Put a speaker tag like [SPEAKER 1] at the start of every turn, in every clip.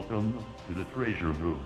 [SPEAKER 1] Welcome to the treasure room.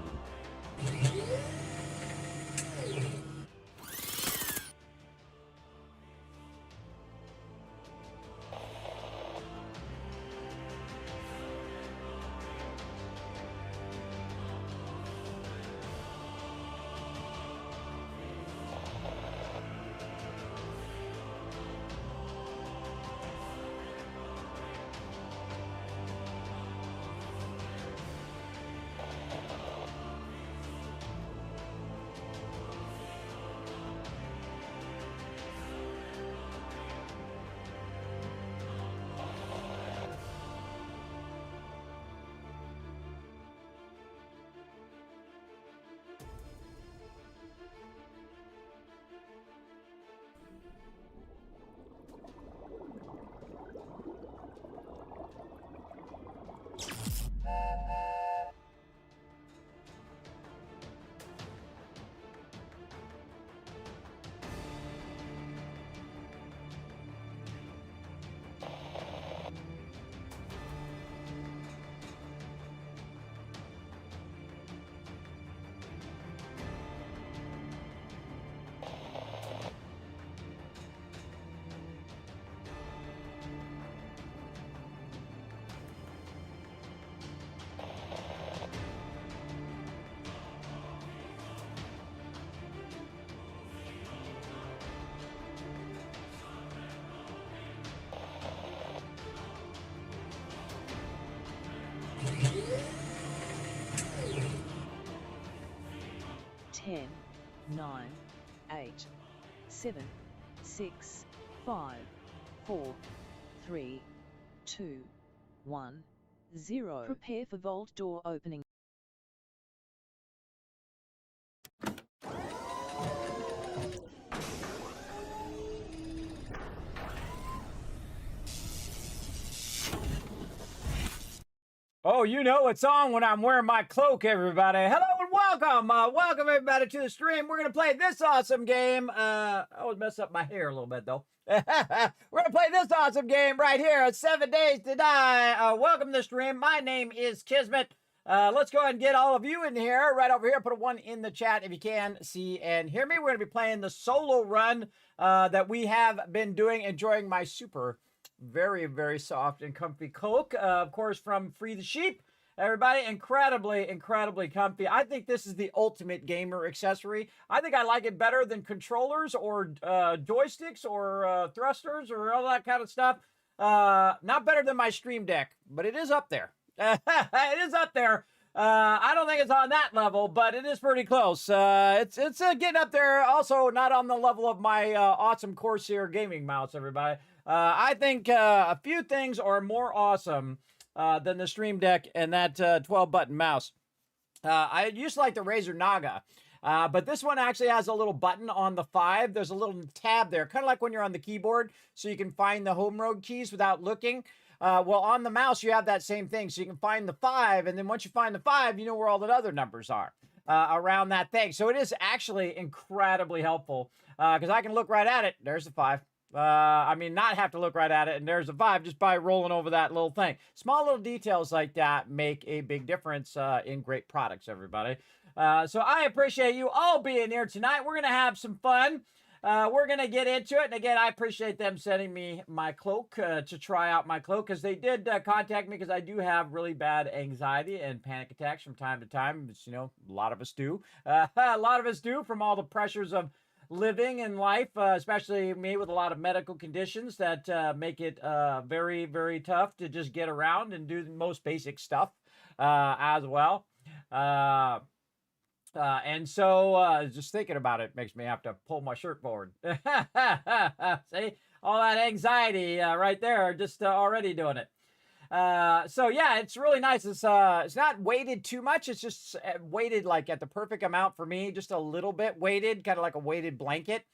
[SPEAKER 2] Ten, 9, 8, 7, 6, 5, 4, 3, 2, 1, 0. Prepare for vault door opening.
[SPEAKER 3] Oh, you know it's on when I'm wearing my cloak, everybody. Hello and welcome. Welcome, everybody, to the stream. We're going to play this awesome game. I always mess up my hair a little bit, though. We're going to play this awesome game right here. 7 Days to Die. Welcome to the stream. My name is Kismet. Let's go ahead and get all of you in here. Right over here, put a 1 in the chat if you can see and hear me. We're going to be playing the solo run that we have been doing, enjoying my super very, very soft and comfy cloak, of course, from Free the Sheep. Everybody, incredibly, incredibly comfy. I think this is the ultimate gamer accessory. I think I like it better than controllers or joysticks or thrusters or all that kind of stuff. Not better than my Stream Deck, but it is up there. It is up there. I don't think it's on that level, but it is pretty close. It's getting up there. Also, not on the level of my awesome Corsair gaming mouse, everybody. I think a few things are more awesome than the Stream Deck and that 12-button mouse. I used to like the Razer Naga, but this one actually has a little button on the 5. There's a little tab there, kind of like when you're on the keyboard, so you can find the home road keys without looking. Well, on the mouse, you have that same thing, so you can find the 5, and then once you find the 5, you know where all the other numbers are around that thing. So it is actually incredibly helpful because I can look right at it. There's the 5. I mean, not have to look right at it, and there's a 5 just by rolling over that little thing. Small little details like that make a big difference in great products, everybody. So I appreciate you all being here tonight. We're going to have some fun. We're going to get into it. And again, I appreciate them sending me my cloak to try out my cloak because they did contact me because I do have really bad anxiety and panic attacks from time to time. It's, you know, a lot of us do. A lot of us do from all the pressures of living in life, especially me with a lot of medical conditions that make it very, very tough to just get around and do the most basic stuff as well. And so just thinking about it makes me have to pull my shirt forward. See, all that anxiety right there, just already doing it. So yeah, it's really nice. It's not weighted too much. It's just weighted like at the perfect amount for me, just a little bit weighted, kind of like a weighted blanket.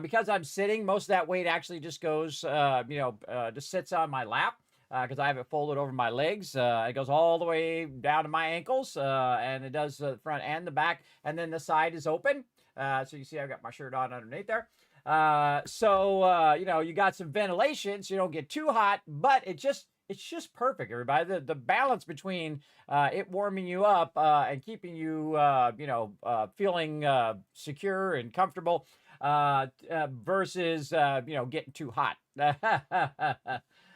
[SPEAKER 3] Because I'm sitting, most of that weight actually just goes, just sits on my lap. Because I have it folded over my legs. It goes all the way down to my ankles, and it does the front and the back, and then the side is open. So you see I've got my shirt on underneath there. You know, you got some ventilation so you don't get too hot, but it just it's just perfect, everybody. The balance between it warming you up and keeping you, feeling secure and comfortable versus, getting too hot.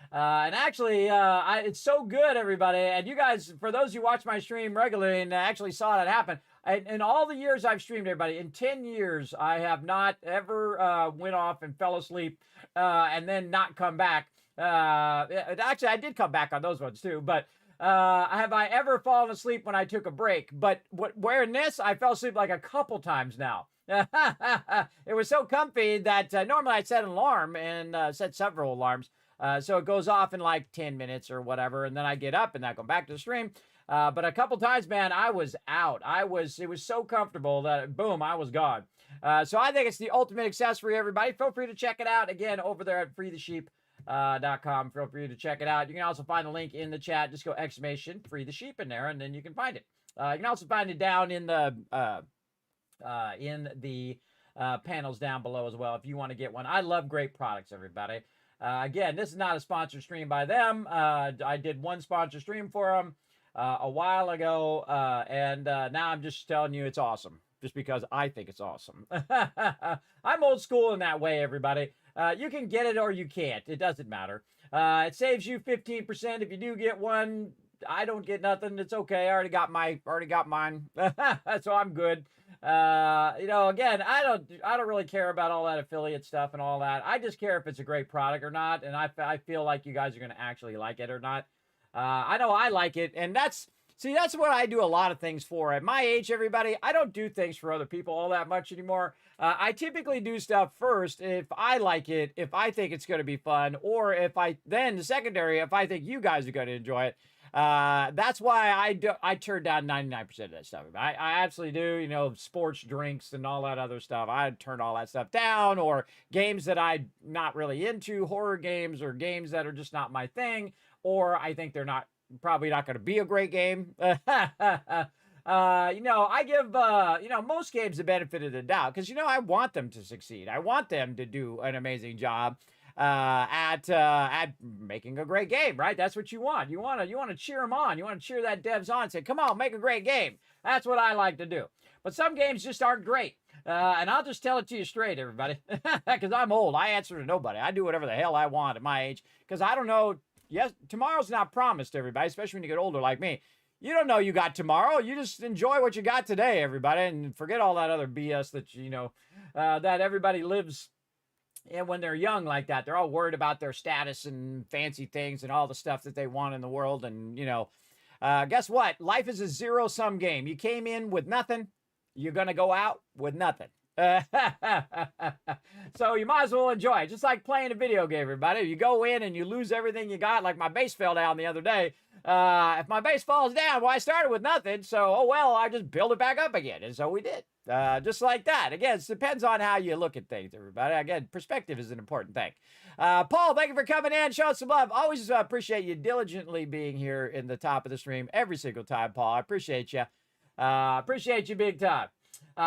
[SPEAKER 3] And actually, it's so good, everybody. And you guys, for those who watch my stream regularly and actually saw that happen, in all the years I've streamed, everybody, in 10 years, I have not ever went off and fell asleep and then not come back. Actually, I did come back on those ones too, but have I ever fallen asleep when I took a break? But wearing this, I fell asleep like a couple times now. It was so comfy that normally I'd set an alarm and set several alarms. So it goes off in like 10 minutes or whatever, and then I get up and I go back to the stream. But a couple times, man, I was out. It was so comfortable that boom, I was gone. So I think it's the ultimate accessory, everybody. Feel free to check it out again over there at freethesheep.com. Feel free to check it out. You can also find the link in the chat. Just go exclamation free the sheep in there, and then you can find it. You can also find it down in the panels down below as well if you want to get one. I love great products, everybody. Again, this is not a sponsored stream by them. I did one sponsor stream for them a while ago, and now I'm just telling you it's awesome, just because I think it's awesome. I'm old school in that way, everybody. You can get it or you can't. It doesn't matter. It saves you 15% if you do get one. I don't get nothing. It's okay. I already got mine. So I'm good. Again, I don't really care about all that affiliate stuff and all that. I just care if it's a great product or not, and I feel like you guys are going to actually like it or not. I know I like it, and that's what I do a lot of things for. At my age, everybody, I don't do things for other people all that much anymore. I typically do stuff first if I like it, if I think it's going to be fun, or then the secondary, if I think you guys are going to enjoy it. That's why I turn down 99% of that stuff. I absolutely do, sports drinks and all that other stuff. I turn all that stuff down, or games that I'm not really into, horror games or games that are just not my thing, or I think they're probably not going to be a great game. I give, most games the benefit of the doubt because, I want them to succeed. I want them to do an amazing job at making a great game, right? That's what you want. You want to cheer them on. You want to cheer that devs on and say, come on, make a great game. That's what I like to do. But some games just aren't great. And I'll just tell it to you straight, everybody, because I'm old. I answer to nobody. I do whatever the hell I want at my age because I don't know. Yes, tomorrow's not promised, everybody, especially when you get older like me. You don't know you got tomorrow. You just enjoy what you got today, everybody, and forget all that other BS that, that everybody lives. And when they're young like that, they're all worried about their status and fancy things and all the stuff that they want in the world. And, guess what? Life is a zero-sum game. You came in with nothing. You're going to go out with nothing. So you might as well enjoy it. Just like playing a video game, everybody. You go in and you lose everything you got. Like my base fell down the other day. If my base falls down, well, I started with nothing. So, I just build it back up again. And so we did. Just like that. Again, it depends on how you look at things, everybody. Again, perspective is an important thing. Paul, thank you for coming in. Show us some love. Always appreciate you diligently being here in the top of the stream every single time, Paul. I appreciate you. Appreciate you big time.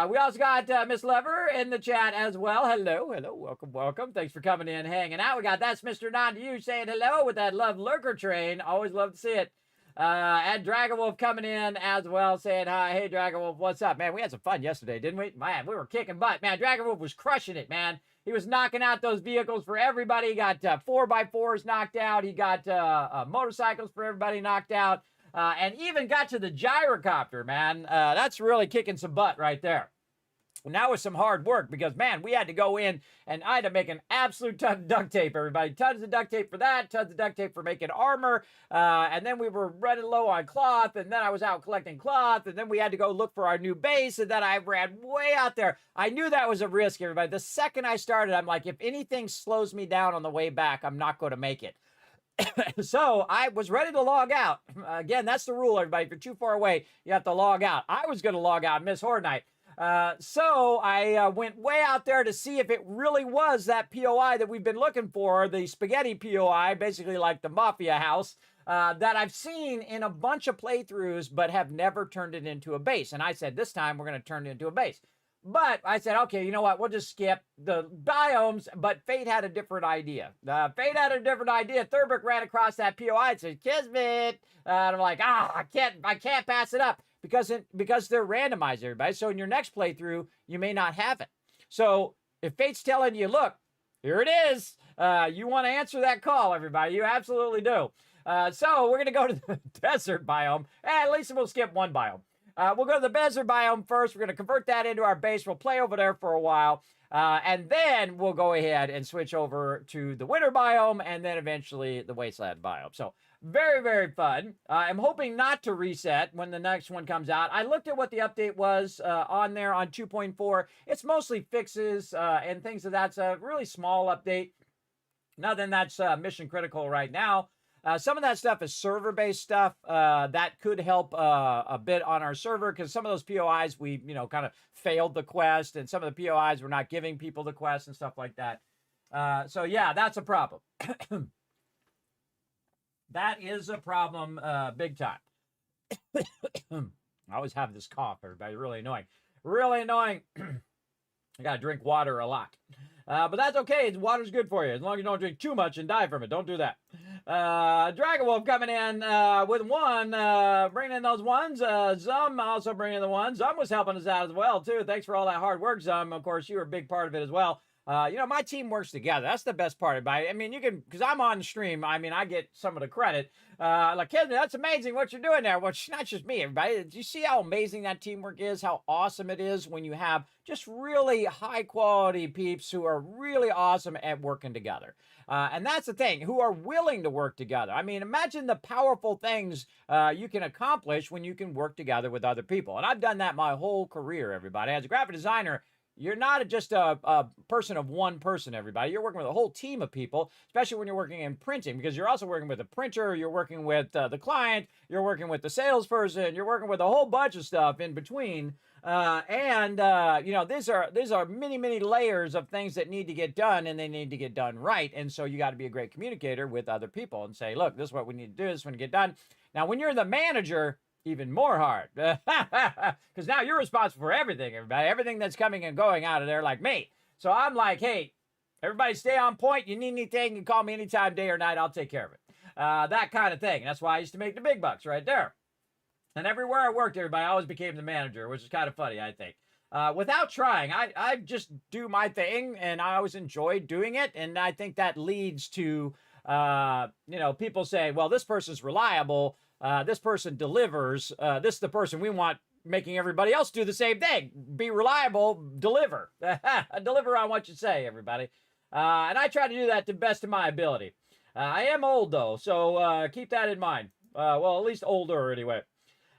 [SPEAKER 3] We also got Miss Lover in the chat as well. Hello. Welcome. Thanks for coming in, hanging out. We got That's Mr. Non to You saying hello with that love lurker train. Always love to see it. And Dragon Wolf coming in as well, saying hi. Hey, Dragon Wolf, what's up, man? We had some fun yesterday, didn't we? Man, we were kicking butt. Man, Dragon Wolf was crushing it, man. He was knocking out those vehicles for everybody. He got 4x4s knocked out. He got motorcycles for everybody knocked out. And even got to the gyrocopter, man. That's really kicking some butt right there. And that was some hard work because, man, we had to go in and I had to make an absolute ton of duct tape, everybody. Tons of duct tape for that, tons of duct tape for making armor. And then we were running low on cloth, and then I was out collecting cloth, and then we had to go look for our new base, and then I ran way out there. I knew that was a risk, everybody. The second I started, I'm like, if anything slows me down on the way back, I'm not going to make it. So I was ready to log out. Again, that's the rule, everybody. If you're too far away, you have to log out. I was going to log out, miss Horde Night. So I went way out there to see if it really was that POI that we've been looking for, the spaghetti POI, basically like the Mafia house, that I've seen in a bunch of playthroughs but have never turned it into a base. And I said, this time we're going to turn it into a base. But I said, okay, you know what? We'll just skip the biomes. But Fate had a different idea. Fate had a different idea. Thurbrick ran across that POI and said, Kismet. And I'm like, I can't pass it up because they're randomized, everybody. So in your next playthrough, you may not have it. So if Fate's telling you, look, here it is. You want to answer that call, everybody. You absolutely do. So we're going to go to the desert biome. At least we'll skip one biome. We'll go to the desert biome first. We're going to convert that into our base. We'll play over there for a while. And then we'll go ahead and switch over to the winter biome and then eventually the wasteland biome. So very, very fun. I'm hoping not to reset when the next one comes out. I looked at what the update was on there on 2.4. It's mostly fixes and things of that. It's a really small update. Nothing that's mission critical right now. Some of that stuff is server-based stuff that could help a bit on our server because some of those POIs we, kind of failed the quest, and some of the POIs we're not giving people the quest and stuff like that. So yeah, that's a problem. That is a problem, big time. I always have this cough, everybody. Really annoying. Really annoying. I gotta drink water a lot. But that's okay. Water's good for you. As long as you don't drink too much and die from it. Don't do that. Dragon Wolf coming in with one. Bringing in those ones. Zum also bringing in the ones. Zum was helping us out as well, too. Thanks for all that hard work, Zum. Of course, you were a big part of it as well. My team works together. That's the best part about it. I mean, you can, because I'm on the stream, I mean, I get some of the credit. Like, Kismet, that's amazing what you're doing there. Well, it's not just me, everybody. Do you see how amazing that teamwork is? How awesome it is when you have just really high quality peeps who are really awesome at working together. And that's the thing, who are willing to work together. I mean, imagine the powerful things you can accomplish when you can work together with other people. And I've done that my whole career, everybody. As a graphic designer, you're not just a person of one person, everybody. You're working with a whole team of people, especially when you're working in printing, because you're also working with a printer, you're working with the client, you're working with the salesperson, you're working with a whole bunch of stuff in between. These are many, many layers of things that need to get done, and they need to get done right. And so you got to be a great communicator with other people and say, look, this is what we need to do, this is when to get done. Now, when you're the manager, even more hard, because now you're responsible for everything, everybody, everything that's coming and going out of there, like me. So I'm like, hey, everybody stay on point. You need anything, you call me anytime, day or night, I'll take care of it. That kind of thing. That's why I used to make the big bucks right there. And everywhere I worked, everybody, I always became the manager, which is kind of funny, I think. Without trying, I just do my thing, and I always enjoy doing it. And I think that leads to, people say, well, this person's reliable. This person delivers. This is the person we want making everybody else do the same thing. Be reliable, deliver. Deliver on what you say, everybody. And I try to do that to the best of my ability. I am old, though, so keep that in mind. Well, at least older, anyway.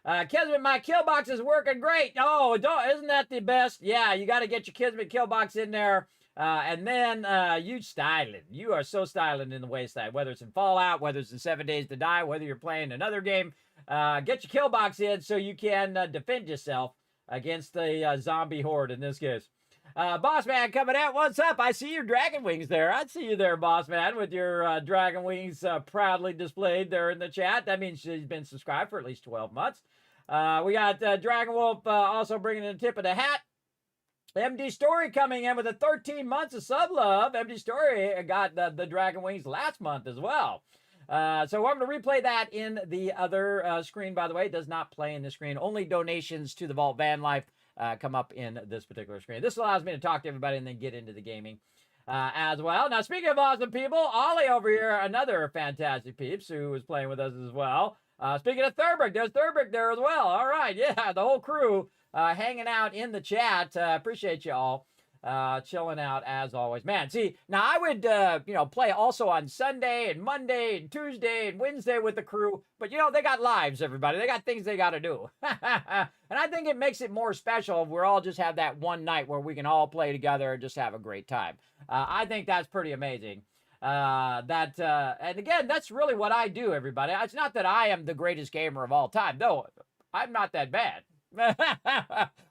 [SPEAKER 3] Kismet, my kill box is working great. Oh, isn't that the best? Yeah, you got to get your Kismet kill box in there. And then you styling. You are so styling in the wasteland, whether it's in Fallout, whether it's in 7 Days to Die, whether you're playing another game. Get your kill box in so you can defend yourself against the zombie horde in this case. Boss Man coming out. What's up? I see your dragon wings there. I see you there, Boss Man, with your dragon wings proudly displayed there in the chat. That means she's been subscribed for at least 12 months. We got Dragon Wolf also bringing in a tip of the hat. MD Story coming in with a 13 months of sub love. MD Story got the Dragon Wings last month as well. So I'm going to replay that in the other screen, by the way. It does not play in the screen. Only donations to the Vault Van Life come up in this particular screen. This allows me to talk to everybody and then get into the gaming as well. Now, speaking of awesome people, Ollie over here, another fantastic peeps who was playing with us as well. Speaking of Thurbrick, there's Thurbrick there as well. All right, yeah, the whole crew hanging out in the chat. Appreciate you all chilling out as always. Man, see, now I would, play also on Sunday and Monday and Tuesday and Wednesday with the crew. But, they got lives, everybody. They got things they got to do. And I think it makes it more special if we all just have that one night where we can all play together and just have a great time. I think that's pretty amazing. And again, that's really what I do, everybody. It's not that I am the greatest gamer of all time. No, I'm not that bad.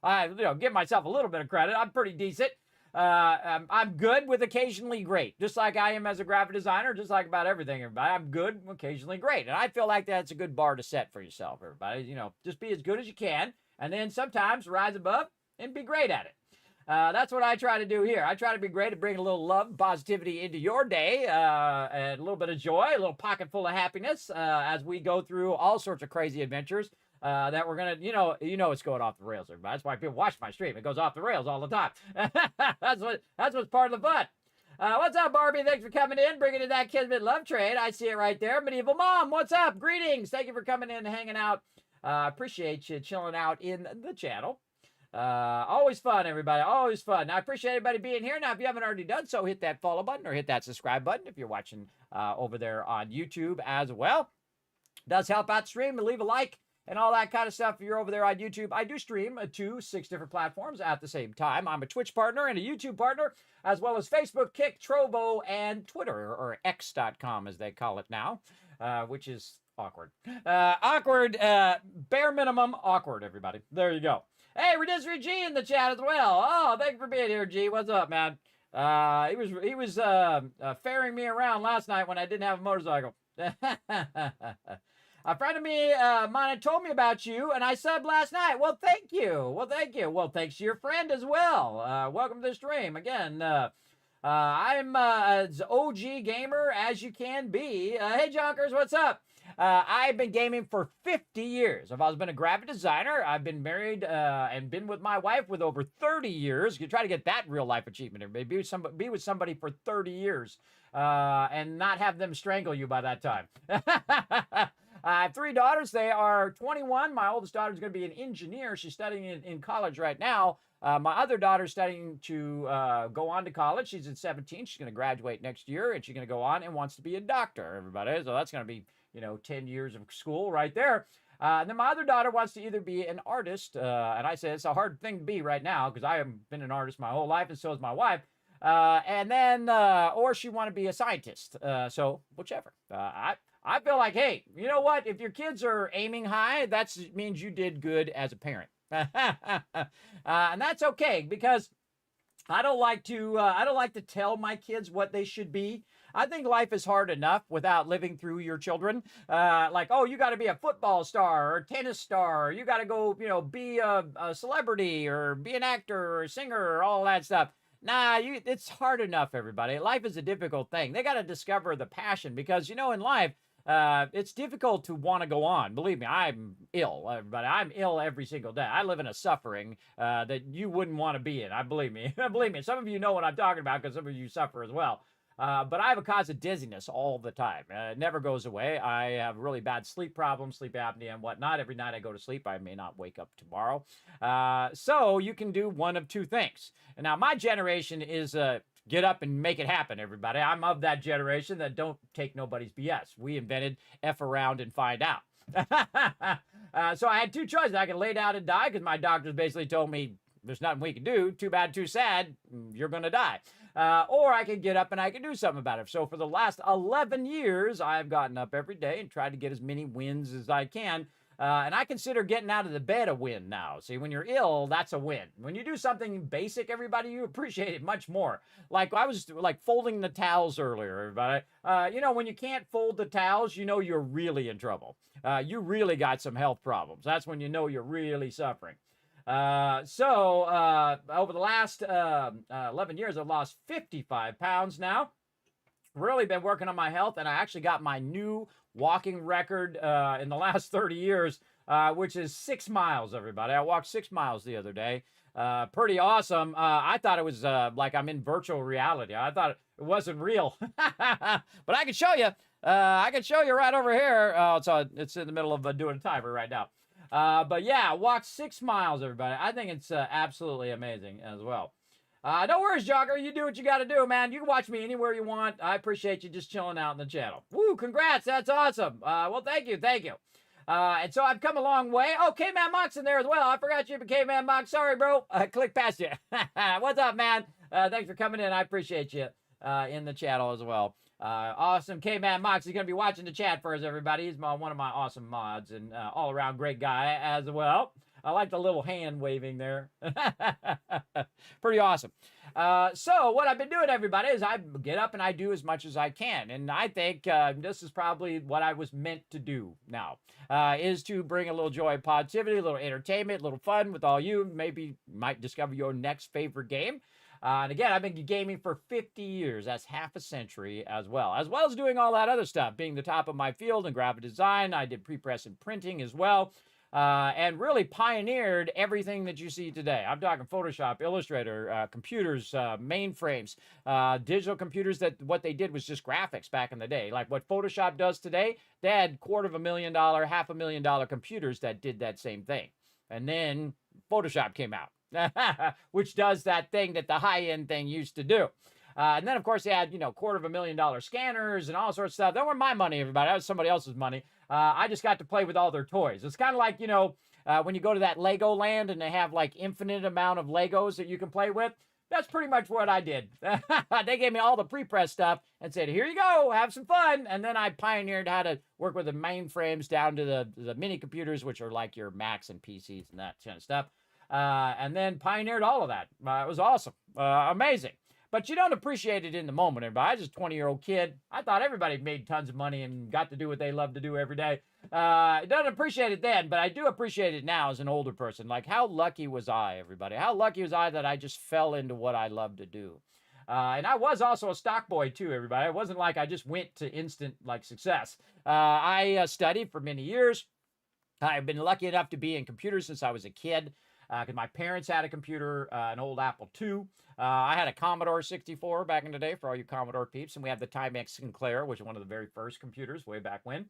[SPEAKER 3] I, give myself a little bit of credit. I'm pretty decent. I'm good with occasionally great, just like I am as a graphic designer, just like about everything, everybody. I'm good, occasionally great. And I feel like that's a good bar to set for yourself, everybody. Just be as good as you can, and then sometimes rise above and be great at it. That's what I try to do here. I try to be great at bringing a little love and positivity into your day, and a little bit of joy, a little pocket full of happiness as we go through all sorts of crazy adventures that we're gonna, it's going off the rails, everybody. That's why people watch my stream. It goes off the rails all the time. That's what's part of the fun. What's up, Barbie? Thanks for coming in, bringing in that Kismet love trade. I see it right there. Medieval Mom, what's up? Greetings. Thank you for coming in and hanging out. Appreciate you chilling out in the channel. Always fun, everybody. Always fun. I appreciate everybody being here. Now, if you haven't already done so, hit that follow button or hit that subscribe button if you're watching over there on YouTube as well. Does help out the stream and leave a like and all that kind of stuff. If you're over there on YouTube, I do stream to 6 different platforms at the same time. I'm a Twitch partner and a YouTube partner, as well as Facebook, Kick, Trovo, and Twitter, or X.com as they call it now, which is awkward. Awkward, bare minimum awkward, everybody. There you go. Hey, Redissery G in the chat as well. Oh, thank you for being here, G. What's up, man? He was ferrying me around last night when I didn't have a motorcycle. A friend of mine told me about you, and I subbed last night. Well, thank you. Well, thank you. Well, thanks to your friend as well. Welcome to the stream. Again, I'm as OG gamer as you can be. Hey, Jonkers, what's up? I've been gaming for 50 years. I've always been a graphic designer. I've been married and been with my wife with over 30 years. You try to get that real life achievement. Everybody. Be with somebody for 30 years and not have them strangle you by that time. I have 3 daughters. They are 21. My oldest daughter is going to be an engineer. She's studying in college right now. My other daughter's studying to go on to college. She's in 17. She's going to graduate next year, and she's going to go on and wants to be a doctor, everybody. So that's going to be, 10 years of school right there. And then my other daughter wants to either be an artist, and I say it's a hard thing to be right now because I have been an artist my whole life, and so is my wife. And then, or she want to be a scientist. So whichever. I feel like, hey, you know what? If your kids are aiming high, that means you did good as a parent. And that's okay because I don't like to tell my kids what they should be. I think life is hard enough without living through your children. Like, oh, you got to be a football star or a tennis star. Or you got to go, be a celebrity or be an actor or a singer or all that stuff. Nah, it's hard enough, everybody. Life is a difficult thing. They got to discover the passion because, in life, it's difficult to want to go on. Believe me, I'm ill, everybody. I'm ill every single day. I live in a suffering that you wouldn't want to be in. Believe me. Believe me. Some of you know what I'm talking about because some of you suffer as well. But I have a cause of dizziness all the time. It never goes away. I have really bad sleep problems, sleep apnea and whatnot. Every night I go to sleep, I may not wake up tomorrow. So you can do one of 2 things. And now my generation is get up and make it happen, everybody. I'm of that generation that don't take nobody's BS. We invented F around and find out. So I had 2 choices. I could lay down and die because my doctors basically told me there's nothing we can do. Too bad, too sad. You're going to die. Or I can get up and I can do something about it. So for the last 11 years, I've gotten up every day and tried to get as many wins as I can. And I consider getting out of the bed a win now. See, when you're ill, that's a win. When you do something basic, everybody, you appreciate it much more. Like I was like folding the towels earlier, everybody. When you can't fold the towels, you're really in trouble. You really got some health problems. That's when you know you're really suffering. So over the last 11 years, I've lost 55 pounds now. Really been working on my health, and I actually got my new walking record in the last 30 years, which is 6 miles, everybody. I walked 6 miles the other day. Pretty awesome. I thought it was like I'm in virtual reality. I thought it wasn't real. But I can show you. I can show you right over here. It's in the middle of doing a timer right now. But yeah, walked 6 miles, everybody. I think it's absolutely amazing as well. No worries, Jogger. You do what you got to do, man. You can watch me anywhere you want. I appreciate you just chilling out in the channel. Woo, congrats. That's awesome. Well, thank you. Thank you. And so I've come a long way. Oh, K-Man Mock's in there as well. I forgot you, K-Man Mock. Sorry, bro. Click past you. What's up, man? Thanks for coming in. I appreciate you in the channel as well. Awesome. K-Man Mox is going to be watching the chat for us, everybody. He's one of my awesome mods and all-around great guy as well. I like the little hand waving there. Pretty awesome. So what I've been doing, everybody, is I get up and I do as much as I can. And I think this is probably what I was meant to do now, is to bring a little joy, positivity, a little entertainment, a little fun with all you. Maybe you might discover your next favorite game. And again, I've been gaming for 50 years. That's half a century as well as doing all that other stuff, being the top of my field in graphic design. I did pre-press and printing as well. And really pioneered everything that you see today. I'm talking Photoshop, Illustrator, computers, mainframes, digital computers that what they did was just graphics back in the day. Like what Photoshop does today, they had $250,000, $500,000 computers that did that same thing. And then Photoshop came out, which does that thing that the high-end thing used to do. And then, of course, they had, $250,000 scanners and all sorts of stuff. That weren't my money, everybody. That was somebody else's money. I just got to play with all their toys. It's kind of like, when you go to that Lego land and they have, like, infinite amount of Legos that you can play with. That's pretty much what I did. They gave me all the pre-press stuff and said, here you go, have some fun. And then I pioneered how to work with the mainframes down to the mini computers, which are like your Macs and PCs and that kind of stuff. And then pioneered all of that. It was awesome. Amazing. But you don't appreciate it in the moment, everybody. I was just a 20-year-old kid. I thought everybody made tons of money and got to do what they love to do every day. Don't appreciate it then, but I do appreciate it now as an older person. Like, how lucky was I, everybody? How lucky was I that I just fell into what I love to do? And I was also a stock boy, too, everybody. It wasn't like I just went to instant, success. I studied for many years. I've been lucky enough to be in computers since I was a kid. Because my parents had a computer, an old Apple II. I had a Commodore 64 back in the day for all you Commodore peeps. And we had the Timex Sinclair, which was one of the very first computers way back when.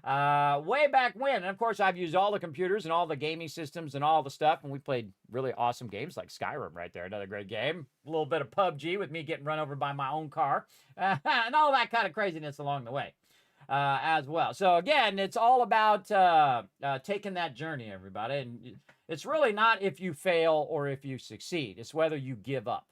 [SPEAKER 3] And of course, I've used all the computers and all the gaming systems and all the stuff. And we played really awesome games like Skyrim right there. Another great game. A little bit of PUBG with me getting run over by my own car. And all that kind of craziness along the way. As well. So again, it's all about taking that journey, everybody. And it's really not if you fail or if you succeed. It's whether you give up.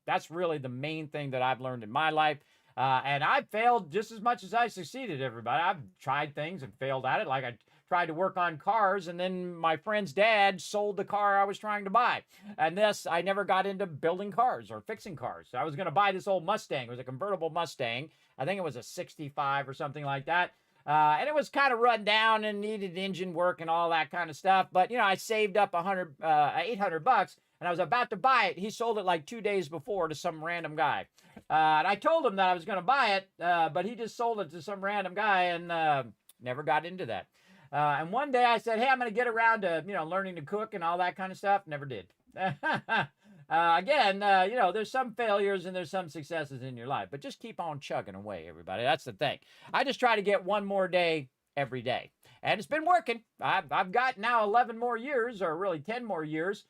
[SPEAKER 3] That's really the main thing that I've learned in my life. And I've failed just as much as I succeeded, everybody. I've tried things and failed at it. Like I tried to work on cars, and then my friend's dad sold the car I was trying to buy. And I never got into building cars or fixing cars. I was going to buy this old Mustang. It was a convertible Mustang. I think it was a 65 or something like that. And it was kind of run down and needed engine work and all that kind of stuff. But, I saved up $800, and I was about to buy it. He sold it like 2 days before to some random guy. And I told him that I was going to buy it, but he just sold it to some random guy and never got into that. And one day I said, hey, I'm going to get around to, learning to cook and all that kind of stuff. Never did. Again, there's some failures and there's some successes in your life, but just keep on chugging away, everybody. That's the thing. I just try to get one more day every day, and it's been working. I've got now 11 more years, or really 10 more years,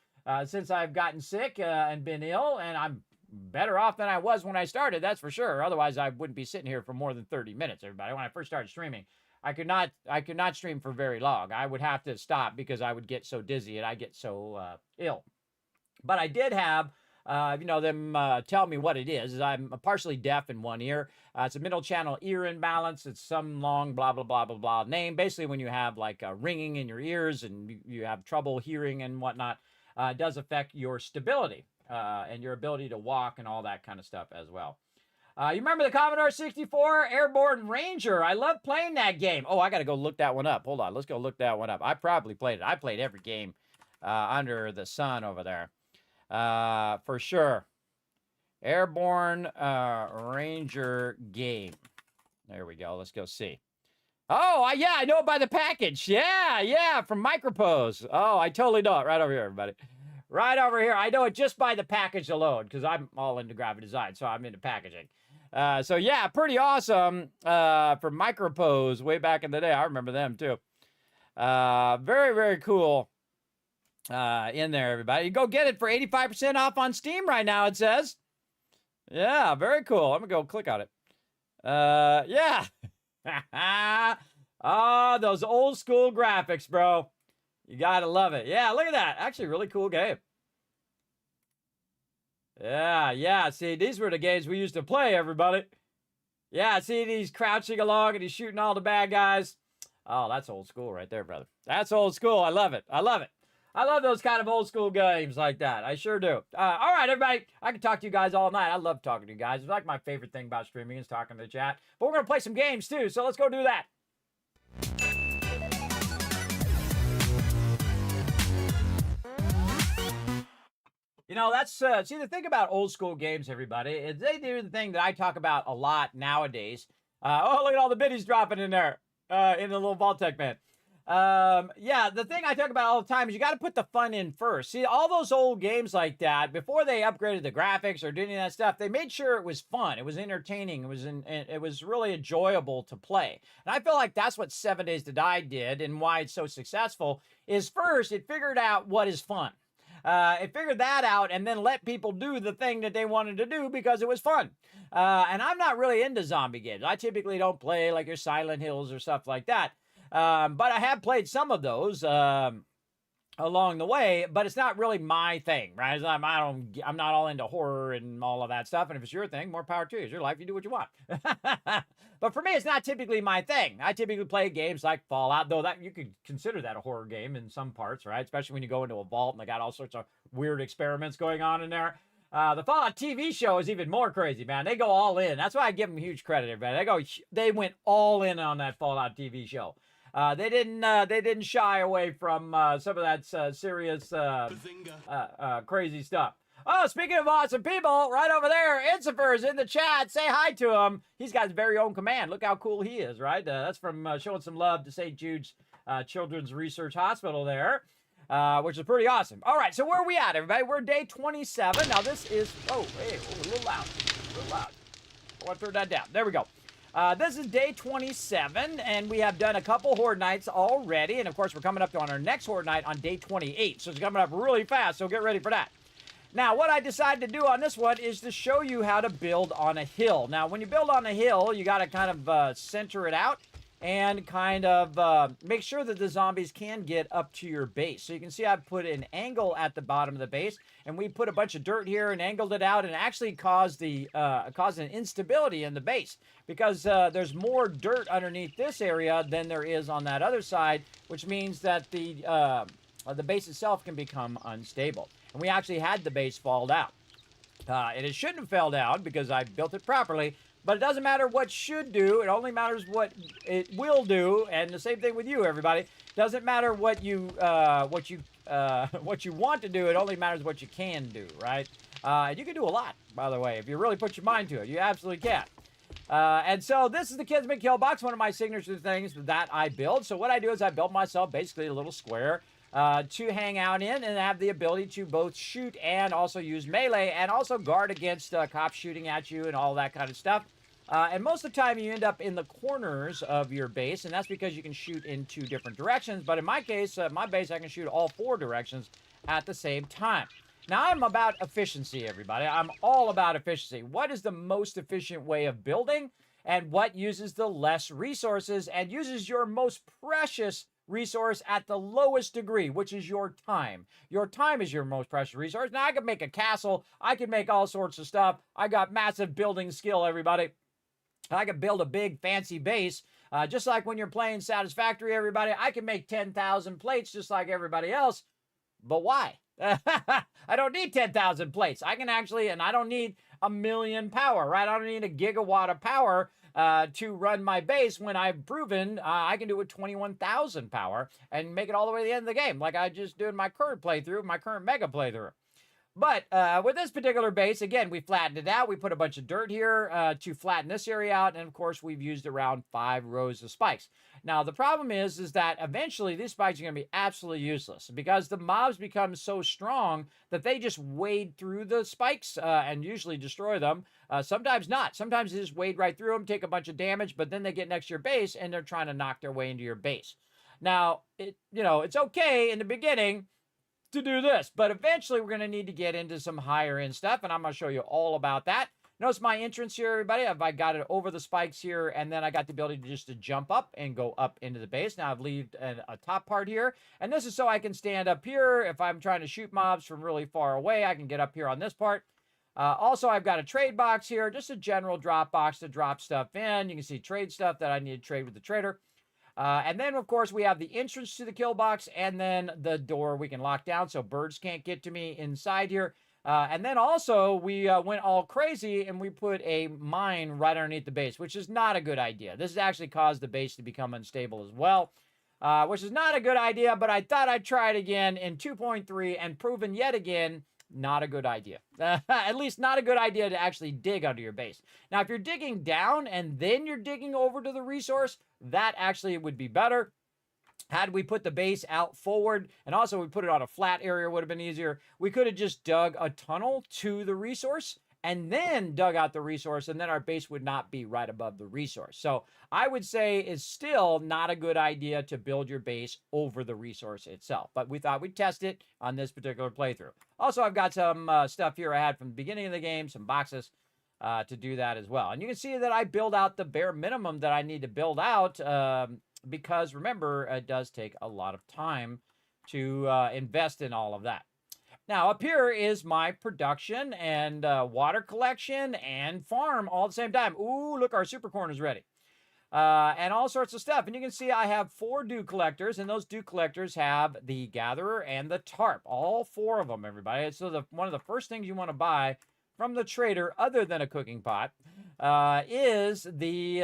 [SPEAKER 3] since I've gotten sick and been ill, and I'm better off than I was when I started, that's for sure. Otherwise, I wouldn't be sitting here for more than 30 minutes, everybody. When I first started streaming, I could not stream for very long. I would have to stop because I would get so dizzy and I get so ill. But I did have, them tell me what it is. I'm partially deaf in one ear. It's a middle channel ear imbalance. It's some long blah, blah, blah, blah, blah name. Basically, when you have like ringing in your ears and you have trouble hearing and whatnot, it does affect your stability and your ability to walk and all that kind of stuff as well. You remember the Commodore 64 Airborne Ranger? I love playing that game. Oh, I got to go look that one up. Hold on. Let's go look that one up. I probably played it. I played every game under the sun over there. For sure. Airborne Ranger game. There we go. Let's go see. Oh, yeah, I know it by the package. Yeah, from Micropose. Oh, I totally know it. Right over here, everybody. Right over here. I know it just by the package alone because I'm all into graphic design, so I'm into packaging. So, yeah, pretty awesome from Micropose way back in the day. I remember them, too. Very, very cool. In there, everybody. You go get it for 85% off on Steam right now, it says. Yeah, very cool. I'm going to go click on it. Yeah. Oh, those old school graphics, bro. You got to love it. Yeah, look at that. Actually, really cool game. Yeah. See, these were the games we used to play, everybody. Yeah, see, he's crouching along and he's shooting all the bad guys. Oh, that's old school right there, brother. That's old school. I love it. I love those kind of old school games like that. I sure do. All right, everybody. I can talk to you guys all night. I love talking to you guys. It's like my favorite thing about streaming is talking to the chat. But we're going to play some games too. So let's go do that. You know, that's, see, the thing about old school games, everybody, is they do the thing that I talk about a lot nowadays. Oh, look at all the biddies dropping in there, in the little Vault-Tec man. Yeah, the thing I talk about all the time is you got to put the fun in first. See, all those old games like that, before they upgraded the graphics or did any of that stuff, they made sure it was fun. It was entertaining. It was really enjoyable to play. And I feel like that's what 7 Days to Die did and why it's so successful is first, it figured out what is fun. It figured that out and then let people do the thing that they wanted to do because it was fun. And I'm not really into zombie games. I typically don't play like your Silent Hills or stuff like that. But I have played some of those along the way, but it's not really my thing, right? I'm not all into horror and all of that stuff. And if it's your thing, more power to you. It's your life. You do what you want. But for me, it's not typically my thing. I typically play games like Fallout, though that you could consider that a horror game in some parts, right? Especially when you go into a vault and they got all sorts of weird experiments going on in there. The Fallout TV show is even more crazy, man. They go all in. That's why I give them huge credit, everybody. They went all in on that Fallout TV show. They didn't shy away from some of that serious crazy stuff. Oh, speaking of awesome people, right over there, Incifer's in the chat. Say hi to him. He's got his very own command. Look how cool he is, right? That's from showing some love to St. Jude's Children's Research Hospital there, which is pretty awesome. All right, so where are we at, everybody? We're day 27. Now this is, a little loud. I want to turn that down. There we go. This is day 27, and we have done a couple Horde nights already. And, of course, we're coming up on our next Horde night on day 28. So it's coming up really fast, so get ready for that. Now, what I decided to do on this one is to show you how to build on a hill. Now, when you build on a hill, you got to kind of center it out and kind of make sure that the zombies can get up to your base. So you can see I've put an angle at the bottom of the base, and we put a bunch of dirt here and angled it out and actually caused an instability in the base because there's more dirt underneath this area than there is on that other side, which means that the base itself can become unstable. And we actually had the base fall down. And it shouldn't have fell down because I built it properly. But it doesn't matter what should do. It only matters what it will do. And the same thing with you, everybody. Doesn't matter what you want to do. It only matters what you can do, right? You can do a lot, by the way, if you really put your mind to it. You absolutely can. And so this is the Kismet kill box, one of my signature things that I build. So what I do is I build myself basically a little square to hang out in and have the ability to both shoot and also use melee and also guard against cops shooting at you and all that kind of stuff. And most of the time you end up in the corners of your base, and that's because you can shoot in 2 different directions. But in my case, my base, I can shoot all 4 directions at the same time. Now, I'm about efficiency, everybody. I'm all about efficiency. What is the most efficient way of building, and what uses the less resources and uses your most precious resource at the lowest degree, which is your time. Your time is your most precious resource. Now, I could make a castle. I could make all sorts of stuff. I got massive building skill, everybody. I could build a big fancy base, just like when you're playing Satisfactory, everybody. I can make 10,000 plates just like everybody else. But why? I don't need 10,000 plates. I can actually, and I don't need 1,000,000 power, right? I don't need a gigawatt of power to run my base when I've proven I can do it with 21,000 power and make it all the way to the end of the game, like I just did in my current playthrough, my current mega playthrough. But with this particular base, again, we flattened it out. We put a bunch of dirt here to flatten this area out. And, of course, we've used around 5 rows of spikes. Now, the problem is that eventually these spikes are going to be absolutely useless because the mobs become so strong that they just wade through the spikes and usually destroy them. Sometimes not. Sometimes they just wade right through them, take a bunch of damage, but then they get next to your base and they're trying to knock their way into your base. Now, it's okay in the beginning to do this, but eventually we're going to need to get into some higher end stuff, and I'm going to show you all about that. Notice my entrance here, everybody. I got it over the spikes here, and then I got the ability to jump up and go up into the base. Now I've left a top part here, and this is so I can stand up here. If I'm trying to shoot mobs from really far away, I can get up here on this part. Also, I've got a trade box here, just a general drop box to drop stuff in. You can see trade stuff that I need to trade with the trader. And then, of course, we have the entrance to the kill box and then the door we can lock down so birds can't get to me inside here. And then also we went all crazy and we put a mine right underneath the base, which is not a good idea. This has actually caused the base to become unstable as well, which is not a good idea, but I thought I'd try it again in 2.3 and proven yet again, not a good idea. At least not a good idea to actually dig under your base. Now, if you're digging down and then you're digging over to the resource, that actually would be better. Had we put the base out forward, and also we put it on a flat area, would have been easier. We could have just dug a tunnel to the resource and then dug out the resource, and then our base would not be right above the resource. So I would say it's still not a good idea to build your base over the resource itself. But we thought we'd test it on this particular playthrough. Also, I've got some stuff here I had from the beginning of the game, some boxes to do that as well. And you can see that I build out the bare minimum that I need to build out because remember, it does take a lot of time to invest in all of that. Now, up here is my production and water collection and farm all at the same time. Ooh, look, our super corn is ready. And all sorts of stuff. And you can see I have 4 dew collectors, and those dew collectors have the gatherer and the tarp. All 4 of them, everybody. So one of the first things you want to buy from the trader, other than a cooking pot, is these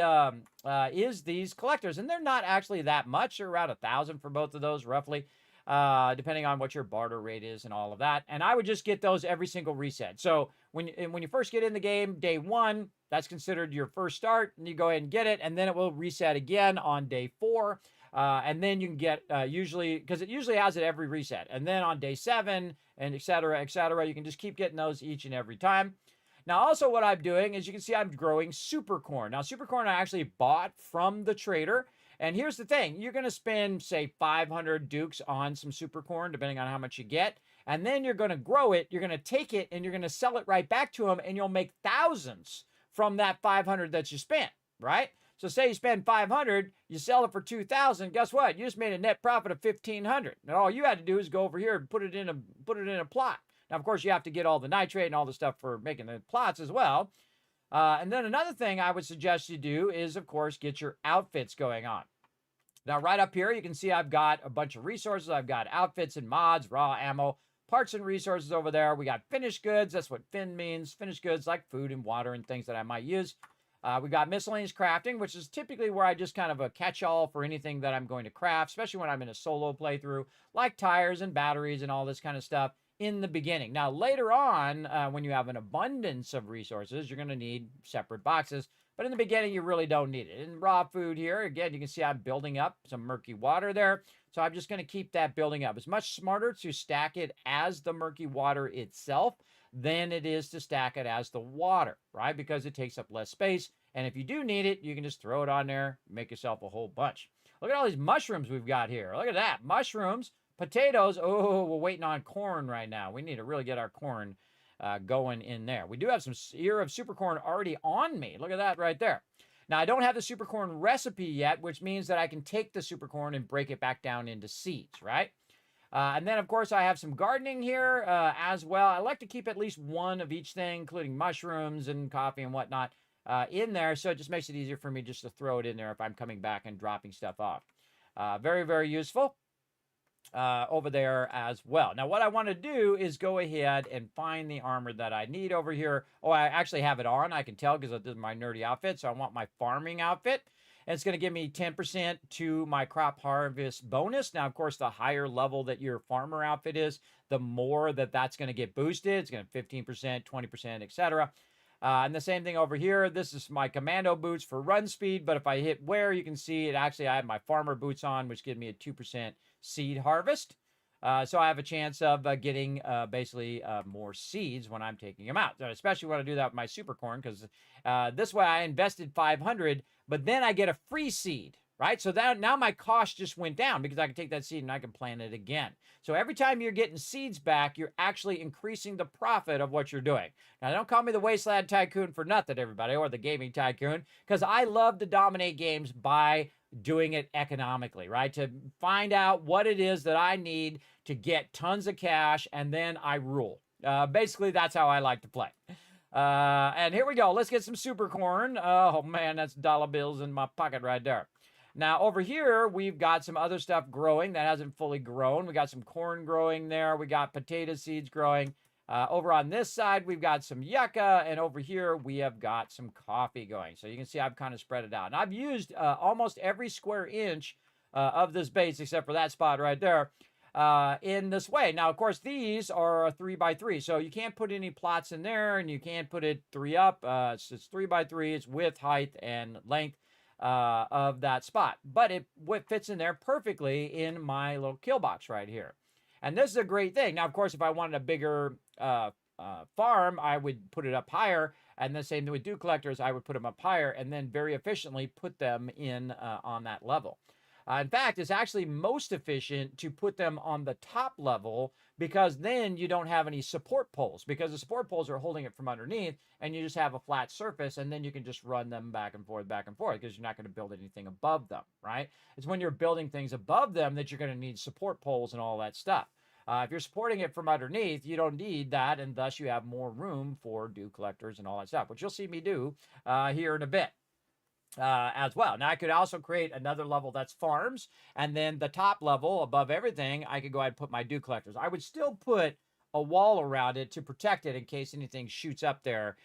[SPEAKER 3] collectors, and they're not actually that much. They're around 1,000 for both of those, roughly, depending on what your barter rate is and all of that. And I would just get those every single reset. So when you first get in the game, day 1, that's considered your first start, and you go ahead and get it, and then it will reset again on day 4. And then you can get usually, because it usually has it every reset. And then on day 7 and et cetera, you can just keep getting those each and every time. Now, also what I'm doing is you can see I'm growing super corn. Now, super corn I actually bought from the trader. And here's the thing. You're going to spend, say, 500 dukes on some super corn, depending on how much you get. And then you're going to grow it. You're going to take it and you're going to sell it right back to them. And you'll make thousands from that 500 that you spent, right? So say you spend 500, you sell it for 2,000. Guess what? You just made a net profit of 1,500. And all you had to do is go over here and put it in a plot. Now, of course, you have to get all the nitrate and all the stuff for making the plots as well. And then another thing I would suggest you do is, of course, get your outfits going on. Now, right up here, you can see I've got a bunch of resources. I've got outfits and mods, raw ammo, parts and resources over there. We got finished goods. That's what fin means. Finished goods like food and water and things that I might use. We got miscellaneous crafting, which is typically where I just kind of a catch-all for anything that I'm going to craft, especially when I'm in a solo playthrough, like tires and batteries and all this kind of stuff in the beginning. Now, later on, when you have an abundance of resources, you're going to need separate boxes. But in the beginning, you really don't need it. In raw food here, again, you can see I'm building up some murky water there. So I'm just going to keep that building up. It's much smarter to stack it as the murky water itself than it is to stack it as the water, right? Because it takes up less space. And if you do need it, you can just throw it on there, make yourself a whole bunch. Look at all these mushrooms we've got here. Look at that. Mushrooms, potatoes. Oh, we're waiting on corn right now. We need to really get our corn going in there. We do have some ear of super corn already on me. Look at that right there. Now, I don't have the super corn recipe yet, which means that I can take the super corn and break it back down into seeds, right? And then, of course, I have some gardening here as well. I like to keep at least one of each thing, including mushrooms and coffee and whatnot, in there. So it just makes it easier for me just to throw it in there if I'm coming back and dropping stuff off. Very, very useful over there as well. Now, what I want to do is go ahead and find the armor that I need over here. Oh, I actually have it on. I can tell because this is my nerdy outfit. So I want my farming outfit. And it's going to give me 10% to my crop harvest bonus. Now, of course, the higher level that your farmer outfit is, the more that's going to get boosted. It's going to 15%, 20%, etc. And the same thing over here. This is my commando boots for run speed. But if I hit wear, you can see it actually, I have my farmer boots on, which give me a 2% seed harvest. So I have a chance of getting basically more seeds when I'm taking them out. Especially when I do that with my super corn, because this way I invested 500, but then I get a free seed, right? So that now my cost just went down because I can take that seed and I can plant it again. So every time you're getting seeds back, you're actually increasing the profit of what you're doing. Now, don't call me the Wasteland Tycoon for nothing, everybody, or the Gaming Tycoon, because I love to dominate games by doing it economically, right? To find out what it is that I need to get tons of cash, and then I rule. Basically, that's how I like to play. And here we go. Let's get some super corn. Oh, man, that's dollar bills in my pocket right there. Now over here, we've got some other stuff growing that hasn't fully grown. We got some corn growing there. We got potato seeds growing. Over on this side, we've got some yucca, and over here, we have got some coffee going. So you can see I've kind of spread it out. And I've used almost every square inch of this base, except for that spot right there, in this way. Now, of course, these are a 3x3, so you can't put any plots in there, and you can't put it 3 up. It's 3x3. It's width, height, and length of that spot. But it fits in there perfectly in my little kill box right here. And this is a great thing. Now, of course, if I wanted a bigger farm, I would put it up higher. And the same with dew collectors, I would put them up higher and then very efficiently put them in on that level. In fact, it's actually most efficient to put them on the top level because then you don't have any support poles, because the support poles are holding it from underneath and you just have a flat surface, and then you can just run them back and forth because you're not going to build anything above them, right? It's when you're building things above them that you're going to need support poles and all that stuff. If you're supporting it from underneath, you don't need that, and thus you have more room for dew collectors and all that stuff, which you'll see me do here in a bit. As well. Now I could also create another level that's farms, and then the top level above everything, I could go ahead and put my dew collectors. I would still put a wall around it to protect it in case anything shoots up there.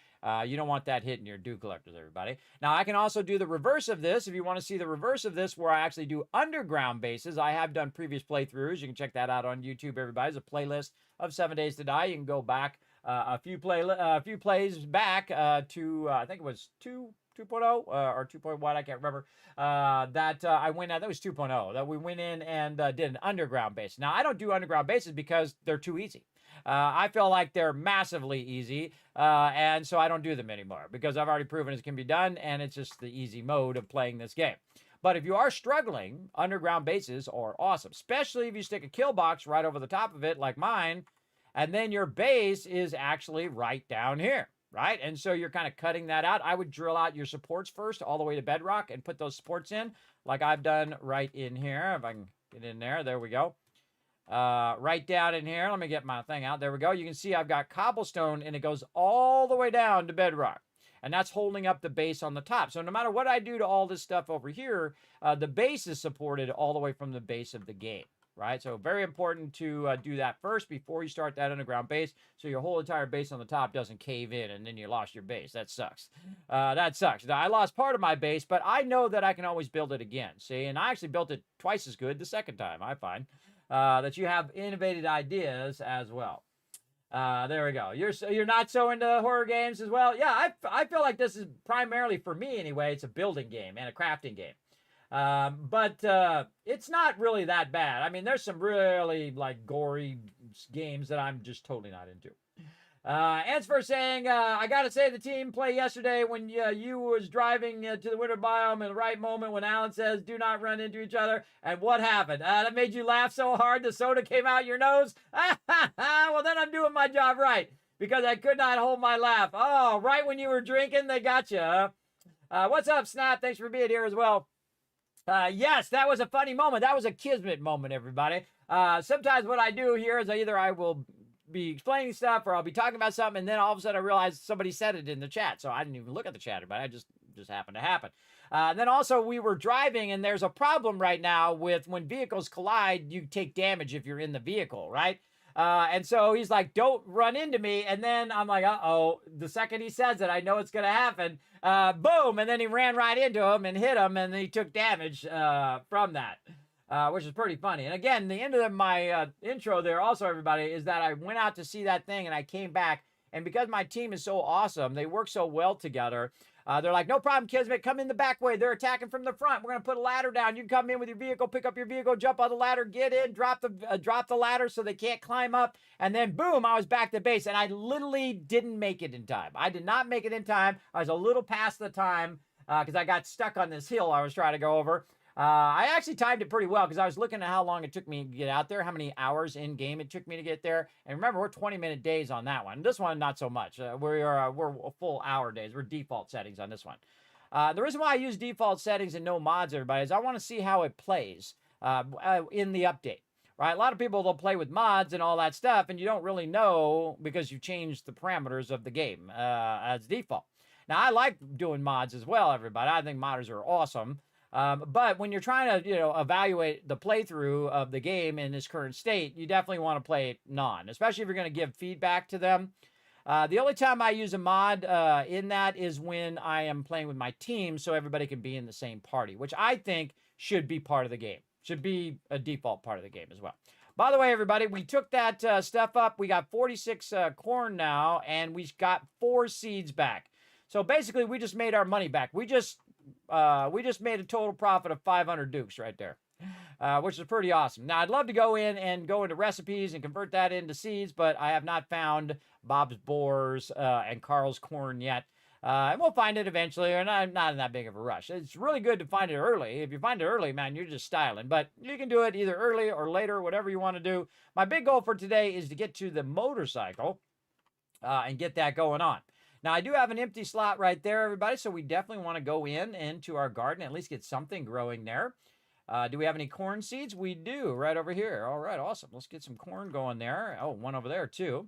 [SPEAKER 3] You don't want that hitting your dew collectors, everybody. Now I can also do the reverse of this. If you want to see the reverse of this, where I actually do underground bases, I have done previous playthroughs. You can check that out on YouTube, everybody. There's a playlist of 7 Days to Die. You can go back a few plays back to I think it was 2.0 or 2.1, I can't remember, I went out, that was 2.0, that we went in and did an underground base. Now, I don't do underground bases because they're too easy. I feel like they're massively easy, and so I don't do them anymore because I've already proven it can be done, and it's just the easy mode of playing this game. But if you are struggling, underground bases are awesome, especially if you stick a kill box right over the top of it like mine, and then your base is actually right down here. Right? And so you're kind of cutting that out. I would drill out your supports first all the way to bedrock and put those supports in like I've done right in here. If I can get in there, there we go. Right down in here. Let me get my thing out. There we go. You can see I've got cobblestone and it goes all the way down to bedrock. And that's holding up the base on the top. So no matter what I do to all this stuff over here, the base is supported all the way from the base of the game. Right? So very important to do that first before you start that underground base, so your whole entire base on the top doesn't cave in and then you lost your base. That sucks. That sucks. Now, I lost part of my base, but I know that I can always build it again. See, and I actually built it twice as good the second time, I find. That you have innovative ideas as well. There we go. You're not so into horror games as well? Yeah, I feel like this is primarily, for me anyway, it's a building game and a crafting game. But it's not really that bad. I mean, there's some really like gory games that I'm just totally not into. Answer saying, I gotta say the team play yesterday when you was driving to the winter biome in the right moment when Alan says do not run into each other, and what happened? That made you laugh so hard the soda came out your nose? Well, then I'm doing my job right, because I could not hold my laugh. Oh, right when you were drinking, they got you. What's up, Snap? Thanks for being here as well. Yes, that was a funny moment. That was a Kismet moment, everybody. Sometimes what I do here is either I will be explaining stuff or I'll be talking about something, and then all of a sudden I realize somebody said it in the chat. So I didn't even look at the chat, but it just happened to happen. Then also we were driving, and there's a problem right now with when vehicles collide, you take damage if you're in the vehicle, right? And so he's like, don't run into me. And then I'm like, uh-oh. The second he says it, I know it's going to happen. Boom. And then he ran right into him and hit him, and then he took damage from that, which is pretty funny. And again, the end of my intro there also, everybody, is that I went out to see that thing, and I came back. And because my team is so awesome, they work so well together, they're like, no problem, Kismet, come in the back way. They're attacking from the front. We're going to put a ladder down. You can come in with your vehicle, pick up your vehicle, jump on the ladder, get in, drop the ladder so they can't climb up. And then, boom, I was back to base. And I literally didn't make it in time. I did not make it in time. I was a little past the time because I got stuck on this hill I was trying to go over. I actually timed it pretty well because I was looking at how long it took me to get out there, how many hours in game it took me to get there. And remember, we're 20-minute days on that one. This one, not so much. We're full hour days. We're default settings on this one. The reason why I use default settings and no mods, everybody, is I want to see how it plays in the update. Right? A lot of people, they'll play with mods and all that stuff, and you don't really know because you changed the parameters of the game as default. Now, I like doing mods as well, everybody. I think modders are awesome. But when you're trying to, evaluate the playthrough of the game in its current state, you definitely want to play it non, especially if you're going to give feedback to them. The only time I use a mod in that is when I am playing with my team so everybody can be in the same party, which I think should be part of the game. Should be a default part of the game as well. By the way, everybody, we took that stuff up. We got 46 corn now, and we got 4 seeds back. So basically, we just made our money back. We just made a total profit of 500 dukes right there. Which is pretty awesome. Now, I'd love to go in and go into recipes and convert that into seeds, but I have not found Bob's Boars and Carl's Corn yet. And we'll find it eventually, and I'm not in that big of a rush. It's really good to find it early. If you find it early, man, you're just styling. But you can do it either early or later, whatever you want to do. My big goal for today is to get to the motorcycle and get that going on. Now, I do have an empty slot right there, everybody, so we definitely want to go into our garden, at least get something growing there. Do we have any corn seeds? We do, right over here. All right, awesome. Let's get some corn going there. Oh, one over there, too.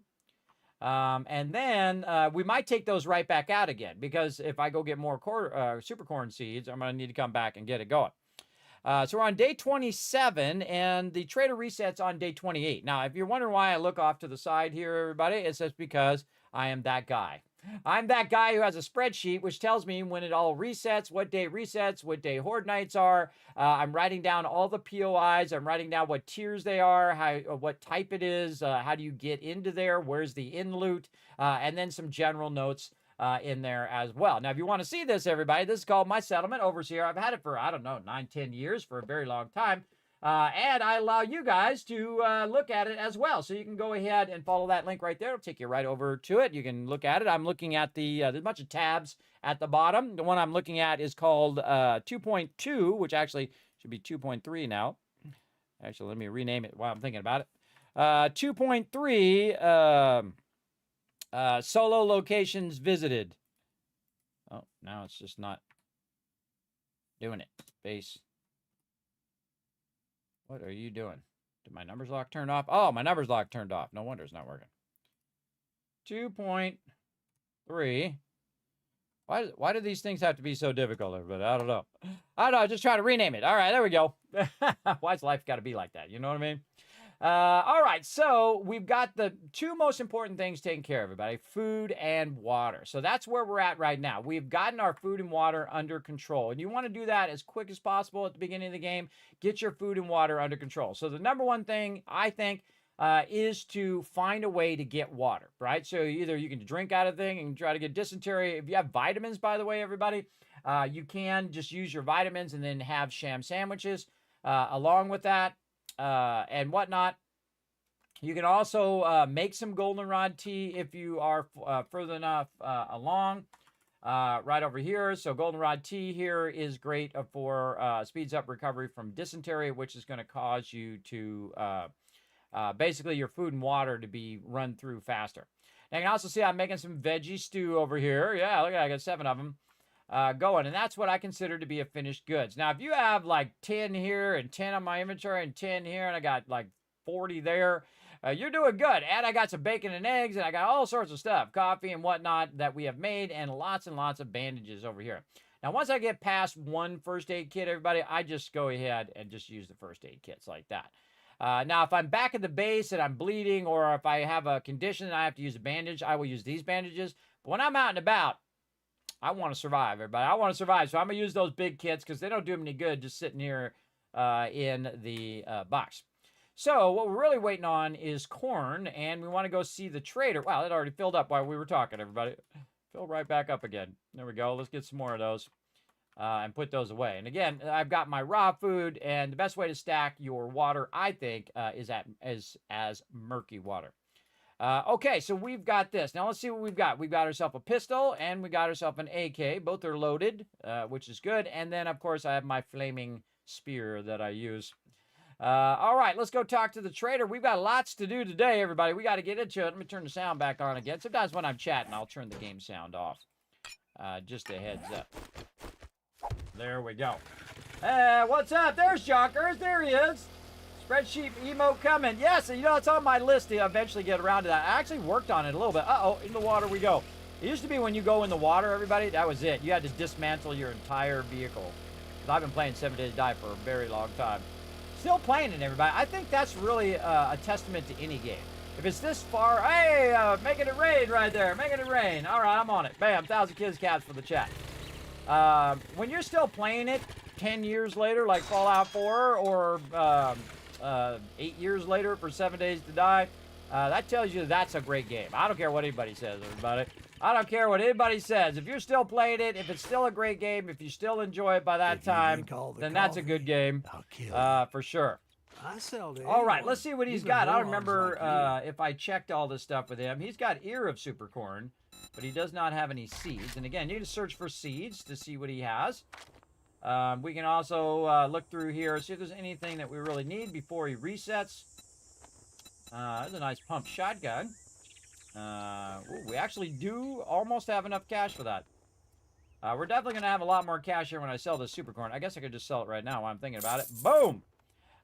[SPEAKER 3] And then we might take those right back out again, because if I go get more super corn seeds, I'm going to need to come back and get it going. So we're on day 27, and the trader resets on day 28. Now, if you're wondering why I look off to the side here, everybody, it's just because I am that guy. I'm that guy who has a spreadsheet which tells me when it all resets, what day it resets, what day horde nights are. I'm writing down all the POIs. I'm writing down what tiers they are, what type it is, how do you get into there, where's the in loot, and then some general notes in there as well. Now, if you want to see this, everybody, this is called My Settlement over here. I've had it for, I don't know, 9-10 years, for a very long time. And I allow you guys to look at it as well. So you can go ahead and follow that link right there. It'll take you right over to it. You can look at it. I'm looking at there's a bunch of tabs at the bottom. The one I'm looking at is called 2.2, which actually should be 2.3 now. Actually, let me rename it while I'm thinking about it. 2.3, solo locations visited. Oh, now it's just not doing it. Base. What are you doing? Did my numbers lock turn off? Oh, my numbers lock turned off. No wonder it's not working. 2.3. Why do these things have to be so difficult, everybody? I don't know. Just try to rename it. All right, there we go. Why's life got to be like that? You know what I mean? All right, so we've got the 2 most important things taken care of, everybody: food and water. So that's where we're at right now. We've gotten our food and water under control, and you want to do that as quick as possible at the beginning of the game. Get your food and water under control. So the number one thing, I think, is to find a way to get water, right? So either you can drink out of the thing and try to get dysentery. If you have vitamins, by the way, everybody, you can just use your vitamins and then have sham sandwiches along with that. And whatnot. You can also make some goldenrod tea if you are further enough along right over here. So goldenrod tea here is great for speeds up recovery from dysentery, which is going to cause you to basically your food and water to be run through faster. Now you can also see I'm making some veggie stew over here. Yeah, look at that, I got 7 of them. Going, and that's what I consider to be a finished goods. Now, if you have like 10 here and 10 on my inventory and 10 here, and I got like 40 there, you're doing good. And I got some bacon and eggs, and I got all sorts of stuff, coffee and whatnot that we have made, and lots of bandages over here. Now, once I get past 1 first aid kit, everybody, I just go ahead and just use the first aid kits like that. Now, if I'm back at the base and I'm bleeding, or if I have a condition and I have to use a bandage, I will use these bandages. But when I'm out and about, I want to survive, everybody. I want to survive, so I'm going to use those big kits because they don't do me any good just sitting here in the box. So what we're really waiting on is corn, and we want to go see the trader. Wow, it already filled up while we were talking, everybody. Filled right back up again. There we go. Let's get some more of those and put those away. And again, I've got my raw food, and the best way to stack your water, I think, is as murky water. Okay, so we've got this. Now let's see what we've got. We've got ourselves a pistol, and we got ourselves an AK. Both are loaded, which is good. And then, of course, I have my flaming spear that I use. All right, let's go talk to the trader. We've got lots to do today, everybody. We got to get into it. Let me turn the sound back on again. Sometimes when I'm chatting, I'll turn the game sound off. Just a heads up. There we go. What's up? There's Jonkers. There he is. Spreadsheet emote coming. Yes, you know, it's on my list to eventually get around to that. I actually worked on it a little bit. Uh-oh, in the water we go. It used to be when you go in the water, everybody, that was it. You had to dismantle your entire vehicle. because I've been playing 7 Days to Die for a very long time. Still playing it, everybody. I think that's really a testament to any game. If it's this far, hey, making it rain right there, making it rain. All right, I'm on it. Bam, 1,000 kids cats for the chat. When you're still playing it 10 years later, like Fallout 4, or 8 years later for 7 Days to Die, that tells you that's a great game. I don't care what anybody says, everybody. I don't care what anybody says. If you're still playing it, if it's still a great game, if you still enjoy it by that time, then that's a good game, for sure. All right, let's see what he's got. I don't remember if I checked all this stuff with him. He's got Ear of Supercorn, but he does not have any seeds. And again, you can search for seeds to see what he has. We can also look through here, see if there's anything that we really need before he resets. There's a nice pump shotgun. Ooh, we actually do almost have enough cash for that. We're definitely going to have a lot more cash here when I sell this Supercorn. I guess I could just sell it right now while I'm thinking about it. Boom!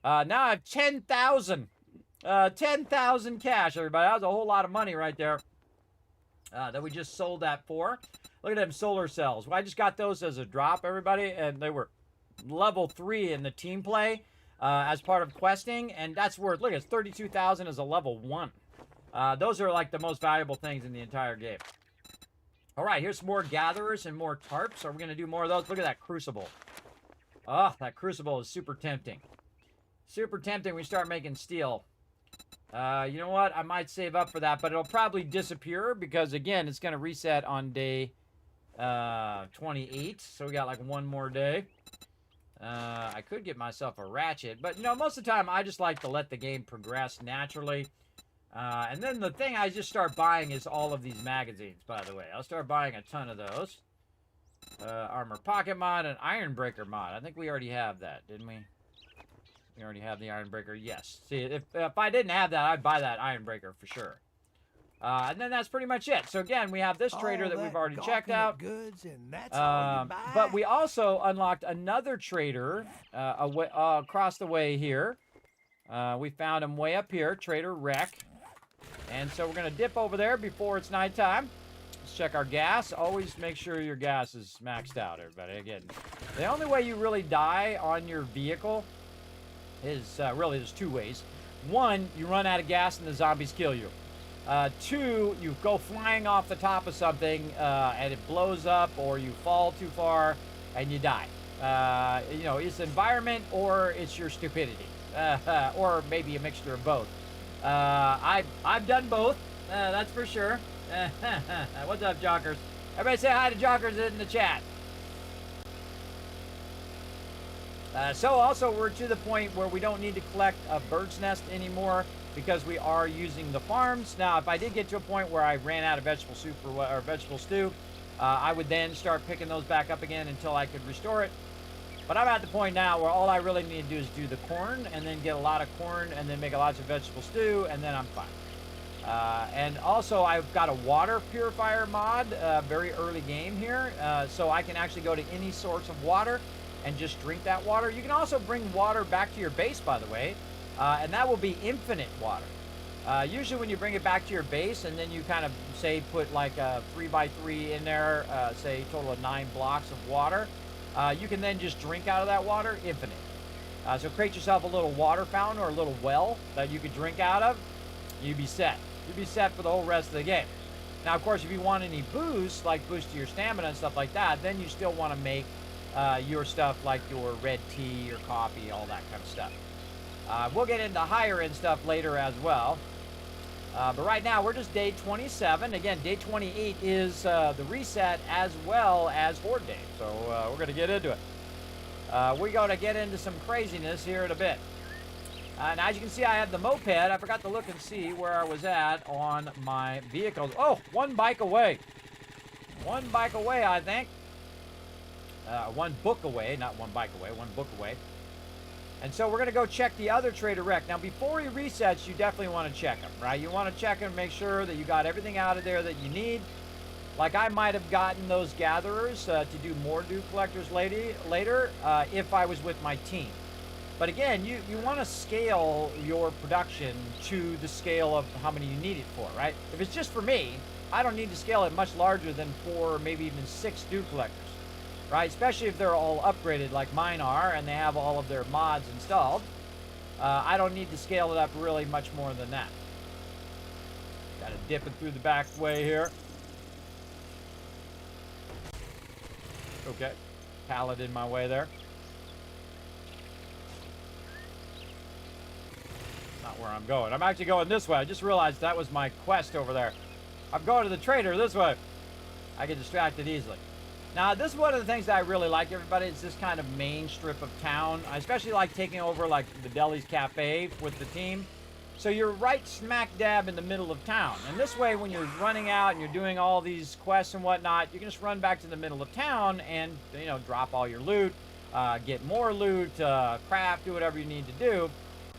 [SPEAKER 3] Now I have 10,000. 10,000 cash, everybody. That was a whole lot of money right there that we just sold that for. Look at them solar cells. Well, I just got those as a drop, everybody, and they were level 3 in the team play as part of questing, and that's worth, look, it's 32,000 as a level 1. Those are like the most valuable things in the entire game. All right, here's some more gatherers and more tarps. Are we going to do more of those? Look at that crucible. Oh, that crucible is super tempting. Super tempting when we start making steel. You know what? I might save up for that, but it'll probably disappear because, again, it's going to reset on day 28. So we got like one more day. I could get myself a ratchet, but, you know, most of the time I just like to let the game progress naturally. And then the thing I just start buying is all of these magazines, by the way. I'll start buying a ton of those. Armor Pocket mod and Iron Breaker mod. I think we already have that, didn't we? We already have the Iron Breaker. Yes. See, if I didn't have that, I'd buy that Iron Breaker for sure. And then that's pretty much it. So again, we have this trader that we've already checked out.
[SPEAKER 4] Goods and that's all you buy.
[SPEAKER 3] But we also unlocked another trader across the way here. We found him way up here, Trader Wreck. And so we're going to dip over there before it's nighttime. Let's check our gas. Always make sure your gas is maxed out, everybody. Again, the only way you really die on your vehicle is really there's two ways. One, you run out of gas and the zombies kill you. Two, you go flying off the top of something and it blows up, or you fall too far and you die. You know, it's environment or it's your stupidity. Or maybe a mixture of both. I've done both, that's for sure. What's up, Jockers? Everybody say hi to Jockers in the chat. So also we're to the point where we don't need to collect a bird's nest anymore because we are using the farms. Now, if I did get to a point where I ran out of vegetable soup or vegetable stew, I would then start picking those back up again until I could restore it. But I'm at the point now where all I really need to do is do the corn and then get a lot of corn and then make a lot of vegetable stew, and then I'm fine. And also I've got a water purifier mod, very early game here, so I can actually go to any source of water and just drink that water. You can also bring water back to your base, by the way, and that will be infinite water. Usually when you bring it back to your base and then you kind of, say, put like a 3x3 in there, say a total of 9 blocks of water, you can then just drink out of that water, infinite. So create yourself a little water fountain or a little well that you could drink out of. You'd be set. You'd be set for the whole rest of the game. Now, of course, if you want any boosts, like boost to your stamina and stuff like that, then you still want to make your stuff like your red tea, your coffee, all that kind of stuff. We'll get into higher end stuff later as well. But right now, we're just day 27. Again, day 28 is the reset as well as Horde Day. So we're going to get into it. We're going to get into some craziness here in a bit. And as you can see, I have the moped. I forgot to look and see where I was at on my vehicles. Oh, one bike away. One bike away, I think. One book away, not one bike away, one book away. And so we're going to go check the other Trader Wreck. Now, before he resets, you definitely want to check him, right? You want to check him, make sure that you got everything out of there that you need. Like I might have gotten those gatherers to do more dew collectors later if I was with my team. But again, you want to scale your production to the scale of how many you need it for, right? If it's just for me, I don't need to scale it much larger than 4, maybe even 6 dew collectors. right? Especially if they're all upgraded like mine are and they have all of their mods installed. I don't need to scale it up really much more than that. Got to dip it through the back way here. Okay, pallet in my way there. Not where I'm going. I'm actually going this way. I just realized that was my quest over there. I'm going to the trader this way. I get distracted easily. Now, this is one of the things that I really like, everybody. It's this kind of main strip of town. I especially like taking over, like, the Deli's Cafe with the team. So you're right smack dab in the middle of town. And this way, when you're running out and you're doing all these quests and whatnot, you can just run back to the middle of town and, you know, drop all your loot, get more loot, craft, do whatever you need to do.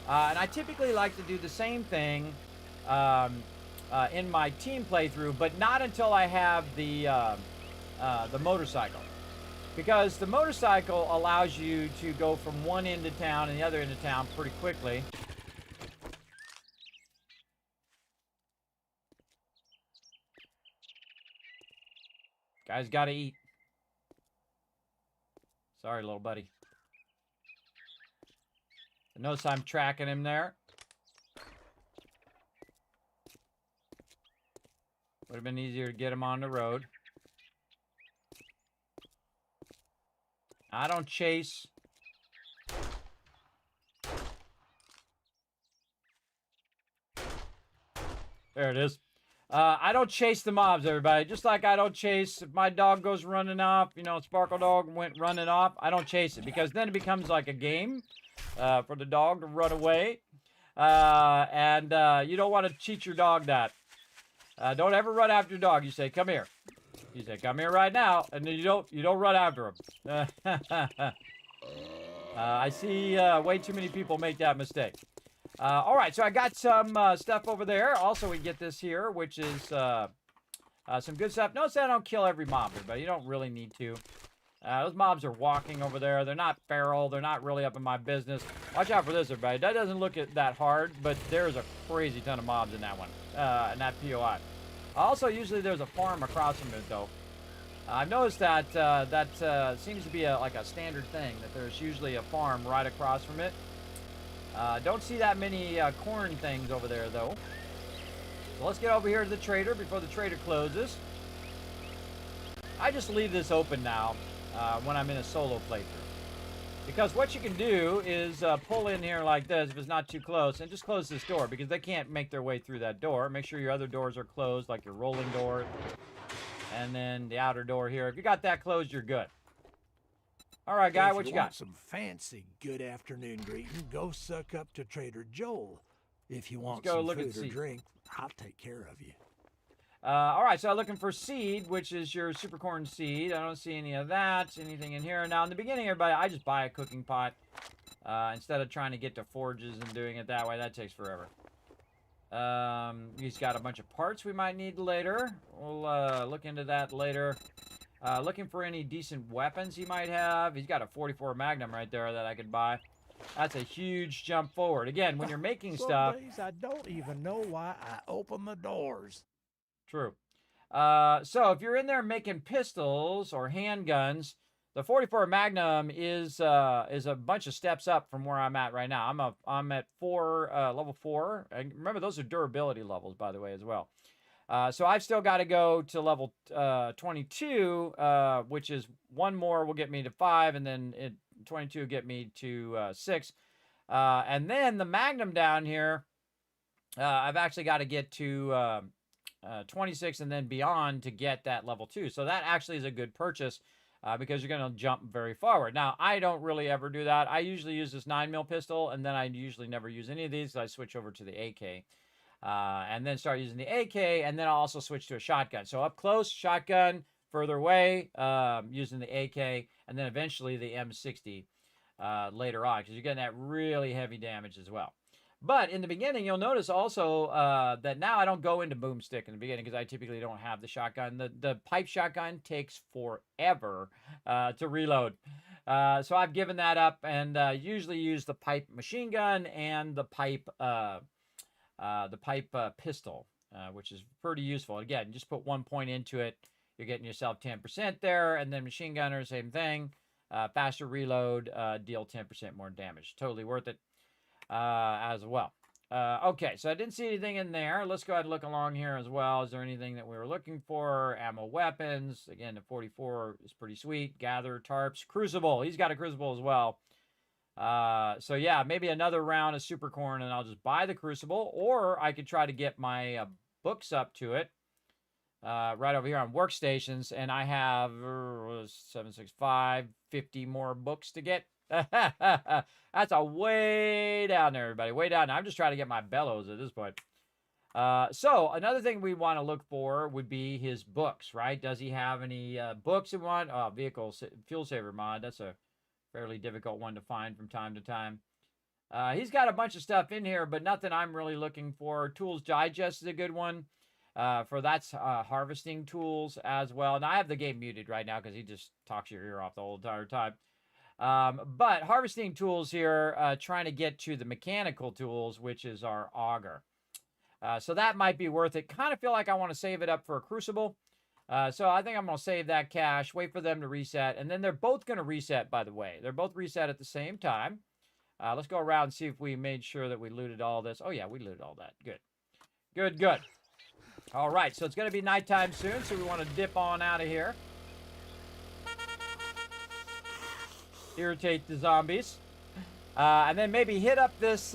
[SPEAKER 3] And I typically like to do the same thing in my team playthrough, but not until I have the motorcycle. Because the motorcycle allows you to go from one end of town and the other end of town pretty quickly. Guy's got to eat. Sorry, little buddy. Notice I'm tracking him there. Would have been easier to get him on the road. I don't chase. There it is. I don't chase the mobs, everybody. Just like I don't chase, if my dog goes running off, you know, Sparkle Dog went running off, I don't chase it. Because then it becomes like a game for the dog to run away. You don't want to teach your dog that. Don't ever run after your dog. You say, come here. You say, come here right now. And then you don't run after him. I see way too many people make that mistake. All right, so I got some stuff over there. Also, we get this here, which is some good stuff. Notice I don't kill every mob, but you don't really need to. Those mobs are walking over there. They're not feral. They're not really up in my business. Watch out for this, everybody. That doesn't look that hard, but there's a crazy ton of mobs in that one, in that POI. Also, usually there's a farm across from it, though. I've noticed that seems to be like a standard thing, that there's usually a farm right across from it. Don't see that many corn things over there, though. So let's get over here to the trader before the trader closes. I just leave this open now when I'm in a solo playthrough. Because what you can do is pull in here like this if it's not too close, and just close this door because they can't make their way through that door. Make sure your other doors are closed, like your rolling door. And then the outer door here. If you got that closed, you're good. All right, guy, what you got?
[SPEAKER 4] Some fancy good afternoon greeting, go suck up to Trader Joel. If you want some food or drink, I'll take care of you.
[SPEAKER 3] All right, so I'm looking for seed, which is your super corn seed. I don't see any of that. Anything in here? Now, in the beginning, everybody, I just buy a cooking pot instead of trying to get to forges and doing it that way. That takes forever. He's got a bunch of parts we might need later. We'll look into that later. Looking for any decent weapons he might have. He's got a 44 Magnum right there that I could buy. That's a huge jump forward. Again, when you're making stuff...
[SPEAKER 4] Some days I don't even know why I open the doors.
[SPEAKER 3] True. So if you're in there making pistols or handguns, the 44 Magnum is a bunch of steps up from where I'm at right now. I'm at level 4. And remember, those are durability levels, by the way, as well. So I've still got to go to level 22, which is one more will get me to 5, and then 22 will get me to 6. And then the Magnum down here, I've actually got to get to 26 and then beyond to get that level 2. So that actually is a good purchase because you're going to jump very forward. Now, I don't really ever do that. I usually use this 9mm pistol, and then I usually never use any of these. So I switch over to the AK. And then start using the AK, and then I'll also switch to a shotgun. So up close, shotgun, further away, using the AK, and then eventually the M60 later on, because you're getting that really heavy damage as well. But in the beginning, you'll notice also that now I don't go into boomstick in the beginning because I typically don't have the shotgun. The pipe shotgun takes forever to reload. So I've given that up and usually use the pipe machine gun and the pipe pistol, which is pretty useful. Again, just put 1 point into it. you're getting yourself 10% there. And then machine gunner, same thing. Faster reload, deal 10% more damage. Totally worth it as well. Okay, so I didn't see anything in there. Let's go ahead and look along here as well. Is there anything that we were looking for? Ammo, weapons. Again, the 44 is pretty sweet. Gather, tarps, crucible. He's got a crucible as well. So yeah, maybe another round of super corn and I'll just buy the crucible, or I could try to get my books up to it right over here on workstations, and I have 765, 50 more books to get. That's a way down there, everybody. Way down there. I'm just trying to get my bellows at this point. So another thing we want to look for would be his books, right? Does he have any books in one? Oh, vehicle fuel saver mod. That's a fairly difficult one to find from time to time. He's got a bunch of stuff in here, but nothing I'm really looking for. Tools Digest is a good one. For that's harvesting tools as well. Now I have the game muted right now because he just talks your ear off the whole entire time. But harvesting tools here, trying to get to the mechanical tools, which is our auger. So that might be worth it. Kind of feel like I want to save it up for a crucible. So I think I'm going to save that cash, wait for them to reset. And then they're both going to reset, by the way. They're both reset at the same time. Let's go around and see if we made sure that we looted all this. Oh, yeah, we looted all that. Good. Good, good. All right, so it's going to be nighttime soon, so we want to dip on out of here. Irritate the zombies. And then maybe hit up this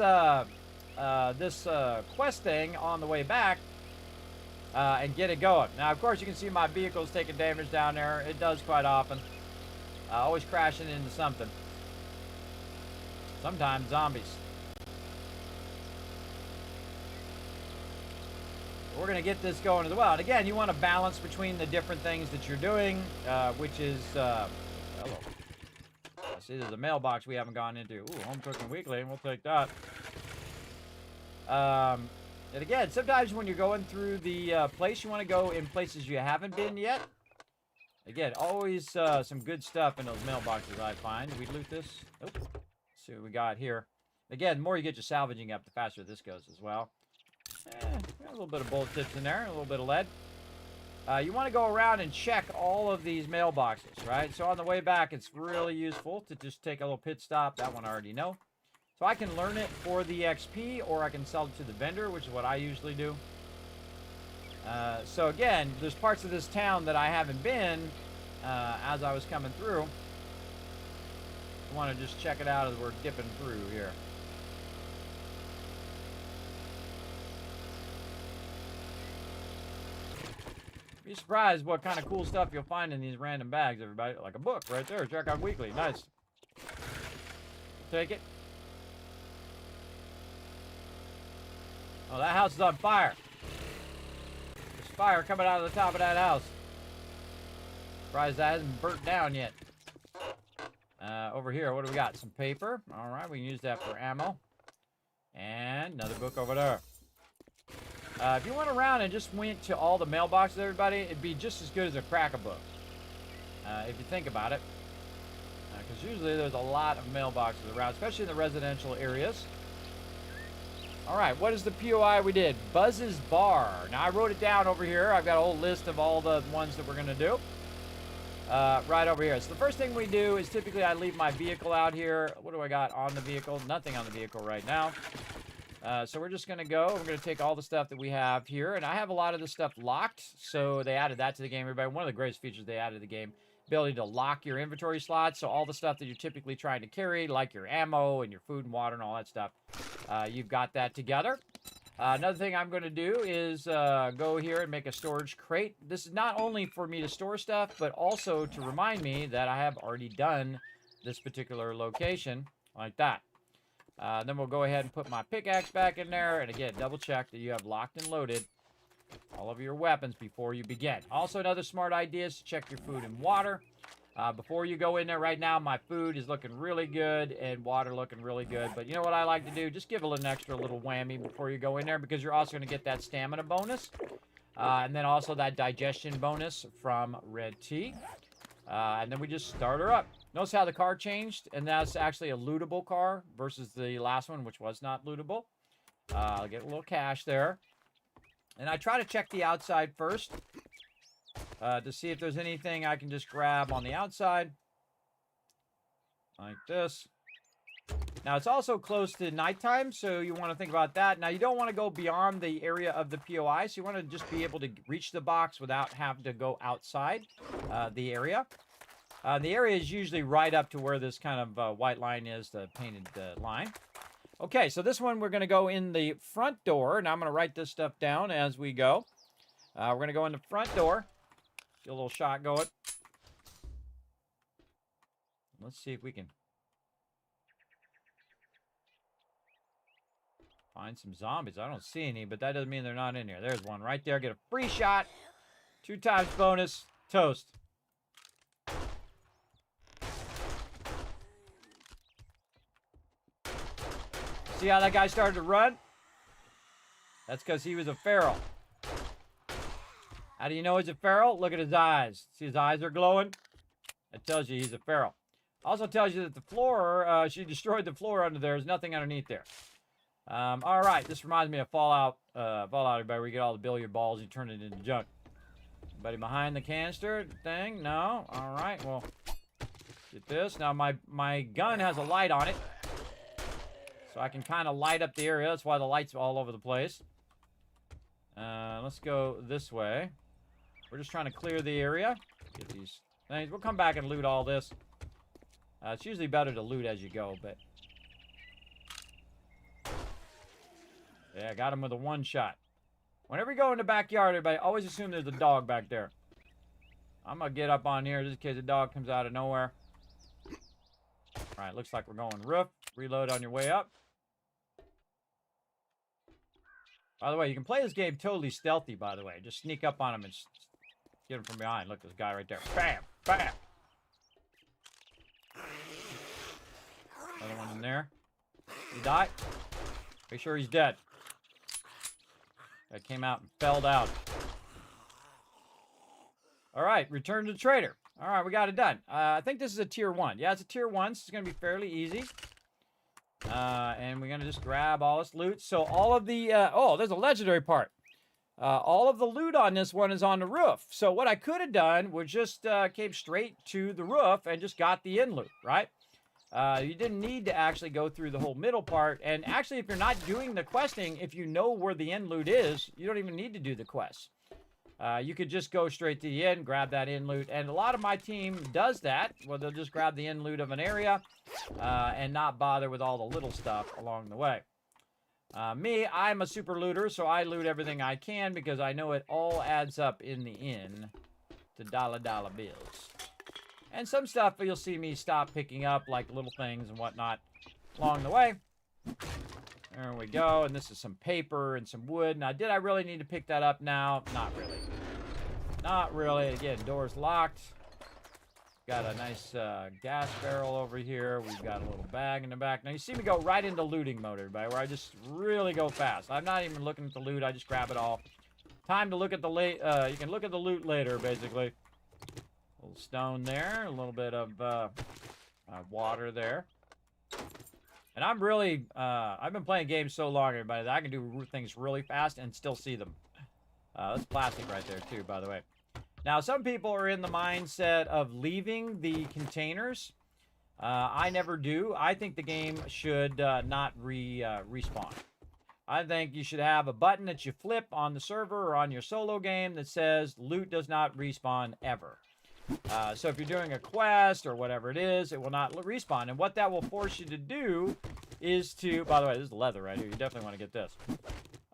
[SPEAKER 3] quest thing on the way back and get it going. Now, of course, you can see my vehicle's taking damage down there. It does quite often. Always crashing into something. Sometimes zombies. We're going to get this going as well. And again, you want to balance between the different things that you're doing, which is... hello. I see there's a mailbox we haven't gone into. Ooh, Home Cooking Weekly, and we'll take that. And again, sometimes when you're going through the place, you want to go in places you haven't been yet. Again, always some good stuff in those mailboxes, I find. Did we loot this? Nope. Let's see what we got here. Again, the more you get your salvaging up, the faster this goes as well. Got a little bit of bullet tips in there, a little bit of lead. You want to go around and check all of these mailboxes, right? So on the way back, it's really useful to just take a little pit stop. That one I already know. So I can learn it for the XP, or I can sell it to the vendor, which is what I usually do. So again, there's parts of this town that I haven't been as I was coming through. I want to just check it out as we're dipping through here. Be surprised what kind of cool stuff you'll find in these random bags, everybody. Like a book right there. Check out Weekly. Nice. Take it. Oh, that house is on fire. There's fire coming out of the top of that house. Surprised that hasn't burnt down yet. Over here, what do we got? Some paper. All right, we can use that for ammo. And another book over there. If you went around and just went to all the mailboxes, everybody, it'd be just as good as a crack a book. If you think about it. Because usually there's a lot of mailboxes around, especially in the residential areas. All right, what is the POI we did? Buzz's Bar. Now, I wrote it down over here. I've got a whole list of all the ones that we're going to do. Right over here. So the first thing we do is typically I leave my vehicle out here. What do I got on the vehicle? Nothing on the vehicle right now. So we're just going to go. We're going to take all the stuff that we have here. And I have a lot of this stuff locked. So they added that to the game, everybody. One of the greatest features they added to the game. Ability to lock your inventory slots. So all the stuff that you're typically trying to carry, like your ammo and your food and water and all that stuff, you've got that together. Another thing I'm going to do is go here and make a storage crate. This is not only for me to store stuff, but also to remind me that I have already done this particular location like that. Then we'll go ahead and put my pickaxe back in there. And again, double check that you have locked and loaded all of your weapons before you begin. Also, another smart idea is to check your food and water. Before you go in there right now, my food is looking really good and water looking really good. But you know what I like to do? Just give it an extra little whammy before you go in there, because you're also going to get that stamina bonus. And then also that digestion bonus from red tea. And then we just start her up. Notice how the car changed, and that's actually a lootable car versus the last one, which was not lootable. I'll get a little cash there. And I try to check the outside first. to see if there's anything I can just grab on the outside. Like this. Now, it's also close to nighttime, so you want to think about that. Now, you don't want to go beyond the area of the POI, so you want to just be able to reach the box without having to go outside the area. The area is usually right up to where this kind of white line is, the painted line. Okay, so this one we're going to go in the front door, and I'm going to write this stuff down as we go. We're going to go in the front door. Get a little shot going. Let's see if we can find some zombies. I don't see any, but that doesn't mean they're not in here. There's one right there. Get a free shot. 2 times bonus. Toast. See how that guy started to run? That's because he was a feral. How do you know he's a feral? Look at his eyes. See his eyes are glowing? That tells you he's a feral. Also tells you that the floor, she destroyed the floor under there. There's nothing underneath there. All right, this reminds me of Fallout, everybody, where you get all the billiard balls, you turn it into junk. Anybody behind the canister thing? No? All right, well, get this. Now, my gun has a light on it, so I can kind of light up the area. That's why the light's all over the place. Let's go this way. We're just trying to clear the area. Get these things. We'll come back and loot all this. It's usually better to loot as you go, but... Yeah, got him with a 1-shot. Whenever you go in the backyard, everybody, always assume there's a dog back there. I'm going to get up on here just in case a dog comes out of nowhere. All right, looks like we're going roof. Reload on your way up. By the way, you can play this game totally stealthy, by the way. Just sneak up on him and get him from behind. Look, this guy right there. Bam! Bam! Another one in there. He died. Make sure he's dead. That came out and fell out. All right, return to the trader. All right, we got it done. I think this is a tier 1. Yeah, it's a tier 1, so it's going to be fairly easy. And we're going to just grab all this loot. So all of the... oh, there's a legendary part. All of the loot on this one is on the roof. So what I could have done was just came straight to the roof and just got the in loot, right? You didn't need to actually go through the whole middle part. And actually, if you're not doing the questing, if you know where the end loot is, you don't even need to do the quest. You could just go straight to the end, grab that end loot. And a lot of my team does that, where they'll just grab the end loot of an area and not bother with all the little stuff along the way. Me, I'm a super looter, so I loot everything I can because I know it all adds up in the end to dollar bills. And some stuff you'll see me stop picking up, like little things and whatnot along the way. There we go. And this is some paper and some wood. Now, did I really need to pick that up now? Not really. Not really. Again, door's locked. Got a nice gas barrel over here. We've got a little bag in the back. Now, you see me go right into looting mode, everybody, where I just really go fast. I'm not even looking at the loot. I just grab it all. Time to look at the you can look at the loot later, basically. A little stone there. A little bit of water there. And I'm really, I've been playing games so long, everybody, that I can do things really fast and still see them. That's plastic right there, too, by the way. Now, some people are in the mindset of leaving the containers. I never do. I think the game should not respawn. I think you should have a button that you flip on the server or on your solo game that says loot does not respawn ever. So if you're doing a quest or whatever it is, it will not respawn. And what that will force you to do is to... By the way, this is leather right here. You definitely want to get this.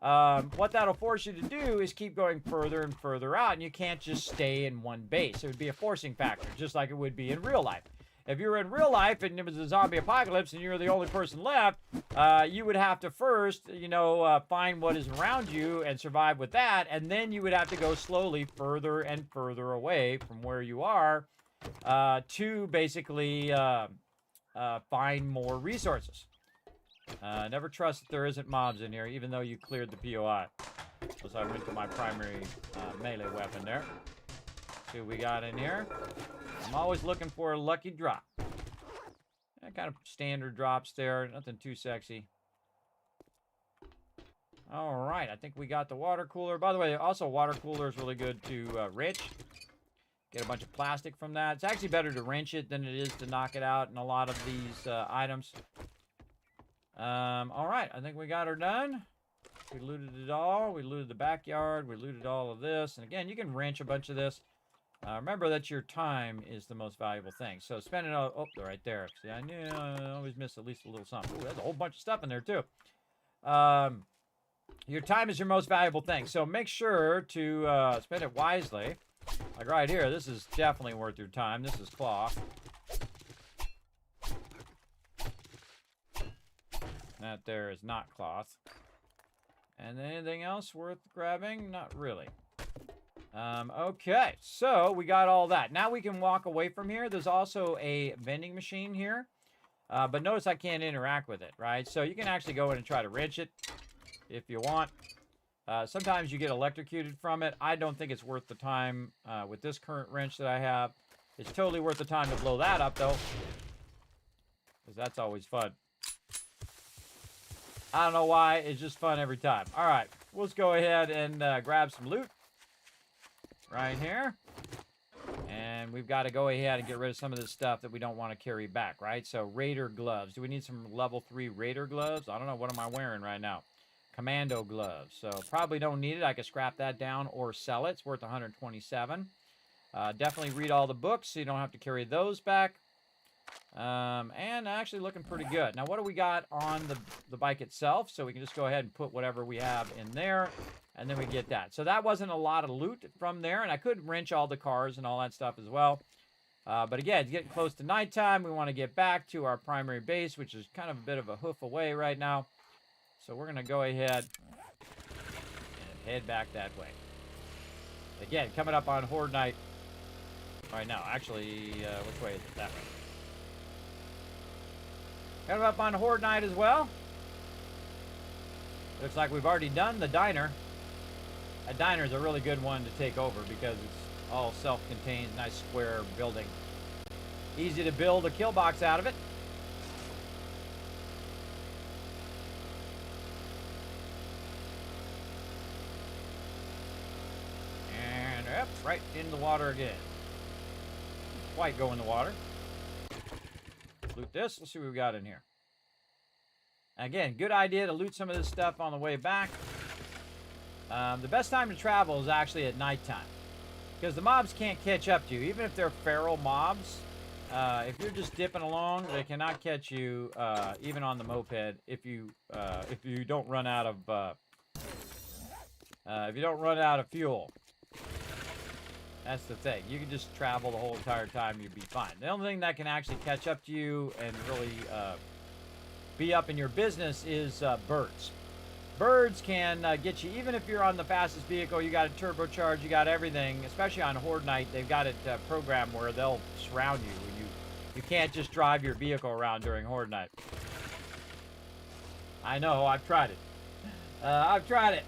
[SPEAKER 3] What that'll force you to do is keep going further and further out, and you can't just stay in one base. It would be a forcing factor, just like it would be in real life. If you were in real life and it was a zombie apocalypse and you were the only person left, you would have to first, find what is around you and survive with that, and then you would have to go slowly further and further away from where you are to basically find more resources. Never trust that there isn't mobs in here, even though you cleared the POI. So I went to my primary melee weapon there. See what we got in here. I'm always looking for a lucky drop. Kind of standard drops there. Nothing too sexy. All right. I think we got the water cooler. By the way, also water cooler is really good to rich. Get a bunch of plastic from that. It's actually better to wrench it than it is to knock it out in a lot of these items. All right, I think we got her done. We looted it all. We looted the backyard. We looted all of this. And again, you can wrench a bunch of this. Remember that your time is the most valuable thing. So spend it all. Oh, they're right there. See, I knew I always miss at least a little something. Ooh, there's a whole bunch of stuff in there, too. Your time is your most valuable thing. So make sure to spend it wisely. Like right here, this is definitely worth your time. This is cloth. That there is not cloth. And anything else worth grabbing? Not really. Okay, so we got all that. Now we can walk away from here. There's also a vending machine here. But notice I can't interact with it, right? So you can actually go in and try to wrench it if you want. Sometimes you get electrocuted from it. I don't think it's worth the time with this current wrench that I have. It's totally worth the time to blow that up, though. Because that's always fun. I don't know why. It's just fun every time. All right. Let's go ahead and grab some loot. Right here. And we've got to go ahead and get rid of some of this stuff that we don't want to carry back, right? So, Raider gloves. Do we need some level 3 Raider gloves? I don't know. What am I wearing right now? Commando gloves. So, probably don't need it. I could scrap that down or sell it. It's worth 127. Definitely read all the books so you don't have to carry those back. And actually looking pretty good. Now, what do we got on the bike itself? So we can just go ahead and put whatever we have in there, and then we get that. So that wasn't a lot of loot from there, and I could wrench all the cars and all that stuff as well. But again, it's getting close to nighttime. We want to get back to our primary base, which is kind of a bit of a hoof away right now. So we're going to go ahead and head back that way. Again, coming up on Horde Night right now. Actually, which way is it? That way. Coming up on Horde Night as well. Looks like we've already done the diner. That diner is a really good one to take over because it's all self-contained, nice square building. Easy to build a kill box out of it. And up, right into the water again. Quite go in the water. Loot this. Let's see what we got in here. Again, good idea to loot some of this stuff on the way back. The best time to travel is actually at nighttime, because the mobs can't catch up to you, even if they're feral mobs. If you're just dipping along, they cannot catch you, even on the moped. If you don't run out of fuel. That's the thing. You can just travel the whole entire time. You'd be fine. The only thing that can actually catch up to you and really be up in your business is birds. Birds can get you, even if you're on the fastest vehicle. You got it turbocharged. You got everything. Especially on Horde Night, they've got it programmed where they'll surround you. You can't just drive your vehicle around during Horde Night. I know. I've tried it. I've tried it.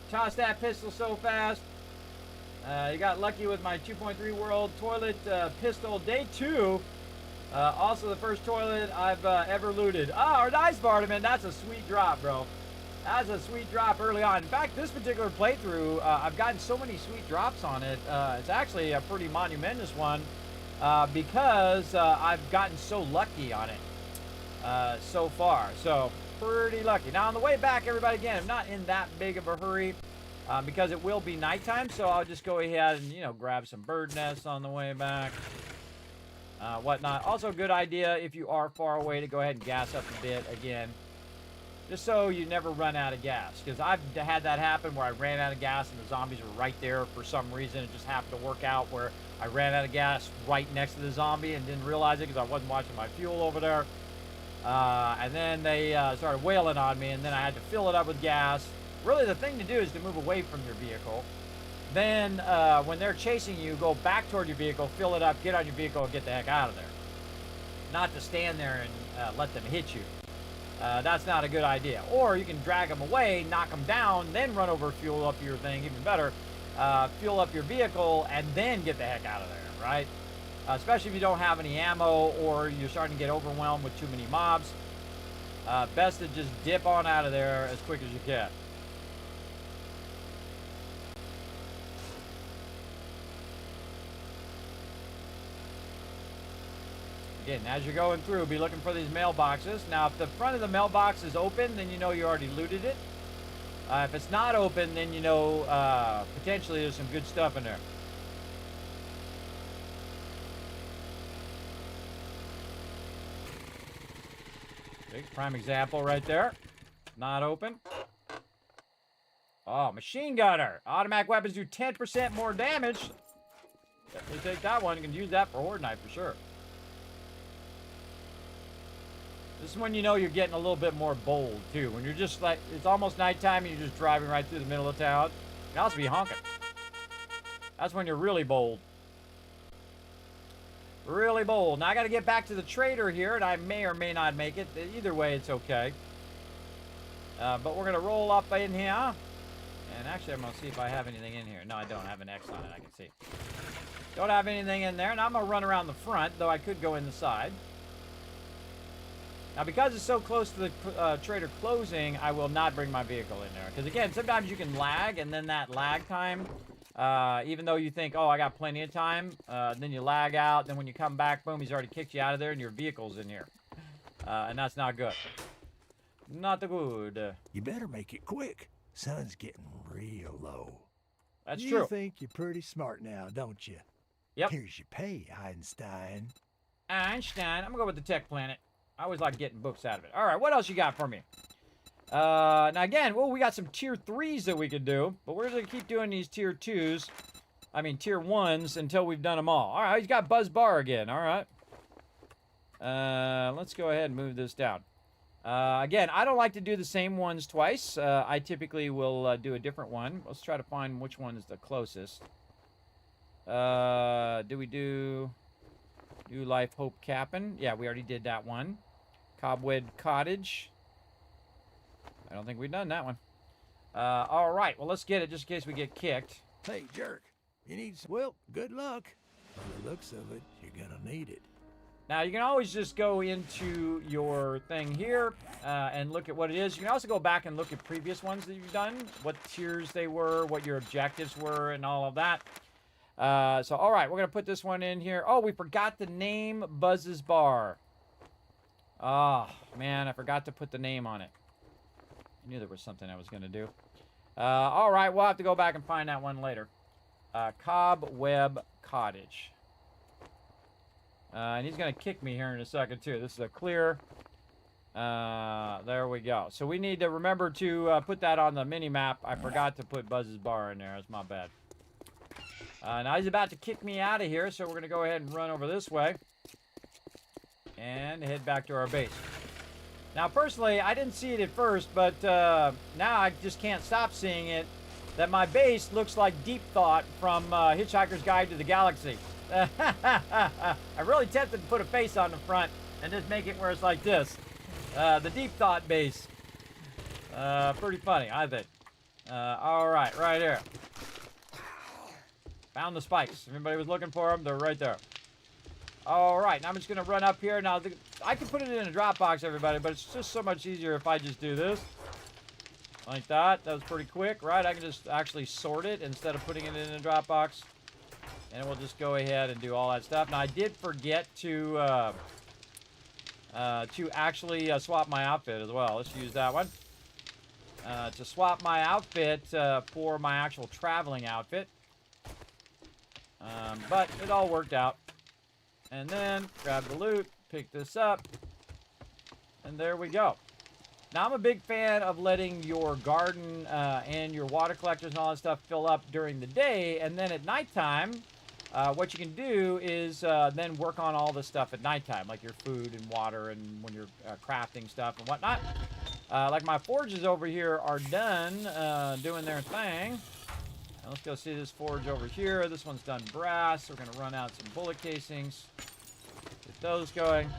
[SPEAKER 3] Tossed that pistol so fast. You got lucky with my 2.3 World Toilet Pistol Day 2. Also the first toilet I've ever looted. Oh, nice, Bartman. That's a sweet drop, bro. That's a sweet drop early on. In fact, this particular playthrough, I've gotten so many sweet drops on it. It's actually a pretty monumentous one because I've gotten so lucky on it so far. So, pretty lucky. Now, on the way back, everybody, again, I'm not in that big of a hurry. Because it will be nighttime, so I'll just go ahead and, grab some bird nests on the way back, whatnot. Also, a good idea if you are far away to go ahead and gas up a bit again, just so you never run out of gas. Because I've had that happen where I ran out of gas and the zombies were right there for some reason. It just happened to work out where I ran out of gas right next to the zombie and didn't realize it because I wasn't watching my fuel over there. And then they started wailing on me, and then I had to fill it up with gas. Really, the thing to do is to move away from your vehicle. Then, when they're chasing you, go back toward your vehicle, fill it up, get on your vehicle, and get the heck out of there. Not to stand there and let them hit you. That's not a good idea. Or you can drag them away, knock them down, then run over, fuel up your thing, even better. Fuel up your vehicle, and then get the heck out of there, right? Especially if you don't have any ammo or you're starting to get overwhelmed with too many mobs. Best to just dip on out of there as quick as you can. Again, as you're going through, be looking for these mailboxes. Now, if the front of the mailbox is open, then you know you already looted it. If it's not open, then you know potentially there's some good stuff in there. Big prime example right there. Not open. Oh, machine gunner. Automatic weapons do 10% more damage. Definitely take that one. You can use that for horde knife for sure. This is when you know you're getting a little bit more bold, too. When you're just like, it's almost nighttime and you're just driving right through the middle of town. You can also be honking. That's when you're really bold. Really bold. Now, I got to get back to the trader here, and I may or may not make it. Either way, it's okay. But we're going to roll up in here. And actually, I'm going to see if I have anything in here. No, I don't have an X on it, I can see. Don't have anything in there. And I'm going to run around the front, though I could go in the side. Now, because it's so close to the trader closing, I will not bring my vehicle in there. Because, again, sometimes you can lag, and then that lag time, even though you think, oh, I got plenty of time, then you lag out. Then when you come back, boom, he's already kicked you out of there, and your vehicle's in here. And that's not good. Not the good.
[SPEAKER 4] You better make it quick. Sun's getting real low.
[SPEAKER 3] That's true.
[SPEAKER 4] You think you're pretty smart now, don't you?
[SPEAKER 3] Yep.
[SPEAKER 4] Here's your pay, Einstein.
[SPEAKER 3] Einstein. I'm going to go with the Tech Planet. I always like getting books out of it. All right, what else you got for me? Now, again, well, we got some tier 3s that we could do, but we're going to keep doing these tier 2s. I mean, tier 1s until we've done them all. All right, he's got Buzz Bar again. All right. Let's go ahead and move this down. Again, I don't like to do the same ones twice. I typically will do a different one. Let's try to find which one is the closest. Do we do New Life Hope Cap'n? Yeah, we already did that one. Cobweb Cottage. I don't think we've done that one. All right, well, let's get it just in case we get kicked.
[SPEAKER 4] Hey, jerk, you need some... Well, good luck. By the looks of it, you're gonna need it.
[SPEAKER 3] Now, you can always just go into your thing here and look at what it is. You can also go back and look at previous ones that you've done, what tiers they were, what your objectives were, and all of that. So, all right, we're going to put this one in here. Oh, we forgot the name Buzz's Bar. Oh, man, I forgot to put the name on it. I knew there was something I was going to do. All right, we'll have to go back and find that one later. Cobweb Cottage. And he's going to kick me here in a second, too. This is a clear. There we go. So we need to remember to put that on the mini-map. I forgot to put Buzz's Bar in there. That's my bad. Now he's about to kick me out of here, so we're going to go ahead and run over this way. And head back to our base. Now, personally, I didn't see it at first, but now I just can't stop seeing it. That my base looks like Deep Thought from Hitchhiker's Guide to the Galaxy. I'm really tempted to put a face on the front and just make it where it's like this. The Deep Thought base. Pretty funny, I think. All right, right here. Found the spikes. Everybody was looking for them. They're right there. All right, now I'm just going to run up here. Now, I can put it in a drop box, everybody, but it's just so much easier if I just do this. Like that. That was pretty quick, right? I can just actually sort it instead of putting it in a drop box. And we'll just go ahead and do all that stuff. Now, I did forget to actually swap my outfit as well. Let's use that one. To swap my outfit for my actual traveling outfit. But it all worked out. And then grab the loot, pick this up, and there we go. Now, I'm a big fan of letting your garden and your water collectors and all that stuff fill up during the day, and then at nighttime, what you can do is then work on all the stuff at nighttime, like your food and water and when you're crafting stuff and whatnot. Like my forges over here are done doing their thing. Now let's go see this forge over here. This one's done brass. We're going to run out some bullet casings. Get those going.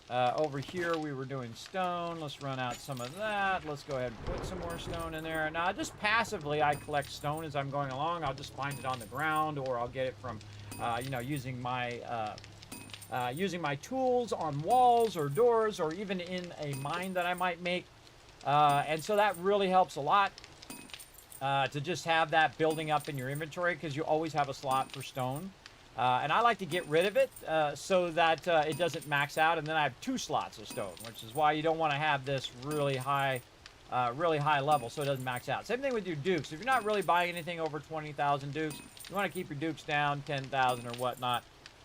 [SPEAKER 3] Over here, we were doing stone. Let's run out some of that. Let's go ahead and put some more stone in there. Now, just passively, I collect stone as I'm going along. I'll just find it on the ground, or I'll get it from, using my tools on walls or doors, or even in a mine that I might make. And so that really helps a lot. To just have that building up in your inventory, because you always have a slot for stone. And I like to get rid of it so that it doesn't max out. And then I have 2 slots of stone, which is why you don't want to have this really high level so it doesn't max out. Same thing with your dukes. If you're not really buying anything over 20,000 dukes, you want to keep your dukes down 10,000 or whatnot.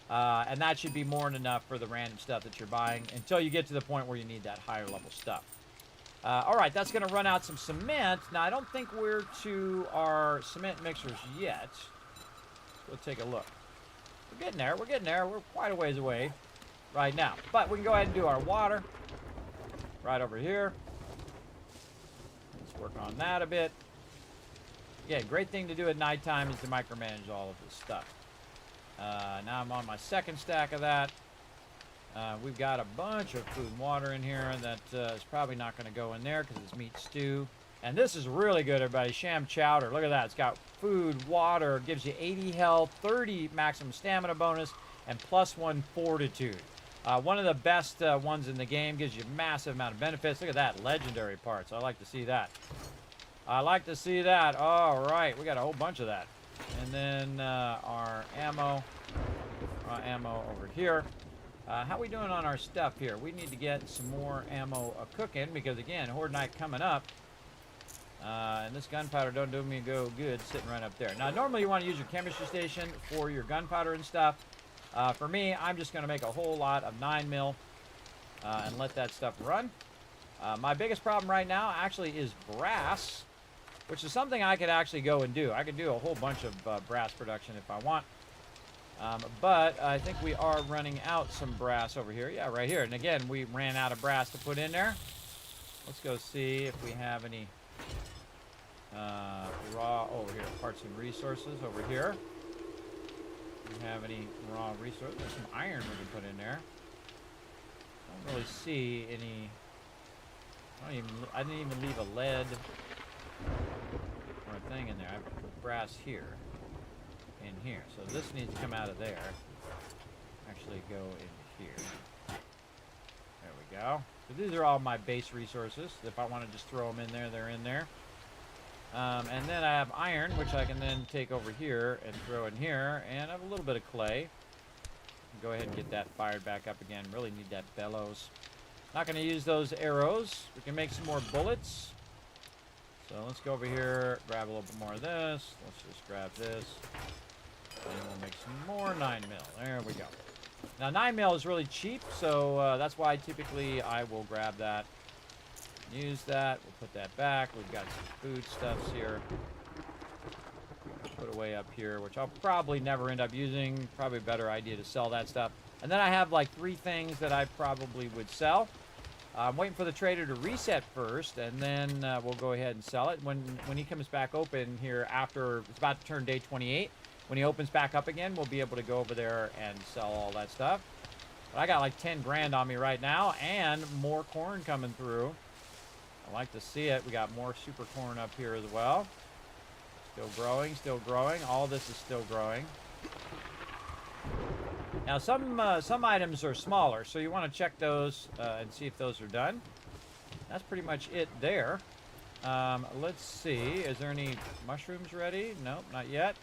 [SPEAKER 3] And that should be more than enough for the random stuff that you're buying until you get to the point where you need that higher level stuff. All right, that's going to run out some cement. Now, I don't think we're to our cement mixers yet. We'll take a look. We're getting there. We're getting there. We're quite a ways away right now. But we can go ahead and do our water right over here. Let's work on that a bit. Yeah, great thing to do at nighttime is to micromanage all of this stuff. Now I'm on my second stack of that. We've got a bunch of food and water in here that is probably not going to go in there because it's meat stew. And this is really good, everybody. Sham chowder. Look at that. It's got food, water, gives you 80 health, 30 maximum stamina bonus, and +1 fortitude. One of the best ones in the game. Gives you a massive amount of benefits. Look at that. Legendary parts. I like to see that. I like to see that. All right. We got a whole bunch of that. And then our ammo over here. How we doing on our stuff here? We need to get some more ammo cooking because, again, Horde Night coming up. And this gunpowder don't do me go good sitting right up there. Now, normally you want to use your chemistry station for your gunpowder and stuff. For me, I'm just going to make a whole lot of 9mm and let that stuff run. My biggest problem right now actually is brass, which is something I could actually go and do. I could do a whole bunch of brass production if I want. But I think we are running out some brass over here. Yeah, right here. And again, we ran out of brass to put in there. Let's go see if we have any raw over here. Parts and resources over here. Do we have any raw resources? There's some iron we can put in there. Don't really see any. I didn't even leave a lead or a thing in there. I put brass here. In here. So this needs to come out of there. Actually go in here. There we go. So these are all my base resources. If I want to just throw them in there, they're in there. And then I have iron, which I can then take over here and throw in here. And I have a little bit of clay. Go ahead and get that fired back up again. Really need that bellows. Not going to use those arrows. We can make some more bullets. So let's go over here, grab a little bit more of this. Let's just grab this. And we'll make some more 9mm. There we go. Now 9mm is really cheap, so that's why typically I will grab that. Use that. We'll put that back. We've got some food stuffs here. Put away up here, which I'll probably never end up using. Probably a better idea to sell that stuff. And then I have like 3 things that I probably would sell. I'm waiting for the trader to reset first, and then we'll go ahead and sell it. When he comes back open here after, it's about to turn day 28. When he opens back up again, we'll be able to go over there and sell all that stuff. But I got like 10 grand on me right now, and more corn coming through. I like to see it. We got more super corn up here as well. Still growing, still growing. All this is still growing. Now, some items are smaller, so you want to check those and see if those are done. That's pretty much it there. Let's see. Is there any mushrooms ready? Nope, not yet.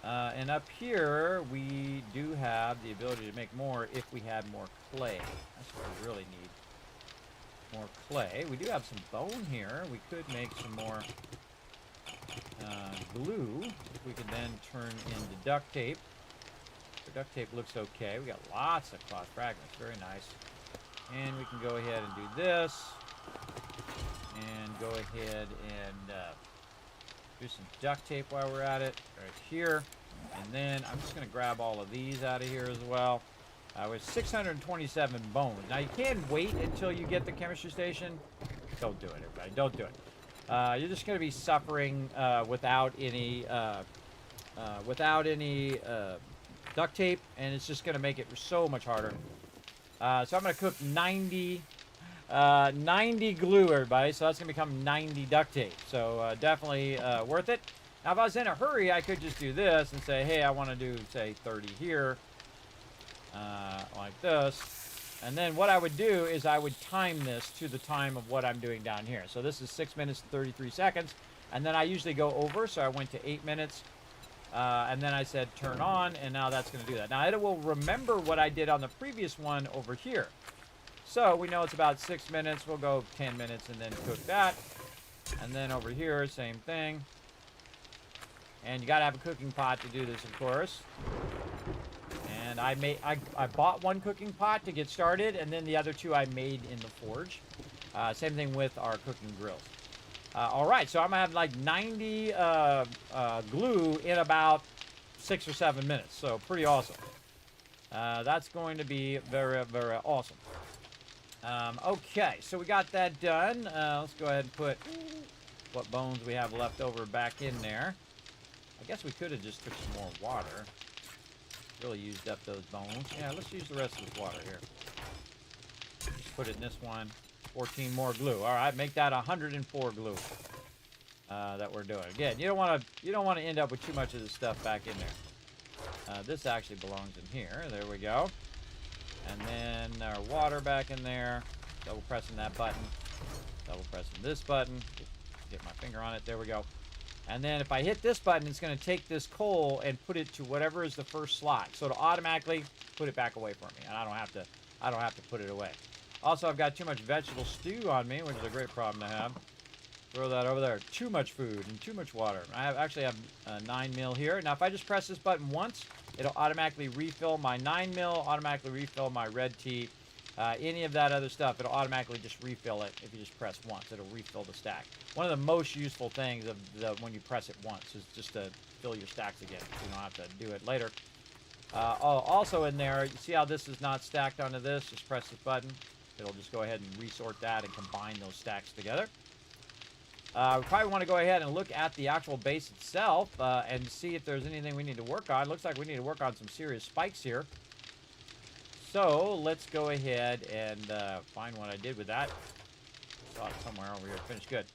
[SPEAKER 3] And up here, we do have the ability to make more if we had more clay. That's what we really need. More clay. We do have some bone here. We could make some more glue. We could then turn into duct tape. The duct tape looks okay. We got lots of cloth fragments. Very nice. And we can go ahead and do this. And go ahead and do some duct tape while we're at it. Right here. And then I'm just going to grab all of these out of here as well. With 627 bones. Now, you can wait until you get the chemistry station. Don't do it, everybody. Don't do it. You're just going to be suffering without any duct tape, and it's just going to make it so much harder. So I'm going to cook 90 glue, everybody. So that's going to become 90 duct tape. So definitely worth it. Now, if I was in a hurry, I could just do this and say, hey, I want to do, say, 30 here. Like this. And then what I would do is I would time this to the time of what I'm doing down here. So this is 6 minutes and 33 seconds. And then I usually go over, so I went to 8 minutes. And then I said turn on, and now that's going to do that. Now it will remember what I did on the previous one over here. So we know it's about 6 minutes. We'll go 10 minutes and then cook that. And then over here, same thing. And you got to have a cooking pot to do this, of course. And I bought one cooking pot to get started, and then the other two I made in the forge. Same thing with our cooking grills. All right, so I'm going to have like 90 glue in about 6 or 7 minutes. So pretty awesome. That's going to be very, very awesome. Okay, so we got that done. Let's go ahead and put what bones we have left over back in there. I guess we could have just took some more water. Really used up those bones. Yeah, let's use the rest of this water here. Just put it in this one. 14 more glue. All right, make that 104 glue that we're doing. Again, you don't want to end up with too much of this stuff back in there. This actually belongs in here. There we go. And then our water back in there. Double pressing that button. Double pressing this button. Get my finger on it. There we go. And then if I hit this button, it's going to take this coal and put it to whatever is the first slot. So it'll automatically put it back away from me, and I don't have to put it away. Also, I've got too much vegetable stew on me, which is a great problem to have. Throw that over there. Too much food and too much water. I actually have 9 mil here. Now, if I just press this button once, it'll automatically refill my 9 mil, automatically refill my red tea. Any of that other stuff, it'll automatically just refill it if you just press once. It'll refill the stack. One of the most useful things of when you press it once is just to fill your stacks again, so you don't have to do it later. Also in there, you see how this is not stacked onto this? Just press this button. It'll just go ahead and resort that and combine those stacks together. We probably want to go ahead and look at the actual base itself and see if there's anything we need to work on. Looks like we need to work on some serious spikes here. So let's go ahead and find what I did with that. Saw it somewhere over here. Finished good.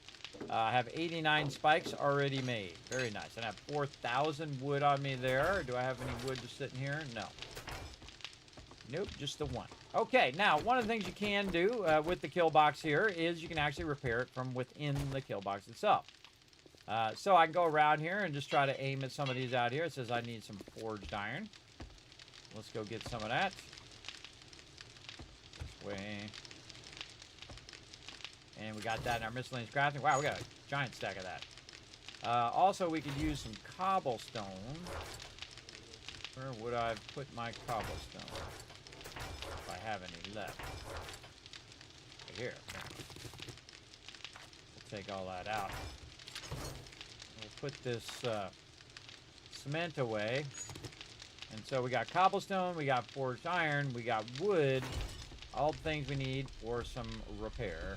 [SPEAKER 3] I have 89 spikes already made. Very nice. And I have 4,000 wood on me there. Do I have any wood just sitting here? No. Nope, just the one. Okay, now one of the things you can do with the kill box here is you can actually repair it from within the kill box itself. So I can go around here and just try to aim at some of these out here. It says I need some forged iron. Let's go get some of that. This way. And we got that in our miscellaneous crafting. Wow, we got a giant stack of that. Also, we could use some cobblestone. Where would I put my cobblestone? If I have any left. Right here. We'll take all that out. We'll put this cement away. And so we got cobblestone, we got forged iron, we got wood. All the things we need for some repair.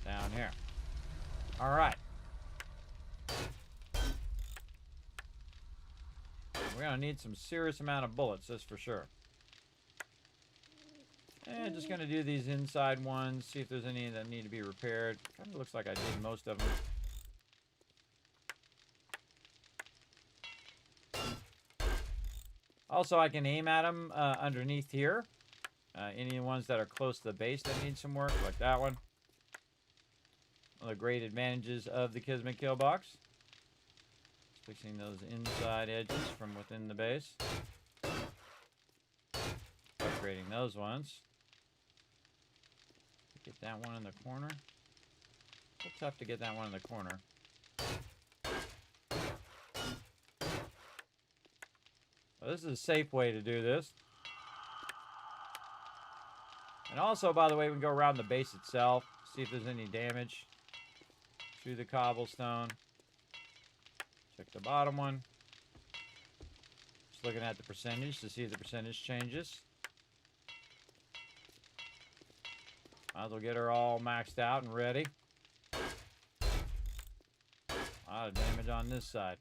[SPEAKER 3] Down here. All right. We're going to need some serious amount of bullets, that's for sure. And just going to do these inside ones, see if there's any that need to be repaired. Kind of looks like I did most of them. Also, I can aim at them underneath here. Any ones that are close to the base that need some work, like that one. One of the great advantages of the Kismet kill box. Fixing those inside edges from within the base. Upgrading those ones. Get that one in the corner. A little tough to get that one in the corner. Well, this is a safe way to do this. And also, by the way, we can go around the base itself, see if there's any damage to the cobblestone. Check the bottom one. Just looking at the percentage to see if the percentage changes. Might as well get her all maxed out and ready. A lot of damage on this side.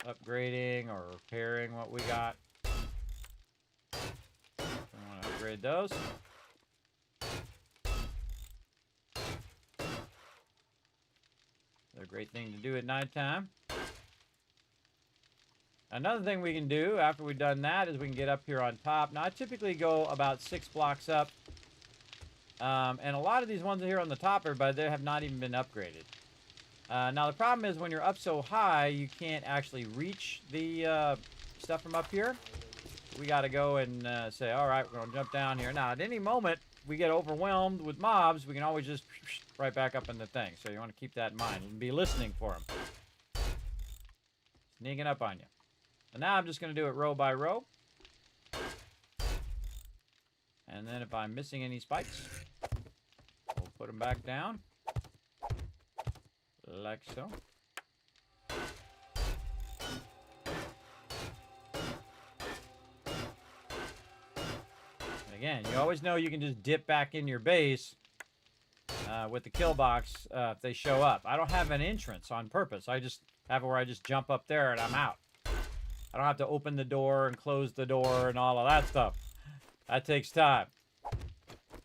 [SPEAKER 3] Upgrading or repairing what we got. I want to upgrade those. They're a great thing to do at nighttime. Another thing we can do after we've done that is we can get up here on top. Now I typically go about 6 blocks up And a lot of these ones here on the top, everybody, they have not even been upgraded. Now, the problem is when you're up so high, you can't actually reach the stuff from up here. We got to go and say, all right, we're going to jump down here. Now, at any moment, we get overwhelmed with mobs, we can always just right back up in the thing. So you want to keep that in mind and be listening for them. Sneaking up on you. And now I'm just going to do it row by row. And then if I'm missing any spikes, we'll put them back down. Like so. And again, you always know you can just dip back in your base with the kill box if they show up. I don't have an entrance on purpose. I just have it where I just jump up there and I'm out. I don't have to open the door and close the door and all of that stuff. That takes time.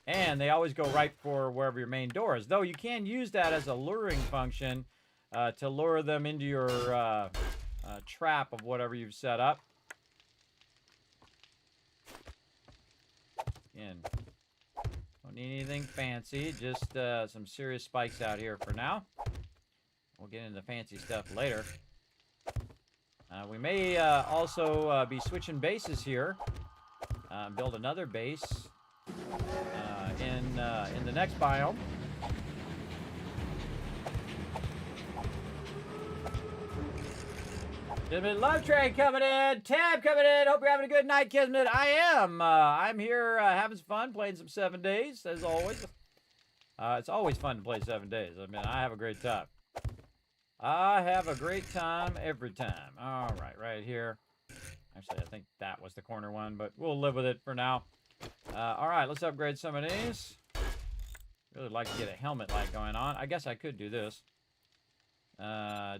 [SPEAKER 3] And they always go right for wherever your main door is. Though you can use that as a luring function to lure them into your trap of whatever you've set up. Again, don't need anything fancy. Just some serious spikes out here for now. We'll get into fancy stuff later. We may also be switching bases here. Build another base in the next biome. Kismet Love Train coming in. Tab coming in. Hope you're having a good night, Kismet. I am. I'm here having some fun, playing some 7 days, as always. It's always fun to play 7 days. I mean, I have a great time. I have a great time every time. All right, right here. Actually, I think that was the corner one, but we'll live with it for now. All right, let's upgrade some of these. Really like to get a helmet light going on. I guess I could do this.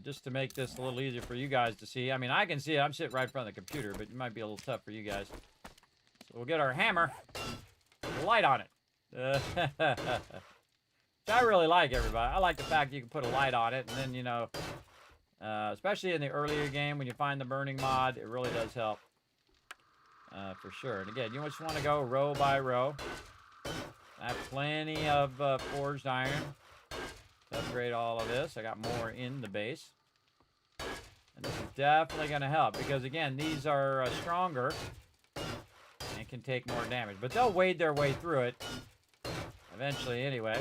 [SPEAKER 3] Just to make this a little easier for you guys to see. I mean, I can see it. I'm sitting right in front of the computer, but it might be a little tough for you guys. So we'll get our hammer. Put a light on it. Which I really like, everybody. I like the fact that you can put a light on it, and then, you know, especially in the earlier game when you find the burning mod, it really does help. For sure. And again, you just want to go row by row. I have plenty of forged iron to upgrade all of this. I got more in the base. And this is definitely going to help because, again, these are stronger and can take more damage. But they'll wade their way through it eventually anyway.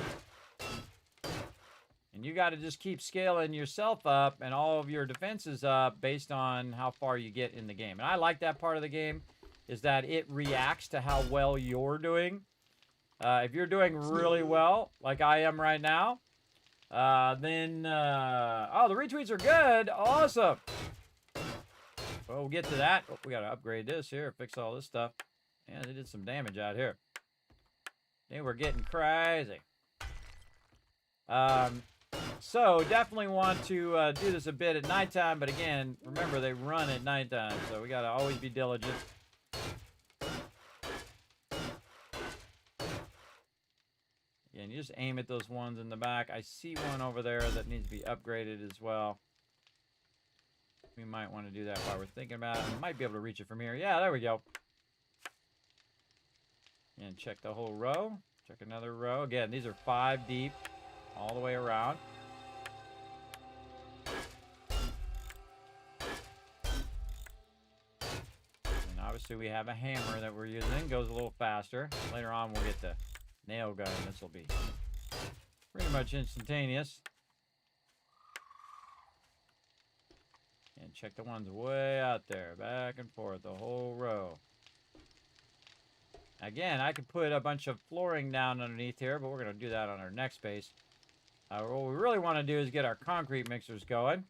[SPEAKER 3] And you got to just keep scaling yourself up and all of your defenses up based on how far you get in the game. And I like that part of the game, is that it reacts to how well you're doing. If you're doing really well, like I am right now, then, oh, the retweets are good. Awesome. Well, we'll get to that. Oh, we got to upgrade this here, fix all this stuff. Yeah, they did some damage out here. They were getting crazy. So definitely want to do this a bit at nighttime, but again, remember they run at nighttime, so we got to always be diligent. Again, you just aim at those ones in the back. I see one over there that needs to be upgraded as well. We might want to do that while we're thinking about it. We might be able to reach it from here. Yeah, there we go. And check the whole row. Check another row. Again, these are 5 deep all the way around. And obviously we have a hammer that we're using. Goes a little faster. Later on we'll get the nail gun. This will be pretty much instantaneous. And check the ones way out there. Back and forth. The whole row. Again, I could put a bunch of flooring down underneath here, but we're going to do that on our next base. What we really want to do is get our concrete mixers going,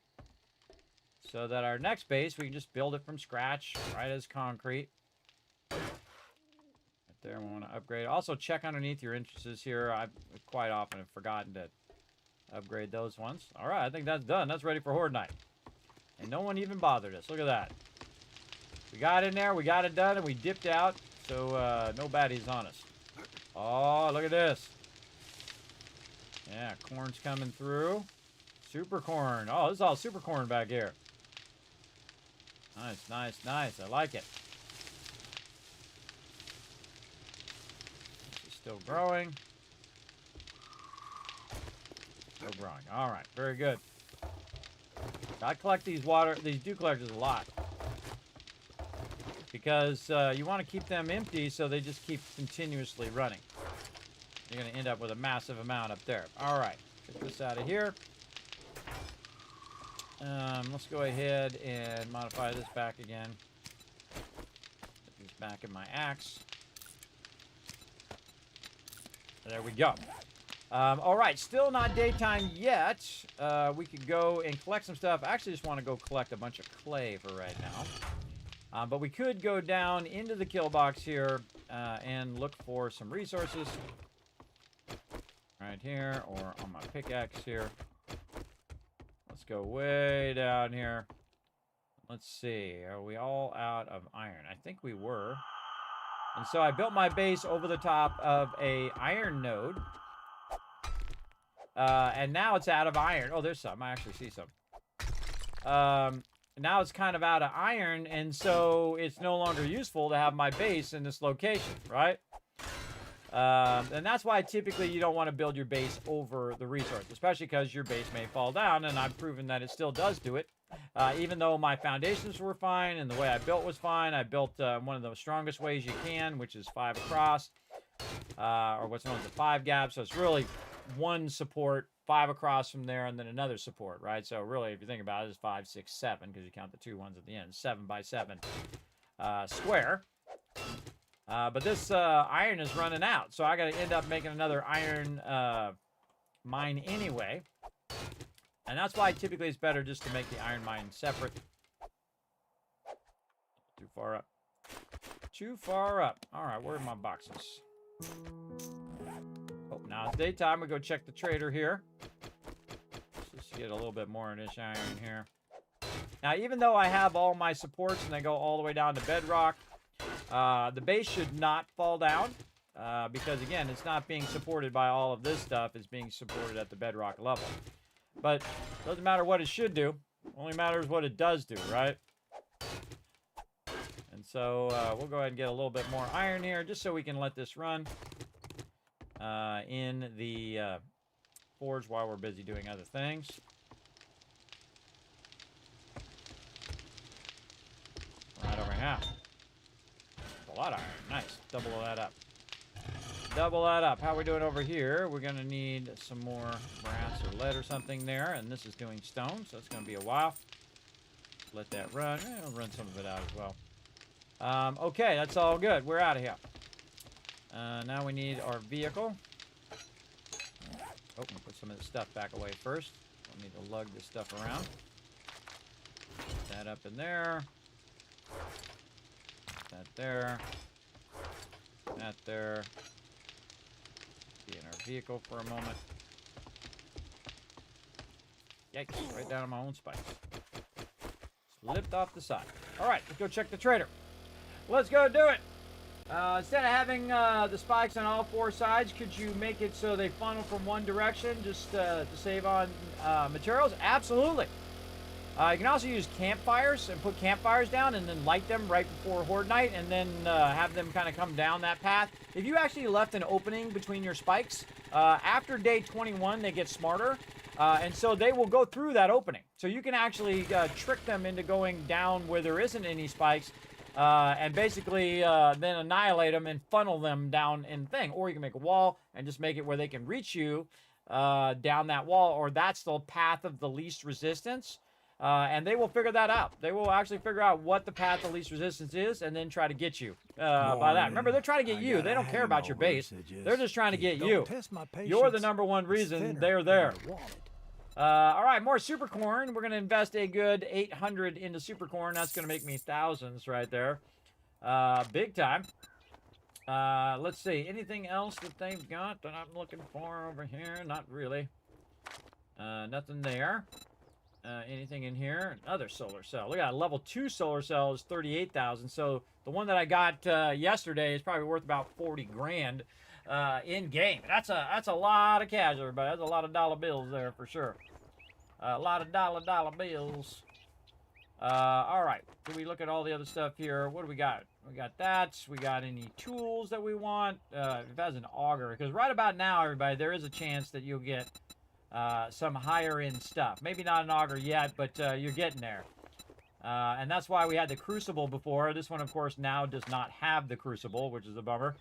[SPEAKER 3] so that our next base, we can just build it from scratch, right as concrete. Right there, we want to upgrade. Also, check underneath your entrances here. I quite often have forgotten to upgrade those ones. All right, I think that's done. That's ready for Horde Night. And no one even bothered us. Look at that. We got in there, we got it done, and we dipped out. So, no baddies on us. Oh, look at this. Yeah, corn's coming through. Super corn. Oh, this is all super corn back here. Nice, nice, nice. I like it. This is still growing. Still growing. All right, very good. I collect these dew collectors a lot. Because you want to keep them empty so they just keep continuously running. You're going to end up with a massive amount up there. All right, get this out of here. Let's go ahead and modify this back again. Put these back in my axe. There we go. All right, still not daytime yet. We could go and collect some stuff. I actually just want to go collect a bunch of clay for right now. But we could go down into the kill box here and look for some resources. Right here, or on my pickaxe here. Let's go way down here. Let's see, are we all out of iron? I think we were. And so I built my base over the top of a iron node. And now it's out of iron. Oh, there's some. I actually see some. Now it's kind of out of iron, and so it's no longer useful to have my base in this location, right? And that's why typically you don't want to build your base over the resource, especially because your base may fall down, and I've proven that it still does do it. Even though my foundations were fine and the way I built was fine, I built one of the strongest ways you can, which is 5 across, or what's known as the 5 gap. So it's really one support, 5 across from there, and then another support, right? So really, if you think about it, it's 5, 6, 7, because you count the 2 ones at the end, 7 by 7 square. But this iron is running out, so I got to end up making another iron mine anyway. And that's why typically it's better just to make the iron mine separate. Too far up. Too far up. All right, where are my boxes? Oh, now it's daytime. We go check the trader here. Let's just get a little bit more of this iron here. Now, even though I have all my supports and they go all the way down to bedrock, the base should not fall down because, again, it's not being supported by all of this stuff. It's being supported at the bedrock level. But it doesn't matter what it should do. Only matters what it does do, right? And so we'll go ahead and get a little bit more iron here just so we can let this run in the forge while we're busy doing other things. Right over here. A lot of iron. Nice. Double that up. Double that up. How are we doing over here? We're going to need some more brass or lead or something there. And this is doing stone, so it's going to be a while. Let that run. I'll run some of it out as well. Okay, that's all good. We're out of here. Now we need our vehicle. Oh, we'll put some of this stuff back away first. We'll need to lug this stuff around. Put that up in there. That there. That there. Be in our vehicle for a moment. Yikes, right down on my own spikes. Slipped off the side. Alright, let's go check the trader. Let's go do it. Instead of having the spikes on all 4 sides, could you make it so they funnel from one direction just to save on materials? Absolutely. You can also use campfires and put campfires down and then light them right before Horde Night and then have them kind of come down that path. If you actually left an opening between your spikes, after day 21 they get smarter and so they will go through that opening. So you can actually trick them into going down where there isn't any spikes and basically then annihilate them and funnel them down in thing. Or you can make a wall and just make it where they can reach you down that wall, or that's the path of the least resistance. And they will figure that out. They will actually figure out what the path of least resistance is and then try to get you by that. Remember, they're trying to get you. They don't care about your base. They're just trying to get you. You're the #1 reason they're there. All right, more super corn. We're going to invest a good 800 into super corn. That's going to make me thousands right there. Big time. Let's see. Anything else that they've got that I'm looking for over here? Not really. Nothing there. Anything in here? Another solar cell. Look at that. Level 2 solar cell is 38,000. So the one that I got yesterday is probably worth about 40 grand in game. That's a lot of cash, everybody. That's a lot of dollar bills there for sure. A lot of dollar bills. All right. Do we look at all the other stuff here? What do we got? We got that. We got any tools that we want? If it has an auger, because right about now, everybody, there is a chance that you'll get some higher end stuff. Maybe not an auger yet, but you're getting there. And that's why we had the crucible before. This one, of course, now does not have the crucible, which is a bummer.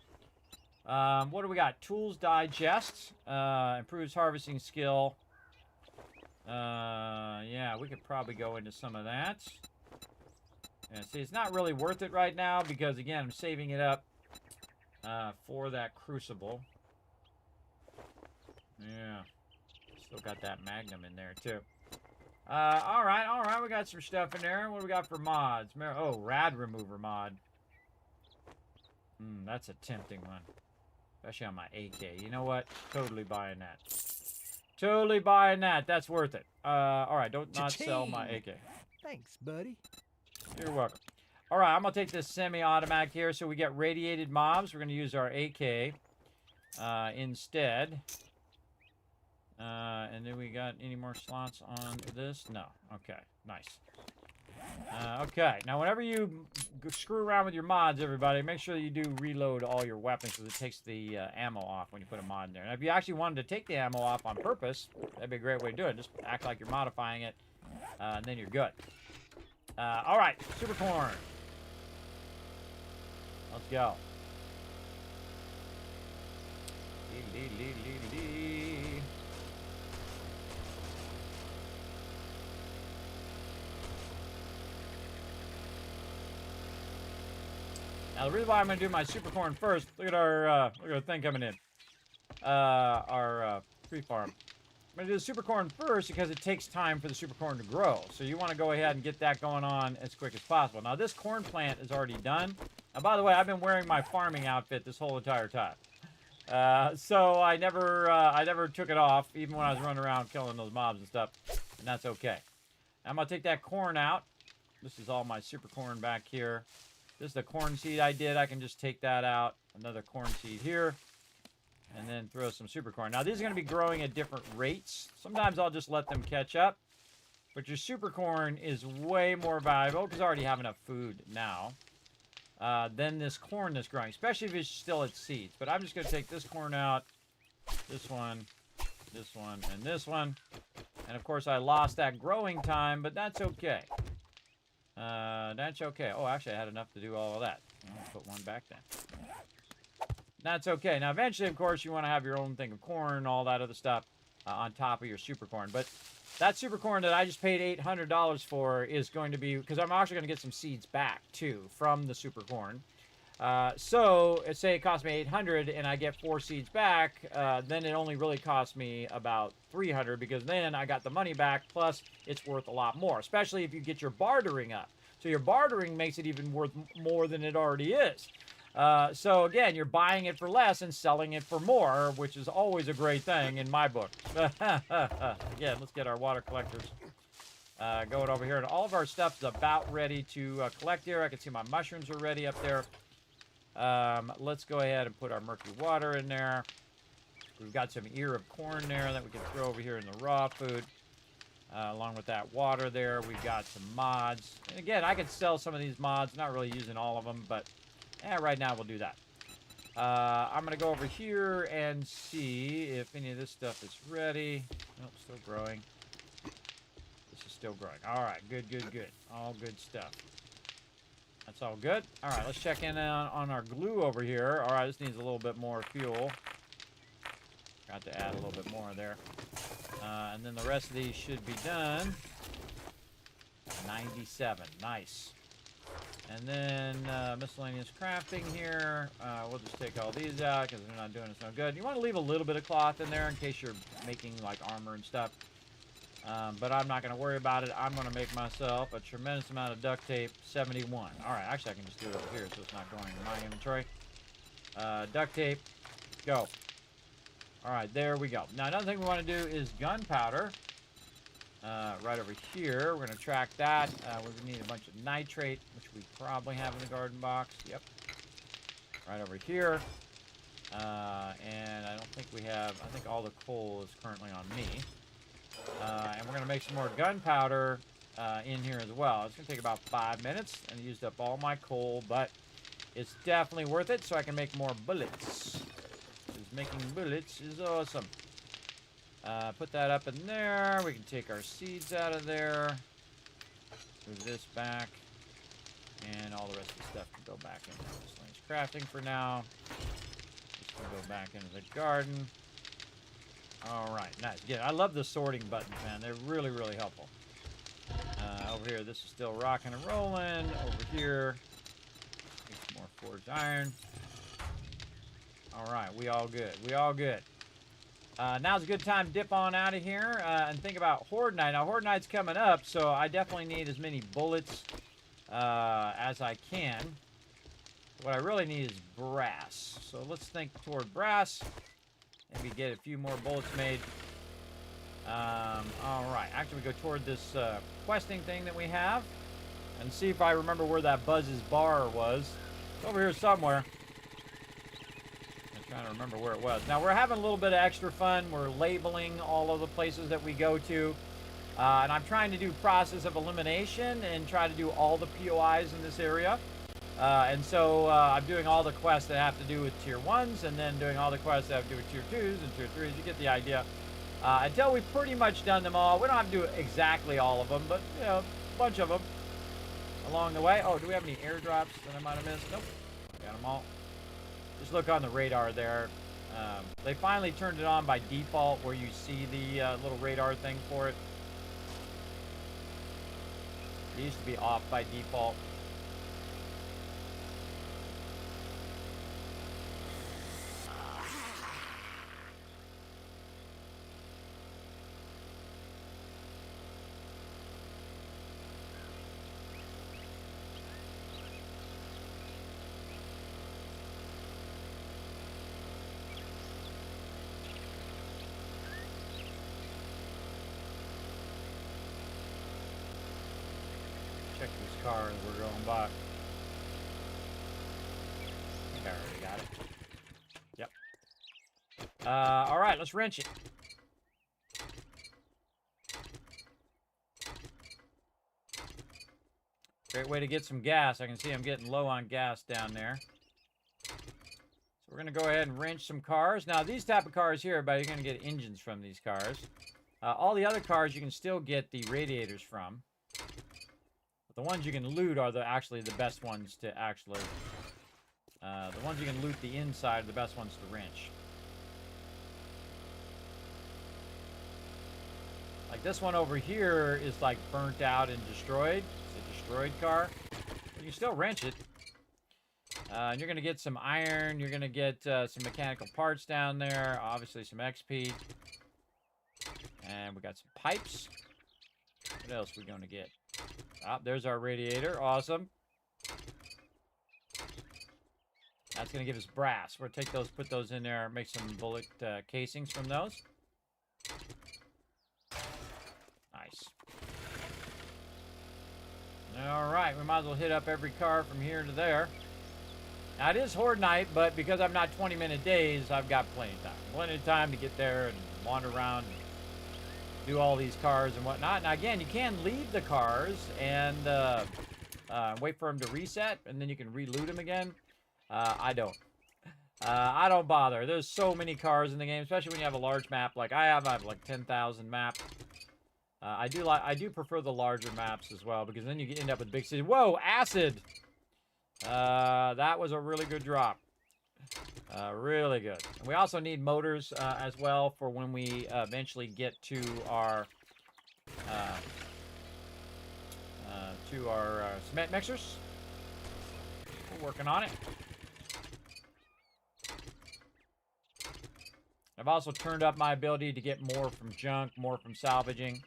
[SPEAKER 3] What do we got? Tools digest. Improves harvesting skill. Yeah, we could probably go into some of that. Yeah, see, it's not really worth it right now because, again, I'm saving it up for that crucible. Yeah. Still got that magnum in there, too. All right. We got some stuff in there. What do we got for mods? Oh, rad remover mod. That's a tempting one. Especially on my AK. You know what? Totally buying that. Totally buying that. That's worth it. All right. Don't not sell my AK.
[SPEAKER 4] Thanks, buddy.
[SPEAKER 3] You're welcome. All right. I'm going to take this semi-automatic here. So we get radiated mobs. We're going to use our AK instead. And then we got any more slots on this? No. Okay. Nice. Okay. Now, whenever you screw around with your mods, everybody, make sure you do reload all your weapons because it takes the ammo off when you put a mod in there. Now, if you actually wanted to take the ammo off on purpose, that'd be a great way to do it. Just act like you're modifying it, and then you're good. All right. Super corn. Let's go. Now, the reason why I'm going to do my super corn first, look at our thing coming in. Our tree farm. I'm going to do the super corn first because it takes time for the super corn to grow. So you want to go ahead and get that going on as quick as possible. Now, this corn plant is already done. Now, by the way, I've been wearing my farming outfit this whole entire time. So I never took it off, even when I was running around killing those mobs and stuff. And that's okay. Now, I'm going to take that corn out. This is all my super corn back here. This is the corn seed I did. I can just take that out. Another corn seed here. And then throw some super corn. Now, these are going to be growing at different rates. Sometimes I'll just let them catch up. But your super corn is way more valuable because I already have enough food now than this corn that's growing, especially if it's still at seeds. But I'm just going to take this corn out, this one, and this one. And, of course, I lost that growing time, but that's okay. That's okay. Oh, actually, I had enough to do all of that. I'll put one back then. That's okay. Now, eventually, of course, you want to have your own thing of corn, all that other stuff on top of your super corn. But that super corn that I just paid $800 for is going to be, because I'm actually going to get some seeds back, too, from the super corn. So, say it cost me $800 and I get 4 seeds back, then it only really cost me about $300 because then I got the money back, plus it's worth a lot more, especially if you get your bartering up. So your bartering makes it even worth more than it already is. So again, you're buying it for less and selling it for more, which is always a great thing in my book. Again, let's get our water collectors going over here. And all of our stuff is about ready to collect here. I can see my mushrooms are ready up there. Let's go ahead and put our murky water in there. We've got some ear of corn there that we can throw over here in the raw food. Along with that water there, we've got some mods. And again, I could sell some of these mods, not really using all of them, but right now we'll do that. I'm going to go over here and see if any of this stuff is ready. Nope, still growing. This is still growing. All right, good. All good stuff. That's all good. All right, let's check in on our glue over here. All right, this needs a little bit more fuel. Got to add a little bit more there. And then the rest of these should be done. 97. Nice. And then miscellaneous crafting here. We'll just take all these out because they're not doing us no good. You want to leave a little bit of cloth in there in case you're making like armor and stuff. But I'm not going to worry about it. I'm going to make myself a tremendous amount of duct tape. 71. All right, actually I can just do it over here so it's not going in my inventory. Duct tape. Go. All right, there we go. Now, another thing we want to do is gunpowder. Right over here. We're going to track that. We're going to need a bunch of nitrate, which we probably have in the garden box. Yep. Right over here. And I don't think we have... I think all the coal is currently on me. And we're going to make some more gunpowder in here as well. It's going to take about 5 minutes, and I used up all my coal, but it's definitely worth it so I can make more bullets. Because making bullets is awesome. Put that up in there. We can take our seeds out of there. Move this back. And all the rest of the stuff can go back into miscellaneous crafting for now. This can go back into the garden. All right, nice. Yeah, I love the sorting buttons, man. They're really, really helpful. Over here, this is still rocking and rolling. Over here, get some more forged iron. All right, we all good. We all good. Now's a good time to dip on out of here and think about Horde Night. Now, Horde Night's coming up, so I definitely need as many bullets as I can. What I really need is brass. So let's think toward brass. Maybe get a few more bullets made. All right. Actually, we go toward this questing thing that we have. And see if I remember where that Buzz's bar was. It's over here somewhere. I'm trying to remember where it was. Now, we're having a little bit of extra fun. We're labeling all of the places that we go to. And I'm trying to do process of elimination and try to do all the POIs in this area. And so I'm doing all the quests that have to do with tier 1s and then doing all the quests that have to do with tier 2s and tier 3s. You get the idea. Until we've pretty much done them all. We don't have to do exactly all of them, but, you know, a bunch of them along the way. Oh, do we have any airdrops that I might have missed? Nope. Got them all. Just look on the radar there. They finally turned it on by default where you see the little radar thing for it. It used to be off by default. Check this car as we're going by. I think I already got it. Yep. All right, let's wrench it. Great way to get some gas. I can see I'm getting low on gas down there. So we're going to go ahead and wrench some cars. Now, these type of cars here, everybody, you're going to get engines from these cars. All the other cars you can still get the radiators from. But the ones you can loot are actually the best ones to actually... the ones you can loot the inside are the best ones to wrench. Like this one over here is like burnt out and destroyed. It's a destroyed car. But you can still wrench it. And you're going to get some iron. You're going to get some mechanical parts down there. Obviously some XP. And we got some pipes. What else are we going to get? Oh, there's our radiator. Awesome. That's going to give us brass. We'll take those, put those in there, make some bullet casings from those. Nice. All right, we might as well hit up every car from here to there. Now, it is Horde Night, but because I'm not 20-minute days, I've got plenty of time. Plenty of time to get there and wander around and do all these cars and whatnot. Now, again, you can leave the cars and wait for them to reset, and then you can re-loot them again. I don't. I don't bother. There's so many cars in the game, especially when you have a large map like I have. I have like 10,000 map. I do prefer the larger maps as well, because then you end up with big cities. Whoa, acid! That was a really good drop. Really good. And we also need motors as well for when we eventually get to our cement mixers. We're working on it. I've also turned up my ability to get more from junk, more from salvaging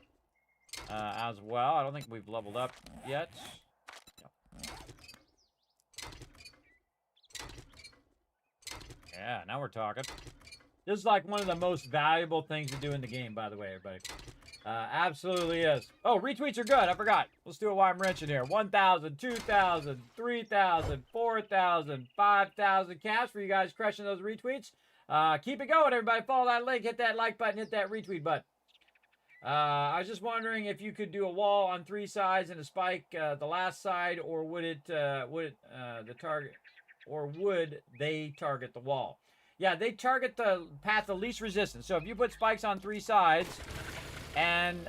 [SPEAKER 3] as well. I don't think we've leveled up yet. Yeah, now we're talking. This is like one of the most valuable things to do in the game, by the way, everybody. Absolutely is. Oh, retweets are good. I forgot. Let's do it while I'm wrenching here. 1,000, 2,000, 3,000, 4,000, 5,000 cash for you guys crushing those retweets. Keep it going, everybody. Follow that link. Hit that like button. Hit that retweet button. I was just wondering if you could do a wall on 3 sides and a spike the last side, or would they target the wall? Yeah, they target the path of least resistance. So if you put spikes on 3 sides and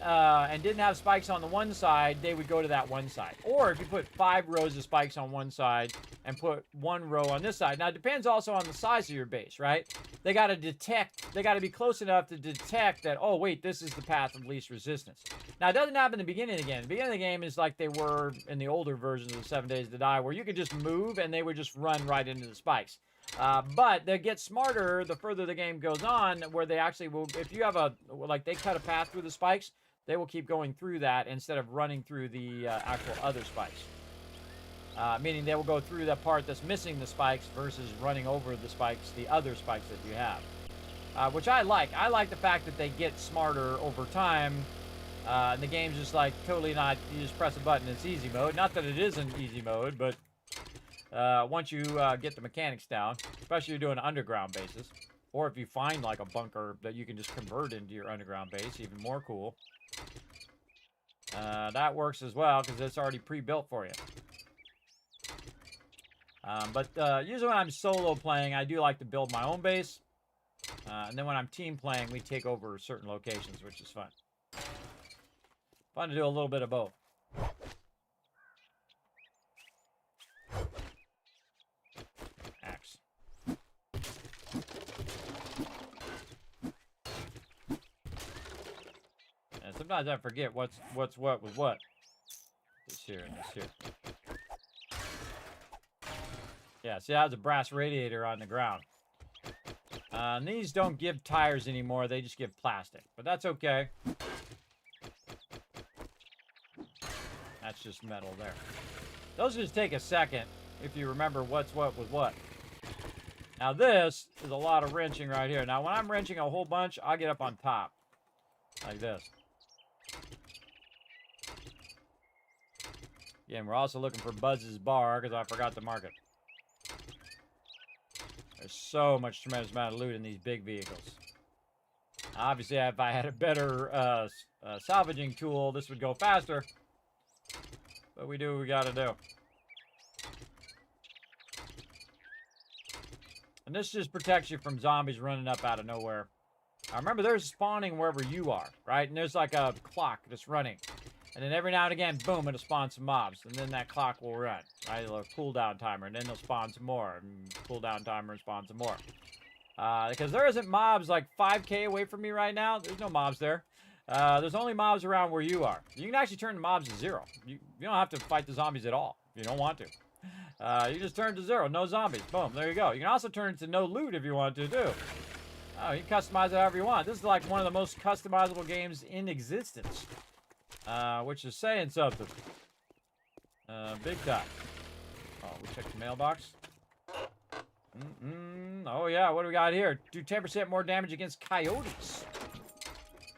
[SPEAKER 3] didn't have spikes on the one side, they would go to that one side. Or if you put 5 rows of spikes on one side and put 1 row on this side. Now, it depends also on the size of your base, right? They got to be close enough to detect that, oh, wait, this is the path of least resistance. Now, it doesn't happen in the beginning again. The beginning of the game is like they were in the older versions of 7 Days to Die, where you could just move and they would just run right into the spikes. But they get smarter the further the game goes on, where they actually will, if you have they cut a path through the spikes, they will keep going through that instead of running through the actual other spikes. Meaning they will go through the part that's missing the spikes versus running over the spikes, the other spikes that you have. Which I like. I like the fact that they get smarter over time. And the game's just like totally not, you just press a button, it's easy mode. Not that it isn't easy mode, but once you get the mechanics down, especially if you're doing underground bases, or if you find like a bunker that you can just convert into your underground base, even more cool. That works as well because it's already pre-built for you. But usually when I'm solo playing, I do like to build my own base. And then when I'm team playing, we take over certain locations, which is fun. Fun to do a little bit of both. Axe. And sometimes I forget what's what with what. This here and this here. Yeah, see, that was a brass radiator on the ground. And these don't give tires anymore. They just give plastic. But that's okay. That's just metal there. Those just take a second if you remember what's what with what. Now this is a lot of wrenching right here. Now when I'm wrenching a whole bunch, I get up on top. Like this. Again, we're also looking for Buzz's bar because I forgot to mark it. There's so much tremendous amount of loot in these big vehicles. Obviously, if I had a better salvaging tool, this would go faster. But we do what we gotta do. And this just protects you from zombies running up out of nowhere. I remember they're spawning wherever you are, right? And there's like a clock that's running. And then every now and again, boom, it'll spawn some mobs. And then that clock will run, right? It'll have a cooldown timer. And then they'll spawn some more. And cooldown timer and spawn some more. Because there isn't mobs like 5K away from me right now. There's no mobs there. There's only mobs around where you are. You can actually turn the mobs to 0. You don't have to fight the zombies at all if you don't want to. You just turn to 0. No zombies. Boom. There you go. You can also turn it to no loot if you want to, too. You can customize it however you want. This is like one of the most customizable games in existence. Which is saying something. Big time. Oh, we checked the mailbox. Oh, yeah. What do we got here? Do 10% more damage against coyotes.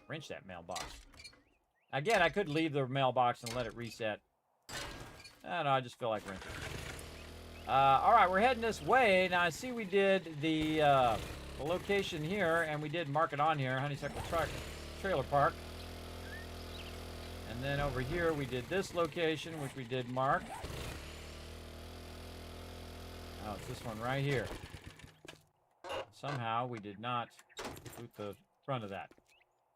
[SPEAKER 3] Wrench that mailbox. Again, I could leave the mailbox and let it reset. I don't know. I just feel like wrenching. All right. We're heading this way. Now, I see we did the location here, and we did mark it on here. Honeysuckle Trailer Park. And then over here, we did this location, which we did mark. Oh, it's this one right here. Somehow, we did not boot the front of that.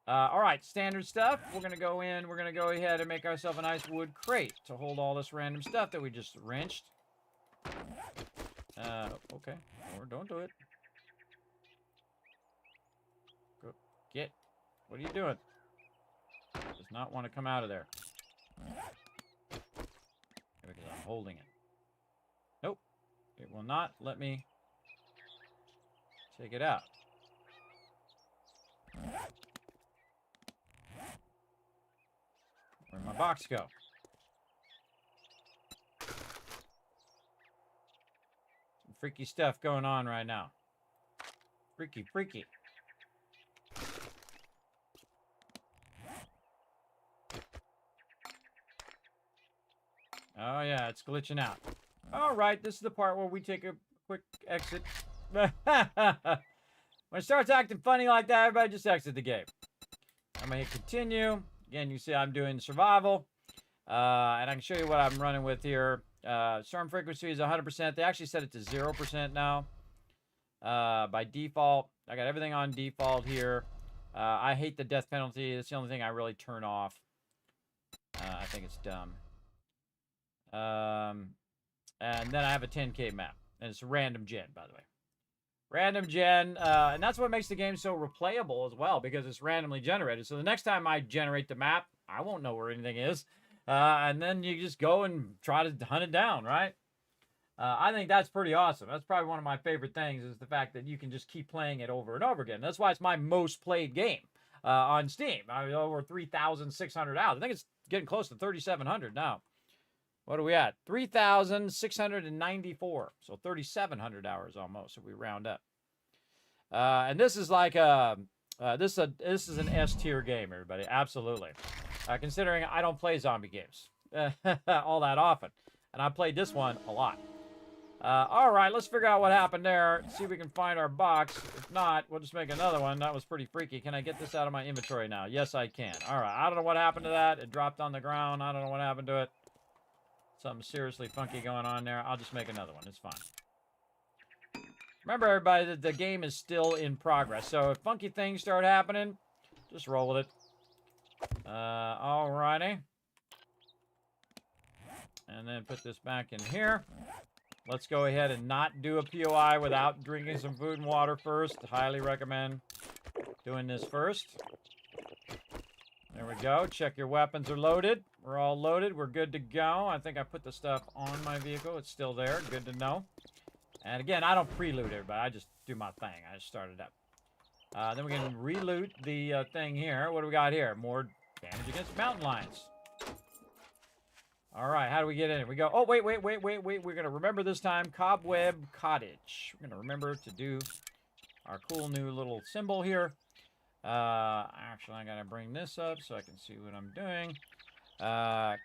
[SPEAKER 3] All right, standard stuff. We're going to go in. We're going to go ahead and make ourselves a nice wood crate to hold all this random stuff that we just wrenched. Okay. Or don't do it. Go. Get. What are you doing? Does not want to come out of there. Because I'm holding it. Nope. It will not let me take it out. Where'd my box go? Some freaky stuff going on right now. Freaky, freaky. Oh, yeah, it's glitching out. All right, this is the part where we take a quick exit. When it starts acting funny like that, everybody just exit the game. I'm going to hit continue. Again, you see I'm doing survival. And I can show you what I'm running with here. Storm frequency is 100%. They actually set it to 0% now. by default. I got everything on default here. I hate the death penalty. That's the only thing I really turn off. I think it's dumb. And then I have a 10K map. And it's random gen, by the way. Random gen. And that's what makes the game so replayable as well, because it's randomly generated. So the next time I generate the map, I won't know where anything is. And then you just go and try to hunt it down, right? I think that's pretty awesome. That's probably one of my favorite things, is the fact that you can just keep playing it over and over again. That's why it's my most played game on Steam. I mean, over 3,600 hours. I think it's getting close to 3,700 now. What are we at? 3,694. So 3,700 hours almost, if we round up. And this is like this is an S tier game, everybody. Absolutely. Considering I don't play zombie games all that often, and I played this one a lot. All right, let's figure out what happened there. See if we can find our box. If not, we'll just make another one. That was pretty freaky. Can I get this out of my inventory now? Yes, I can. All right, I don't know what happened to that. It dropped on the ground. I don't know what happened to it. Something seriously funky going on there. I'll just make another one. It's fine. Remember, everybody, that the game is still in progress. So if funky things start happening, just roll with it. Alrighty. And then put this back in here. Let's go ahead and not do a POI without drinking some food and water first. Highly recommend doing this first. There we go. Check your weapons are loaded. We're all loaded. We're good to go. I think I put the stuff on my vehicle. It's still there. Good to know. And again, I don't preloot everybody. I just do my thing. I just start it up. Then we can reloot the thing here. What do we got here? More damage against mountain lions. All right, how do we get in? We go, oh, wait. We're going to remember this time, Cobweb Cottage. We're going to remember to do our cool new little symbol here. Actually, I got to bring this up so I can see what I'm doing.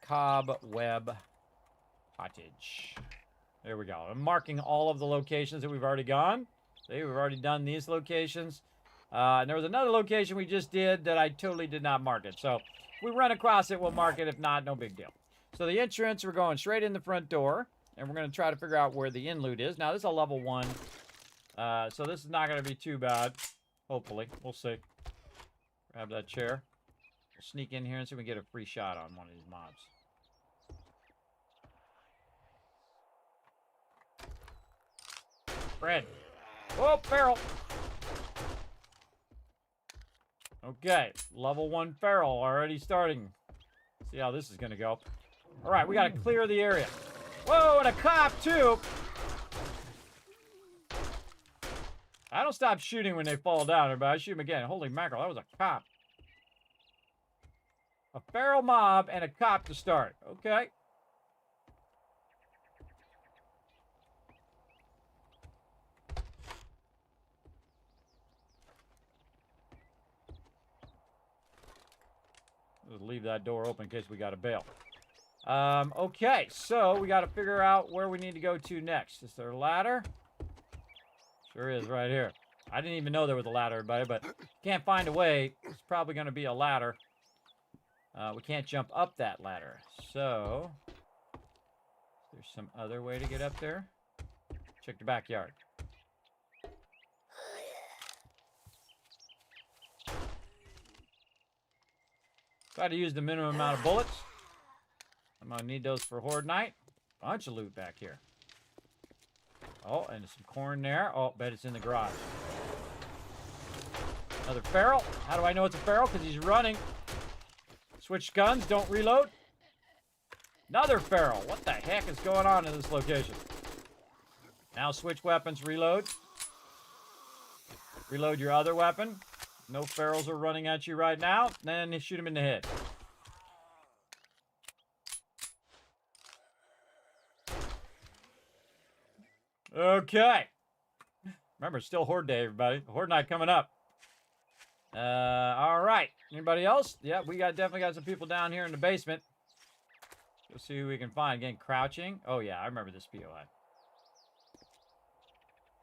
[SPEAKER 3] Cobweb Cottage. There we go. I'm marking all of the locations that we've already gone. See, we've already done these locations. And there was another location we just did that I totally did not mark it. So if we run across it, we'll mark it. If not, no big deal. So the entrance, we're going straight in the front door. And we're going to try to figure out where the in loot is. Now, this is a level 1. So this is not going to be too bad. Hopefully. We'll see. Grab that chair. We'll sneak in here and see if we can get a free shot on one of these mobs. Fred. Oh, feral. Okay. Level 1 feral already starting. See how this is going to go. All right, we got to clear the area. Whoa, and a cop, too. I don't stop shooting when they fall down, everybody. I shoot them again. Holy mackerel, that was a cop. A feral mob and a cop to start. Okay. Just leave that door open in case we got to bail. Okay, so we got to figure out where we need to go to next. Is there a ladder? Sure is, right here. I didn't even know there was a ladder, everybody, but can't find a way. It's probably going to be a ladder. We can't jump up that ladder. So, there's some other way to get up there. Check the backyard. Try to use the minimum amount of bullets. I'm going to need those for Horde Night. Bunch of loot back here. Oh, and some corn there. Oh, bet it's in the garage. Another feral. How do I know it's a feral? Because he's running. Switch guns. Don't reload. Another feral. What the heck is going on in this location? Now switch weapons. Reload. Reload your other weapon. No ferals are running at you right now. Then shoot him in the head. Okay. Remember, it's still Horde Day, everybody. Horde Night coming up. All right. Anybody else? Yeah, we definitely got some people down here in the basement. Let's see who we can find. Again, crouching. Oh, yeah, I remember this POI.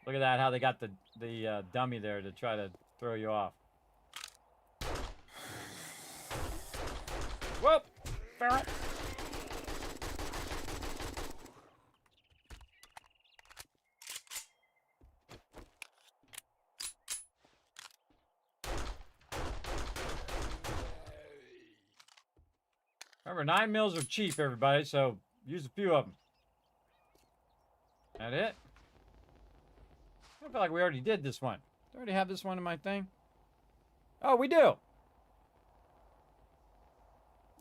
[SPEAKER 3] Look at that, how they got the dummy there to try to throw you off. Whoop! Feral. Remember, 9 mils are cheap, everybody, so use a few of them. That it? I feel like we already did this one. Do I already have this one in my thing? Oh, we do.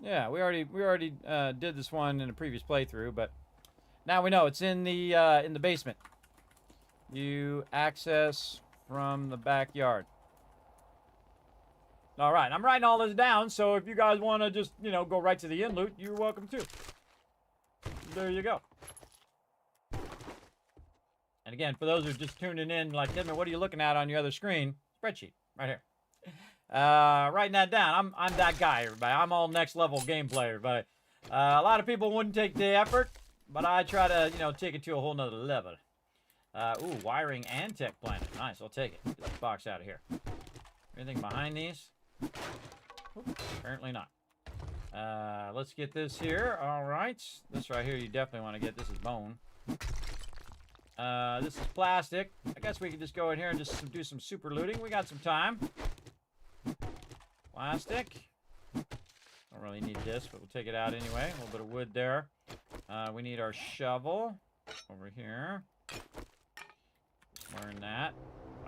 [SPEAKER 3] Yeah, we already did this one in a previous playthrough, but now we know it's in the basement. You access from the backyard. All right, I'm writing all this down, so if you guys want to just, you know, go right to the end loot, you're welcome to. There you go. And again, for those who are just tuning in, like, Kismet, what are you looking at on your other screen? Spreadsheet, right here. Writing that down. I'm that guy, everybody. I'm all next level gameplay, everybody. A lot of people wouldn't take the effort, but I try to, you know, take it to a whole nother level. Ooh, wiring and tech planet. Nice, I'll take it. Get this box out of here. Anything behind these? Oop, apparently not. Let's get this here. All right. This right here you definitely want to get. This is bone. This is plastic. I guess we can just go in here and just do some super looting. We got some time. Plastic. Don't really need this, but we'll take it out anyway. A little bit of wood there. We need our shovel over here. Learn that.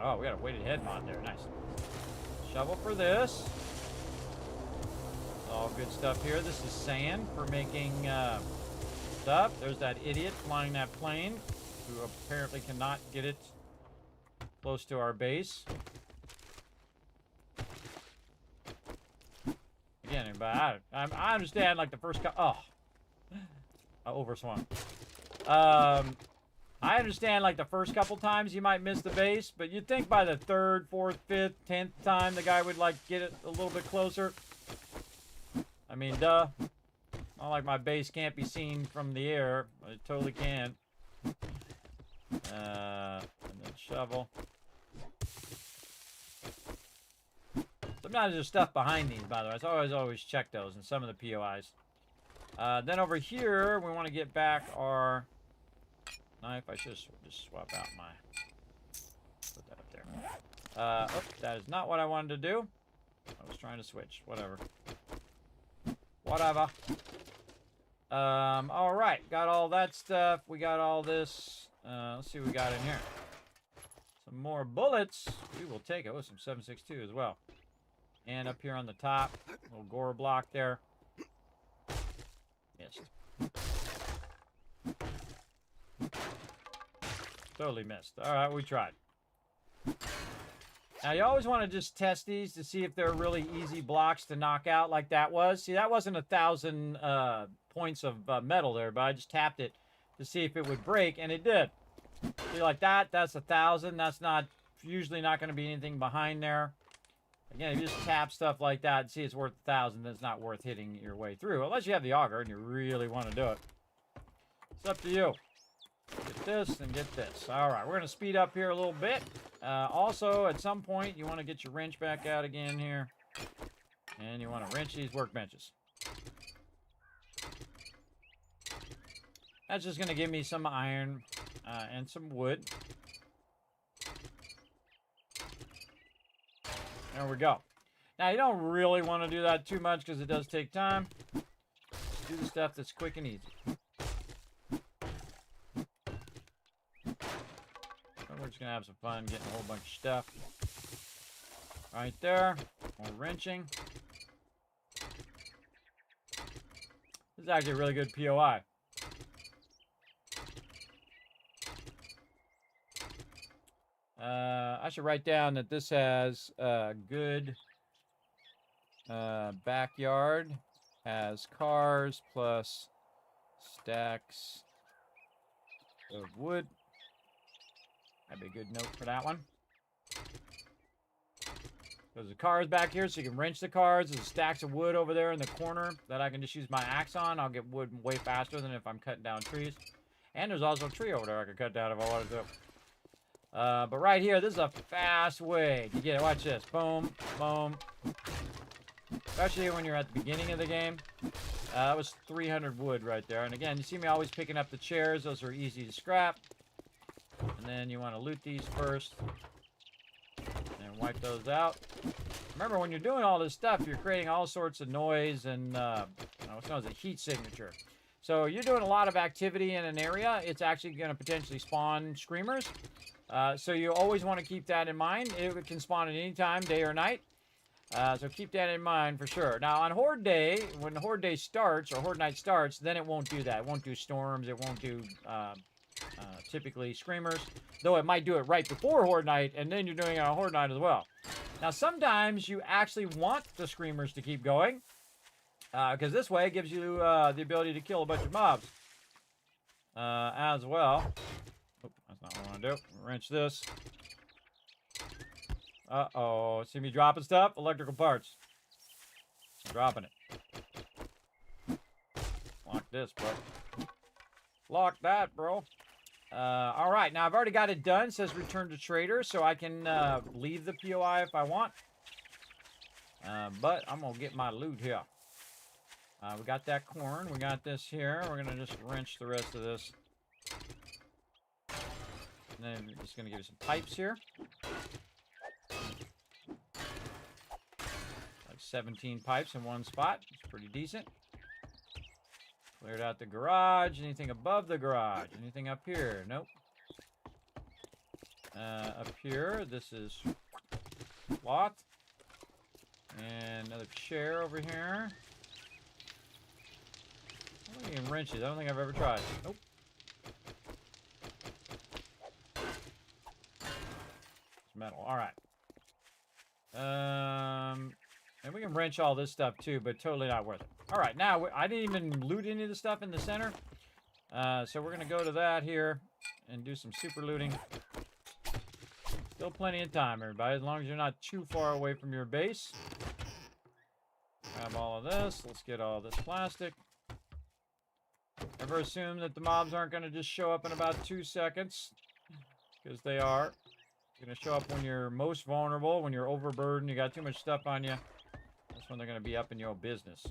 [SPEAKER 3] Oh, we got a weighted head mod there. Nice. Shovel for this. All good stuff here. This is sand for making stuff. There's that idiot flying that plane who apparently cannot get it close to our base. Again, everybody, I understand, like, the first... Oh. I overswung. I understand, like, the first couple times you might miss the base, but you'd think by the 3rd, 4th, 5th, 10th time the guy would, like, get it a little bit closer. I mean, duh. Not like my base can't be seen from the air. It totally can. And then shovel. Sometimes there's stuff behind these, by the way. So always check those in some of the POIs. Then over here, we want to get back our knife. I should just swap out my... Put that up there. Oh, that is not what I wanted to do. I was trying to switch. Whatever. Whatever. All right. Got all that stuff. We got all this. Let's see what we got in here. Some more bullets. We will take it. Oh, some 7.62 as well. And up here on the top, little gore block there. Missed. Totally missed. All right, we tried. Now, you always want to just test these to see if they're really easy blocks to knock out like that was. See, that wasn't 1,000 points of metal there, but I just tapped it to see if it would break, and it did. See, like that, that's 1,000. That's not usually not going to be anything behind there. Again, if you just tap stuff like that and see it's worth 1,000, then it's not worth hitting your way through. Unless you have the auger and you really want to do it. It's up to you. Get this and get this. All right, we're going to speed up here a little bit. Also, at some point, you want to get your wrench back out again here. And you want to wrench these workbenches. That's just going to give me some iron and some wood. There we go. Now, you don't really want to do that too much because it does take time. Just do the stuff that's quick and easy. We're just going to have some fun getting a whole bunch of stuff. Right there. More wrenching. This is actually a really good POI. I should write down that this has a good backyard. Has cars plus stacks of wood. That'd be a good note for that one. There's the cars back here, so you can wrench the cars. There's stacks of wood over there in the corner that I can just use my axe on. I'll get wood way faster than if I'm cutting down trees. And there's also a tree over there I could cut down if I wanted to. But right here, this is a fast way to get it. Watch this. Boom, boom. Especially when you're at the beginning of the game. That was 300 wood right there. And again, you see me always picking up the chairs. Those are easy to scrap. And then you want to loot these first. And wipe those out. Remember, when you're doing all this stuff, you're creating all sorts of noise and what's known as a heat signature. So you're doing a lot of activity in an area, it's actually going to potentially spawn screamers. So you always want to keep that in mind. It can spawn at any time, day or night. So keep that in mind for sure. Now on Horde Day, when Horde Day starts, or Horde Night starts, then it won't do that. It won't do storms, it won't do typically screamers. Though it might do it right before Horde Night, and then you're doing it on Horde Night as well. Now sometimes you actually want the screamers to keep going. Because this way it gives you the ability to kill a bunch of mobs as well. Oop, that's not what I want to do. Wrench this. Uh-oh. See me dropping stuff? Electrical parts. I'm dropping it. Lock this, bro. Lock that, bro. All right. Now, I've already got it done. It says return to trader, so I can leave the POI if I want. But I'm going to get my loot here. We got that corn. We got this here. We're going to just wrench the rest of this. And then we're just going to give you some pipes here. Like 17 pipes in one spot. It's pretty decent. Cleared out the garage. Anything above the garage? Anything up here? Nope. Up here, this is cloth. And another chair over here. I don't think you can wrench it. I don't think I've ever tried. Nope. It's metal. All right. And we can wrench all this stuff too, but totally not worth it. All right. Now, I didn't even loot any of the stuff in the center. So we're going to go to that here and do some super looting. Still plenty of time, everybody, as long as you're not too far away from your base. Grab all of this. Let's get all this plastic. Never assume that the mobs aren't going to just show up in about 2 seconds, because they are. They're going to show up when you're most vulnerable, when you're overburdened, you got too much stuff on you. That's when they're going to be up in your business.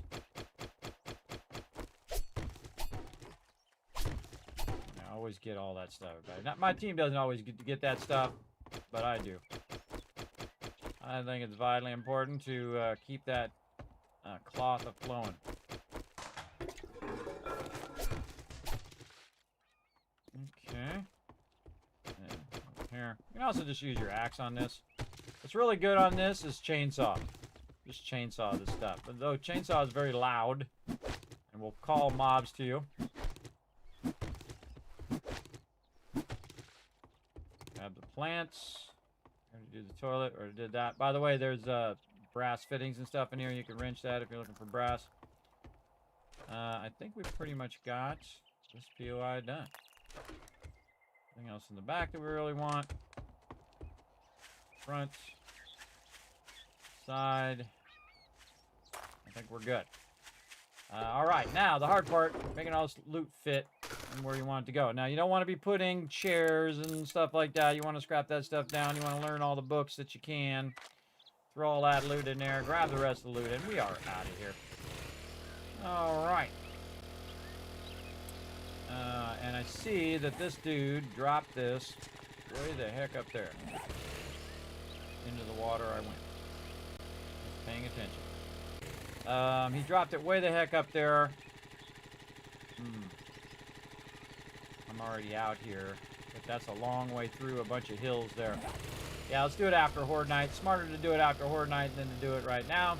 [SPEAKER 3] I always get all that stuff, everybody. Not, my team doesn't always get that stuff, but I do. I think it's vitally important to keep that cloth flowing. Okay. Here. You can also just use your axe on this. What's really good on this is chainsaw. Just chainsaw this stuff. But though chainsaw is very loud and will call mobs to you. Grab the plants. Do the toilet, or did that. By the way, there's brass fittings and stuff in here. You can wrench that if you're looking for brass. I think we've pretty much got this POI done. Anything else in the back that we really want? Front. Side. I think we're good. Alright, now the hard part, making all this loot fit and where you want it to go. Now, you don't want to be putting chairs and stuff like that. You want to scrap that stuff down. You want to learn all the books that you can. Throw all that loot in there. Grab the rest of the loot, and we are out of here. Alright. And I see that this dude dropped this way the heck up there. Into the water I went. Just paying attention. He dropped it way the heck up there. I'm already out here, but that's a long way through a bunch of hills there. Yeah, let's do it after Horde Night. Smarter to do it after Horde Night than to do it right now.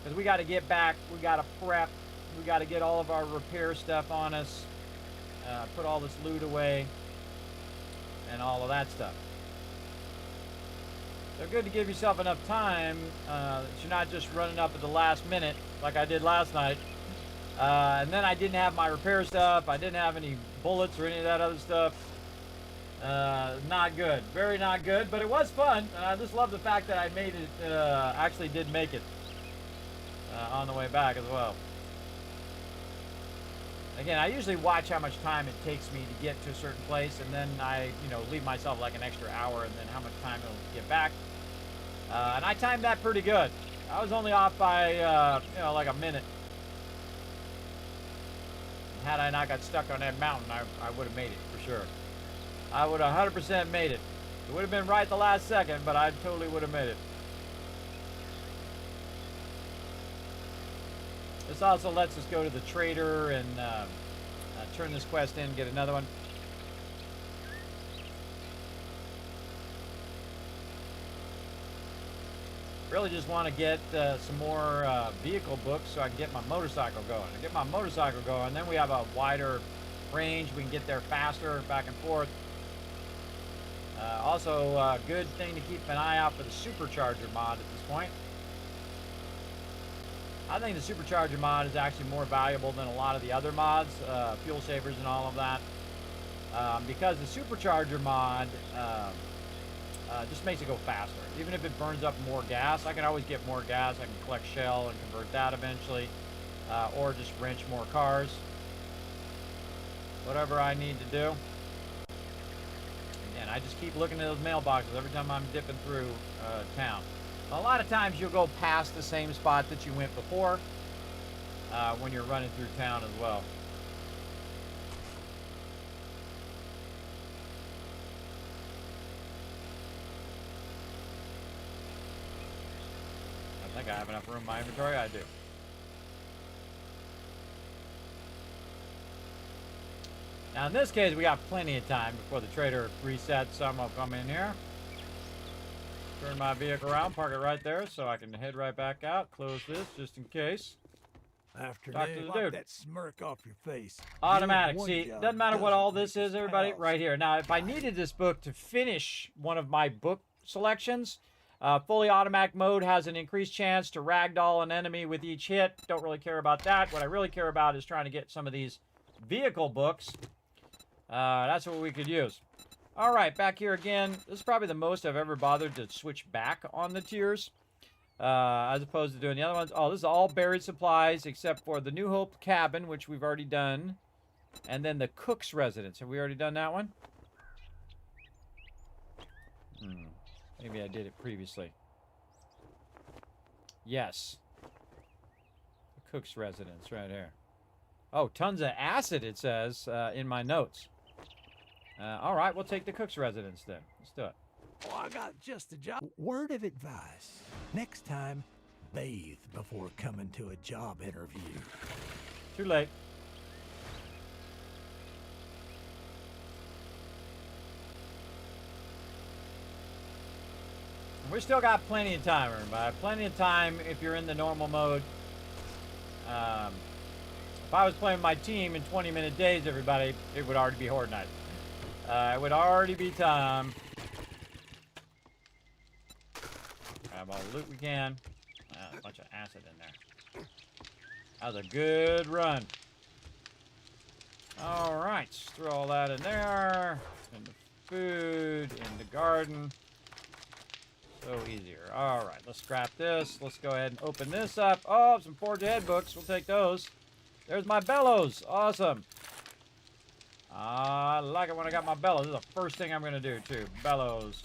[SPEAKER 3] Because we got to get back. We got to prep. We got to get all of our repair stuff on us. Put all this loot away. And all of that stuff. So good to give yourself enough time that you're not just running up at the last minute like I did last night. And then I didn't have my repair stuff. I didn't have any bullets or any of that other stuff. Not good. Very not good, but it was fun. And I just love the fact that I made it, actually did make it on the way back as well. Again, I usually watch how much time it takes me to get to a certain place, and then I, leave myself like an extra hour, and then how much time it'll get back. And I timed that pretty good. I was only off by, like a minute. And had I not got stuck on that mountain, I would have made it for sure. I would have 100% made it. It would have been right the last second, but I totally would have made it. This also lets us go to the trader and turn this quest in, get another one. Really just want to get some more vehicle books so I can get my motorcycle going. To get my motorcycle going, then we have a wider range. We can get there faster, back and forth. Also, a good thing to keep an eye out for the supercharger mod at this point. I think the supercharger mod is actually more valuable than a lot of the other mods, fuel savers and all of that. Because the supercharger mod just makes it go faster. Even if it burns up more gas, I can always get more gas. I can collect shell and convert that eventually. Or just wrench more cars. Whatever I need to do. Again, I just keep looking at those mailboxes every time I'm dipping through town. A lot of times you'll go past the same spot that you went before when you're running through town as well. I think I have enough room in my inventory. I do. Now in this case, we got plenty of time before the trader resets. So I'm gonna come in here, turn my vehicle around, park it right there, so I can head right back out. Close this just in case.
[SPEAKER 4] Afternoon, wipe that smirk off your face.
[SPEAKER 3] Automatic. See, doesn't matter what all this is, everybody. Right here. Now, if I needed this book to finish one of my book selections, fully automatic mode has an increased chance to ragdoll an enemy with each hit. Don't really care about that. What I really care about is trying to get some of these vehicle books. That's what we could use. All right, back here again. This is probably the most I've ever bothered to switch back on the tiers, as opposed to doing the other ones. Oh, this is all buried supplies except for the New Hope cabin, which we've already done, and then the cook's residence. Have we already done that one? Maybe I did it previously. Yes. The cook's residence right here. Oh, tons of acid, it says in my notes. All right, we'll take the cook's residence then. Let's do it.
[SPEAKER 4] Oh, I got just a job. Word of advice. Next time, bathe before coming to a job interview.
[SPEAKER 3] Too late. We still got plenty of time, everybody. Plenty of time if you're in the normal mode. If I was playing my team in 20-minute days, everybody, it would already be Horde Night. It would already be time. Grab all the loot we can. A bunch of acid in there. That was a good run. All right, throw all that in there. In the food, in the garden. So easier. All right, let's scrap this. Let's go ahead and open this up. Oh, some Forge Ahead books. We'll take those. There's my bellows. Awesome. I like it when I got my bellows. This is the first thing I'm going to do, too. Bellows.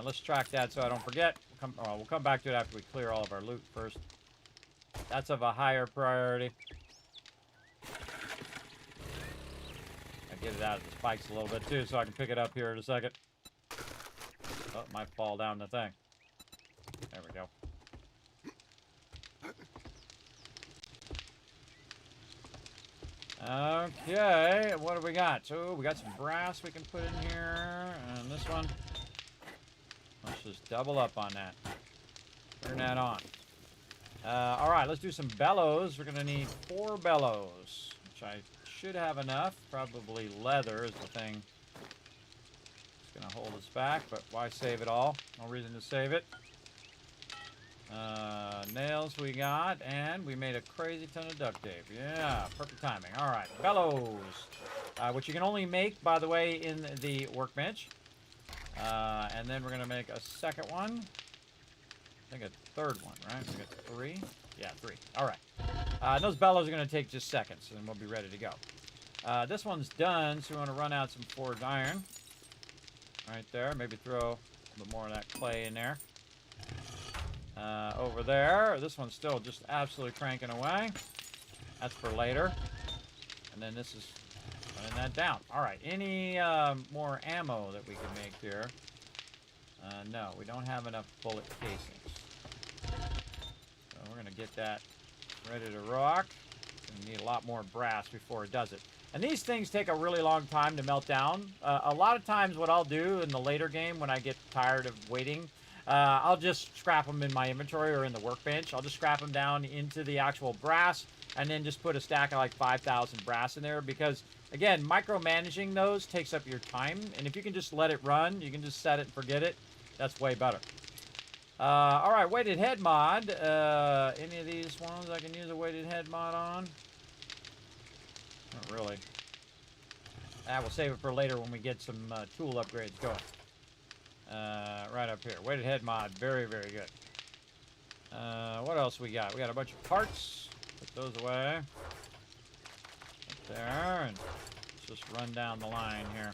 [SPEAKER 3] Let's track that so I don't forget. We'll come back to it after we clear all of our loot first. That's of a higher priority. I get it out of the spikes a little bit, too, so I can pick it up here in a second. Oh, it might fall down the thing. There we go. Okay, what do we got? So we got some brass we can put in here, and this one. Let's just double up on that. Turn that on. All right, let's do some bellows. We're gonna need 4 bellows, which I should have enough. Probably leather is the thing that's gonna hold us back, but why save it all? No reason to save it. Nails we got, and we made a crazy ton of duct tape. Yeah, perfect timing. All right, bellows, which you can only make, by the way, in the workbench. And then we're gonna make a second one. I think a third one, right? We got 3. Yeah, 3. All right. Those bellows are gonna take just seconds, and we'll be ready to go. This one's done, so we want to run out some forged iron. Right there. Maybe throw a little more of that clay in there. Over there. This one's still just absolutely cranking away. That's for later. And then this is running that down. All right. Any more ammo that we can make here? No, we don't have enough bullet casings. So we're going to get that Ready to rock. We need a lot more brass before it does it. And these things take a really long time to melt down. A lot of times what I'll do in the later game when I get tired of waiting, I'll just scrap them in my inventory or in the workbench. I'll just scrap them down into the actual brass and then just put a stack of like 5,000 brass in there because, again, micromanaging those takes up your time. And if you can just let it run, you can just set it and forget it. That's way better. All right, weighted head mod. Any of these ones I can use a weighted head mod on? Not really. We'll save it for later when we get some tool upgrades going. Right up here. Weighted head mod. Very, very good. What else we got? We got a bunch of parts. Put those away. Up there. And let's just run down the line here.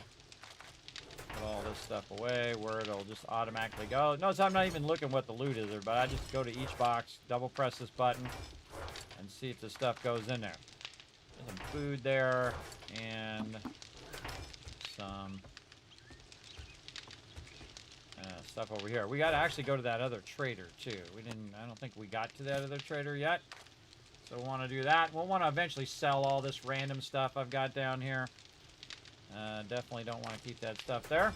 [SPEAKER 3] Put all this stuff away where it'll just automatically go. Notice I'm not even looking what the loot is, but I just go to each box, double press this button, and see if the stuff goes in there. There's some food there, and some stuff over here. We got to actually go to that other trader, too. I don't think we got to that other trader yet. So we'll want to do that. We'll want to eventually sell all this random stuff I've got down here. Definitely don't want to keep that stuff there.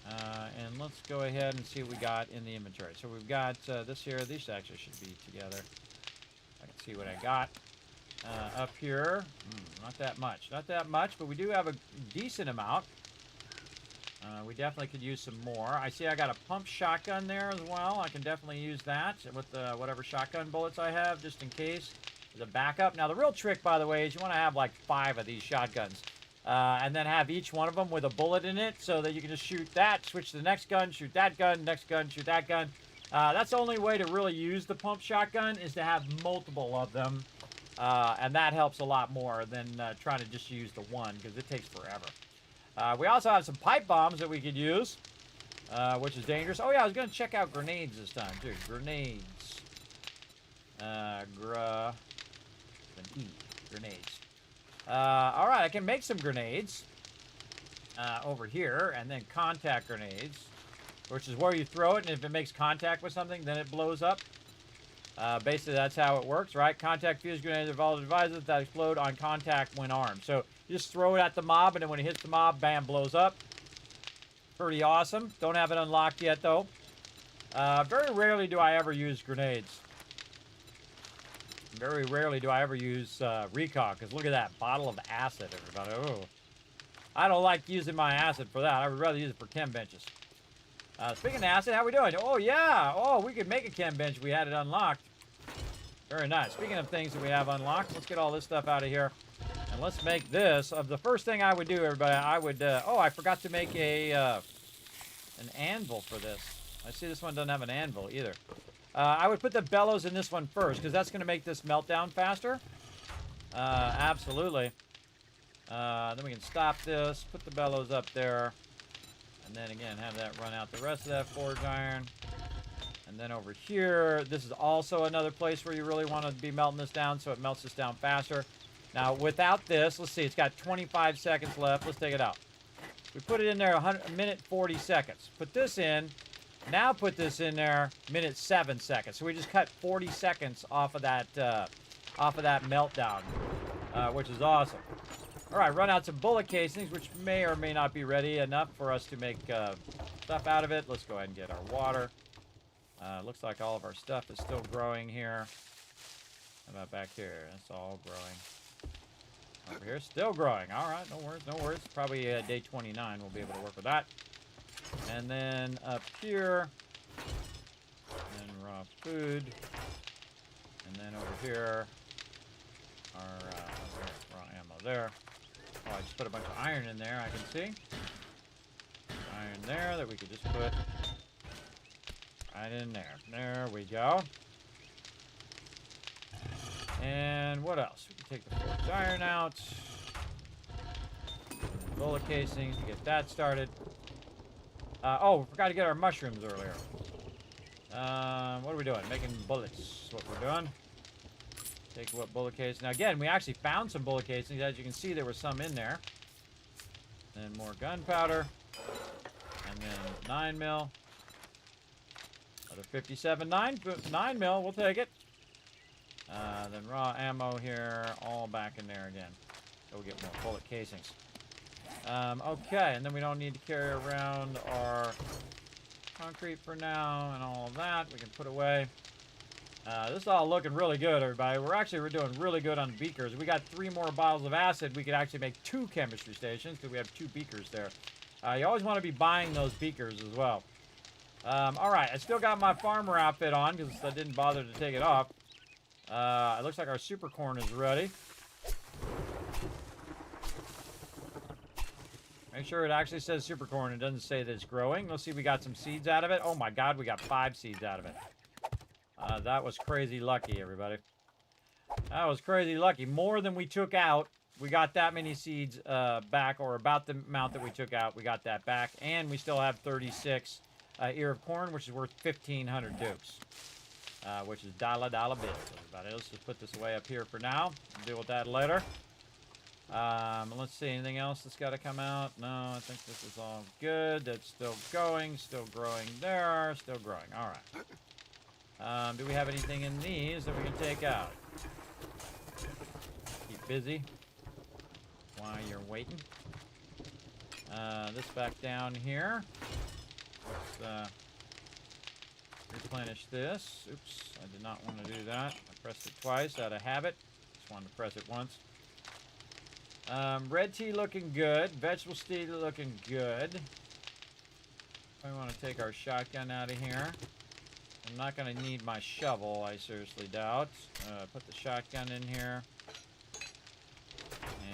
[SPEAKER 3] And let's go ahead and see what we got in the inventory. So we've got this here. These actually should be together. I can see what I got. Up here, not that much. Not that much, but we do have a decent amount. We definitely could use some more. I see I got a pump shotgun there as well. I can definitely use that with whatever shotgun bullets I have, just in case. As a backup. Now, the real trick, by the way, is you want to have like 5 of these shotguns. And then have each one of them with a bullet in it so that you can just shoot that, switch to the next gun, shoot that gun, next gun, shoot that gun. That's the only way to really use the pump shotgun is to have multiple of them. And that helps a lot more than trying to just use the one because it takes forever. We also have some pipe bombs that we could use, which is dangerous. Oh, yeah, I was going to check out grenades this time, too. Grenades. Grenades. All right, I can make some grenades over here, and then contact grenades, which is where you throw it, and if it makes contact with something, then it blows up. Basically, that's how it works, right? Contact fuse grenades are volatile devices that explode on contact when armed. So you just throw it at the mob, and then when it hits the mob, bam, blows up. Pretty awesome. Don't have it unlocked yet, though. Very rarely do I ever use grenades. Very rarely do I ever use recon, because look at that bottle of acid, everybody. Oh, I don't like using my acid for that. I would rather use it for chem benches. Speaking of acid, how we doing? Oh, yeah. Oh, we could make a chem bench if we had it unlocked. Very nice. Speaking of things that we have unlocked, let's get all this stuff out of here. And let's make this. The first thing I would do, everybody, I would... oh, I forgot to make an anvil for this. I see this one doesn't have an anvil either. I would put the bellows in this one first, because that's going to make this melt down faster. Absolutely. Then we can stop this, put the bellows up there, and then again have that run out the rest of that forged iron. And then over here, this is also another place where you really want to be melting this down so it melts this down faster. Now, without this, let's see, it's got 25 seconds left. Let's take it out. We put it in there a minute 40 seconds. Put this in. Now put this in there, minute 7 seconds. So we just cut 40 seconds off of that meltdown, which is awesome. All right, run out some bullet casings, which may or may not be ready enough for us to make stuff out of it. Let's go ahead and get our water. Looks like all of our stuff is still growing here. How about back here? It's all growing. Over here, still growing. All right, no worries, no worries. Probably day 29 we'll be able to work with that. And then up here, and raw food. And then over here, our raw ammo there. Oh, I just put a bunch of iron in there, I can see. Iron there that we could just put right in there. There we go. And what else? We can take the forged iron out. Bullet casings to get that started. Oh, we forgot to get our mushrooms earlier. What are we doing? Making bullets. What we're doing. Take what bullet case. Now again, we actually found some bullet casings. As you can see, there was some in there. Then more gunpowder. And then 9mm. Another 57 9mm. We'll take it. Then raw ammo here, all back in there again. So we'll get more bullet casings. Okay, and then we don't need to carry around our concrete for now and all of that. We can put away. This is all looking really good, everybody. We're doing really good on beakers. We got 3 more bottles of acid. We could actually make 2 chemistry stations because we have 2 beakers there. You always want to be buying those beakers as well. All right, I still got my farmer outfit on because I didn't bother to take it off. It looks like our super corn is ready. Make sure it actually says super corn. It doesn't say that it's growing. Let's see if we got some seeds out of it. Oh my God, we got 5 seeds out of it. That was crazy lucky, everybody. That was crazy lucky. More than we took out. We got that many seeds back, or about the amount that we took out. We got that back. And we still have 36 ear of corn, which is worth 1,500 dukes. Which is dollar bills, everybody. Let's just put this away up here for now. We'll deal with that later. Let's see, anything else that's got to come out? No, I think this is all good. That's still going, still growing there, still growing. All right. Do we have anything in these that we can take out? Keep busy while you're waiting. This back down here. Let's replenish this. Oops, I did not want to do that. I pressed it twice out of habit. Just wanted to press it once. Red tea looking good. Vegetable tea looking good. We want to take our shotgun out of here. I'm not going to need my shovel, I seriously doubt. Put the shotgun in here.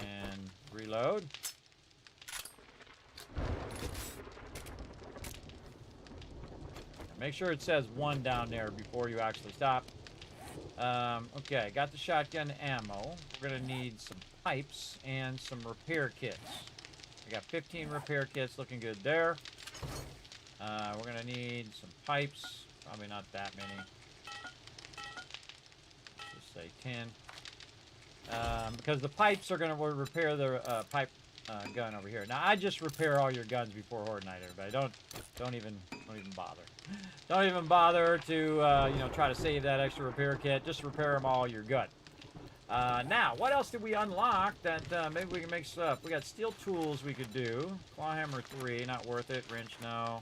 [SPEAKER 3] And reload. Make sure it says 1 down there before you actually stop. Okay, got the shotgun ammo. We're going to need some pipes and some repair kits. We got 15 repair kits, looking good there. We're going to need some pipes. Probably not that many. Let's just say 10. Because the pipes are going to repair the pipe gun over here. Now, I just repair all your guns before Horde Night, everybody. Don't even bother. Don't even bother to try to save that extra repair kit. Just repair them all you're good. Now, what else did we unlock that maybe we can make stuff? We got steel tools we could do. Claw hammer 3, not worth it. Wrench, no.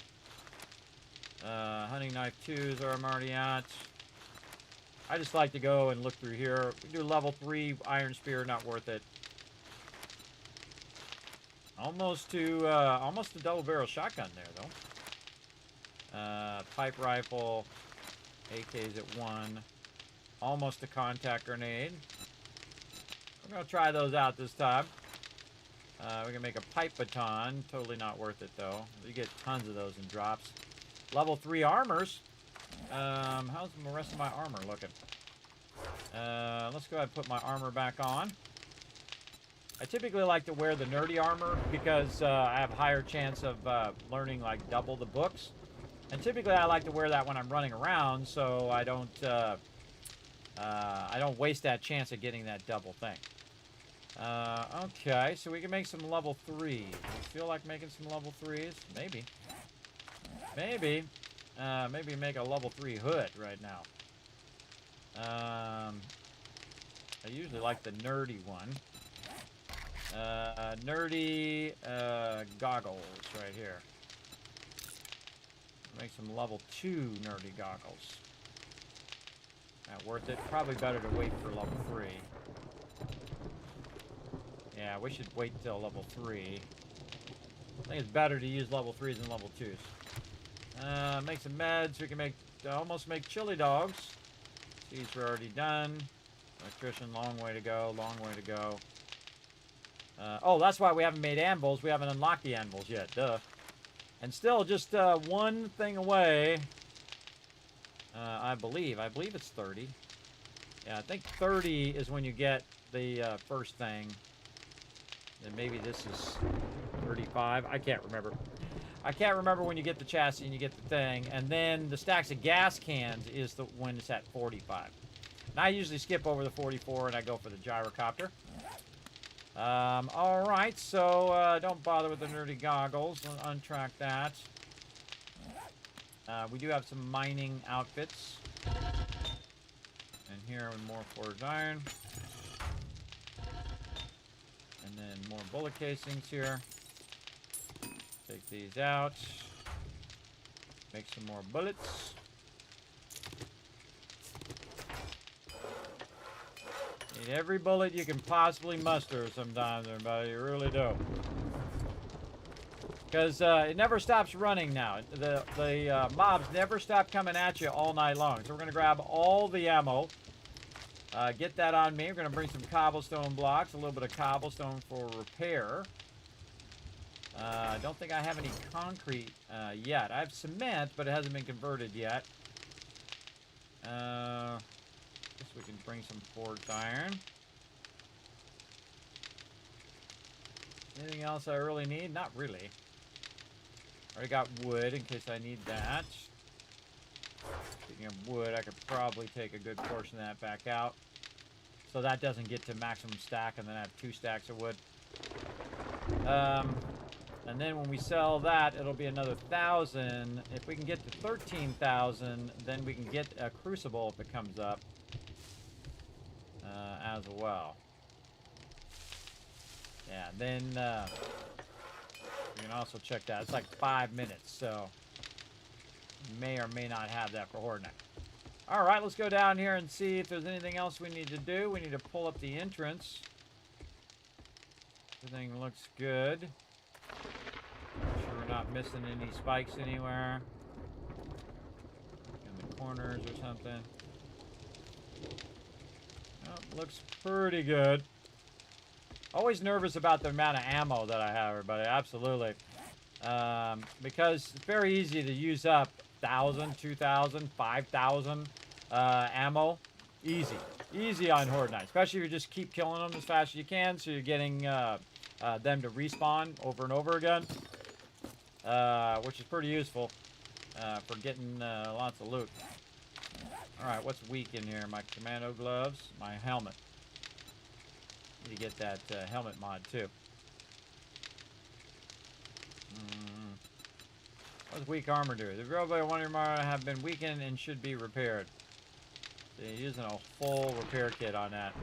[SPEAKER 3] Hunting knife 2 is where I'm already at. I just like to go and look through here. We do level 3 iron spear, not worth it. Almost a double barrel shotgun there though. Pipe rifle, AK's at 1. Almost a contact grenade. We're gonna try those out this time. We can make a pipe baton. Totally not worth it though. You get tons of those in drops. Level 3 armors. How's the rest of my armor looking? Let's go ahead and put my armor back on. I typically like to wear the nerdy armor because I have a higher chance of learning like double the books. And typically I like to wear that when I'm running around so I don't waste that chance of getting that double thing. Okay, so we can make some level 3s. Do you feel like making some level 3s? Maybe. Maybe make a level 3 hood right now. I usually like the nerdy one. Nerdy goggles right here. Make some level 2 nerdy goggles. Not worth it. Probably better to wait for level 3. Yeah, we should wait till level 3. I think it's better to use level 3s than level 2s. Make some meds. We can almost make chili dogs. These were already done. Electrician, long way to go. Long way to go. Oh, that's why we haven't made anvils. We haven't unlocked the anvils yet. Duh. And still just one thing away. I believe it's 30. Yeah, I think 30 is when you get the first thing. And maybe this is 35. I can't remember. I can't remember when you get the chassis and you get the thing. And then the stacks of gas cans is when it's at 45. And I usually skip over the 44 and I go for the gyrocopter. Alright, so don't bother with the nerdy goggles. Untrack that. We do have some mining outfits. And in here with more forged iron. And then more bullet casings here. Take these out. Make some more bullets. Need every bullet you can possibly muster sometimes, everybody. You really do. Because it never stops running now. The mobs never stop coming at you all night long. So we're going to grab all the ammo. Get that on me. We're going to bring some cobblestone blocks. A little bit of cobblestone for repair. I don't think I have any concrete yet. I have cement, but it hasn't been converted yet. Guess we can bring some forged iron. Anything else I really need? Not really. Already got wood in case I need that. Speaking of wood, I could probably take a good portion of that back out. So that doesn't get to maximum stack, and then I have 2 stacks of wood. And then when we sell that, it'll be another 1,000. If we can get to 13,000, then we can get a crucible if it comes up as well. Yeah, then you can also check that. It's like 5 minutes, so may or may not have that for Horde Night. All right, let's go down here and see if there's anything else we need to do. We need to pull up the entrance. Everything looks good. Make sure we're not missing any spikes anywhere. In the corners or something. Oh, looks pretty good. Always nervous about the amount of ammo that I have, everybody. Absolutely. Because it's very easy to use up 1,000, 2,000, 5,000 ammo. Easy. Easy on Horde Night. Especially if you just keep killing them as fast as you can, so you're getting them to respawn over and over again. Which is pretty useful for getting lots of loot. Alright, what's weak in here? My commando gloves, my helmet. Need to get that helmet mod too. What does weak armor do? The robot one of your armor have been weakened and should be repaired. So you're using a full repair kit on that.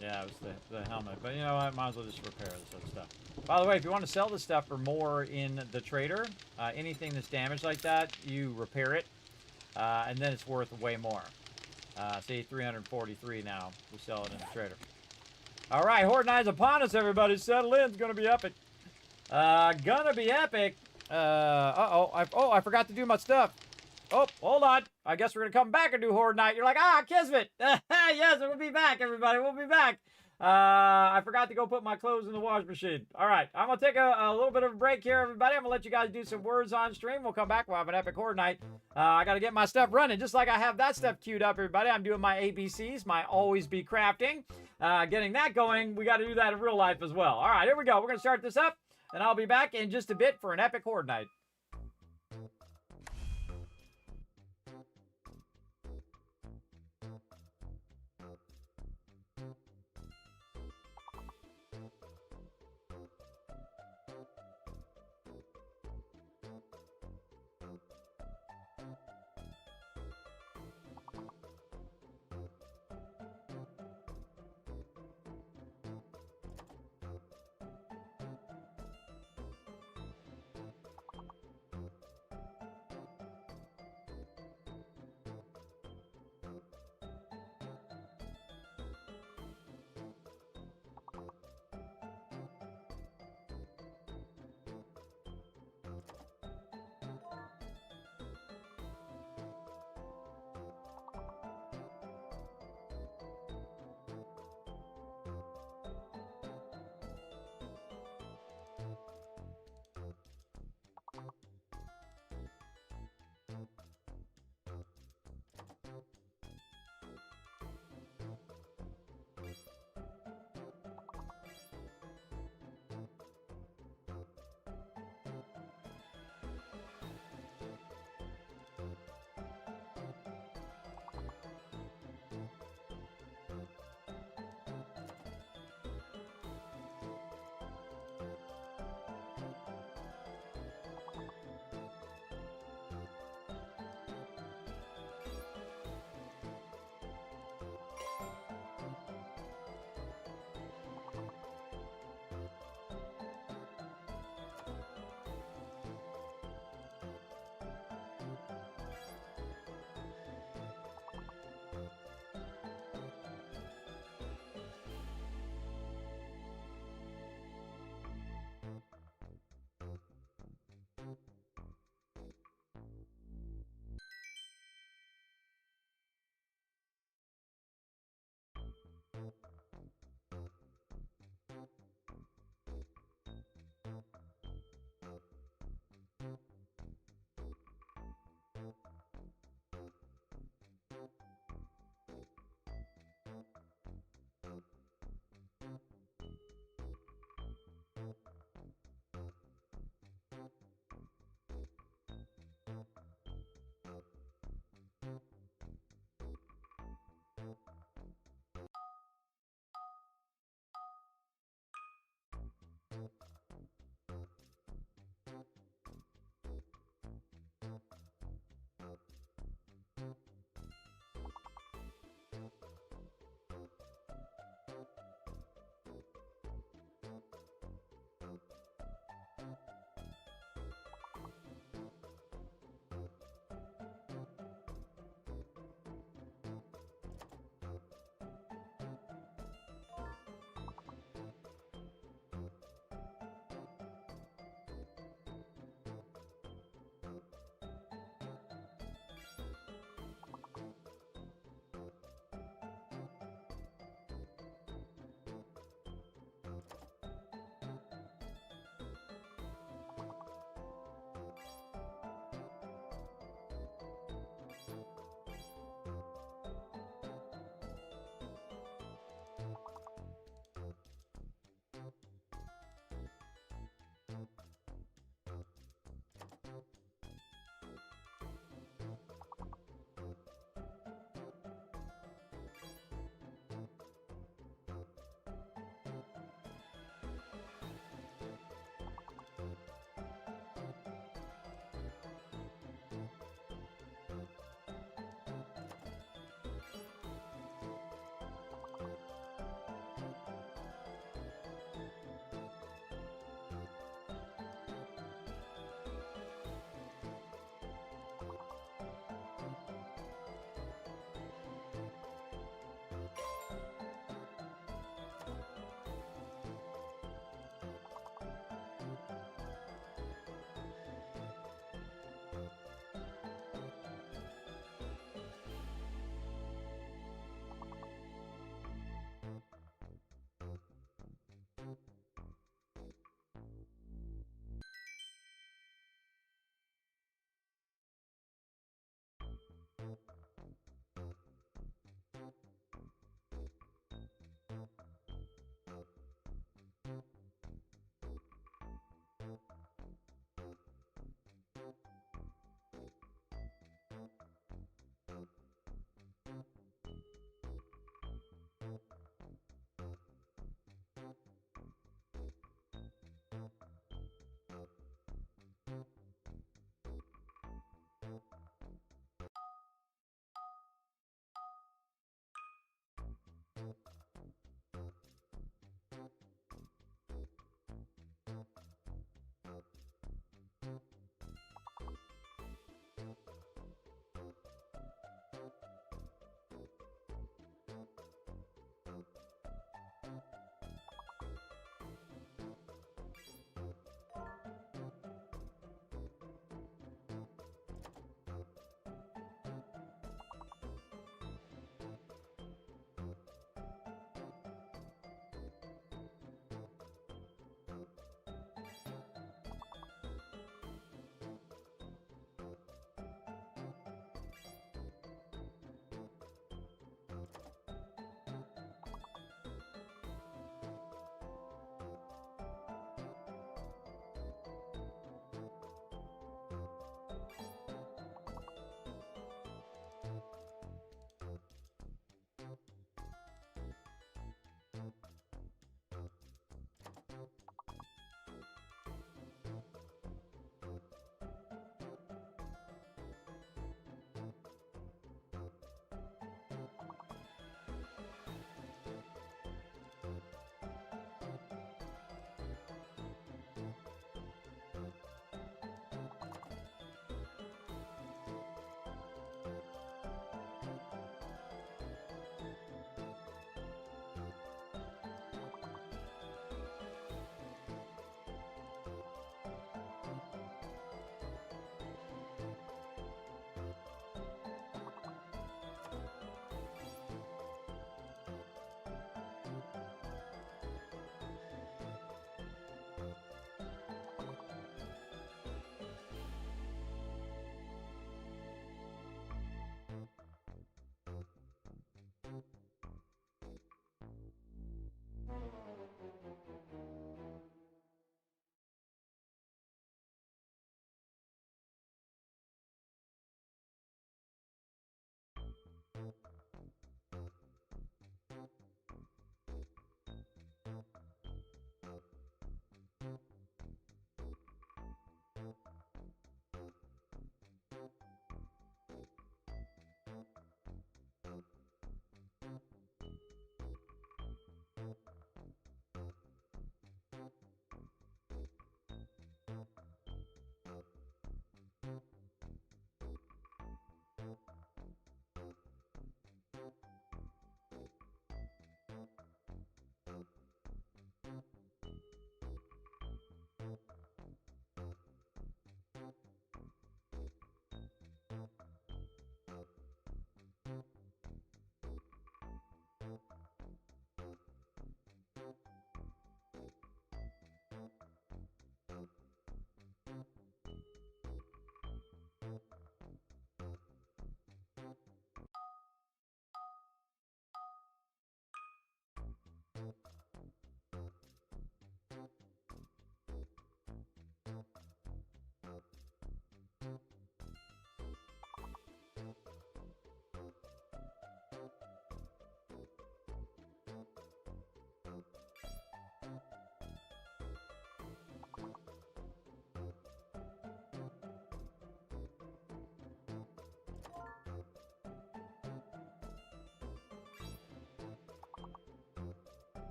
[SPEAKER 3] Yeah, it was the helmet. But you know what? Might as well just repair this other stuff. By the way, if you want to sell this stuff for more in the trader, anything that's damaged like that, you repair it. And then it's worth way more. See, 343 now. We sell it in the trader. All right, Horde Night's upon us, everybody. Settle in. It's going to be epic. Gonna be epic. I forgot to do my stuff. Oh, hold on. I guess we're going to come back and do Horde Night. You're like, Kismet. Yes, we'll be back, everybody. We'll be back. I forgot to go put my clothes in the wash machine. All right, I'm going to take a little bit of a break here, everybody. I'm going to let you guys do some words on stream. We'll come back. We'll have an epic Horde Night. I got to get my stuff running, just like I have that stuff queued up, everybody. I'm doing my ABCs, my always be crafting. Getting that going, we got to do that in real life as well. All right, here we go. We're going to start this up, and I'll be back in just a bit for an epic Horde Night.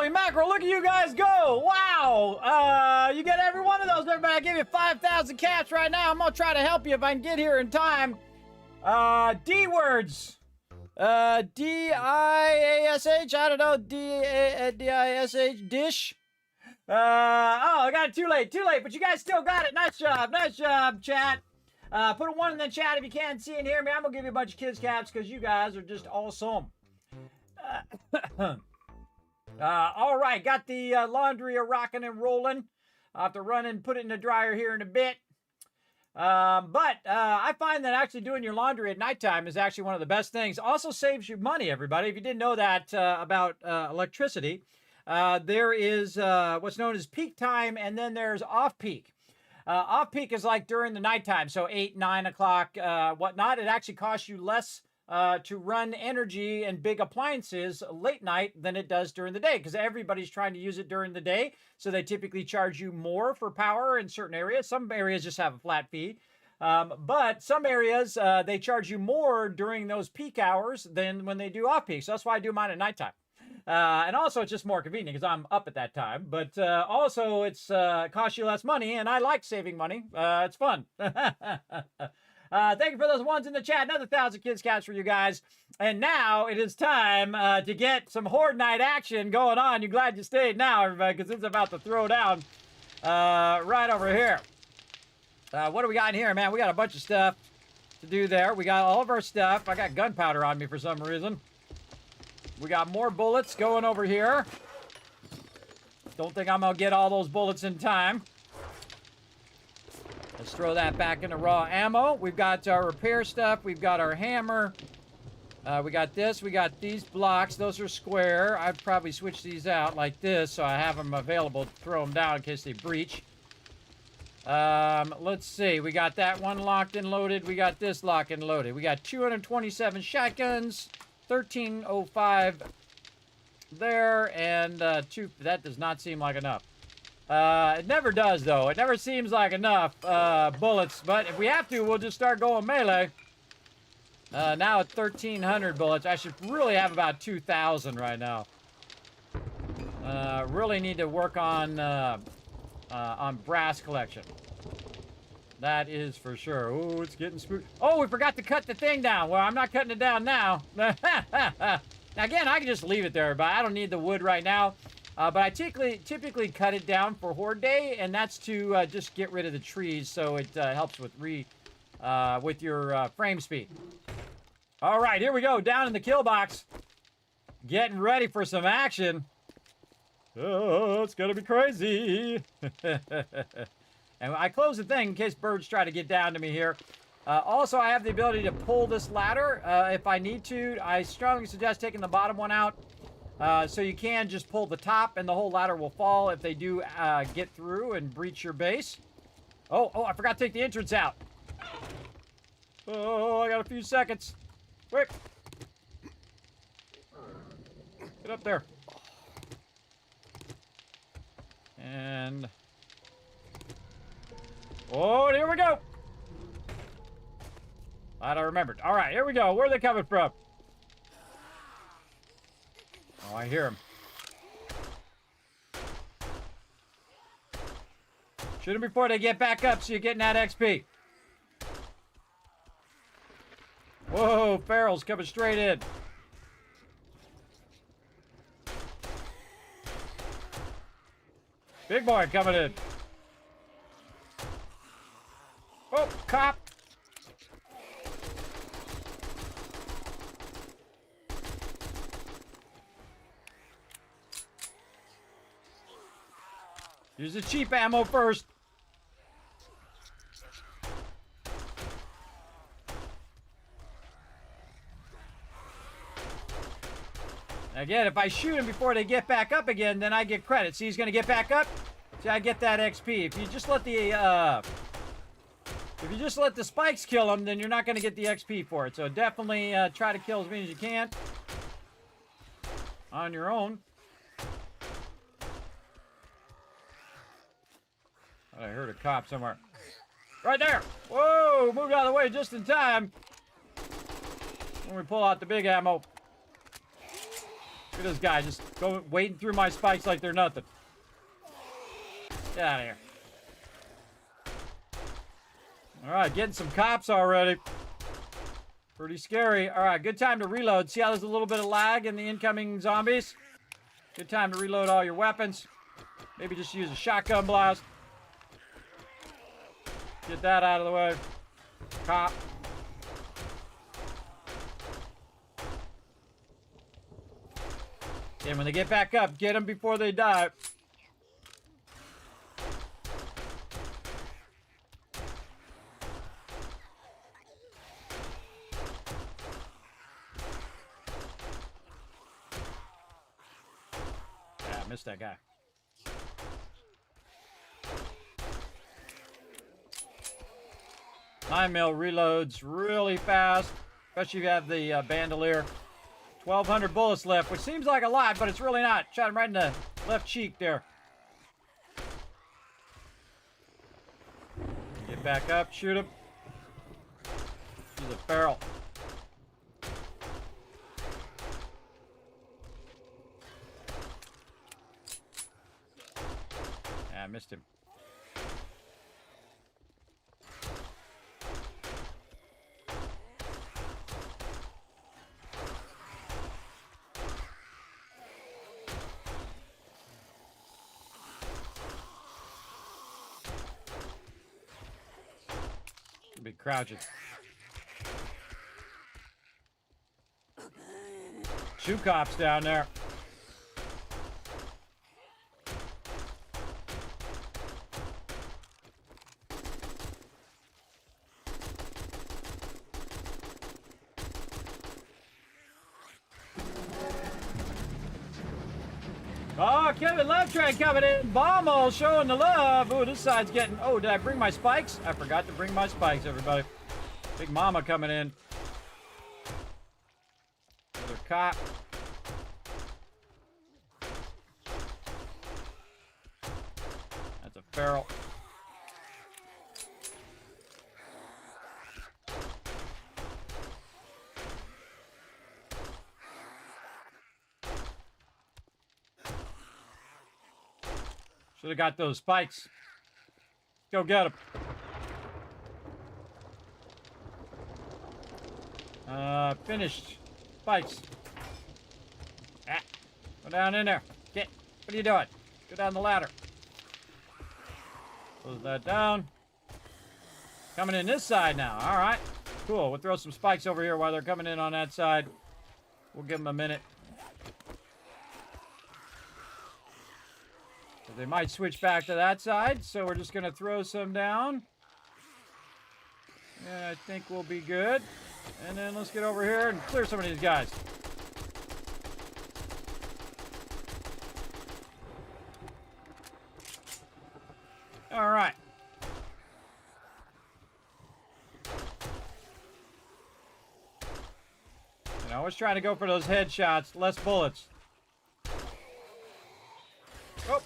[SPEAKER 3] Holy mackerel, look at you guys go. Wow. You get every one of those, everybody. I give you 5,000 caps right now. I'm going to try to help you if I can get here in time. D words. D-I-A-S-H. I don't know. D-I-S-H. Dish. Oh, I got it too late, but you guys still got it. Nice job, chat. Put a 1 in the chat if you can see and hear me. I'm gonna give you a bunch of kids caps because you guys are just awesome. All right, got the laundry rocking and rolling. I'll have to run and put it in the dryer here in a bit. But I find that actually doing your laundry at nighttime is actually one of the best things. Also saves you money, everybody. If you didn't know that about electricity, there is what's known as peak time, and then there's off-peak. Off-peak is like during the nighttime, so 8, 9 o'clock, whatnot. It actually costs you less to run energy and big appliances late night than it does during the day, because everybody's trying to use it during the day, so they typically charge you more for power in certain areas. Some areas just have a flat fee, but some areas, they charge you more during those peak hours than when they do off-peak, so that's why I do mine at nighttime. And also, it's just more convenient because I'm up at that time. But also, it's costs you less money, and I like saving money. It's fun. Thank you for those ones in the chat. Another 1,000 kids caps for you guys. And now it is time to get some Horde Night action going on. You're glad you stayed now, everybody, because it's about to throw down right over here. What do we got in here, man? We got a bunch of stuff to do there. We got all of our stuff. I got gunpowder on me for some reason. We got more bullets going over here. Don't think I'm going to get all those bullets in time. Let's throw that back into raw ammo. We've got our repair stuff. We've got our hammer. We got this. We got these blocks. Those are square. I'd probably switch these out like this so I have them available to throw them down in case they breach. Let's see. We got that one locked and loaded. We got this locked and loaded. We got 227 shotguns. 1305 there, and that does not seem like enough. It never does, though. It never seems like enough bullets, but if we have to, we'll just start going melee. Now at 1,300 bullets. I should really have about 2,000 right now. Really need to work on brass collection. That is for sure. Oh, it's getting spooky. Oh, we forgot to cut the thing down. Well, I'm not cutting it down now. Now, again, I can just leave it there, but I don't need the wood right now. But I typically cut it down for Horde Day, and that's to just get rid of the trees, so it helps with your frame speed. All right, here we go. Down in the kill box. Getting ready for some action. Oh, it's going to be crazy. And I close the thing in case birds try to get down to me here. Also, I have the ability to pull this ladder if I need to. I strongly suggest taking the bottom one out. So you can just pull the top and the whole ladder will fall if they do get through and breach your base. Oh, I forgot to take the entrance out. Oh, I got a few seconds. Quick. Get up there. And... oh, here we go. Glad I remembered. All right, here we go. Where are they coming from? Oh, I hear them. Shoot them before they get back up so you're getting that XP. Whoa, Farrell's coming straight in. Big boy coming in. Oh, cop. Use the cheap ammo first. Again, if I shoot him before they get back up again, then I get credit. See, he's going to get back up. See, I get that XP. If you just let the spikes kill him, then you're not going to get the XP for it. So definitely try to kill as many as you can on your own. I heard a cop somewhere. Right there! Whoa! Moved out of the way just in time. When we pull out the big ammo. Look at this guy just wading through my spikes like they're nothing. Get out of here. All right, getting some cops already. Pretty scary. All right, good time to reload. See how there's a little bit of lag in the incoming zombies? Good time to reload all your weapons. Maybe just use a shotgun blast. Get that out of the way. Cop. And when they get back up, get them before they die. Yeah, I missed that guy. Nine mil reloads really fast, especially if you have the bandolier. 1,200 bullets left, which seems like a lot, but it's really not. Shot him right in the left cheek there. Get back up, shoot him. He's a barrel. Yeah, I missed him. Be crouching. Two cops down there. Oh, Kevin Love Train coming in. Bommel showing the love. Oh, this side's getting... Oh, did I bring my spikes? I forgot to bring my spikes, everybody. Big Mama coming in. Another cop. That's a feral. Should have got those spikes. Go get them. Finished. Spikes. Ah, go down in there. Get. What are you doing? Go down the ladder. Close that down. Coming in this side now. All right. Cool. We'll throw some spikes over here while they're coming in on that side. We'll give them a minute. They might switch back to that side, so we're just going to throw some down. And I think we'll be good. And then let's get over here and clear some of these guys. All right. And I was trying to go for those headshots, less bullets. Oh.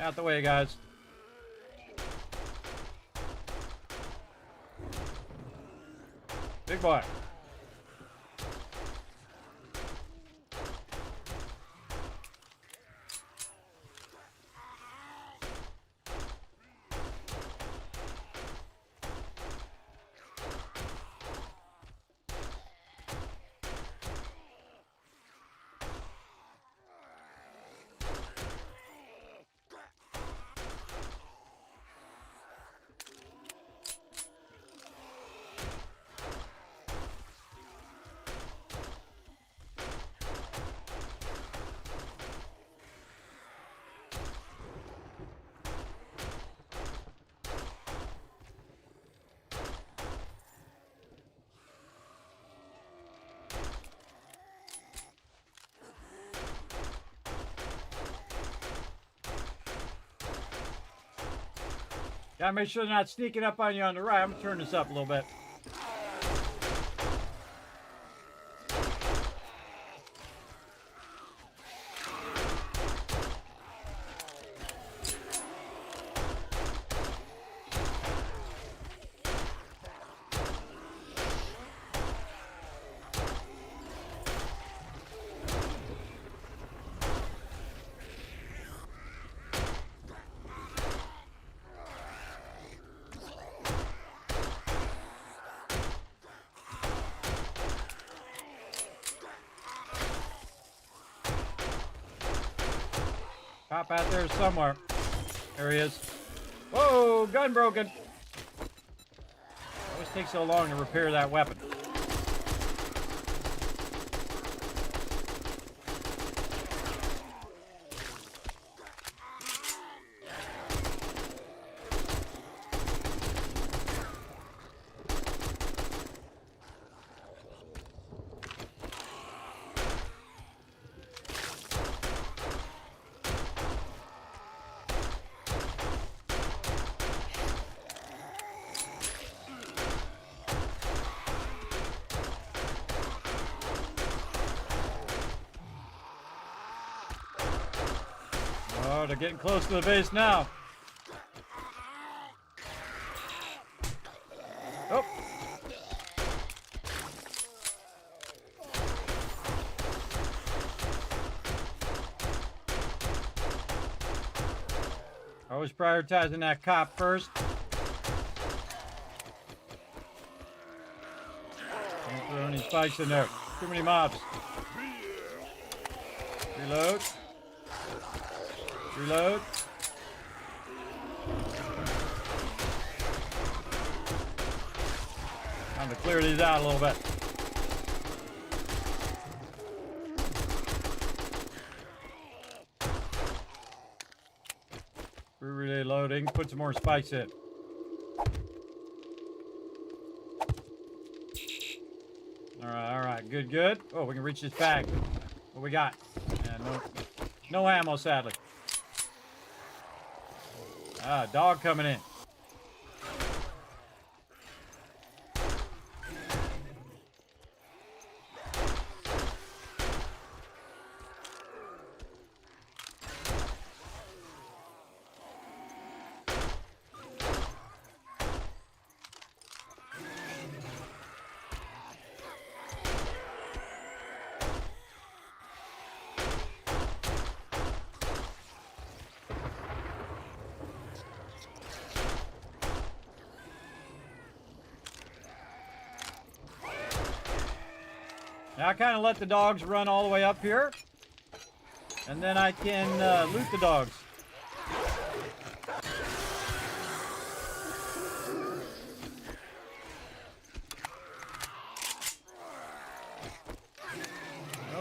[SPEAKER 3] Out the way, guys. Big boy. Gotta make sure they're not sneaking up on you on the right. I'm gonna turn this up a little bit. Cop out there somewhere. There he is. Whoa, gun broken. Always takes so long to repair that weapon. Oh, they're getting close to the base now. Oh. Always prioritizing that cop first. Don't throw any spikes in there. Too many mobs. Reload. Reload. Time to clear these out a little bit. Reloading. Put some more spikes in. All right. Good, good. Oh, we can reach this bag. What we got? Yeah, no ammo, sadly. Ah, dog coming in. Now I kind of let the dogs run all the way up here, and then I can loot the dogs.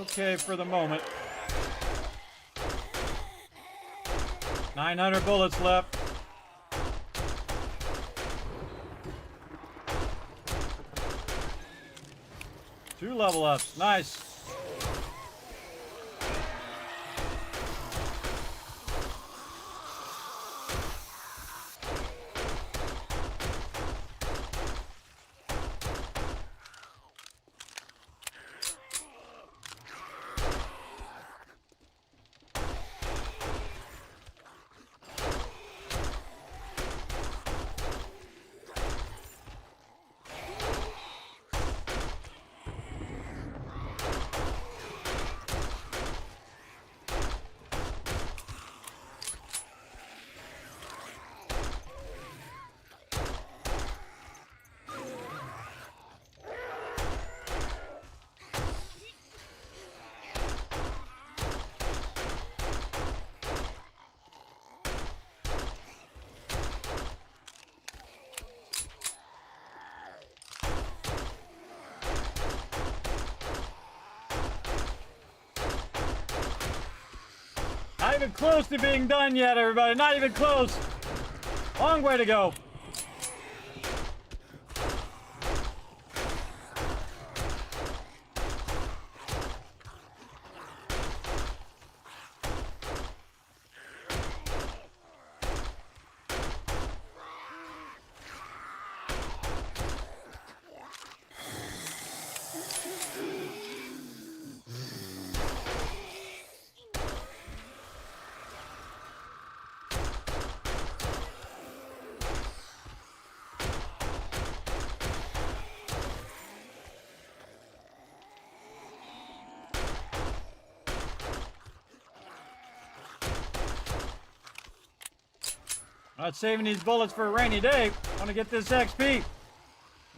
[SPEAKER 3] Okay, for the moment. 900 bullets left. Two level ups, nice. Not even close to being done yet, everybody. Not even close. Long way to go. Not saving these bullets for a rainy day. I want to get this XP. And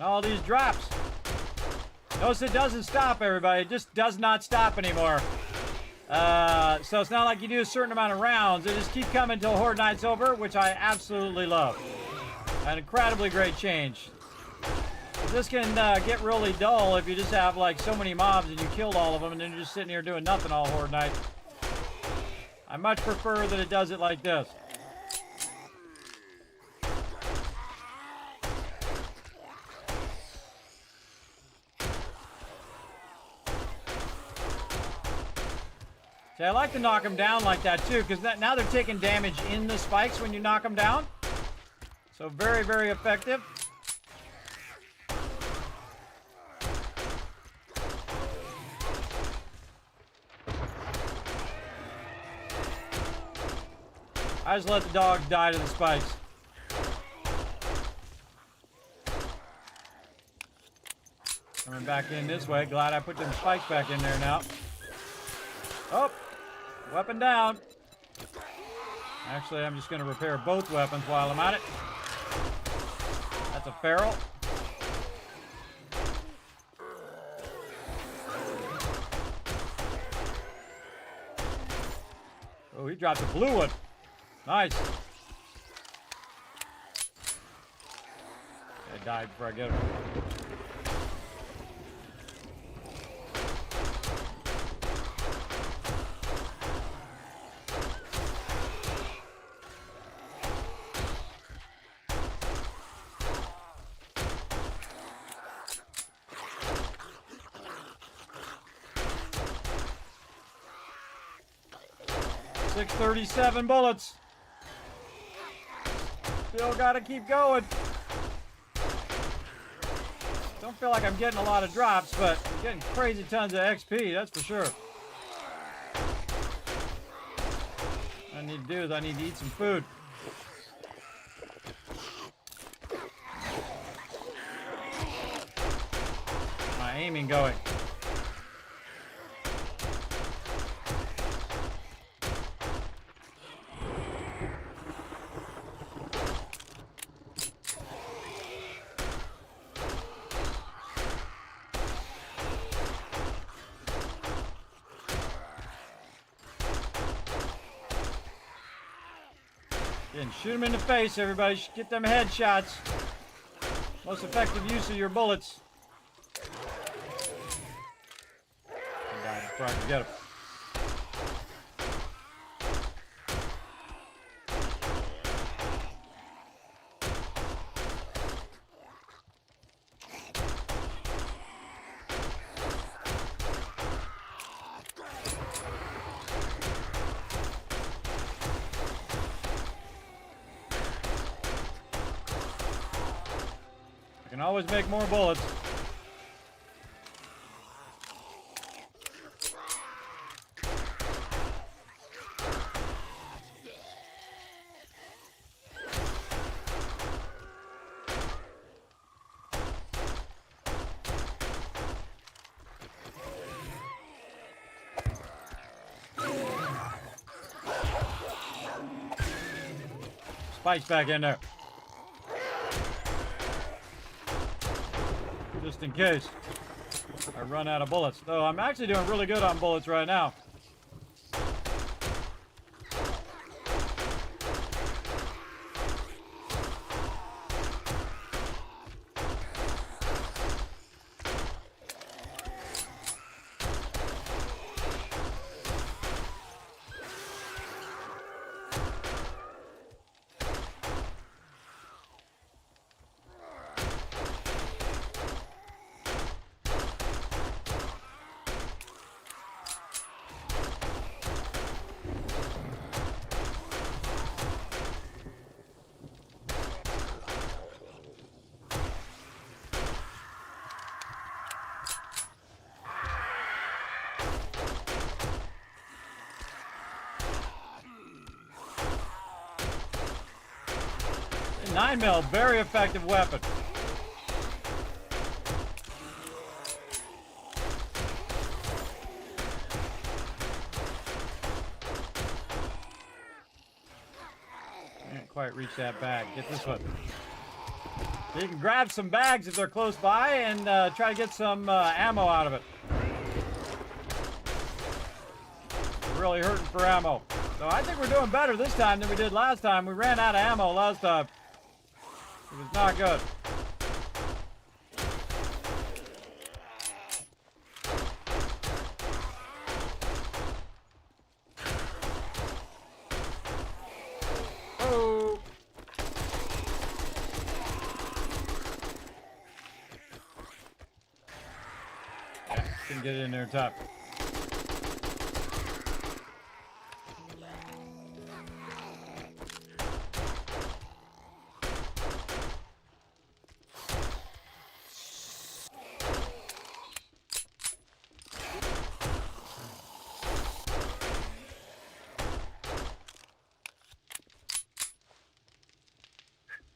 [SPEAKER 3] all these drops. Notice it doesn't stop, everybody. It just does not stop anymore. So it's not like you do a certain amount of rounds. They just keep coming until Horde Night's over, which I absolutely love. An incredibly great change. This can get really dull if you just have like so many mobs and you killed all of them and then you're just sitting here doing nothing all Horde Night. I much prefer that it does it like this. See, I like to knock them down like that too, because now they're taking damage in the spikes when you knock them down. So very, very effective. I just let the dogs die to the spikes. Coming back in this way. Glad I put them spikes back in there now. Oh, weapon down. Actually, I'm just going to repair both weapons while I'm at it. That's a feral. Oh, he dropped a blue one. Nice. I died before I get him. .37 bullets. Still gotta keep going. Don't feel like I'm getting a lot of drops, but I'm getting crazy tons of XP, that's for sure. What I need to do is I need to eat some food. My aiming going. And shoot them in the face, everybody. Get them headshots. Most effective use of your bullets. I'm dying before I can get them. Can always make more bullets. Spikes back in there. Just in case I run out of bullets. Though I'm actually doing really good on bullets right now. A 9mm, very effective weapon. Can't quite reach that bag. Get this one. So you can grab some bags if they're close by and try to get some ammo out of it. really hurting for ammo. So I think we're doing better this time than we did last time. We ran out of ammo last time. It was not good. Oh. Yeah, couldn't get it in there in time.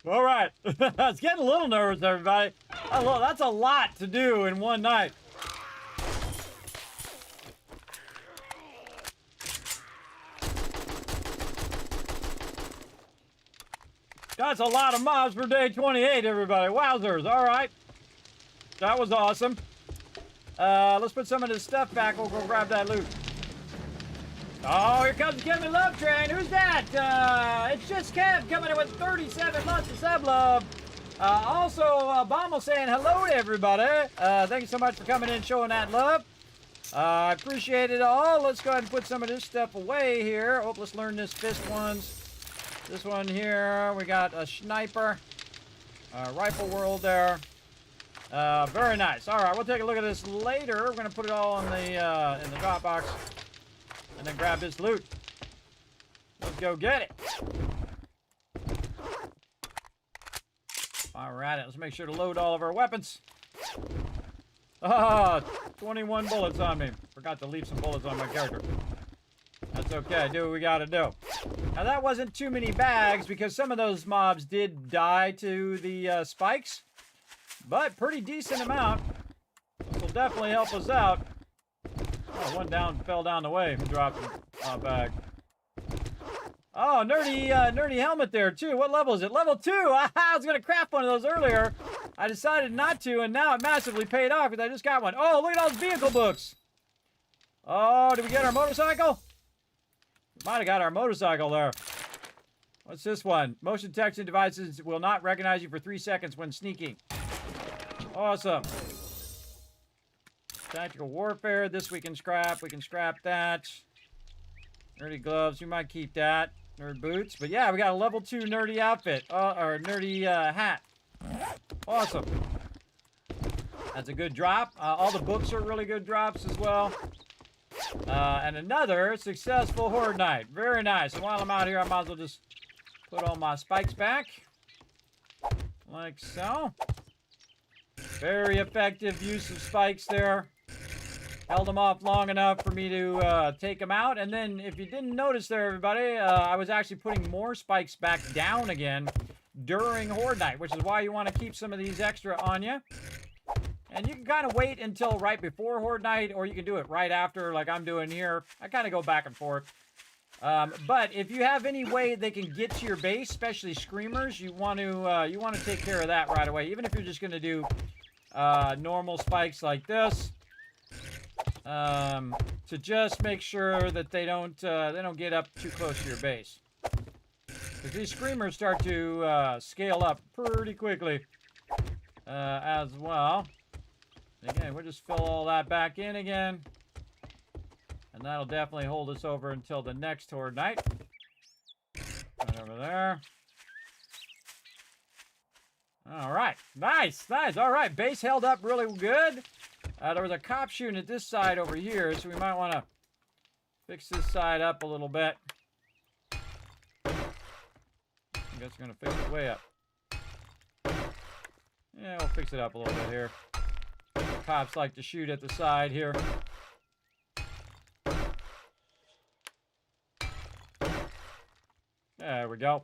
[SPEAKER 3] All right. I was getting a little nervous, everybody. That's a lot to do in one night. That's a lot of mobs for day 28, everybody. Wowzers. All right. That was awesome. Let's put some of this stuff back. We'll go grab that loot. Oh, here comes the Kismet Love Train. Who's that? It's just Kev coming in with 37 months of sub love. Also, Bommel saying hello to everybody. Thank you so much for coming in, showing that love. I appreciate it all. Let's go ahead and put some of this stuff away here. Oh, let's learn this fist ones. This one here, we got a sniper. Rifle world there. Very nice. All right, we'll take a look at this later. We're going to put it all in the drop box. And then grab this loot. Let's go get it. All right, let's make sure to load all of our weapons. 21 bullets on me. Forgot to leave some bullets on my character. That's okay, do what we gotta do. Now that wasn't too many bags because some of those mobs did die to the spikes. But pretty decent amount. This will definitely help us out. Oh, one fell down the way. Dropped a bag. Oh, nerdy helmet there too. What level is it? Level 2. I was gonna craft one of those earlier. I decided not to, and now it massively paid off because I just got one. Oh, look at all those vehicle books. Oh, did we get our motorcycle? Might have got our motorcycle there. What's this one? Motion detection devices will not recognize you for 3 seconds when sneaking. Awesome. Tactical warfare. This we can scrap. We can scrap that. Nerdy gloves. You might keep that. Nerd boots. But yeah, we got a level 2 nerdy outfit. Or nerdy hat. Awesome. That's a good drop. All the books are really good drops as well. And another successful horde night. Very nice. And while I'm out here, I might as well just put all my spikes back. Like so. Very effective use of spikes there. Held them off long enough for me to take them out. And then, if you didn't notice there, everybody, I was actually putting more spikes back down again during Horde Night, which is why you want to keep some of these extra on you. And you can kind of wait until right before Horde Night, or you can do it right after, like I'm doing here. I kind of go back and forth. But if you have any way they can get to your base, especially screamers, you want to take care of that right away. Even if you're just going to do normal spikes like this, to just make sure that they don't get up too close to your base. Because these screamers start to scale up pretty quickly as well. Again, we'll just fill all that back in again. And that'll definitely hold us over until the next Horde Night. Right over there. All right. Nice, nice. All right, base held up really good. There was a cop shooting at this side over here, so we might want to fix this side up a little bit. I think that's going to fix it way up. Yeah, we'll fix it up a little bit here. The cops like to shoot at the side here. There we go.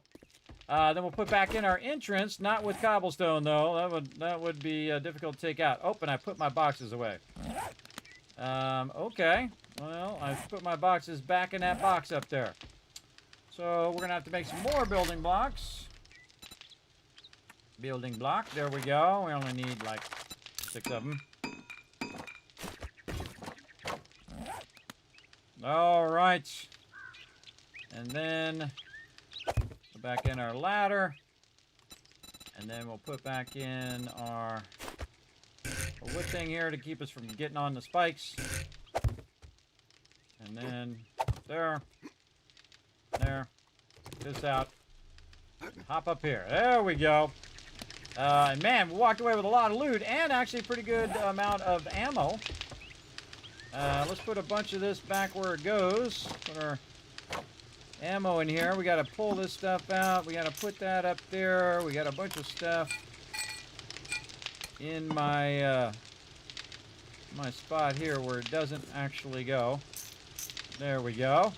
[SPEAKER 3] Then we'll put back in our entrance, not with cobblestone though. That would be difficult to take out. Oh, and I put my boxes away. Okay. Well, I put my boxes back in that box up there. So we're gonna have to make some more building blocks. Building block. There we go. We only need like 6 of them. All right. And then put back in our ladder. And then we'll put back in our wood thing here to keep us from getting on the spikes. And then there. There. Take this out. Hop up here. There we go. And man, we walked away with a lot of loot and actually a pretty good amount of ammo. Let's put a bunch of this back where it goes. Put our ammo in here. We got to pull this stuff out. We got to put that up there. We got a bunch of stuff in my my spot here where it doesn't actually go. There we go.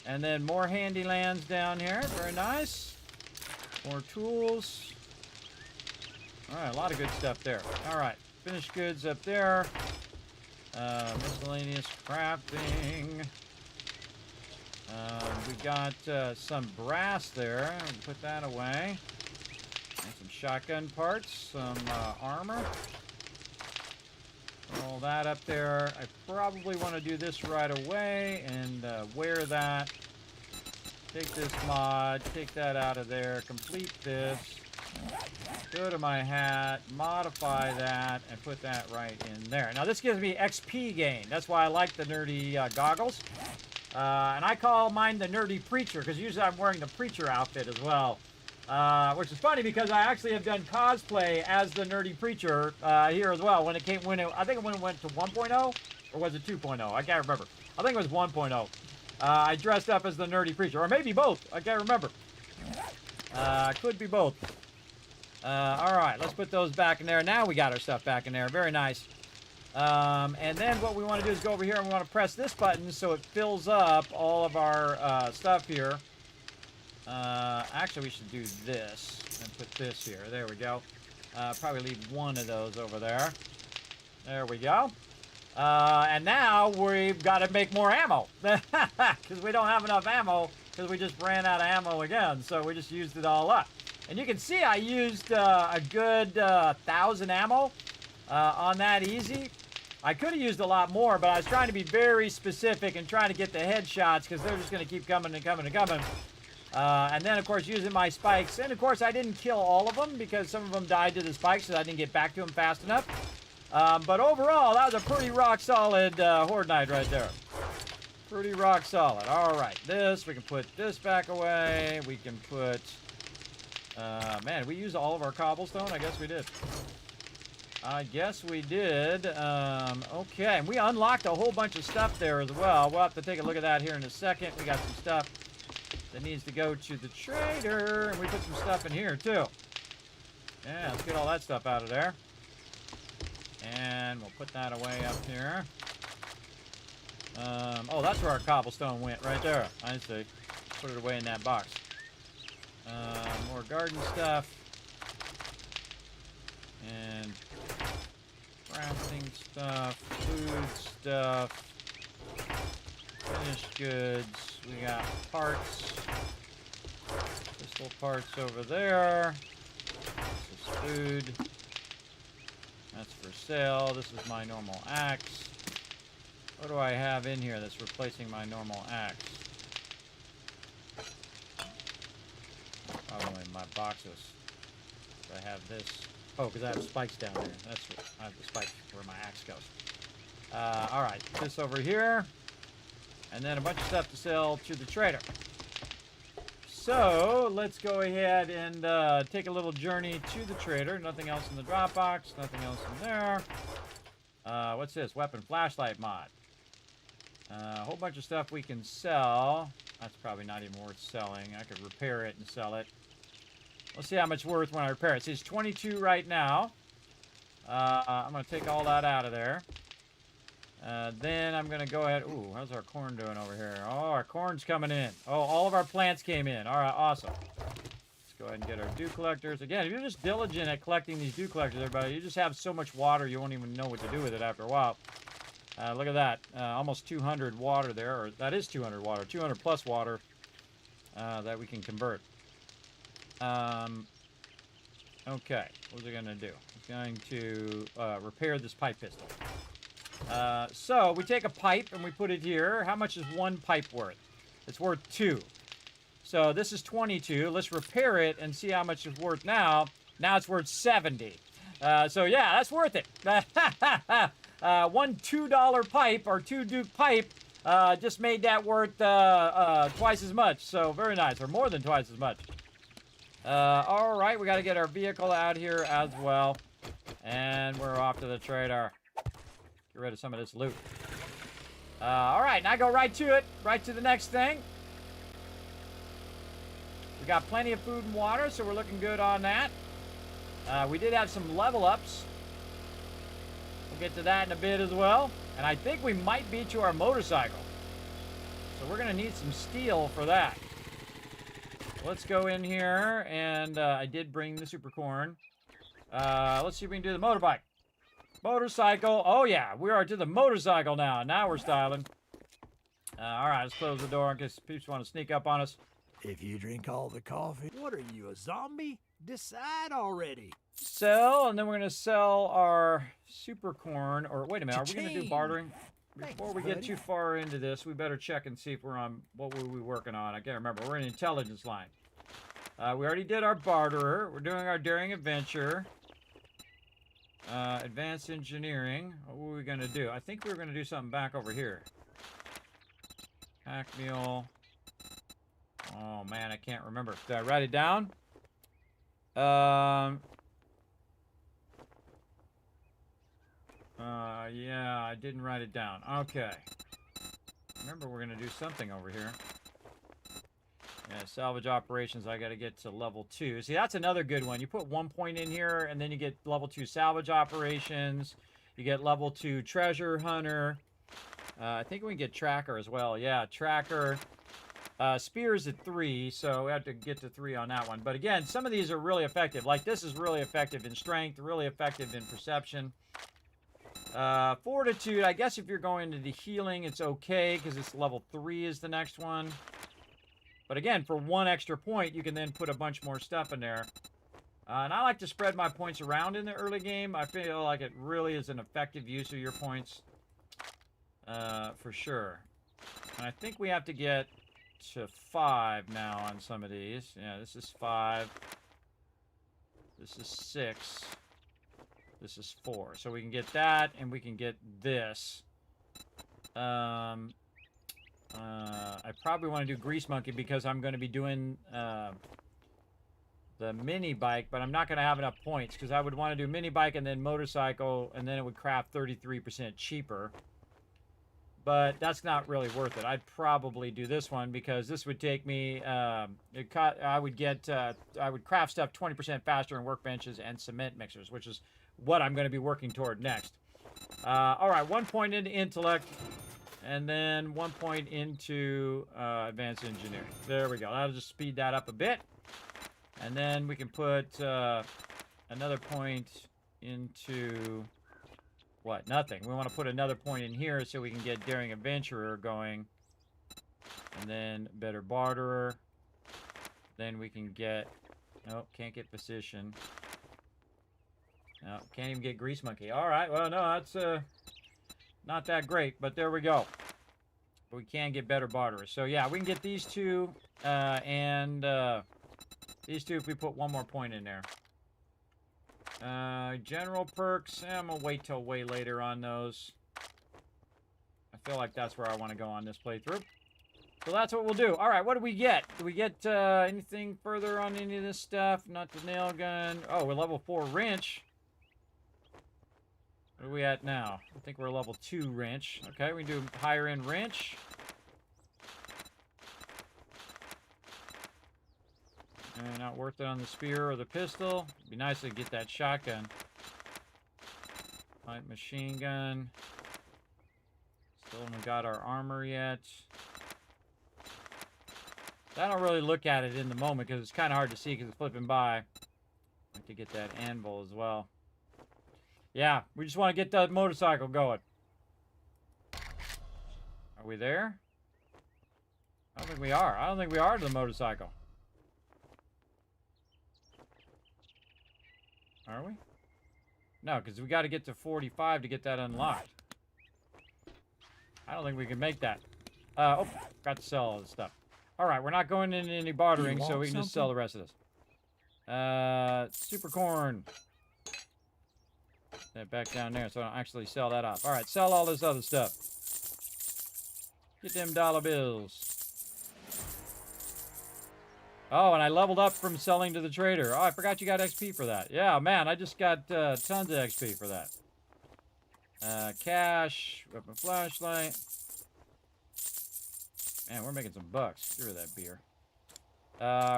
[SPEAKER 3] And then more handy lands down here. Very nice. More tools. All right, a lot of good stuff there. All right, finished goods up there. Miscellaneous crafting. We got some brass there. Put that away. And some shotgun parts, some armor. All that up there. I probably want to do this right away and wear that. Take this mod, take that out of there, complete this. Go to my hat, modify that, and put that right in there. Now this gives me XP gain. That's why I like the nerdy goggles. And I call mine the nerdy preacher, because usually I'm wearing the preacher outfit as well. Which is funny because I actually have done cosplay as the nerdy preacher here as well. I think when it went to 1.0, or was it 2.0? I can't remember. I think it was 1.0. I dressed up as the nerdy preacher, or maybe both. I can't remember. Could be both. All right, let's put those back in there. Now we got our stuff back in there. Very nice. And then what we want to do is go over here and we want to press this button so it fills up all of our stuff here. Actually, we should do this and put this here. There we go. Probably leave one of those over there. There we go. And now we've got to make more ammo because we don't have enough ammo because we just ran out of ammo again. So we just used it all up. And you can see I used a good 1,000 ammo on that easy. I could have used a lot more, but I was trying to be very specific and trying to get the headshots because they're just going to keep coming and coming and coming. And then, of course, using my spikes. And, of course, I didn't kill all of them because some of them died to the spikes, so I didn't get back to them fast enough. But overall, that was a pretty rock-solid Horde Night right there. Pretty rock-solid. All right, we can put this back away. We can put... man, did we use all of our cobblestone? I guess we did. I guess we did. Okay, and we unlocked a whole bunch of stuff there as well. We'll have to take a look at that here in a second. We got some stuff that needs to go to the trader, and we put some stuff in here too. Yeah, let's get all that stuff out of there. And we'll put that away up here. Oh, that's where our cobblestone went, right there. I see. Put it away in that box. More garden stuff. And crafting stuff, food stuff, finished goods. We got parts, crystal parts over there. This is food. That's for sale. This is my normal axe. What do I have in here that's replacing my normal axe? Probably my boxes. I have this. Oh, because I have spikes down there. That's what I have the spikes where my axe goes. All right, this over here. And then a bunch of stuff to sell to the trader. So let's go ahead and take a little journey to the trader. Nothing else in the drop box. Nothing else in there. What's this? Weapon flashlight mod. A whole bunch of stuff we can sell. That's probably not even worth selling. I could repair it and sell it. We'll see how much worth when I repair it. It says 22 right now. I'm going to take all that out of there. Then I'm going to go ahead. Ooh, how's our corn doing over here? Oh, our corn's coming in. Oh, all of our plants came in. All right, awesome. Let's go ahead and get our dew collectors. Again, if you're just diligent at collecting these dew collectors, everybody, you just have so much water you won't even know what to do with it after a while. Look at that. Almost 200 water there. Or that is 200 water. 200 plus water that we can convert. Okay, what's it going to do? It's going to repair this pipe pistol. So we take a pipe and we put it here. How much is one pipe worth? It's worth 2. So this is 22. Let's repair it and see how much it's worth now. Now it's worth 70. So yeah, that's worth it. One $2 pipe or 2 Duke pipe just made that worth twice as much. So very nice, or more than twice as much. All right, we got to get our vehicle out here as well. And we're off to the trader. Get rid of some of this loot. All right, now go right to it. Right to the next thing. We got plenty of food and water, so we're looking good on that. We did have some level ups. We'll get to that in a bit as well. And I think we might beat you our motorcycle. So we're going to need some steel for that. Let's go in here, and I did bring the super corn. Let's see if we can do the motorbike. Motorcycle. Oh, yeah. We are to the motorcycle now. Now we're styling. All right, let's close the door in case people want to sneak up on us.
[SPEAKER 4] If you drink all the coffee, what are you, a zombie? Decide already.
[SPEAKER 3] Sell, and then we're going to sell our super corn. Or wait a minute, are we going to do bartering? Before we get too far into this, we better check and see if we're on, what were we working on? I can't remember. We're in intelligence line. We already did our barterer. We're doing our daring adventure. Advanced engineering. What were we going to do? I think we were going to do something back over here. Hack mule. Oh, man, I can't remember. Did I write it down? Yeah, I didn't write it down. Okay. Remember, we're going to do something over here. Yeah, salvage operations, I got to get to level 2. See, that's another good one. You put 1 point in here, and then you get level 2 salvage operations. You get level 2 treasure hunter. I think we can get tracker as well. Yeah, tracker. Spears at 3, so we have to get to 3 on that one. But again, some of these are really effective. Like this is really effective in strength, really effective in perception. Fortitude, I guess if you're going to the healing, it's okay because it's level 3 is the next one. But again, for 1 extra point, you can then put a bunch more stuff in there. And I like to spread my points around in the early game. I feel like it really is an effective use of your points. For sure. And I think we have to get to 5 now on some of these. Yeah, this is 5. This is 6. This is 4. So we can get that, and we can get this. I probably want to do Grease Monkey because I'm going to be doing the mini bike, but I'm not going to have enough points because I would want to do mini bike and then motorcycle, and then it would craft 33% cheaper. But that's not really worth it. I'd probably do this one because this would take me. I would craft stuff 20% faster in workbenches and cement mixers, which is what I'm going to be working toward next. All right, 1 point into intellect, and then 1 point into advanced engineering. There we go. That'll just speed that up a bit, and then we can put another point into. What? Nothing. We want to put another point in here so we can get Daring Adventurer going. And then Better Barterer. Then we can get... Nope, can't get Physician. No, can't even get Grease Monkey. Alright, well, no, that's not that great, but there we go. But we can get Better Barterer. So, yeah, we can get these 2 and these 2 if we put 1 more point in there. General perks, I'm gonna wait till way later on those. I feel like that's where I want to go on this playthrough. So that's what we'll do. Alright, what do we get? Do we get anything further on any of this stuff? Not the nail gun. Oh, we're level 4 wrench. What are we at now? I think we're level 2 wrench. Okay, we can do higher end wrench. Not worth it on the spear or the pistol. It'd be nice to get that shotgun. Light machine gun. Still haven't got our armor yet. I don't really look at it in the moment because it's kind of hard to see because it's flipping by. I'd like to get that anvil as well. Yeah, we just want to get that motorcycle going. Are we there? I don't think we are. I don't think we are to the motorcycle. Are we? No, because we got to get to 45 to get that unlocked. I don't think we can make that. Oh, got to sell all this stuff. All right, we're not going into any bartering, so we can just sell the rest of this. Super corn. That back down there, so I don't actually sell that off. All right, sell all this other stuff. Get them dollar bills. Oh, and I leveled up from selling to the trader. Oh, I forgot you got XP for that. Yeah, man, I just got tons of XP for that. Cash, weapon flashlight. Man, we're making some bucks. Screw that beer.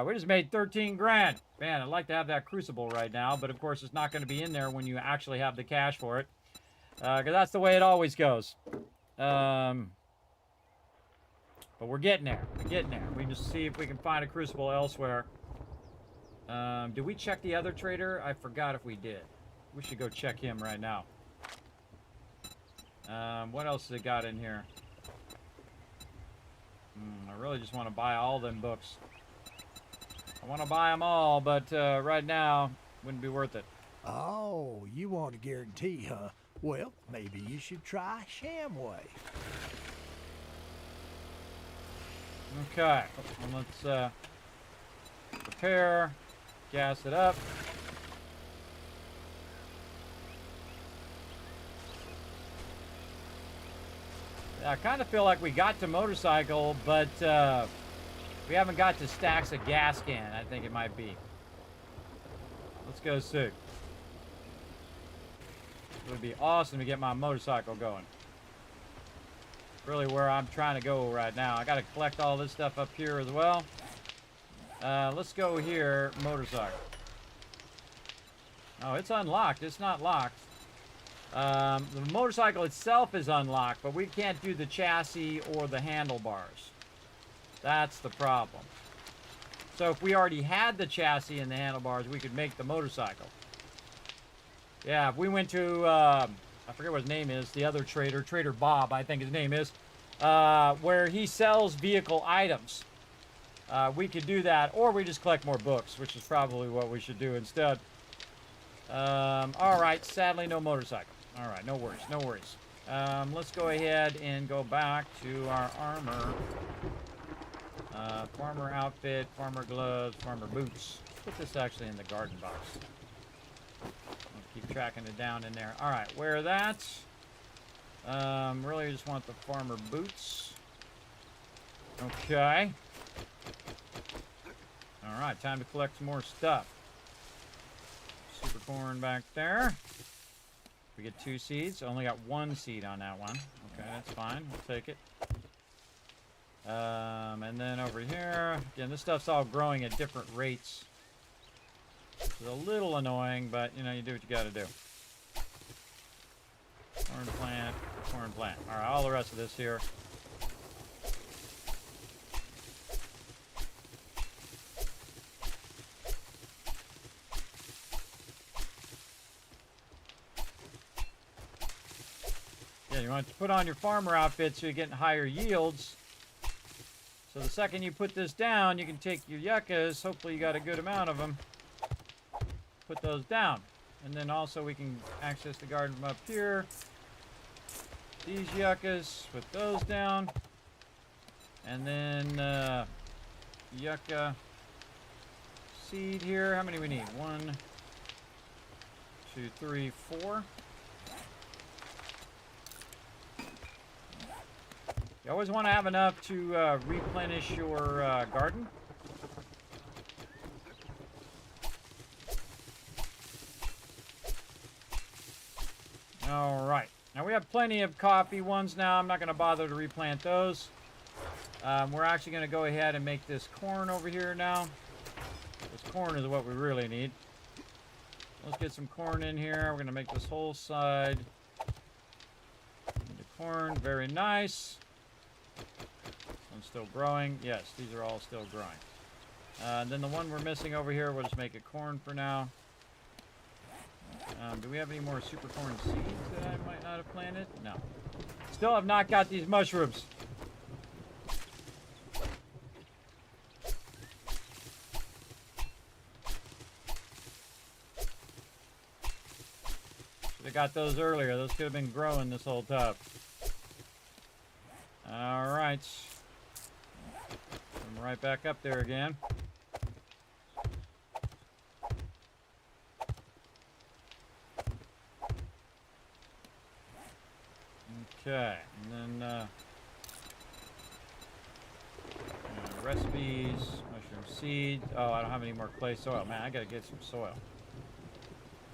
[SPEAKER 3] We just made 13 grand. Man, I'd like to have that crucible right now, but of course it's not going to be in there when you actually have the cash for it. Because that's the way it always goes. But we're getting there. We're getting there. We can just see if we can find a crucible elsewhere. Did we check the other trader? I forgot if we did. We should go check him right now. What else has it got in here? I really just want to buy all them books. I want to buy them all, but right now, wouldn't be worth it.
[SPEAKER 4] Oh, you want a guarantee, huh? Well, maybe you should try Shamway.
[SPEAKER 3] Okay, well, let's prepare, gas it up. I kind of feel like we got to motorcycle, but we haven't got to stacks of gas can, I think it might be. Let's go see. It would be awesome to get my motorcycle going. Really where I'm trying to go right now. I got to collect all this stuff up here as well. Let's go here, motorcycle. Oh, it's unlocked. It's not locked. The motorcycle itself is unlocked, but we can't do the chassis or the handlebars. That's the problem. So if we already had the chassis and the handlebars, we could make the motorcycle. Yeah, if we went to, I forget what his name is, the other trader, Trader Bob, I think his name is, where he sells vehicle items. We could do that, or we just collect more books, which is probably what we should do instead. All right, sadly no motorcycle. All right, no worries, no worries. Let's go ahead and go back to our armor. Farmer outfit, farmer gloves, farmer boots. Put this actually in the garden box. I'll keep tracking it down in there. All right, wear that. Really just want the farmer boots. Okay. All right, time to collect some more stuff. Super corn back there. We get 2 seeds. Only got 1 seed on that one. Okay, that's fine. We'll take it. And then over here, again, this stuff's all growing at different rates. It's a little annoying, but you know, you do what you gotta do. Corn plant, corn plant. All right, all the rest of this here. Yeah, you want to put on your farmer outfit so you're getting higher yields. So the second you put this down, you can take your yuccas. Hopefully you got a good amount of them. Put those down. And then also we can access the garden from up here. These yuccas, put those down. And then yucca seed here. How many we need? 1, 2, 3, 4. You always want to have enough to replenish your garden. All right. Now we have plenty of coffee ones now. I'm not going to bother to replant those. We're actually going to go ahead and make this corn over here now. This corn is what we really need. Let's get some corn in here. We're going to make this whole side into corn. Very nice. One's still growing. Yes, these are all still growing. And then the one we're missing over here, we'll just make it corn for now. Do we have any more super corn seeds that I might not have planted? No. Still have not got these mushrooms. Should have got those earlier. Those could have been growing this whole time. right. I'm right back up there again. Okay, and then recipes, mushroom seeds. Oh, I don't have any more clay soil. Man, I gotta get some soil.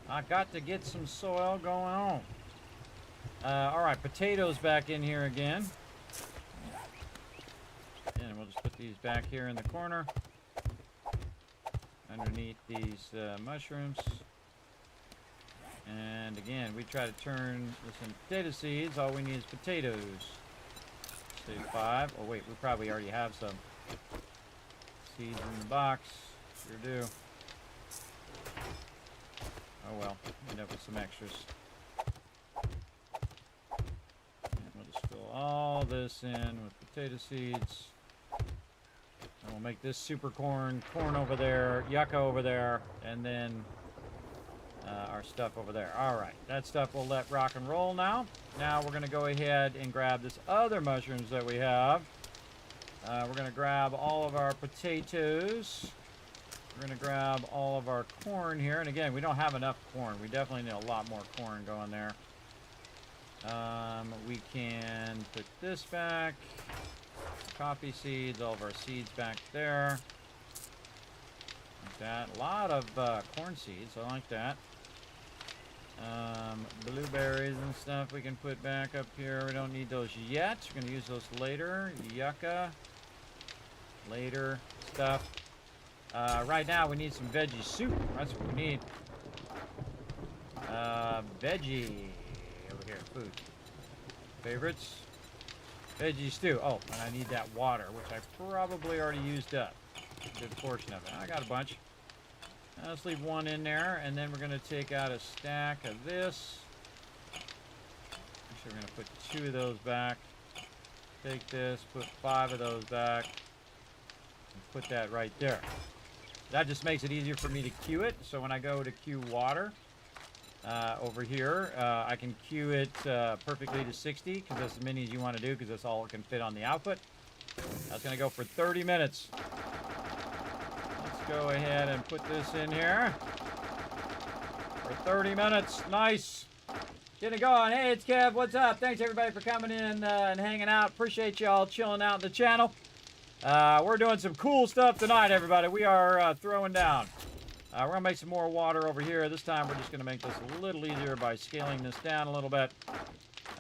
[SPEAKER 3] I got to get some soil going on. All right, potatoes back in here again. And we'll just put these back here in the corner, underneath these mushrooms. And again, we try to turn this into potato seeds. All we need is potatoes. Say 5. Oh wait, we probably already have some seeds in the box. Sure do. Oh well, end up with some extras. And we'll just fill all this in with potato seeds. And we'll make this super corn over there, yucca over there, and then our stuff over there. All right, that stuff will let rock and roll now. Now we're going to go ahead and grab this other mushrooms that we have. We're going to grab all of our potatoes. We're going to grab all of our corn here. And again, we don't have enough corn. We definitely need a lot more corn going there. We can put this back. Coffee seeds, all of our seeds back there. Like that. A lot of corn seeds. I like that. Blueberries and stuff we can put back up here. We don't need those yet. We're going to use those later. Yucca. Later stuff. Right now we need some veggie soup. That's what we need. Veggie. Over here. Food. Favorites. Veggie stew. Oh, and I need that water, which I probably already used up. A good portion of it. I got a bunch. Let's leave one in there, and then we're going to take out a stack of this. Actually, we're going to put 2 of those back. Take this, put 5 of those back, and put that right there. That just makes it easier for me to queue it. So when I go to queue water over here, I can queue it perfectly to 60, because that's as many as you want to do, because that's all it can fit on the output. That's going to go for 30 minutes. Go ahead and put this in here for 30 minutes. Nice. Getting it going. Hey, it's Kev. What's up? Thanks everybody for coming in and hanging out. Appreciate y'all chilling out in the channel. We're doing some cool stuff tonight, everybody. We are throwing down. We're going to make some more water over here. This time we're just going to make this a little easier by scaling this down a little bit.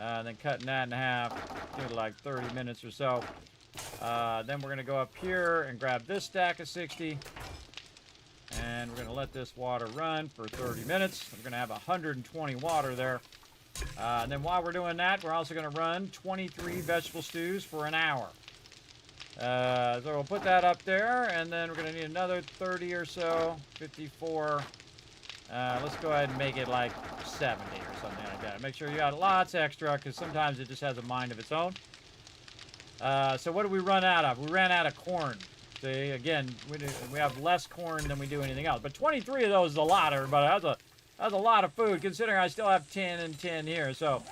[SPEAKER 3] And then cutting that in half. Give it like 30 minutes or so. Then we're going to go up here and grab this stack of 60. And we're going to let this water run for 30 minutes. We're going to have 120 water there. And then while we're doing that, we're also going to run 23 vegetable stews for an hour. So we'll put that up there, and then we're going to need another 30 or so, 54. Let's go ahead and make it like 70 or something like that. Make sure you got lots extra, because sometimes it just has a mind of its own. So what did we run out of? We ran out of corn. See, again, we have less corn than we do anything else. But 23 of those is a lot, everybody. That's a lot of food, considering I still have 10 and 10 here. So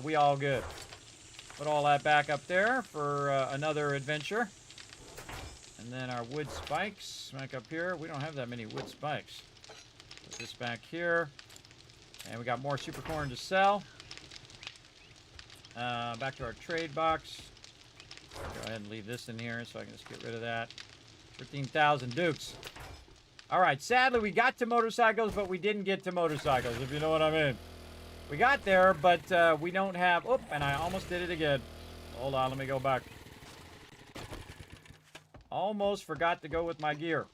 [SPEAKER 3] we all good. Put all that back up there for another adventure. And then our wood spikes back up here. We don't have that many wood spikes. Put this back here. And we got more super corn to sell. Back to our trade box. Go ahead and leave this in here so I can just get rid of that. 15,000 dukes. All right, sadly we got to motorcycles, but we didn't get to motorcycles, if you know what I mean. We got there, but we don't have... Oop, and I almost did it again. Hold on, let me go back. Almost forgot to go with my gear.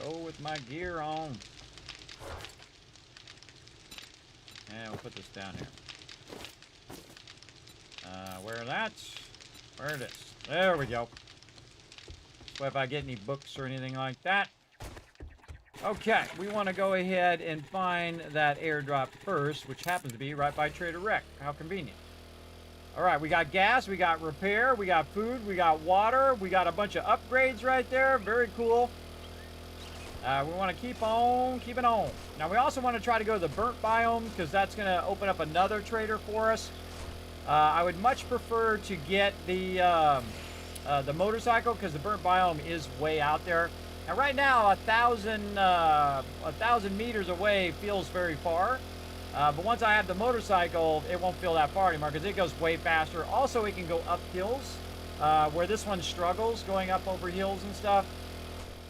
[SPEAKER 3] Go with my gear on. And we'll put this down here. Where that? Where it is. There we go. So if I get any books or anything like that. Okay, we want to go ahead and find that airdrop first, which happens to be right by Trader Rec. How convenient. All right, we got gas, we got repair, we got food, we got water, we got a bunch of upgrades right there. Very cool. We want to keep on keeping on. Now, we also want to try to go to the burnt biome, because that's going to open up another trader for us. I would much prefer to get the motorcycle because the burnt biome is way out there. And right now, 1,000 meters away feels very far. But once I have the motorcycle, it won't feel that far anymore because it goes way faster. Also, it can go up hills, where this one struggles going up over hills and stuff.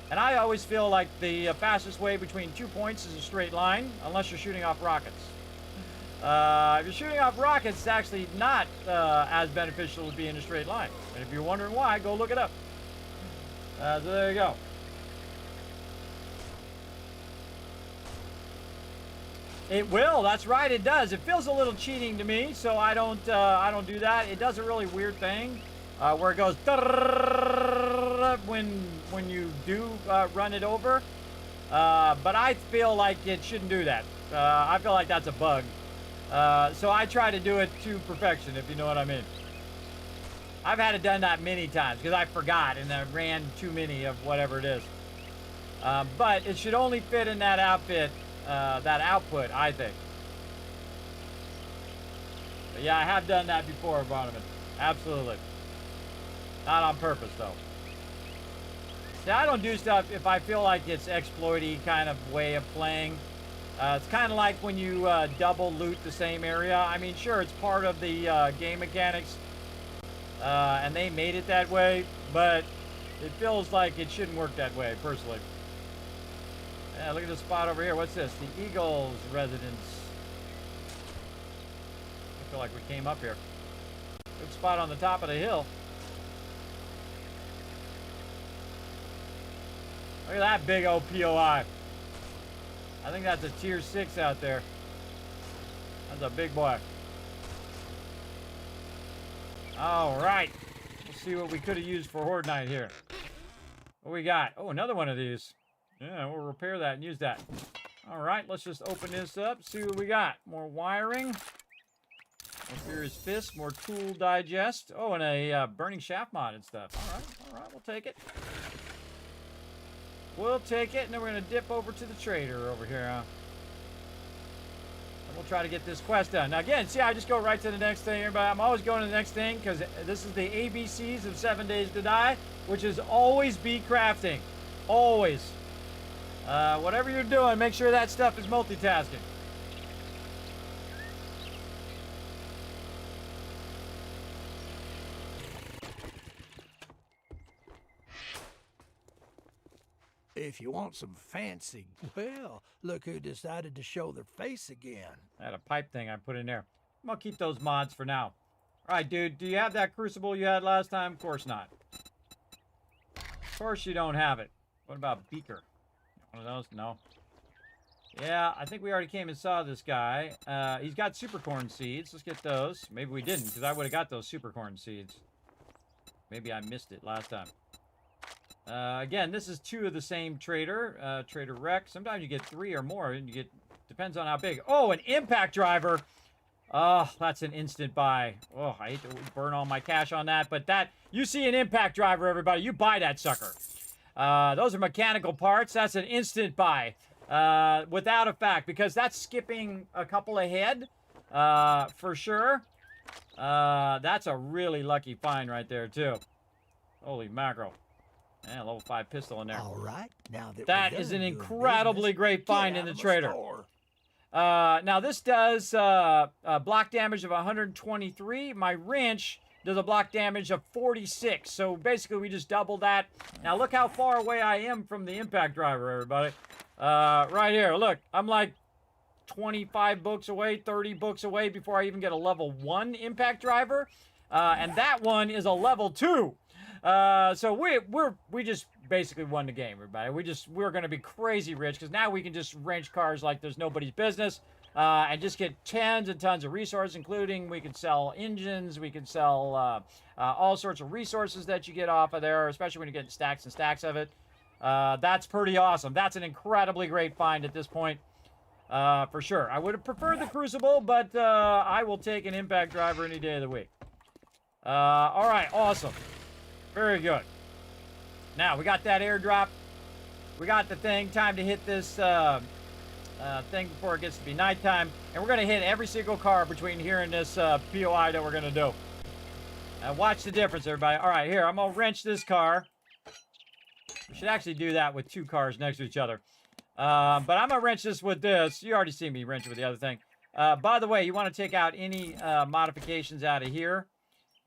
[SPEAKER 3] And I always feel like the fastest way between 2 points is a straight line, unless you're shooting off rockets. If you're shooting off rockets, it's actually not as beneficial to be in a straight line. And if you're wondering why, go look it up. So there you go. It will. That's right. It does. It feels a little cheating to me, so I don't do that. It does a really weird thing where it goes when you do run it over. But I feel like it shouldn't do that. I feel like that's a bug. So I try to do it to perfection, if you know what I mean. I've had it done that many times because I forgot and I ran too many of whatever it is. But it should only fit in that outfit. That output, I think. But yeah, I have done that before, Barnabas. Absolutely. Not on purpose, though. See, I don't do stuff if I feel like it's exploity kind of way of playing. It's kind of like when you double loot the same area. I mean, sure, it's part of the game mechanics, and they made it that way, but it feels like it shouldn't work that way, personally. Yeah, look at this spot over here. What's this? The Eagles' residence. I feel like we came up here. Good spot on the top of the hill. Look at that big old POI. I think that's a tier 6 out there. That's a big boy. All right. Let's see what we could have used for Horde Night here. What we got? Oh, another one of these. Yeah, we'll repair that and use that. All right, let's just open this up, see what we got. More wiring. More Furious Fist, more tool digest. Oh, and a burning shaft mod and stuff. All right, we'll take it. We'll take it, and then we're going to dip over to the trader over here. And we'll try to get this quest done. Now, again, see, I just go right to the next thing, everybody. I'm always going to the next thing because this is the ABCs of 7 Days to Die, which is always be crafting. Always. Whatever you're doing, make sure that stuff is multitasking.
[SPEAKER 4] If you want some fancy, well, look who decided to show their face again.
[SPEAKER 3] I had a pipe thing I put in there. I'm going to keep those mods for now. All right, dude, do you have that crucible you had last time? Of course not. Of course you don't have it. What about beaker? One of those? No. Yeah, I think we already came and saw this guy. He's got supercorn seeds. Let's get those. Maybe we didn't, because I would have got those supercorn seeds. Maybe I missed it last time. Again, this is 2 of the same trader. Trader Rec. Sometimes you get 3 or more, and you get... Depends on how big. Oh, an impact driver! Oh, that's an instant buy. Oh, I hate to burn all my cash on that, but that... You see an impact driver, everybody. You buy that sucker. Those are mechanical parts. That's an instant buy. Without a fact, because that's skipping a couple ahead, for sure. That's a really lucky find right there, too. Holy mackerel. Yeah, level 5 pistol in there.
[SPEAKER 4] All right, now
[SPEAKER 3] that is an incredibly great find in the trader. Now, this does block damage of 123. My wrench does a block damage of 46. So basically, we just doubled that. Now, look how far away I am from the impact driver, everybody. Right here, look. I'm like 25 books away, 30 books away before I even get a level 1 impact driver. And that one is a level 2. So we just basically won the game, everybody. We're going to be crazy rich because now we can just wrench cars like there's nobody's business. And just get tons and tons of resources, including we can sell engines, we can sell all sorts of resources that you get off of there, especially when you get stacks and stacks of it. That's pretty awesome. That's an incredibly great find at this point, for sure. I would have preferred the Crucible, but I will take an impact driver any day of the week. All right, awesome. Very good. Now, we got that airdrop. We got the thing. Time to hit this thing before it gets to be nighttime. And we're going to hit every single car between here and this POI that we're going to do. Watch the difference, everybody. All right, here, I'm going to wrench this car. We should actually do that with 2 cars next to each other. But I'm going to wrench this with this. You already see me wrench with the other thing. By the way, you want to take out any modifications out of here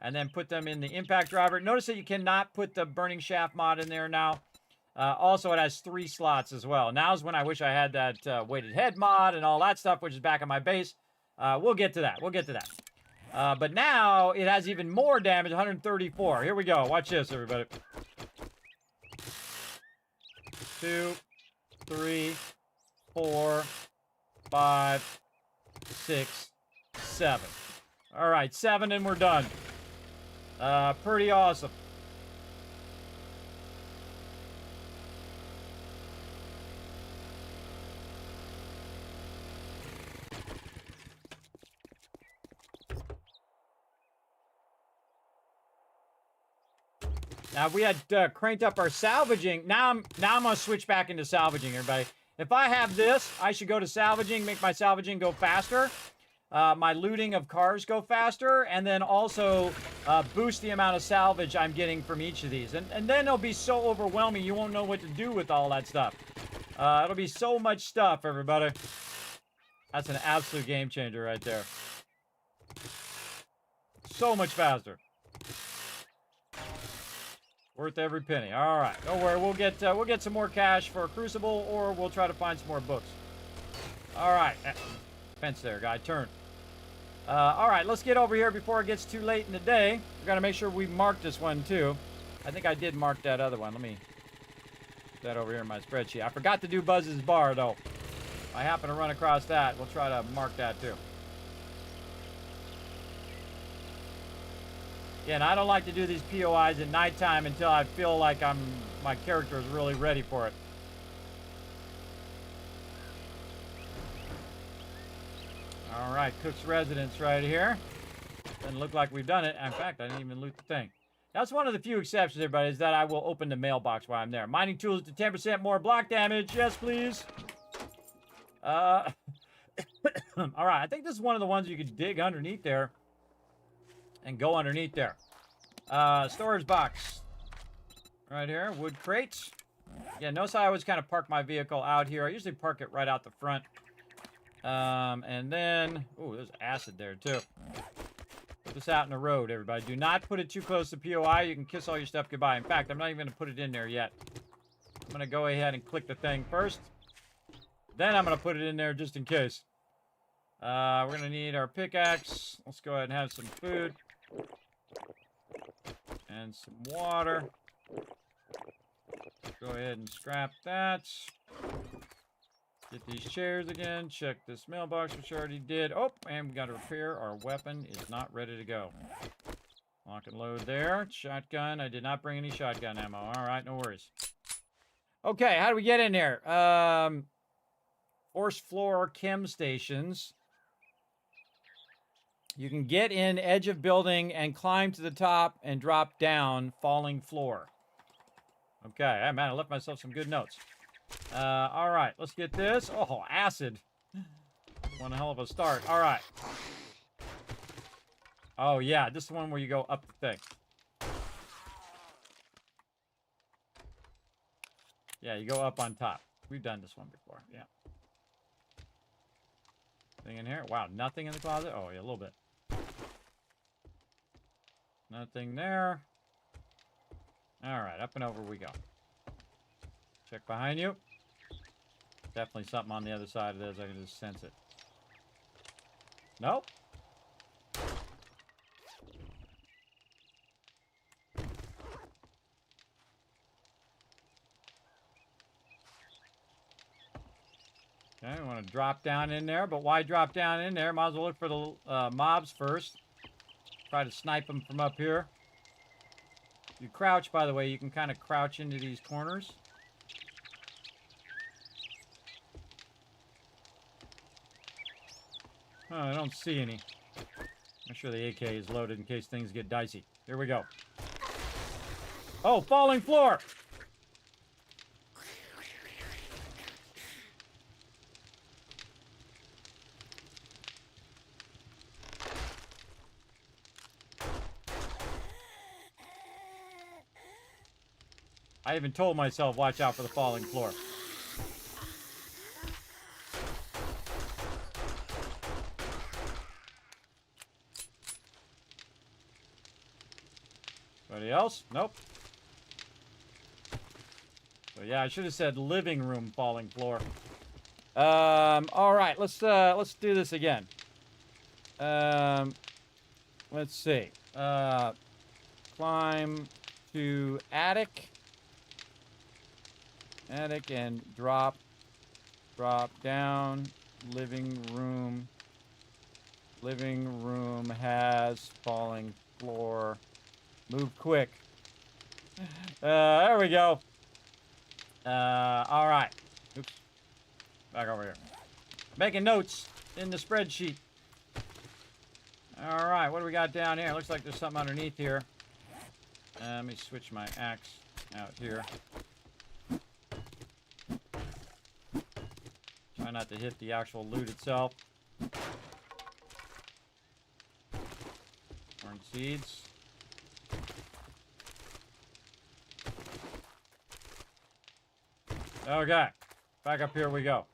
[SPEAKER 3] and then put them in the impact driver. Notice that you cannot put the burning shaft mod in there now. Also, it has 3 slots as well. Now's when I wish I had that weighted head mod and all that stuff, which is back on my base. We'll get to that. We'll get to that. But now it has even more damage, 134. Here we go. Watch this, everybody. 2, 3, 4, 5, 6, 7. All right, 7 and we're done. Pretty awesome. Now, we had cranked up our salvaging. Now I'm going to switch back into salvaging, everybody. If I have this, I should go to salvaging, make my salvaging go faster. My looting of cars go faster, and then also boost the amount of salvage I'm getting from each of these. And then it'll be so overwhelming, you won't know what to do with all that stuff. It'll be so much stuff, everybody. That's an absolute game changer right there. So much faster. Worth every penny. All right, don't worry. We'll get some more cash for a Crucible, or we'll try to find some more books. All right, fence there, guy. Turn. All right, let's get over here before it gets too late in the day. We're gonna make sure we mark this one too. I think I did mark that other one. Let me put that over here in my spreadsheet. I forgot to do Buzz's bar though. If I happen to run across that, we'll try to mark that too. Again, I don't like to do these POIs at nighttime until I feel like my character is really ready for it. All right, Cook's Residence right here. Doesn't look like we've done it. In fact, I didn't even loot the thing. That's one of the few exceptions, everybody, is that I will open the mailbox while I'm there. Mining tools to 10% more block damage. Yes, please. All right, I think this is one of the ones you could dig underneath there and go underneath there. Storage box. Right here. Wood crates. Yeah, notice I always kind of park my vehicle out here. I usually park it right out the front. And then... Ooh, there's acid there, too. Put this out in the road, everybody. Do not put it too close to POI. You can kiss all your stuff goodbye. In fact, I'm not even going to put it in there yet. I'm going to go ahead and click the thing first. Then I'm going to put it in there just in case. We're going to need our pickaxe. Let's go ahead and have some food. And some water. Go ahead and scrap that. Get these chairs again. Check this mailbox, which I already did. Oh, and we got to repair. Our weapon is not ready to go. Lock and load there. Shotgun. I did not bring any shotgun ammo. All right, no worries. Okay, how do we get in here? Force floor chem stations. You can get in edge of building and climb to the top and drop down falling floor. Okay, hey, man, I left myself some good notes. All right, let's get this. Oh, acid. One hell of a start. All right. Oh, yeah, this is the one where you go up the thing. Yeah, you go up on top. We've done this one before, yeah. Thing in here? Wow, nothing in the closet? Oh, yeah, a little bit. Nothing there. All right, up and over we go. Check behind you. Definitely something on the other side of this. I can just sense it. Nope. Okay, we want to drop down in there, but why drop down in there? Might as well look for the mobs first. Try to snipe them from up here. You crouch, by the way, you can kind of crouch into these corners. Oh, I don't see any. I'm sure the AK is loaded in case things get dicey. Here we go. Oh, falling floor! I even told myself, watch out for the falling floor. Anybody else? Nope. So yeah, I should have said living room falling floor. All right, let's do this again. Let's see. Climb to attic. Attic and drop down. Living room. Living room has falling floor. Move quick. There we go. All right. Oops. Back over here. Making notes in the spreadsheet. All right, what do we got down here? Looks like there's something underneath here. Let me switch my axe out here. Try not to hit the actual loot itself. Corn seeds. Okay, back up here we go.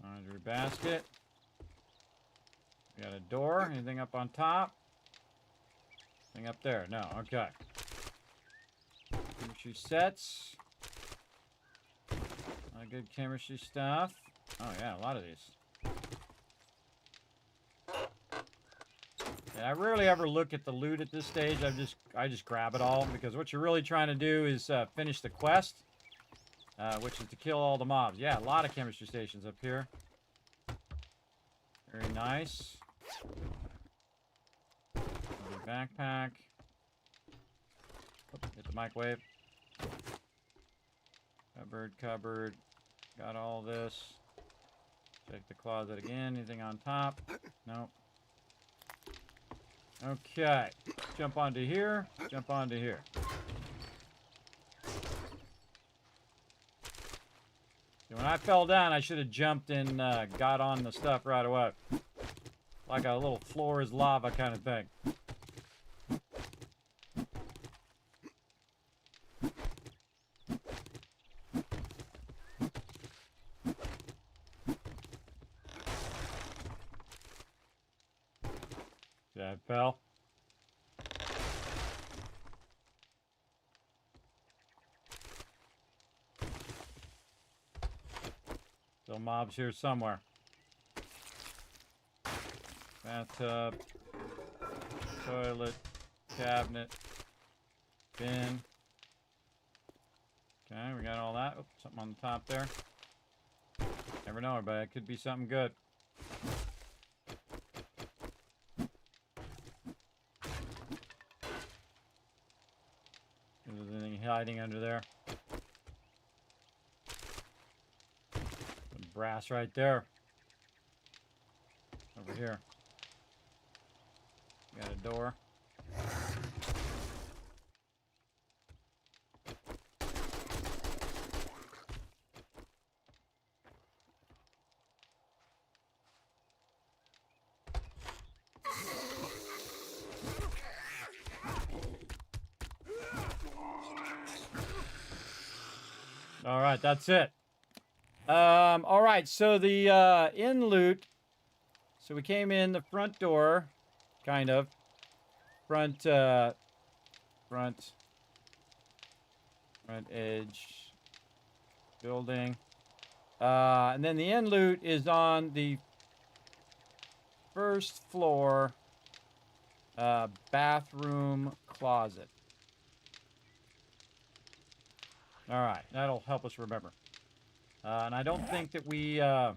[SPEAKER 3] Laundry basket. We got a door. Anything up on top? Anything up there? No. Okay. Chemistry sets. A lot of good chemistry stuff. Oh yeah, a lot of these. Yeah, I rarely ever look at the loot at this stage. I just grab it all because what you're really trying to do is finish the quest, which is to kill all the mobs. Yeah, a lot of chemistry stations up here. Very nice. Another backpack. Oops, hit the microwave. Cupboard. Got all this. Check the closet again. Anything on top? Nope. Okay. Jump onto here. Jump onto here. When I fell down, I should have jumped and got on the stuff right away. Like a little floor is lava kind of thing. Yeah, I fell. Still mobs here somewhere. Bathtub. Toilet. Cabinet. Bin. Okay, we got all that. Oops, something on the top there. Never know, but it could be something good. Is there anything hiding under there? Some brass right there. Over here. Got a door. All right, that's it. All right, so the in loot. So we came in the front door, kind of. Front edge building. And then the in loot is on the first floor bathroom closet. All right, that'll help us remember. And I don't think that we... watch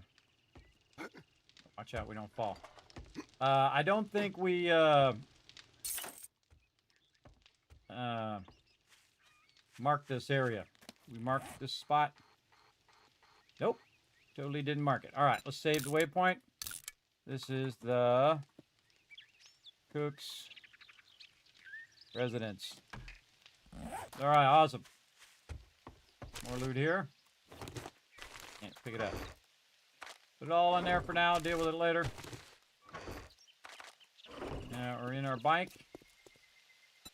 [SPEAKER 3] out, we don't fall. I don't think we... marked this area. We marked this spot. Nope. Totally didn't mark it. All right, let's save the waypoint. This is the cook's residence. All right, awesome. More loot here. Can't pick it up. Put it all in there for now. Deal with it later. Yeah, we're in our bike.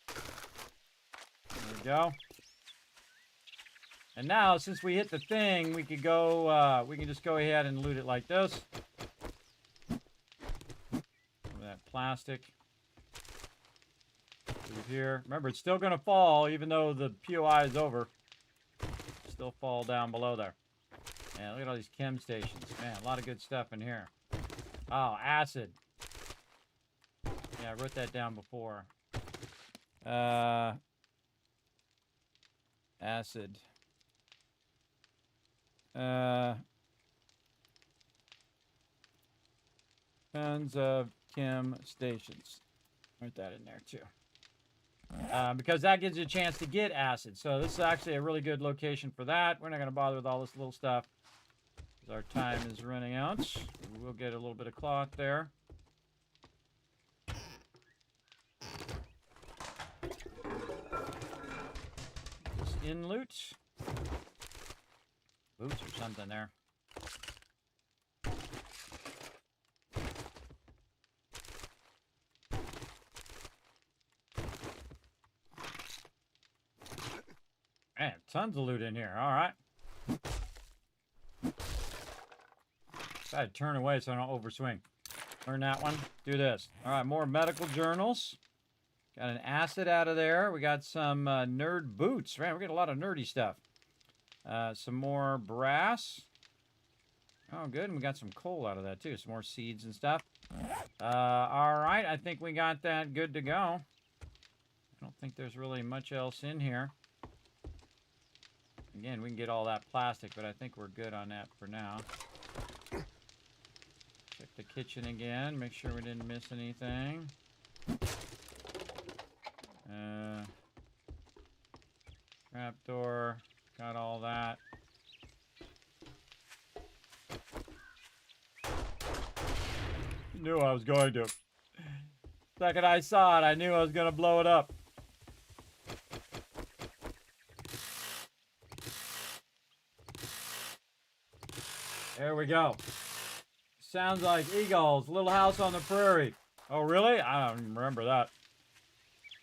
[SPEAKER 3] There we go. And now, since we hit the thing, we could go, we can just go ahead and loot it like this. That plastic. Loot here. Remember, it's still going to fall, even though the POI is over. Still fall down below there. Man, look at all these chem stations. Man, a lot of good stuff in here. Oh, acid. Yeah, I wrote that down before. Acid. Tons of chem stations. Write that in there too. Because that gives you a chance to get acid. So this is actually a really good location for that. We're not going to bother with all this little stuff, because our time is running out. We'll get a little bit of cloth there. Just in loot. Boots or something there. Man, tons of loot in here. All right. Gotta turn away so I don't overswing. Learn that one. Do this. All right, more medical journals. Got an acid out of there. We got some nerd boots. Man, we got a lot of nerdy stuff. Some more brass. Oh, good. And we got some coal out of that, too. Some more seeds and stuff. All right. I think we got that good to go. I don't think there's really much else in here. Again, we can get all that plastic, but I think we're good on that for now. Check the kitchen again. Make sure we didn't miss anything. Trapdoor. Got all that. Knew I was going to. Second I saw it, I knew I was going to blow it up. There we go. Sounds like Eagles, Little House on the Prairie. Oh, really? I don't even remember that.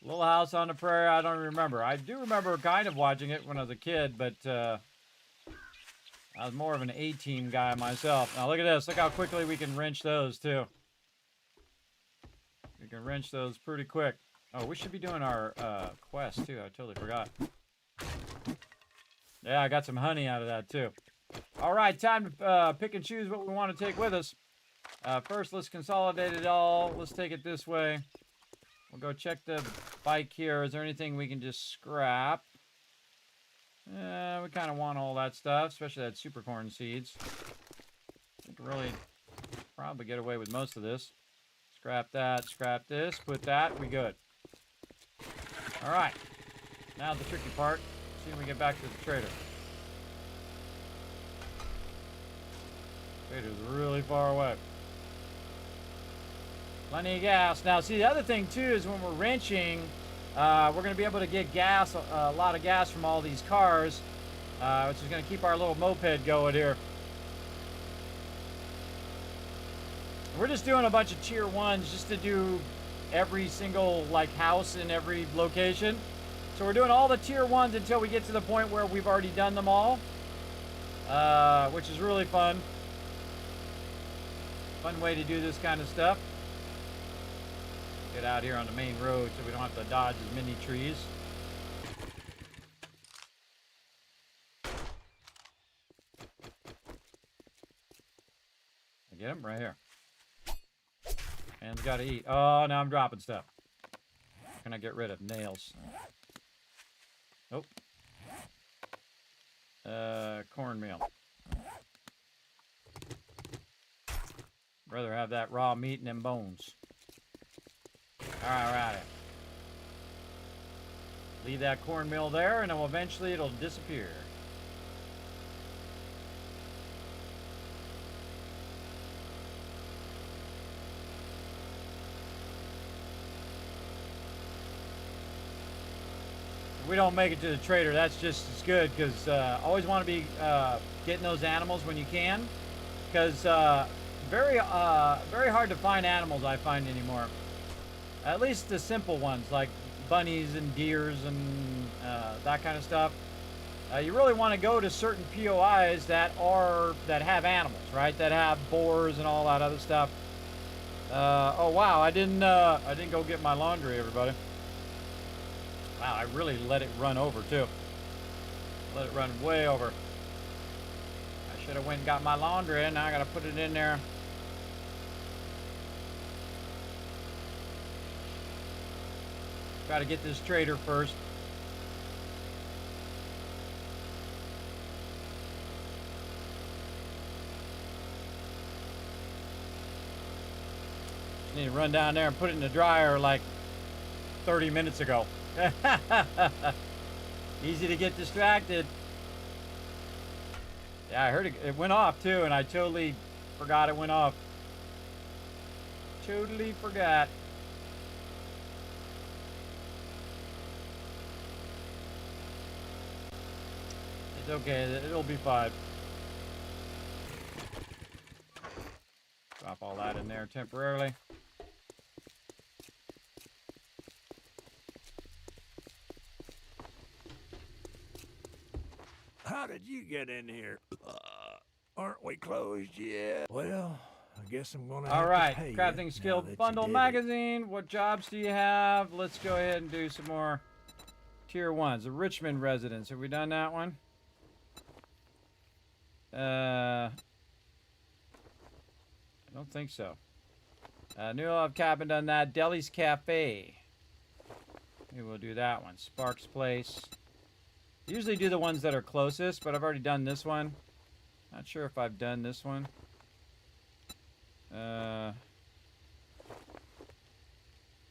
[SPEAKER 3] Little House on the Prairie, I don't remember. I do remember kind of watching it when I was a kid, but I was more of an A-Team guy myself. Now look at this. Look how quickly we can wrench those, too. We can wrench those pretty quick. Oh, we should be doing our quest, too. I totally forgot. Yeah, I got some honey out of that, too. All right, time to pick and choose what we want to take with us. First, let's consolidate it all. Let's take it this way. We'll go check the bike here. Is there anything we can just scrap? We kind of want all that stuff, especially that super corn seeds. We can really probably get away with most of this. Scrap that, scrap this, put that, we good. All right, now the tricky part. See when we get back to the trader. Trader's really far away. Plenty of gas. Now, see, the other thing, too, is when we're wrenching, we're going to be able to get gas, a lot of gas from all these cars, which is going to keep our little moped going here. We're just doing a bunch of tier 1s just to do every single, like, house in every location. So we're doing all the tier 1s until we get to the point where we've already done them all, which is really fun. Fun way to do this kind of stuff. Get out here on the main road so we don't have to dodge as many trees. I get him right here. Man's got to eat. Oh, now I'm dropping stuff. How can I get rid of nails? Nope. Cornmeal. Rather have that raw meat and them bones. Alright. Leave that cornmeal there, and eventually it'll disappear. If we don't make it to the trader, that's just as good, because always want to be getting those animals when you can, because very hard to find animals, I find, anymore. At least the simple ones, like bunnies and deers and that kind of stuff. You really want to go to certain POIs that have animals, right? That have boars and all that other stuff. Oh wow, I didn't go get my laundry, everybody. Wow, I really let it run over too. Let it run way over. I should have went and got my laundry, and now I gotta put it in there. Try to get this trader first. Just need to run down there and put it in the dryer like 30 minutes ago. Easy to get distracted. Yeah, I heard it went off too, and I totally forgot it went off. Totally forgot. It's okay, it'll be fine. Drop all that in there temporarily.
[SPEAKER 4] How did you get in here? Aren't we closed yet? Well, I guess I'm gonna have to pay you
[SPEAKER 3] crafting skill
[SPEAKER 4] now that
[SPEAKER 3] bundle
[SPEAKER 4] you did
[SPEAKER 3] magazine. What jobs do you have? Let's go ahead and do some more tier 1s. The Richmond residence. Have we done that one? I don't think so. New Love Cabin, done that. Deli's Cafe. Maybe we'll do that one. Sparks Place. Usually do the ones that are closest, but I've already done this one. Not sure if I've done this one. No,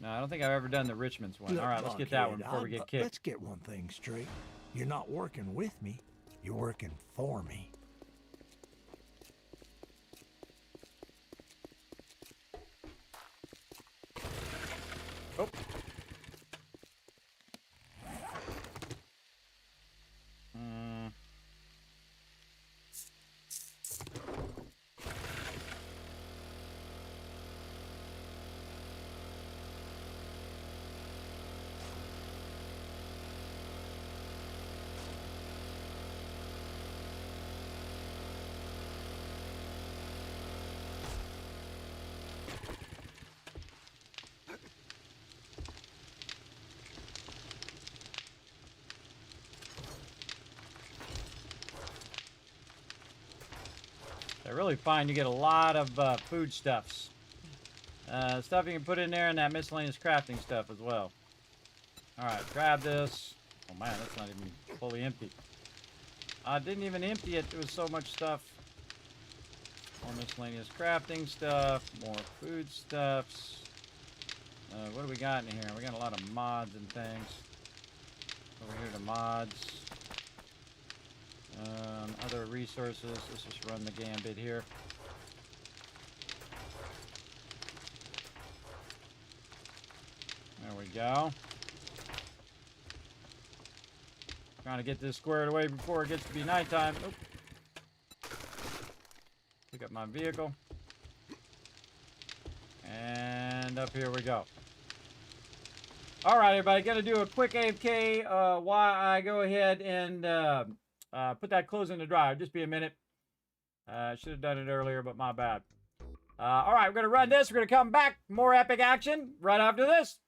[SPEAKER 3] I don't think I've ever done the Richmond's one.
[SPEAKER 4] Look,
[SPEAKER 3] all right, let's get that one before we get kicked.
[SPEAKER 4] Let's get one thing straight. You're not working with me. You're working for me.
[SPEAKER 3] Oh. I really find you get a lot of foodstuffs. Stuff you can put in there, and that miscellaneous crafting stuff as well. Alright, grab this. Oh man, that's not even fully empty. I didn't even empty it. There was so much stuff. More miscellaneous crafting stuff. More foodstuffs. What do we got in here? We got a lot of mods and things. Over here to mods. Other resources. Let's just run the gambit here. There we go. Trying to get this squared away before it gets to be nighttime. Oop. Pick up my vehicle. And up here we go. Alright, everybody. Got to do a quick AFK while I go ahead and put that clothes in the dryer. Just be a minute. I should have done it earlier, but my bad. Alright, we're going to run this. We're going to come back. More epic action right after this.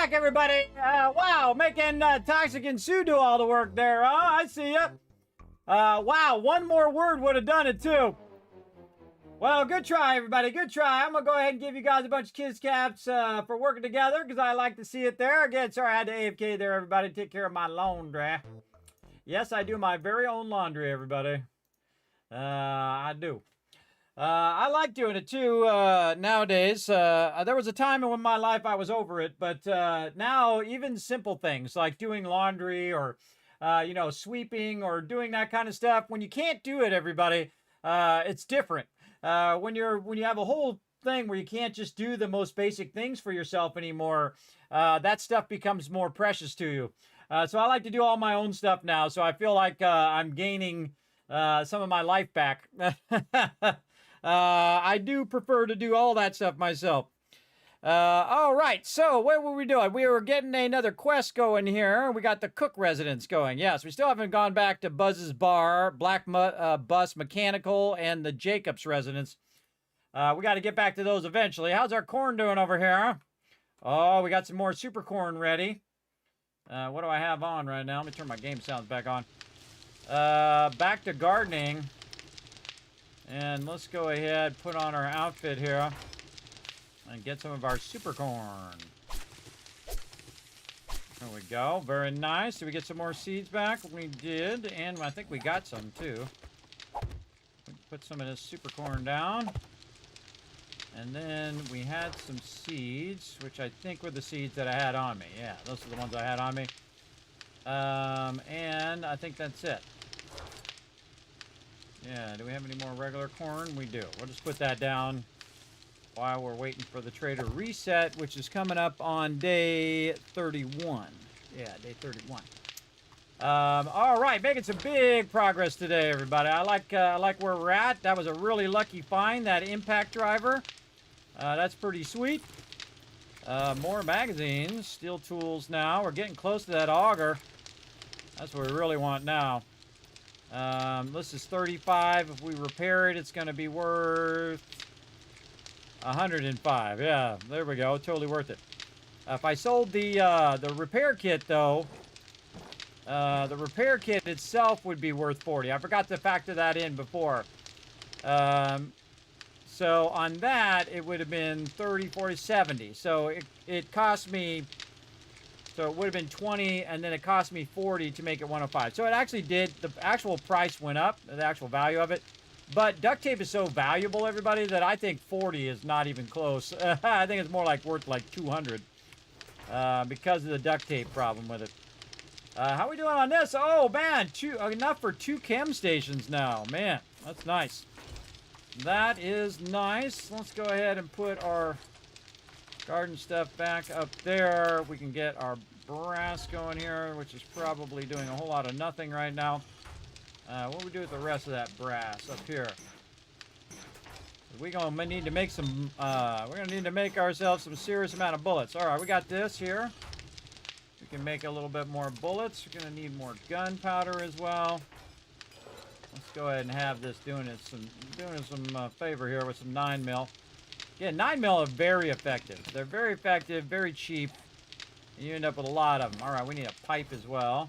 [SPEAKER 3] back, everybody. Wow, making Toxic and Sue do all the work there. I see ya. Wow, one more word would have done it, too. Well, good try, everybody. Good try. I'm going to go ahead and give you guys a bunch of kiss caps for working together because I like to see it there. Again, sorry I had to AFK there, everybody. Take care of my laundry. Yes, I do my very own laundry, everybody. I do. I like doing it too nowadays. There was a time in my life I was over it, but now even simple things like doing laundry or, you know, sweeping or doing that kind of stuff, when you can't do it, everybody, it's different. When you have a whole thing where you can't just do the most basic things for yourself anymore, that stuff becomes more precious to you. So I like to do all my own stuff now, so I feel like I'm gaining some of my life back. I do prefer to do all that stuff myself. All right, so what were we doing? We were getting another quest going here. We got the Cook residence going. Yes, we still haven't gone back to Buzz's Bar, Black Bus Mechanical, and the Jacobs residence. We got to get back to those eventually. How's our corn doing over here? Oh, we got some more super corn ready. What do I have on right now? Let me turn my game sounds back on. Back to gardening. And let's go ahead, put on our outfit here, and get some of our super corn. There we go. Very nice. Did we get some more seeds back? We did, and I think we got some, too. Put some of this super corn down. And then we had some seeds, which I think were the seeds that I had on me. Yeah, those are the ones I had on me. And I think that's it. Yeah, do we have any more regular corn? We do. We'll just put that down while we're waiting for the trader reset, which is coming up on day 31. Yeah, day 31. All right, making some big progress today, everybody. I like where we're at. That was a really lucky find, that impact driver. That's pretty sweet. More magazines, steel tools now. We're getting close to that auger. That's what we really want now. This is 35. If we repair it, it's going to be worth 105. Yeah, there we go. Totally worth it. If I sold the repair kit, though, the repair kit itself would be worth 40. I forgot to factor that in before. So on that, it would have been 30, 40, 70. So it cost me... So it would have been 20, and then it cost me 40 to make it 105. So it actually did, the actual price went up, the actual value of it. But duct tape is so valuable, everybody, that I think 40 is not even close. I think it's more like worth like 200 because of the duct tape problem with it. How are we doing on this? Oh, man, enough for 2 chem stations now. Man, that's nice. That is nice. Let's go ahead and put our garden stuff back up there. We can get our brass going here, which is probably doing a whole lot of nothing right now. What do we do with the rest of that brass up here? We're gonna need to make some. We're gonna need to make ourselves some serious amount of bullets. All right, we got this here. We can make a little bit more bullets. We're gonna need more gunpowder as well. Let's go ahead and have this doing us some favor here with some 9mm. Yeah, 9mm are very effective. They're very effective, very cheap. And you end up with a lot of them. All right, we need a pipe as well.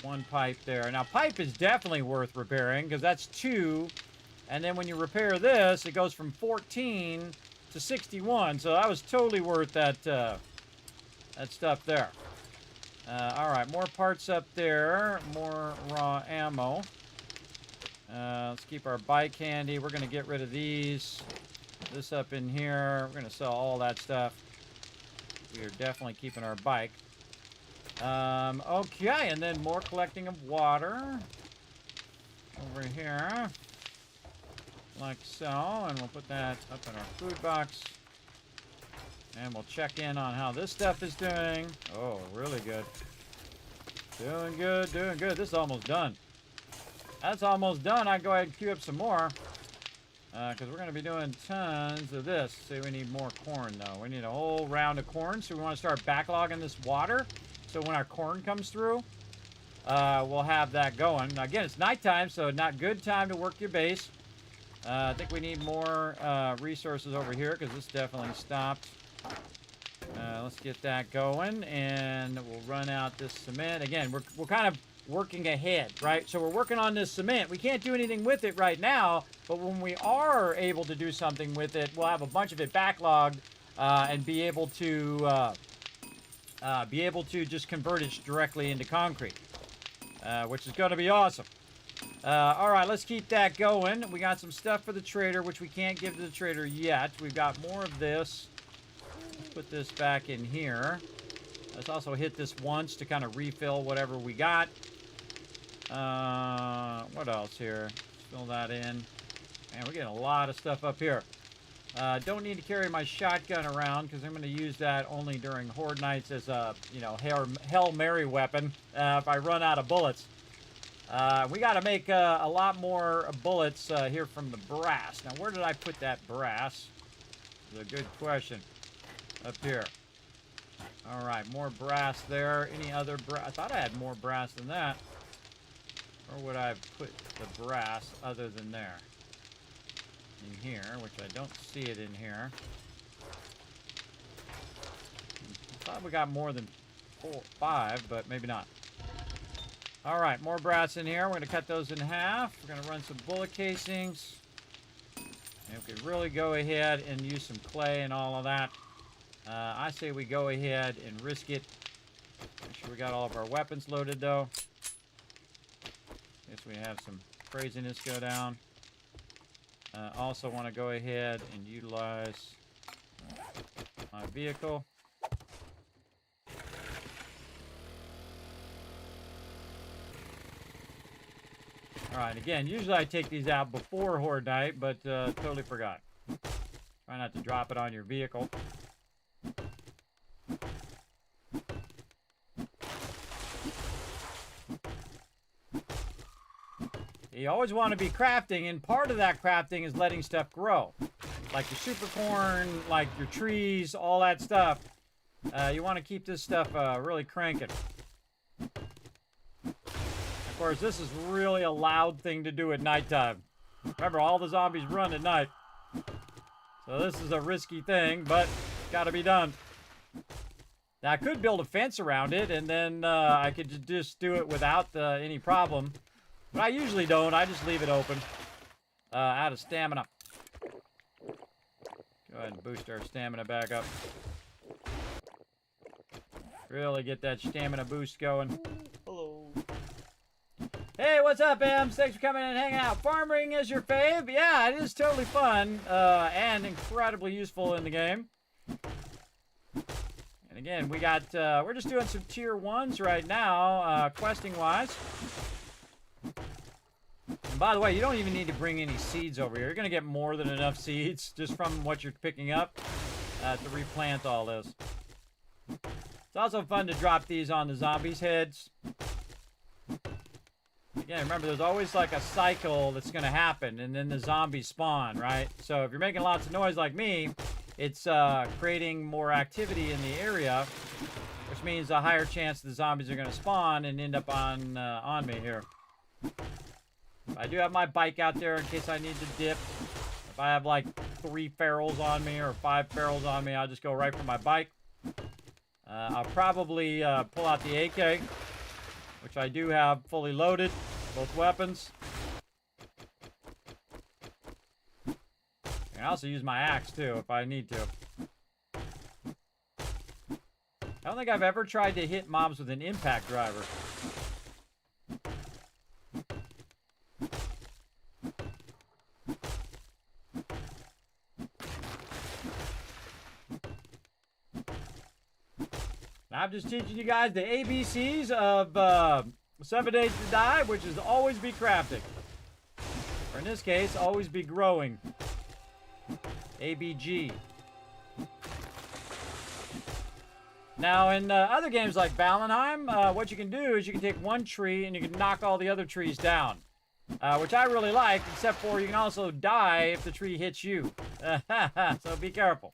[SPEAKER 3] 1 pipe there. Now, pipe is definitely worth repairing because that's 2. And then when you repair this, it goes from 14 to 61. So that was totally worth that, that stuff there. All right, more parts up there. More raw ammo. Let's keep our bike handy. We're going to get rid of these. This up in here. We're going to sell all that stuff. We are definitely keeping our bike. Okay, and then more collecting of water. Over here. Like so. And we'll put that up in our food box. And we'll check in on how this stuff is doing. Oh, really good. Doing good, doing good. This is almost done. That's almost done. I go ahead and queue up some more. Because we're going to be doing tons of this. See, we need more corn, though. We need a whole round of corn. So we want to start backlogging this water. So when our corn comes through, we'll have that going. Now, again, it's nighttime, so not good time to work your base. I think we need more resources over here because this definitely stopped. Let's let's get that going, and we'll run out this cement. Again, we're kind of working ahead, right? So we're working on this cement. We can't do anything with it right now, but when we are able to do something with it, we'll have a bunch of it backlogged and be able to just convert it directly into concrete, which is going to be awesome. All right, let's keep that going. We got some stuff for the trader, which we can't give to the trader yet. We've got more of this. Let's put this back in here. Let's also hit this once to kind of refill whatever we got. What else here? Fill that in. Man, we're getting a lot of stuff up here. Don't need to carry my shotgun around because I'm going to use that only during horde nights as a, Hail Mary weapon if I run out of bullets. We got to make a lot more bullets here from the brass. Now, where did I put that brass? That's a good question. Up here. All right, more brass there. Any other brass? I thought I had more brass than that. Where would I have put the brass other than there? In here, which I don't see it in here. I thought we got more than 5, but maybe not. All right, more brass in here. We're going to cut those in half. We're going to run some bullet casings. And we could really go ahead and use some clay and all of that. I say we go ahead and risk it. Make sure we got all of our weapons loaded, though. Guess we have some craziness go down. Also want to go ahead and utilize my vehicle. All right, again, usually I take these out before horde night, but totally forgot. Try not to drop it on your vehicle. You always want to be crafting, and part of that crafting is letting stuff grow. Like your super corn, like your trees, all that stuff. You want to keep this stuff really cranking. Of course, this is really a loud thing to do at nighttime. Remember, all the zombies run at night. So this is a risky thing, but it's got to be done. Now, I could build a fence around it, and then I could just do it without any problem. But I usually don't. I just leave it open. Out of stamina. Go ahead and boost our stamina back up. Really get that stamina boost going.
[SPEAKER 5] Hello.
[SPEAKER 3] Hey, what's up, Ems? Thanks for coming in and hanging out. Farming is your fave? Yeah, it is totally fun and incredibly useful in the game. And again, we got, we're just doing some tier 1s right now, questing-wise. And by the way, you don't even need to bring any seeds over here. You're going to get more than enough seeds just from what you're picking up to replant all this. It's also fun to drop these on the zombies' heads. Again, remember, there's always like a cycle that's going to happen, and then the zombies spawn, right? So if you're making lots of noise like me, it's creating more activity in the area, which means a higher chance the zombies are going to spawn and end up on me here. I do have my bike out there in case I need to dip. If I have like 3 ferals on me or 5 ferals on me, I'll just go right for my bike. I'll probably pull out the AK, which I do have fully loaded, both weapons. I can also use my axe too if I need to. I don't think I've ever tried to hit mobs with an impact driver. I'm just teaching you guys the ABCs of 7 Days to Die, which is always be crafting. Or in this case, always be growing. ABG. Now, in other games like Valheim, what you can do is you can take one tree and you can knock all the other trees down. Which I really like, except for you can also die if the tree hits you. So be careful.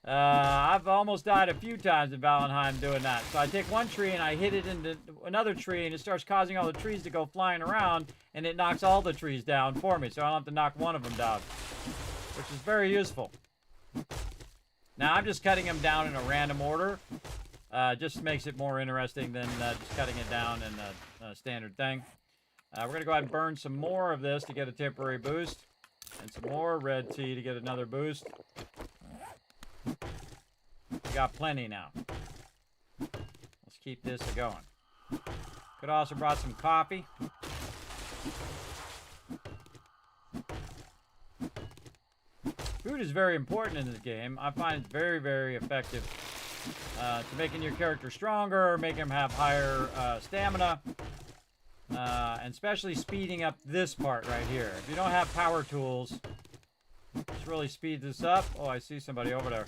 [SPEAKER 3] I've almost died a few times in Valheim doing that. So I take one tree and I hit it into another tree and it starts causing all the trees to go flying around and it knocks all the trees down for me. So I don't have to knock one of them down, which is very useful. Now, I'm just cutting them down in a random order. Just makes it more interesting than just cutting it down in a standard thing. We're going to go ahead and burn some more of this to get a temporary boost. And some more red tea to get another boost. We got plenty now. Let's keep this going. Could also brought some coffee. Food is very important in this game. I find it very, very effective to making your character stronger, making them have higher stamina, and especially speeding up this part right here. If you don't have power tools, let's really speed this up. Oh, I see somebody over there.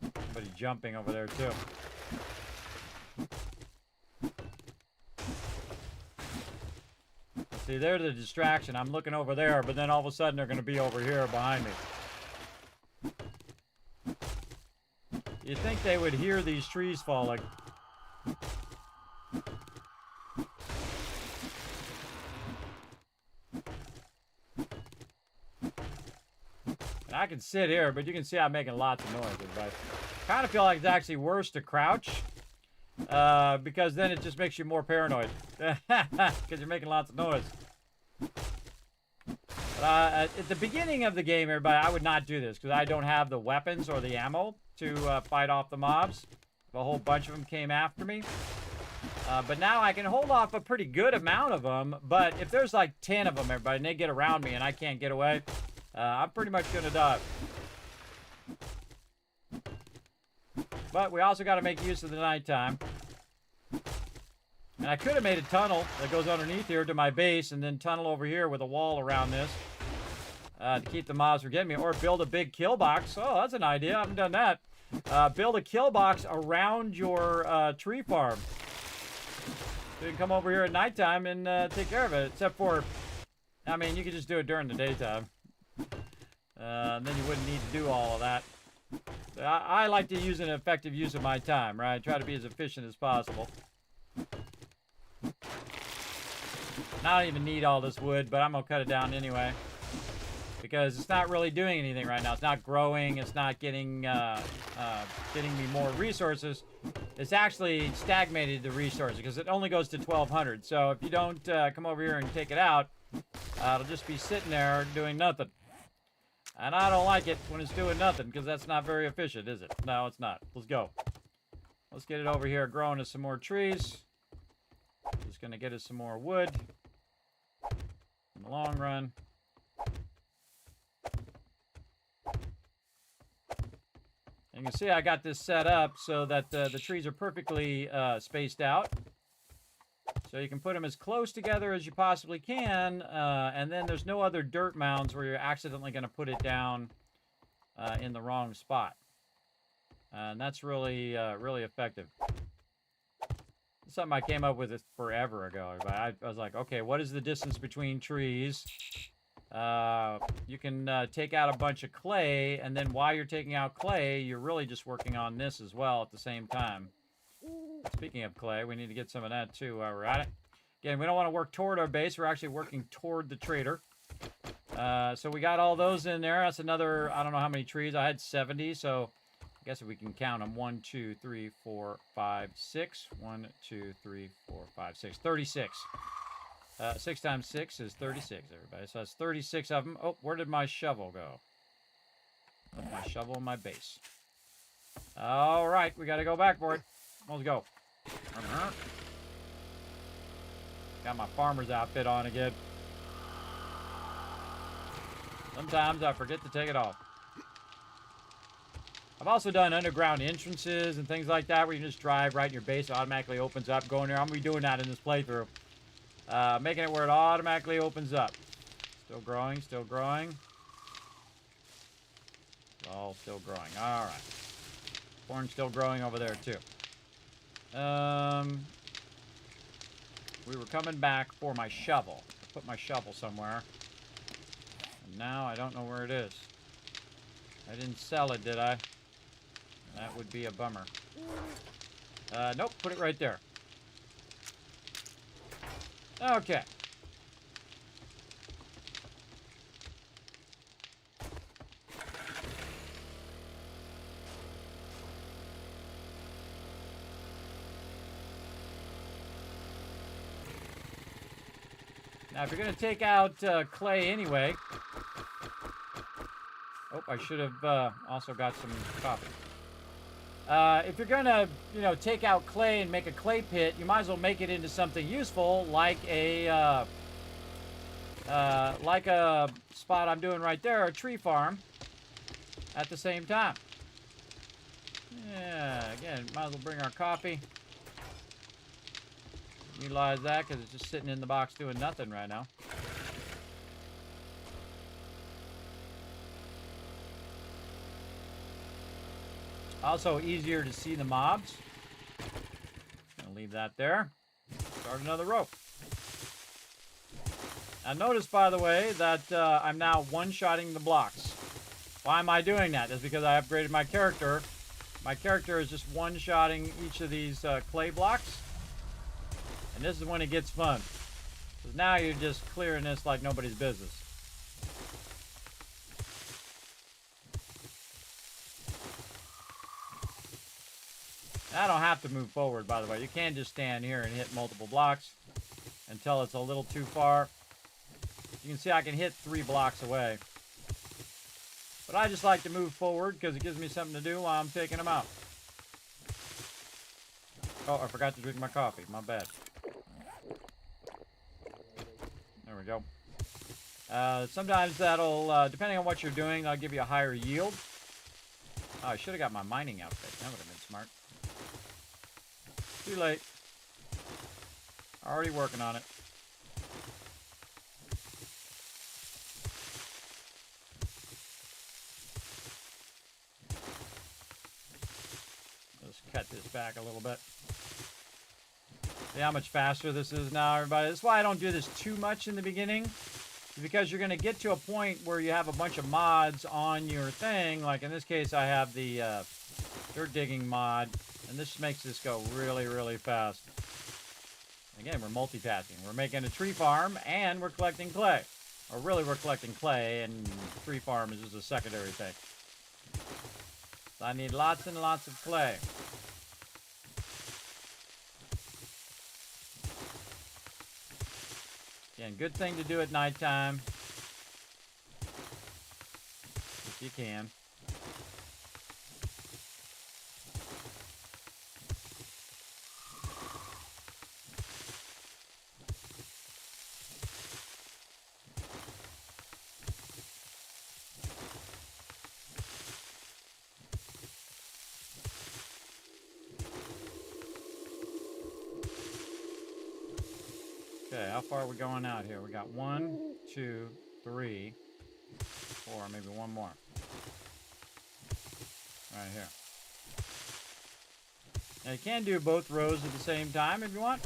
[SPEAKER 3] Somebody jumping over there too. See, they're the distraction. I'm looking over there, but then all of a sudden they're going to be over here behind me. You'd think they would hear these trees falling. And I can sit here, but you can see I'm making lots of noise. I kind of feel like it's actually worse to crouch. Because then it just makes you more paranoid. Because you're making lots of noise. At the beginning of the game, everybody, I would not do this. Because I don't have the weapons or the ammo to fight off the mobs. A whole bunch of them came after me. But now I can hold off a pretty good amount of them. But if there's like 10 of them, everybody, and they get around me and I can't get away, I'm pretty much going to die. But we also got to make use of the nighttime. And I could have made a tunnel that goes underneath here to my base and then tunnel over here with a wall around this to keep the mobs from getting me. Or build a big kill box. Oh, that's an idea. I haven't done that. Build a kill box around your tree farm. So you can come over here at nighttime and take care of it. Except for, I mean, you could just do it during the daytime. And then you wouldn't need to do all of that. I like to use an effective use of my time, right? Try to be as efficient as possible. I don't even need all this wood, but I'm going to cut it down anyway. Because it's not really doing anything right now. It's not growing. It's not getting me more resources. It's actually stagnated the resources because it only goes to 1,200. So if you don't come over here and take it out, it'll just be sitting there doing nothing. And I don't like it when it's doing nothing because that's not very efficient, is it? No, it's not. Let's go. Let's get it over here growing us some more trees. Just going to get us some more wood in the long run. You can see I got this set up so that the trees are perfectly spaced out. So you can put them as close together as you possibly can, and then there's no other dirt mounds where you're accidentally going to put it down in the wrong spot. And that's really, really effective. It's something I came up with forever ago. I was like, okay, what is the distance between trees? You can take out a bunch of clay, and then while you're taking out clay, you're really just working on this as well at the same time. Speaking of clay, we need to get some of that too while we're at it. Again, we don't want to work toward our base. We're actually working toward the trader. So we got all those in there. That's another, I don't know how many trees. I had 70, so I guess if we can count them. 1, 2, 3, 4, 5, 6. 1, 2, 3, 4, 5, 6. 36. 6 times 6 is 36, everybody. So that's 36 of them. Oh, where did my shovel go? Left my shovel in my base. All right, we got to go back for it. Let's go. Got my farmer's outfit on again. Sometimes I forget to take it off. I've also done underground entrances and things like that where you can just drive right in your base. It automatically opens up. Going there. I'm going to be doing that in this playthrough. Making it where it automatically opens up. Still growing, still growing. All still growing. All right. Corn's still growing over there too. We were coming back for my shovel. I put my shovel somewhere. And now I don't know where it is. I didn't sell it, did I? That would be a bummer. Nope, put it right there. Okay. Now, if you're going to take out clay anyway... Oh, I should have also got some coffee. If you're going to, you know, take out clay and make a clay pit, you might as well make it into something useful, like a spot I'm doing right there, a tree farm, at the same time. Yeah, again, might as well bring our coffee. Utilize that because it's just sitting in the box doing nothing right now. Also easier to see the mobs. Gonna leave that there. Start another row. Now notice, by the way, that I'm now one-shotting the blocks. Why am I doing that? That's because I upgraded my character. My character is just one-shotting each of these clay blocks. And this is when it gets fun. Because now you're just clearing this like nobody's business. I don't have to move forward, by the way. You can just stand here and hit multiple blocks until it's a little too far. You can see I can hit 3 blocks away. But I just like to move forward because it gives me something to do while I'm taking them out. Oh, I forgot to drink my coffee. My bad. There we go. Sometimes that'll, depending on what you're doing, that'll give you a higher yield. Oh, I should have got my mining outfit. That would have been smart. Too late. Already working on it. Let's cut this back a little bit. See how much faster this is now, everybody? That's why I don't do this too much in the beginning. Because you're going to get to a point where you have a bunch of mods on your thing. Like in this case, I have the dirt digging mod. And this makes this go really, really fast. Again, we're multitasking. We're making a tree farm, and we're collecting clay. Or really, we're collecting clay, and tree farm is just a secondary thing. So I need lots and lots of clay. Again, good thing to do at nighttime. If you can. Okay, how far are we going out here? We got 1, 2, 3, 4, maybe one more. Right here. Now you can do both rows at the same time if you want.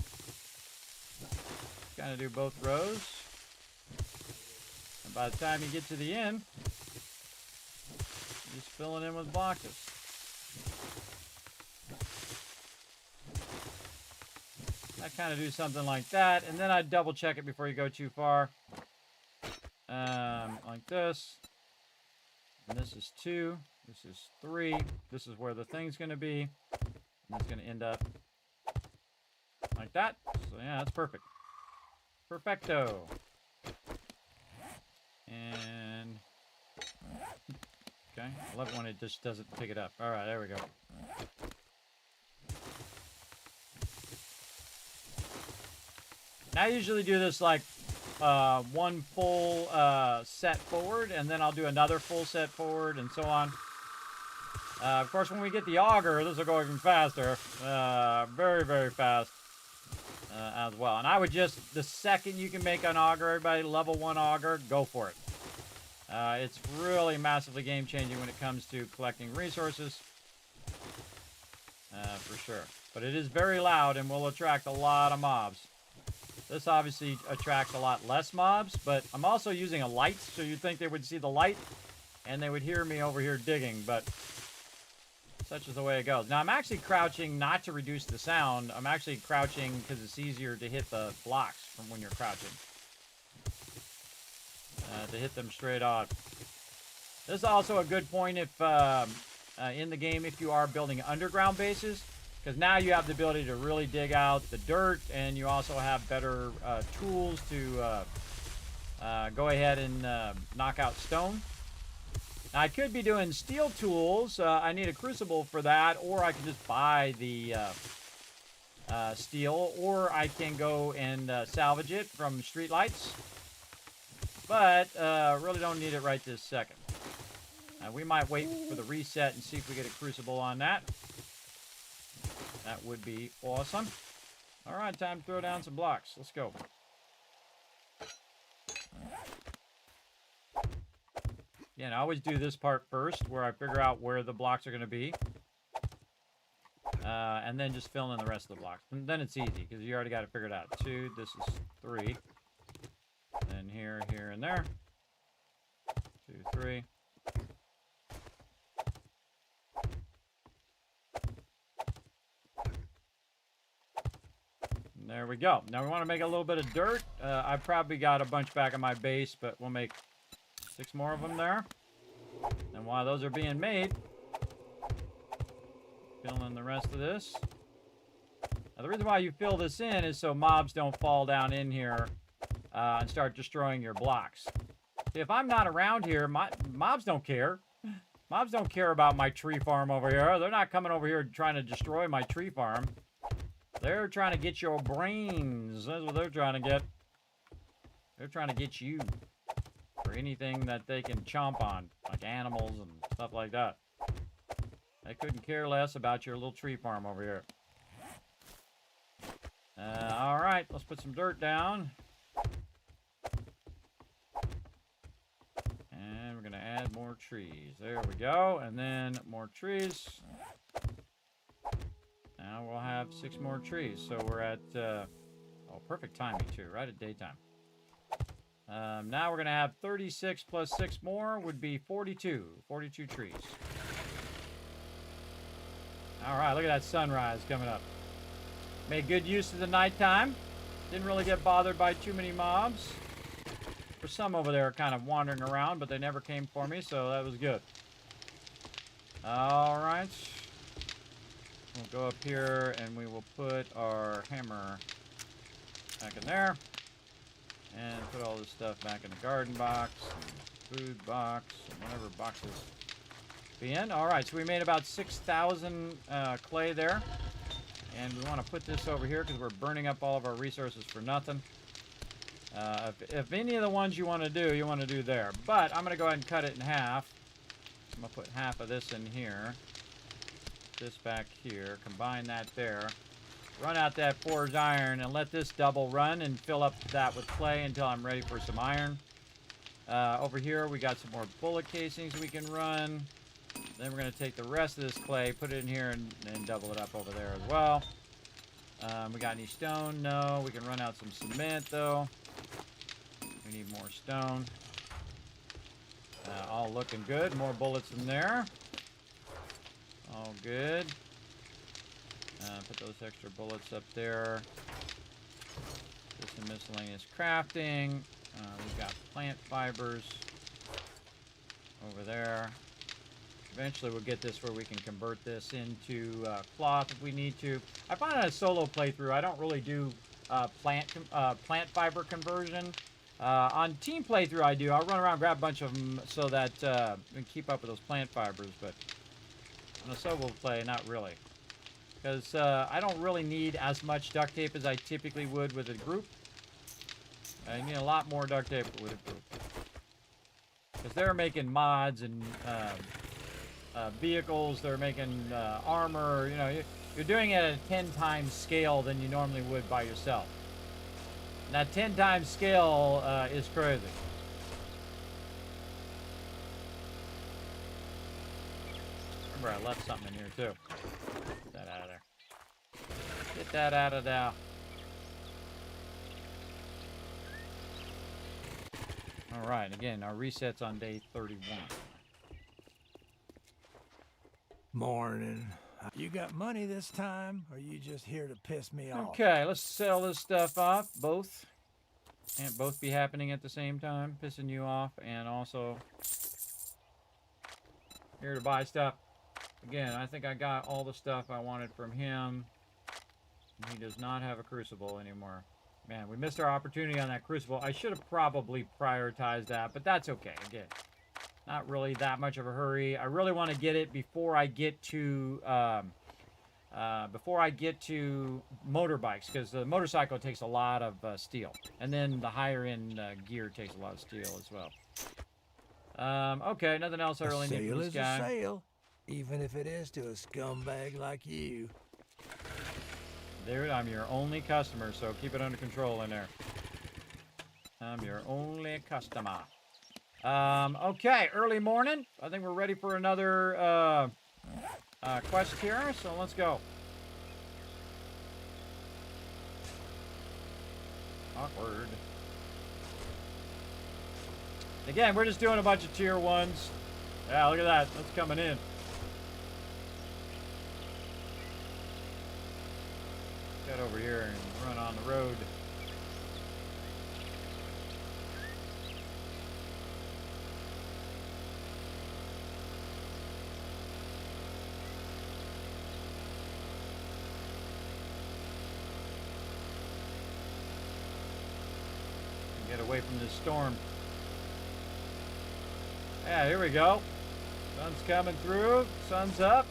[SPEAKER 3] Kind of do both rows. And by the time you get to the end, you're just filling in with boxes. I kind of do something like that, and then I double check it before you go too far. Like this. And this is 2. This is 3. This is where the thing's going to be. And it's going to end up like that. So yeah, that's perfect. Perfecto. And okay, I love it when it just doesn't pick it up. All right, there we go. I usually do this like one full set forward, and then I'll do another full set forward, and so on. Of course, when we get the auger, this will go even faster. Very, very fast as well. And I would just, the second you can make an auger, everybody, level 1 auger, go for it. It's really massively game-changing when it comes to collecting resources. For sure. But it is very loud and will attract a lot of mobs. This obviously attracts a lot less mobs, but I'm also using a light, so you'd think they would see the light and they would hear me over here digging, but such is the way it goes. Now, I'm actually crouching not to reduce the sound. I'm actually crouching because it's easier to hit the blocks from when you're crouching. To hit them straight on. This is also a good point if in the game, if you are building underground bases, Because now you have the ability to really dig out the dirt, and you also have better tools to go ahead and knock out stone. Now, I could be doing steel tools. I need a crucible for that, or I can just buy the steel, or I can go and salvage it from streetlights. But really don't need it right this second. We might wait for the reset and see if we get a crucible on that. That would be awesome. All right, time to throw down some blocks. Let's go. Yeah, and I always do this part first, where I figure out where the blocks are going to be. And then just fill in the rest of the blocks. And then it's easy, because you already got it figured out. 2, this is 3. Then here, here, and there. 2, 3. There we go. Now we want to make a little bit of dirt. I've probably got a bunch back in my base, but we'll make 6 more of them there. And while those are being made, fill in the rest of this. Now the reason why you fill this in is so mobs don't fall down in here and start destroying your blocks. If I'm not around here, mobs don't care. Mobs don't care about my tree farm over here. They're not coming over here trying to destroy my tree farm. They're trying to get your brains. That's what they're trying to get. They're trying to get you for anything that they can chomp on, like animals and stuff like that. They couldn't care less about your little tree farm over here. All right, let's put some dirt down. And we're going to add more trees. There we go. And then more trees. Now we'll have 6 more trees. So we're at, perfect timing too, right at daytime. Now we're going to have 36 plus 6 more would be 42. 42 trees. All right, look at that sunrise coming up. Made good use of the nighttime. Didn't really get bothered by too many mobs. There's some over there kind of wandering around, but they never came for me, so that was good. All right. We'll go up here and we will put our hammer back in there. And put all this stuff back in the garden box, and food box, and whatever boxes be in. All right, so we made about 6,000 clay there. And we want to put this over here because we're burning up all of our resources for nothing. If any of the ones you want to do there. But I'm going to go ahead and cut it in half. I'm going to put half of this in here. This back here. Combine that there. Run out that forged iron and let this double run and fill up that with clay until I'm ready for some iron. Over here we got some more bullet casings we can run. Then we're going to take the rest of this clay, put it in here, and double it up over there as well. We got any stone? No. We can run out some cement, though. We need more stone. All looking good. More bullets in there. All good. Put those extra bullets up there. Do some miscellaneous crafting. We've got plant fibers over there. Eventually we'll get this where we can convert this into cloth if we need to. I find on a solo playthrough I don't really do plant fiber conversion. On team playthrough I do. I'll run around and grab a bunch of them so that we can keep up with those plant fibers. But on a solo play, not really. Because I don't really need as much duct tape as I typically would with a group. I need a lot more duct tape with a group. Because they're making mods and vehicles, they're making armor. You know, you're doing it at a 10 times scale than you normally would by yourself. And that 10 times scale is crazy. Remember, I left something in here too. Get that out of there. Get that out of there. All right, again, our reset's on day 31.
[SPEAKER 4] Morning. You got money this time, or you just here to piss me off?
[SPEAKER 3] Okay, let's sell this stuff off, both. Can't both be happening at the same time, pissing you off, and also here to buy stuff. Again, I think I got all the stuff I wanted from him. He does not have a crucible anymore. Man, we missed our opportunity on that crucible. I should have probably prioritized that, but that's okay. Again, not really that much of a hurry. I really want to get it before I get to motorbikes, because the motorcycle takes a lot of steel, and then the higher end gear takes a lot of steel as well. Okay, nothing else I really need from this guy.
[SPEAKER 4] A sale is a sale, even if it is to a scumbag like you.
[SPEAKER 3] Dude, I'm your only customer, so keep it under control in there. I'm your only customer. Okay, early morning. I think we're ready for another quest here, so let's go. Awkward. Again, we're just doing a bunch of tier 1s. Yeah, look at that. That's coming in. Get over here and run on the road. Get away from this storm. Yeah, here we go. Sun's coming through. Sun's up.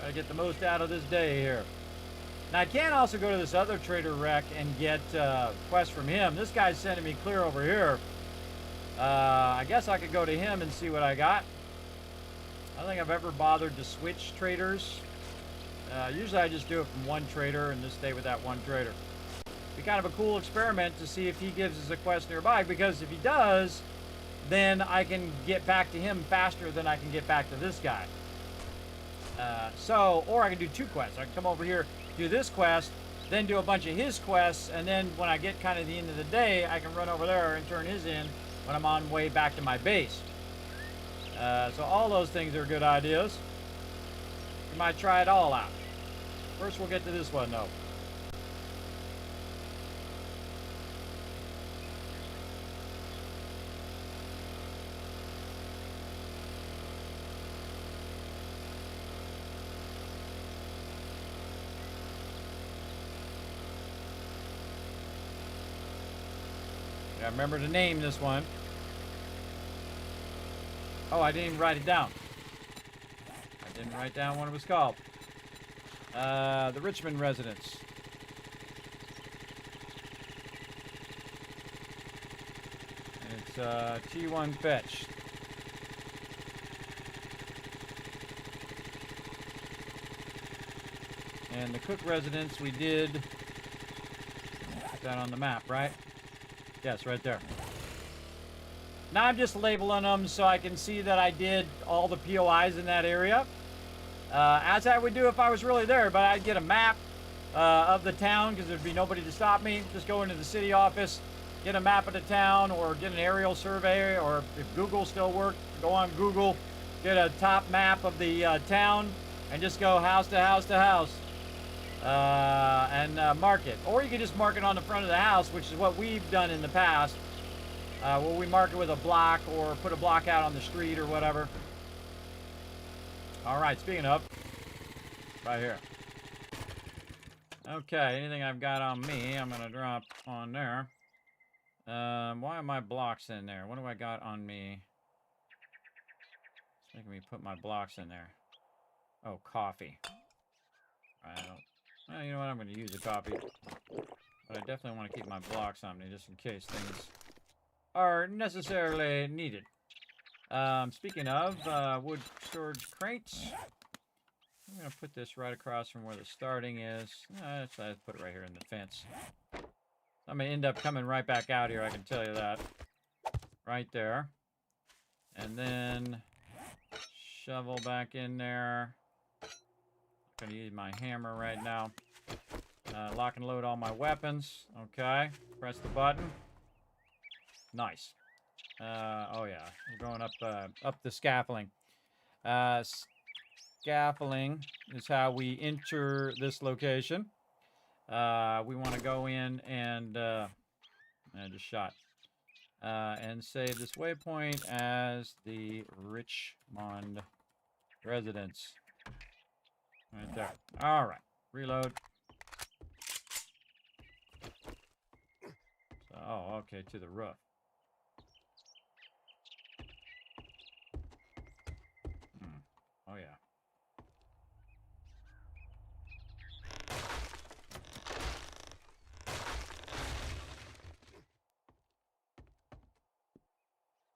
[SPEAKER 3] Gotta get the most out of this day here. Now, I can also go to this other trader wreck and get quests from him. This guy's sending me clear over here. I guess I could go to him and see what I got. I don't think I've ever bothered to switch traders. Usually I just do it from one trader and just stay with that one trader. Be kind of a cool experiment to see if he gives us a quest nearby, because if he does, then I can get back to him faster than I can get back to this guy. Or I can do 2 quests. I can come over here, do this quest, then do a bunch of his quests, and then when I get kind of the end of the day, I can run over there and turn his in when I'm on way back to my base. So all those things are good ideas. You might try it all out. First, we'll get to this one, though. I remember to name this one. Oh, I didn't even write it down. I didn't write down what it was called. The Richmond Residence. And it's T1 fetch. And the Cook Residence we did. Put that on the map, right? Yes, right there. Now I'm just labeling them so I can see that I did all the POIs in that area. As I would do if I was really there, but I'd get a map of the town, because there'd be nobody to stop me. Just go into the city office, get a map of the town, or get an aerial survey, or if Google still worked, go on Google, get a top map of the town, and just go house to house to house. And mark it. Or you could just mark it on the front of the house, which is what we've done in the past. Where we mark it with a block, or put a block out on the street or whatever. Alright, speaking of, right here. Okay, anything I've got on me, I'm going to drop on there. Why are my blocks in there? What do I got on me? It's making me put my blocks in there. Oh, coffee. I don't... Well, you know what? I'm going to use the coffee. But I definitely want to keep my blocks on me just in case things are necessarily needed. Speaking of wood storage crates, I'm going to put this right across from where the starting is. Let's put it right here in the fence. I'm going to end up coming right back out here, I can tell you that. Right there. And then shovel back in there. I'm going to use my hammer right now. Lock and load all my weapons. Okay. Press the button. Nice. Oh yeah, we're going up the scaffolding. Scaffolding is how we enter this location. We want to go in and I just shot. And save this waypoint as the Richmond Residence. Right there. All right. Reload. So, oh, okay, to the roof. Oh, yeah.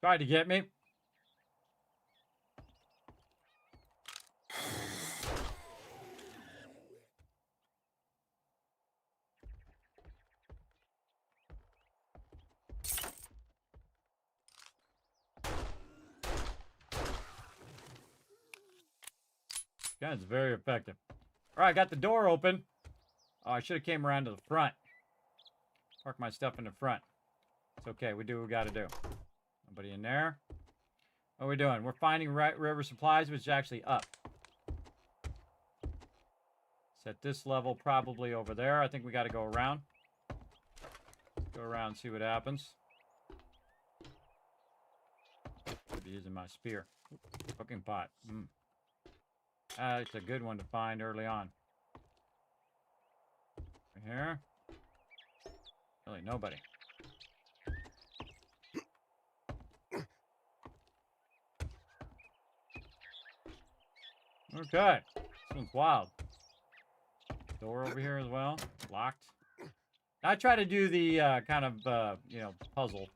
[SPEAKER 3] Tried to get me. Gun's very effective. All right, got the door open. Oh, I should have came around to the front. Park my stuff in the front. It's okay. We do what we got to do. Nobody in there. What are we doing? We're finding river supplies, which is actually up. It's at this level, probably over there. I think we got to go around. Go around and see what happens. Could be using my spear. Cooking pot. It's a good one to find early on. Right here. Really, nobody. Okay. This one's wild. Door over here as well. Locked. I try to do the kind of, you know, puzzle.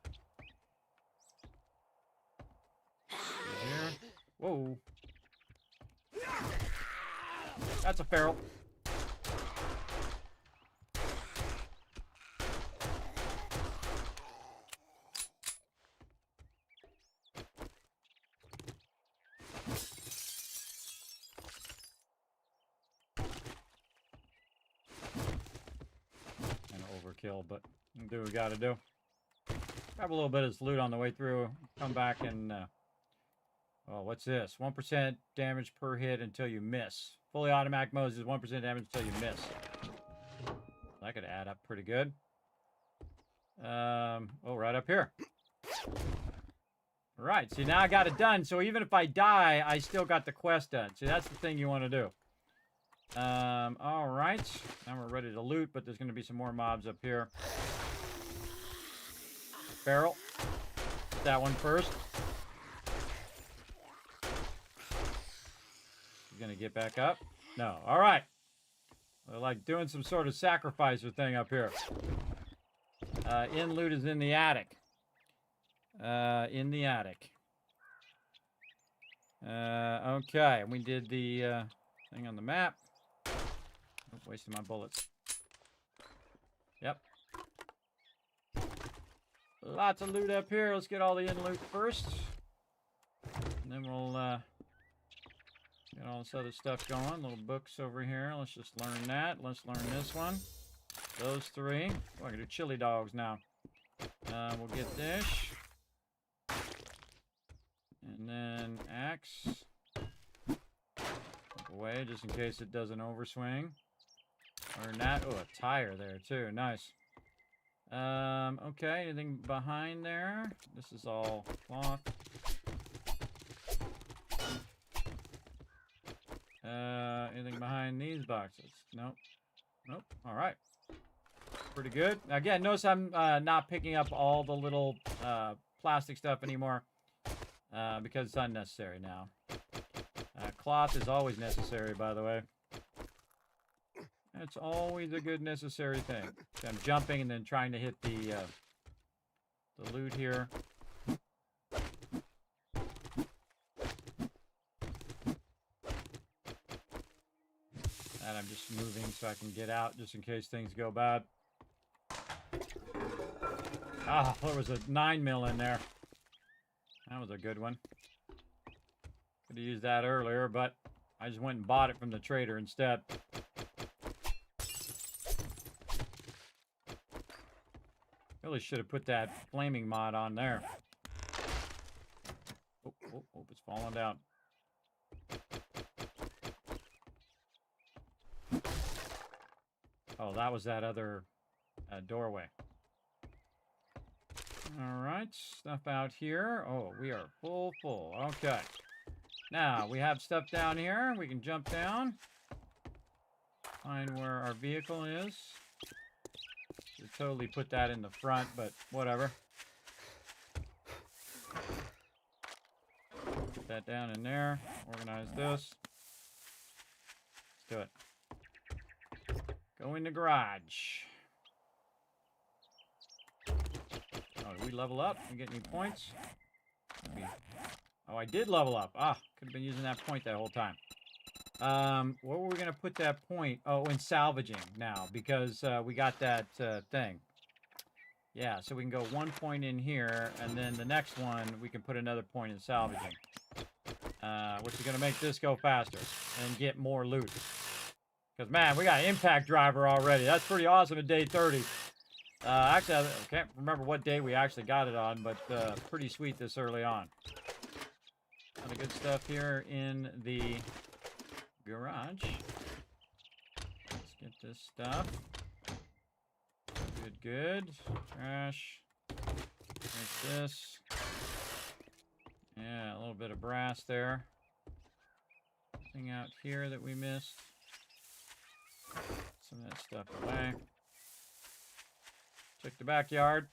[SPEAKER 3] Here. Whoa. That's a feral. Overkill, but we'll do what we gotta do. Grab a little bit of this loot on the way through. Come back and oh, what's this? 1% damage per hit until you miss. Fully automatic mode is 1% damage until you miss. That could add up pretty good. Oh, right up here. Right, see, now I got it done, so even if I die, I still got the quest done. See, that's the thing you want to do. All right. Now we're ready to loot, but there's going to be some more mobs up here. Barrel. That one first. You going to get back up? No. All right. We're like doing some sort of sacrificer thing up here. In loot is in the attic. In the attic. Okay. We did the thing on the map. Oh, wasting my bullets. Yep. Lots of loot up here. Let's get all the in loot first. And then we'll get all this other stuff going. Little books over here. Let's just learn that. Let's learn this one. Those three. Oh, I can do chili dogs now. We'll get this. And then axe. Put away just in case it doesn't overswing. Or not. Oh, a tire there too. Nice. Okay, anything behind there? This is all cloth. Anything behind these boxes? Nope. Nope. All right. Pretty good. Again, notice I'm not picking up all the little plastic stuff anymore because it's unnecessary now. Cloth is always necessary, by the way. It's always a good necessary thing. So I'm jumping and then trying to hit the loot here. And I'm just moving so I can get out just in case things go bad. Ah, there was a 9mm in there. That was a good one. Could have used that earlier, but I just went and bought it from the trader instead. Really should have put that flaming mod on there. Oh, oh, oh, it's falling down. Oh, that was that other doorway. All right, stuff out here. Oh, we are full. Okay. Now, we have stuff down here. We can jump down. Find where our vehicle is. Should totally put that in the front, but whatever. Put that down in there. Organize this. Let's do it. Go in the garage. Oh, did we level up? We get any points? Oh, I did level up. Ah, could have been using that point that whole time. Where were we going to put that point? Oh, in salvaging now, because we got that thing. Yeah, so we can go 1 point in here, and then the next one, we can put another point in salvaging. Which is going to make this go faster and get more loot. Because, man, we got impact driver already. That's pretty awesome at day 30. Actually, I can't remember what day we actually got it on, but pretty sweet this early on. A lot of good stuff here in the garage. Let's get this stuff. Good, good. Trash. Like this. Yeah, a little bit of brass there. Anything out here that we missed? Some of that stuff away. Check the backyard.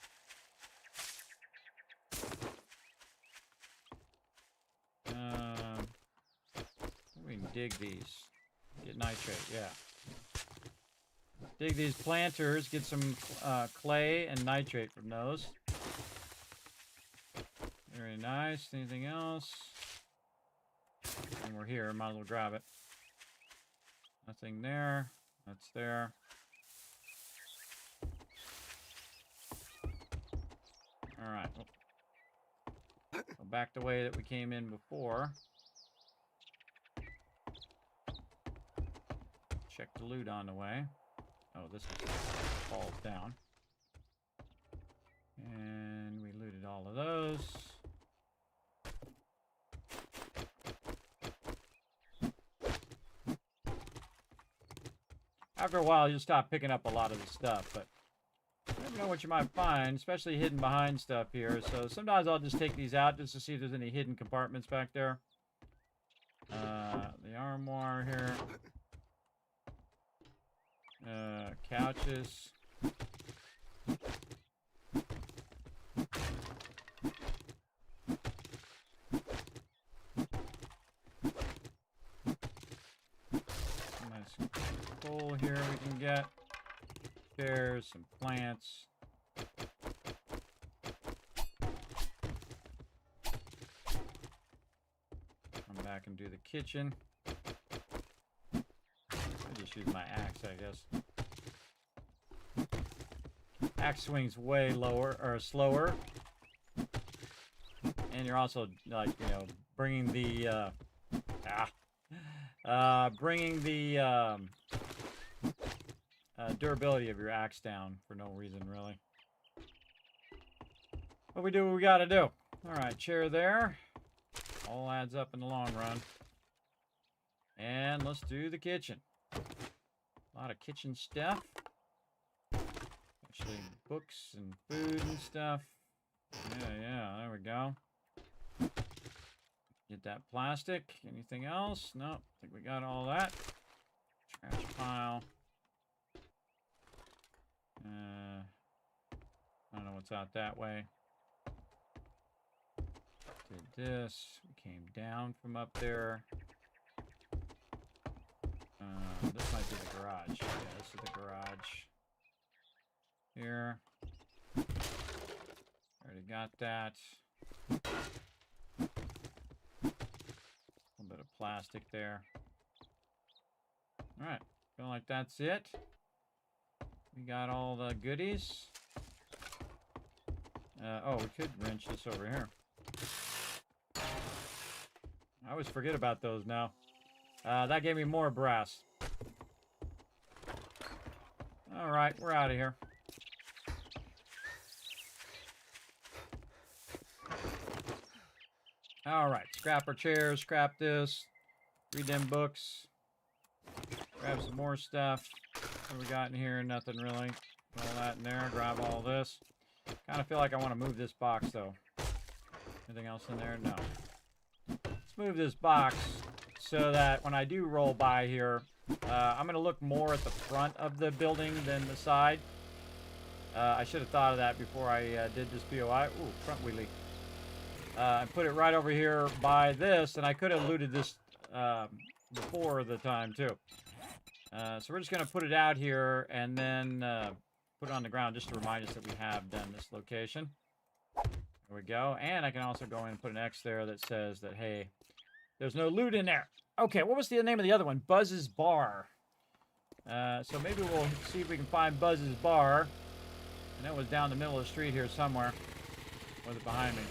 [SPEAKER 3] We can dig these. Get nitrate, yeah. Dig these planters, get some clay and nitrate from those. Very nice. Anything else? And we're here, might as well grab it. Nothing there. That's there. Alright. Go back the way that we came in before. Check the loot on the way. Oh, this falls down. And we looted all of those. After a while, you'll stop picking up a lot of the stuff, but you never know what you might find, especially hidden behind stuff here. So sometimes I'll just take these out just to see if there's any hidden compartments back there. The armoire here. Couches. Nice coal here we can get. Chairs, some plants. Come back and do the kitchen. I just use my axe, I guess. Axe swings way lower or slower, and you're also like bringing the durability of your axe down for no reason really. But we do what we got to do. All right, chair there. All adds up in the long run. And let's do the kitchen. A lot of kitchen stuff. Actually, books and food and stuff. Yeah, there we go. Get that plastic. Anything else? Nope. I think we got all that. Trash pile. I don't know what's out that way. Did this. We came down from up there. This might be the garage. Yeah, this is the garage. Here. Already got that. A little bit of plastic there. Alright. Feel like that's it. We got all the goodies. Oh, we could wrench this over here. I always forget about those now. That gave me more brass. Alright, we're out of here. Alright, scrap our chairs, scrap this. Read them books. Grab some more stuff. What we got in here? Nothing really. Put all that in there. Grab all this. Kind of feel like I want to move this box though. Anything else in there? No. Let's let's move this box so that when I do roll by here, I'm going to look more at the front of the building than the side. I should have thought of that before I did this POI. Ooh, front wheelie. I put it right over here by this, and I could have looted this before the time, too. So we're just going to put it out here and then put it on the ground just to remind us that we have done this location. There we go. And I can also go in and put an X there that says that, hey, there's no loot in there. Okay, what was the name of the other one? Buzz's Bar. So maybe we'll see if we can find Buzz's Bar. And that was down the middle of the street here somewhere. Was it behind me?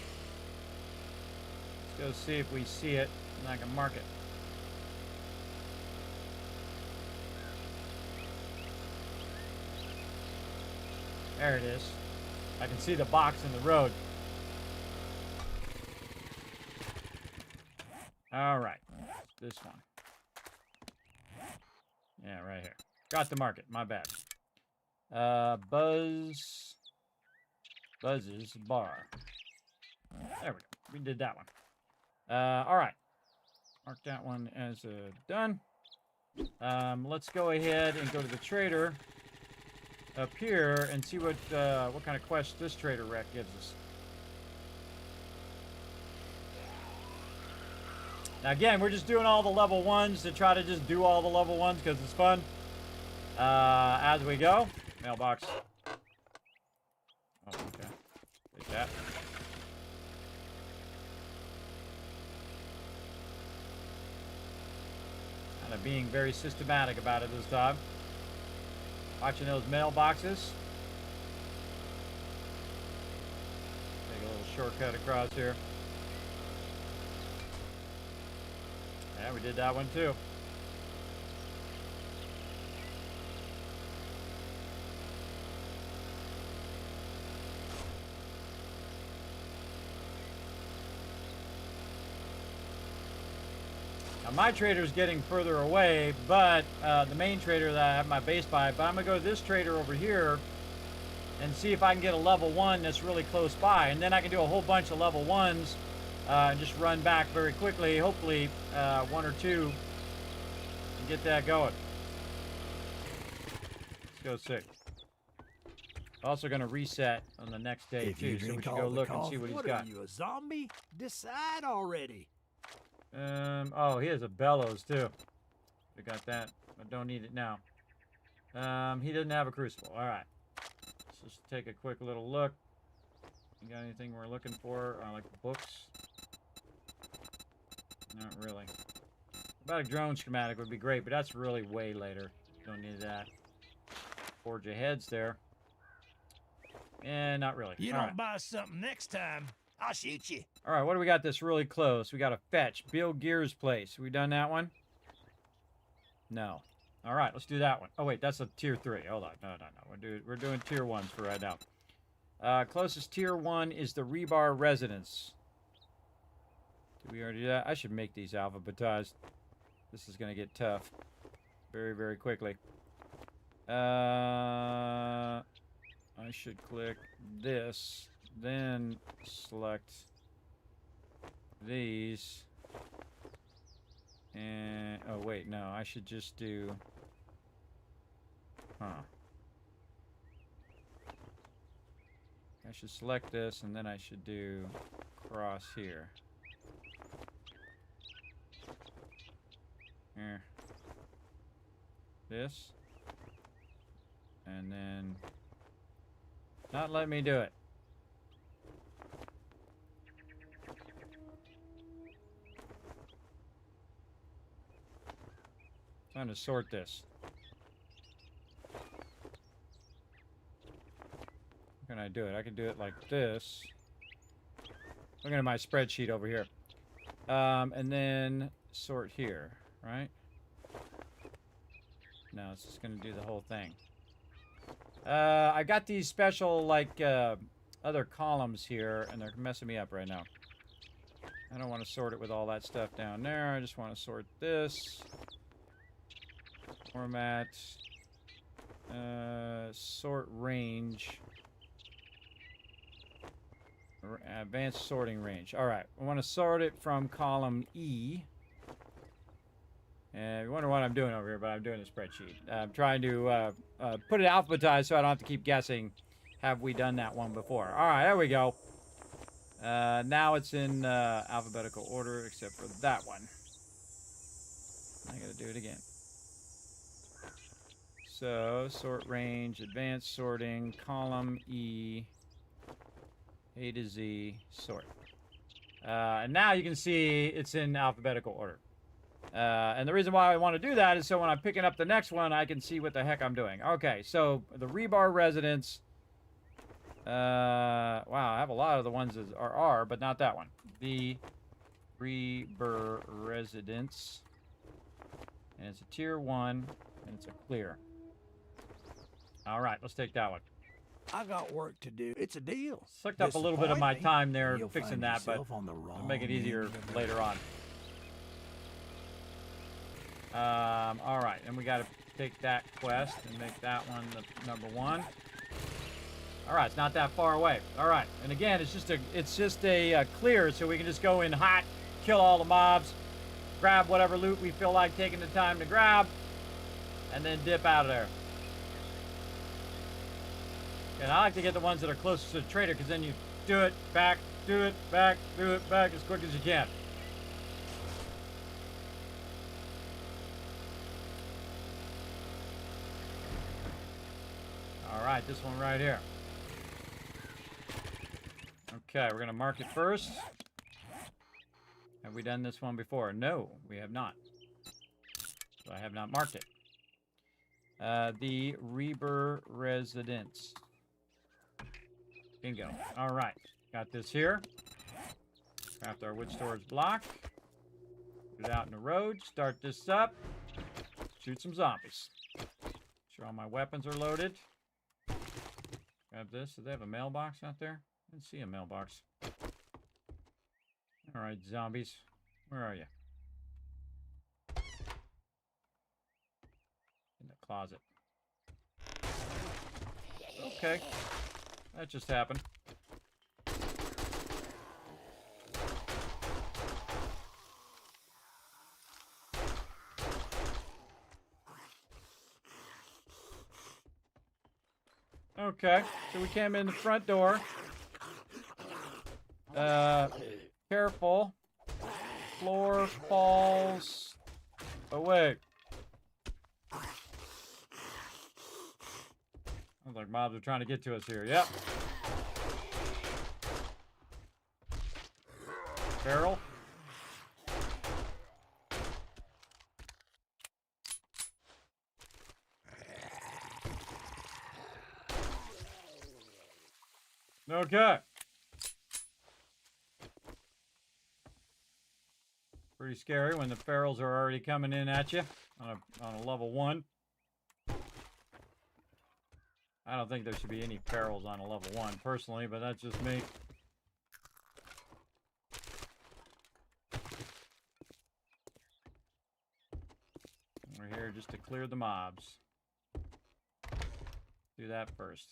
[SPEAKER 3] Let's go see if we see it, and I can mark it. There it is. I can see the box in the road. All right. This one. Yeah, right here. Got to mark it. My bad. Buzz's Bar. There we go. We did that one. All right. Mark that one as done. Let's go ahead and go to the trader up here and see what kind of quest this trader wreck gives us. Now again, we're just doing all the level 1s to try to just do all the level 1s because it's fun. As we go. Mailbox. Oh, okay. Take that. Kind of being very systematic about it this time. Watching those mailboxes. Take a little shortcut across here. Yeah, we did that one too. Now my trader's getting further away, but the main trader that I have my base by, but I'm gonna go to this trader over here and see if I can get a level 1 that's really close by, and then I can do a whole bunch of level 1s and just run back very quickly, hopefully 1 or 2, and get that going. Let's go 6. Also going to reset on the next day too, so we should go look and see what he's got.
[SPEAKER 4] What are you, a zombie? Decide already.
[SPEAKER 3] Oh, he has a bellows too. We got that, but don't need it now. He doesn't have a crucible. All right. Let's just take a quick little look. You got anything we're looking for? Like books? Not really. About a drone schematic would be great, but that's really way later. Don't need that. Forge aheads there. And not really.
[SPEAKER 4] You don't buy something next time, I'll shoot you.
[SPEAKER 3] All right, what do we got that's really close? We got a fetch. Bill Gear's place. We done that one? No. All right, let's do that one. Oh, wait, that's a tier 3. Hold on. No. We're doing tier 1s for right now. Closest tier 1 is the Rebar Residence. Did we already do that? I should make these alphabetized. This is going to get tough very, very quickly. I should click this, then select these. And, oh wait, no, I should just do, I should select this, and then I should do cross here. Here. This. And then not let me do it. Trying to sort this. How can I do it? I can do it like this. Looking at my spreadsheet over here. And then sort here, right? No, it's just going to do the whole thing. I got these special, like, other columns here, and they're messing me up right now. I don't want to sort it with all that stuff down there. I just want to sort this. Format. Sort range. Advanced sorting range. All right. I want to sort it from column E. And you wonder what I'm doing over here, but I'm doing a spreadsheet. I'm trying to put it alphabetized so I don't have to keep guessing. Have we done that one before? All right, there we go. Now it's in alphabetical order except for that one. I gotta do it again. So, sort range, advanced sorting, column E, A to Z, sort. And now you can see it's in alphabetical order. And the reason why I want to do that is so when I'm picking up the next one, I can see what the heck I'm doing. Okay, so the rebar residence. Wow, I have a lot of the ones that are R, but not that one. The rebar residence. And it's a tier 1, and it's a clear. All right, let's take that one.
[SPEAKER 4] I got work to do. It's a deal.
[SPEAKER 3] Sucked up a little bit of my time there
[SPEAKER 4] You'll
[SPEAKER 3] fixing
[SPEAKER 4] find
[SPEAKER 3] that, but
[SPEAKER 4] yourself on the wrong
[SPEAKER 3] it'll make it easier
[SPEAKER 4] end of the
[SPEAKER 3] later on. All right, and we got to take that quest and make that one the number 1. All right, it's not that far away. All right, and again, it's just a clear, so we can just go in hot, kill all the mobs, grab whatever loot we feel like taking the time to grab, and then dip out of there. And I like to get the ones that are closest to the trader, because then you do it back, do it back, do it back as quick as you can. All right, this one right here. Okay, we're going to mark it first. Have we done this one before? No, we have not. So I have not marked it. The Reber Residence. Bingo. All right, got this here. Craft our wood storage block. Put it out in the road. Start this up. Shoot some zombies. Sure all my weapons are loaded. Grab this. Do they have a mailbox out there? I didn't see a mailbox. All right, zombies. Where are you? In the closet. Okay. That just happened. Okay, so we came in the front door. Careful. Floor falls away. Sounds like mobs are trying to get to us here. Yep. Barrel. Okay. Pretty scary when the ferals are already coming in at you on a level 1. I don't think there should be any ferals on a level 1 personally, but that's just me. We're here just to clear the mobs. Do that first.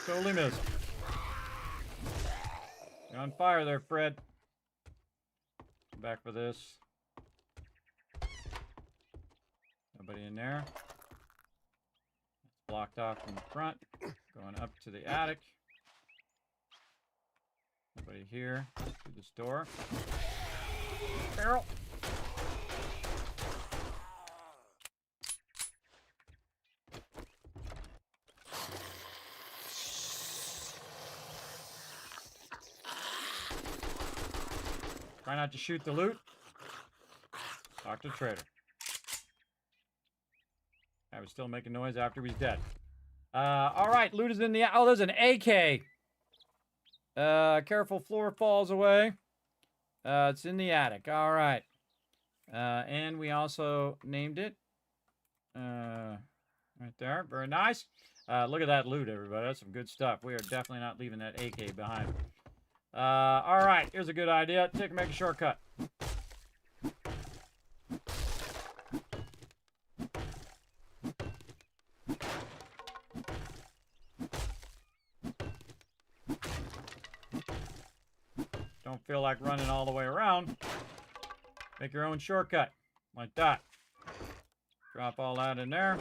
[SPEAKER 3] Totally missed. You're on fire there, Fred. Come back for this. Nobody in there. It's blocked off from the front. Going up to the attic. Nobody here. Through this door. Barrel. Try not to shoot the loot. Talk to trader. I was still making noise after he's dead. All right, loot is in the... Oh, there's an AK. Careful, floor falls away. It's in the attic. All right. And we also named it. Right there. Very nice. Look at that loot, everybody. That's some good stuff. We are definitely not leaving that AK behind. All right, here's a good idea. Make a shortcut. Don't feel like running all the way around. Make your own shortcut, like that. Drop all that in there.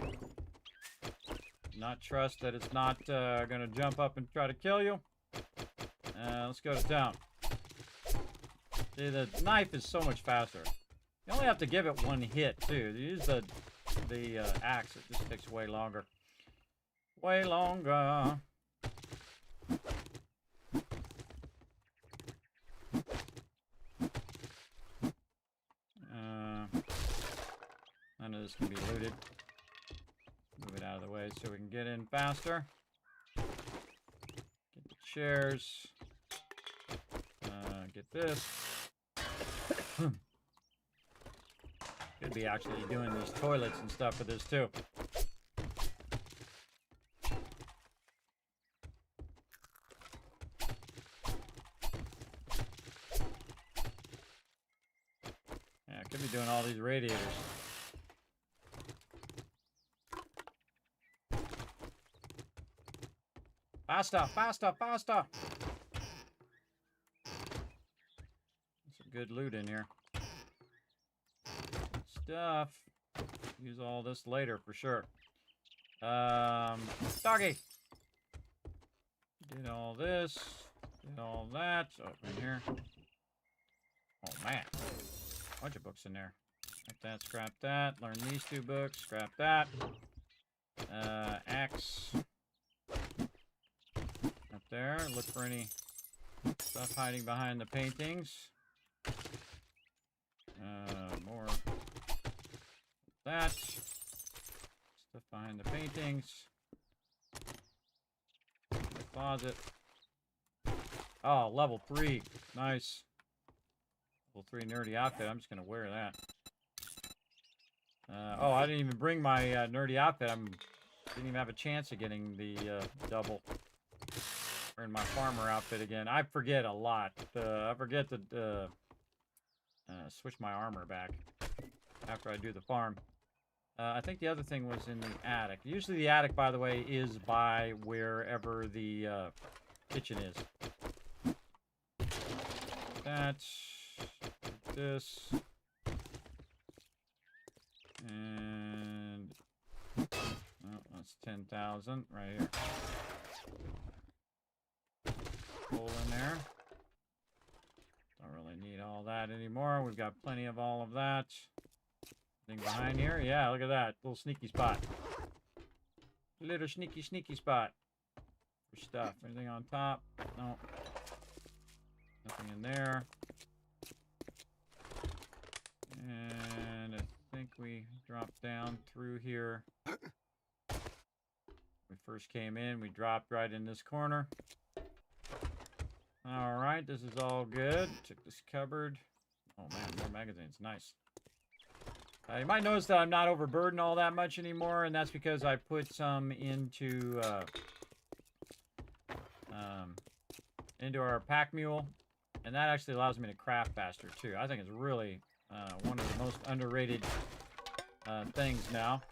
[SPEAKER 3] Not trust that it's not going to jump up and try to kill you. Let's go to town. See, the knife is so much faster. You only have to give it one hit, too. You use the axe, it just takes way longer. Way longer. None of this can be looted. Move it out of the way so we can get in faster. Get the chairs. Get this. Could be actually doing these toilets and stuff with this too. Yeah, could be doing all these radiators. Faster, faster, faster! Some good loot in here. Stuff. Use all this later for sure. Doggy! Did all this. Did all that. Open here. Oh man. Bunch of books in there. Scrap that, scrap that. Learn these 2 books. Scrap that. Axe. Up there. Look for any stuff hiding behind the paintings. More that. Stuff behind the paintings. The closet. Oh, level 3. Nice. Level 3 nerdy outfit. I'm just going to wear that. Oh, I didn't even bring my nerdy outfit. Didn't even have a chance of getting the double. Wearing my farmer outfit again. I forget a lot. I forget to switch my armor back after I do the farm. I think the other thing was in the attic. Usually the attic, by the way, is by wherever the kitchen is. This. And oh, that's 10,000 right here. Coal in there. Don't really need all that anymore. We've got plenty of all of that. Anything behind here? Yeah, look at that. Little sneaky spot. Little sneaky spot. For stuff. Anything on top? No. Nothing in there. And I think we dropped down through here. We first came in, we dropped right in this corner. Alright, this is all good. Took this cupboard. Oh man, more magazines. Nice. You might notice that I'm not overburdened all that much anymore, and that's because I put some into our pack mule, and that actually allows me to craft faster too. I think it's really one of the most underrated things now.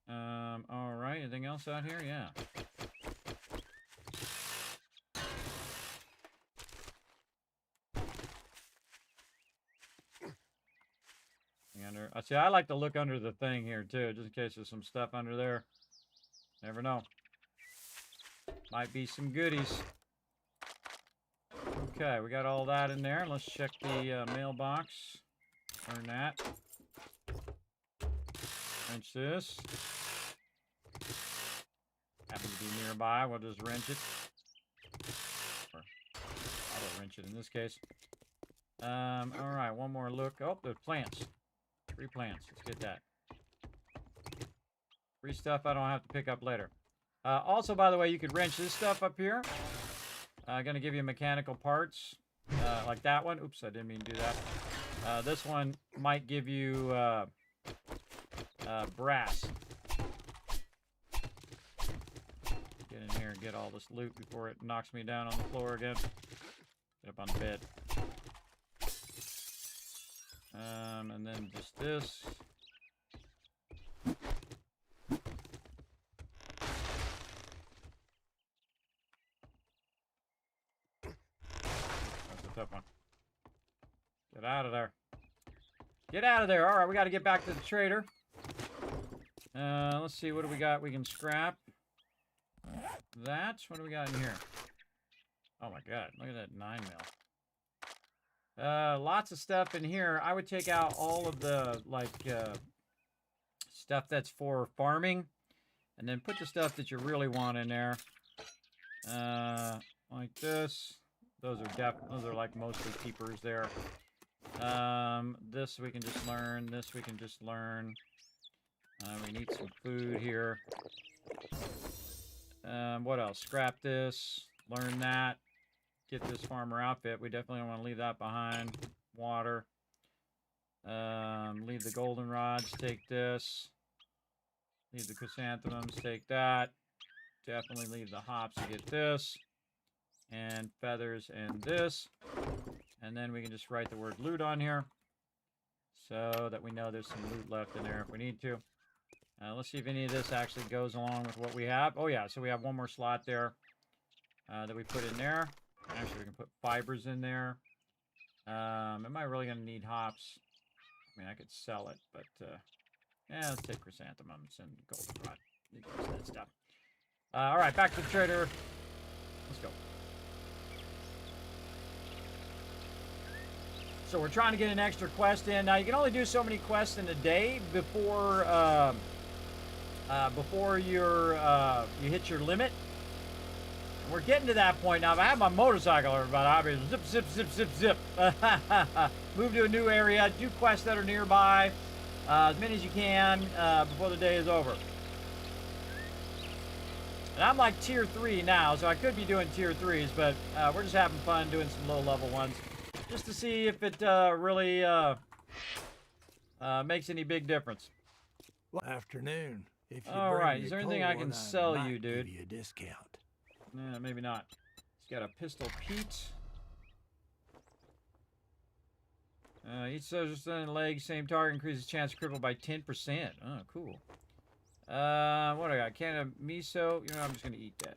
[SPEAKER 3] All right, anything else out here? Yeah. See, I like to look under the thing here too, just in case there's some stuff under there. Never know. Might be some goodies. Okay, we got all that in there. Let's check the mailbox. Turn that. Wrench this. Happens to be nearby. We'll just wrench it. Or auto wrench it in this case. Alright, one more look. Oh, there's plants. 3 plants. Let's get that. Free stuff I don't have to pick up later. Also, by the way, you could wrench this stuff up here. Going to give you mechanical parts. Like that one. Oops, I didn't mean to do that. This one might give you brass. Get Get in here and get all this loot before it knocks me down on the floor again. Get up on the bed. And then just this. That's a tough one. Get out of there. Get out of there. All right, we got to get back to the trader. Let's see, what do we got? We can scrap that. What do we got in here? Oh my god, look at that 9mm. Lots of stuff in here. I would take out all of the stuff that's for farming, and then put the stuff that you really want in there. Like this. Those are like mostly keepers there. This we can just learn. This we can just learn. We need some food here. What else? Scrap this. Learn that. Get this farmer outfit. We definitely don't want to leave that behind. Water. Leave the goldenrods. Take this. Leave the chrysanthemums. Take that. Definitely leave the hops to get this. And feathers and this. And then we can just write the word loot on here. So that we know there's some loot left in there if we need to. Let's see if any of this actually goes along with what we have. Oh yeah, so we have one more slot there that we put in there. Actually, we can put fibers in there. Am I really going to need hops? I mean, I could sell it, but yeah, let's take chrysanthemums and goldenrod. That stuff. All right, back to the trader. Let's go. So we're trying to get an extra quest in. Now, you can only do so many quests in a day before you hit your limit. And we're getting to that point now. If I have my motorcycle, everybody, I'll be zip, zip, zip, zip, zip. Move to a new area. Do quests that are nearby. As many as you can before the day is over. And I'm like tier 3 now, so I could be doing tier 3s, but we're just having fun doing some low-level ones. Just to see if it really makes any big difference.
[SPEAKER 4] Well, afternoon. If you
[SPEAKER 3] all right, is there anything I can sell you, dude?
[SPEAKER 4] Give you a discount.
[SPEAKER 3] Maybe not. He's got a pistol Pete. Each soldier stun leg, same target, increases chance to cripple by 10%. Oh, cool. What do I got? Can of miso. You know, I'm just gonna eat that.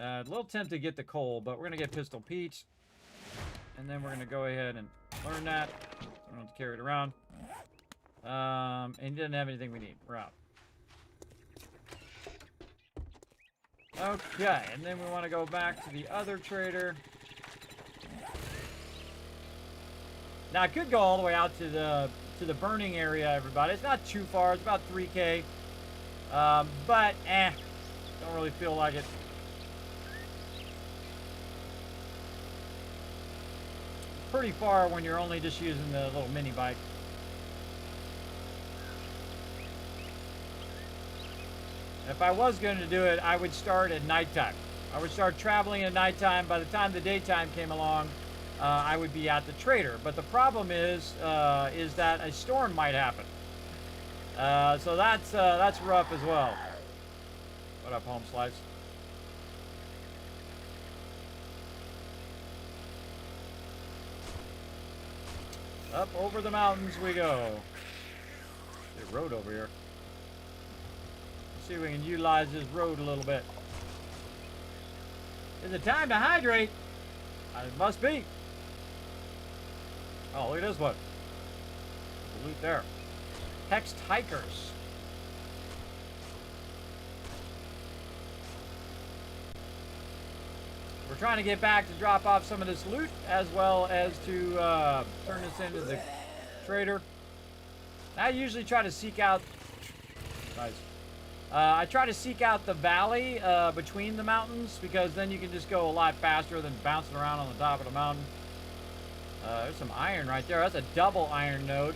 [SPEAKER 3] A little tempted to get the coal, but we're going to get Pistol Pete. And then we're going to go ahead and learn that. So we don't have to carry it around. And he doesn't have anything we need. We're out. Okay, and then we want to go back to the other trader. Now, I could go all the way out to the burning area, everybody. It's not too far. It's about 3K. But, don't really feel like it. Pretty far when you're only just using the little mini bike. If I was going to do it, I would start at nighttime. I would start traveling at nighttime. By the time the daytime came along, I would be at the trader. But the problem is that a storm might happen. So that's rough as well. What up, Home Slice? Up over the mountains we go. There's a road over here. Let's see if we can utilize this road a little bit. Is it time to hydrate? It must be. Oh, look at this one. The loot there. Hexed hikers. We're trying to get back to drop off some of this loot, as well as to turn this into the trader. I usually try to seek out... Nice. I try to seek out the valley between the mountains, because then you can just go a lot faster than bouncing around on the top of the mountain. There's some iron right there. That's a double iron node.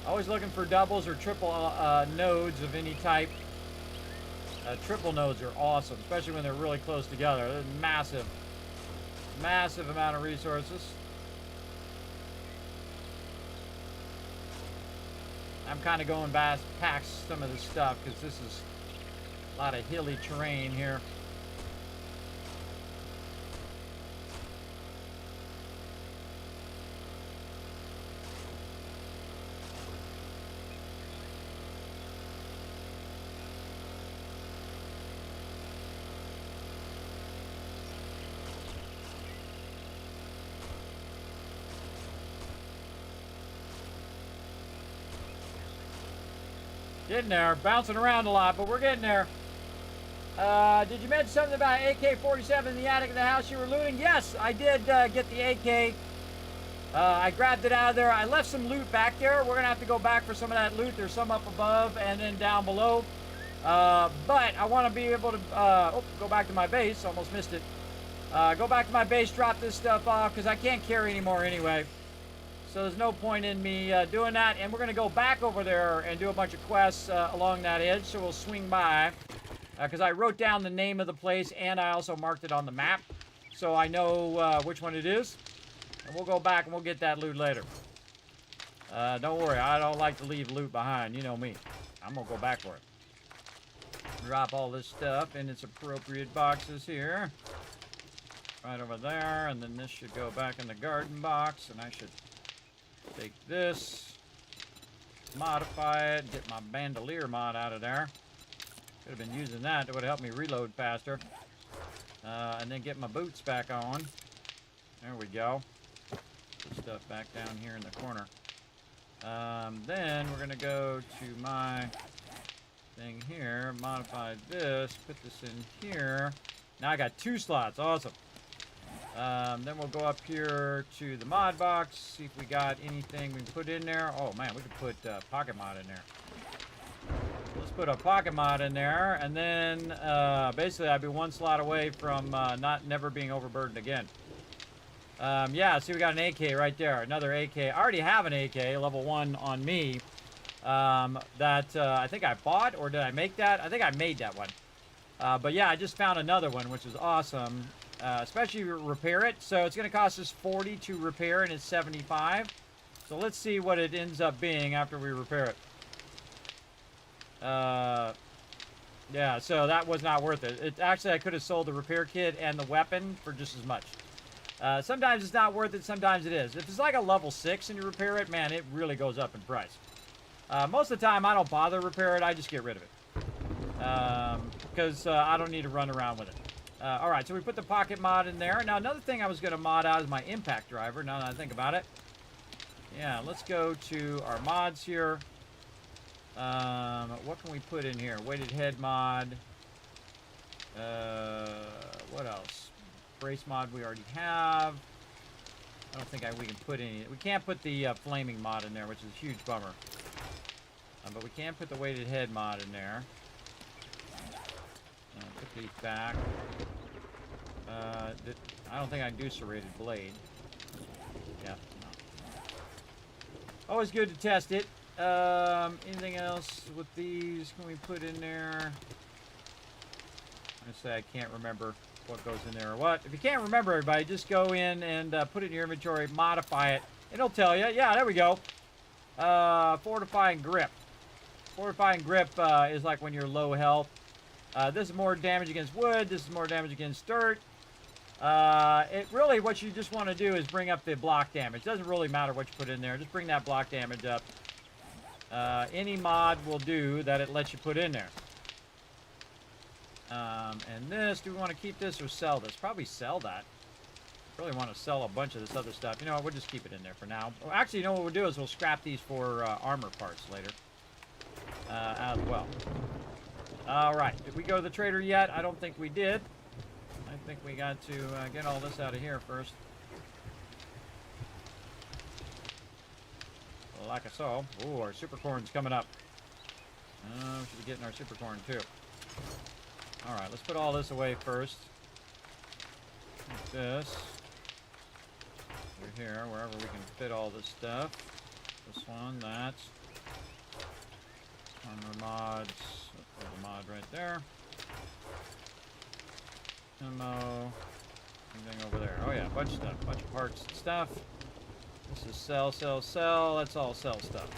[SPEAKER 3] Always looking for doubles or triple nodes of any type. Triple nodes are awesome, especially when they're really close together. They're massive, massive amount of resources. I'm kind of going past some of this stuff because this is a lot of hilly terrain here. Getting there, bouncing around a lot, but we're getting there. Did you mention something about AK-47 in the attic of the house you were looting? Yes, I did get the AK. I grabbed it out of there. I left some loot back there. We're going to have to go back for some of that loot. There's some up above and then down below. But I want to be able to go back to my base. Almost missed it. Go back to my base, drop this stuff off, because I can't carry anymore anyway. So there's no point in me doing that. And we're going to go back over there and do a bunch of quests along that edge. So we'll swing by. Because I wrote down the name of the place and I also marked it on the map. So I know which one it is. And we'll go back and we'll get that loot later. Don't worry, I don't like to leave loot behind. You know me. I'm going to go back for it. Drop all this stuff in its appropriate boxes here. Right over there. And then this should go back in the garden box. And I should take this, modify it, get my bandolier mod out of there. Could have been using that. It would have helped me reload faster. And then get my boots back on. There we go. Put stuff back down here in the corner. Then we're going to go to my thing here. Modify this. Put this in here. Now I got 2 slots. Awesome. Then we'll go up here to the mod box. See if we got anything we can put in there. Oh man, we could put pocket mod in there. Let's put a pocket mod in there, and then basically I'd be 1 slot away from never being overburdened again. Yeah, see we got an AK right there, another AK. I already have an AK, level 1 on me, that I think I bought, or did I make that? I think I made that one. But yeah, I just found another one, which is awesome, especially if you repair it. So it's going to cost us 40 to repair, and it's 75. So let's see what it ends up being after we repair it. Yeah, so that was not worth it. Actually, I could have sold the repair kit and the weapon for just as much. Sometimes it's not worth it, sometimes it is. If it's like a level 6 and you repair it, man, it really goes up in price. Most of the time, I don't bother to repair it, I just get rid of it. Because I don't need to run around with it. Alright, so we put the pocket mod in there. Now, another thing I was going to mod out is my impact driver, now that I think about it. Yeah, let's go to our mods here. What can we put in here? Weighted head mod. What else? Brace mod we already have. I don't think we can put any. We can't put the flaming mod in there, which is a huge bummer. But we can put the weighted head mod in there. Put these back. I don't think I can do serrated blade. Yeah, no. Always good to test it. Anything else with these can we put in there? I say I can't remember what goes in there or what. If you can't remember, everybody, just go in and put it in your inventory, modify it. It'll tell you. Yeah, there we go. Fortifying grip. Fortifying grip is like when you're low health. This is more damage against wood. This is more damage against dirt. It really, what you just want to do is bring up the block damage. Doesn't really matter what you put in there. Just bring that block damage up. Any mod will do that it lets you put in there. And this, do we want to keep this or sell this? Probably sell that. Really want to sell a bunch of this other stuff. You know what, we'll just keep it in there for now. Well, actually, you know what we'll do is we'll scrap these for armor parts later. As well. Alright, did we go to the trader yet? I don't think we did. I think we got to get all this out of here first. Like I saw. Ooh, our super corn's coming up. We should be getting our super corn too. Alright, let's put all this away first. Like this. Over here, wherever we can fit all this stuff. This one, that. Armor mods. Put the mod right there. Ammo. Anything over there. Oh yeah, a bunch of stuff. Bunch of parts and stuff. This is sell, sell, sell. That's all sell stuff.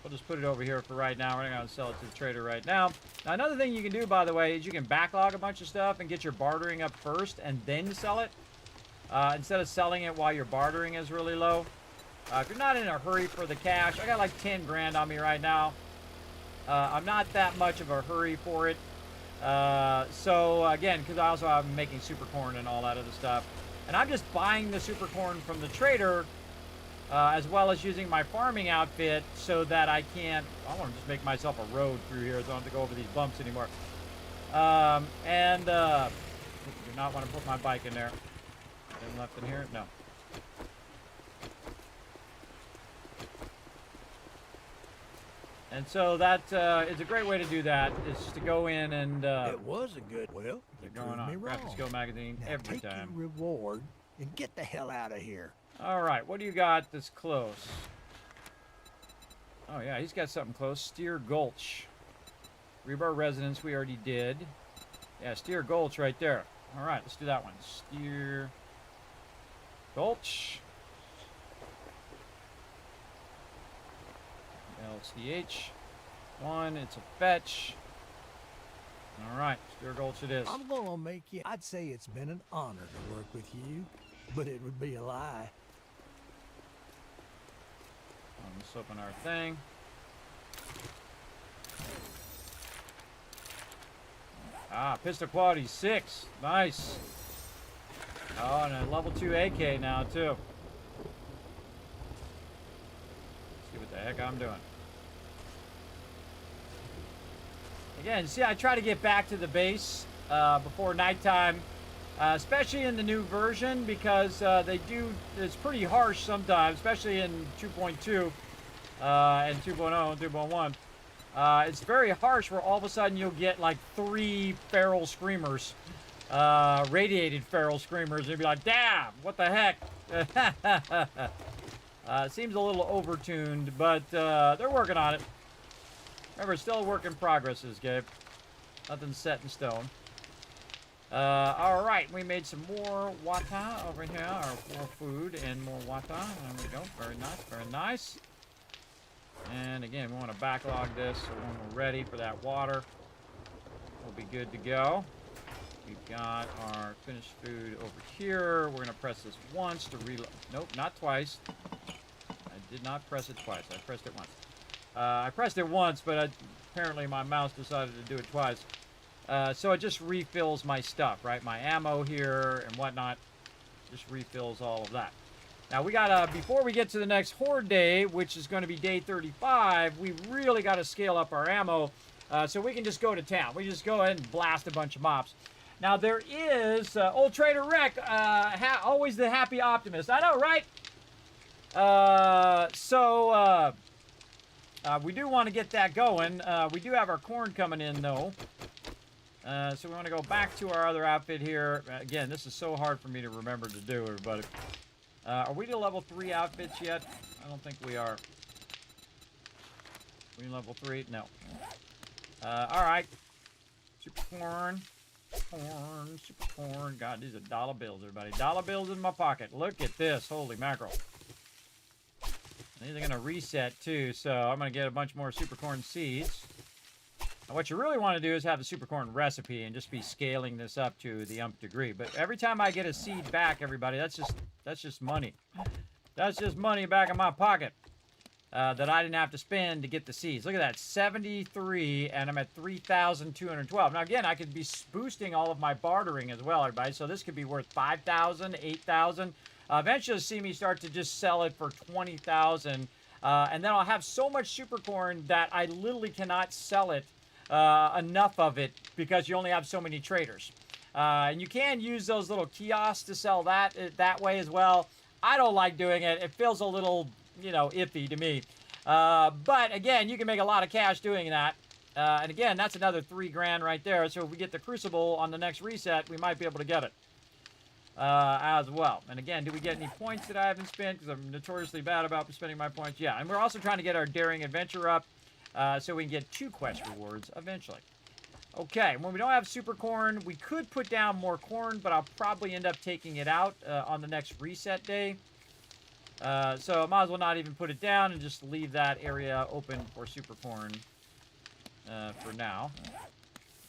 [SPEAKER 3] We'll just put it over here for right now. We're not going to sell it to the trader right now. Now, another thing you can do, by the way, is you can backlog a bunch of stuff and get your bartering up first and then sell it. Instead of selling it while your bartering is really low. If you're not in a hurry for the cash, I got like 10 grand on me right now. I'm not that much of a hurry for it. So, again, because I also am making super corn and all that other stuff. And I'm just buying the super corn from the trader. As well as using my farming outfit so that I want to just make myself a road through here so I don't have to go over these bumps anymore. Do not want to put my bike in there. Anything left in here? No. And so that is a great way to do that, is just to go in and...
[SPEAKER 4] it was a good... Well, you
[SPEAKER 3] going on. Graphic Skill Magazine
[SPEAKER 4] now
[SPEAKER 3] every
[SPEAKER 4] take
[SPEAKER 3] time.
[SPEAKER 4] Your reward and get the hell out of here.
[SPEAKER 3] All right, what do you got that's close? Oh, yeah, he's got something close. Steer Gulch. Rebar Residence, we already did. Yeah, Steer Gulch right there. All right, let's do that one. Steer Gulch. LCH. One, it's a fetch. All right, Steer Gulch it is.
[SPEAKER 4] I'm going to make you... I'd say it's been an honor to work with you, but it would be a lie.
[SPEAKER 3] Let's open our thing. Ah, pistol quality 6. Nice. Oh, and a level 2 AK now, too. Let's see what the heck I'm doing. Again, see, I try to get back to the base before nighttime, especially in the new version, because it's pretty harsh sometimes, especially in 2.2 and 2.0 and 2.1. It's very harsh where all of a sudden you'll get like 3 feral screamers, radiated feral screamers, and you'll be like, damn, what the heck? It seems a little overtuned, but they're working on it. Remember, it's still a work in progress, this game. Nothing's set in stone. All right, we made some more wata over here, or more food and more wata. There we go. Very nice, very nice. And again, we want to backlog this so when we're ready for that water, we'll be good to go. We've got our finished food over here. We're going to press this once to reload. Nope, not twice. I did not press it twice. I pressed it once. I pressed it once, but apparently my mouse decided to do it twice. So it just refills my stuff, right? My ammo here and whatnot. Just refills all of that. Now we gotta, before we get to the next Horde Day, which is going to be day 35, we really got to scale up our ammo so we can just go to town. We just go ahead and blast a bunch of mobs. Now there is, old Trader Rick, always the happy optimist. I know, right? We do want to get that going. We do have our corn coming in, though. So we want to go back to our other outfit here. Again, this is so hard for me to remember to do, everybody. Are we to level 3 outfits yet? I don't think we are. We level 3? No. All right. Super corn. Corn. Super corn. God, these are dollar bills, everybody. Dollar bills in my pocket. Look at this. Holy mackerel. These are going to reset, too, so I'm going to get a bunch more super corn seeds. And what you really want to do is have the super corn recipe and just be scaling this up to the nth degree. But every time I get a seed back, everybody, that's just money. That's just money back in my pocket that I didn't have to spend to get the seeds. Look at that, 73, and I'm at 3,212. Now, again, I could be boosting all of my bartering as well, everybody. So this could be worth 5,000, 8,000. Eventually, see me start to just sell it for 20,000, and then I'll have so much super corn that I literally cannot sell it, enough of it, because you only have so many traders. And you can use those little kiosks to sell that way as well. I don't like doing it. It feels a little, iffy to me. But again, you can make a lot of cash doing that. And again, that's another 3 grand right there. So if we get the Crucible on the next reset, we might be able to get it. As well. And again, do we get any points that I haven't spent? Because I'm notoriously bad about spending my points. Yeah, and we're also trying to get our Daring Adventure up so we can get 2 quest rewards eventually. Okay, when we don't have super corn, we could put down more corn, but I'll probably end up taking it out on the next reset day. So I might as well not even put it down and just leave that area open for super corn for now.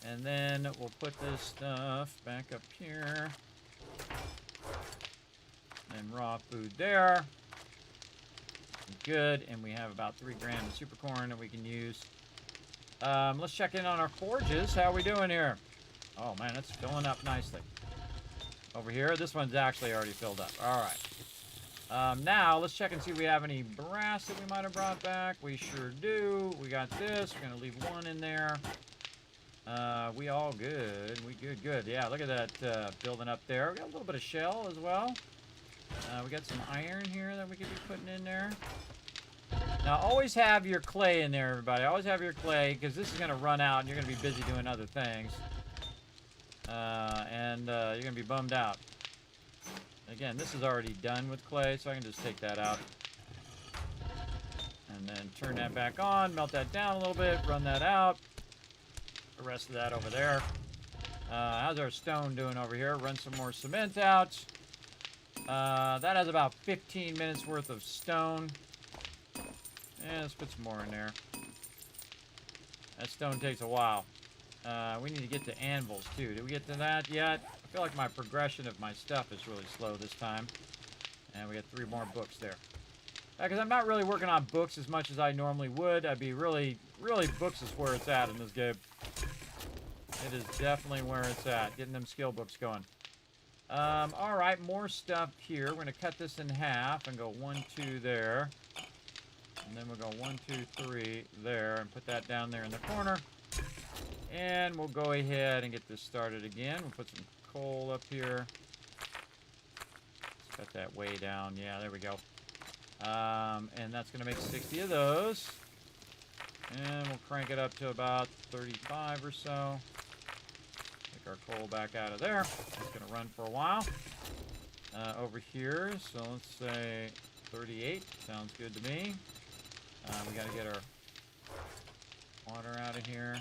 [SPEAKER 3] And then we'll put this stuff back up here. And raw food there. Good, and we have about 3 grand of super corn that we can use. Let's check in on our forges. How are we doing here? Oh man, it's filling up nicely. Over here, this one's actually already filled up. All right. Now, let's check and see if we have any brass that we might have brought back. We sure do. We got this. We're going to leave 1 in there. We all good. We good. Yeah, look at that building up there. We got a little bit of shell as well. We got some iron here that we could be putting in there. Now, always have your clay in there, everybody. Always have your clay, because this is going to run out, and you're going to be busy doing other things. And you're going to be bummed out. Again, this is already done with clay, so I can just take that out. And then turn that back on, melt that down a little bit, run that out. The rest of that over there. How's our stone doing over here? Run some more cement out. That has about 15 minutes worth of stone. Yeah, let's put some more in there. That stone takes a while. We need to get to anvils, too. Did we get to that yet? I feel like my progression of my stuff is really slow this time. And we got 3 more books there. Because I'm not really working on books as much as I normally would. I'd be really books is where it's at in this game. It is definitely where it's at. Getting them skill books going. Alright, more stuff here. We're going to cut this in half and go 1, 2 there. And then we'll go 1, 2, 3 there. And put that down there in the corner. And we'll go ahead and get this started again. We'll put some coal up here. Let's cut that way down. Yeah, there we go. And that's going to make 60 of those. And we'll crank it up to about 35 or so. Take our coal back out of there. It's going to run for a while. Over here, so let's say 38. Sounds good to me. We got to get our water out of here.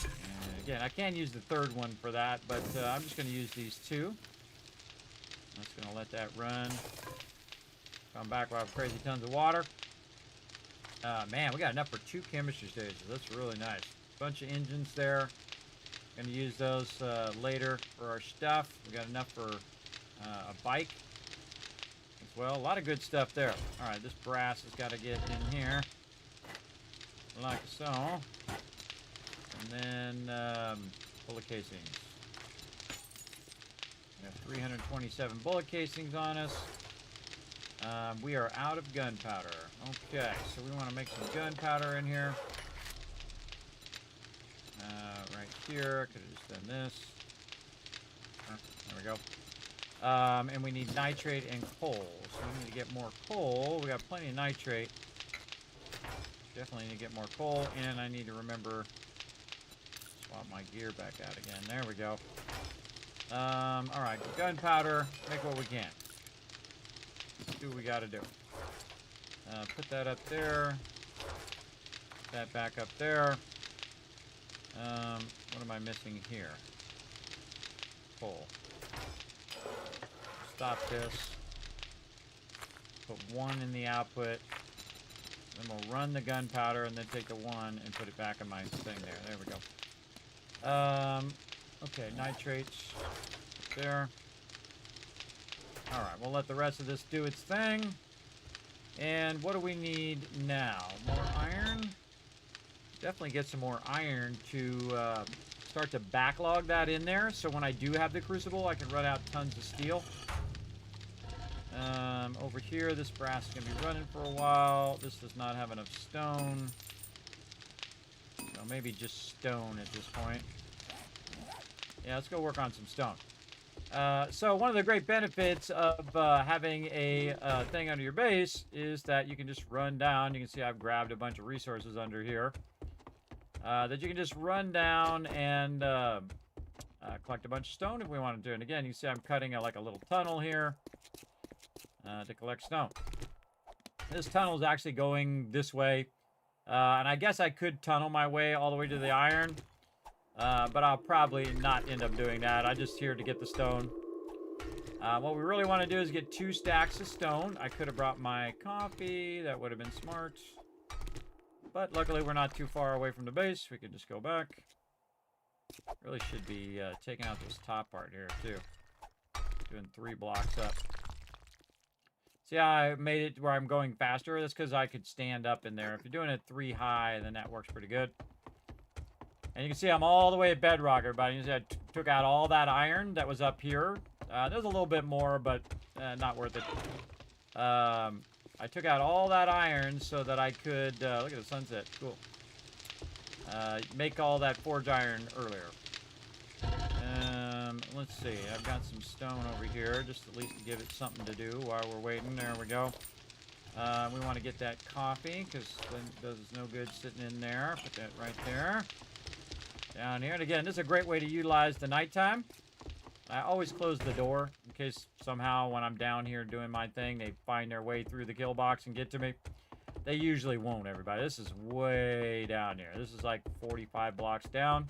[SPEAKER 3] And again, I can use the 3rd one for that, but I'm just going to use these 2. I'm just going to let that run. Come back, we'll have crazy tons of water. Man, we got enough for 2 chemistry stages. That's really nice. Bunch of engines there. Going to use those later for our stuff. We got enough for a bike as well. A lot of good stuff there. All right, this brass has got to get in here like so. And then bullet casings. We have 327 bullet casings on us. We are out of gunpowder. Okay, so we want to make some gunpowder in here. Right here. I could have just done this. There we go. And we need nitrate and coal. So we need to get more coal. We got plenty of nitrate. Definitely need to get more coal. And I need to remember swap my gear back out again. There we go. Alright, gunpowder. Make what we can. Let's do what we gotta do. Put that up there. Put that back up there. What am I missing here? Coal. Stop this. Put 1 in the output. Then we'll run the gunpowder and then take the 1 and put it back in my thing there. There we go. Okay, nitrates there. Alright, we'll let the rest of this do its thing. And what do we need now? More iron? Definitely get some more iron to start to backlog that in there. So when I do have the crucible, I can run out tons of steel. Over here, this brass is going to be running for a while. This does not have enough stone. So maybe just stone at this point. Yeah, let's go work on some stone. So one of the great benefits of having a thing under your base is that you can just run down. You can see I've grabbed a bunch of resources under here that you can just run down and collect a bunch of stone if we want to do. And again, you see I'm cutting like a little tunnel here to collect stone. This tunnel is actually going this way. And I guess I could tunnel my way all the way to the iron. But I'll probably not end up doing that. I'm just here to get the stone. What we really want to do is get 2 stacks of stone. I could have brought my coffee. That would have been smart. But luckily, we're not too far away from the base. We can just go back. Really should be taking out this top part here, too. Doing 3 blocks up. See how I made it where I'm going faster? That's because I could stand up in there. If you're doing it 3 high, then that works pretty good. And you can see I'm all the way at bedrock, everybody. You see I took out all that iron that was up here. There's a little bit more, but not worth it. I took out all that iron so that I could... look at the sunset. Cool. Make all that forge iron earlier. Let's see. I've got some stone over here, just at least to give it something to do while we're waiting. There we go. We want to get that coffee, because then it does us no good sitting in there. Put that right there. Down here. And again, this is a great way to utilize the nighttime. I always close the door in case somehow when I'm down here doing my thing, they find their way through the kill box and get to me. They usually won't, everybody. This is way down here. This is like 45 blocks down.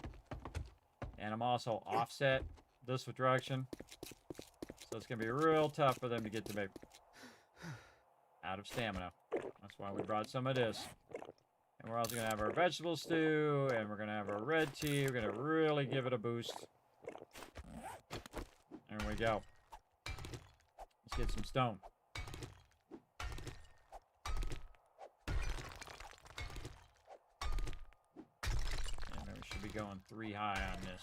[SPEAKER 3] And I'm also offset this direction. So it's going to be real tough for them to get to me. Out of stamina. That's why we brought some of this. And we're also going to have our vegetable stew. And we're going to have our red tea. We're going to really give it a boost. There we go. Let's get some stone. And we should be going 3 high on this.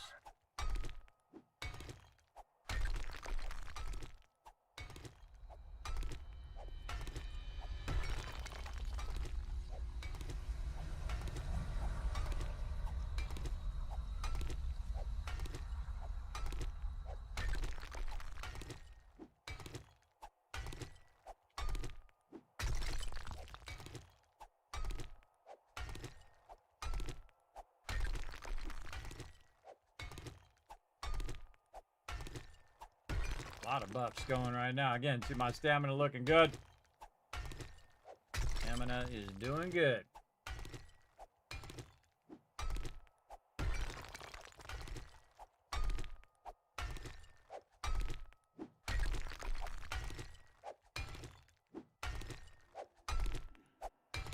[SPEAKER 3] A lot of buffs going right now. Again, see my stamina looking good. Stamina is doing good.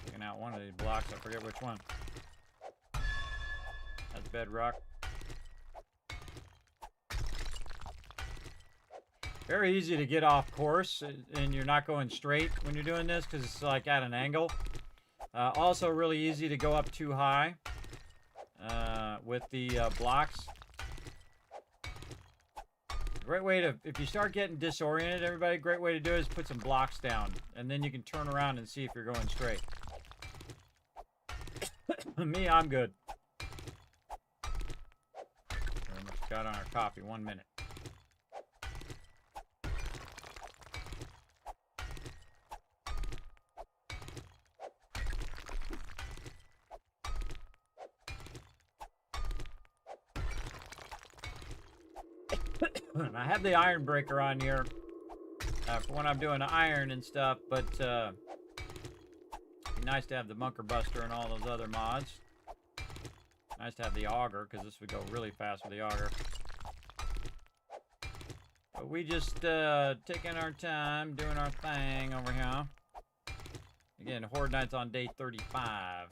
[SPEAKER 3] Taking out one of these blocks. I forget which one. That's bedrock. Very easy to get off course, and you're not going straight when you're doing this because it's like at an angle. Also really easy to go up too high with the blocks. Great way to, if you start getting disoriented, everybody, great way to do it is put some blocks down, and then you can turn around and see if you're going straight. Me, I'm good. We almost got on our coffee. 1 minute. I have the iron breaker on here for when I'm doing iron and stuff, but it'd be nice to have the bunker buster and all those other mods. Nice to have the auger, because this would go really fast with the auger. But we just taking our time, doing our thing over here. Again, Horde Night's on day 35.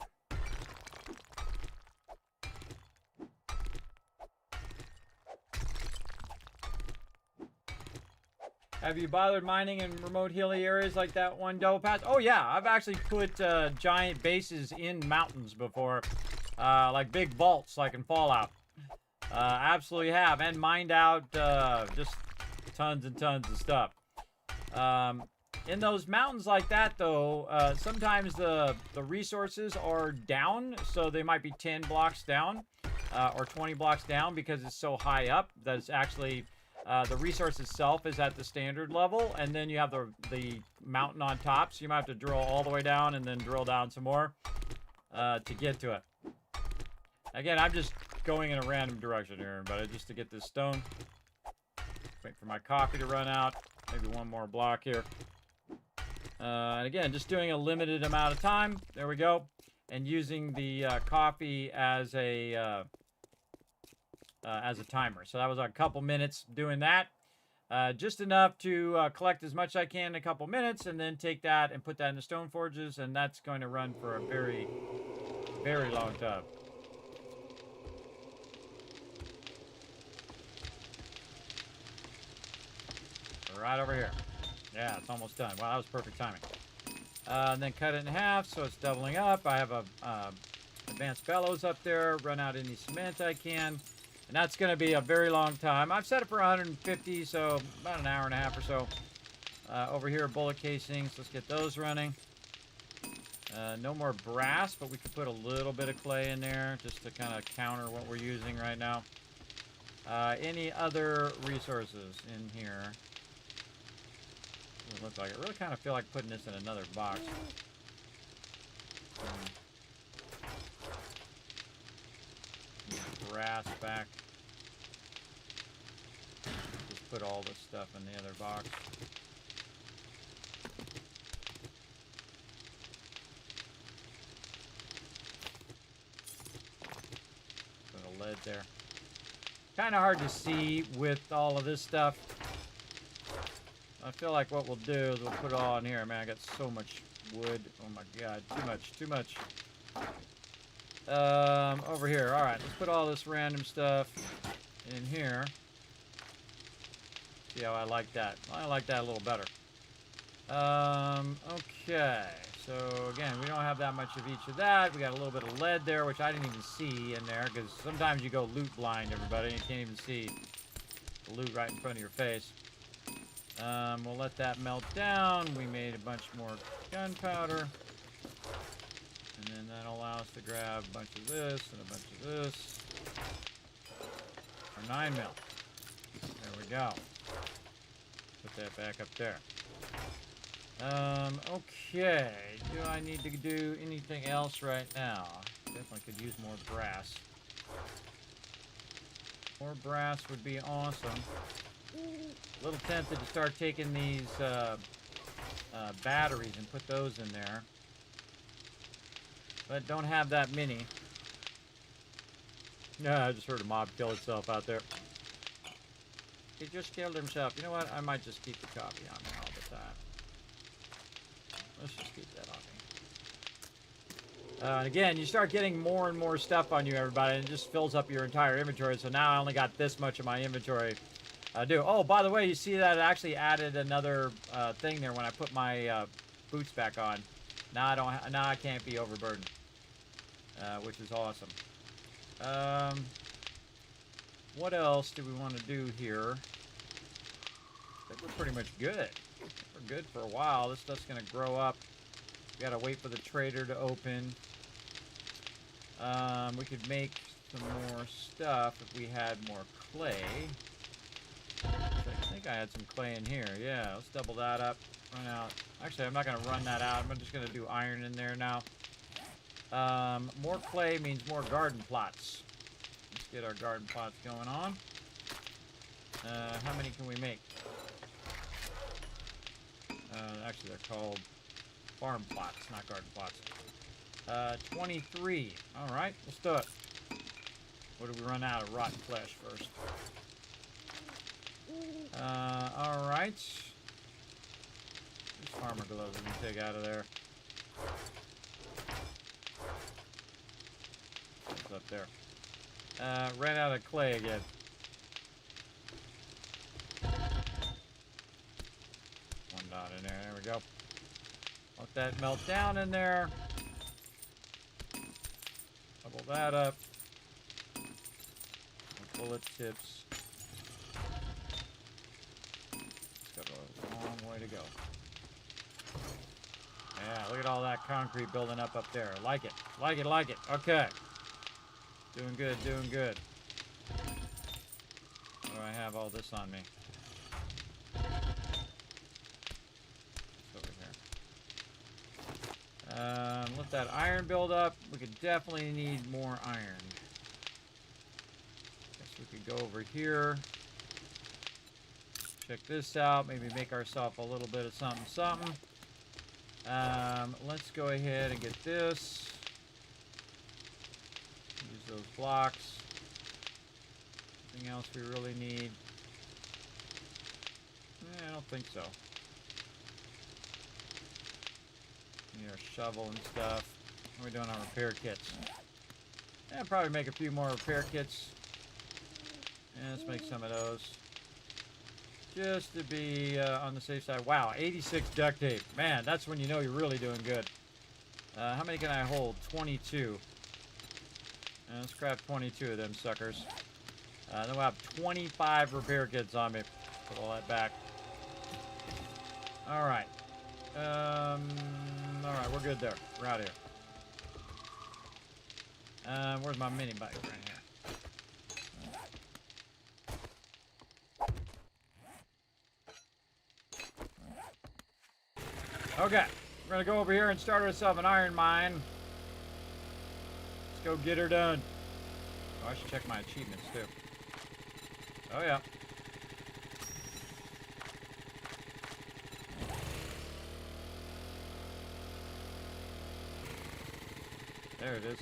[SPEAKER 3] Have you bothered mining in remote hilly areas like that one double pass? Oh yeah, I've actually put giant bases in mountains before. Like big vaults like in Fallout. Absolutely have. And mined out just tons and tons of stuff. In those mountains like that though, sometimes the resources are down. So they might be 10 blocks down or 20 blocks down because it's so high up that it's actually... the resource itself is at the standard level, and then you have the mountain on top, so you might have to drill all the way down and then drill down some more to get to it. Again, I'm just going in a random direction here, but just to get this stone. Wait for my coffee to run out. Maybe one more block here. And again, just doing a limited amount of time. There we go. And using the coffee as a timer. So that was a couple minutes doing that. Just enough to collect as much as I can in a couple minutes, and then take that and put that in the stone forges, and that's going to run for a very, very long time. Right over here. Yeah, it's almost done. Wow, that was perfect timing. And then cut it in half so it's doubling up. I have a advanced bellows up there. Run out any cement I can. And that's going to be a very long time. I've set it for 150, so about an hour and a half or so. Over here, bullet casings. Let's get those running. No more brass, but we could put a little bit of clay in there just to kind of counter what we're using right now. Any other resources in here? It looks like I really kind of feel like putting this in another box. Brass back. Just put all this stuff in the other box. Put a lead there. Kind of hard to see with all of this stuff. I feel like what we'll do is we'll put it all in here. Man, I got so much wood. Oh my god, too much. Over here. All right, let's put all this random stuff in here. See how I like that? I like that a little better. Okay. So again, we don't have that much of each of that. We got a little bit of lead there, which I didn't even see in there, because sometimes you go loot blind, everybody, and you can't even see the loot right in front of your face. We'll let that melt down. We made a bunch more gunpowder. And then that'll allow us to grab a bunch of this and a bunch of this. Our 9 mil. There we go. Put that back up there. Okay. Do I need to do anything else right now? Definitely could use more brass. More brass would be awesome. A little tempted to start taking these batteries and put those in there. But don't have that many. Yeah, I just heard a mob kill itself out there. He just killed himself. You know what? I might just keep the copy on me all the time. Let's just keep that on me. And again, you start getting more and more stuff on you, everybody, and it just fills up your entire inventory. So now I only got this much of my inventory. Oh, by the way, you see that it actually added another thing there when I put my boots back on. Now I don't. Now I can't be overburdened, which is awesome. What else do we want to do here? I think we're pretty much good. We're good for a while. This stuff's gonna grow up. We gotta wait for the trader to open. We could make some more stuff if we had more clay. I think I had some clay in here. Yeah, let's double that up. Run out. Actually, I'm not going to run that out. I'm just going to do iron in there now. More clay means more garden plots. Let's get our garden plots going on. How many can we make? Actually, they're called farm plots, not garden plots. 23. All right, let's do it. What do we run out of? Rotten flesh first. All right. These farmer gloves we can take out of there. What's up there? Ran out of clay again. One dot in there. There we go. Let that melt down in there. Double that up. Bullet tips. Got a long way to go. Yeah, look at all that concrete building up there. Like it. Like it, like it. Okay. Doing good, doing good. Why do I have all this on me? It's over here. Let that iron build up. We could definitely need more iron. Guess we could go over here. Check this out. Maybe make ourselves a little bit of something. Let's go ahead and get this. Use those blocks. Anything else we really need? I don't think so. Need our shovel and stuff. What are we doing on repair kits? Yeah, probably make a few more repair kits. Yeah, let's make some of those. Just to be on the safe side. Wow, 86 duct tape. Man, that's when you know you're really doing good. How many can I hold? 22. Let's grab 22 of them suckers. Then we'll have 25 repair kits on me. Put all that back. Alright. Alright, we're good there. We're out of here. Where's my mini bike? Right here. Okay, we're gonna go over here and start ourselves an iron mine. Let's go get her done. Oh, I should check my achievements too. Oh yeah. There it is.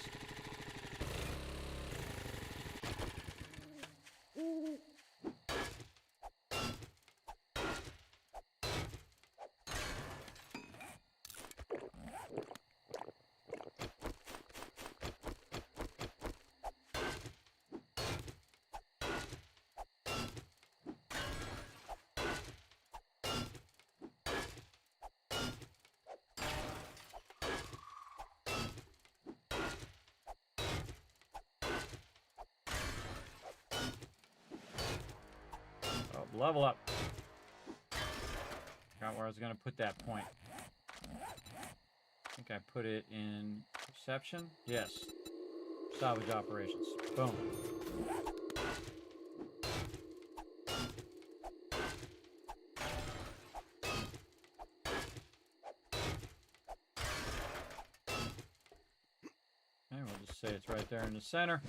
[SPEAKER 3] Level up. Forgot where I was going to put that point. I think I put it in perception. Yes. Salvage operations. Boom. And we'll just say it's right there in the center.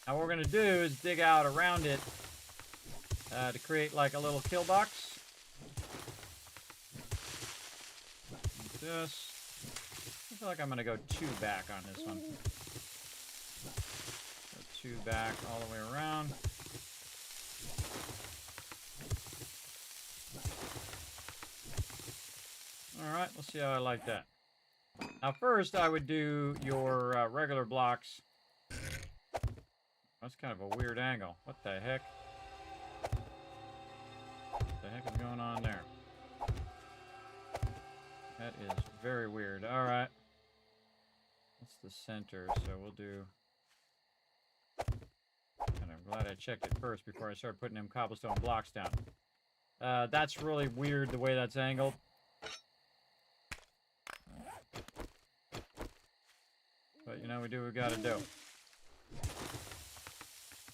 [SPEAKER 3] Now what we're going to do is dig out around it to create like a little kill box. Like this. I feel like I'm going to go 2 back on this one. Go 2 back all the way around. Alright, let's see how I like that. Now first I would do your regular blocks. That's kind of a weird angle. What the heck? What the heck is going on there? That is very weird. Alright. That's the center, so we'll do... And I'm glad I checked it first before I started putting them cobblestone blocks down. That's really weird the way that's angled. But you know, we do what we gotta do.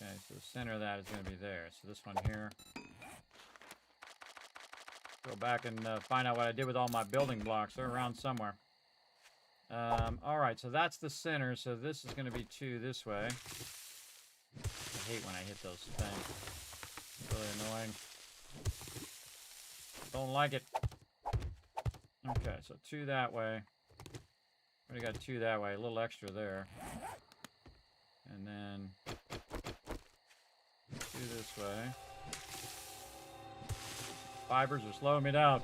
[SPEAKER 3] Okay, so the center of that is going to be there. So this one here. Go back and find out what I did with all my building blocks. They're around somewhere. Alright, so that's the center. So this is going to be 2 this way. I hate when I hit those things. It's really annoying. Don't like it. Okay, so 2 that way. Already got 2 that way. A little extra there. And then... 2 this way. Fibers are slowing me down.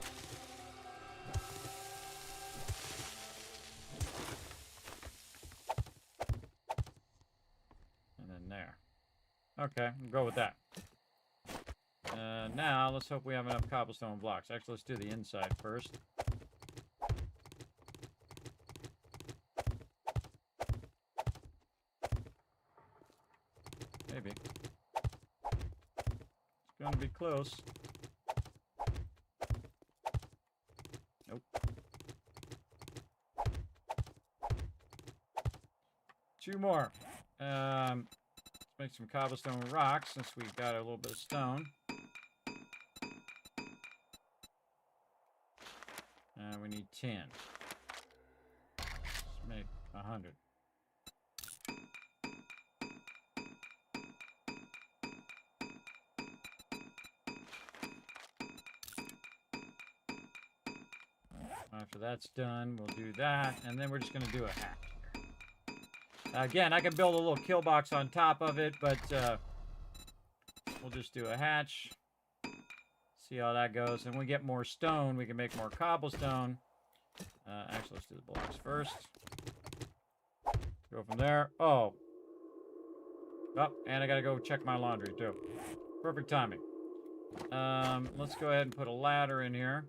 [SPEAKER 3] And then there. Okay, we'll go with that. Now, let's hope we have enough cobblestone blocks. Actually, let's do the inside first. Maybe. It's going to be close. Nope. 2 more. Let's make some cobblestone rocks since we've got a little bit of stone. We need 10. Let's make 100. After that's done, we'll do that, and then we're just going to do a hatch here. Again, I can build a little kill box on top of it, but we'll just do a hatch. See how that goes. And when we get more stone, we can make more cobblestone. Actually, let's do the blocks first. Go from there. Oh. Oh, and I gotta go check my laundry, too. Perfect timing. Let's go ahead and put a ladder in here.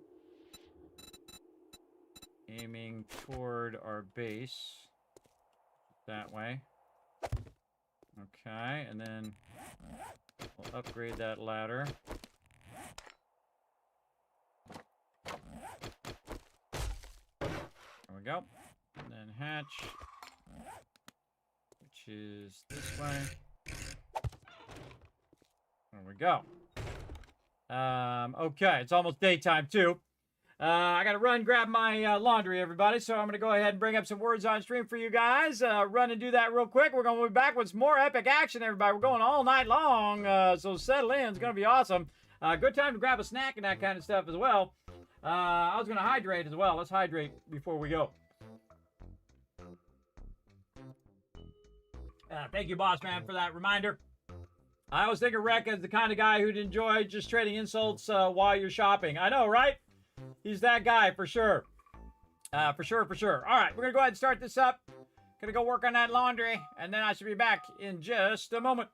[SPEAKER 3] Aiming toward our base. That way. Okay, and then we'll upgrade that ladder. There we go. And then hatch, which is this way. There we go. Okay, it's almost daytime too. I gotta run grab my laundry, everybody, so I'm gonna go ahead and bring up some words on stream for you guys. Run and do that real quick. We're gonna be back with some more epic action, everybody. We're going all night long, so settle in. It's gonna be awesome. Good time to grab a snack and that kind of stuff as well. I was gonna hydrate as well. Let's hydrate before we go. Thank you, boss man, for that reminder. I always think of Rec as the kind of guy who'd enjoy just trading insults while you're shopping. I know, right? He's that guy for sure. For sure. All right, we're going to go ahead and start this up. Going to go work on that laundry, and then I should be back in just a moment.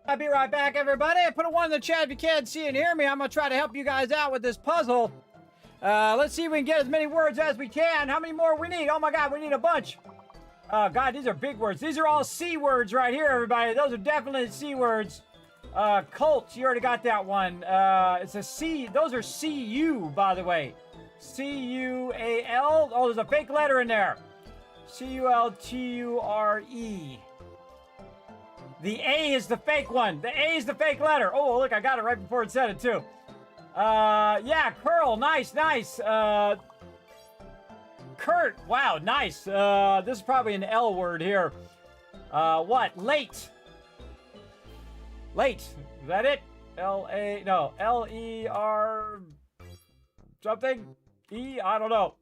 [SPEAKER 3] I'll be right back, everybody. Put a 1 in the chat if you can't see and hear me. I'm going to try to help you guys out with this puzzle. Let's see if we can get as many words as we can. How many more we need? Oh, my God, we need a bunch. God, these are big words. These are all C words right here, everybody. Those are definitely C words. Cult, you already got that one. It's a C. Those are C-U, by the way. C-U-A-L. Oh, there's a fake letter in there. C-U-L-T-U-R-E. The A is the fake one. The A is the fake letter. Oh, look, I got it right before it said it, too. Yeah, curl. Nice, nice. Kurt. Wow, nice. This is probably an L word here. What? Late. Late. Is that it? L-A... No. L-E-R... something? E? I don't know.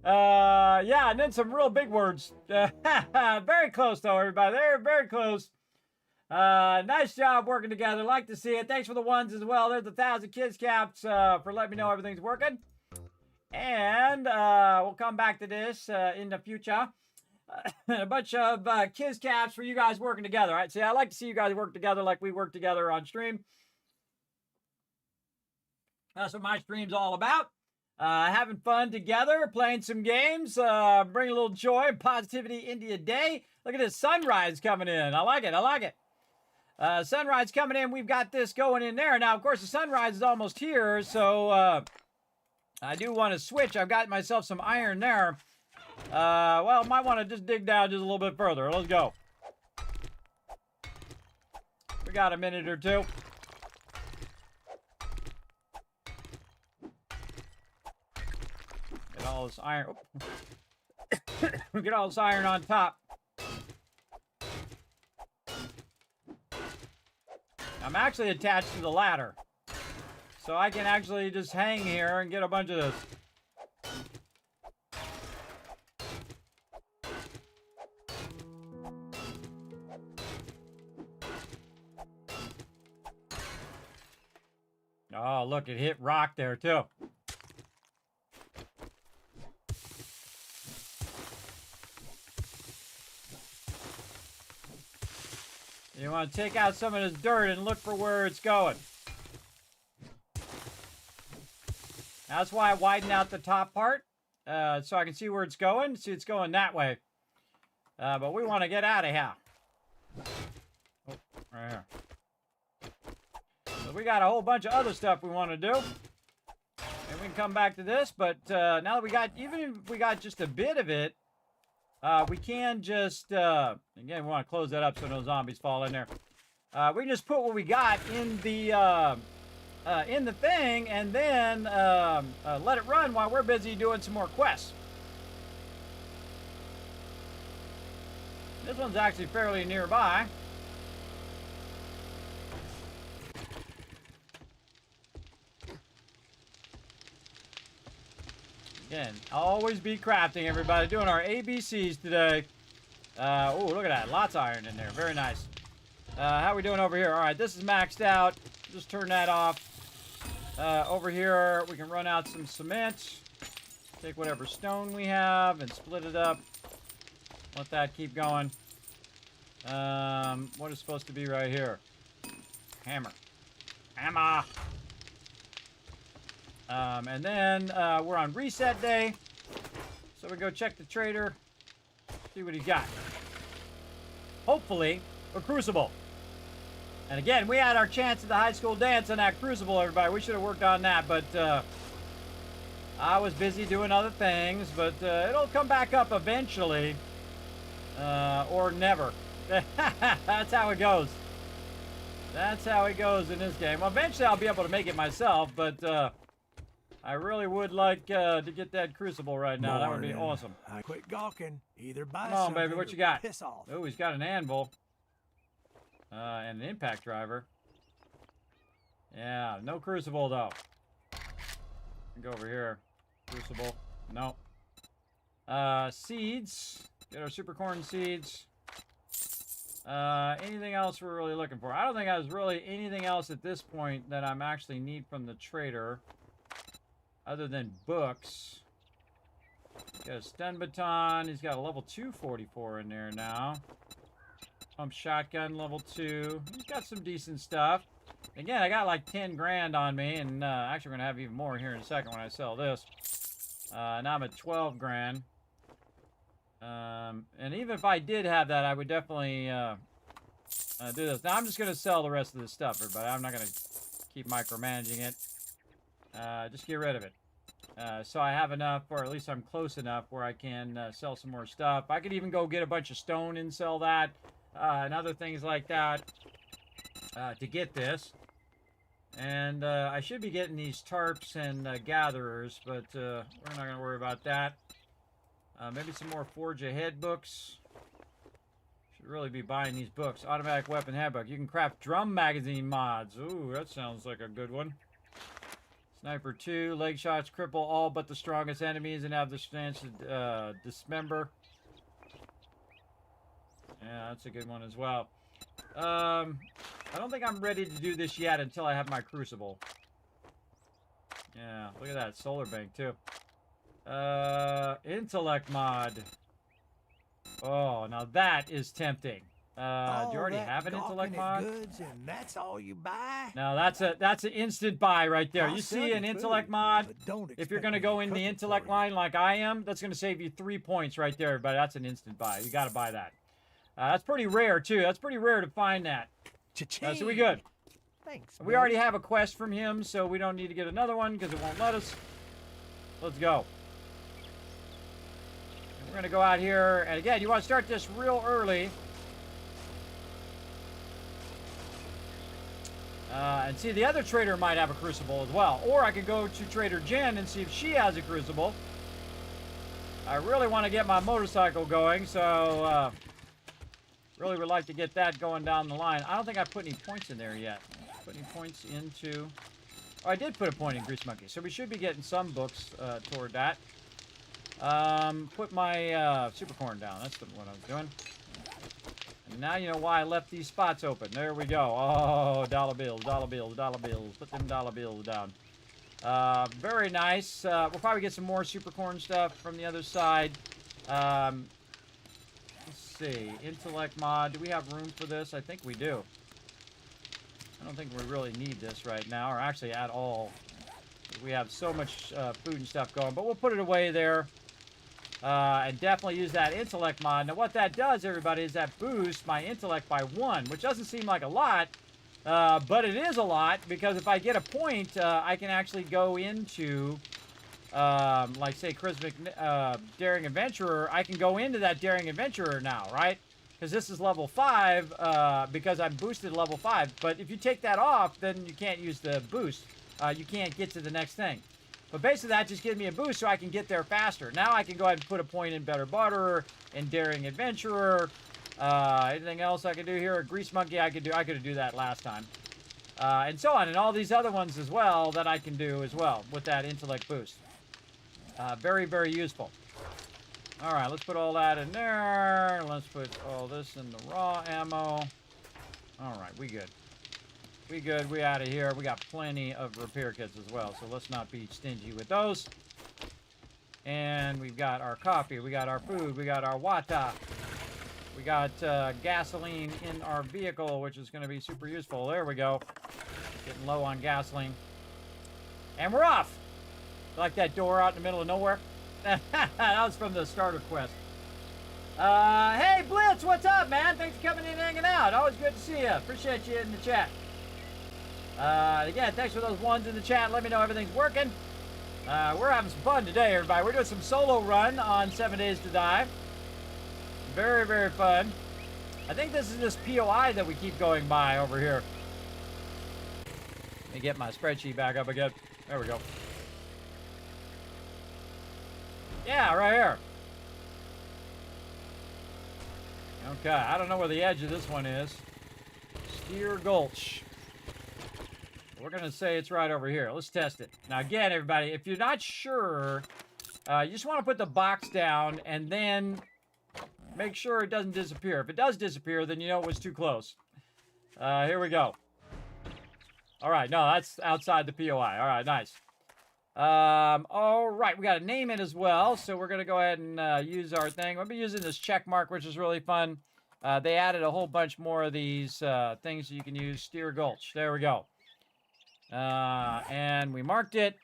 [SPEAKER 3] Yeah, and then some real big words. Very close, though, everybody. They're very close. Nice job working together. Like to see it. Thanks for the ones as well. There's 1,000 kids caps for letting me know everything's working. And we'll come back to this in the future. A bunch of kids caps for you guys working together. All right, see, I like to see you guys work together like we work together on stream. That's what my stream's all about. Having fun together, playing some games, bring a little joy and positivity into your day. Look at this sunrise coming in. I like it. I like it. Sunrise coming in. We've got this going in there. Now, of course, the sunrise is almost here, so I do want to switch. I've got myself some iron there. Well, might want to just dig down just a little bit further. Let's go. We got a minute or two. Get all this iron. Get all this iron on top. I'm actually attached to the ladder. So I can actually just hang here and get a bunch of this. Oh, look, it hit rock there, too. You want to take out some of this dirt and look for where it's going. That's why I widened out the top part, so I can see where it's going. See, it's going that way. But we want to get out of here. Oh, right here. So we got a whole bunch of other stuff we want to do. And we can come back to this, but now that we got, even if we got just a bit of it, we can just, again, we want to close that up so no zombies fall in there. We can just put what we got in the thing and then let it run while we're busy doing some more quests. This one's actually fairly nearby. Again, always be crafting, everybody. Doing our ABCs today. Oh, look at that. Lots of iron in there. Very nice. How are we doing over here? All right, this is maxed out. Just turn that off. Over here, we can run out some cement. Take whatever stone we have and split it up. Let that keep going. What is supposed to be right here? Hammer. Hammer! And then we're on reset day. So we go check the trader. See what he's got. Hopefully, a crucible. And again, we had our chance at the high school dance on that crucible, everybody. We should have worked on that, but I was busy doing other things. But it'll come back up eventually. Or never. That's how it goes. That's how it goes in this game. Well, eventually I'll be able to make it myself, but I really would like to get that crucible right now. That would be awesome.
[SPEAKER 4] I quit gawking. Either buy
[SPEAKER 3] Come on, baby. What you got?
[SPEAKER 4] Piss off.
[SPEAKER 3] Oh, he's got an anvil. And an impact driver. Yeah, no crucible, though. Go over here. Crucible. No. Seeds. Get our super corn seeds. Anything else we're really looking for? I don't think there's really anything else at this point that I'm actually need from the trader. Other than books. He's got a stun baton. He's got a level 244 in there now. Pump shotgun level 2. He's got some decent stuff. Again, I got like 10 grand on me, and actually we're gonna have even more here in a second when I sell this. Now I'm at 12 grand. And even if I did have that, I would definitely do this. Now I'm just gonna sell the rest of this stuff, everybody. I'm not gonna keep micromanaging it. Just get rid of it. So I have enough, or at least I'm close enough where I can sell some more stuff. I could even go get a bunch of stone and sell that, and other things like that, to get this. And I should be getting these tarps and gatherers, but we're not going to worry about that. Maybe some more Forge Ahead books. Should really be buying these books. Automatic Weapon Handbook. You can craft drum magazine mods. Ooh, that sounds like a good one. Sniper 2, leg shots cripple all but the strongest enemies and have the chance to dismember. Yeah, that's a good one as well. I don't think I'm ready to do this yet until I have my Crucible. Yeah, look at that. Solar Bank, too. Intellect mod. Oh, now that is tempting. Do you already have an intellect mod?
[SPEAKER 4] Goods and that's all you buy?
[SPEAKER 3] No, that's an instant buy right there. You see an intellect mod? If you're going to go in the intellect line like I am, that's going to save you 3 points right there, but that's an instant buy. You got to buy that. That's pretty rare, too. That's pretty rare to find that. So we good.
[SPEAKER 4] Thanks.
[SPEAKER 3] We already have a quest from him, so we don't need to get another one because it won't let us. Let's go. And we're going to go out here. And again, you want to start this real early. And see, the other trader might have a Crucible as well. Or I could go to Trader Jen and see if she has a Crucible. I really want to get my motorcycle going, so really would like to get that going down the line. I don't think I put any points in there yet. Put any points into... Oh, I did put a point in Grease Monkey, so we should be getting some books toward that. Put my super corn down. That's what I was doing. And now you know why I left these spots open. There we go. Oh, dollar bills, dollar bills, dollar bills. Put them dollar bills down. Very nice. We'll probably get some more super corn stuff from the other side. Let's see. Intellect mod. Do we have room for this? I think we do. I don't think we really need this right now, or actually at all. We have so much food and stuff going, but we'll put it away there. And definitely use that intellect mod. Now what that does, everybody, is that boosts my intellect by 1, which doesn't seem like a lot, but it is a lot, because if I get a point, I can actually go into, like, say, Charismatic Daring Adventurer. I can go into that Daring Adventurer now, right? Because this is level 5, because I'm boosted level 5. But if you take that off, then you can't use the boost. You can't get to the next thing. But basically that just gives me a boost so I can get there faster. Now I can go ahead and put a point in Better Butter and Daring Adventurer. Anything else I can do here? Grease Monkey I could do that last time. And so on. And all these other ones as well that I can do as well with that intellect boost. Very, very useful. Alright, let's put all that in there. Let's put all this in the raw ammo. Alright, we good. We good. We out of here. We got plenty of repair kits as well, so let's not be stingy with those. And we've got our coffee. We got our food. We got our water. We got gasoline in our vehicle, which is going to be super useful. There we go. Getting low on gasoline. And we're off! Like that door out in the middle of nowhere. That was from the starter quest. Hey, Blitz, what's up, man? Thanks for coming in and hanging out. Always good to see you. Appreciate you in the chat. Again, thanks for those ones in the chat. Let me know everything's working. We're having some fun today, everybody. We're doing some solo run on 7 Days to Die. Very, very fun. I think this is this POI that we keep going by over here. Let me get my spreadsheet back up again. There we go. Yeah, right here. Okay, I don't know where the edge of this one is. Steer Gulch. We're going to say it's right over here. Let's test it. Now, again, everybody, if you're not sure, you just want to put the box down and then make sure it doesn't disappear. If it does disappear, then you know it was too close. Here we go. All right. No, that's outside the POI. All right. Nice. All right. We got to name it as well. So we're going to go ahead and use our thing. We'll be using this check mark, which is really fun. they added a whole bunch more of these things you can use. Steer Gulch. There we go. And we marked it.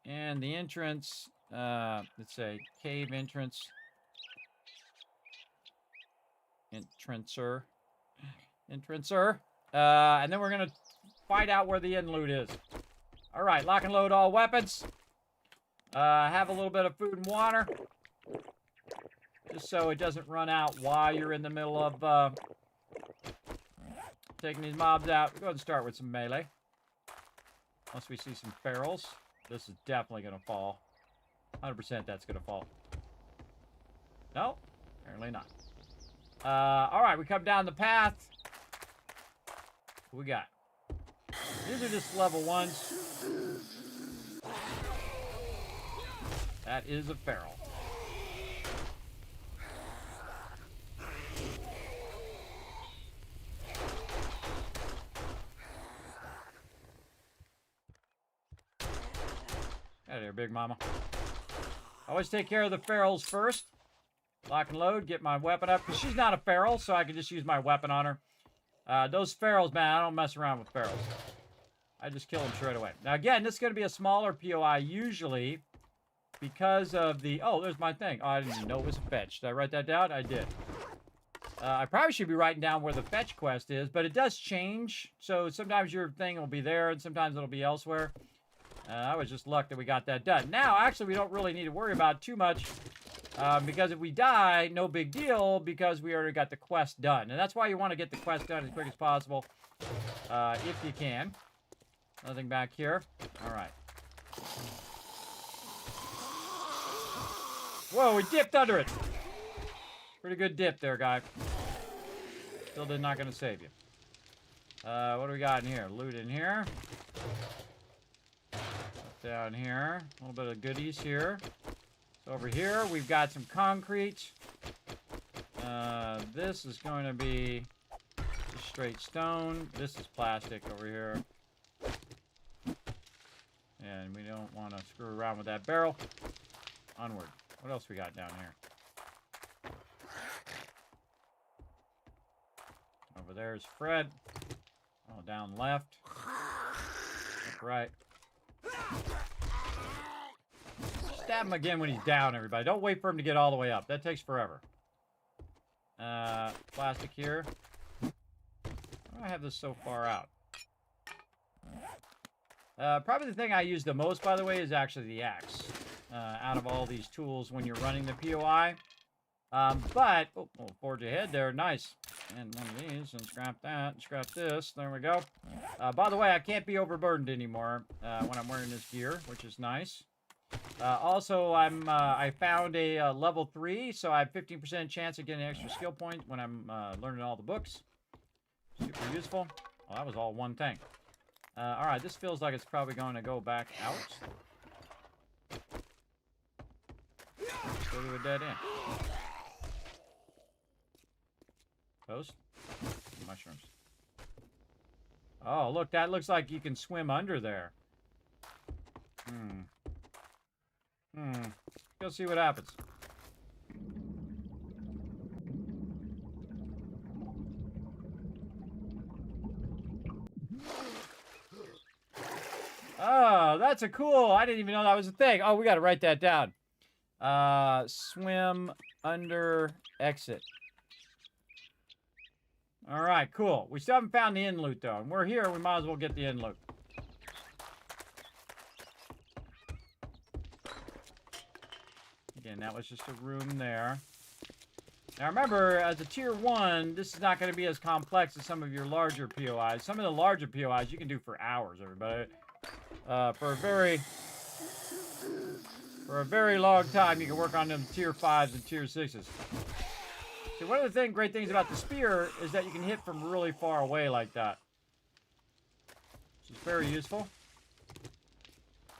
[SPEAKER 3] And the entrance, let's say cave entrance. Entrancer. And then we're going to find out where the end loot is. All right, lock and load all weapons. Have a little bit of food and water. Just so it doesn't run out while you're in the middle of taking these mobs out. We'll go ahead and start with some melee. Once we see some ferals. This is definitely going to fall. 100% that's going to fall. No, apparently not. All right, we come down the path. What we got? These are just level 1s. That is a feral. Out of here, big mama. Always take care of the ferals first. Lock and load, get my weapon up. Because she's not a feral, so I can just use my weapon on her. Those ferals, man, I don't mess around with ferals. I just kill them straight away. Now, again, this is going to be a smaller POI usually because of the... Oh, there's my thing. Oh, I didn't even know it was a fetch. Did I write that down? I did. I probably should be writing down where the fetch quest is, but it does change. So sometimes your thing will be there, and sometimes it'll be elsewhere. I was just lucky that we got that done. Now, actually, we don't really need to worry about too much because if we die, no big deal because we already got the quest done. And that's why you want to get the quest done as quick as possible if you can. Nothing back here. All right. Whoa, we dipped under it. Pretty good dip there, guy. Still not going to save you. What do we got in here? Loot in here. Down here. A little bit of goodies here. So over here, we've got some concrete. This is going to be just straight stone. This is plastic over here. And we don't want to screw around with that barrel. Onward. What else we got down here? Over there's Fred. Oh, down left. Up right. Stab him again when he's down, everybody. Don't wait for him to get all the way up. That takes forever. Plastic here. Why do I have this so far out? Probably the thing I use the most, by the way, is actually the axe. Out of all these tools when you're running the POI. But, oh, forge ahead there. Nice. And one of these, and scrap that, and scrap this. There we go. By the way, I can't be overburdened anymore when I'm wearing this gear, which is nice. Also, I found a level 3, so I have 15% chance of getting an extra skill point when I'm learning all the books. Super useful. Well, that was all one thing. Alright, this feels like it's probably going to go back out. Go to a dead end. Toast? Mushrooms. Oh, look, that looks like you can swim under there. Go see what happens. Oh, that's a cool. I didn't even know that was a thing. Oh, we got to write that down. Swim under exit. All right, cool. We still haven't found the end loot, though. And we're here. We might as well get the end loot. Again, that was just a room there. Now, remember, as a Tier 1, this is not going to be as complex as some of your larger POIs. Some of the larger POIs you can do for hours, everybody. For a very long time, you can work on them Tier 5s and Tier 6s. See, one of the great things about the spear is that you can hit from really far away like that. Which is very useful.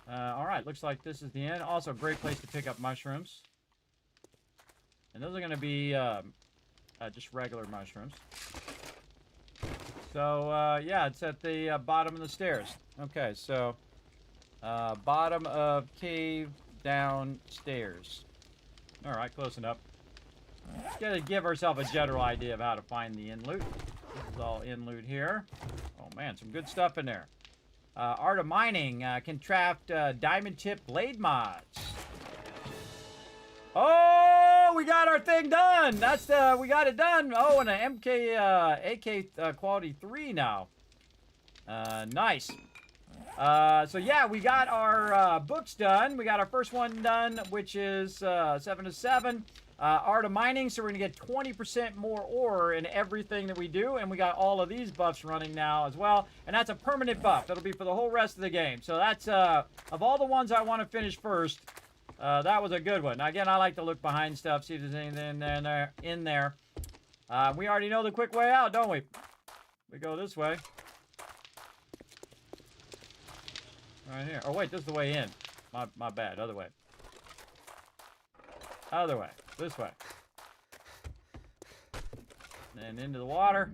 [SPEAKER 3] Alright, looks like this is the end. Also, a great place to pick up mushrooms. And those are going to be just regular mushrooms. So, yeah, it's at the bottom of the stairs. Okay, so, bottom of cave downstairs. Alright, close enough. gotta give ourselves a general idea of how to find the in loot. This is all in loot here. Oh man, some good stuff in there. Art of Mining can craft diamond tip blade mods. Oh, we got our thing done. That's we got it done. Oh, and an AK quality 3 now. Nice. So yeah, we got our books done. We got our first one done, which is 7 to 7. Art of Mining, so we're gonna get 20% more ore in everything that we do, and we got all of these buffs running now as well, and that's a permanent buff. That'll be for the whole rest of the game. So that's of all the ones I want to finish first, that was a good one. Now, again, I like to look behind stuff, see if there's anything in there. We already know the quick way out, don't we? We go this way. Right here. Oh wait, this is the way in. My bad. Other way. Other way. This way. And into the water.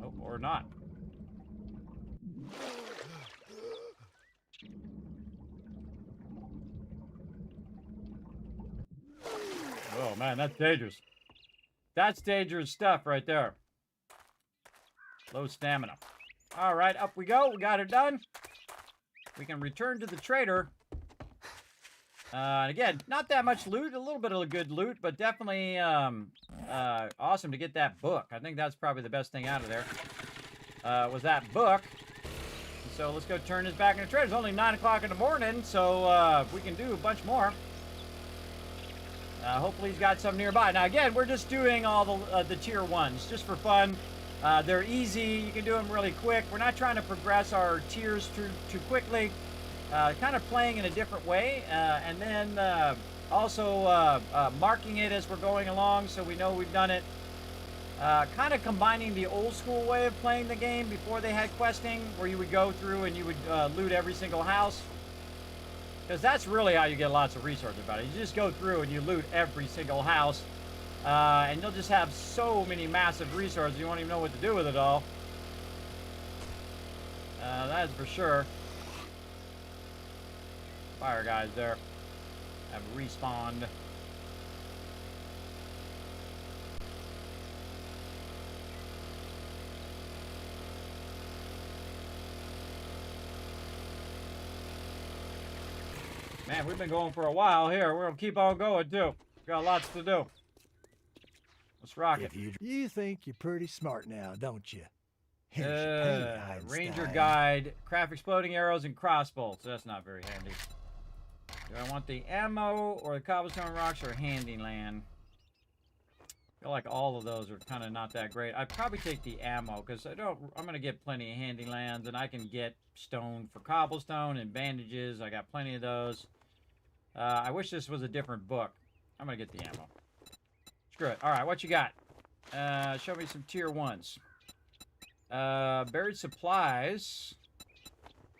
[SPEAKER 3] Oh, or not. Oh man, that's dangerous. That's dangerous stuff right there. Low stamina. All right, up we go. We got it done. We can return to the trader. Again, not that much loot. A little bit of good loot, but definitely awesome to get that book. I think that's probably the best thing out of there. Was that book. So let's go turn this back into trader. It's only 9 o'clock in the morning, so we can do a bunch more. Hopefully he's got some nearby. Now again, we're just doing all the tier 1s just for fun. They're easy. You can do them really quick. We're not trying to progress our tiers too quickly. Kind of playing in a different way. And then also marking it as we're going along so we know we've done it. Kind of combining the old school way of playing the game before they had questing, where you would go through and you would loot every single house. Because that's really how you get lots of resources about it. You just go through and you loot every single house. And you'll just have so many massive resources, you won't even know what to do with it all. That is for sure. Fire guys there have respawned. Man, we've been going for a while here. We're gonna keep on going too. Got lots to do. Let's rock it.
[SPEAKER 4] You think you're pretty smart now, don't you? Here's your pay, Einstein.
[SPEAKER 3] Ranger guide, craft exploding arrows and crossbows. That's not very handy. Do I want the ammo or the cobblestone rocks or handyland? I feel like all of those are kind of not that great. I'd probably take the ammo because I'm gonna get plenty of handylands, and I can get stone for cobblestone and bandages. I got plenty of those. I wish this was a different book. I'm gonna get the ammo. Screw it. All right, what you got? Show me some tier 1s. Buried supplies.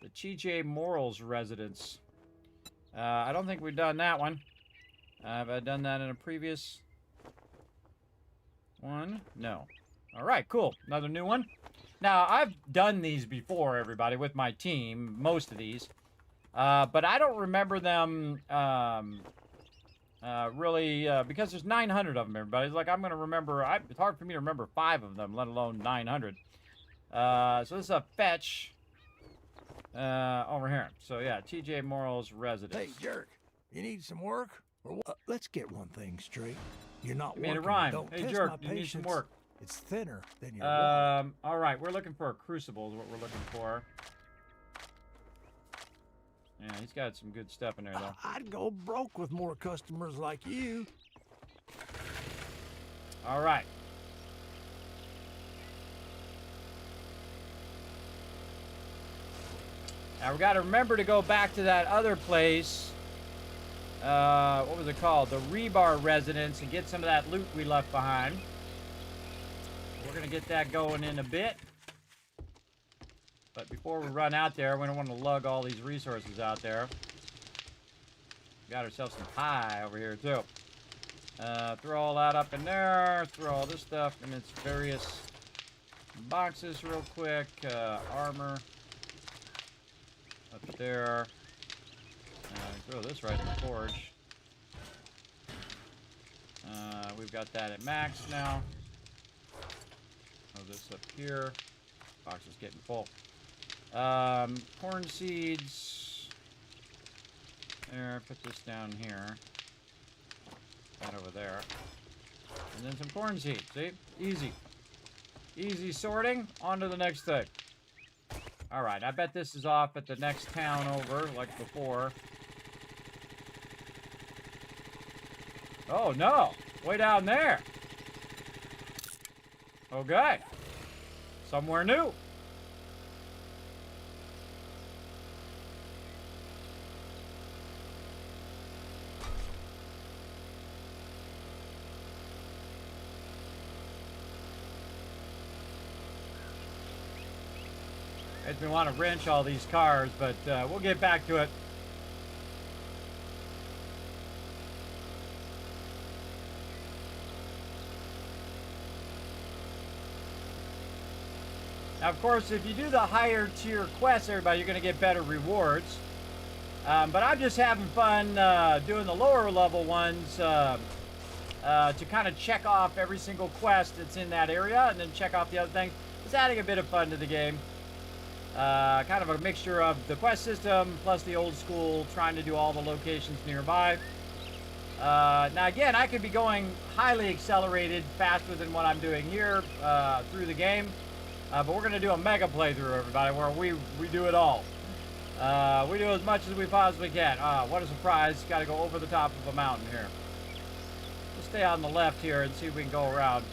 [SPEAKER 3] The TJ Morals residence. I don't think we've done that one. Have I done that in a previous one? No. All right, cool. Another new one. Now, I've done these before, everybody, with my team. Most of these. But I don't remember them really, because there's 900 of them, everybody. It's like I'm going to remember, it's hard for me to remember 5 of them, let alone 900. So this is a fetch over here. So yeah, TJ Morals residence.
[SPEAKER 4] Hey, jerk, you need some work? Or let's get one thing straight. You're not
[SPEAKER 3] made
[SPEAKER 4] working.
[SPEAKER 3] a rhyme.
[SPEAKER 4] Don't
[SPEAKER 3] Hey,
[SPEAKER 4] test
[SPEAKER 3] jerk,
[SPEAKER 4] my
[SPEAKER 3] you need some
[SPEAKER 4] patience.
[SPEAKER 3] work.
[SPEAKER 4] It's thinner than your wallet.
[SPEAKER 3] All right, we're looking for a crucible is what we're looking for. Yeah, he's got some good stuff in there, though.
[SPEAKER 4] I'd go broke with more customers like you.
[SPEAKER 3] All right. Now, we got to remember to go back to that other place. What was it called? The Rebar Residence, and get some of that loot we left behind. We're going to get that going in a bit. But before we run out there, we don't want to lug all these resources out there. Got ourselves some pie over here, too. Throw all that up in there. Throw all this stuff in its various boxes real quick. Armor. it there. Throw this right in the forge. We've got that at max now. Throw this up here. Box is getting full. Corn seeds. There, put this down here. That over there. And then some corn seeds. See? Easy. Easy sorting. On to the next thing. Alright, I bet this is off at the next town over, like before. Oh, no. Way down there. Okay. Somewhere new. Makes me want to wrench all these cars, but we'll get back to it. Now, of course, if you do the higher tier quests, everybody, you're going to get better rewards. But I'm just having fun doing the lower level ones to kind of check off every single quest that's in that area and then check off the other thing. It's adding a bit of fun to the game. Kind of a mixture of the quest system plus the old school, trying to do all the locations nearby. Now again, I could be going highly accelerated, faster than what I'm doing here through the game. But we're going to do a mega playthrough, everybody, where we do it all. We do as much as we possibly can. What a surprise. Got to go over the top of a mountain here. Let's stay on the left here and see if we can go around.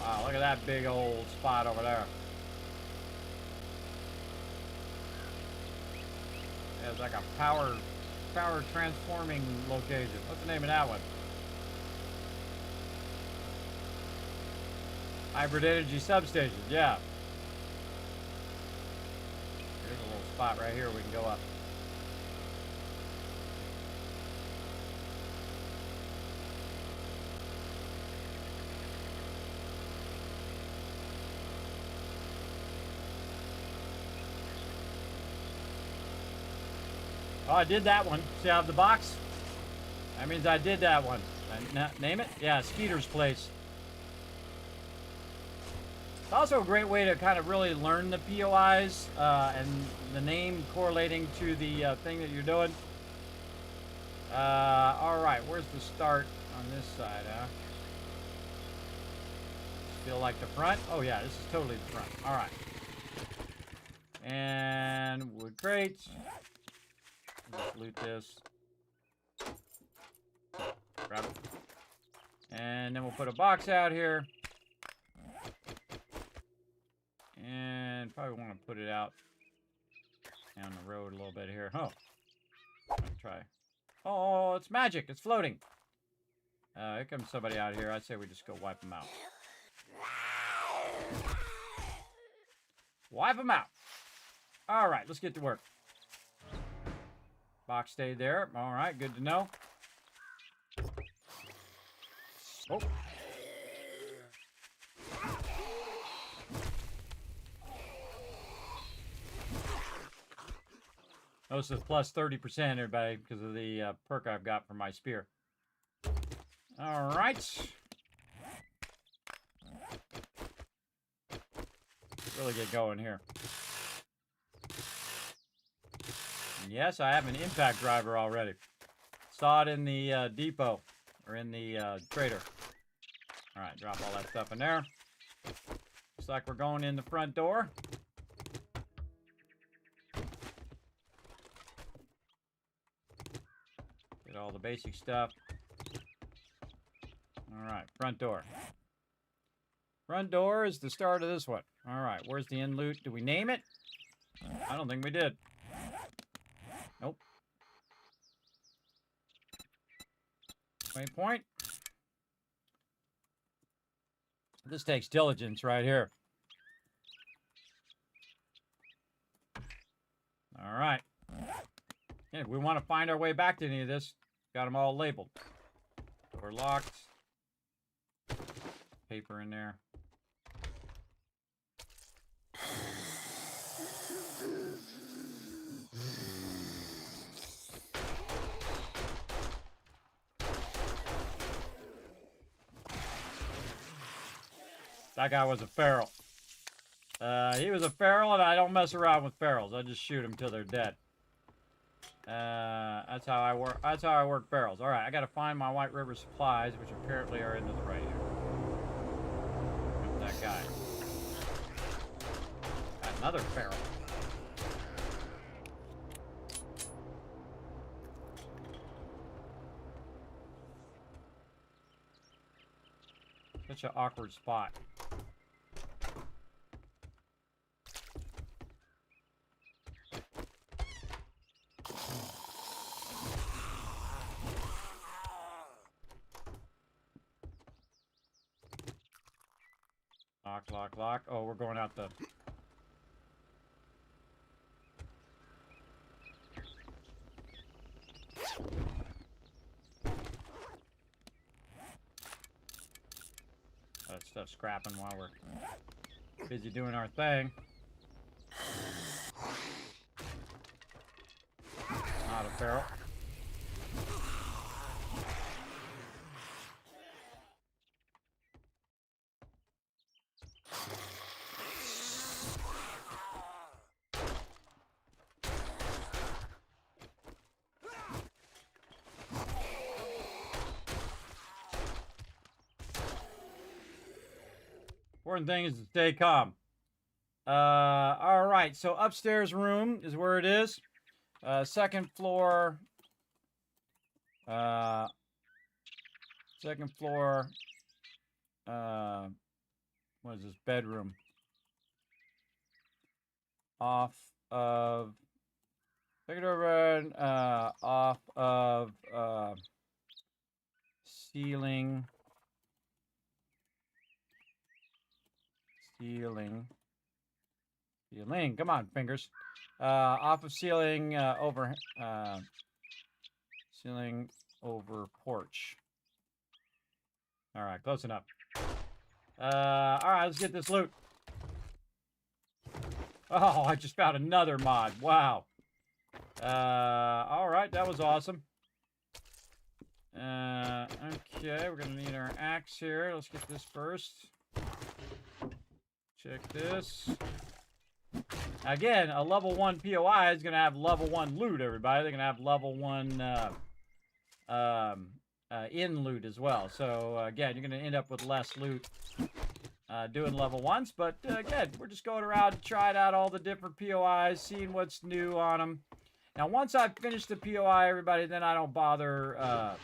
[SPEAKER 3] Wow, look at that big old spot over there. Yeah, it's like a power transforming location. What's the name of that one? Hybrid energy substation, yeah. There's a little spot right here we can go up. Oh, I did that one. See, I have the box? That means I did that one. Name it? Yeah, Skeeter's Place. It's also a great way to kind of really learn the POIs and the name correlating to the thing that you're doing. All right, where's the start on this side, huh? Feel like the front? Oh yeah, this is totally the front. All right. And wood crates. Let's loot this. Grab it. And then we'll put a box out here. And probably want to put it out down the road a little bit here. Oh, let's try. Oh, it's magic. It's floating. Here comes somebody out here. I'd say we just go wipe them out. Wipe them out. All right, let's get to work. Box stayed there. All right, good to know. Oh. Notice it's plus 30%, everybody, because of the perk I've got for my spear. All right. Really get going here. And yes, I have an impact driver already. Saw it in the depot, or in the trader. All right, drop all that stuff in there. Looks like we're going in the front door. Get all the basic stuff. All right, front door. Front door is the start of this one. All right, where's the end loot? Do we name it? I don't think we did. Nope. Waypoint. This takes diligence right here. All right. Yeah, if we want to find our way back to any of this, got them all labeled. Door locked. Paper in there. That guy was a feral. He was a feral, and I don't mess around with ferals. I just shoot them till they're dead. That's how I work. That's how I work ferals. All right, I got to find my White River supplies, which apparently are in the right here. That guy. Got another feral. Such an awkward spot. Lock, lock, lock. Oh, we're going out the... That stuff's scrapping while we're busy doing our thing. Not a feral. Important thing is to stay calm. All right, so upstairs room is where it is. Second floor. Second floor. What is this? Bedroom. Off of. Take it over. Off of ceiling. Ceiling. Come on, fingers. Off of ceiling over. Ceiling over porch. All right, close enough. All right, let's get this loot. Oh, I just found another mod. Wow. All right, that was awesome. Okay, we're gonna need our axe here. Let's get this first. Check this. Again, a level 1 POI is going to have level 1 loot, everybody. They're going to have level 1 in loot as well. So, again, you're going to end up with less loot doing level 1s. But, again, we're just going around trying out all the different POIs, seeing what's new on them. Now, once I've finished the POI, everybody, then I don't bother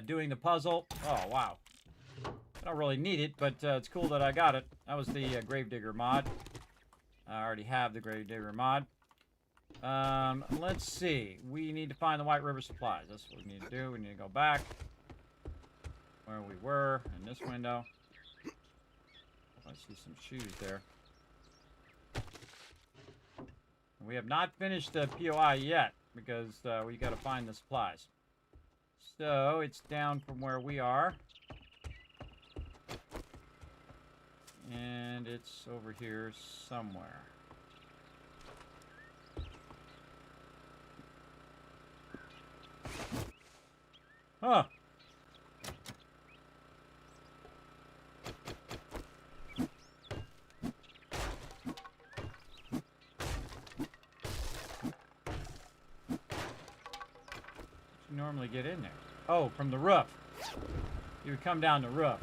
[SPEAKER 3] doing the puzzle. Oh, wow. I don't really need it, but it's cool that I got it. That was the Gravedigger mod. I already have the Gravedigger mod. Let's see. We need to find the White River supplies. That's what we need to do. We need to go back where we were in this window. I see some shoes there. We have not finished the POI yet because we got to find the supplies. So it's down from where we are. And it's over here somewhere. Huh. You normally get in there. Oh, from the roof. You would come down the roof.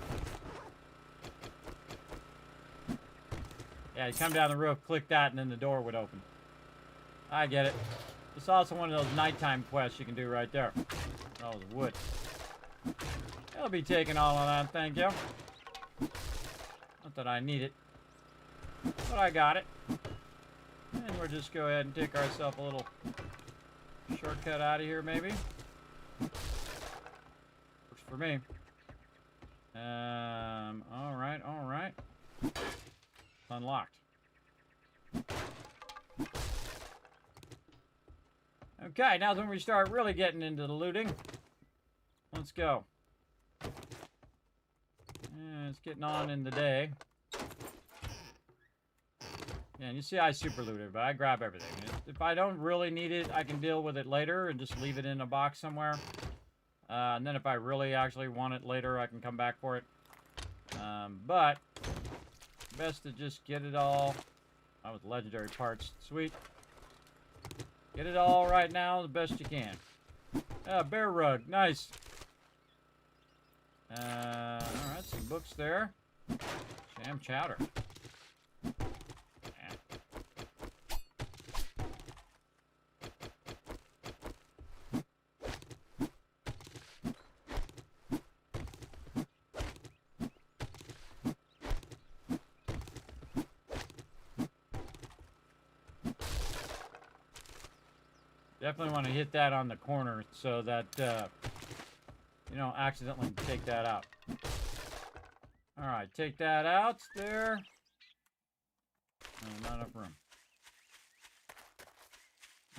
[SPEAKER 3] Yeah, you come down the roof, click that, and then the door would open. I get it. It's also one of those nighttime quests you can do right there. Oh, the wood. I'll be taking all of that, thank you. Not that I need it, but I got it. And we'll just go ahead and take ourselves a little shortcut out of here, maybe. Works for me. All right, all right. Unlocked. Okay, now's when we start really getting into the looting. Let's go. Yeah, it's getting on in the day. Yeah, and you see I super looted, but I grab everything. If I don't really need it, I can deal with it later and just leave it in a box somewhere. And then if I really actually want it later, I can come back for it. But best to just get it all. Oh, with legendary parts. Sweet. Get it all right now the best you can. Bear rug. Nice. Alright, some books there. Sham chowder. Definitely want to hit that on the corner so that you don't accidentally take that out. Alright, take that out there. Oh, not enough room.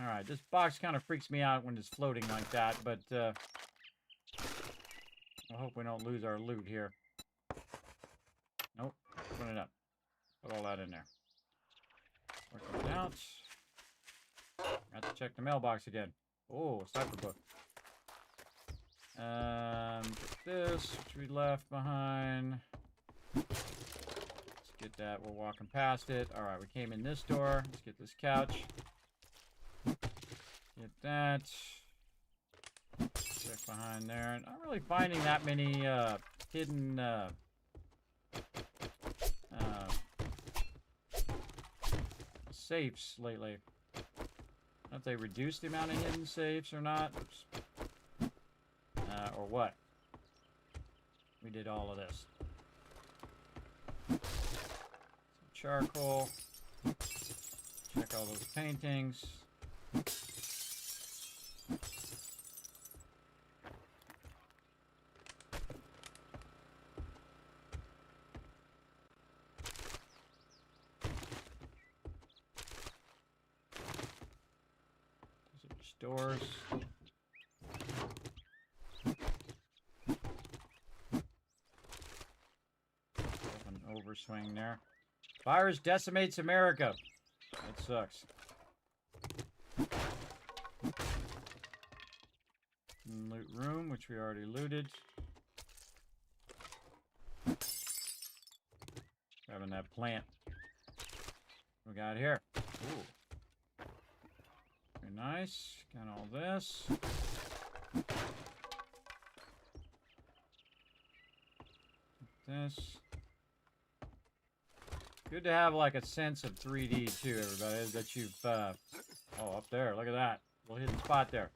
[SPEAKER 3] Alright, this box kind of freaks me out when it's floating like that, but I hope we don't lose our loot here. Nope, put it up. Put all that in there. Work it out. Got to check the mailbox again. Oh, cipher book. This, which we left behind. Let's get that. We're walking past it. Alright, we came in this door. Let's get this couch. Get that. Check behind there. Not really finding that many hidden safes lately. I don't know if they reduced the amount of hidden safes or not. Oops. Or what. We did all of this. Some charcoal. Check all those paintings. Doors. An overswing there. Virus decimates America. That sucks. Loot room, which we already looted. Grabbing that plant. What we got here? Ooh. Very nice. Got all this. This. Good to have like a sense of 3D too, everybody. That you've oh, up there, look at that little hidden spot there.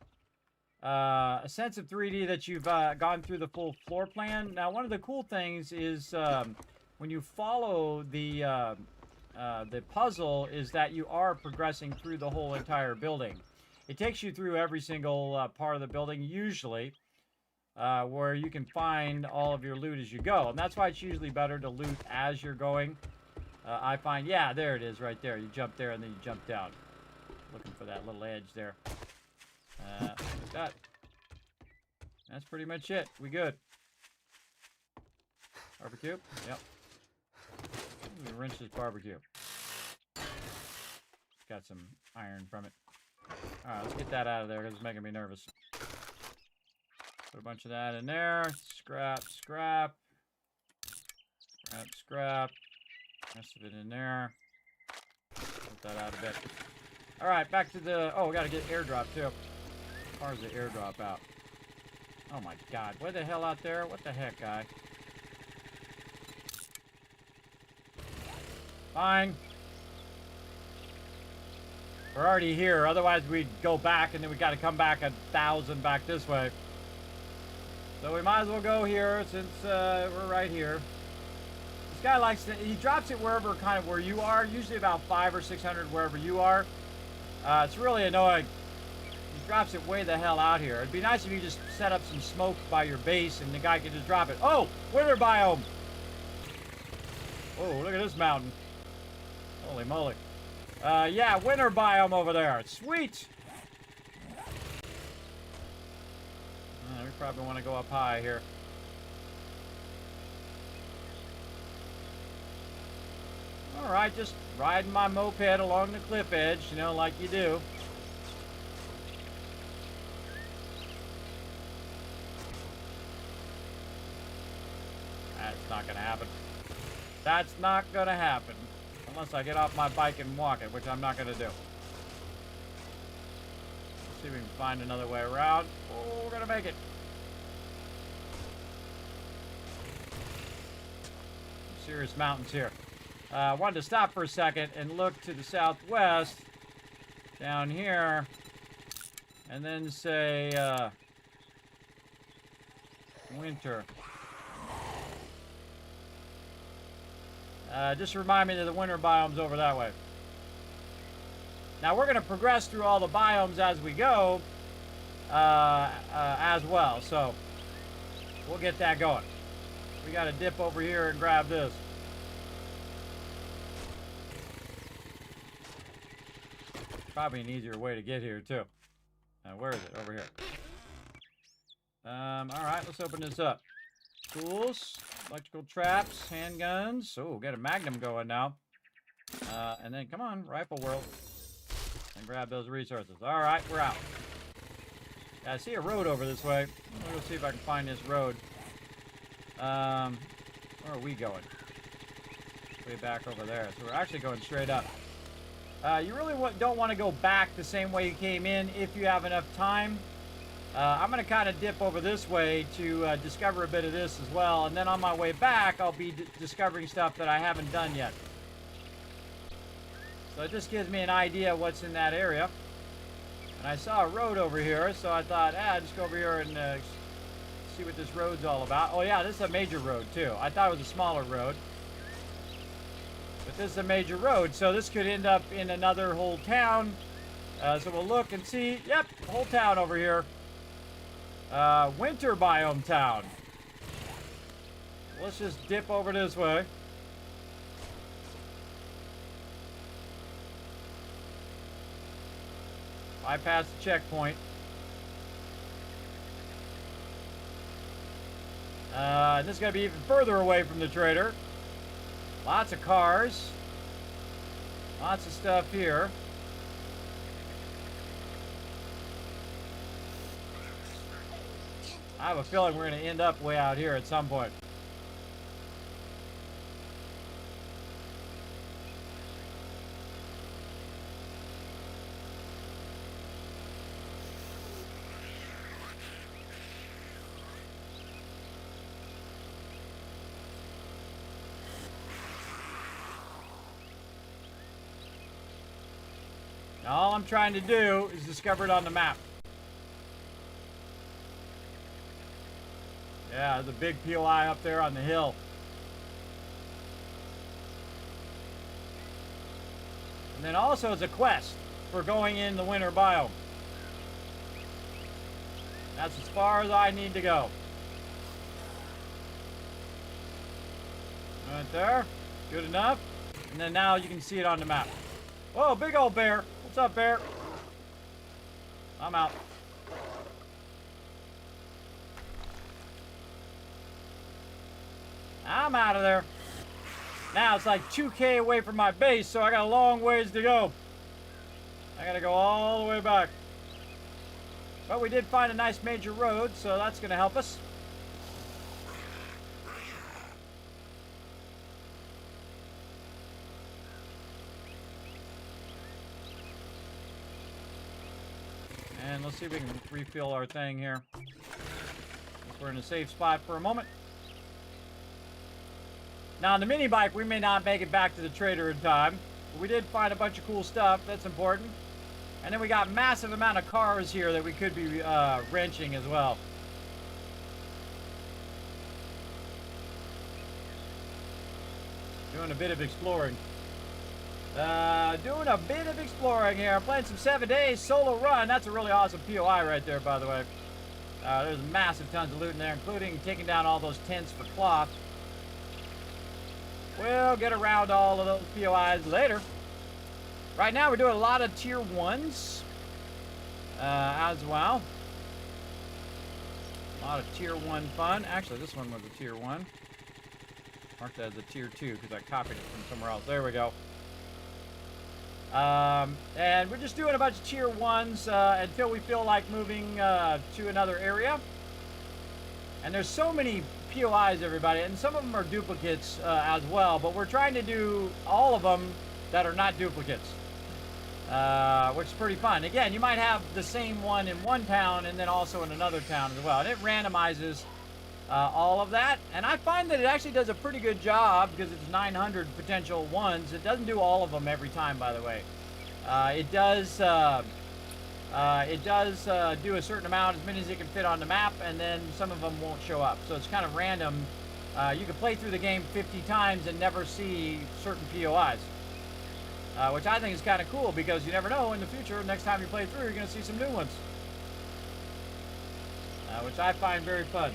[SPEAKER 3] A sense of 3D that you've gone through the full floor plan. Now, one of the cool things is when you follow the puzzle, is that you are progressing through the whole entire building. It takes you through every single part of the building, usually, where you can find all of your loot as you go. And that's why it's usually better to loot as you're going. I find, yeah, there it is right there. You jump there and then you jump down. Looking for that little edge there. Like that. That's pretty much it. We good. Barbecue? Yep. Let me rinse this barbecue. Got some iron from it. Alright, let's get that out of there because it's making me nervous. Put a bunch of that in there. Scrap, scrap. Scrap, scrap. Rest of it in there. Put that out a bit. Alright, back to the... Oh, we gotta get airdrop too. As far as the airdrop out. Oh my god. Where the hell out there? What the heck, guy? Fine. We're already here. Otherwise, we'd go back and then we gotta come back 1,000 back this way. So we might as well go here since we're right here. This guy likes to... He drops it wherever, kind of where you are. Usually about 500 or 600 wherever you are. It's really annoying. He drops it way the hell out here. It'd be nice if you just set up some smoke by your base and the guy could just drop it. Oh! Winter biome! Oh, look at this mountain. Holy moly. Yeah, winter biome over there. Sweet! We probably want to go up high here. Alright, just riding my moped along the cliff edge, you know, like you do. That's not gonna happen. That's not going to happen. Unless I get off my bike and walk it, which I'm not going to do. Let's see if we can find another way around. Oh, we're going to make it. Some serious mountains here. I wanted to stop for a second and look to the southwest down here. And then say, winter. Just remind me that the winter biome's over that way. Now, we're going to progress through all the biomes as we go, as well. So, we'll get that going. We got to dip over here and grab this. Probably an easier way to get here, too. Where is it? Over here. Alright, let's open this up. Tools, electrical traps, handguns. Oh, got a magnum going now. And then, come on, rifle world. And grab those resources. Alright, we're out. Yeah, I see a road over this way. We'll see if I can find this road. Where are we going? Way back over there. So we're actually going straight up. You really don't want to go back the same way you came in if you have enough time. I'm going to kind of dip over this way to discover a bit of this as well. And then on my way back, I'll be discovering stuff that I haven't done yet. So it just gives me an idea of what's in that area. And I saw a road over here, so I thought, just go over here and see what this road's all about. Oh yeah, this is a major road too. I thought it was a smaller road. But this is a major road, so this could end up in another whole town. So we'll look and see. Yep, whole town over here. Winter biome town. Let's just dip over this way. Bypass the checkpoint. This is going to be even further away from the trader. Lots of cars. Lots of stuff here. I have a feeling we're going to end up way out here at some point. All I'm trying to do is discover it on the map. Yeah, there's a big POI up there on the hill. And then also it's a quest for going in the winter biome. That's as far as I need to go. Right there. Good enough. And then now you can see it on the map. Whoa, big old bear. What's up, bear? I'm out. I'm out of there. Now it's like 2K away from my base, so I got a long ways to go. I gotta go all the way back. But we did find a nice major road, so that's gonna help us. And let's see if we can refill our thing here. We're in a safe spot for a moment. Now, on the mini bike, we may not make it back to the trader in time. But we did find a bunch of cool stuff. That's important. And then we got massive amount of cars here that we could be wrenching as well. Doing a bit of exploring. Doing a bit of exploring here. Playing some 7 days solo run. That's a really awesome POI right there, by the way. There's massive tons of loot in there, including taking down all those tents for cloth. We'll get around all of those POIs later. Right now, we're doing a lot of tier 1s as well. A lot of tier 1 fun. Actually, this one was a tier 1. Marked that as a tier 2 because I copied it from somewhere else. There we go. And we're just doing a bunch of tier 1s until we feel like moving to another area. And there's so many POIs, everybody, and some of them are duplicates as well, but we're trying to do all of them that are not duplicates, which is pretty fun. Again, you might have the same one in one town and then also in another town as well, and it randomizes all of that, and I find that it actually does a pretty good job because it's 900 potential ones. It doesn't do all of them every time, by the way. It does do a certain amount, as many as it can fit on the map, and then some of them won't show up. So it's kind of random. You can play through the game 50 times and never see certain POIs, which I think is kind of cool because you never know in the future, next time you play through, you're going to see some new ones, which I find very fun.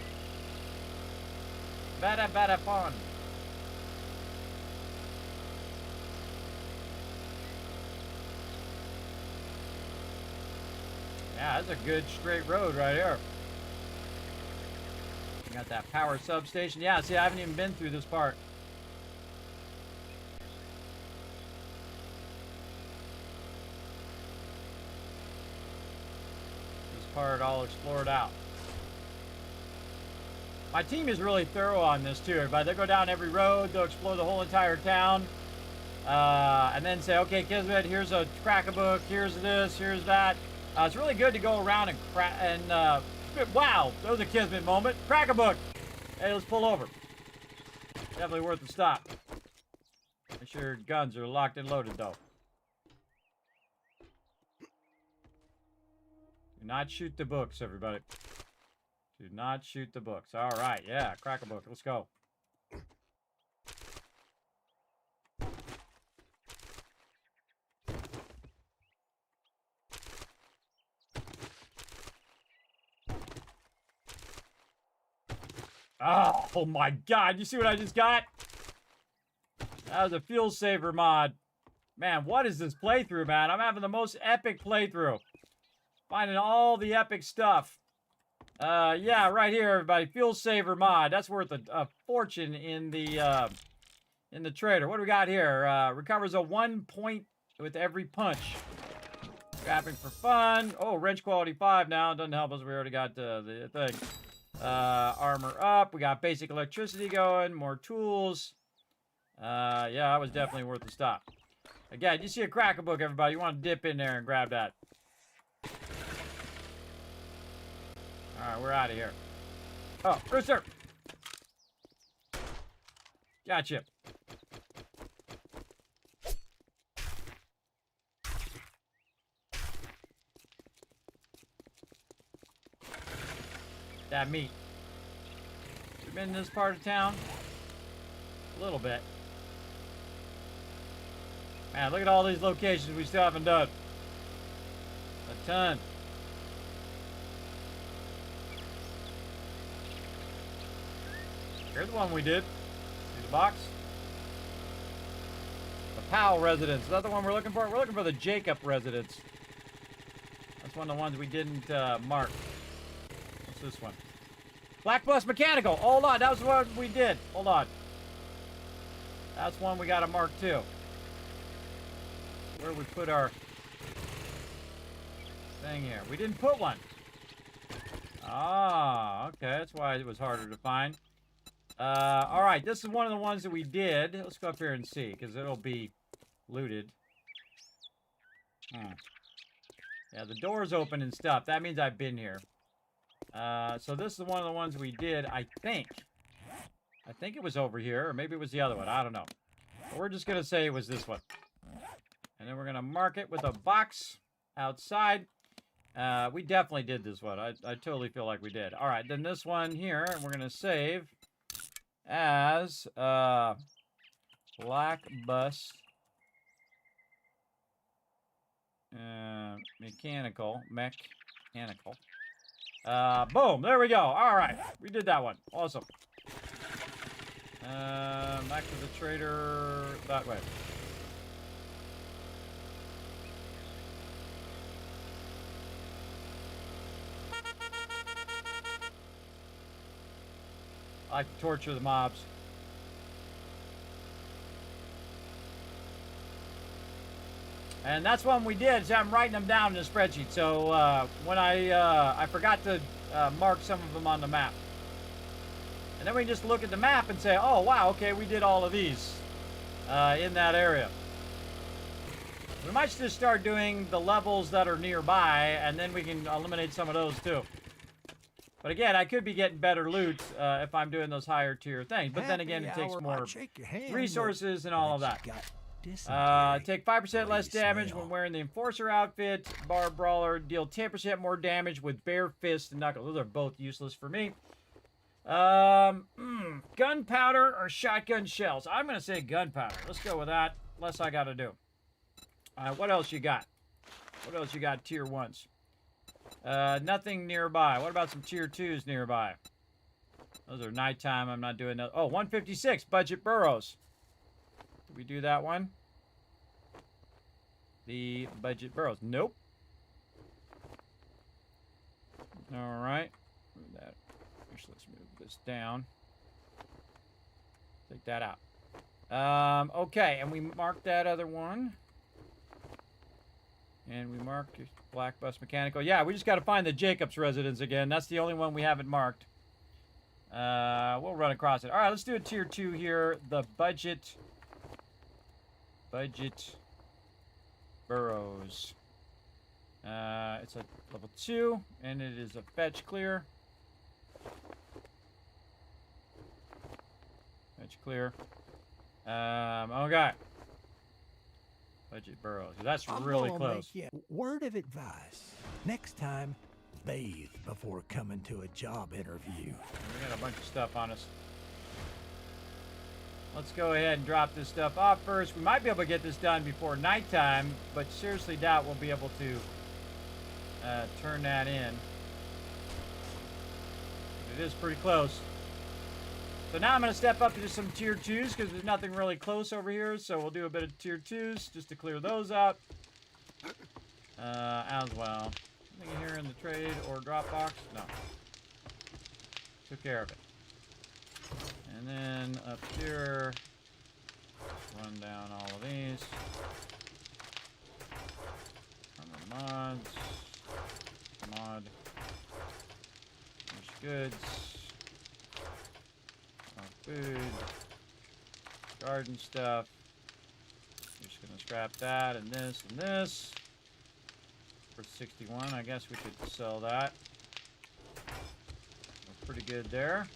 [SPEAKER 3] Bada fun. Yeah, that's a good straight road right here. You got that power substation. Yeah, see, I haven't even been through this part. This part all explored out. My team is really thorough on this too, everybody. They'll go down every road, they'll explore the whole entire town, and then say, okay, Kismet, here's a crack-a-book, here's this, here's that. It's really good to go around and wow, that was a Kismet moment. Crack-a-book. Hey, let's pull over. Definitely worth the stop. Make sure your guns are locked and loaded, though. Do not shoot the books, everybody. Do not shoot the books. All right, yeah, crack-a-book. Let's go. Oh my God, you see what I just got? That was a fuel saver mod. Man, what is this playthrough, man? I'm having the most epic playthrough. Finding all the epic stuff. Yeah, right here, everybody. Fuel saver mod. That's worth a fortune in the trader. What do we got here? Recovers a 1 point with every punch. Scrapping for fun. Oh, wrench quality 5 now. Doesn't help us. We already got the thing. Armor up. We got basic electricity going. More tools. Yeah, that was definitely worth the stop. Again, you see a crack-a-book, everybody. You want to dip in there and grab that. Alright, we're out of here. Oh, Rooster! Gotcha. That meat. You been in this part of town? A little bit. Man, look at all these locations we still haven't done. A ton. Here's the one we did. See the box? The Powell residence. Is that the one we're looking for? We're looking for the Jacob residence. That's one of the ones we didn't mark. What's this one? Black Bus Mechanical. Hold on. That was what we did. Hold on. That's one we got to mark too. Where we put our thing here. We didn't put one. Ah, okay. That's why it was harder to find. All right. This is one of the ones that we did. Let's go up here and see, because it'll be looted. Yeah, the door's open and stuff. That means I've been here. So this is one of the ones we did, I think. I think it was over here, or maybe it was the other one. I don't know. But we're just going to say it was this one. And then we're going to mark it with a box outside. We definitely did this one. I totally feel like we did. All right, then this one here, we're going to save as Black Bus Mechanical. Boom, there we go. All right, we did that one. Awesome. Back to the trader that way. I like to torture the mobs. And that's one we did, so I'm writing them down in a spreadsheet. So when I forgot to mark some of them on the map. And then we just look at the map and say, oh, wow, okay, we did all of these in that area. We might just start doing the levels that are nearby, and then we can eliminate some of those, too. But again, I could be getting better loot if I'm doing those higher tier things. But then again, it takes more resources and all of that. Take 5% less damage when wearing the Enforcer outfit. Bar Brawler. Deal 10% more damage with Bare Fist and Knuckles. Those are both useless for me. Gunpowder or shotgun shells? I'm going to say gunpowder. Let's go with that. Less I got to do. What else you got? What else you got tier 1s? Nothing nearby. What about some tier 2s nearby? Those are nighttime. I'm not doing that. Oh, 156 budget burrows. Did we do that one? The budget burrows. Nope. All right. Move that. Actually, let's move this down. Take that out. Okay, and we marked that other one. And we marked Black Bus Mechanical. Yeah, we just got to find the Jacobs residence again. That's the only one we haven't marked. We'll run across it. All right, let's do a tier 2 here. The budget burrows. It's a level 2, and it is a fetch clear. Fetch clear. Okay. Budget burrows. That's really close.
[SPEAKER 4] Word of advice. Next time, bathe before coming to a job interview.
[SPEAKER 3] We got a bunch of stuff on us. Let's go ahead and drop this stuff off first. We might be able to get this done before nighttime, but seriously doubt we'll be able to turn that in. It is pretty close. So now I'm going to step up to just some tier 2s because there's nothing really close over here. So we'll do a bit of tier 2s just to clear those out as well. Anything here in the trade or drop box? No. Took care of it. And then up here, run down all of these. Mods. Mod. There's goods. Food, garden stuff. We're just gonna scrap that and this and this. For 61, I guess we could sell that. We're pretty good there.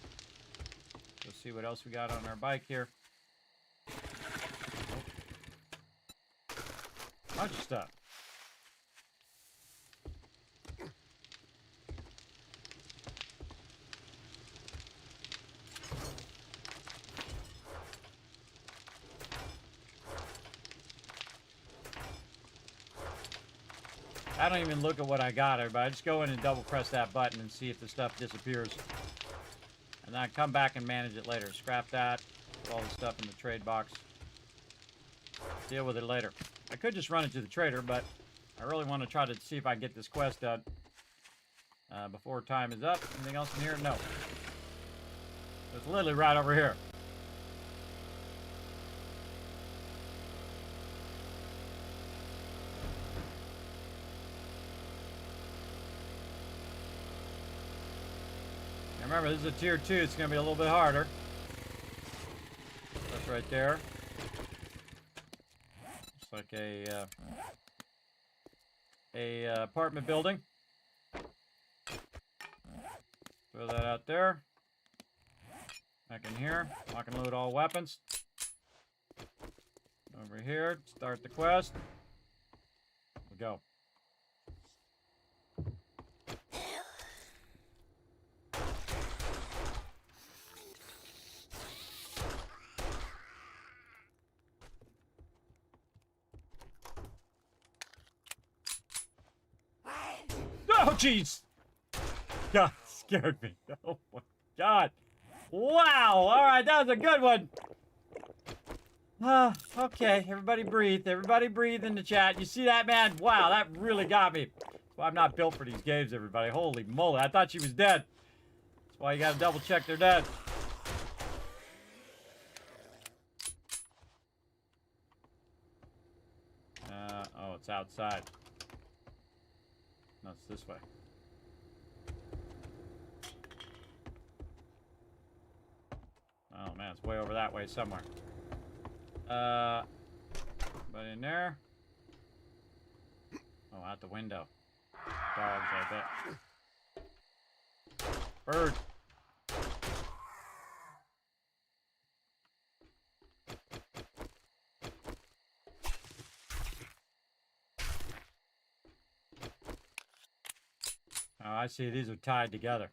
[SPEAKER 3] Let's see what else we got on our bike here. Bunch of stuff. I don't even look at what I got, everybody. I just go in and double press that button and see if the stuff disappears. And then I come back and manage it later. Scrap that. Put all the stuff in the trade box. Deal with it later. I could just run it to the trader, but I really want to try to see if I can get this quest done before time is up. Anything else in here? No. It's literally right over here. Remember, this is a tier 2. It's going to be a little bit harder. That's right there. It's like a apartment building. Throw that out there. Back in here. Lock and load all weapons. Over here. Start the quest. We go. Oh, jeez! God, scared me. Oh, my God. Wow! Alright, that was a good one. Okay, everybody breathe. Everybody breathe in the chat. You see that, man? Wow, that really got me. That's why I'm not built for these games, everybody. Holy moly, I thought she was dead. That's why you gotta double check they're dead. Oh, it's outside. No, it's this way. way over that way somewhere. But in there. Oh, out the window. Dogs, I bet. Bird. Oh, I see. These are tied together.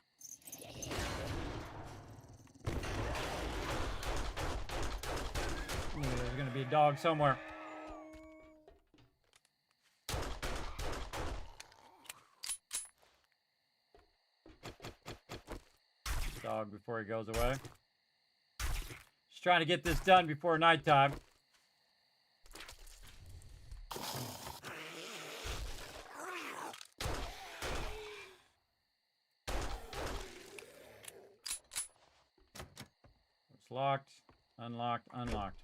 [SPEAKER 3] Ooh, there's going to be a dog somewhere. Dog before he goes away. Just trying to get this done before nighttime. It's locked, unlocked, unlocked.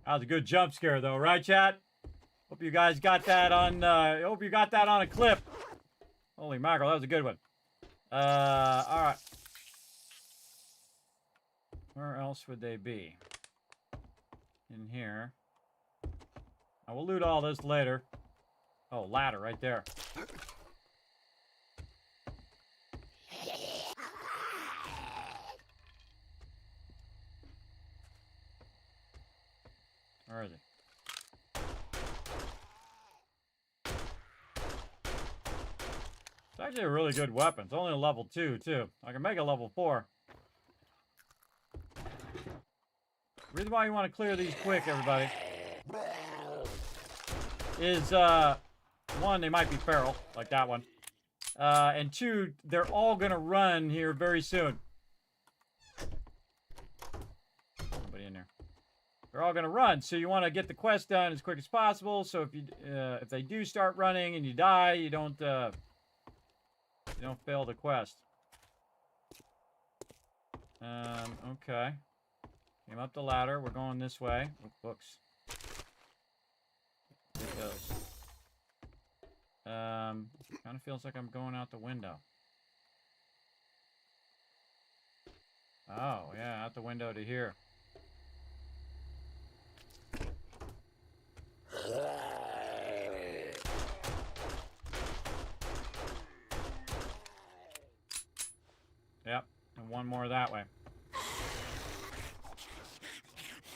[SPEAKER 3] That was a good jump scare, though, right, chat? Hope you guys got that on. Hope you got that on a clip. Holy mackerel, that was a good one. All right. Where else would they be? In here. I will loot all this later. Oh, ladder right there. Where is he? It's actually a really good weapon. It's only a level 2, too. I can make a level 4. The reason why you want to clear these quick, everybody, is, one, they might be feral, like that one. And two, they're all going to run here very soon. Nobody in there. They're all going to run, so you want to get the quest done as quick as possible. So if they do start running and you die, you don't fail the quest. Okay. Came up the ladder. We're going this way. Oh, books. It goes. Kind of feels like I'm going out the window. Oh, yeah, out the window to here. Yep, and one more that way.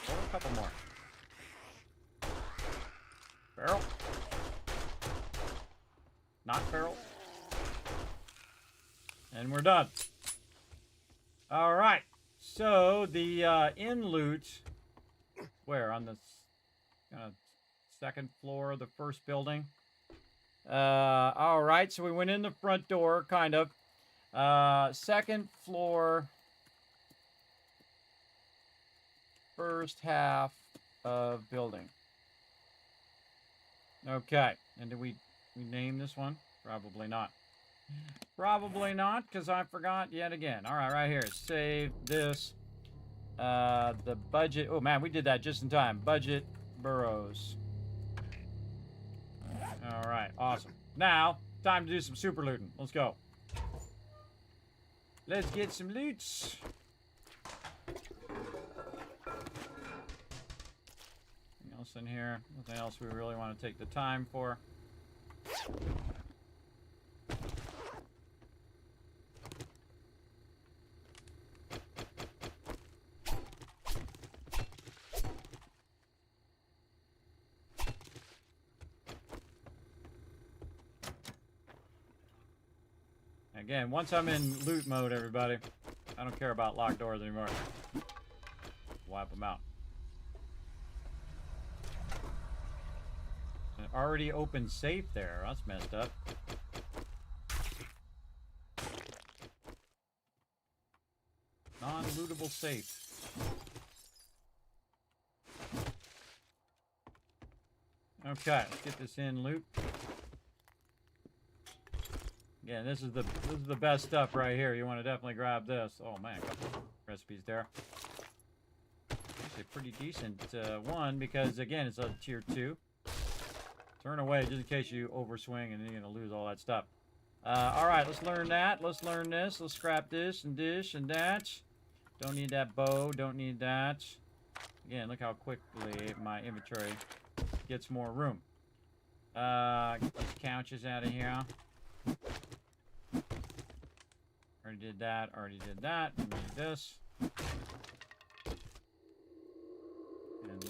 [SPEAKER 3] Oh, a couple more. Feral. Not feral. And we're done. All right. So the in loot, where on the second floor of the first building. All right. So we went in the front door, kind of. Second floor, first half of building. Okay. And did we name this one? Probably not. Probably not, because I forgot yet again. All right, right here. Save this. The budget. Oh, man, we did that just in time. Budget burrows. All right, awesome. Now, time to do some super looting. Let's go. Let's get some loots. Anything else in here? Nothing else we really want to take the time for. Again, once I'm in loot mode, everybody, I don't care about locked doors anymore. Wipe them out. An already open safe there. That's messed up. Non-lootable safe. Okay, let's get this in loot. Yeah, this is the best stuff right here. You want to definitely grab this. Oh man, a couple recipes there. Actually, a pretty decent one because again, it's a tier 2. Turn away just in case you overswing and then you're gonna lose all that stuff. All right, let's learn that. Let's learn this. Let's scrap this and that. Don't need that bow. Don't need that. Again, look how quickly my inventory gets more room. Get these couches out of here. Already did that. Already did that. We need this. And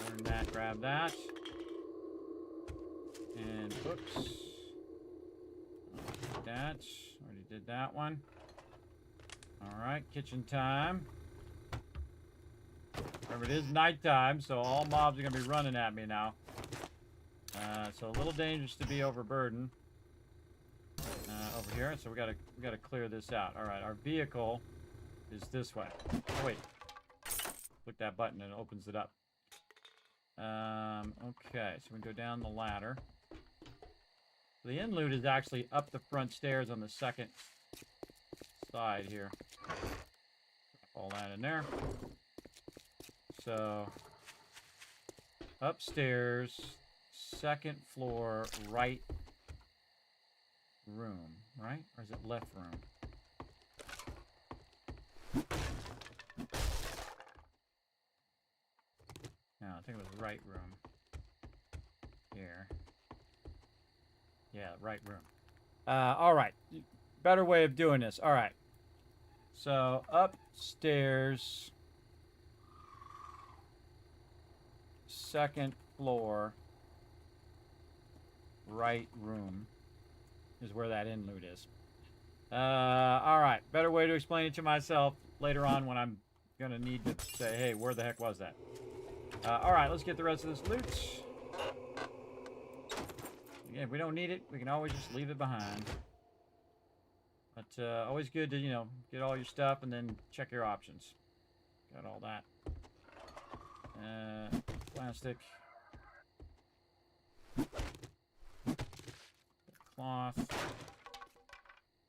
[SPEAKER 3] learn that. Grab that. And books. That. Already did that one. Alright, kitchen time. Remember, it is nighttime, so all mobs are going to be running at me now. So a little dangerous to be overburdened. Over here, so we gotta clear this out. Alright, our vehicle is this way. Oh, wait. Click that button and it opens it up. Okay, so we go down the ladder. The end loot is actually up the front stairs on the second side here. All that in there. So, upstairs, second floor, right room, right? Or is it left room? No, I think it was right room. Here. Yeah, right room. Alright. Better way of doing this. Alright. So, upstairs, second floor, right room is where that end loot is. Alright. Better way to explain it to myself later on when I'm going to need to say, hey, where the heck was that? Alright, let's get the rest of this loot. Again, if we don't need it, we can always just leave it behind. But always good to, you know, get all your stuff and then check your options. Got all that. Plastic. Cloth.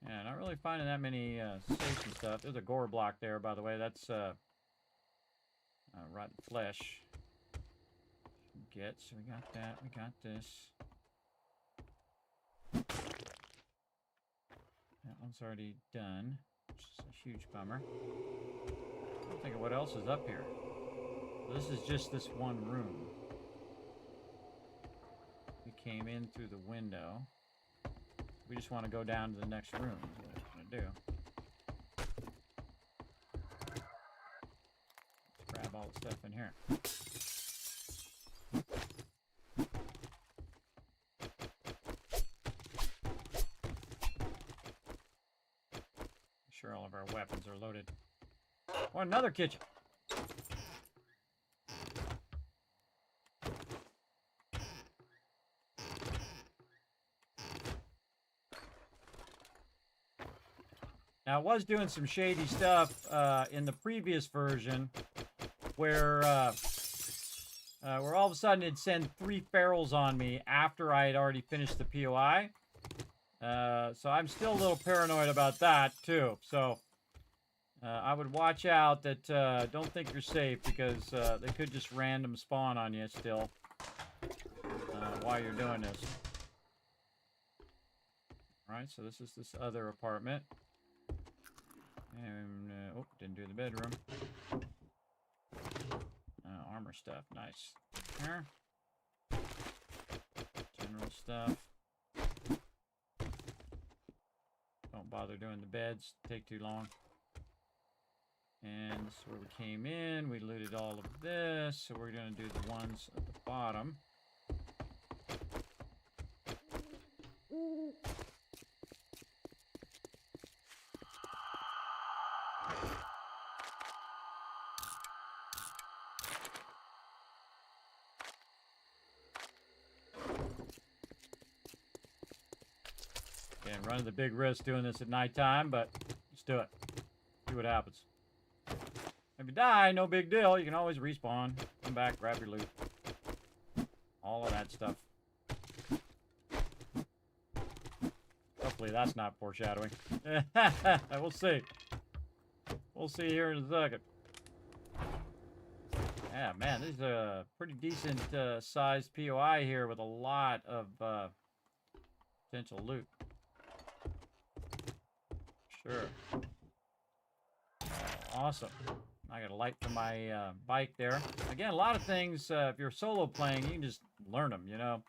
[SPEAKER 3] Yeah, not really finding that many safes and stuff. There's a gore block there, by the way. That's rotten flesh. Get, so we got that. We got this. That one's already done, which is a huge bummer. I'm thinking what else is up here. This is just this one room. We came in through the window. We just want to go down to the next room. Is what we're going to do. Let's grab all the stuff in here. Sure, all of our weapons are loaded. Oh, another kitchen. Now, I was doing some shady stuff in the previous version where all of a sudden it'd send 3 ferals on me after I had already finished the POI. So I'm still a little paranoid about that, too. So I would watch out that don't think you're safe because they could just random spawn on you still while you're doing this. Alright, so this is this other apartment. And, oh, didn't do the bedroom. Armor stuff, nice. Here. General stuff. Don't bother doing the beds, take too long. And this is where we came in. We looted all of this, so we're going to do the ones at the bottom. Again, running the big risk doing this at nighttime, but let's do it. See what happens. If you die, no big deal. You can always respawn. Come back, grab your loot. All of that stuff. Hopefully that's not foreshadowing. We'll see. We'll see here in a second. Yeah, man, this is a pretty decent sized POI here with a lot of potential loot. Sure. Awesome. I got a light for my bike there. Again, a lot of things, if you're solo playing, you can just learn them, you know.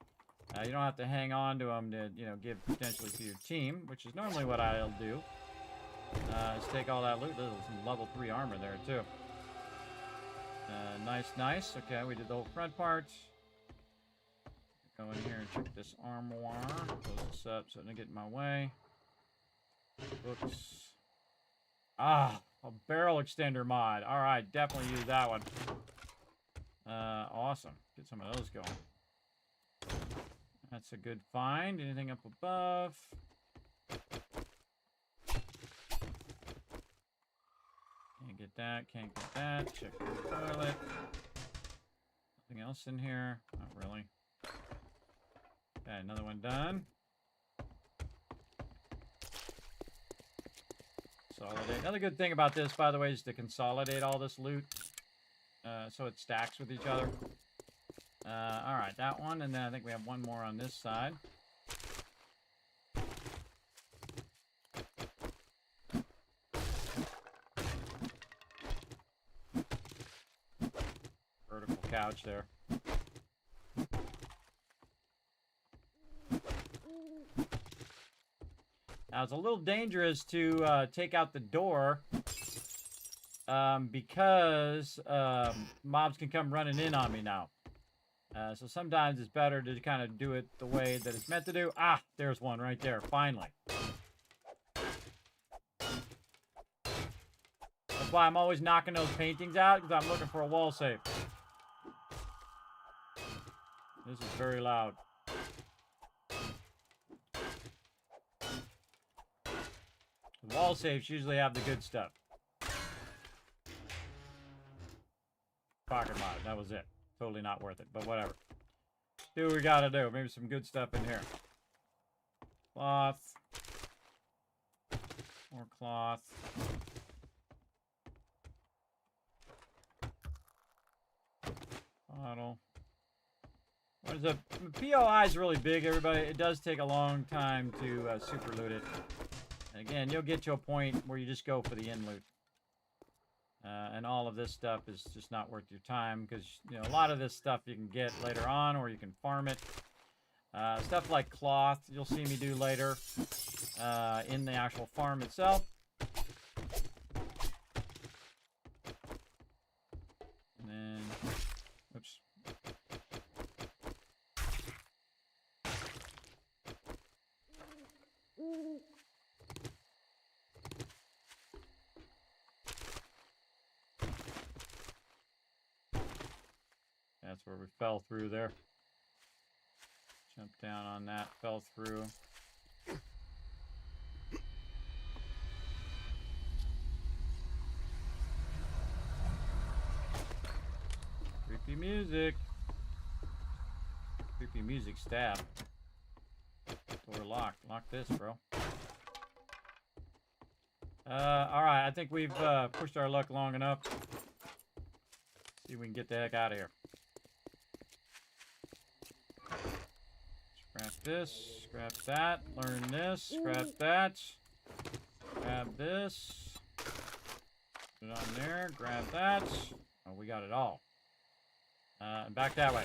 [SPEAKER 3] You don't have to hang on to them to, you know, give potentially to your team, which is normally what I'll do. Just take all that loot. There's some level 3 armor there, too. Nice. Okay, we did the whole front part. Go in here and check this armoire. Close this up so it doesn't get in my way. Books. Ah, a barrel extender mod. All right, definitely use that one. Awesome. Get some of those going. That's a good find. Anything up above? Can't get that. Can't get that. Check the toilet. Nothing else in here? Not really. Okay, another one done. Consolidate. Another good thing about this, by the way, is to consolidate all this loot so it stacks with each other. All right, that one, and then I think we have one more on this side. Vertical couch there. Now, it's a little dangerous to take out the door because mobs can come running in on me now. So sometimes it's better to kind of do it the way that it's meant to do. Ah, there's one right there, finally. That's why I'm always knocking those paintings out, because I'm looking for a wall safe. This is very loud. Wall safes usually have the good stuff. Pocket mod, that was it. Totally not worth it, but whatever. Do what we gotta do. Maybe some good stuff in here. Cloth. More cloth. Bottle. What is the POI is really big, everybody. It does take a long time to super loot it. Again, you'll get to a point where you just go for the in loot. And all of this stuff is just not worth your time because, you know, a lot of this stuff you can get later on or you can farm it. Stuff like cloth, you'll see me do later in the actual farm itself. And then, oops. That's where we fell through there. Jumped down on that, fell through. Creepy music. Creepy music stab. Door locked. Lock this, bro. Alright, I think we've pushed our luck long enough. See if we can get the heck out of here. Scrap this, scrap that, learn this, scrap that, grab this, put it on there, grab that. Oh, we got it all. And back that way.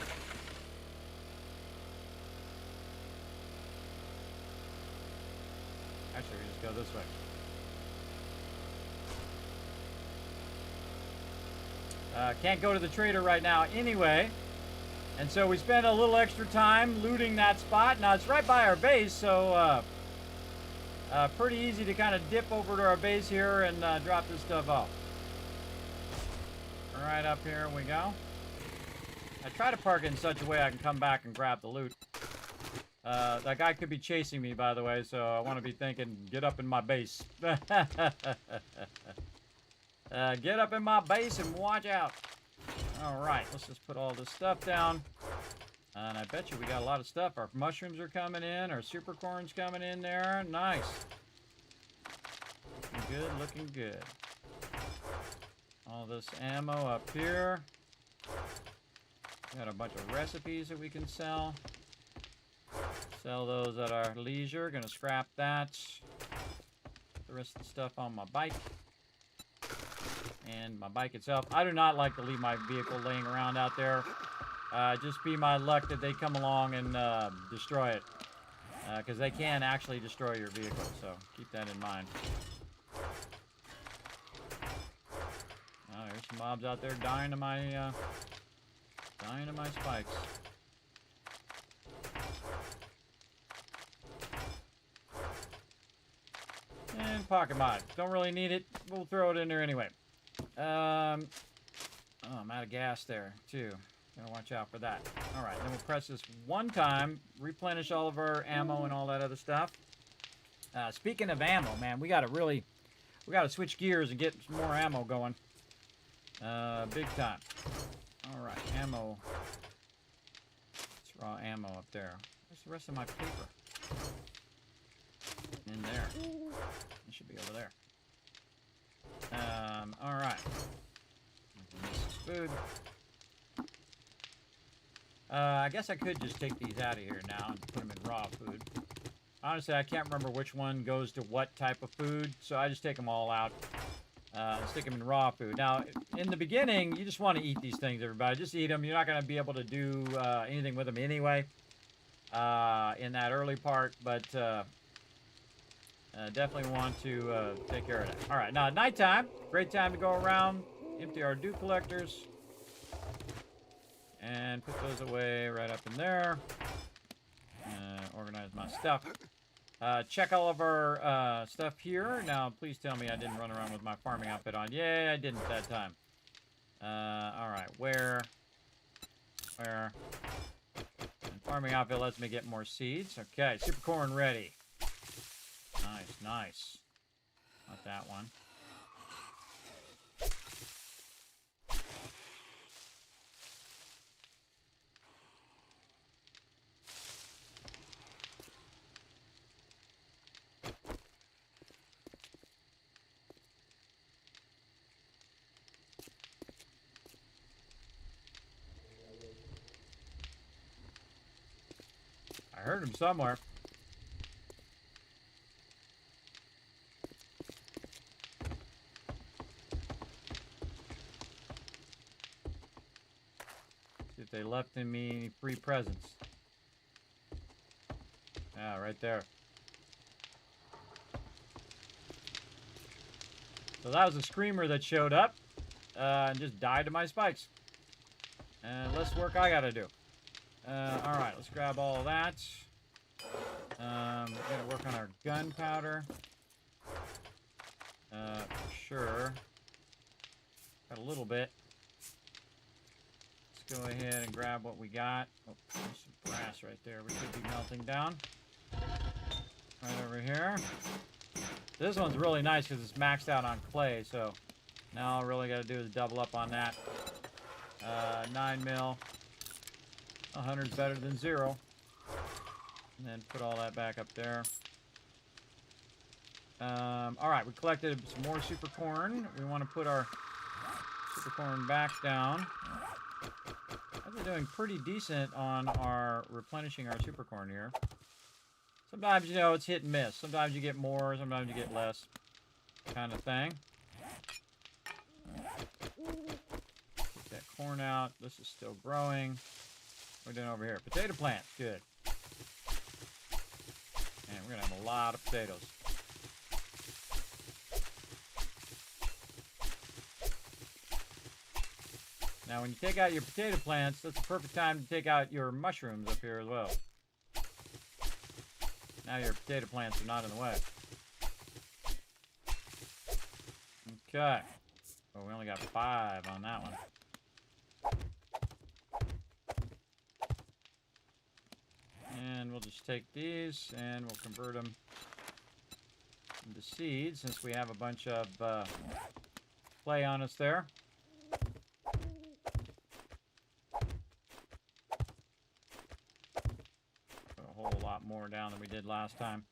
[SPEAKER 3] Actually, we just go this way. Can't go to the trader right now anyway. And so we spent a little extra time looting that spot. Now it's right by our base, so pretty easy to kind of dip over to our base here and drop this stuff off. Right up here we go. I try to park it in such a way I can come back and grab the loot. That guy could be chasing me, by the way, so I want to be thinking, get up in my base. Get up in my base and watch out. All right, let's just put all this stuff down. And I bet you we got a lot of stuff. Our mushrooms are coming in. Our super corn's coming in there. Nice. Looking good, looking good. All this ammo up here. Got a bunch of recipes that we can sell. Sell those at our leisure. Gonna scrap that. The rest of the stuff on my bike. And my bike itself. I do not like to leave my vehicle laying around out there. Just be my luck that they come along and destroy it. Because they can actually destroy your vehicle, so keep that in mind. Oh, there's some mobs out there dying to my spikes. And pocket mod. Don't really need it. We'll throw it in there anyway. Oh, I'm out of gas there, too. Gotta watch out for that. Alright, then we'll press this one time, replenish all of our ammo and all that other stuff. Speaking of ammo, man, we gotta switch gears and get some more ammo going. Big time. Alright, ammo. It's raw ammo up there. Where's the rest of my paper? In there. It should be over there. Alright. This is food. I guess I could just take these out of here now and put them in raw food. Honestly, I can't remember which one goes to what type of food, so I just take them all out and stick them in raw food. Now, in the beginning, you just want to eat these things, everybody. Just eat them. You're not going to be able to do anything with them anyway in that early part, but definitely want to take care of that. All right, now at nighttime, great time to go around, empty our dew collectors. And put those away right up in there. Organize my stuff. Check all of our stuff here. Now, please tell me I didn't run around with my farming outfit on. Yay, I didn't that time. Alright, where? And farming outfit lets me get more seeds. Okay, super corn ready. Nice, nice. Not that one. I heard him somewhere. See if they left me any free presents. Yeah, right there. So that was a screamer that showed up and just died to my spikes. And less work I gotta do. Alright, let's grab all of that. Gotta work on our gunpowder. For sure. Got a little bit. Let's go ahead and grab what we got. Oh, there's some brass right there. We could be melting down. Right over here. This one's really nice because it's maxed out on clay, so now all I really gotta do is double up on that. 9 mil. 100's better than 0. And then put all that back up there. Alright, we collected some more super corn. We want to put our super corn back down. I've been doing pretty decent on our replenishing our super corn here. Sometimes, you know, it's hit and miss. Sometimes you get more, sometimes you get less. Kind of thing. Get that corn out. This is still growing. What are we doing over here? Potato plants. Good. And we're going to have a lot of potatoes. Now, when you take out your potato plants, that's the perfect time to take out your mushrooms up here as well. Now your potato plants are not in the way. Okay. Oh, we only got 5 on that one. And we'll just take these and we'll convert them into seeds since we have a bunch of clay on us there. lot more down than we did last time.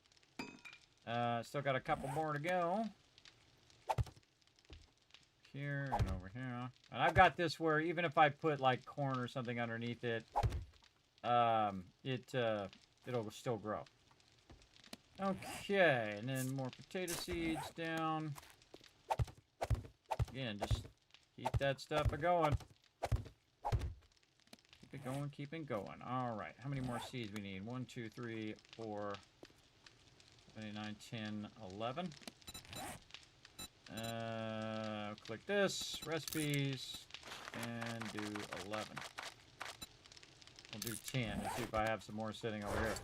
[SPEAKER 3] Still got a couple more to go. Here and over here. And I've got this where even if I put like corn or something underneath it, it'll still grow. Okay, and then more potato seeds down. Again, just keep that stuff going. Keep it going, keep it going. All right, how many more seeds we need? 1, 2, 3, 4, 7, 8, 9, 10, 11. Click this, recipes, and do 11. We'll do 10 and see if I have some more sitting over here.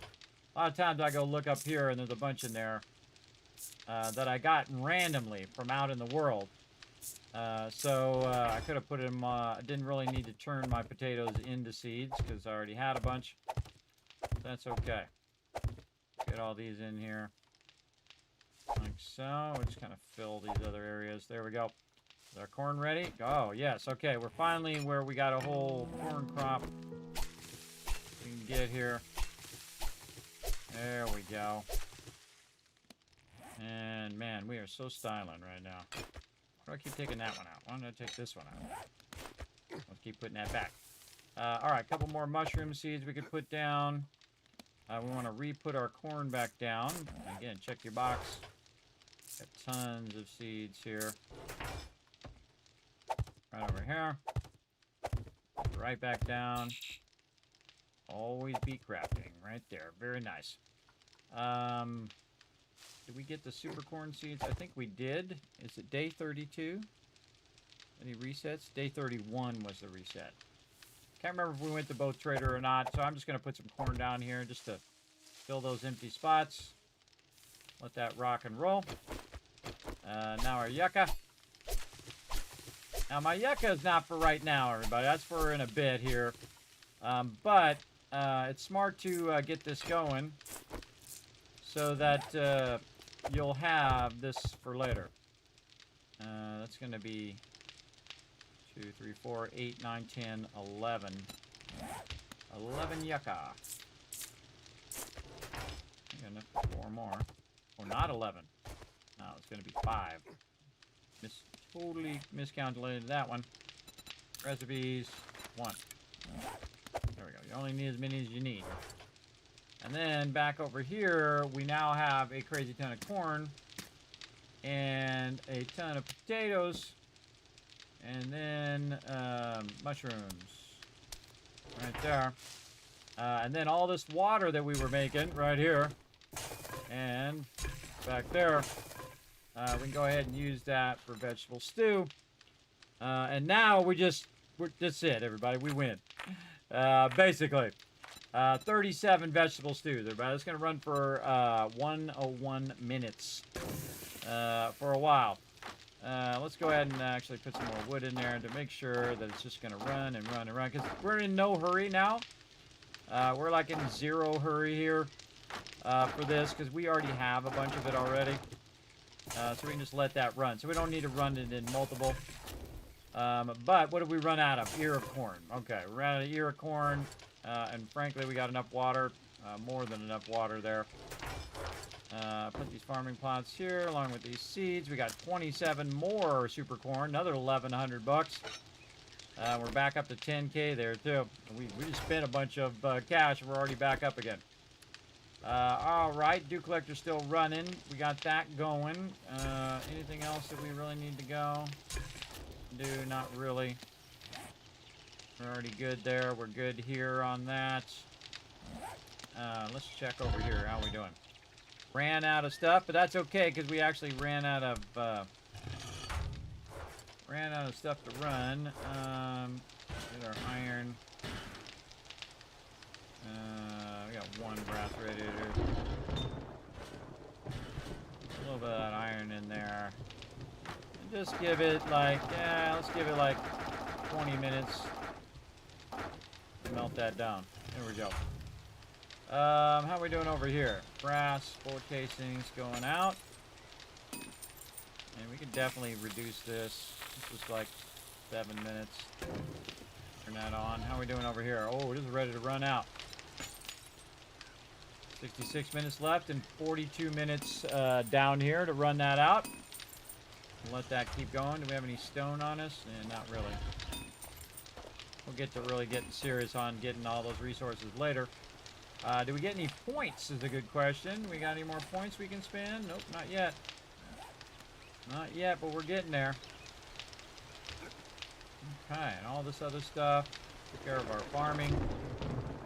[SPEAKER 3] A lot of times I go look up here and there's a bunch in there that I got randomly from out in the world. So I could have put them, I didn't really need to turn my potatoes into seeds because I already had a bunch. That's okay. Get all these in here. Like so. We'll just kind of fill these other areas. There we go. Is our corn ready? Oh, yes. Okay, we're finally where we got a whole corn crop we can get here. There we go. And, man, we are so styling right now. Why do I keep taking that one out? Why don't I take this one out? Let's keep putting that back. All right, a couple more mushroom seeds we could put down. We want to re-put our corn back down. Again, check your box. Got tons of seeds here. Right over here. Right back down. Always be crafting. Right there. Very nice. Did we get the super corn seeds? I think we did. Is it day 32? Any resets? Day 31 was the reset. Can't remember if we went to both trader or not, so I'm just going to put some corn down here just to fill those empty spots. Let that rock and roll. Now our yucca. Now my yucca is not for right now, everybody. That's for in a bit here. But it's smart to get this going so that you'll have this for later. That's going to be 2, 3, 4, 8, 9, 10, 11. 11 yucca. I got enough for 4 more. Or not 11. No, it's going to be 5. Totally miscalculated that one. Recipes, 1. There we go. You only need as many as you need. And then back over here, we now have a crazy ton of corn. And a ton of potatoes. And then mushrooms. Right there. And then all this water that we were making right here. And back there. We can go ahead and use that for vegetable stew. And now that's it, everybody. We win. Basically. 37 vegetable stews, everybody. It's going to run for 101 minutes for a while. Let's go ahead and actually put some more wood in there to make sure that it's just going to run and run and run. Because we're in no hurry now. We're like in zero hurry here for this because we already have a bunch of it already. So we can just let that run. So we don't need to run it in multiple. But what did we run out of? Ear of corn. Okay, we ran out of ear of corn. And frankly, we got enough water. More than enough water there. Put these farming plots here along with these seeds. We got 27 more super corn. Another 1,100 bucks. We're back up to 10K there too. We just spent a bunch of cash. We're already back up again. All right, dew collector's still running. We got that going. Anything else that we really need to go? Not really. We're already good there. We're good here on that. Let's check over here. How are we doing? Ran out of stuff, but that's okay because we actually ran out of stuff to run. Get our iron. We got 1 brass radiator. A little bit of that iron in there. And just give it like, let's give it like 20 minutes. Melt that down. There we go. How are we doing over here? Brass, 4 casings going out. And we can definitely reduce this. This was like 7 minutes. Turn that on. How are we doing over here? Oh, this is ready to run out. 66 minutes left and 42 minutes down here to run that out. We'll let that keep going. Do we have any stone on us? Not really. We'll get to really getting serious on getting all those resources later. Do we get any points is a good question. We got any more points we can spend? Nope, not yet. Not yet, but we're getting there. Okay, and all this other stuff. Take care of our farming.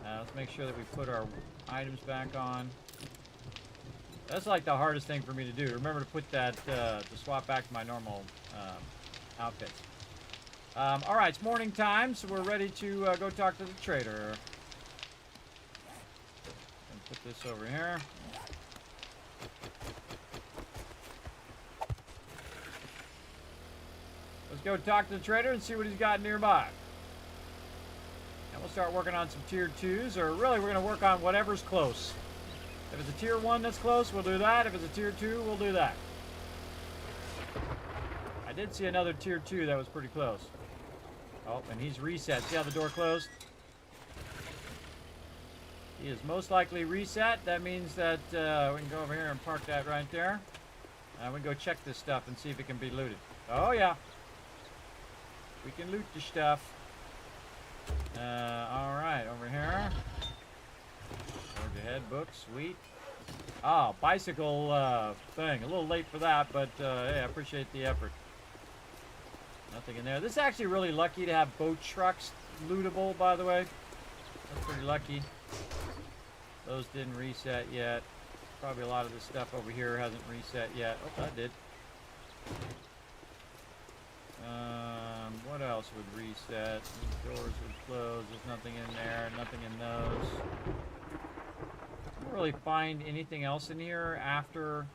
[SPEAKER 3] Let's make sure that we put our items back on. That's like the hardest thing for me to do. Remember to put that, to swap back to my normal outfits. All right, it's morning time, so we're ready to go talk to the trader. And put this over here. Let's go talk to the trader and see what he's got nearby. And we'll start working on some tier 2s, or really we're going to work on whatever's close. If it's a tier 1 that's close, we'll do that. If it's a tier 2, we'll do that. I did see another tier 2 that was pretty close. Oh, and he's reset. See how the door closed? He is most likely reset. That means that we can go over here and park that right there. We can go check this stuff and see if it can be looted. Oh, yeah. We can loot the stuff. All right, over here. Forge ahead book, sweet. Oh, bicycle thing. A little late for that, but hey, I appreciate the effort. Nothing in there. This is actually really lucky to have boat trucks lootable, by the way. That's pretty lucky. Those didn't reset yet. Probably a lot of this stuff over here hasn't reset yet. Oh, that did. What else would reset? These doors would close. There's nothing in there. Nothing in those. I don't really find anything else in here after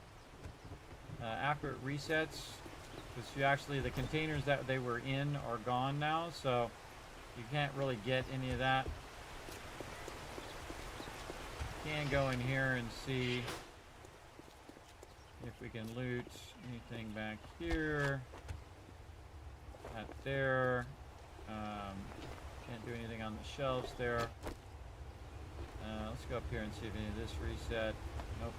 [SPEAKER 3] it resets. Because you actually, the containers that they were in are gone now, so you can't really get any of that. Can go in here and see if we can loot anything back here. That there. Can't do anything on the shelves there. Let's go up here and see if any of this reset. Nope.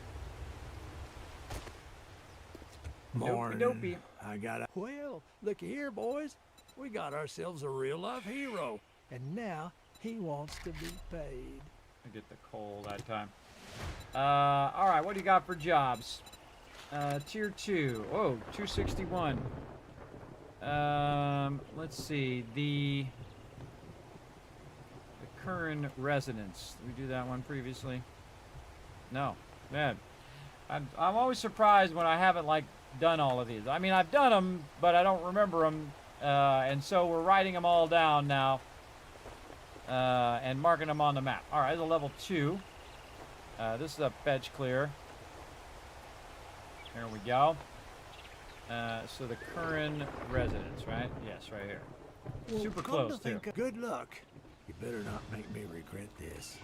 [SPEAKER 4] Morning.
[SPEAKER 3] Dopey.
[SPEAKER 4] I got a... Well, looky here, boys. We got ourselves a real-life hero. And now he wants to be paid.
[SPEAKER 3] I get the coal that time. All right, what do you got for jobs? Tier 2. Oh, 261. Let's see. The current residence. Did we do that one previously? No. Man, I'm always surprised when I haven't, like, done all of these. I mean, I've done them, but I don't remember them. And so we're writing them all down now. And marking them on the map. All right, there's a level 2. This is a fetch clear. There we go. So the current residence, right? Yes, right here.
[SPEAKER 4] Well,
[SPEAKER 3] super close, too.
[SPEAKER 4] Good luck. You better not make me regret this.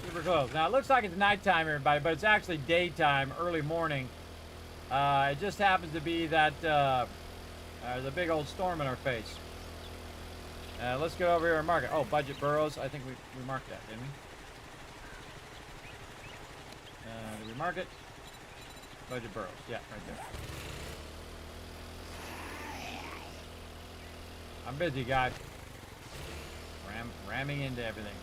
[SPEAKER 3] Super close. Now, it looks like it's nighttime, everybody, but it's actually daytime, early morning. It just happens to be that there's a big old storm in our face. Let's get over here and mark it. Oh, budget burrows. I think we marked that, didn't we? Did we mark it? Budget burrows. Yeah, right there. I'm busy, guys. Ramming into everything.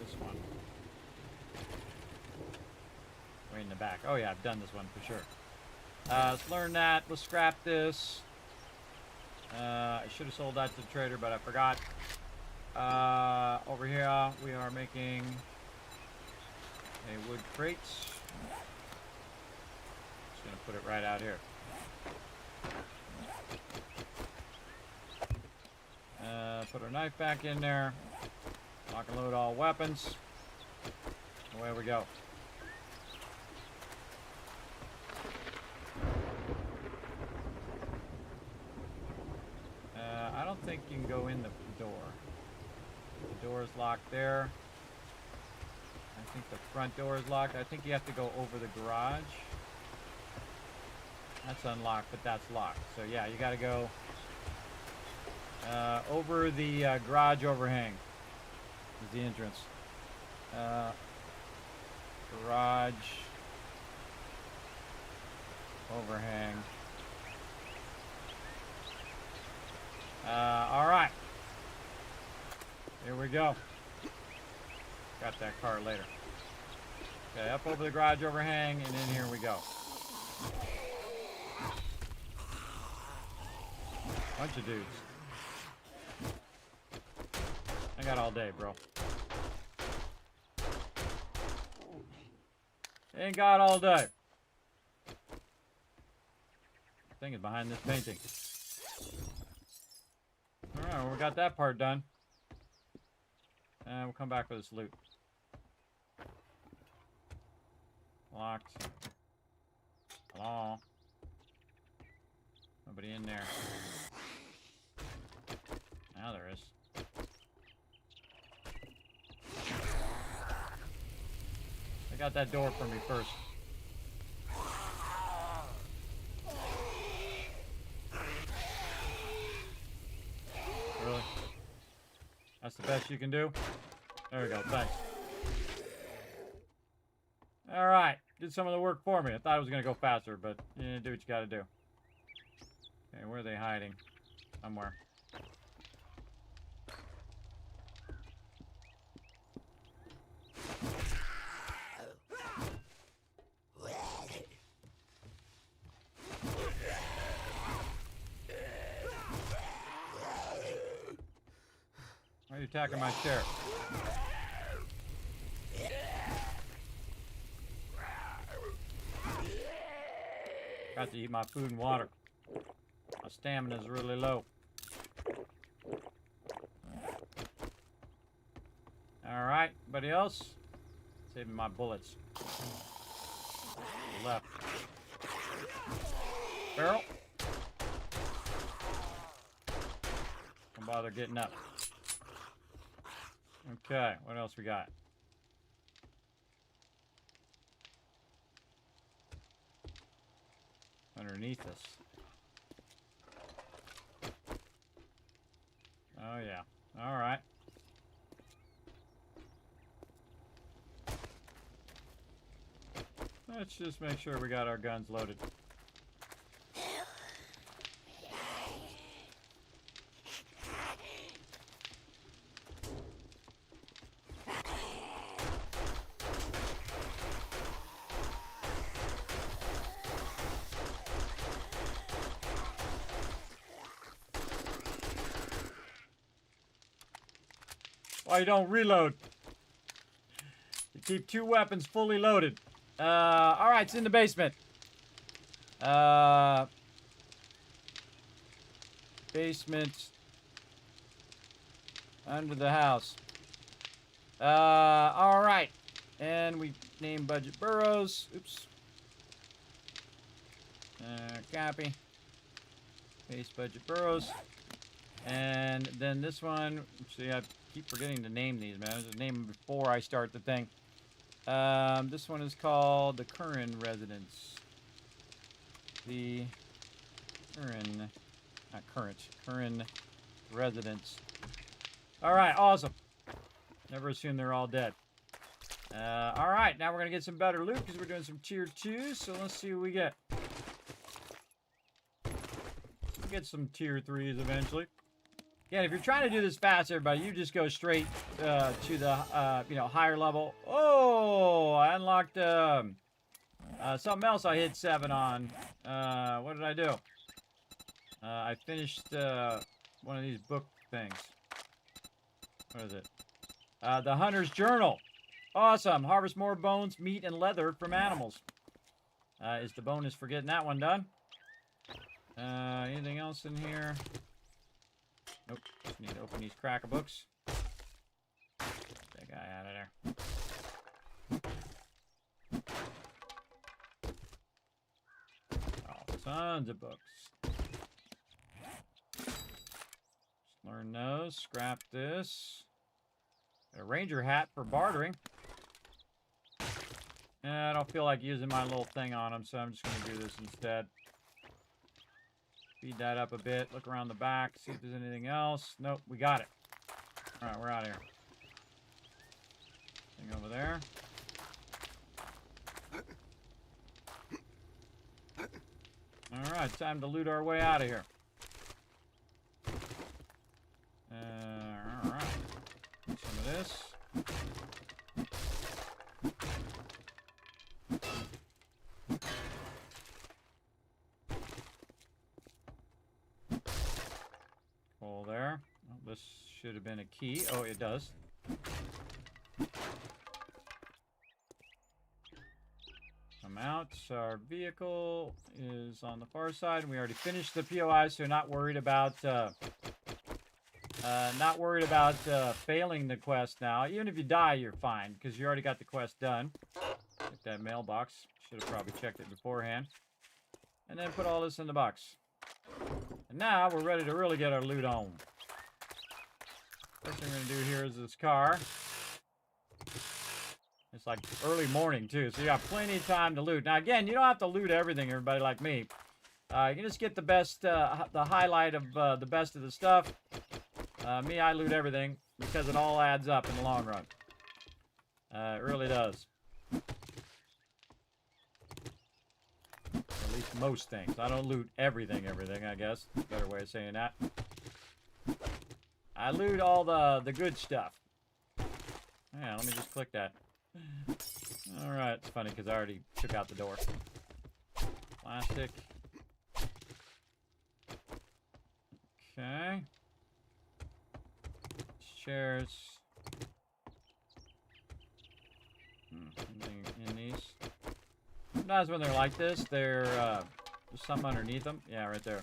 [SPEAKER 3] This one. Way in the back. Oh yeah, I've done this one for sure. Let's learn that. Let's scrap this. I should have sold that to the trader, but I forgot. Over here, we are making a wood crate. Just gonna put it right out here. Put our knife back in there. Lock and load all weapons. Away we go. I don't think you can go in the door. The door is locked there. I think the front door is locked. I think you have to go over the garage. That's unlocked, but that's locked. So yeah, you got to go over the garage overhang. Is the entrance. Garage overhang. All right. Here we go. Got that car later. Okay, up over the garage overhang, and in here we go. Bunch of dudes. I got all day, bro. Ain't got all day. Thing is behind this painting. Alright, well, we got that part done. And we'll come back for this loot. Locked. Hello? Nobody in there. Now there is. I got that door for me first. Really? That's the best you can do? There we go, thanks. Alright, did some of the work for me. I thought it was going to go faster, but do what you got to do. Okay, where are they hiding? Somewhere. Why are you attacking my chair? Got to eat my food and water. My stamina's really low. Alright, anybody else? Saving my bullets. Left. Barrel. Don't bother getting up. Okay, what else we got? Underneath us. Oh yeah. All right. Let's just make sure we got our guns loaded. Why you don't reload? You keep two weapons fully loaded. Alright, it's in the basement. Basement. Under the house. Alright. And we name budget burrows. Oops. Copy. Paste budget burrows. And then this one, see, I keep forgetting to name these, man. I just name them before I start the thing. This one is called the Curran Residence. The Curran, not current, Curran Residence. All right, awesome. Never assume they're all dead. All right, now we're gonna get some better loot because we're doing some tier 2s. So let's see what we get. We'll get some tier 3s eventually. Again, if you're trying to do this fast, everybody, you just go straight to the higher level. Oh, I unlocked something else. I hit 7 on. What did I do? I finished one of these book things. What is it? The Hunter's Journal. Awesome. Harvest more bones, meat, and leather from animals. Is the bonus for getting that one done? Anything else in here? Nope. Just need to open these cracker books. Get that guy out of there. Oh, tons of books. Just learn those. Scrap this. Got a ranger hat for bartering. I don't feel like using my little thing on him, so I'm just going to do this instead. Speed that up a bit. Look around the back. See if there's anything else. Nope, we got it. All right, we're out of here. Thing over there. All right, time to loot our way out of here. All right. Some of this. Cool there. Well, this should have been a key. Oh, it does. Come out. Our vehicle is on the far side. We already finished the POI, so not worried about failing the quest now. Even if you die, you're fine because you already got the quest done. Get that mailbox. Should have probably checked it beforehand. And then put all this in the box. And now we're ready to really get our loot on. First thing we're going to do here is this car. It's like early morning, too, so you got plenty of time to loot. Now, again, you don't have to loot everything, everybody, like me. You can just get the best, the highlight of the best of the stuff. Me, I loot everything because it all adds up in the long run. It really does. At least most things. I don't loot everything, I guess. Better way of saying that. I loot all the good stuff. Yeah, let me just click that. Alright, it's funny because I already took out the door. Plastic. Okay. Chairs. Anything in these? Sometimes when they're like this, there's something underneath them. Yeah, right there.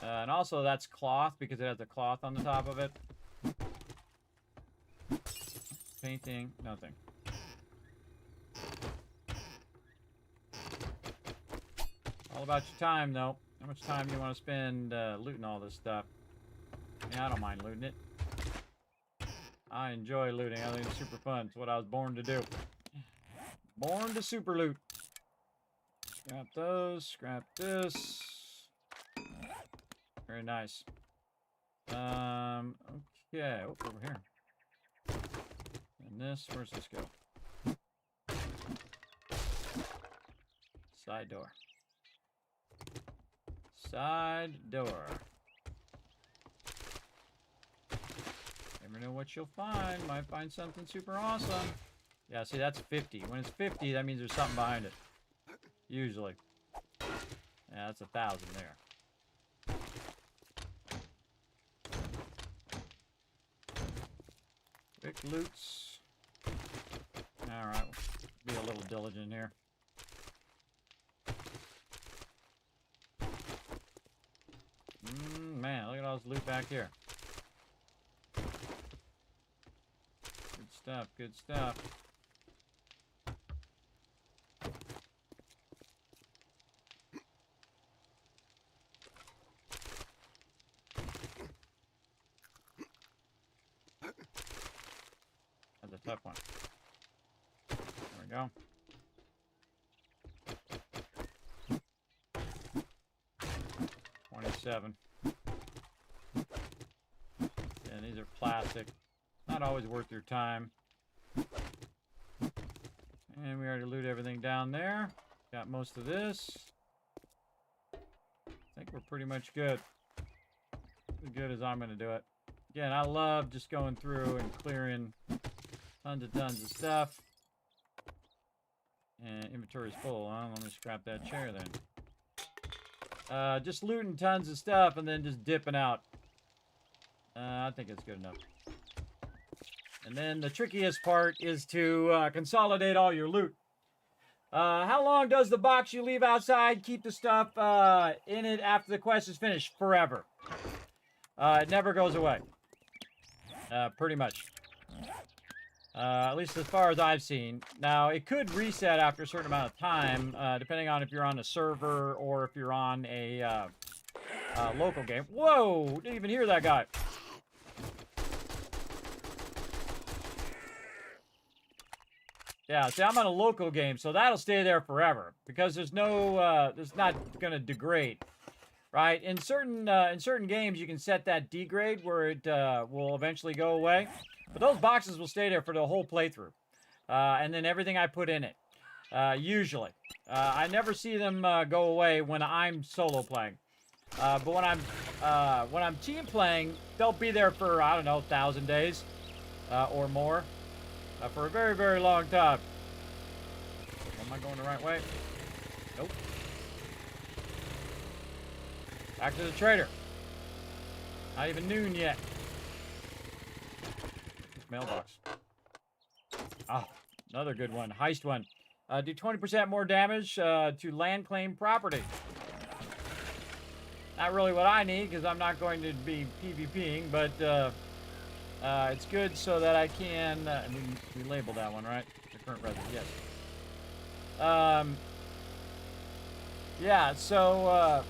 [SPEAKER 3] And also that's cloth because it has a cloth on the top of it. Painting, nothing. All about your time, though. How much time do you want to spend looting all this stuff? Yeah, I don't mind looting it. I enjoy looting. I think it's super fun. It's what I was born to do. Born to super loot. Scrap those. Scrap this. Very nice. Okay. Oh, over here. And this, where's this go? Side door. Side door. Never know what you'll find. Might find something super awesome. Yeah, see, that's 50. When it's 50, that means there's something behind it. Usually. Yeah, that's 1,000 there. Quick loots. Alright, be a little diligent here. Man, look at all this loot back here. Good stuff, good stuff. That's a tough one. There we go. $27. And these are plastic. Not always worth your time. And we already looted everything down there. Got most of this. I think we're pretty much good. As good as I'm going to do it. Again, I love just going through and clearing tons of stuff. And inventory's full, huh? Let me scrap that chair then. Just looting tons of stuff and then just dipping out. I think it's good enough. And then the trickiest part is to consolidate all your loot. How long does the box you leave outside keep the stuff in it after the quest is finished? Forever. It never goes away. Pretty much. At least as far as I've seen. Now, it could reset after a certain amount of time, depending on if you're on a server or if you're on a local game. Whoa! Didn't even hear that guy. Yeah, see, I'm on a local game, so that'll stay there forever because there's no, it's not gonna degrade, right? In certain games, you can set that degrade where it will eventually go away, but those boxes will stay there for the whole playthrough, and then everything I put in it, usually. I never see them go away when I'm solo playing, but when I'm team playing, they'll be there for, I don't know, 1,000 days or more. For a very, very long time. Am I going the right way? Nope. Back to the trader. Not even noon yet. Mailbox. Ah, another good one. Heist one. Do 20% more damage to land claim property. Not really what I need because I'm not going to be PvPing, but it's good so that I can, we labeled that one, right? The current resident, yes. Yeah, so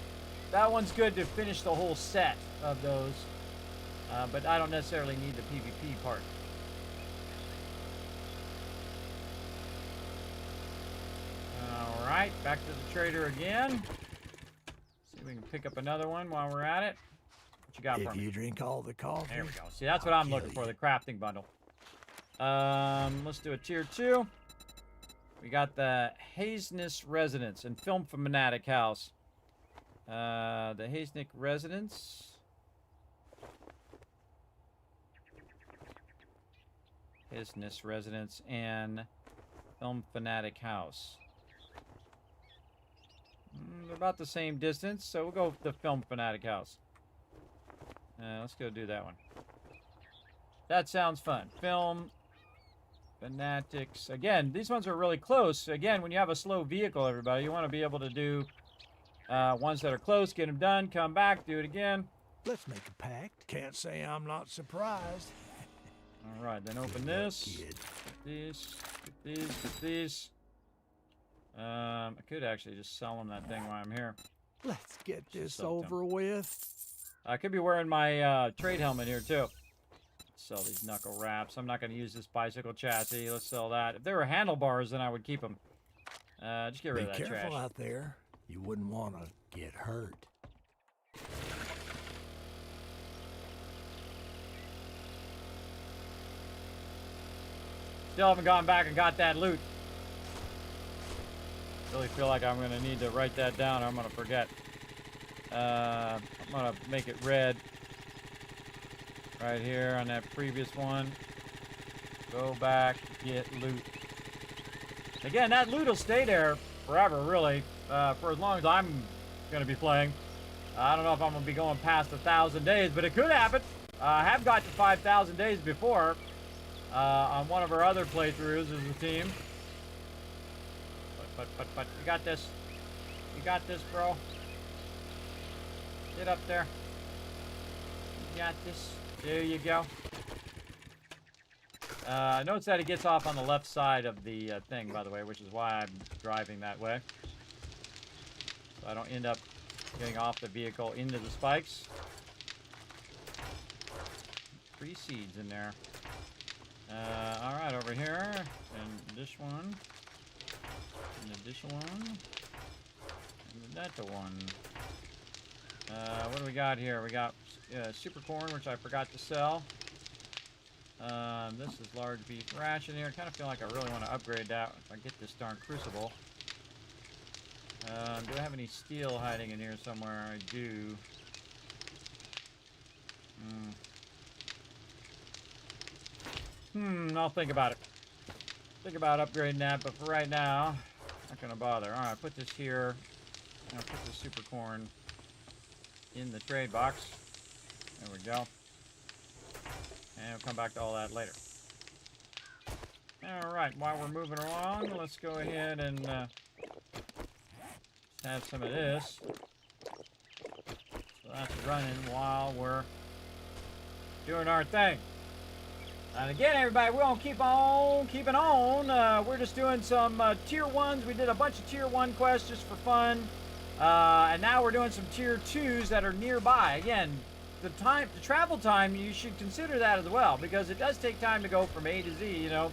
[SPEAKER 3] that one's good to finish the whole set of those, but I don't necessarily need the PvP part. All right, back to the trader again. See if we can pick up another one while we're at it. You got
[SPEAKER 4] if you drink all the coffee.
[SPEAKER 3] There we go. See, that's what I'm looking for, the crafting bundle. Let's do a tier 2. We got the Hazeness Residence and Film Fanatic House. The Hazeness Residence. Hazeness Residence and Film Fanatic House. They're about the same distance, so we'll go with the Film Fanatic House. Let's go do that one. That sounds fun. Film Fanatics. Again, these ones are really close. Again, when you have a slow vehicle, everybody, you want to be able to do ones that are close, get them done, come back, do it again.
[SPEAKER 4] Let's make a pact. Can't say I'm not surprised.
[SPEAKER 3] All right, then open this. Get these, get these, get these. I could actually just sell them that thing while I'm here.
[SPEAKER 4] Let's get this over with.
[SPEAKER 3] I could be wearing my trade helmet here, too. Sell these knuckle wraps. I'm not going to use this bicycle chassis. Let's sell that. If they were handlebars, then I would keep them. Just get rid of that trash. Be careful
[SPEAKER 4] out there. You wouldn't want to get hurt.
[SPEAKER 3] Still haven't gone back and got that loot. Really feel like I'm going to need to write that down or I'm going to forget. I'm going to make it red. Right here on that previous one. Go back, get loot. Again, that loot will stay there forever, really. For as long as I'm going to be playing. I don't know if I'm going to be going past 1,000 days, but it could happen. I have got to 5,000 days before. On one of our other playthroughs as a team. But, you got this. You got this, bro. Get up there. You got this. There you go. Notice that it gets off on the left side of the thing, by the way, which is why I'm driving that way. So I don't end up getting off the vehicle into the spikes. 3 seeds in there. Alright, over here. And this one. And this one. And that one. What do we got here? We got super corn, which I forgot to sell. This is large beef ration here. I kind of feel like I really want to upgrade that if I get this darn crucible. Do I have any steel hiding in here somewhere? I do. I'll think about it. Think about upgrading that, but for right now, not gonna bother. Alright, put this here. I'll put the super corn in the trade box. There we go. And we'll come back to all that later. Alright, while we're moving along, let's go ahead and have some of this. So that's running while we're doing our thing. And again, everybody, we're going to keep on keeping on. We're just doing some tier 1s. We did a bunch of tier 1 quests just for fun. And now we're doing some tier 2s that are nearby. Again, the travel time, you should consider that as well, because it does take time to go from A to Z, you know.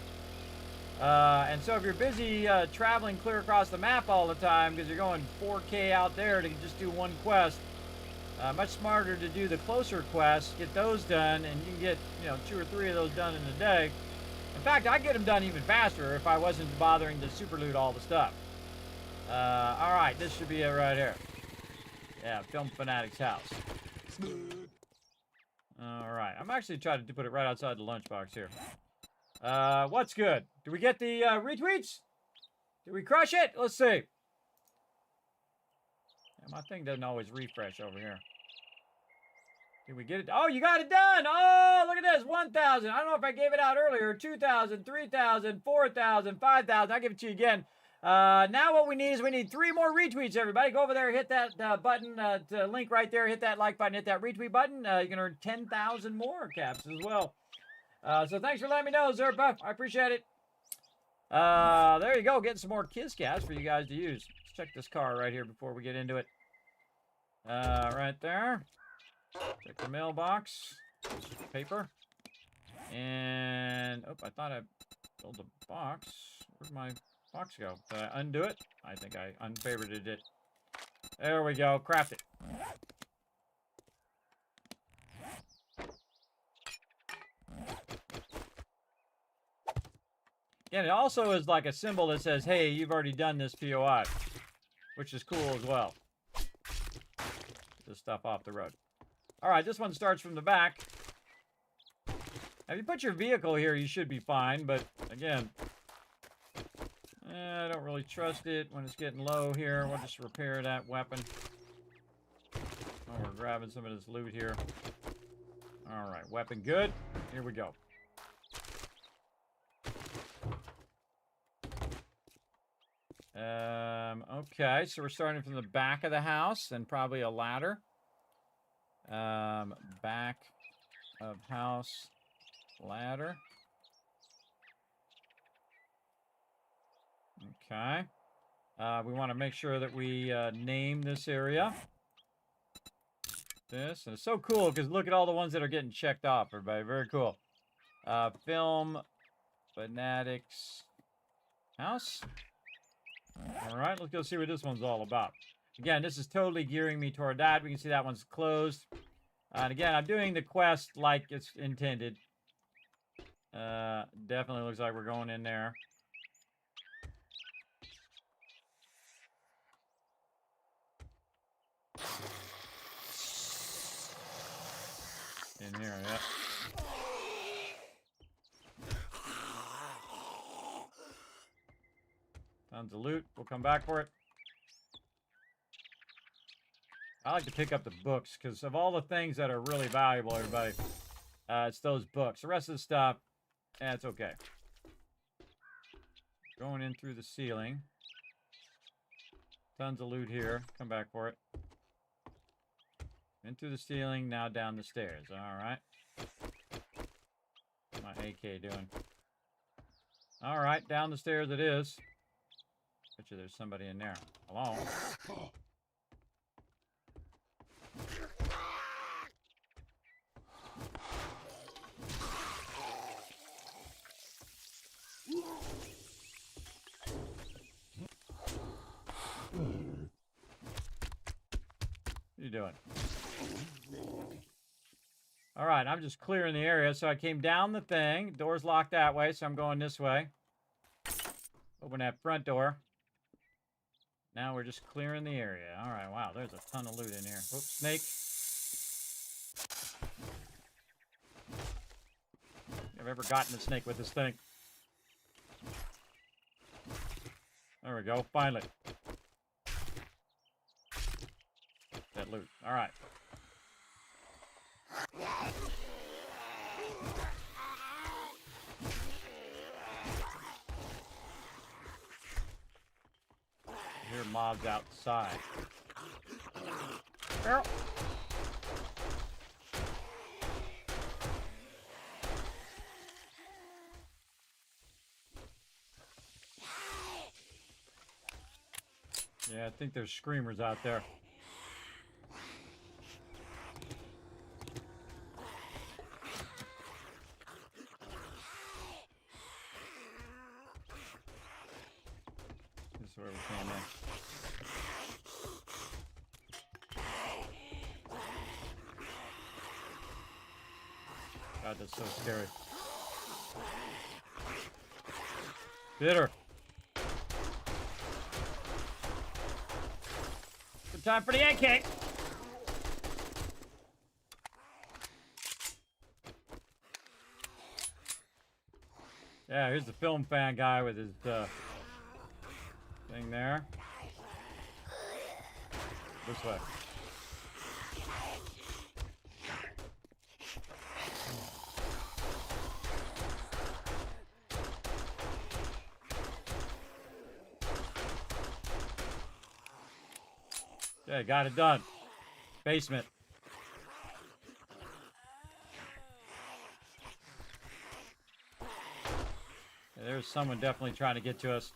[SPEAKER 3] And so if you're busy traveling clear across the map all the time because you're going 4K out there to just do one quest, much smarter to do the closer quests, get those done, and you can get, 2 or 3 of those done in a day. In fact, I'd get them done even faster if I wasn't bothering to super loot all the stuff. All right, this should be it right here. Yeah, Film Fanatic's house. All right, I'm actually trying to put it right outside the lunchbox here. What's good? Do we get the retweets? Did we crush it? Let's see. Yeah, my thing doesn't always refresh over here. Did we get it? Oh, you got it done! Oh, look at this. 1,000. I don't know if I gave it out earlier. 2,000, 3,000, 4,000, 5,000. I'll give it to you again. Now what we need is 3 more retweets, everybody. Go over there, hit that button, link right there, hit that like button, hit that retweet button. You can earn 10,000 more caps as well. So thanks for letting me know, Zerpa. I appreciate it. There you go. Getting some more Kiss caps for you guys to use. Let's check this car right here before we get into it. Right there. Check the mailbox. Paper. And, oh, I thought I filled the box. Where'd my box go? Did I undo it? I think I unfavorited it. There we go. Craft it. Again, it also is like a symbol that says, hey, you've already done this POI, which is cool as well. Get this stuff off the road. All right, this one starts from the back. If you put your vehicle here, you should be fine, but again, I don't really trust it when it's getting low here. We'll just repair that weapon. Oh, we're grabbing some of this loot here. All right, weapon good. Here we go. Okay, so we're starting from the back of the house and probably a ladder. Back of house ladder. Okay. We want to make sure that we name this area. This, and it's so cool because look at all the ones that are getting checked off, everybody. Very cool. Film Fanatics house. All right, let's go see what this one's all about. Again, this is totally gearing me toward that. We can see that one's closed. And again, I'm doing the quest like it's intended. Definitely looks like we're going in there. In here, yeah. Tons of loot. We'll come back for it. I like to pick up the books because of all the things that are really valuable, everybody, it's those books. The rest of the stuff, it's okay. Going in through the ceiling. Tons of loot here. Come back for it. In through the ceiling, now down the stairs. All right. What's my AK doing? All right, down the stairs it is. Bet you there's somebody in there. Hello? What are you doing? All right, I'm just clearing the area. So I came down the thing. Door's locked that way, so I'm going this way. Open that front door. Now we're just clearing the area. All right, wow, there's a ton of loot in here. Oops, snake. I've ever gotten a snake with this thing. There we go, finally. That loot. All right. I hear mobs outside. Girl. Yeah, I think there's screamers out there. where we came in. God, that's so scary. Bitter. Good time for the egg cake. Yeah, here's the film fan guy with his thing there. This way. Okay, got it done. Basement. Yeah, there's someone definitely trying to get to us.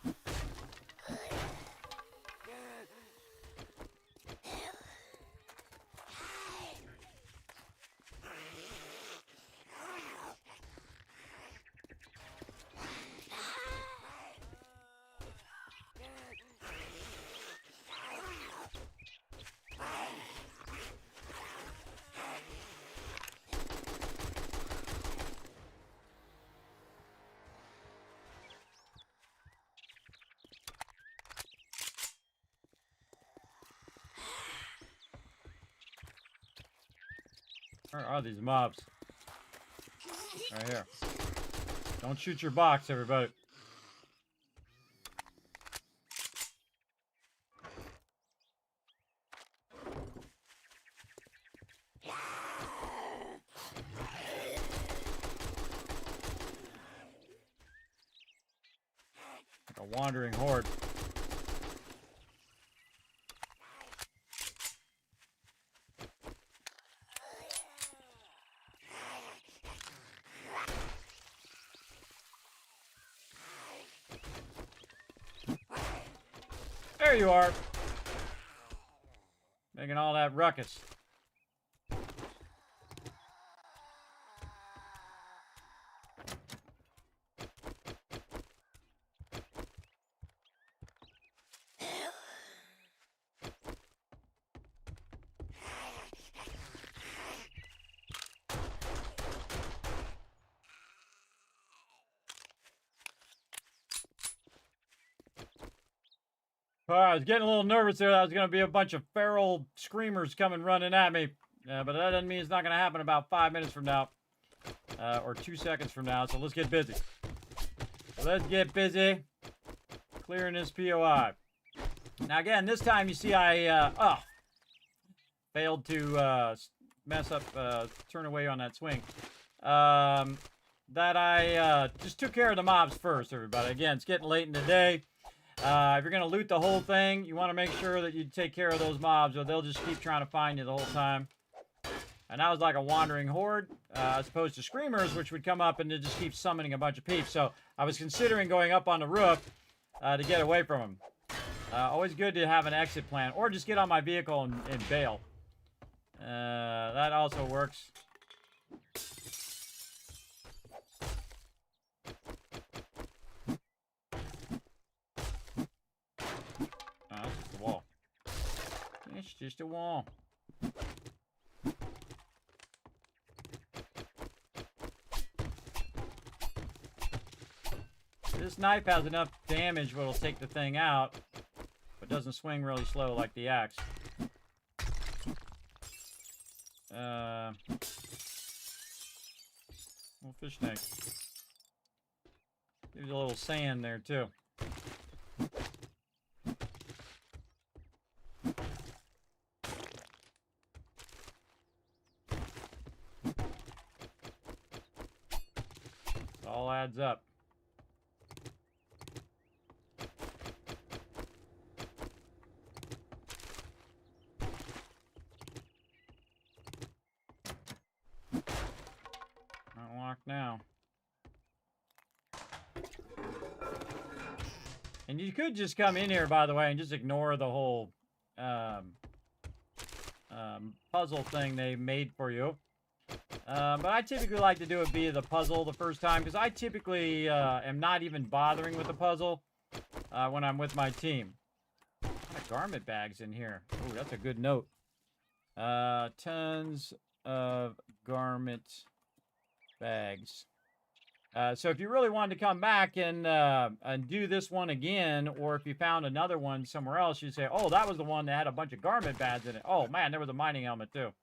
[SPEAKER 3] Where are these mobs? Right here. Don't shoot your box, everybody. Like a wandering horde. There you are. Making all that ruckus. I was getting a little nervous there. That was going to be a bunch of feral screamers coming running at me. But that doesn't mean it's not going to happen about 5 minutes from now. Or 2 seconds from now. So let's get busy. Let's get busy clearing this POI. Now again, this time you see I failed to mess up, turn away on that swing. That I just took care of the mobs first, everybody. Again, it's getting late in the day. If you're going to loot the whole thing, you want to make sure that you take care of those mobs, or they'll just keep trying to find you the whole time. And that was like a wandering horde, as opposed to screamers, which would come up and just keep summoning a bunch of peeps. So I was considering going up on the roof to get away from them. Always good to have an exit plan, or just get on my vehicle and bail. That also works. It's just a wall. This knife has enough damage where it'll take the thing out, but doesn't swing really slow like the axe. Little fish tank. There's a little sand there too. All adds up. Unlocked now. And you could just come in here, by the way, and just ignore the whole puzzle thing they made for you. But I typically like to do it via the puzzle the first time, because I typically am not even bothering with the puzzle when I'm with my team. A lot of garment bags in here. Oh, that's a good note. Tons of garment bags. So if you really wanted to come back and do this one again, or if you found another one somewhere else, you'd say, oh, that was the one that had a bunch of garment bags in it. Oh, man, there was a mining helmet, too.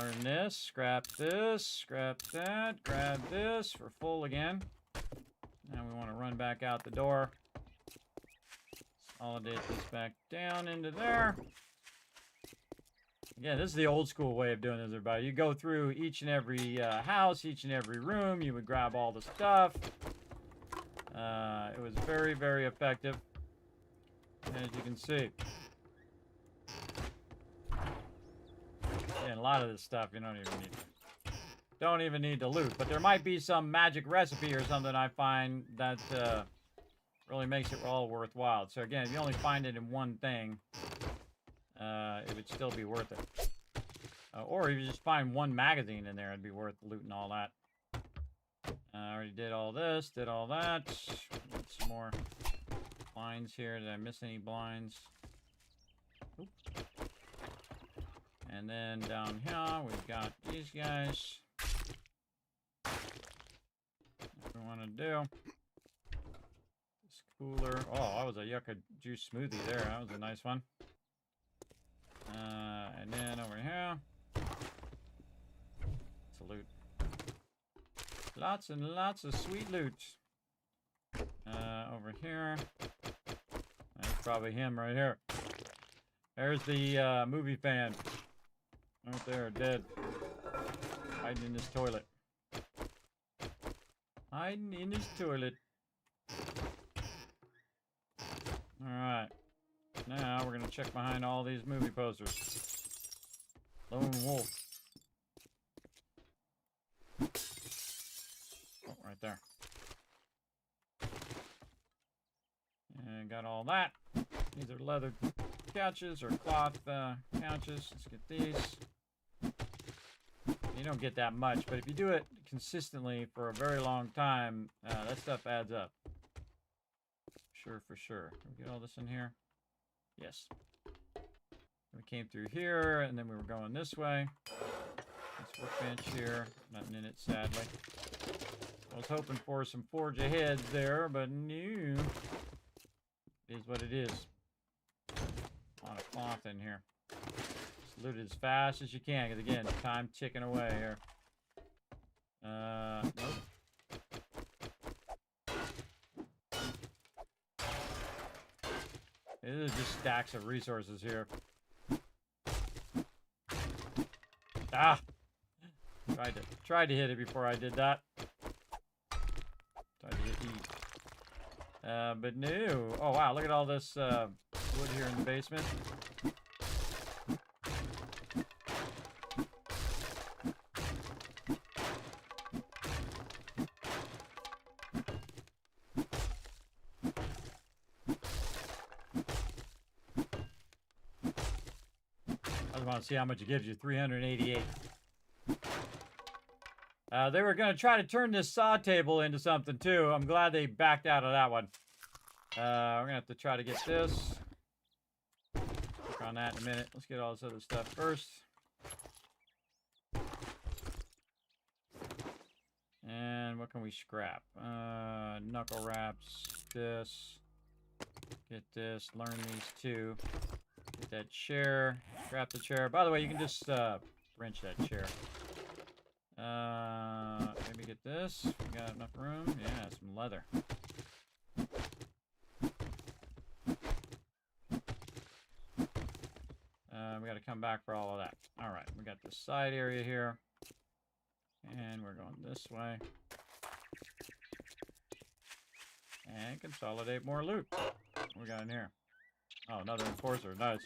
[SPEAKER 3] Learn this, scrap that, grab this for full again. Now we want to run back out the door. Consolidate this back down into there. Again, this is the old school way of doing this, everybody. You go through each and every house, each and every room. You would grab all the stuff. It was very, very effective, as you can see. And a lot of this stuff you don't even need to loot. But there might be some magic recipe or something I find that really makes it all worthwhile. So again, if you only find it in one thing, it would still be worth it. Or if you just find one magazine in there, it'd be worth looting all that. I already did all this, did all that. Got some more blinds here. Did I miss any blinds? Oop. And then down here, we've got these guys. What we want to do. This cooler. Oh, that was a yucca juice smoothie there. That was a nice one. And then over here, it's a loot. Lots and lots of sweet loot. Over here, that's probably him right here. There's the movie fan. Right there, dead. Hiding in this toilet. Hiding in his toilet. Alright. Now we're gonna check behind all these movie posters. Lone Wolf. Oh, right there. And got all that. These are leather couches or cloth couches. Let's get these. You don't get that much, but if you do it consistently for a very long time, that stuff adds up. Sure, for sure. Can we get all this in here? Yes. We came through here, and then we were going this way. This workbench here. Nothing in it, sadly. I was hoping for some forge ahead there, but no. It is what it is. A lot of cloth in here. Just loot it as fast as you can, because again, time ticking away here. Nope. It is just stacks of resources here. Ah! Tried to hit it before I did that. Tried to hit E. But no. Oh wow, look at all this wood here in the basement. I just want to see how much it gives you. 388. They were going to try to turn this saw table into something too. I'm glad they backed out of that one. We're going to have to try to get this. Work on that in a minute. Let's get all this other stuff first. And what can we scrap? Knuckle wraps. This. Get this. Learn these two. Get that chair. Scrap the chair. By the way, you can just wrench that chair. Maybe get this. We got enough room. Yeah, some leather. We got to come back for all of that. All right, we got this side area here, and we're going this way. And consolidate more loot. What we got in here? Oh, another enforcer. Nice.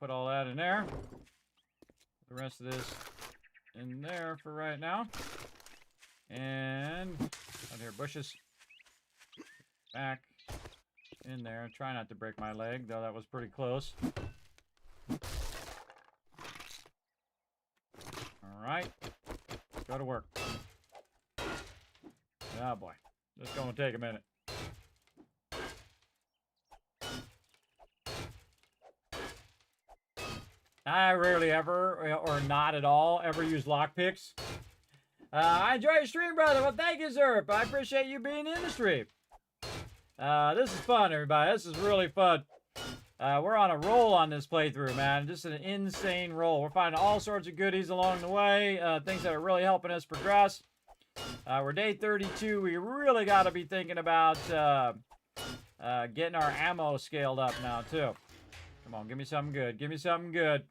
[SPEAKER 3] Put all that in there. Put the rest of this in there for right now. And out here, bushes. Back in there. Try not to break my leg, though that was pretty close. All right. Let's go to work. Oh, boy. It's going to take a minute. I rarely ever, or not at all, ever use lockpicks. I enjoy your stream, brother. Well, thank you, Zerp. I appreciate you being in the stream. This is fun, everybody. This is really fun. We're on a roll on this playthrough, man. Just an insane roll. We're finding all sorts of goodies along the way. Things that are really helping us progress. We're day 32. We really got to be thinking about getting our ammo scaled up now, too. Come on, give me something good. Give me something good.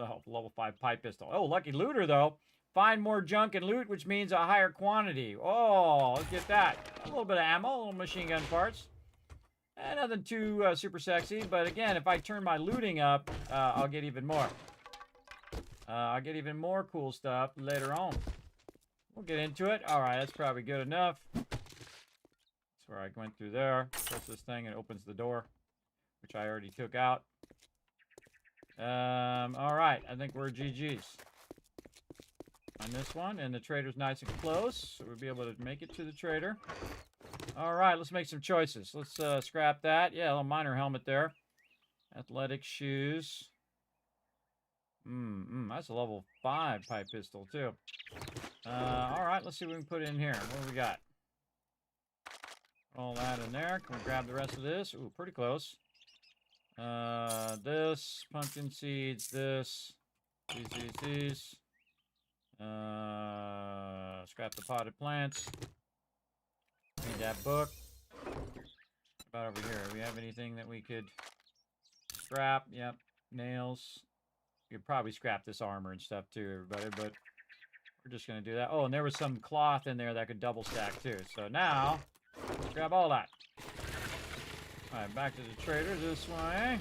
[SPEAKER 3] Oh, level 5 pipe pistol. Oh, lucky looter, though. Find more junk and loot, which means a higher quantity. Oh, let's get that. A little bit of ammo, a little machine gun parts. Nothing too super sexy, but again, if I turn my looting up, I'll get even more. I'll get even more cool stuff later on. We'll get into it. All right, that's probably good enough. That's where I went through there. Press this thing and it opens the door, which I already took out. All right, I think we're GG's on this one, and the trader's nice and close, so we'll be able to make it to the trader. All right, let's make some choices. Let's scrap that. Yeah, a little miner helmet there. Athletic shoes. That's a level 5 pipe pistol, too. All right, let's see what we can put in here. What do we got? All that in there. Can we grab the rest of this? Ooh, pretty close. This, pumpkin seeds, this, these. Scrap the potted plants. Need that book. What about over here? Do we have anything that we could scrap? Yep. Nails. You could probably scrap this armor and stuff too, everybody, but we're just going to do that. Oh, and there was some cloth in there that could double stack too. So now, let's grab all that. Alright, back to the trader this way.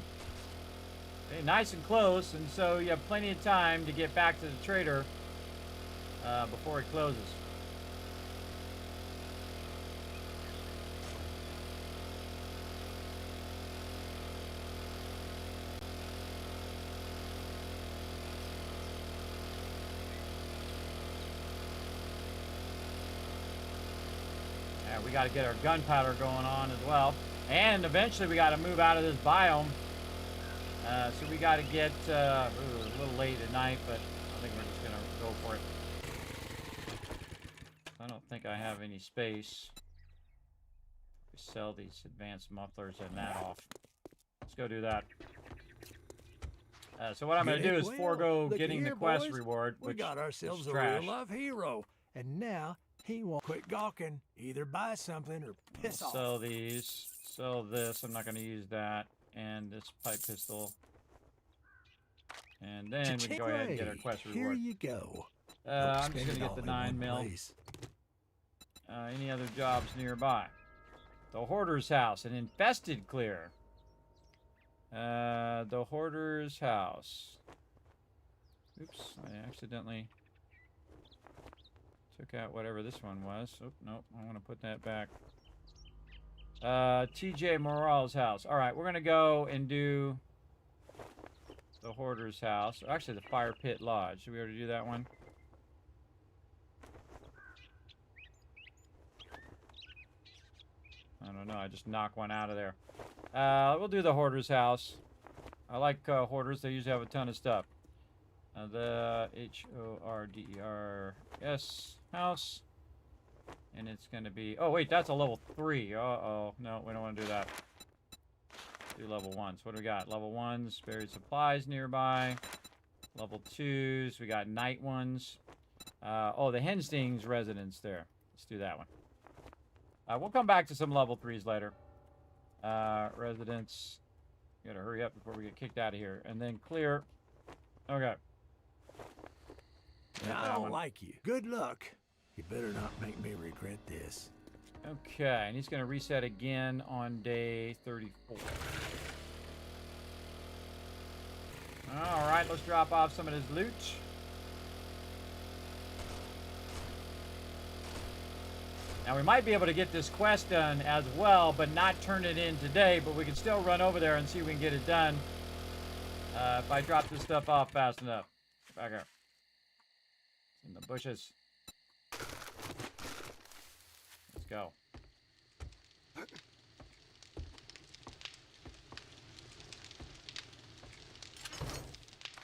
[SPEAKER 3] Okay, nice and close, and so you have plenty of time to get back to the trader before it closes. Yeah, we got to get our gunpowder going on as well. And eventually we got to move out of this biome. So we got to get, ooh, a little late at night, but I think we're just going to go for it. I don't think I have any space. We sell these advanced mufflers and that off. Let's go do that. So what I'm going to do is forego getting the quest reward, which
[SPEAKER 4] we got ourselves
[SPEAKER 3] is
[SPEAKER 4] a
[SPEAKER 3] trash.
[SPEAKER 4] real life hero, and now he won't quit gawking. Either buy something or piss off.
[SPEAKER 3] Sell these. Sell this. I'm not going to use that. And this pipe pistol. And then we can go ahead and get our quest reward.
[SPEAKER 4] Here you go.
[SPEAKER 3] I'm just going to get the 9mm. Any other jobs nearby? The Hoarder's House. An infested clear. The Hoarder's House. Oops. I accidentally took out whatever this one was. Oh, nope. I want to put that back. TJ Morale's house. All right, we're going to go and do the Hoarder's House. Actually, the Fire Pit Lodge. Did we already do that one? I don't know. I just knocked one out of there. We'll do the Hoarder's House. I like hoarders. They usually have a ton of stuff. The H-O-R-D-E-R-S house. And it's going to be... Oh, wait, that's a level 3. Uh-oh. No, we don't want to do that. Do level 1s. What do we got? Level 1s, buried supplies nearby. Level 2s, we got night ones. Oh, the Hensting's residence there. Let's do that one. We'll come back to some level 3s later. Residence. We gotta hurry up before we get kicked out of here. And then clear. Okay.
[SPEAKER 4] I don't like you. Good luck. You better not make me regret this.
[SPEAKER 3] Okay, and he's going to reset again on day 34. All right, let's drop off some of his loot. Now, we might be able to get this quest done as well, but not turn it in today, but we can still run over there and see if we can get it done if I drop this stuff off fast enough. Back here. In the bushes. Let's go.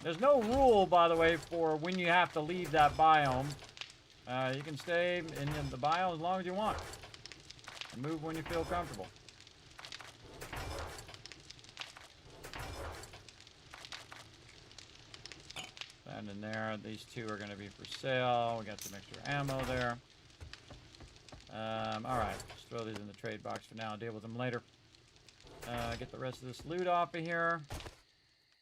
[SPEAKER 3] There's no rule, by the way, for when you have to leave that biome. You can stay in the biome as long as you want. And move when you feel comfortable. And in there, these two are going to be for sale. We got some extra ammo there. Alright, just throw these in the trade box for now. Deal with them later. Get the rest of this loot off of here.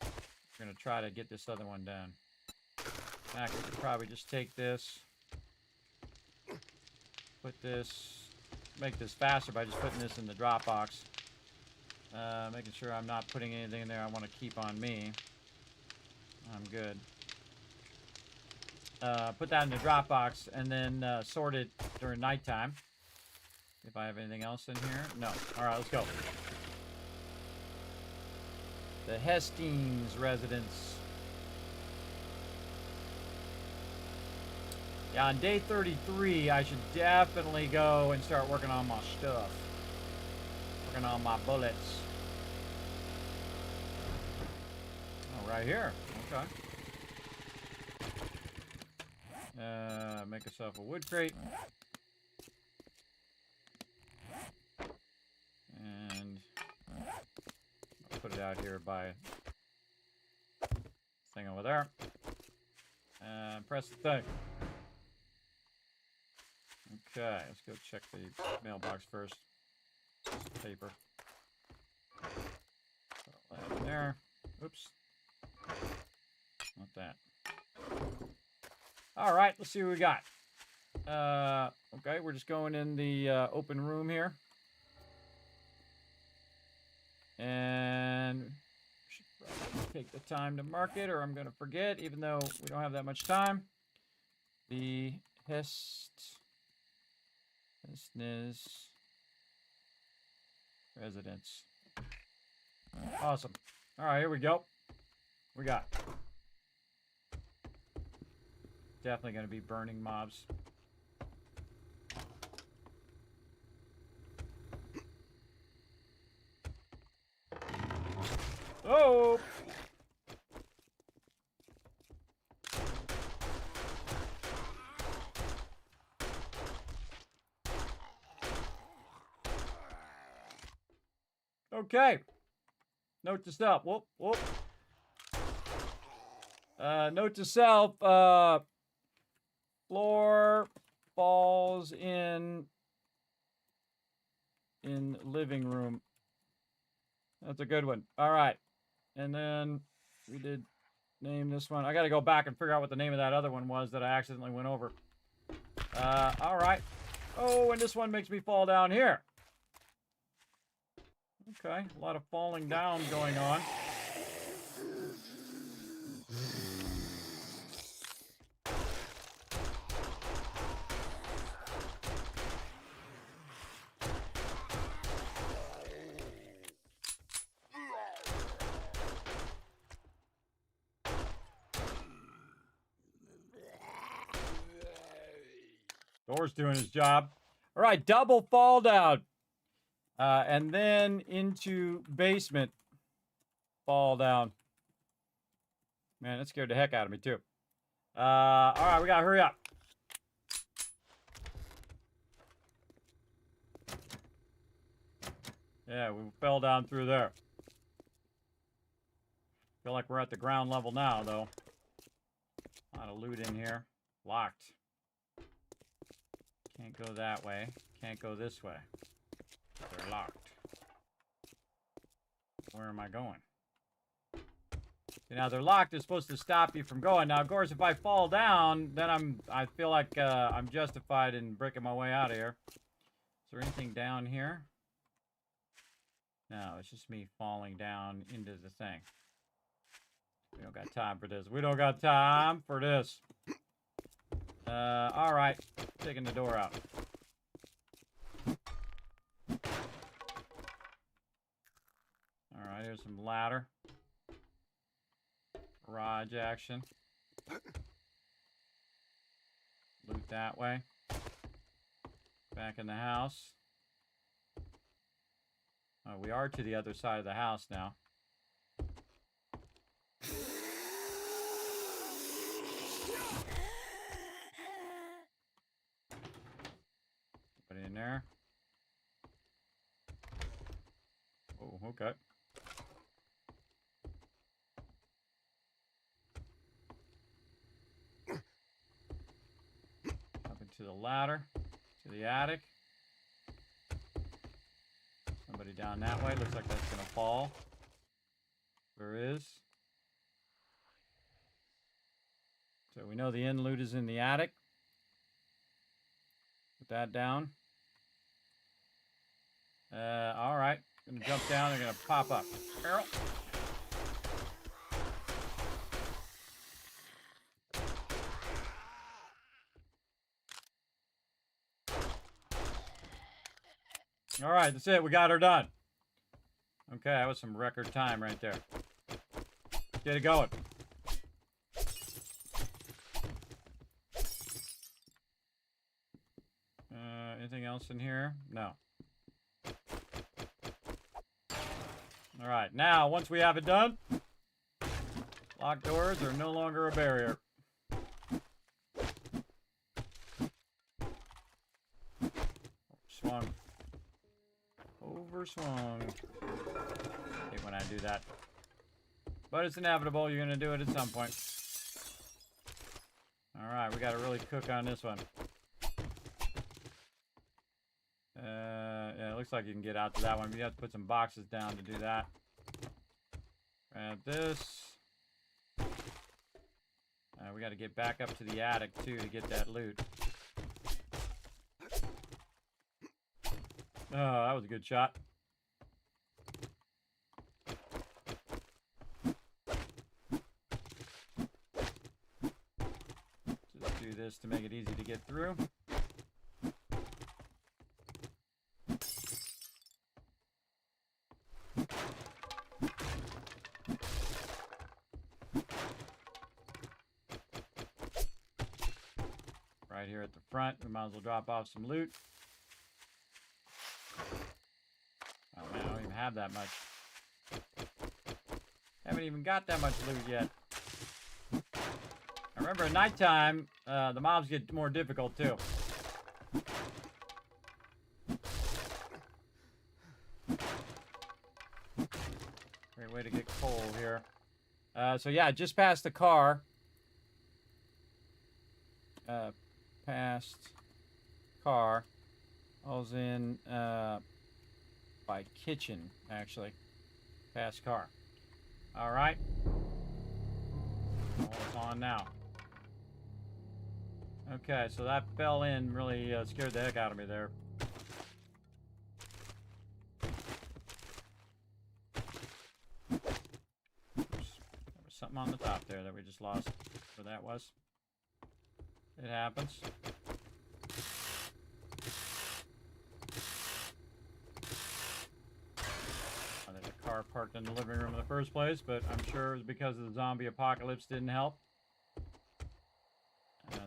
[SPEAKER 3] We're going to try to get this other one done. Actually, we could probably just take this. Put this. Make this faster by just putting this in the drop box. Making sure I'm not putting anything in there I want to keep on me. I'm good. Put that in the drop box and then sort it during nighttime. If I have anything else in here. No. Alright, let's go. The Hastings residence. Yeah, on day 33, I should definitely go and start working on my stuff. Working on my bullets. Oh, right here. Okay. Make yourself a wood crate. And I'll put it out here by thing over there. And press the thing. Okay, let's go check the mailbox first. Some paper. Put that in there. Oops. Not that. Alright, let's see what we got. Okay, we're just going in the open room here. And should probably take the time to mark it, or I'm going to forget, even though we don't have that much time. The Hastings residence. Awesome. Alright, here we go. We got. Definitely going to be burning mobs. Oh! Okay. Note to self. Whoop, whoop. Note to self. Floor falls in living room. That's a good one. All right. And then we did name this one. I got to go back and figure out what the name of that other one was that I accidentally went over. All right. Oh, and this one makes me fall down here. Okay. A lot of falling down going on. Door's doing his job. All right, double fall down. And then into basement. Fall down. Man, that scared the heck out of me, too. All right, we gotta hurry up. Yeah, we fell down through there. Feel like we're at the ground level now, though. A lot of loot in here. Locked. Can't go that way. Can't go this way. They're locked. Where am I going? Now, they're locked. They're supposed to stop you from going. Now, of course, if I fall down, then I feel like I'm justified in breaking my way out of here. Is there anything down here? No, it's just me falling down into the thing. We don't got time for this. We don't got time for this. All right. Taking the door out. All right, here's some ladder. Garage action. Loot that way. Back in the house. Oh, we are to the other side of the house now. Okay. Up into the ladder, to the attic. Somebody down that way. Looks like that's gonna fall. There is. So we know the end loot is in the attic. Put that down. All right. Gonna jump down. They're gonna pop up. Barrel. All right, that's it. We got her done. Okay, that was some record time right there. Get it going. Anything else in here? No. All right, now, once we have it done, locked doors are no longer a barrier. Swung. Overswung. I hate when I do that. But it's inevitable. You're going to do it at some point. All right, we got to really cook on this one. Yeah, it looks like you can get out to that one. You have to put some boxes down to do that. Grab this. We got to get back up to the attic, too, to get that loot. Oh, that was a good shot. Just do this to make it easy to get through. Right here at the front, we might as well drop off some loot. Oh man, I don't even have that much. Haven't even got that much loot yet. I remember at nighttime, the mobs get more difficult too. Great way to get coal here. So yeah, just past the car. Past car. I was in by kitchen, actually. Past car. All right. What's on now? Okay, so that fell in, really scared the heck out of me there. Oops. There was something on the top there that we just lost. Where that was. It happens. There's a car parked in the living room in the first place, but I'm sure it was because of the zombie apocalypse didn't help.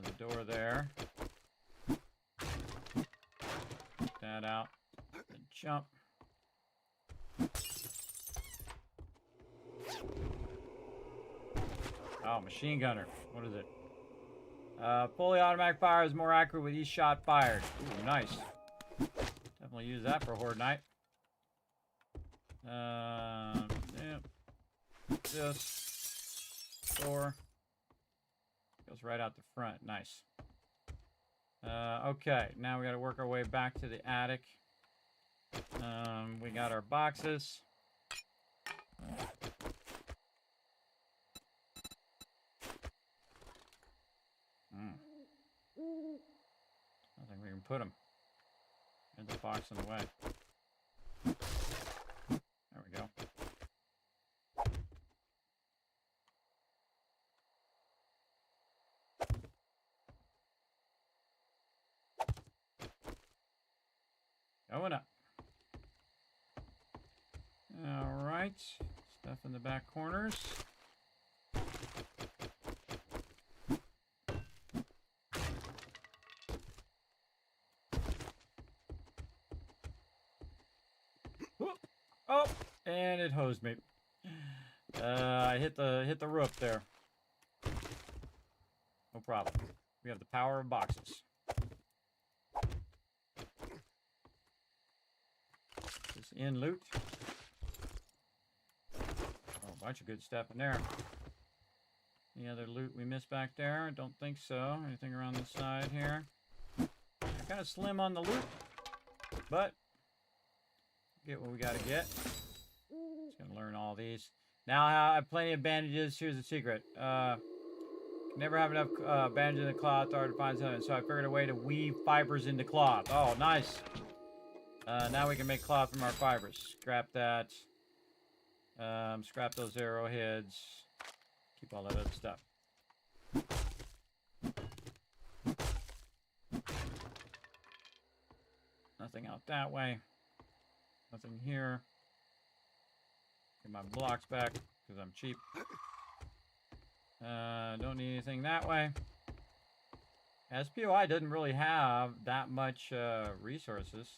[SPEAKER 3] The door there. Get that out. And jump. Oh, machine gunner. What is it? Fully automatic fire is more accurate with each shot fired. Ooh, nice. Definitely use that for Horde Night. Yeah. This. Door. Goes right out the front. Nice. Okay, now we got to work our way back to the attic. We got our boxes. I think we can put them. There's the box in the way. There we go. Going up. All right. Stuff in the back corners. Oh, and it hosed me. I hit the roof there. No problem. We have the power of boxes. This in loot. bunch of good stuff in there. Any other loot we missed back there? Don't think so. Anything around the side here? Kind of slim on the loot, but get what we got to get. Just gonna learn all these. Now I have plenty of bandages. Here's the secret. Never have enough bandages in the cloth or to find something, so I figured a way to weave fibers into cloth. Oh, nice. Now we can make cloth from our fibers. Scrap that. Scrap those arrowheads. Keep all that other stuff. Nothing out that way. Nothing here. Get my blocks back because I'm cheap. Don't need anything that way. SPOI doesn't really have that much resources.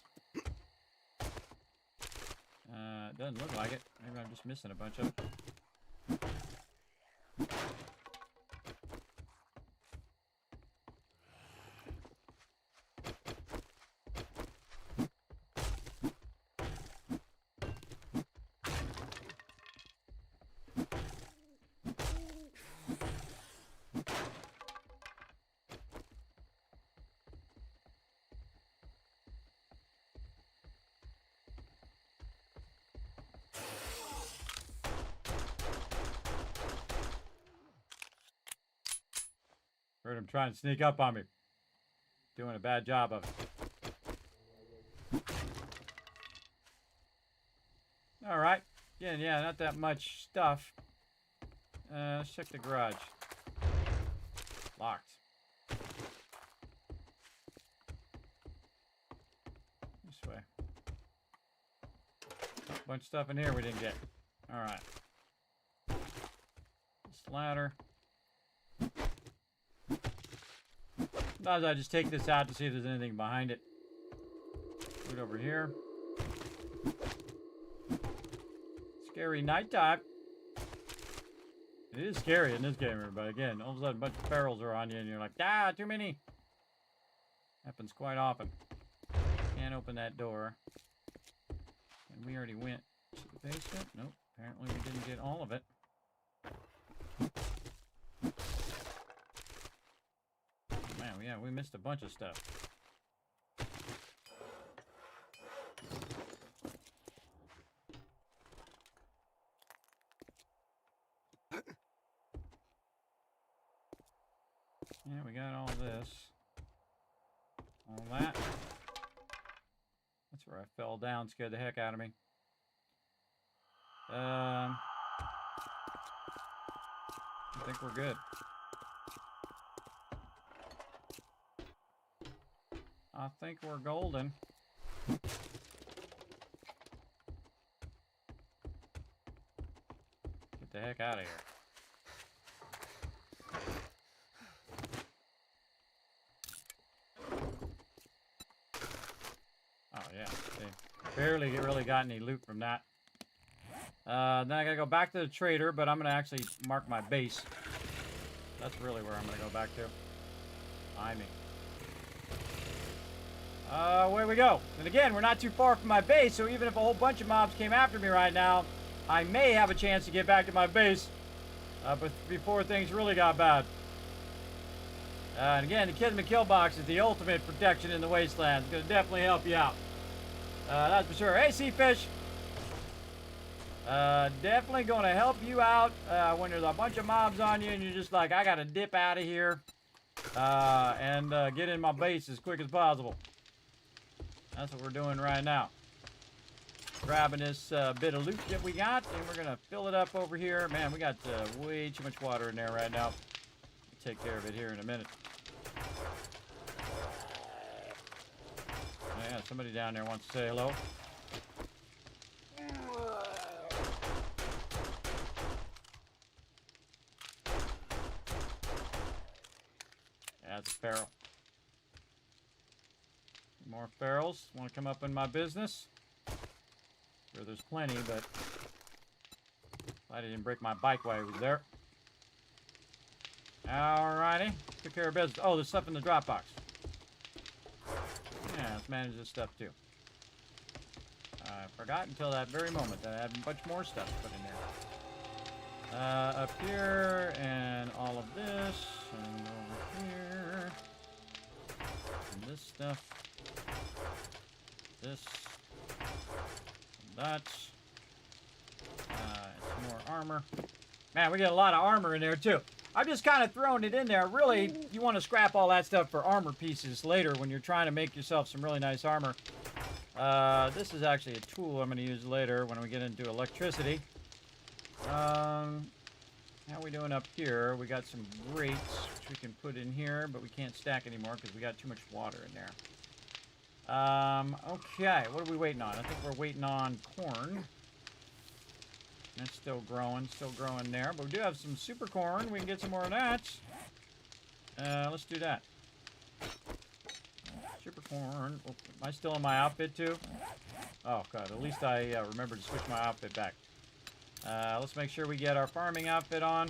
[SPEAKER 3] Doesn't look like it. Maybe I'm just missing a bunch of them. Heard him trying to sneak up on me. Doing a bad job of it. Alright. Again, yeah, not that much stuff. Let's check the garage. Locked. This way. A bunch of stuff in here we didn't get. Alright. This ladder. Sometimes I just take this out to see if there's anything behind it. Put it over here. Scary nighttime. It is scary in this game, but again, all of a sudden a bunch of ferals are on you and you're like, ah, too many. Happens quite often. Can't open that door. And we already went to the basement. Nope, apparently we didn't get all of it. Yeah, we missed a bunch of stuff. Yeah, we got all this. All that. That's where I fell down, scared the heck out of me. I think we're good. I think we're golden. Get the heck out of here. Oh yeah, they barely really got any loot from that. Then I gotta go back to the trader, but I'm gonna actually mark my base. That's really where I'm gonna go back to. Behind me. Where we go. And again, we're not too far from my base, so even if a whole bunch of mobs came after me right now, I may have a chance to get back to my base, but before things really got bad. And again, the Kismet kill box is the ultimate protection in the wasteland. It's going to definitely help you out. That's for sure. Hey, sea fish. Definitely going to help you out when there's a bunch of mobs on you and you're just like, I got to dip out of here and get in my base as quick as possible. That's what we're doing right now. Grabbing this bit of loot that we got, and we're going to fill it up over here. Man, we got way too much water in there right now. We'll take care of it here in a minute. Oh, yeah, somebody down there wants to say hello. Yeah, it's a feral. More ferals. Want to come up in my business? Sure, there's plenty, but I didn't break my bike while I was there. Alrighty. Took care of business. Oh, there's stuff in the drop box. Yeah, let's manage this stuff too. I forgot until that very moment that I had a bunch more stuff to put in there. Up here, and all of this, and over here. And this stuff. This. And that. Some more armor. Man, we get a lot of armor in there, too. I'm just kind of throwing it in there. Really, you want to scrap all that stuff for armor pieces later when you're trying to make yourself some really nice armor. This is actually a tool I'm going to use later when we get into electricity. How are we doing up here? We got some grates, which we can put in here, but we can't stack anymore because we got too much water in there. Okay, what are we waiting on? I think we're waiting on corn. That's still growing there. But we do have some super corn. We can get some more of that. Let's do that. Super corn. Oh, am I still in my outfit too? Oh, God. At least I remembered to switch my outfit back. Let's make sure we get our farming outfit on.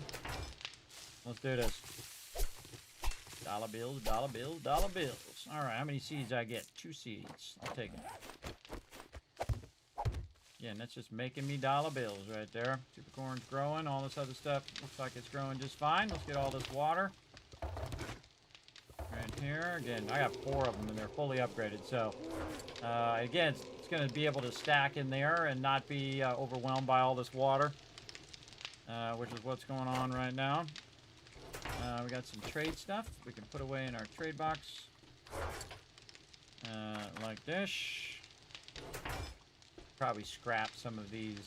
[SPEAKER 3] Let's do this. Dollar bills, dollar bills, dollar bills. All right, how many seeds I get? 2 seeds. I'll take it. Again, that's just making me dollar bills right there. Super corn's growing. All this other stuff looks like it's growing just fine. Let's get all this water. Right here. Again, I got 4 of them, and they're fully upgraded. So, again, it's going to be able to stack in there and not be overwhelmed by all this water, which is what's going on right now. We got some trade stuff we can put away in our trade box. Like this. Probably scrap some of these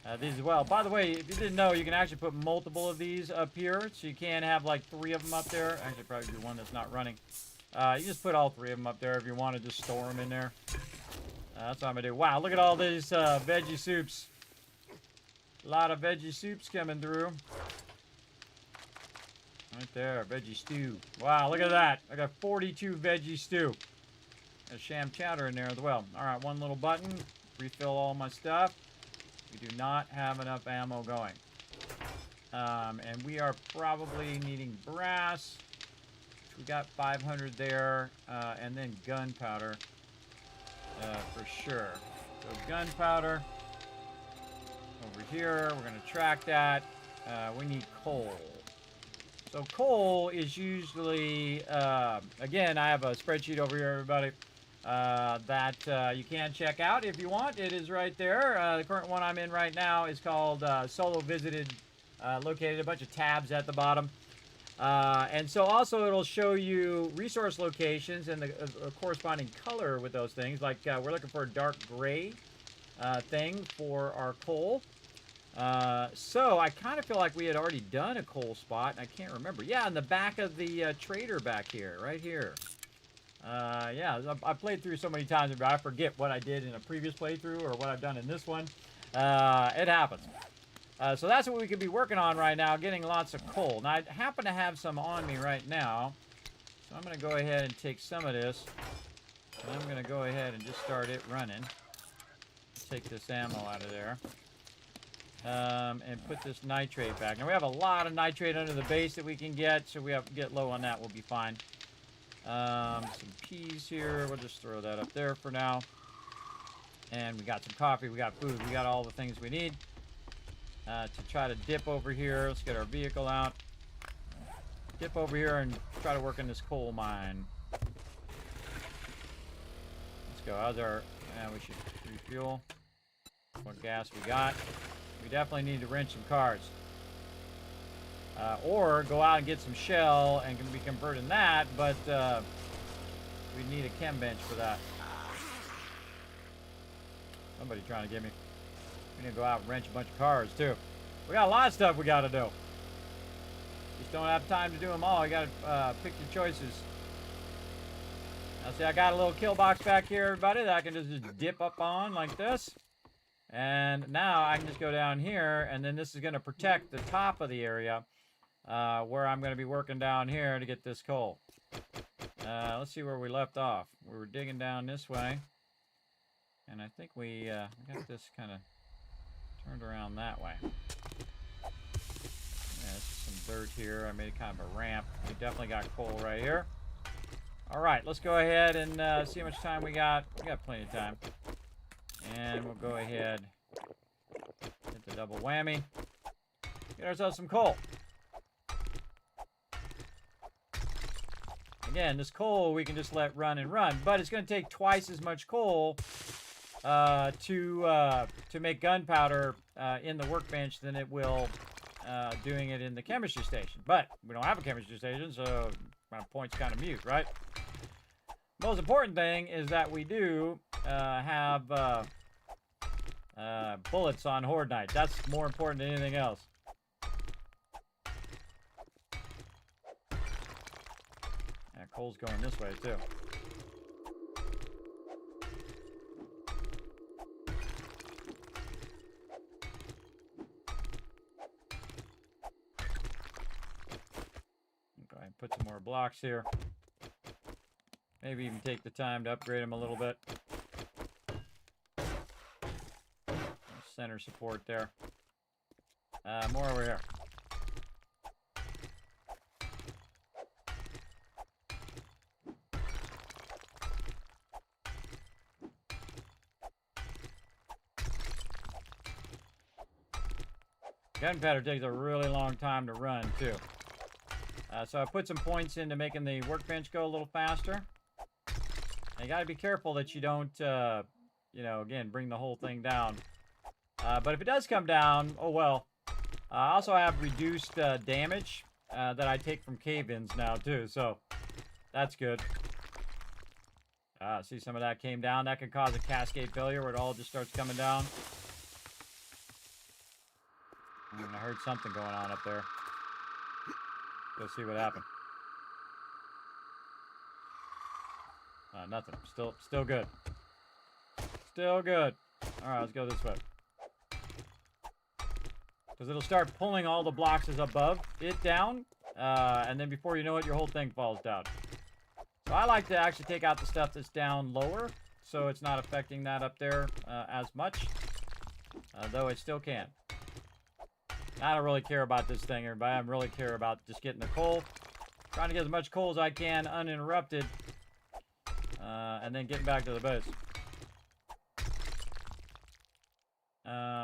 [SPEAKER 3] as well. By the way, if you didn't know, you can actually put multiple of these up here. So you can have like 3 of them up there. Actually, probably do one that's not running. You just put all 3 of them up there if you want to just store them in there. That's what I'm going to do. Wow, look at all these veggie soups. A lot of veggie soups coming through. Right there, veggie stew. Wow, look at that. I got 42 veggie stew. A sham chowder in there as well. All right, one little button. Refill all my stuff. We do not have enough ammo going. And we are probably needing brass. We got 500 there. And then gunpowder. For sure. So gunpowder. Over here. We're going to track that. We need coal. So coal is usually, again, I have a spreadsheet over here, everybody, that you can check out if you want. It is right there. The current one I'm in right now is called Solo Visited, located a bunch of tabs at the bottom. And so also it'll show you resource locations and the corresponding color with those things. Like we're looking for a dark gray thing for our coal. So I kind of feel like we had already done a coal spot, and I can't remember. Yeah, in the back of the trader back here, right here. Yeah, I played through so many times, but I forget what I did in a previous playthrough or what I've done in this one. It happens. So that's what we could be working on right now, getting lots of coal. Now, I happen to have some on me right now, so I'm going to go ahead and take some of this, and I'm going to go ahead and just start it running. Take this ammo out of there. And put this nitrate back. Now we have a lot of nitrate under the base that we can get, so we have to get low on that. We'll be fine. Some peas here. We'll just throw that up there for now. And we got some coffee. We got food. We got all the things we need to try to dip over here. Let's get our vehicle out. Dip over here and try to work in this coal mine. Let's go. How's our... Yeah, we should refuel. What gas we got. We definitely need to wrench some cars. Or go out and get some shell and can be converting that, but we need a chem bench for that. Somebody trying to get me. We need to go out and wrench a bunch of cars, too. We got a lot of stuff we got to do. Just don't have time to do them all. You got to pick your choices. Now, see, I got a little kill box back here, everybody, that I can just dip up on like this. And now I can just go down here, and then this is going to protect the top of the area where I'm going to be working down here to get this coal. Let's see where we left off. We were digging down this way, and I think we got this kind of turned around that way. Yeah, this is some dirt here. I made kind of a ramp. We definitely got coal right here. All right, let's go ahead and see how much time we got. We got plenty of time. And we'll go ahead, hit the double whammy. Get ourselves some coal. Again, this coal we can just let run and run, but it's going to take twice as much coal to make gunpowder in the workbench than it will doing it in the chemistry station. But we don't have a chemistry station, so my point's kind of mute, right? Most important thing is that we do have bullets on Horde Night. That's more important than anything else. Yeah, coal's going this way, too. Go ahead and put some more blocks here. Maybe even take the time to upgrade them a little bit. Center support there. More over here. Gunpowder takes a really long time to run, too. So I put some points into making the workbench go a little faster. You gotta be careful that you don't, you know, again, bring the whole thing down. But if it does come down, oh well. I also have reduced damage that I take from cave-ins now, too. So that's good. See, some of that came down. That could cause a cascade failure where it all just starts coming down. I heard something going on up there. Go see what happened. Nothing. Still good. Still good. All right, let's go this way. Because it'll start pulling all the blocks above it down, and then before you know it, your whole thing falls down. So I like to actually take out the stuff that's down lower, so it's not affecting that up there as much, though it still can. I don't really care about this thing, everybody. I really care about just getting the coal. Trying to get as much coal as I can uninterrupted. And then getting back to the base.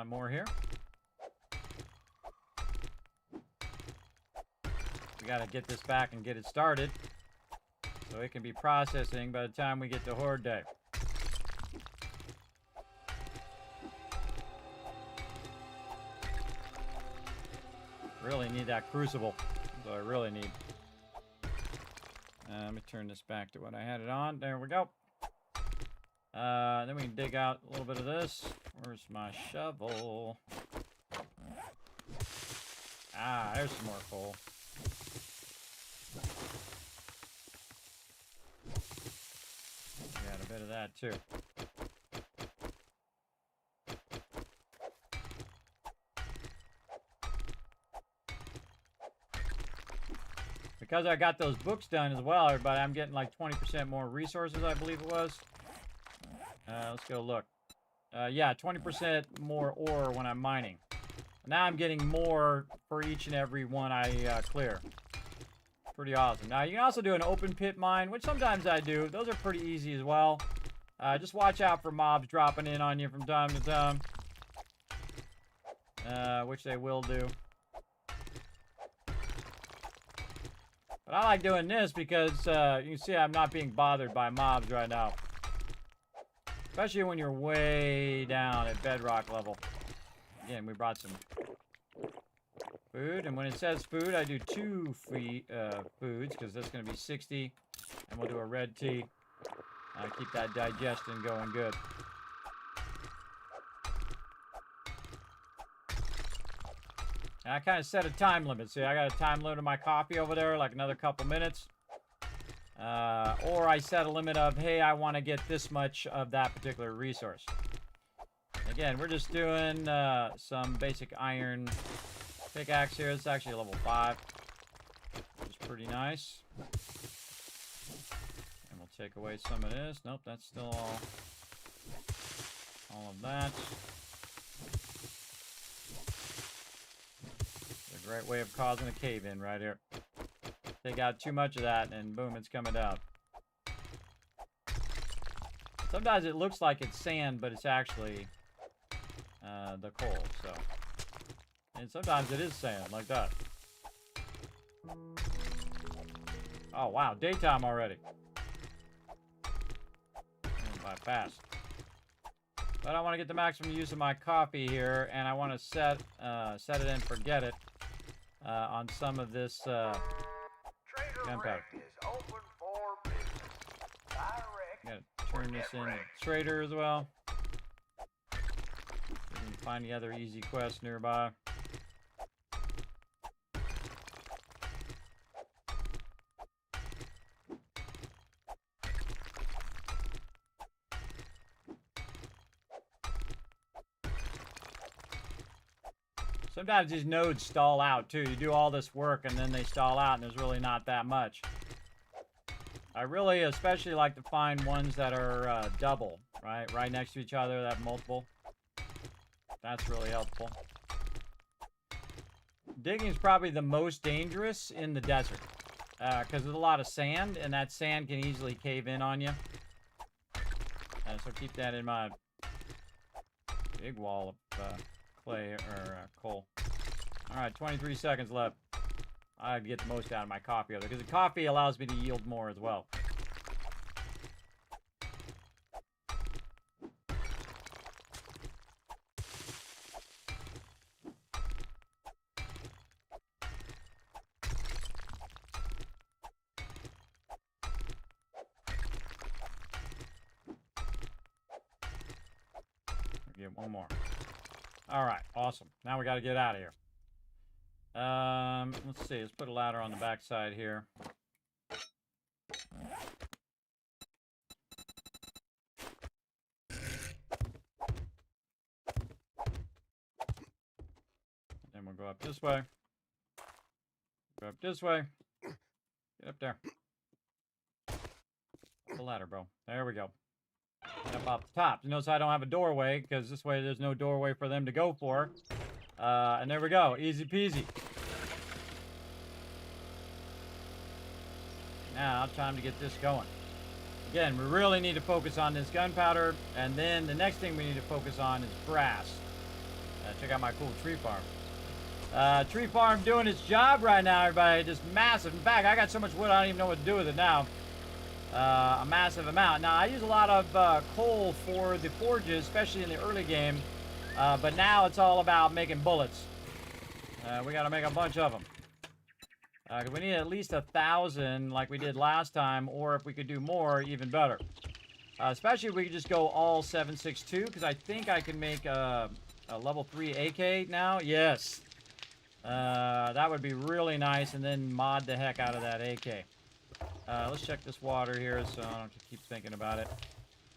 [SPEAKER 3] More here. We gotta get this back and get it started. So it can be processing by the time we get to Horde Day. Really need that crucible. So I really need. Let me turn this back to what I had it on. There we go. Then we can dig out a little bit of this. Where's my shovel? Ah, there's some more coal. Got a bit of that too. Because I got those books done as well, everybody, I'm getting like 20% more resources, I believe it was. Let's go look. Yeah, 20% more ore when I'm mining. Now I'm getting more for each and every one I clear. Pretty awesome. Now, you can also do an open pit mine, which sometimes I do. Those are pretty easy as well. Just watch out for mobs dropping in on you from time to time. Which they will do. But I like doing this because you can see I'm not being bothered by mobs right now. Especially when you're way down at bedrock level. Again, we brought some food. And when it says food, I do 2 foods because that's going to be 60. And we'll do a red tea. Keep that digestion going good. And I kind of set a time limit. See, I got a time limit on my coffee over there, like another couple minutes. Or I set a limit of, hey, I want to get this much of that particular resource. Again, we're just doing some basic iron pickaxe here. It's actually a level 5, which is pretty nice. And we'll take away some of this. Nope, that's still all of that. Great way of causing a cave-in right here. Take out too much of that, and boom, it's coming down. Sometimes it looks like it's sand, but it's actually the coal. So And sometimes it is sand, like that. Oh, wow. Daytime already. By fast. But I want to get the maximum use of my coffee here, and I want to set it and forget it on some of this gunpowder. Gotta turn this into trader as well. We can find the other easy quests nearby. Sometimes these nodes stall out too. You do all this work and then they stall out and there's really not that much. I really especially like to find ones that are double, right? Right next to each other, that have multiple. That's really helpful. Digging is probably the most dangerous in the desert. Because there's a lot of sand and that sand can easily cave in on you. So keep that in mind. Big wall of clay or coal. All right, 23 seconds left. I have to get the most out of my coffee over there because the coffee allows me to yield more as well. Get one more. All right, awesome. Now we got to get out of here. Let's see. Let's put a ladder on the back side here. And then we'll go up this way. Go up this way. Get up there. Up the ladder, bro. There we go. Up off the top. You notice I don't have a doorway because this way there's no doorway for them to go for. And there we go. Easy peasy. Now, time to get this going. Again, we really need to focus on this gunpowder. And then the next thing we need to focus on is brass. Check out my cool tree farm. Tree farm doing its job right now, everybody. Just massive. In fact, I got so much wood I don't even know what to do with it now. A massive amount. Now, I use a lot of coal for the forges, especially in the early game. But now it's all about making bullets. We got to make a bunch of them. We need at least 1,000 like we did last time, or if we could do more, even better. Especially if we could just go all 7.62, because I think I can make a level 3 AK now. Yes. That would be really nice, and then mod the heck out of that AK. Let's check this water here so I don't have to keep thinking about it.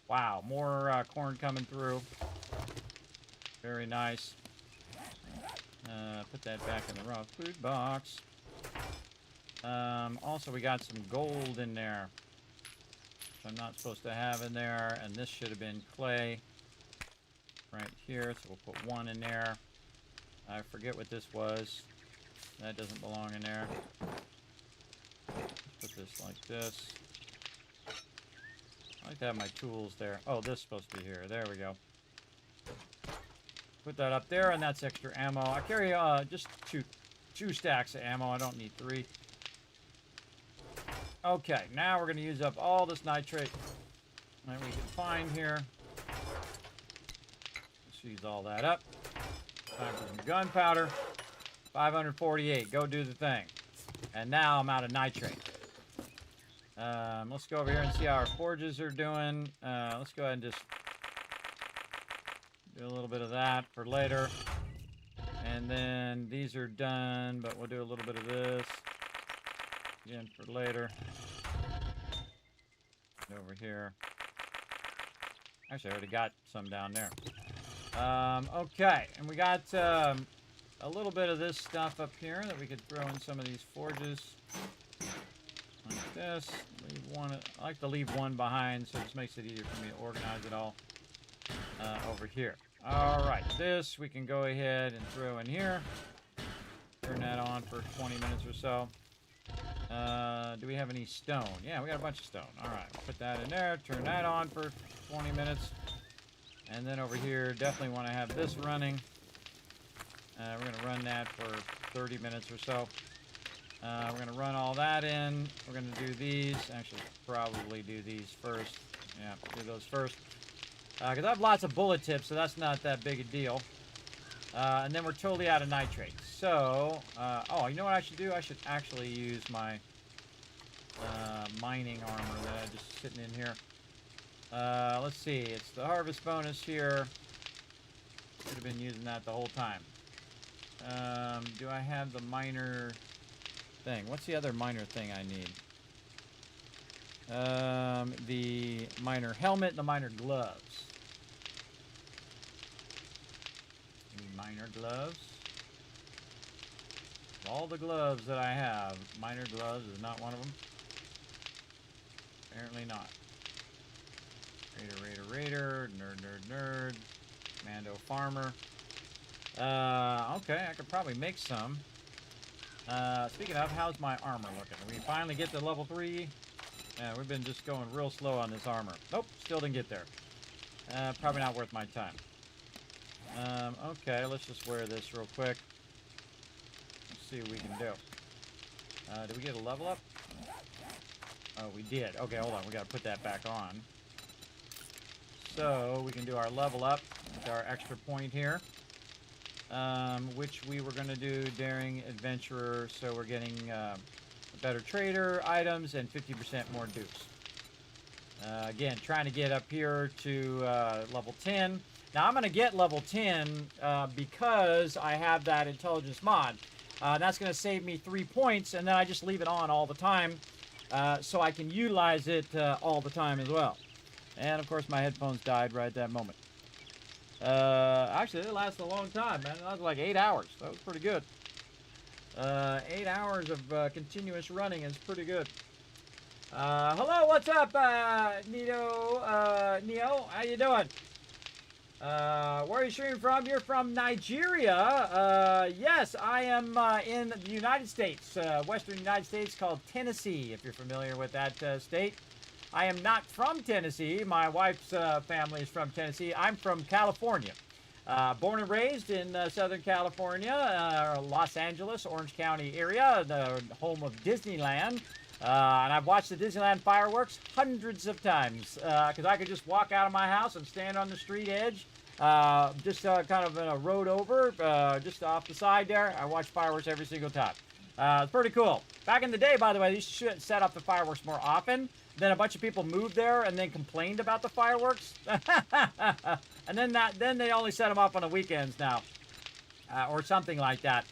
[SPEAKER 3] Wow, more corn coming through. Very nice. Put that back in the raw food box. Also, we got some gold in there, which I'm not supposed to have in there. And this should have been clay right here. So we'll put one in there. I forget what this was. That doesn't belong in there. Put this like this. I like to have my tools there. Oh, this is supposed to be here. There we go. Put that up there, and that's extra ammo. I carry just two stacks of ammo. I don't need 3. Okay, now we're going to use up all this nitrate that we can find here. Let's use all that up. Time for some gunpowder. 548. Go do the thing. And now I'm out of nitrate. Let's go over here and see how our forges are doing. Let's go ahead and just do a little bit of that for later. And then these are done, but we'll do a little bit of this again for later. Over here. Actually, I already got some down there. Okay, and we got a little bit of this stuff up here that we could throw in some of these forges. Like this. Leave one. I like to leave one behind, so it just makes it easier for me to organize it all over here. All right, this we can go ahead and throw in here. Turn that on for 20 minutes or so. Do we have any stone? Yeah, we got a bunch of stone. All right, put that in there. Turn that on for 20 minutes. And then over here, definitely want to have this running. We're going to run that for 30 minutes or so. We're going to run all that in. We're going to do these. Actually, probably do these first. Yeah, do those first. Because I have lots of bullet tips, so that's not that big a deal. And then we're totally out of nitrate. So, oh, you know what I should do? I should actually use my mining armor that I just sitting in here. Let's see. It's the harvest bonus here. Should have been using that the whole time. Do I have the miner thing? What's the other miner thing I need? The miner helmet and the miner gloves. Any miner gloves? Of all the gloves that I have, miner gloves is not one of them. Apparently not. Raider, nerd, Commando farmer. Okay, I could probably make some. Speaking of, how's my armor looking? We finally get to level 3. Yeah, we've been just going real slow on this armor. Nope, still didn't get there. Probably not worth my time. Okay, let's just wear this real quick. Let's see what we can do. Did we get a level up? Oh, we did. Okay, hold on. We got to put that back on. So we can do our level up with our extra point here, which we were going to do Daring Adventurer. So we're getting a better trader items and 50% more dupes. Again, trying to get up here to level 10. Now I'm going to get level 10 because I have that intelligence mod. That's going to save me 3 points, and then I just leave it on all the time so I can utilize it all the time as well. And, of course, my headphones died right at that moment. Actually, it lasted a long time, man. That was like 8 hours. That was pretty good. 8 hours of continuous running is pretty good. Hello, what's up, Neo? How you doing? Where are you streaming from? You're from Nigeria. Yes, I am in the United States, western United States, called Tennessee, if you're familiar with that state. I am not from Tennessee. My wife's family is from Tennessee. I'm from California. Born and raised in Southern California, Los Angeles, Orange County area, the home of Disneyland. And I've watched the Disneyland fireworks hundreds of times because I could just walk out of my house and stand on the street edge, just kind of in a road over, just off the side there. I watch fireworks every single time. It's pretty cool. Back in the day, by the way, they should set up the fireworks more often. Then a bunch of people moved there and then complained about the fireworks. And then they only set them up on the weekends now, or something like that,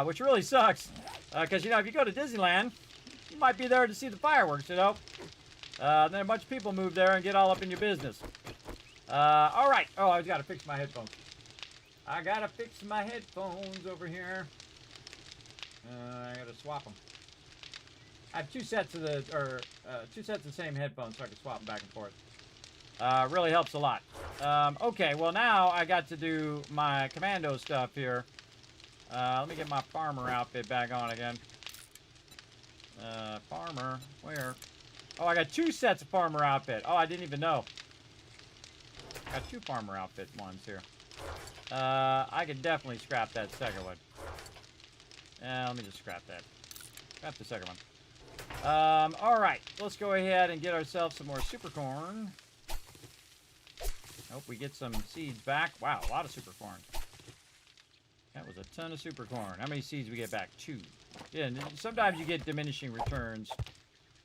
[SPEAKER 3] which really sucks. Because, you know, if you go to Disneyland, you might be there to see the fireworks, you know. Then a bunch of people move there and get all up in your business. All right. Oh, I've got to fix my headphones. I got to fix my headphones over here. I got to swap them. I have two sets of the same headphones, so I can swap them back and forth. Really helps a lot. Okay, well now I got to do my commando stuff here. Let me get my farmer outfit back on again. Farmer, where? Oh, I got 2 sets of farmer outfit. Oh, I didn't even know. Got 2 farmer outfit ones here. I could definitely scrap that second one. Let me just scrap that. Scrap the second one. Alright, let's go ahead and get ourselves some more super corn. Hope we get some seeds back. Wow, a lot of super corn. That was a ton of super corn. How many seeds we get back? 2. Yeah, sometimes you get diminishing returns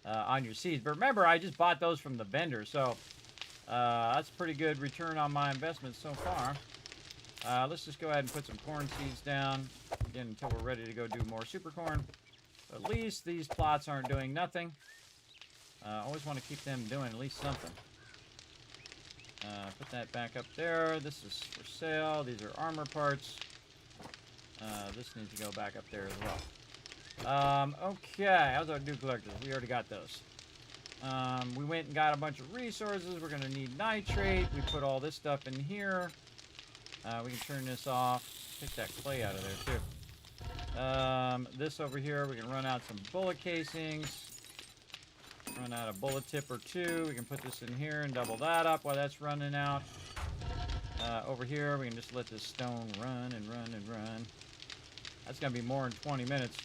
[SPEAKER 3] on your seeds. But remember, I just bought those from the vendor, so that's a pretty good return on my investment so far. Let's just go ahead and put some corn seeds down, again, until we're ready to go do more super corn. At least these plots aren't doing nothing. Always want to keep them doing at least something. Put that back up there. This is for sale. These are armor parts. This needs to go back up there as well. Okay, how's our new collectors? We already got those. We went and got a bunch of resources. We're going to need nitrate. We put all this stuff in here. We can turn this off. Take that clay out of there, too. This over here, we can run out some bullet casings. Run out a bullet tip or 2. We can put this in here and double that up while that's running out. over here, we can just let this stone run and run and run. That's going to be more than 20 minutes.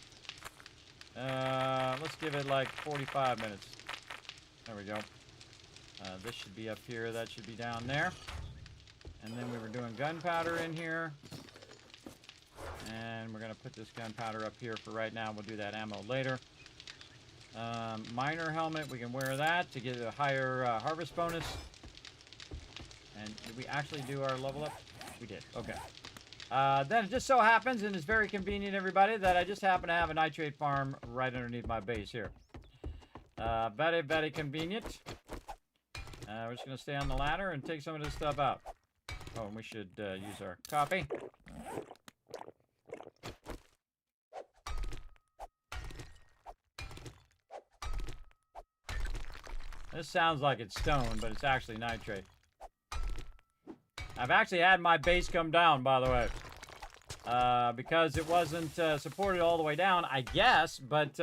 [SPEAKER 3] Let's give it like 45 minutes. There we go. This should be up here. That should be down there. And then we were doing gunpowder in here. And we're going to put this gunpowder up here for right now. We'll do that ammo later. Miner helmet. We can wear that to get a higher harvest bonus. And did we actually do our level up? We did. Okay. Then it just so happens, and it's very convenient, everybody, that I just happen to have a nitrate farm right underneath my base here. Very, very convenient. We're just going to stay on the ladder and take some of this stuff out. Oh, and we should use our coffee. This sounds like it's stone, but it's actually nitrate. I've actually had my base come down, by the way, because it wasn't supported all the way down, I guess, but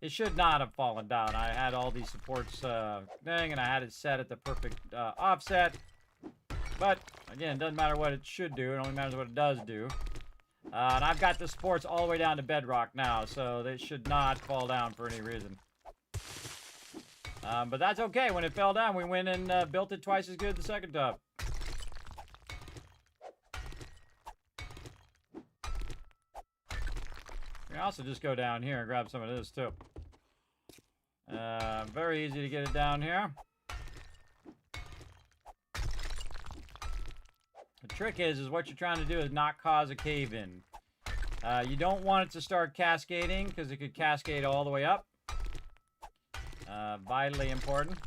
[SPEAKER 3] it should not have fallen down. I had all these supports thing, and I had it set at the perfect offset, but again, it doesn't matter what it should do. It only matters what it does do. And I've got the supports all the way down to bedrock now, so they should not fall down for any reason. But that's okay. When it fell down, we went and built it twice as good the second time. You can also just go down here and grab some of this too. Very easy to get it down here. The trick is what you're trying to do is not cause a cave-in. You don't want it to start cascading because it could cascade all the way up. Vitally important.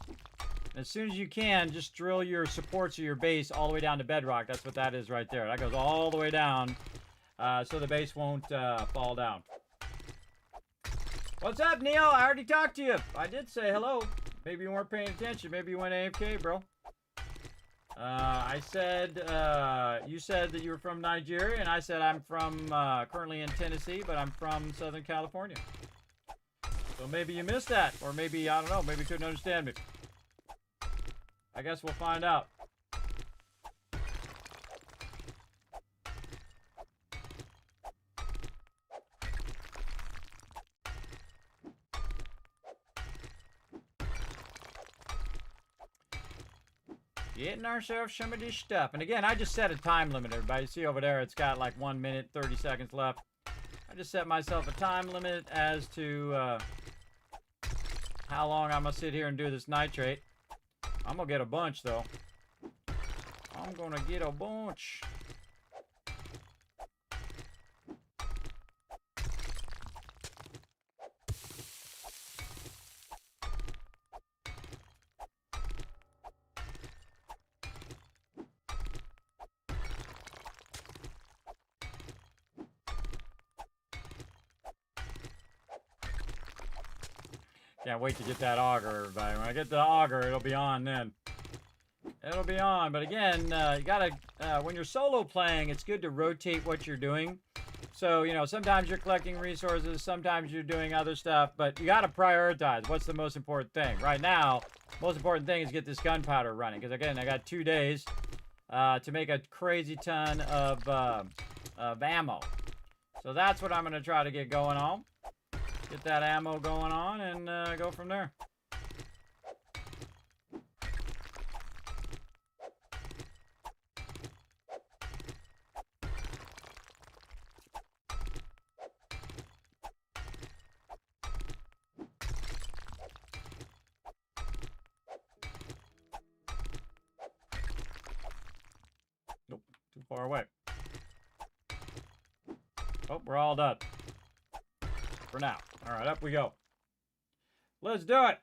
[SPEAKER 3] As soon as you can, just drill your supports of your base all the way down to bedrock. That's what that is right there. That goes all the way down so the base won't fall down. What's up, Neil? I already talked to you. I did say hello. Maybe you weren't paying attention. Maybe you went AFK, bro. I said, you said that you were from Nigeria, and I said I'm from, currently in Tennessee, but I'm from Southern California. So maybe you missed that, or maybe, I don't know, maybe you couldn't understand me. I guess we'll find out. Getting ourselves some of this stuff. And again, I just set a time limit, everybody. You see over there, it's got like 1 minute, 30 seconds left. I just set myself a time limit as to how long I'm going to sit here and do this nitrate. I'm going to get a bunch, though. I'm going to get a bunch. Can't wait to get that auger, everybody. When I get the auger, it'll be on then. It'll be on. But again, you gotta, when you're solo playing, it's good to rotate what you're doing. So, you know, sometimes you're collecting resources, sometimes you're doing other stuff, but you gotta prioritize. What's the most important thing? Right now, most important thing is get this gunpowder running. Because again, I got 2 days to make a crazy ton of ammo. So that's what I'm gonna try to get going on. Get that ammo going on and go from there. Nope, too far away. Oh, we're all done. For now. All right, up we go. Let's do it.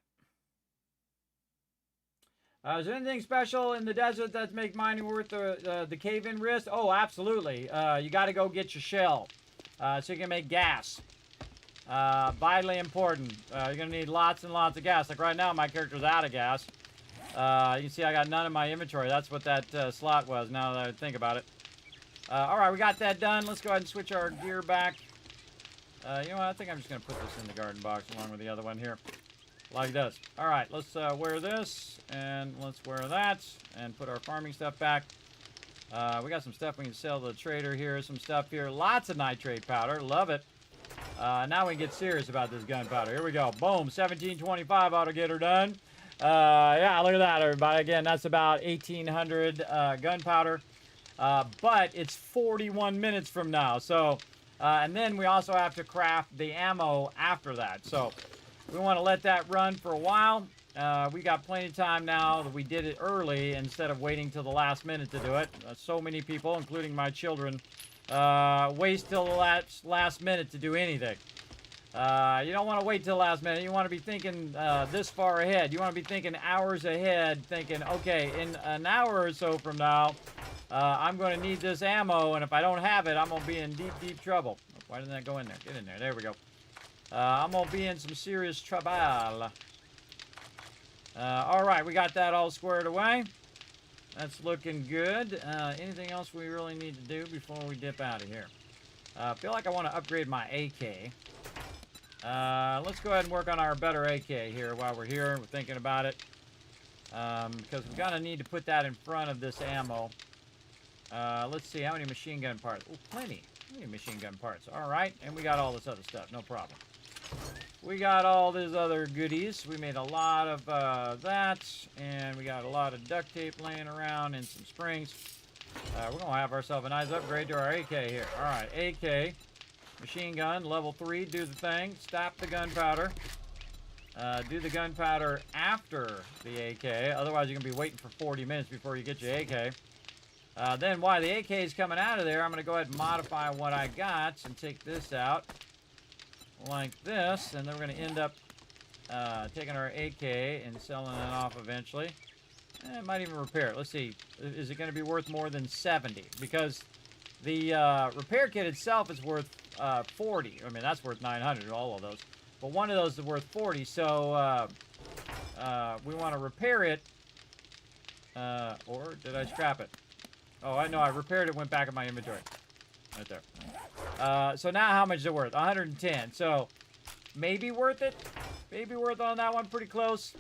[SPEAKER 3] Is there anything special in the desert that make mining worth the cave-in risk? Oh, absolutely. You got to go get your shell so you can make gas. Vitally important. You're going to need lots and lots of gas. Like right now, my character's out of gas. You can see I got none in my inventory. That's what that slot was, now that I think about it. All right, we got that done. Let's go ahead and switch our gear back. You know what? I think I'm just going to put this in the garden box along with the other one here. Like this. All right, let's wear this, and let's wear that, and put our farming stuff back. We got some stuff we can sell to the trader here. Some stuff here. Lots of nitrate powder. Love it. Now we can get serious about this gunpowder. Here we go. Boom. 1725 ought to get her done. Yeah, look at that, everybody. Again, that's about 1,800 gunpowder. But it's 41 minutes from now. So, and then we also have to craft the ammo after that. So, we want to let that run for a while. We got plenty of time now that we did it early instead of waiting till the last minute to do it. So many people, including my children, waste till the last minute to do anything. You don't want to wait till the last minute. You want to be thinking this far ahead. You want to be thinking hours ahead, thinking, okay, in an hour or so from now, I'm going to need this ammo, and if I don't have it, I'm going to be in deep, deep trouble. Why didn't that go in there? Get in there. There we go. I'm going to be in some serious trouble. All right, we got that all squared away. That's looking good. Anything else we really need to do before we dip out of here? I feel like I want to upgrade my AK. Let's go ahead and work on our better AK here while we're here. We're thinking about it. Because we're going to need to put that in front of this ammo. Let's see, how many machine gun parts? Oh, plenty. Plenty of machine gun parts. All right, and we got all this other stuff. No problem. We got all these other goodies. We made a lot of that, and we got a lot of duct tape laying around and some springs. We're going to have ourselves a nice upgrade to our AK here. All right, AK, machine gun, level 3, do the thing. Stop the gunpowder. Do the gunpowder after the AK. Otherwise, you're going to be waiting for 40 minutes before you get your AK. Then while the AK is coming out of there, I'm going to go ahead and modify what I got and take this out. Like this, and then we're going to end up taking our AK and selling it off eventually. It might even repair it. Let's see. Is it going to be worth more than 70? Because the repair kit itself is worth 40. I mean, that's worth 900, all of those. But one of those is worth 40, so we want to repair it. Or did I scrap it? Oh, I know. I repaired it, went back in my inventory. Right there. So now how much is it worth? 110. So maybe worth it. Maybe worth on that one. Pretty close.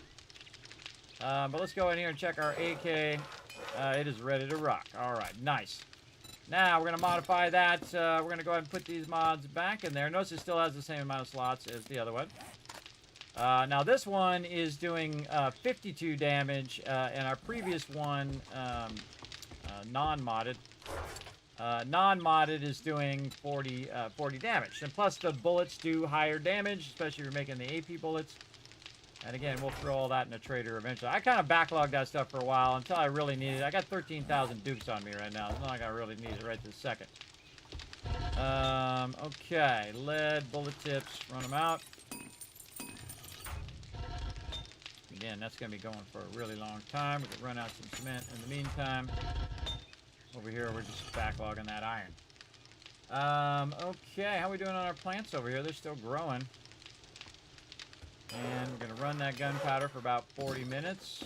[SPEAKER 3] But let's go in here and check our AK. It is ready to rock. All right. Nice. Now we're going to modify that. We're going to go ahead and put these mods back in there. Notice it still has the same amount of slots as the other one. Now this one is doing 52 damage. And our previous one, non-modded. Non-modded is doing 40 damage. And plus the bullets do higher damage, especially if you're making the AP bullets. And again, we'll throw all that in a trader eventually. I kind of backlogged that stuff for a while until I really needed it. I got 13,000 dupes on me right now. It's not like I really need it right this second. Okay, lead, bullet tips, run them out. Again, that's going to be going for a really long time. We could run out some cement in the meantime. Over here, we're just backlogging that iron. Okay, how are we doing on our plants over here? They're still growing. And we're going to run that gunpowder for about 40 minutes.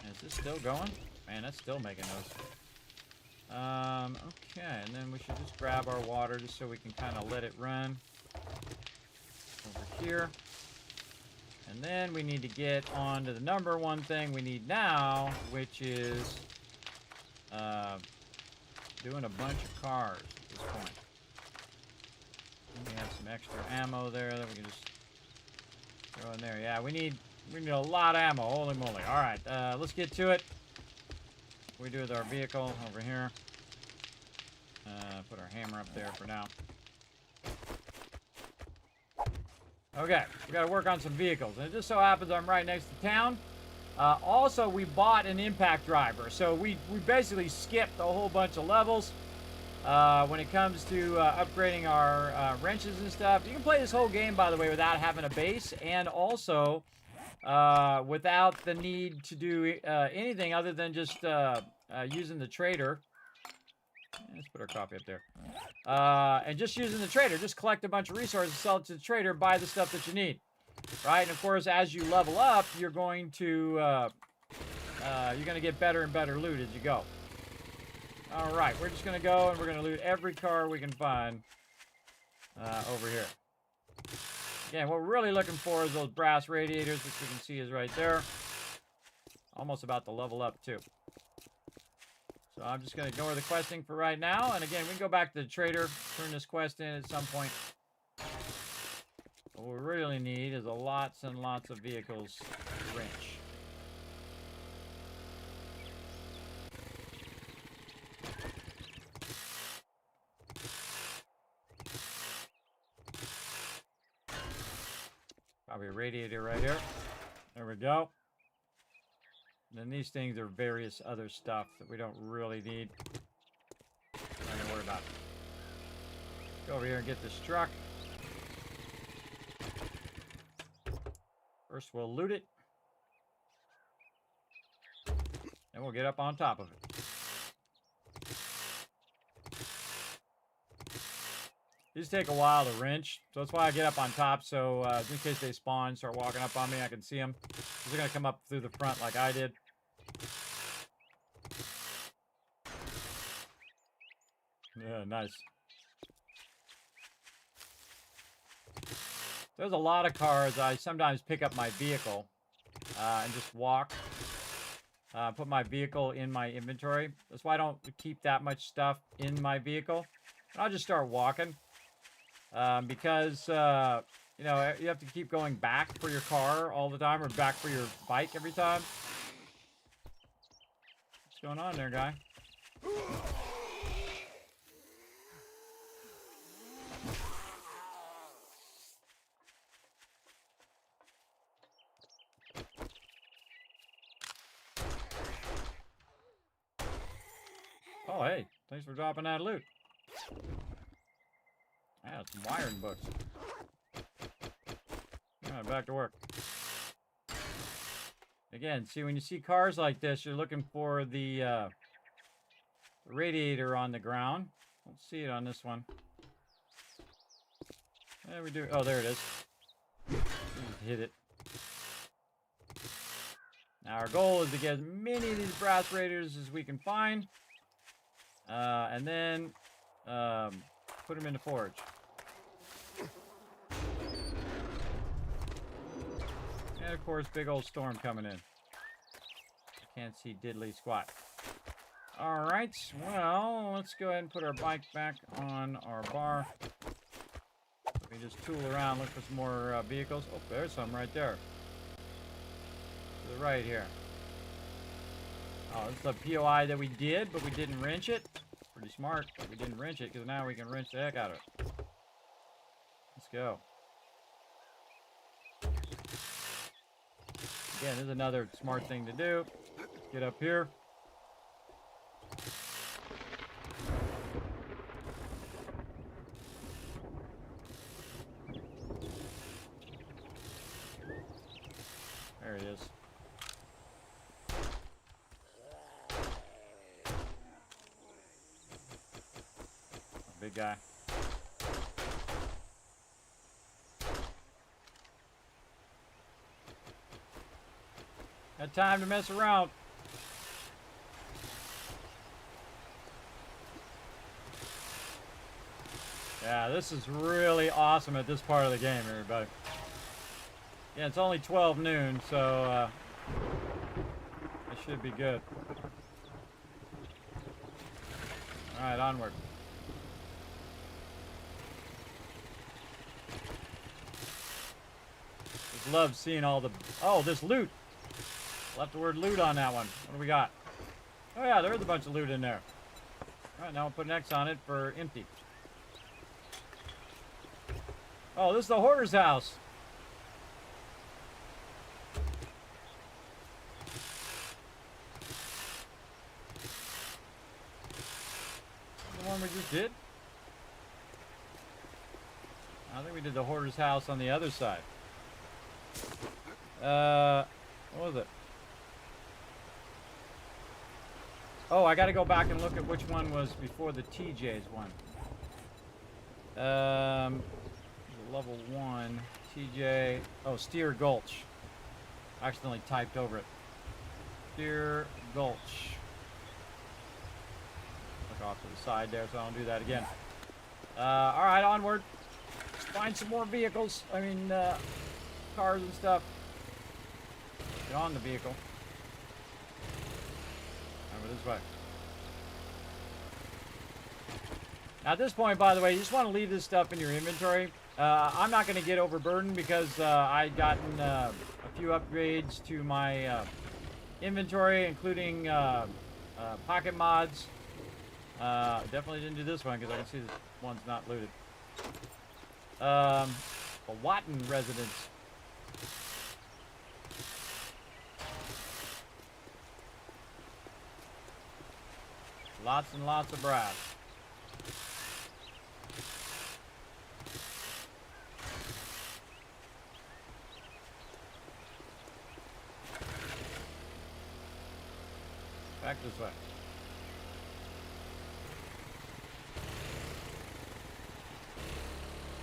[SPEAKER 3] Is this still going? Man, that's still making those. Okay, and then we should just grab our water just so we can kind of let it run over here. And then we need to get on to the number one thing we need now, which is doing a bunch of cars at this point. And we have some extra ammo there that we can just throw in there. Yeah, we need a lot of ammo. Holy moly. All right, let's get to it. We do with our vehicle over here. Put our hammer up there for now. Okay, we got to work on some vehicles. And it just so happens I'm right next to town. Also, we bought an impact driver. So we basically skipped a whole bunch of levels when it comes to upgrading our wrenches and stuff. You can play this whole game, by the way, without having a base. And also without the need to do anything other than just using the trader. Let's put our copy up there. And just using the trader. Just collect a bunch of resources, sell it to the trader, buy the stuff that you need. Right? And of course, as you level up, you're going to get better and better loot as you go. All right, we're just going to go and we're going to loot every car we can find over here. Again, what we're really looking for is those brass radiators, which you can see is right there. Almost about to level up, too. So I'm just going to ignore the questing for right now. And again, we can go back to the trader, turn this quest in at some point. What we really need is lots and lots of vehicles to wrench. Probably a radiator right here. There we go. And then these things are various other stuff that we don't really need. Not gonna worry about. Go over here and get this truck. First we'll loot it. And we'll get up on top of it. These take a while to wrench, so that's why I get up on top, so in case they spawn, start walking up on me, I can see them. They're going to come up through the front like I did. Yeah, nice. There's a lot of cars. I sometimes pick up my vehicle and just walk. Put my vehicle in my inventory. That's why I don't keep that much stuff in my vehicle. I'll just start walking. Because, you know, you have to keep going back for your car all the time or back for your bike every time. What's going on there, guy? Oh, hey, thanks for dropping that loot. Yeah, some wiring books. Alright, back to work. Again, see, when you see cars like this, you're looking for the radiator on the ground. Don't see it on this one. There we do. Oh, there it is. Hit it. Now, our goal is to get as many of these brass radiators as we can find. And then put them in the forge. And of course, big old storm coming in. I can't see diddly squat. Alright, well, let's go ahead and put our bike back on our bar. Let me just tool around, look for some more vehicles. Oh, there's some right there. To the right here. Oh, this is the POI that we did, but we didn't wrench it. Pretty smart, but we didn't wrench it, because now we can wrench the heck out of it. Let's go. Again, this is another smart thing to do. Get up here. There it is. Big guy. Got time to mess around. Yeah, this is really awesome at this part of the game, everybody. Yeah, it's only 12 noon, so it should be good. All right, onward. Just love seeing all the... Oh, this loot. Left the word loot on that one. What do we got? Oh yeah, there is a bunch of loot in there. Alright, now we'll put an X on it for empty. Oh, this is the hoarder's house. The one we just did? I think we did the hoarder's house on the other side. What was it? Oh, I gotta go back and look at which one was before the TJ's one. Level 1, TJ, oh, Steer Gulch. I accidentally typed over it. Steer Gulch. Look off to the side there, so I don't do that again. Alright, onward. Let's find some more vehicles. I mean, cars and stuff. Get on the vehivel. Over this way. Now, at this point, by the way, you just want to leave this stuff in your inventory. I'm not going to get overburdened because I'd gotten a few upgrades to my inventory, including pocket mods. Definitely didn't do this one because I can see this one's not looted. A Watton residence. Lots and lots of brass. Back this way.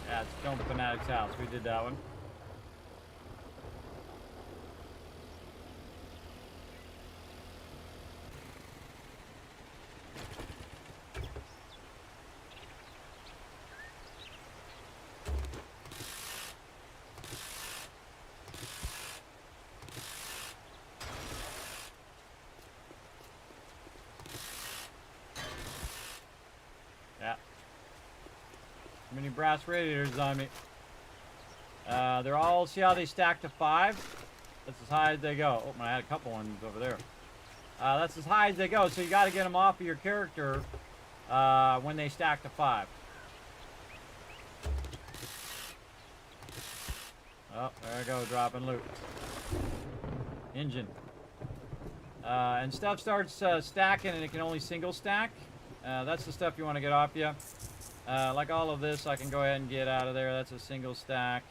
[SPEAKER 3] Yeah, it's Film Fanatic's house. We did that one. Many brass radiators on me. They're all, see how they stack to 5? That's as high as they go. Oh, I had a couple ones over there. That's as high as they go, so you got to get them off of your character when they stack to 5. Oh, there I go, dropping loot. Engine. And stuff starts stacking and it can only single stack. That's the stuff you want to get off you. Like all of this, I can go ahead and get out of there. That's a single stack.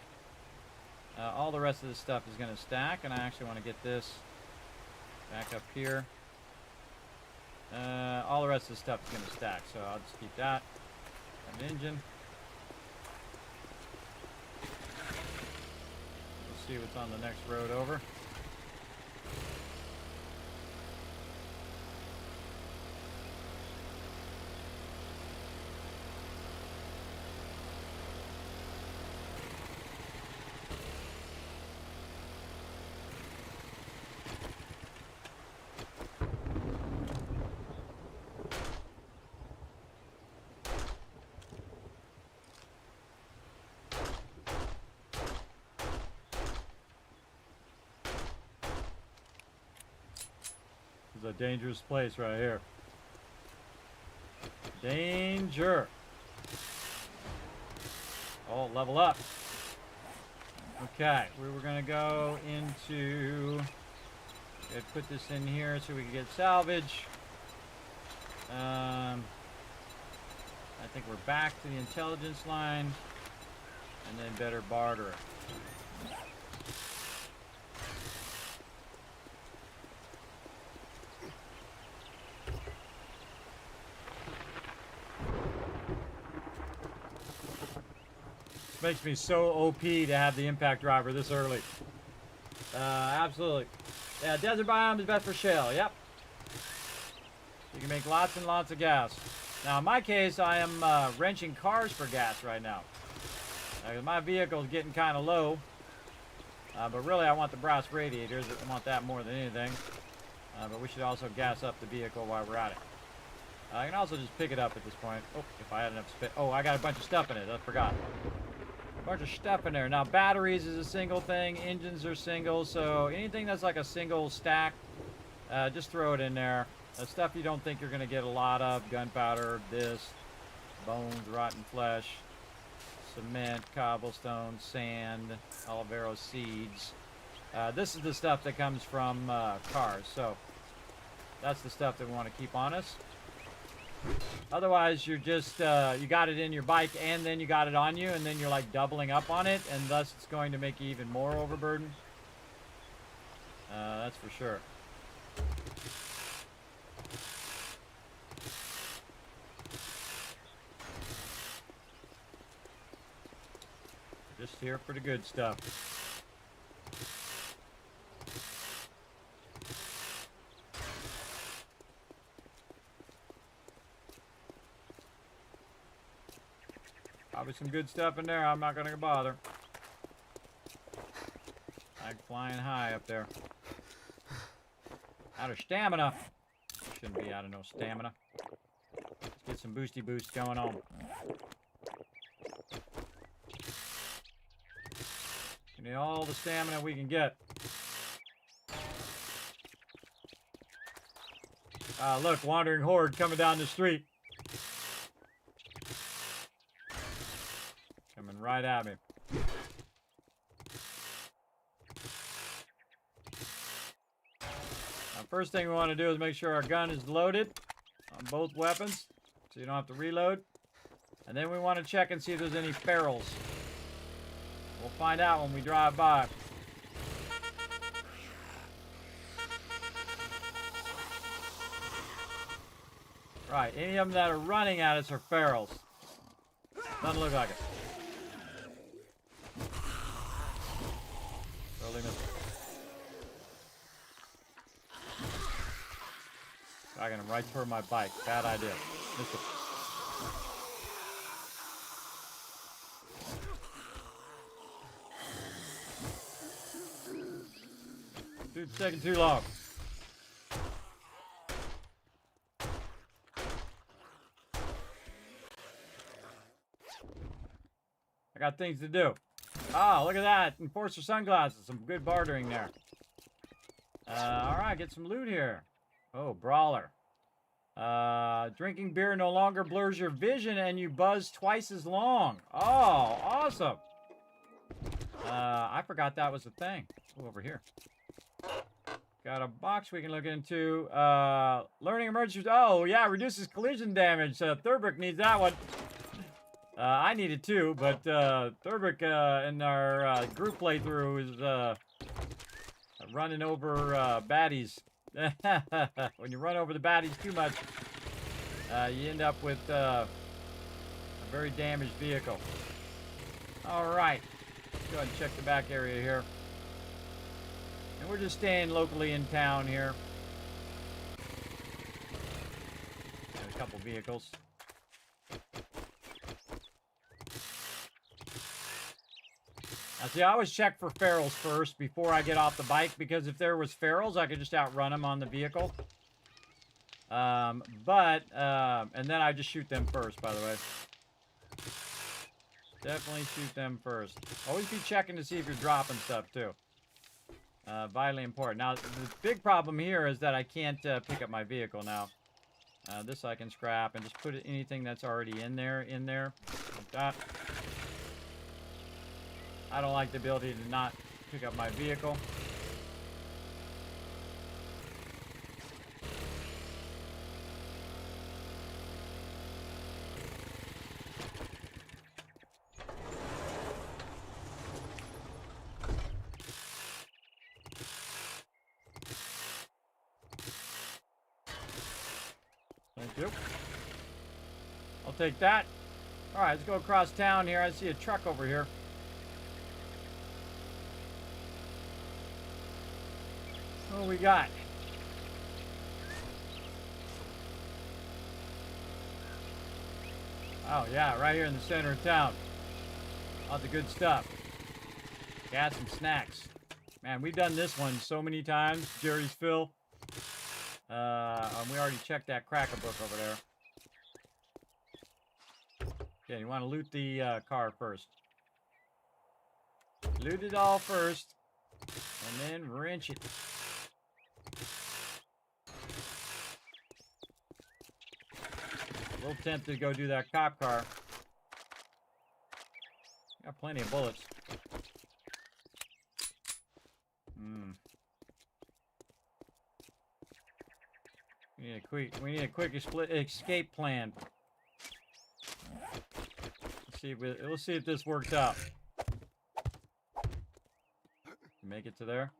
[SPEAKER 3] All the rest of this stuff is going to stack, and I actually want to get this back up here. All the rest of the stuff is going to stack, so I'll just keep that. An engine. We'll see what's on the next road over. A dangerous place right here. Danger. Oh, level up. Okay, we were gonna go into, put this in here so we can get salvage. I think we're back to the intelligence line, and then better barter. Makes me so OP to have the impact driver this early. Absolutely. Yeah, desert biome is best for shale. Yep. You can make lots and lots of gas. Now, in my case, I am wrenching cars for gas right now. My vehicle is getting kind of low. But really, I want the brass radiators. I want that more than anything. But we should also gas up the vehicle while we're at it. I can also just pick it up at this point. Oh, if I had enough space. Oh, I got a bunch of stuff in it. I forgot. Bunch of stuff in there. Now, batteries is a single thing. Engines are single. So anything that's like a single stack, just throw it in there. Stuff you don't think you're going to get a lot of. Gunpowder, this, bones, rotten flesh, cement, cobblestone, sand, olivero seeds. This is the stuff that comes from cars. So that's the stuff that we want to keep on us. Otherwise, you're just, you got it in your bike and then you got it on you, and then you're like doubling up on it, and thus it's going to make you even more overburdened. That's for sure. Just here for the good stuff. Probably some good stuff in there. I'm not going to bother. I'm flying high up there. Out of stamina. Shouldn't be out of no stamina. Let's Get some boosty boosts going on. We need all the stamina we can get. Look, wandering horde coming down the street. Coming right at me. Now, first thing we want to do is make sure our gun is loaded on both weapons, so you don't have to reload. And then we want to check and see if there's any ferals. We'll find out when we drive by. Right, any of them that are running at us are ferals. Doesn't look like it. Totally missed it. Dragging him right toward my bike. Bad idea. Missed it. Dude's taking too long. I got things to do. Oh, look at that. Enforcer sunglasses. Some good bartering there. Alright, get some loot here. Oh, brawler. Drinking beer no longer blurs your vision and you buzz twice as long. Oh, awesome. I forgot that was a thing. Oh, over here. Got a box we can look into. Learning emergency. Oh, yeah, reduces collision damage. Thurbrick needs that one. I need it too, but Thurbrick in our group playthrough is running over baddies. When you run over the baddies too much, you end up with a very damaged vehicle. Alright, let's go ahead and check the back area here. And we're just staying locally in town here. Got a couple vehicles. Now, see, I always check for ferals first before I get off the bike, because if there was ferals, I could just outrun them on the vehicle. And then I just shoot them first, by the way. Definitely shoot them first. Always be checking to see if you're dropping stuff, too. Vitally important. Now, the big problem here is that I can't pick up my vehicle now. This I can scrap and just put anything that's already in there, like that. I don't like the ability to not pick up my vehicle. Thank you. I'll take that. All right, let's go across town here. I see a truck over here. What do we got? Oh, yeah, right here in the center of town. All the good stuff. Gas and snacks. Man, we've done this one so many times. Jerry's Fill. And we already checked that cracker book over there. Yeah, you want to loot the car first. Loot it all first. And then wrench it. A little tempted to go do that cop car. Got plenty of bullets. We need a quick escape plan. Let's see if this works out. Make it to there?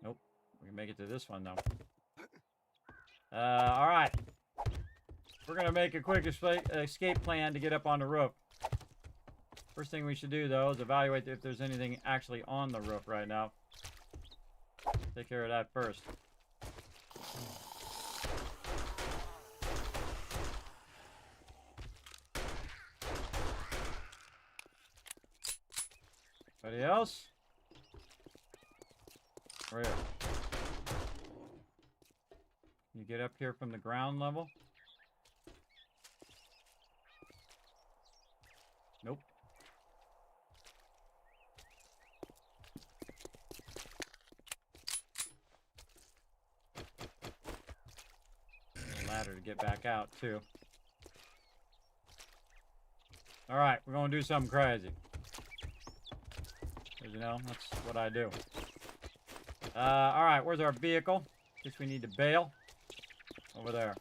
[SPEAKER 3] Nope. We can make it to this one though. All right. We're gonna make a quick escape plan to get up on the roof. First thing we should do though is evaluate if there's anything actually on the roof right now. Take care of that first. Anybody else? Where? Can you get up here from the ground level? ladder to get back out, too. Alright, we're going to do something crazy. Because, you know, that's what I do. Alright, where's our vehicle? Guess we need to bail. Over there.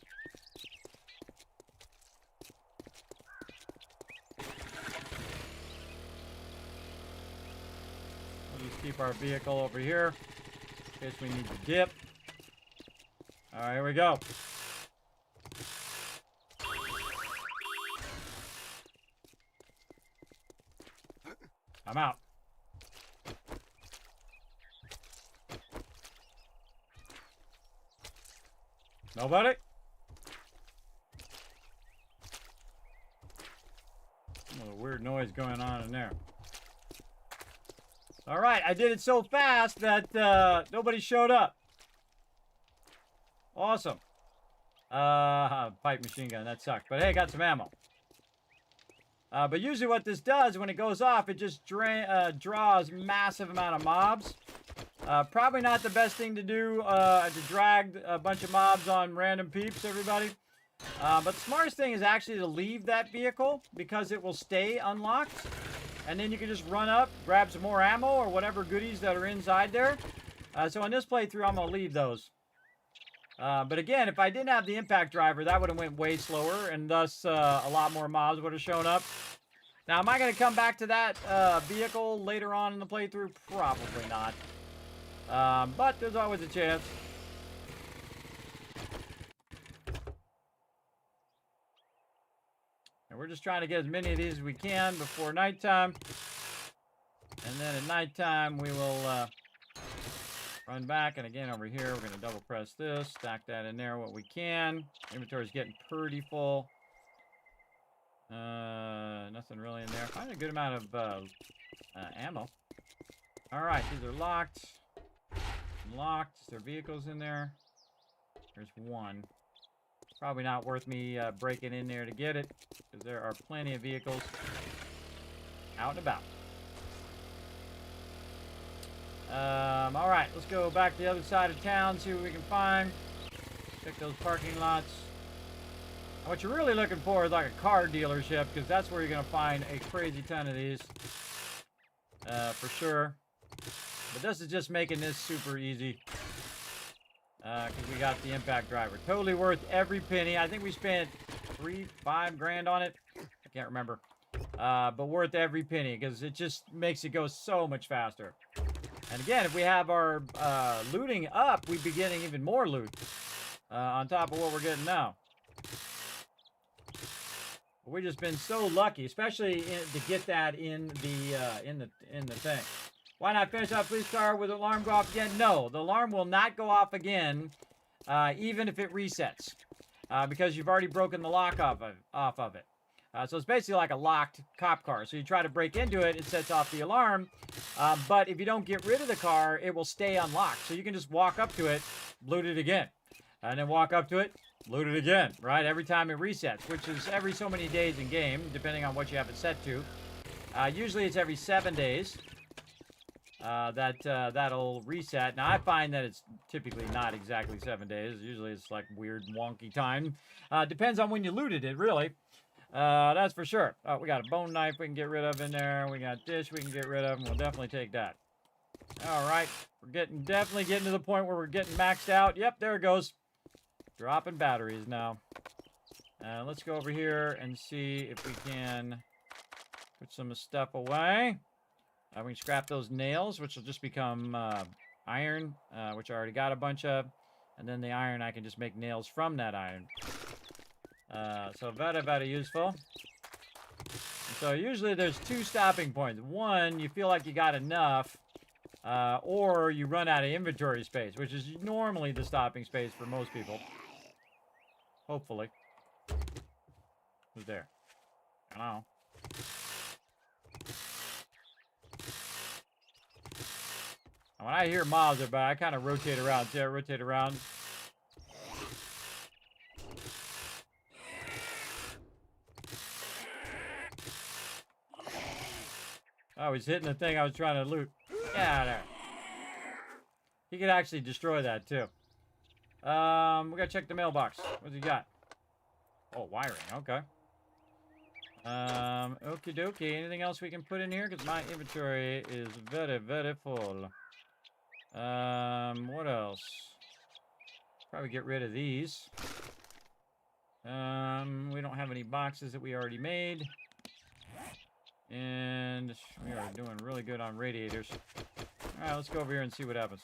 [SPEAKER 3] We'll just keep our vehicle over here. In case we need to dip. Alright, here we go. I'm out. Nobody? A weird noise going on in there. Alright, I did it so fast that nobody showed up. Awesome. Pipe machine gun, that sucked. But hey, got some ammo. But usually what this does, when it goes off, it just draws massive amount of mobs. Probably not the best thing to do, to drag a bunch of mobs on random peeps, everybody. But the smartest thing is actually to leave that vehicle, because it will stay unlocked. And then you can just run up, grab some more ammo, or whatever goodies that are inside there. So in this playthrough, I'm going to leave those. But again, if I didn't have the impact driver, that would have went way slower, and thus a lot more mobs would have shown up. Now, am I going to come back to that vehicle later on in the playthrough? Probably not. But there's always a chance. And we're just trying to get as many of these as we can before nighttime. And then at nighttime, we will run back. And again, over here, we're going to double press this. Stack that in there what we can. Inventory's getting pretty full. Nothing really in there. Find a good amount of ammo. Alright, these are locked. Locked. Is there vehicles in there? There's one. Probably not worth me breaking in there to get it, because there are plenty of vehicles out and about. Alright, let's go back to the other side of town, see what we can find. Check those parking lots. What you're really looking for is like a car dealership, because that's where you're going to find a crazy ton of these. For sure. But this is just making this super easy. Because we got the impact driver. Totally worth every penny. I think we spent $5 grand on it. I can't remember. But worth every penny, because it just makes it go so much faster. And again, if we have our looting up, we'd be getting even more loot. On top of what we're getting now. We've just been so lucky, especially to get that in the thing. Why not finish off police car with the alarm go off again? No, the alarm will not go off again, even if it resets, because you've already broken the lock off of it. So it's basically like a locked cop car. So you try to break into it, it sets off the alarm, but if you don't get rid of the car, it will stay unlocked. So you can just walk up to it, loot it again, and then walk up to it, loot it again, right? Every time it resets, which is every so many days in game, depending on what you have it set to. Usually it's every 7 days. That'll reset. Now, I find that it's typically not exactly 7 days. Usually it's like weird, wonky time. Depends on when you looted it, really. That's for sure. Oh, we got a bone knife we can get rid of in there. We got dish we can get rid of, and we'll definitely take that. All right. We're definitely getting to the point where we're getting maxed out. Yep, there it goes. Dropping batteries now. Let's go over here and see if we can put some stuff away. We can scrap those nails, which will just become iron, which I already got a bunch of. And then the iron, I can just make nails from that iron. So very, very useful. And so usually there's 2 stopping points. One, you feel like you got enough, or you run out of inventory space, which is normally the stopping space for most people. Hopefully. Who's there? I don't know. When I hear mobs are by, I kind of rotate around. See, I rotate around. Oh, he's hitting the thing I was trying to loot. Get out of there. He could actually destroy that, too. We gotta check the mailbox. What's he got? Oh, wiring. Okay. Okie dokie. Anything else we can put in here? Because my inventory is very, very full. What else? Probably get rid of these. We don't have any boxes that we already made. And we are doing really good on radiators. Alright, let's go over here and see what happens.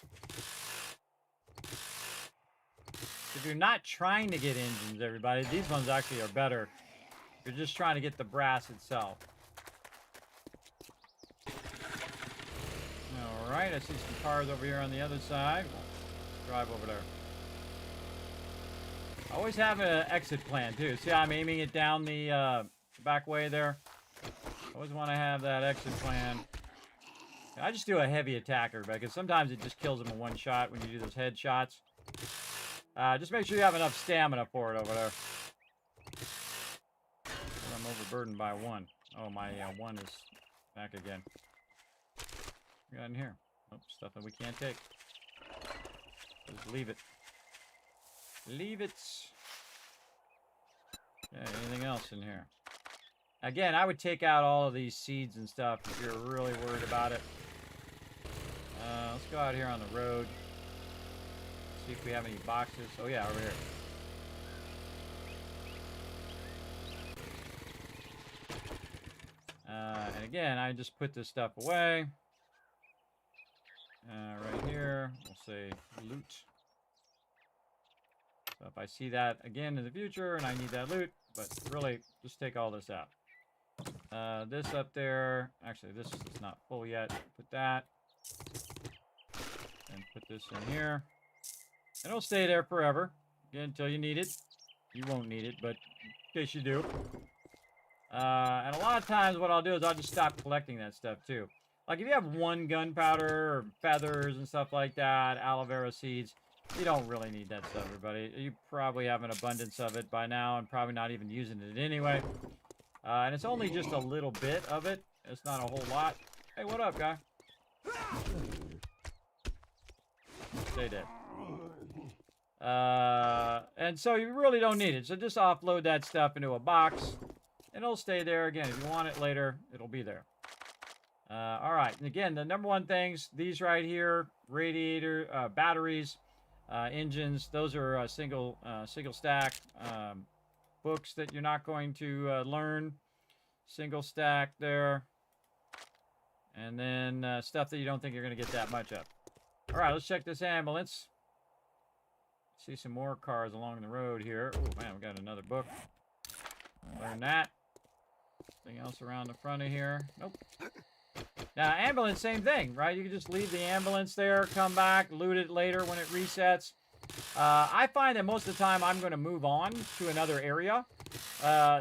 [SPEAKER 3] If you're not trying to get engines, everybody, these ones actually are better. You're just trying to get the brass itself. Alright, I see some cars over here on the other side. Let's drive over there. I always have an exit plan, too. See how I'm aiming it down the back way there? I always want to have that exit plan. I just do a heavy attacker, because sometimes it just kills them in one shot when you do those headshots. Just make sure you have enough stamina for it over there. I'm overburdened by one. Oh, my one is back again. What we got in here? Oh, stuff that we can't take. Just leave it. Leave it. Okay, anything else in here? Again, I would take out all of these seeds and stuff if you're really worried about it. Let's go out here on the road. See if we have any boxes. Oh yeah, over here. And again, I just put this stuff away. Right here, we'll say loot. So if I see that again in the future and I need that loot, but really, just take all this out. This up there, actually this is not full yet. Put that. And put this in here. And it'll stay there forever. Again, until you need it. You won't need it, but in case you do. And a lot of times what I'll do is I'll just stop collecting that stuff too. Like if you have one gunpowder or feathers and stuff like that, aloe vera seeds, you don't really need that stuff, everybody. You probably have an abundance of it by now and probably not even using it anyway. And it's only just a little bit of it. It's not a whole lot. Hey, what up, guy? Stay dead. And so you really don't need it. So just offload that stuff into a box. And it'll stay there. Again, if you want it later, it'll be there. Alright, and again, the number one things, these right here, radiator, batteries, engines, those are single stack. Books that you're not going to learn, single stack there. And then stuff that you don't think you're going to get that much of. Alright, let's check this ambulance. See some more cars along the road here. Oh man, we got another book. Learn that. Anything else around the front of here? Nope. Now, ambulance, same thing, right? You can just leave the ambulance there, come back, loot it later when it resets. I find that most of the time I'm going to move on to another area.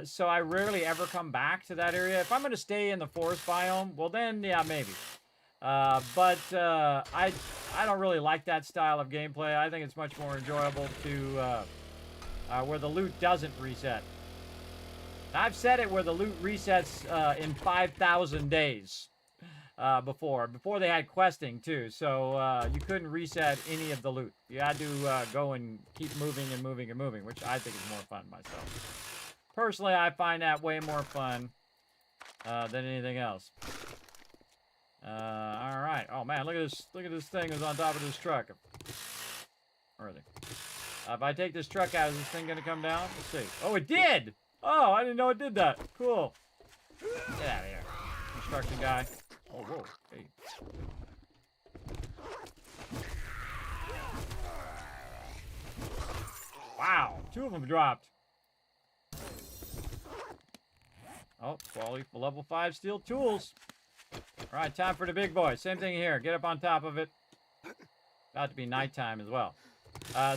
[SPEAKER 3] So I rarely ever come back to that area. If I'm going to stay in the forest biome, well then, yeah, maybe. But I don't really like that style of gameplay. I think it's much more enjoyable to where the loot doesn't reset. I've said it where the loot resets in 5,000 days before they had questing too. So you couldn't reset any of the loot. You had to go and keep moving and moving and moving, which I think is more fun myself. Personally, I find that way more fun than anything else. All right. Oh man, look at this! Look at this thing that's on top of this truck. Where are they? If I take this truck out, is this thing gonna come down? Let's see. Oh, it did! Oh, I didn't know it did that. Cool. Get out of here, construction guy. Oh, whoa. Hey. Wow, 2 of them dropped. Oh, quality for level 5 steel tools. All right, time for the big boy. Same thing here. Get up on top of it. About to be nighttime as well.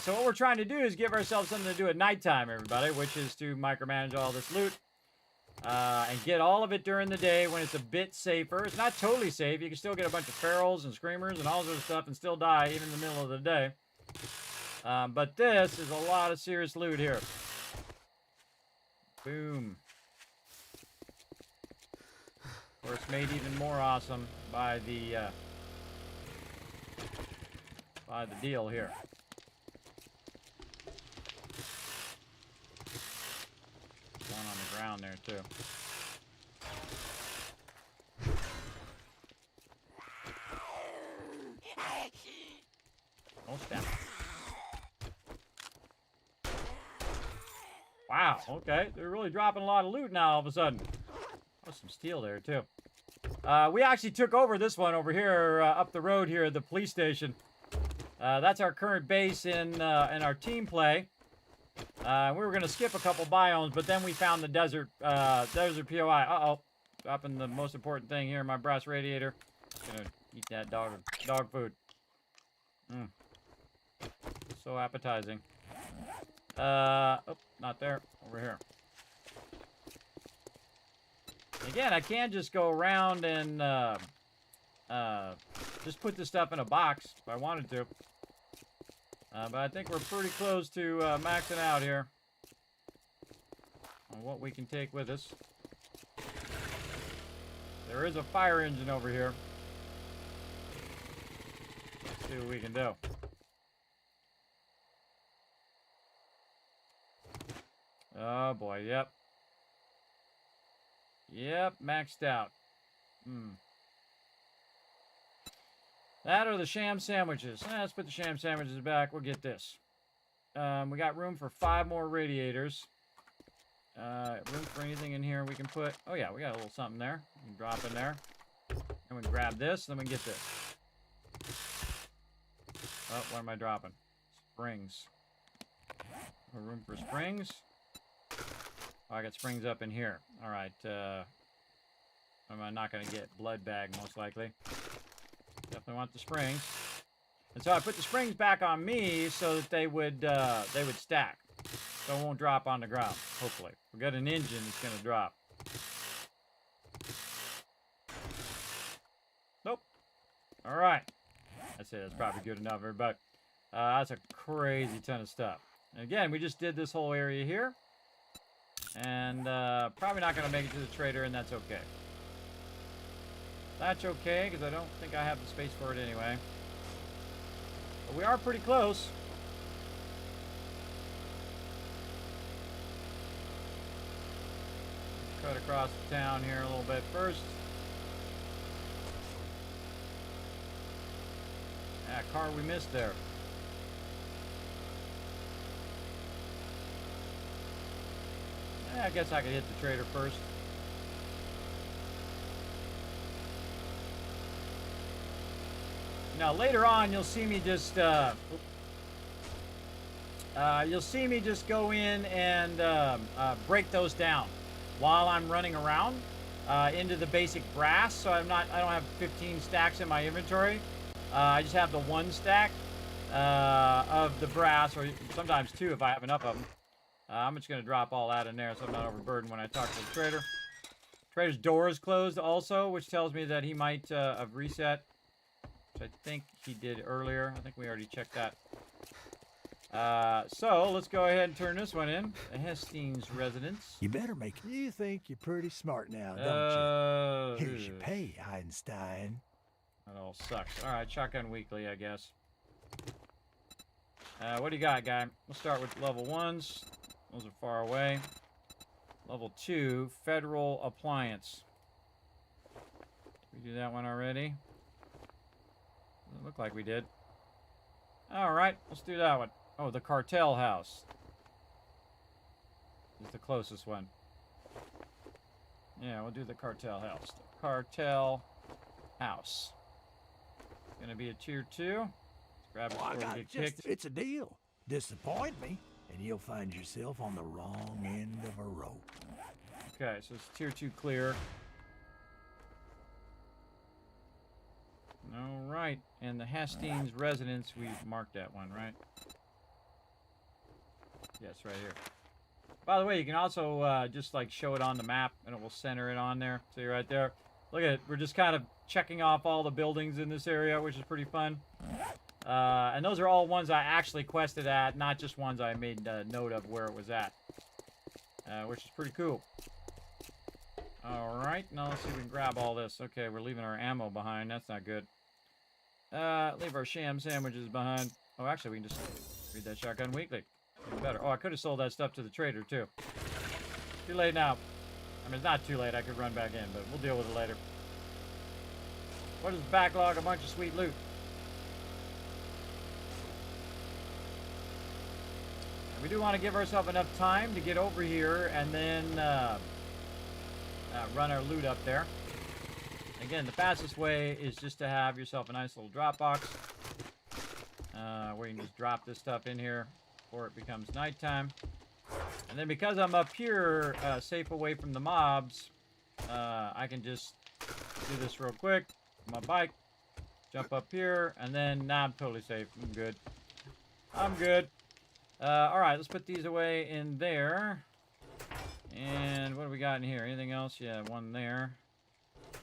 [SPEAKER 3] So what we're trying to do is give ourselves something to do at nighttime, everybody, which is to micromanage all this loot. And get all of it during the day when it's a bit safer. It's not totally safe. You can still get a bunch of ferals and screamers and all sorts of stuff and still die even in the middle of the day. But this is a lot of serious loot here. Boom. Of course, made even more awesome by the deal here. one on the ground there, too. Oh, snap. Wow, okay. They're really dropping a lot of loot now all of a sudden. Oh, some steel there, too. We actually took over this one over here up the road here at the police station. That's our current base in our team play. We were going to skip a couple biomes, but then we found the desert POI. Uh-oh. Dropping the most important thing here, my brass radiator. Gonna eat that dog food. So appetizing. Oh, not there. Over here. Again, I can just go around and just put this stuff in a box if I wanted to. But I think we're pretty close to maxing out here on what we can take with us. There is a fire engine over here. Let's see what we can do. Oh boy, yep. Yep, maxed out. That or the sham sandwiches. Let's put the sham sandwiches back. We'll get this. We got room for 5 more radiators. Room for anything in here we can put. Oh yeah, we got a little something there. We can drop in there. And we can grab this, then we can get this. Oh, what am I dropping? Springs. Room for springs. Oh, I got springs up in here. All right. I'm not going to get blood bag, most likely. Definitely want the springs. And so I put the springs back on me so that they would stack. So it won't drop on the ground, hopefully. We got an engine that's going to drop. Nope. All right. That's it. That's probably good enough, everybody. That's a crazy ton of stuff. And again, we just did this whole area here. And probably not going to make it to the trader, and that's okay. That's okay, because I don't think I have the space for it anyway. But we are pretty close. Cut across the town here a little bit first. That car we missed there. I guess I could hit the trader first. Now later on, you'll see me just go in and break those down while I'm running around into the basic brass. So I don't have 15 stacks in my inventory. I just have the 1 stack of the brass, or sometimes 2 if I have enough of them. I'm just going to drop all that in there so I'm not overburdened when I talk to the trader. Trader's door is closed also, which tells me that he might have reset, which I think he did earlier. I think we already checked that. So let's go ahead and turn this one in. The Hastings residence.
[SPEAKER 4] You better make it. You think you're pretty smart now, don't you? Here's your pay, Einstein.
[SPEAKER 3] That all sucks. All right, shotgun weekly, I guess. What do you got, guy? We'll start with level 1s. Those are far away. Level 2, Federal Appliance. Did we do that one already? Doesn't look like we did. Alright, let's do that one. Oh, the Cartel House is the closest one. Yeah, we'll do the Cartel House. The Cartel House. Gonna be a tier 2. Let's grab it before we get kicked.
[SPEAKER 4] It's a deal. Disappoint me, and you'll find yourself on the wrong end of a rope.
[SPEAKER 3] Okay, so it's tier 2 clear. All right, and the Hastings residence, we've marked that one, right? Yes, right here. By the way, you can also just like show it on the map, and it will center it on there. See right there. Look at it. We're just kind of checking off all the buildings in this area, which is pretty fun. And those are all ones I actually quested at, not just ones I made a note of where it was at. Which is pretty cool. Alright, now let's see if we can grab all this. Okay, we're leaving our ammo behind. That's not good. Leave our sham sandwiches behind. Oh, actually, we can just read that shotgun weekly. Even better. Oh, I could have sold that stuff to the trader, too. Too late now. I mean, it's not too late. I could run back in, but we'll deal with it later. What is the backlog? A bunch of sweet loot. And we do want to give ourselves enough time to get over here and then run our loot up there. Again, the fastest way is just to have yourself a nice little drop box where you can just drop this stuff in here before it becomes nighttime. And then because I'm up here, safe away from the mobs, I can just do this real quick. My bike, jump up here, and then now I'm totally safe. I'm good. I'm good. All right, let's put these away in there. And what do we got in here? Anything else? Yeah, one there.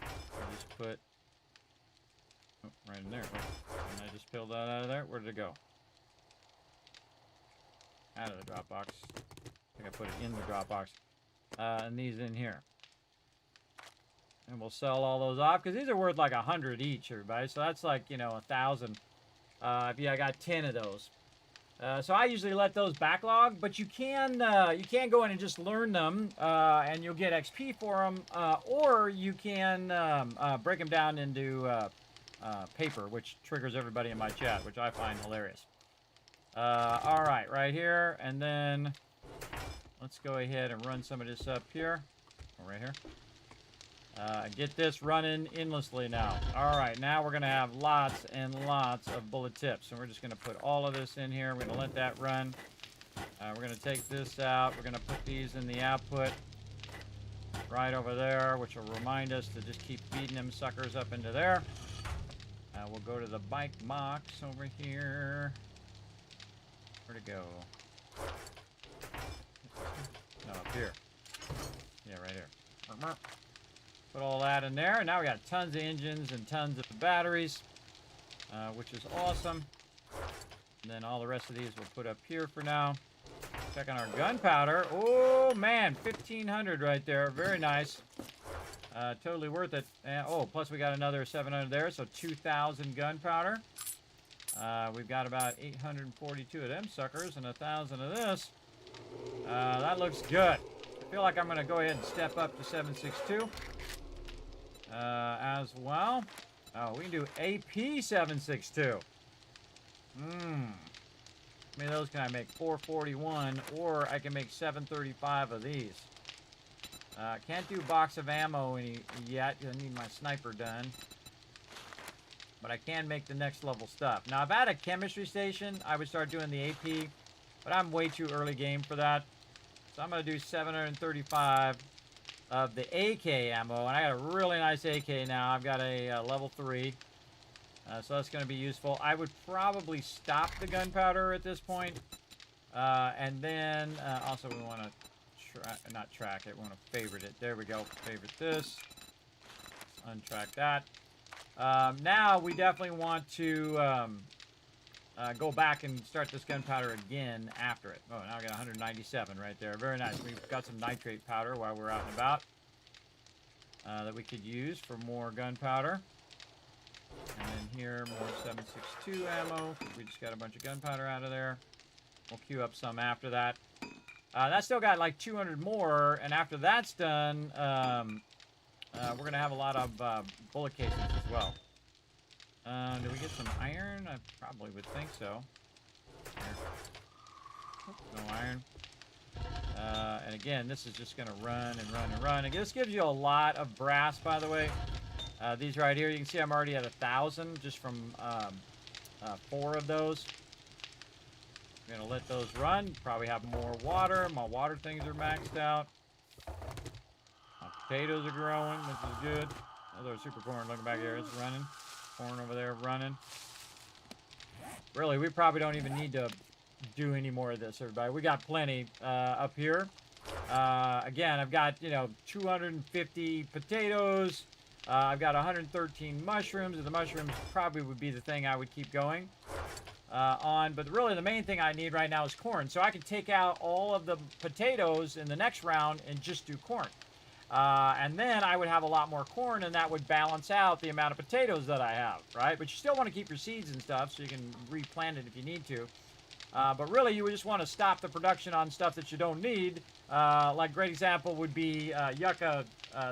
[SPEAKER 3] I'll just put right in there. And I just peeled that out of there. Where did it go? Out of the drop box. I think I put it in the drop box. And these in here. And we'll sell all those off because these are worth like 100 each, everybody. So that's like, you know, 1,000. Yeah, I got 10 of those. So I usually let those backlog, but you can go in and just learn them, and you'll get XP for them, or you can break them down into paper, which triggers everybody in my chat, which I find hilarious. All right here, and then let's go ahead and run some of this up here, right here. Get this running endlessly now. All right, now we're going to have lots and lots of bullet tips. And we're just going to put all of this in here. We're going to let that run. We're going to take this out. We're going to put these in the output right over there, which will remind us to just keep feeding them suckers up into there. We'll go to the bike box over here. Where'd it go? No, up here. Yeah, right here. Put all that in there. Now we got tons of engines and tons of batteries, which is awesome. And then all the rest of these we'll put up here for now. Check on our gunpowder. Oh, man, 1,500 right there. Very nice. Totally worth it. Oh, plus we got another 700 there, so 2,000 gunpowder. We've got about 842 of them suckers and 1,000 of this. That looks good. I feel like I'm going to go ahead and step up to 762. As well. Oh, we can do AP 762. How many of those can I make? 441, or I can make 735 of these. Can't do box of ammo yet. I need my sniper done. But I can make the next level stuff. Now, if I had a chemistry station, I would start doing the AP, but I'm way too early game for that. So I'm going to do 735 of the AK ammo, and I got a really nice AK now. I've got a level 3, so that's going to be useful. I would probably stop the gunpowder at this point, and then also we want to not track it. We want to favorite it. There we go. Favorite this. Let's untrack that. Now we definitely want to go back and start this gunpowder again after it. Oh, now I got 197 right there. Very nice. We've got some nitrate powder while we're out and about that we could use for more gunpowder. And then here, more 762 ammo. We just got a bunch of gunpowder out of there. We'll queue up some after that. That's still got like 200 more, and after that's done, we're going to have a lot of bullet casings as well. Do we get some iron? I probably would think so. No iron. And again, this is just going to run and run and run. And this gives you a lot of brass, by the way. These right here, you can see I'm already at 1,000 just from 4 of those. I'm going to let those run. Probably have more water. My water things are maxed out. My potatoes are growing, which is good. Another super corn looking back here. It's running. Corn over there running. Really, we probably don't even need to do any more of this, everybody. We got plenty up here. Again, I've got, 250 potatoes. I've got 113 mushrooms, and the mushrooms probably would be the thing I would keep going on. But really, the main thing I need right now is corn. So I can take out all of the potatoes in the next round and just do corn. And then I would have a lot more corn, and that would balance out the amount of potatoes that I have, right? But you still want to keep your seeds and stuff so you can replant it if you need to. But really, you would just want to stop the production on stuff that you don't need. Like, great example would be yucca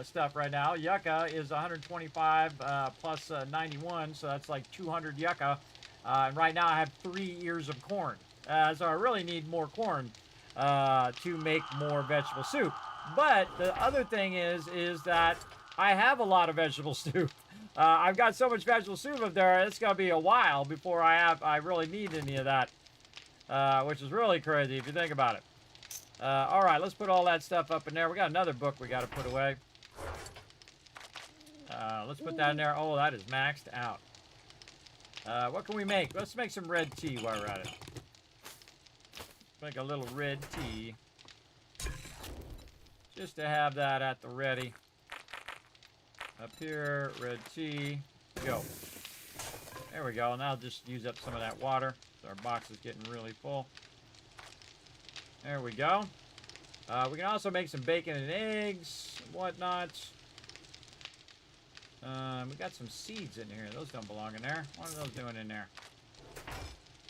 [SPEAKER 3] stuff right now. Yucca is 125 plus 91, so that's like 200 yucca. And right now I have 3 ears of corn. So I really need more corn to make more vegetable soup. But the other thing is that I have a lot of vegetable soup. I've got so much vegetable soup up there, it's going to be a while before I really need any of that. Which is really crazy if you think about it. All right, let's put all that stuff up in there. We got another book we got to put away. Let's put that in there. Oh, that is maxed out. What can we make? Let's make some red tea while we're at it. Make a little red tea. Just to have that at the ready. Up here, red tea. Go. There we go. Now I'll just use up some of that water. Our box is getting really full. There we go. We can also make some bacon and eggs and whatnot. We got some seeds in here. Those don't belong in there. What are those doing in there?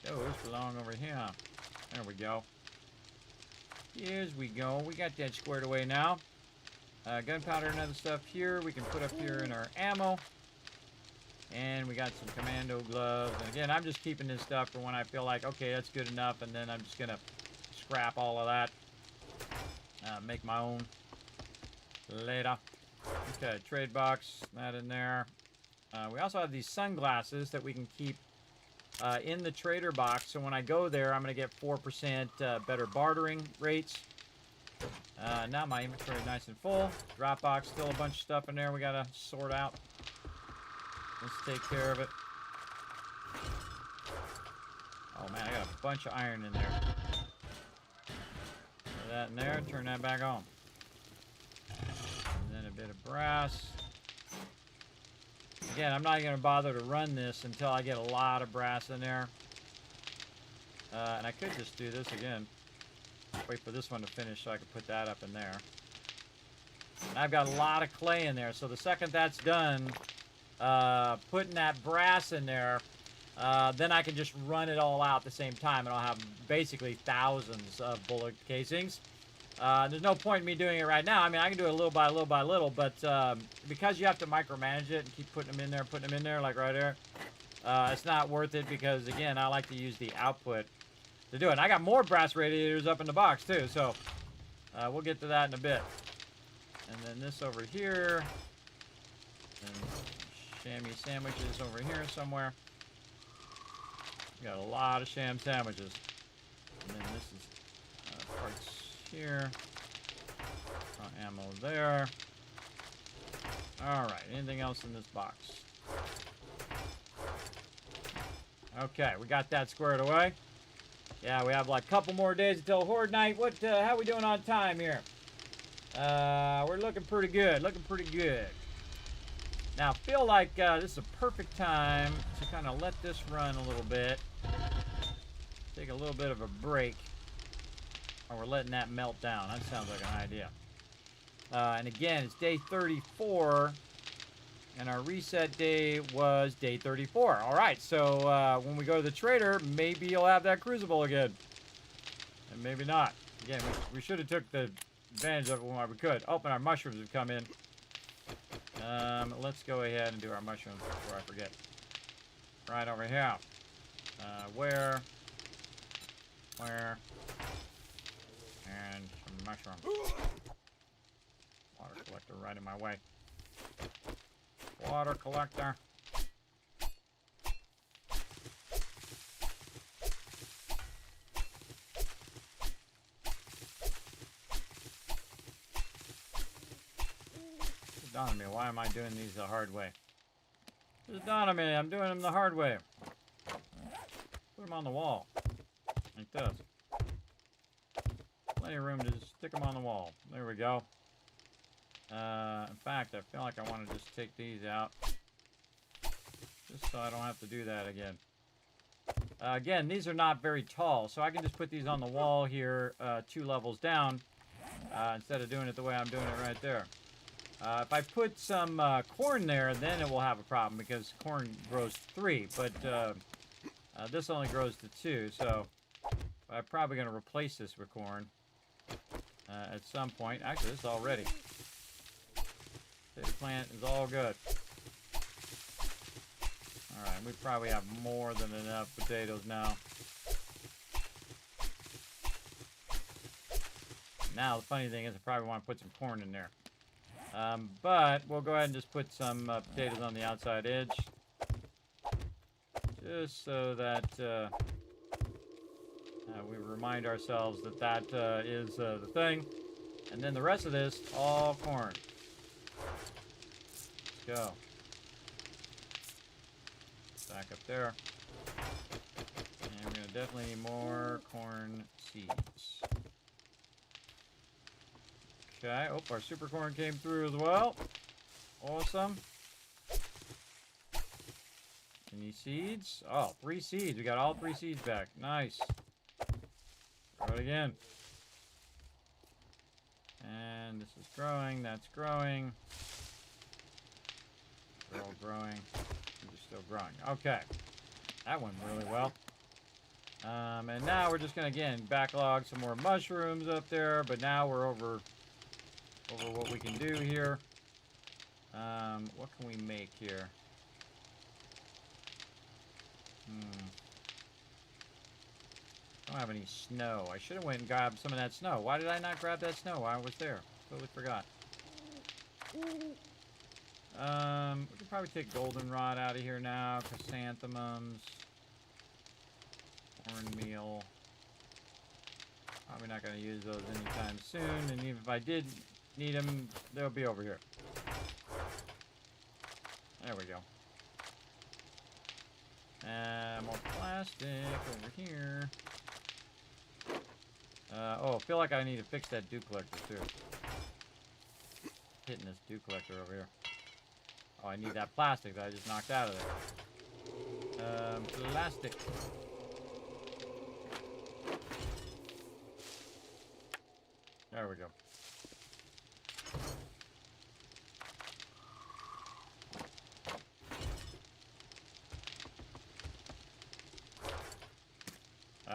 [SPEAKER 3] Those belong over here. There we go. Here we go. We got that squared away now. Gunpowder and other stuff here. We can put up here in our ammo. And we got some commando gloves. And again, I'm just keeping this stuff for when I feel like, okay, that's good enough. And then I'm just going to scrap all of that. Make my own later. Okay, trade box. That in there. We also have these sunglasses that we can keep in the trader box. So when I go there, I'm going to get 4% better bartering rates. Now my inventory is nice and full. Dropbox, still a bunch of stuff in there we got to sort out. Let's take care of it. Oh man, I got a bunch of iron in there. Put that in there, turn that back on. And then a bit of brass. Again, I'm not going to bother to run this until I get a lot of brass in there. And I could just do this again. Wait for this one to finish so I can put that up in there. And I've got a lot of clay in there, so the second that's done, putting that brass in there, then I can just run it all out at the same time, and I'll have basically thousands of bullet casings. There's no point in me doing it right now. I mean, I can do it little by little by little, but because you have to micromanage it and keep putting them in there, like right there, it's not worth it because, again, I like to use the output to do it. And I got more brass radiators up in the box, too, so we'll get to that in a bit. And then this over here, and chamois sandwiches over here somewhere. We got a lot of sham sandwiches. And then this is parts here. Ammo there. Alright, anything else in this box? Okay, we got that squared away. Yeah, we have like a couple more days until Horde Night. What? How we doing on time here? We're looking pretty good. Now, I feel like this is a perfect time to kind of let this run a little bit. Take a little bit of a break. Or we're letting that melt down. That sounds like an idea. And again, it's day 34. And our reset day was day 34. All right, so when we go to the trader, maybe you'll have that crucible again. And maybe not. Again, we should have took the advantage of it when we could. Oh, and our mushrooms have come in. Let's go ahead and do our mushrooms before I forget. Right over here. Where? And some mushrooms. Water collector right in my way. Water collector. It dawned on me, why am I doing these the hard way? Just dawned on me, I'm doing them the hard way. Put them on the wall. Like this. Plenty of room to just stick them on the wall. There we go. In fact, I feel like I want to just take these out. Just so I don't have to do that again. Again, these are not very tall, so I can just put these on the wall here 2 levels down instead of doing it the way I'm doing it right there. If I put some corn there, then it will have a problem because corn grows 3, but this only grows to 2, so I'm probably going to replace this with corn at some point. Actually, this is all ready. This plant is all good. Alright, we probably have more than enough potatoes now. Now, the funny thing is I probably want to put some corn in there. But we'll go ahead and just put some potatoes on the outside edge. Just so that we remind ourselves that that is the thing. And then the rest of this, all corn. Let's go. Back up there. And we're going to definitely need more corn seeds. Okay, oh, our super corn came through as well. Awesome. Any seeds? Oh, 3 seeds. We got all 3 seeds back. Nice. Throw it again. And this is growing. That's growing. They're all growing. They're still growing. Okay. That went really well. And now we're just going to, again, backlog some more mushrooms up there. But now we're over what we can do here. What can we make here? I don't have any snow. I should have went and grabbed some of that snow. Why did I not grab that snow while I was there? Totally forgot. We could probably take goldenrod out of here now. Chrysanthemums. Cornmeal. Probably not going to use those anytime soon. And even if I did need them, they'll be over here. There we go. More plastic over here. Oh, I feel like I need to fix that dew collector too. Hitting this dew collector over here. Oh, I need that plastic that I just knocked out of there. Plastic. There we go.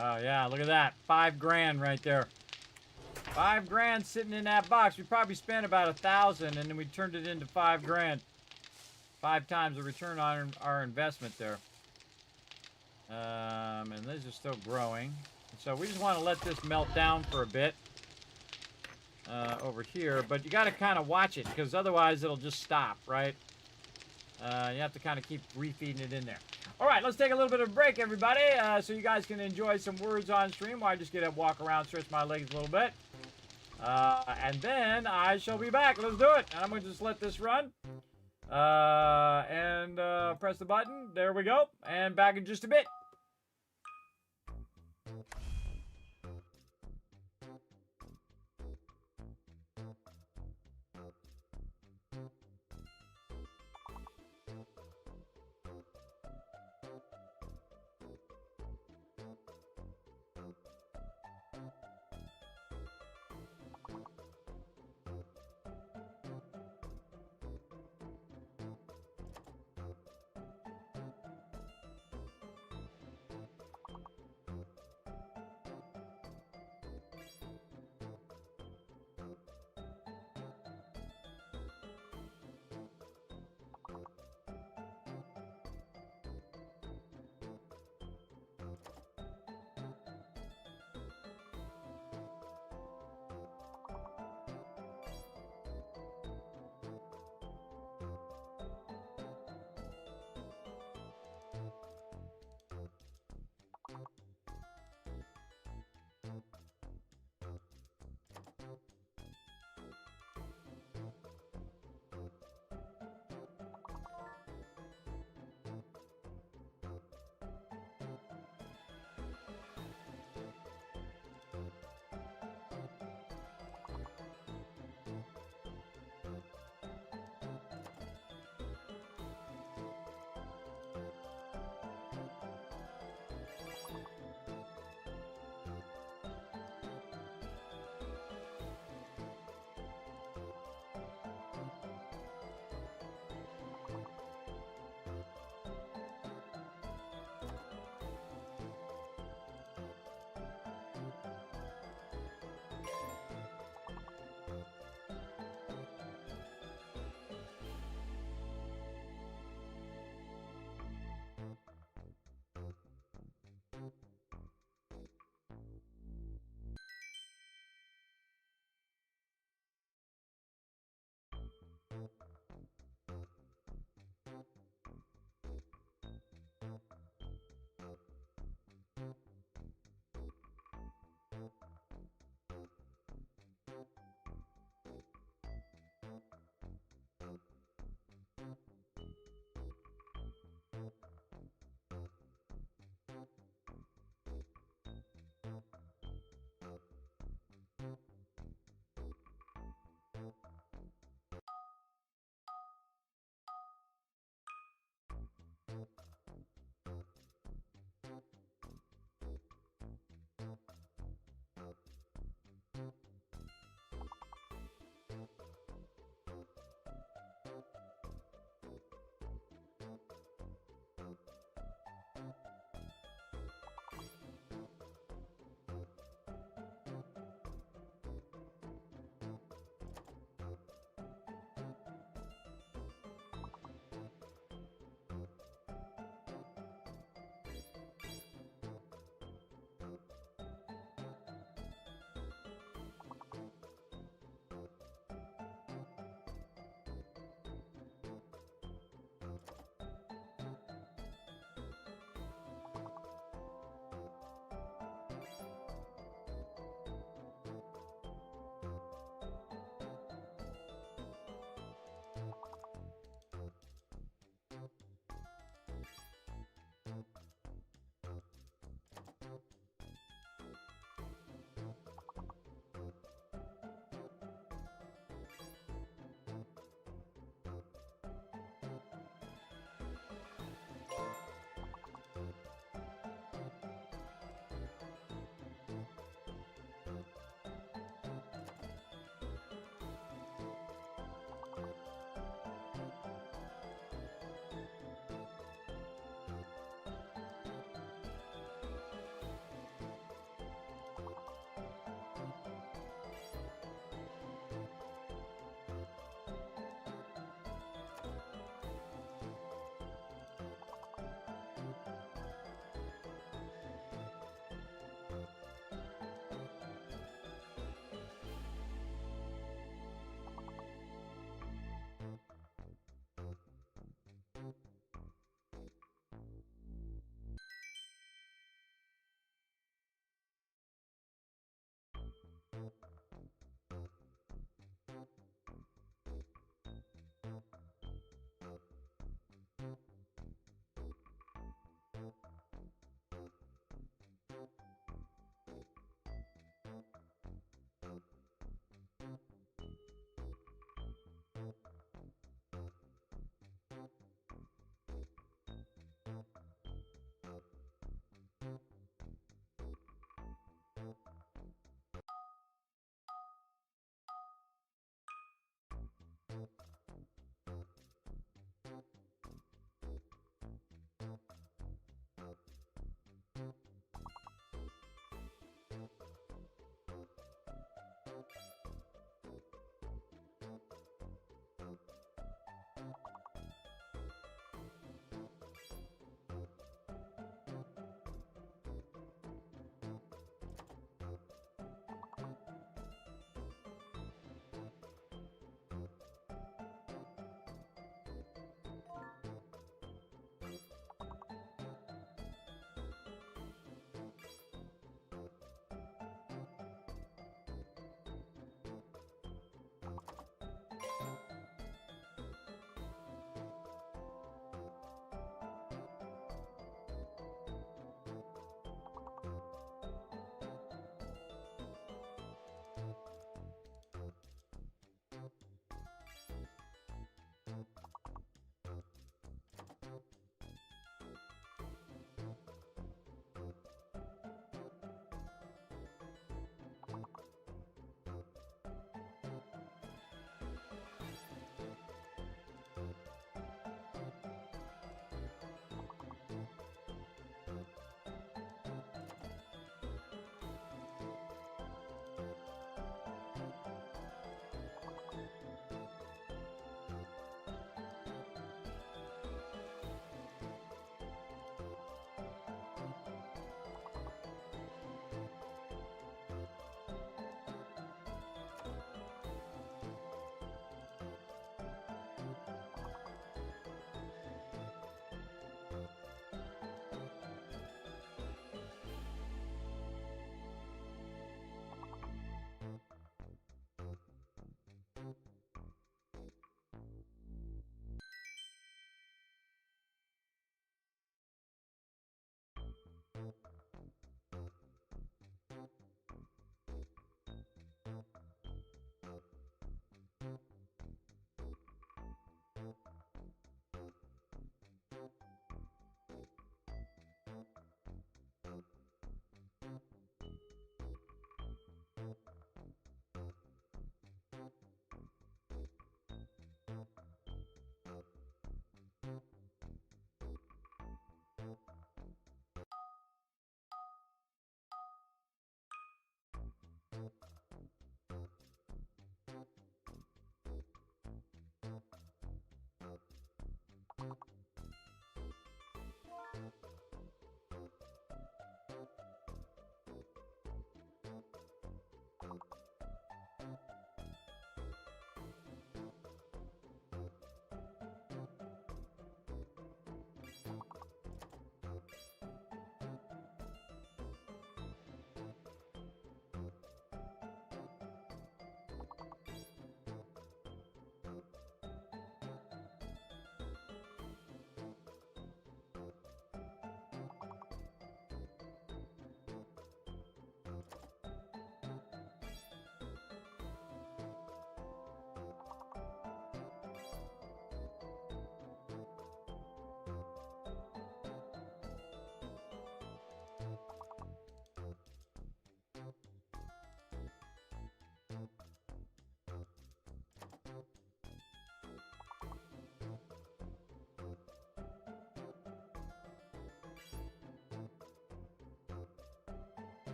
[SPEAKER 3] Oh, yeah, look at that. $5,000 right there. $5,000 sitting in that box. We probably spent about $1,000 and then we turned it into $5,000. 5 times the return on our investment there. And these are still growing. So we just want to let this melt down for a bit over here. But you got to kind of watch it because otherwise it'll just stop, right? You have to kind of keep refeeding it in there. All right, let's take a little bit of a break, everybody, so you guys can enjoy some words on stream while I just get up, walk around, stretch my legs a little bit. And then I shall be back. Let's do it. And I'm going to just let this run. And press the button. There we go. And back in just a bit.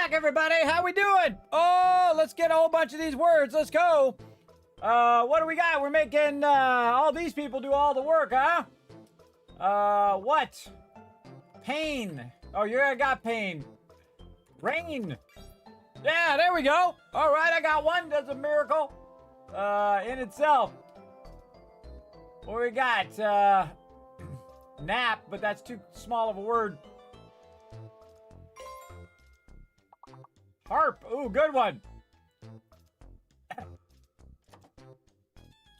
[SPEAKER 3] back, everybody. How we doing? Oh, let's get a whole bunch of these words. Let's go. What do we got? We're making all these people do all the work, huh? What? Pain. Oh, you already got pain. Rain. Yeah, there we go. All right, I got one. That's a miracle in itself. What we got? Nap, but that's too small of a word. Harp. Ooh, good one.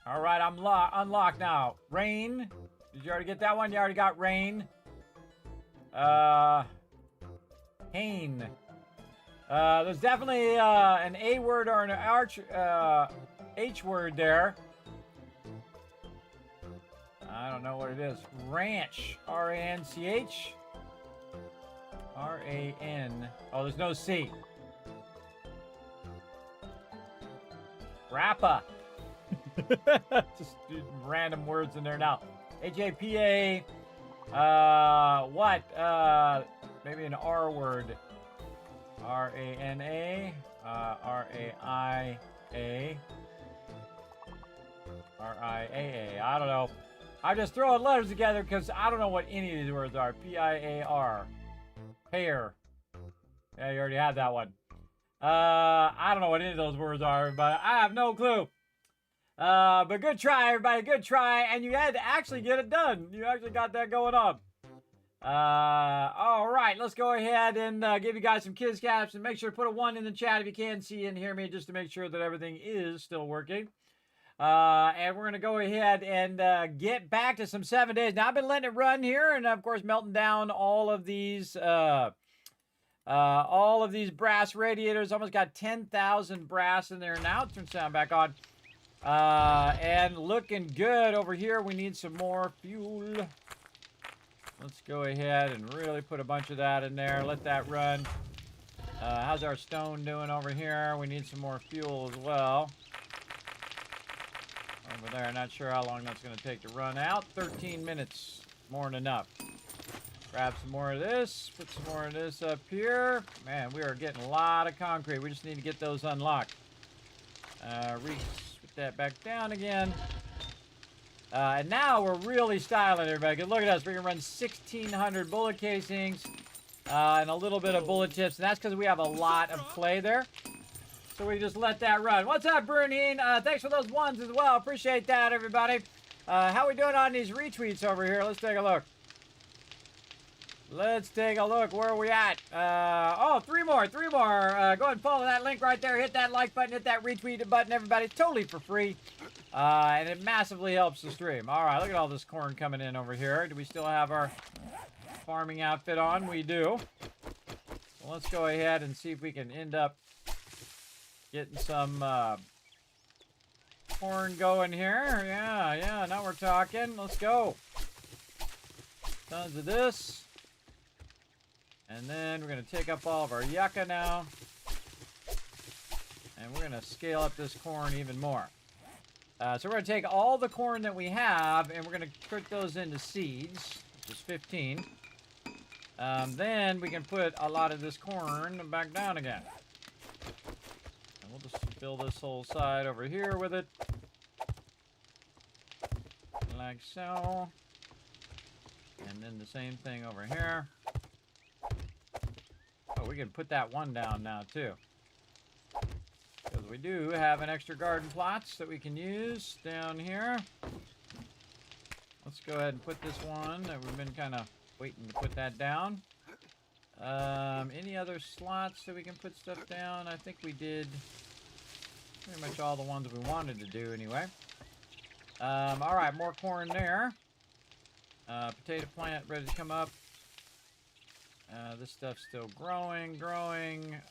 [SPEAKER 3] All right, I'm unlocked now. Rain. Did you already get that one? You already got rain. Pain. There's definitely an A word or an H word there. I don't know what it is. Ranch. R-A-N-C-H. R-A-N. Oh, there's no C. Rappa. Just random words in there now. H-A-P-A. What? Maybe an R word. R-A-N-A. R-A-I-A. R-I-A-A. I don't know. I'm just throwing letters together because I don't know what any of these words are. P-I-A-R. Pear. Yeah, you already had that one. I don't know what any of those words are, but I have no clue. But good try, everybody. Good try. And you had to actually get it done. You actually got that going on. All right. Let's go ahead and give you guys some kids caps and make sure to put a 1 in the chat if you can see and hear me, just to make sure that everything is still working. And we're going to go ahead and get back to some 7 days. Now, I've been letting it run here and, of course, melting down all of these brass radiators. Almost got 10,000 brass in there now. Turn sound back on. And looking good over here. We need some more fuel. Let's go ahead and really put a bunch of that in there. Let that run. How's our stone doing over here? We need some more fuel as well. Over there, not sure how long that's going to take to run out. 13 minutes, more than enough. Grab some more of this, put some more of this up here. Man, we are getting a lot of concrete. We just need to get those unlocked. Put that back down again. And now we're really styling, everybody. Look at us. We can run 1,600 bullet casings and a little bit of bullet tips. And that's because we have a lot of clay there. So we just let that run. What's up, Brunine? Thanks for those ones as well. Appreciate that, everybody. How we doing on these retweets over here? Let's take a look. Let's take a look. Where are we at? Oh, three more. Go ahead and follow that link right there. Hit that like button. Hit that retweet button, everybody. Totally for free. And it massively helps the stream. All right, look at all this corn coming in over here. Do we still have our farming outfit on? We do. Well, let's go ahead and see if we can end up getting some corn going here. Yeah, now we're talking. Let's go. Tons of this. And then we're going to take up all of our yucca now. And we're going to scale up this corn even more. So we're going to take all the corn that we have, and we're going to put those into seeds, which is 15. Then we can put a lot of this corn back down again. And we'll just fill this whole side over here with it. Like so. And then the same thing over here. Oh, we can put that one down now, too. Because we do have an extra garden plots that we can use down here. Let's go ahead and put this one. We've been kind of waiting to put that down. Any other slots that we can put stuff down? I think we did pretty much all the ones we wanted to do anyway. All right, more corn there. Potato plant ready to come up. This stuff's still growing.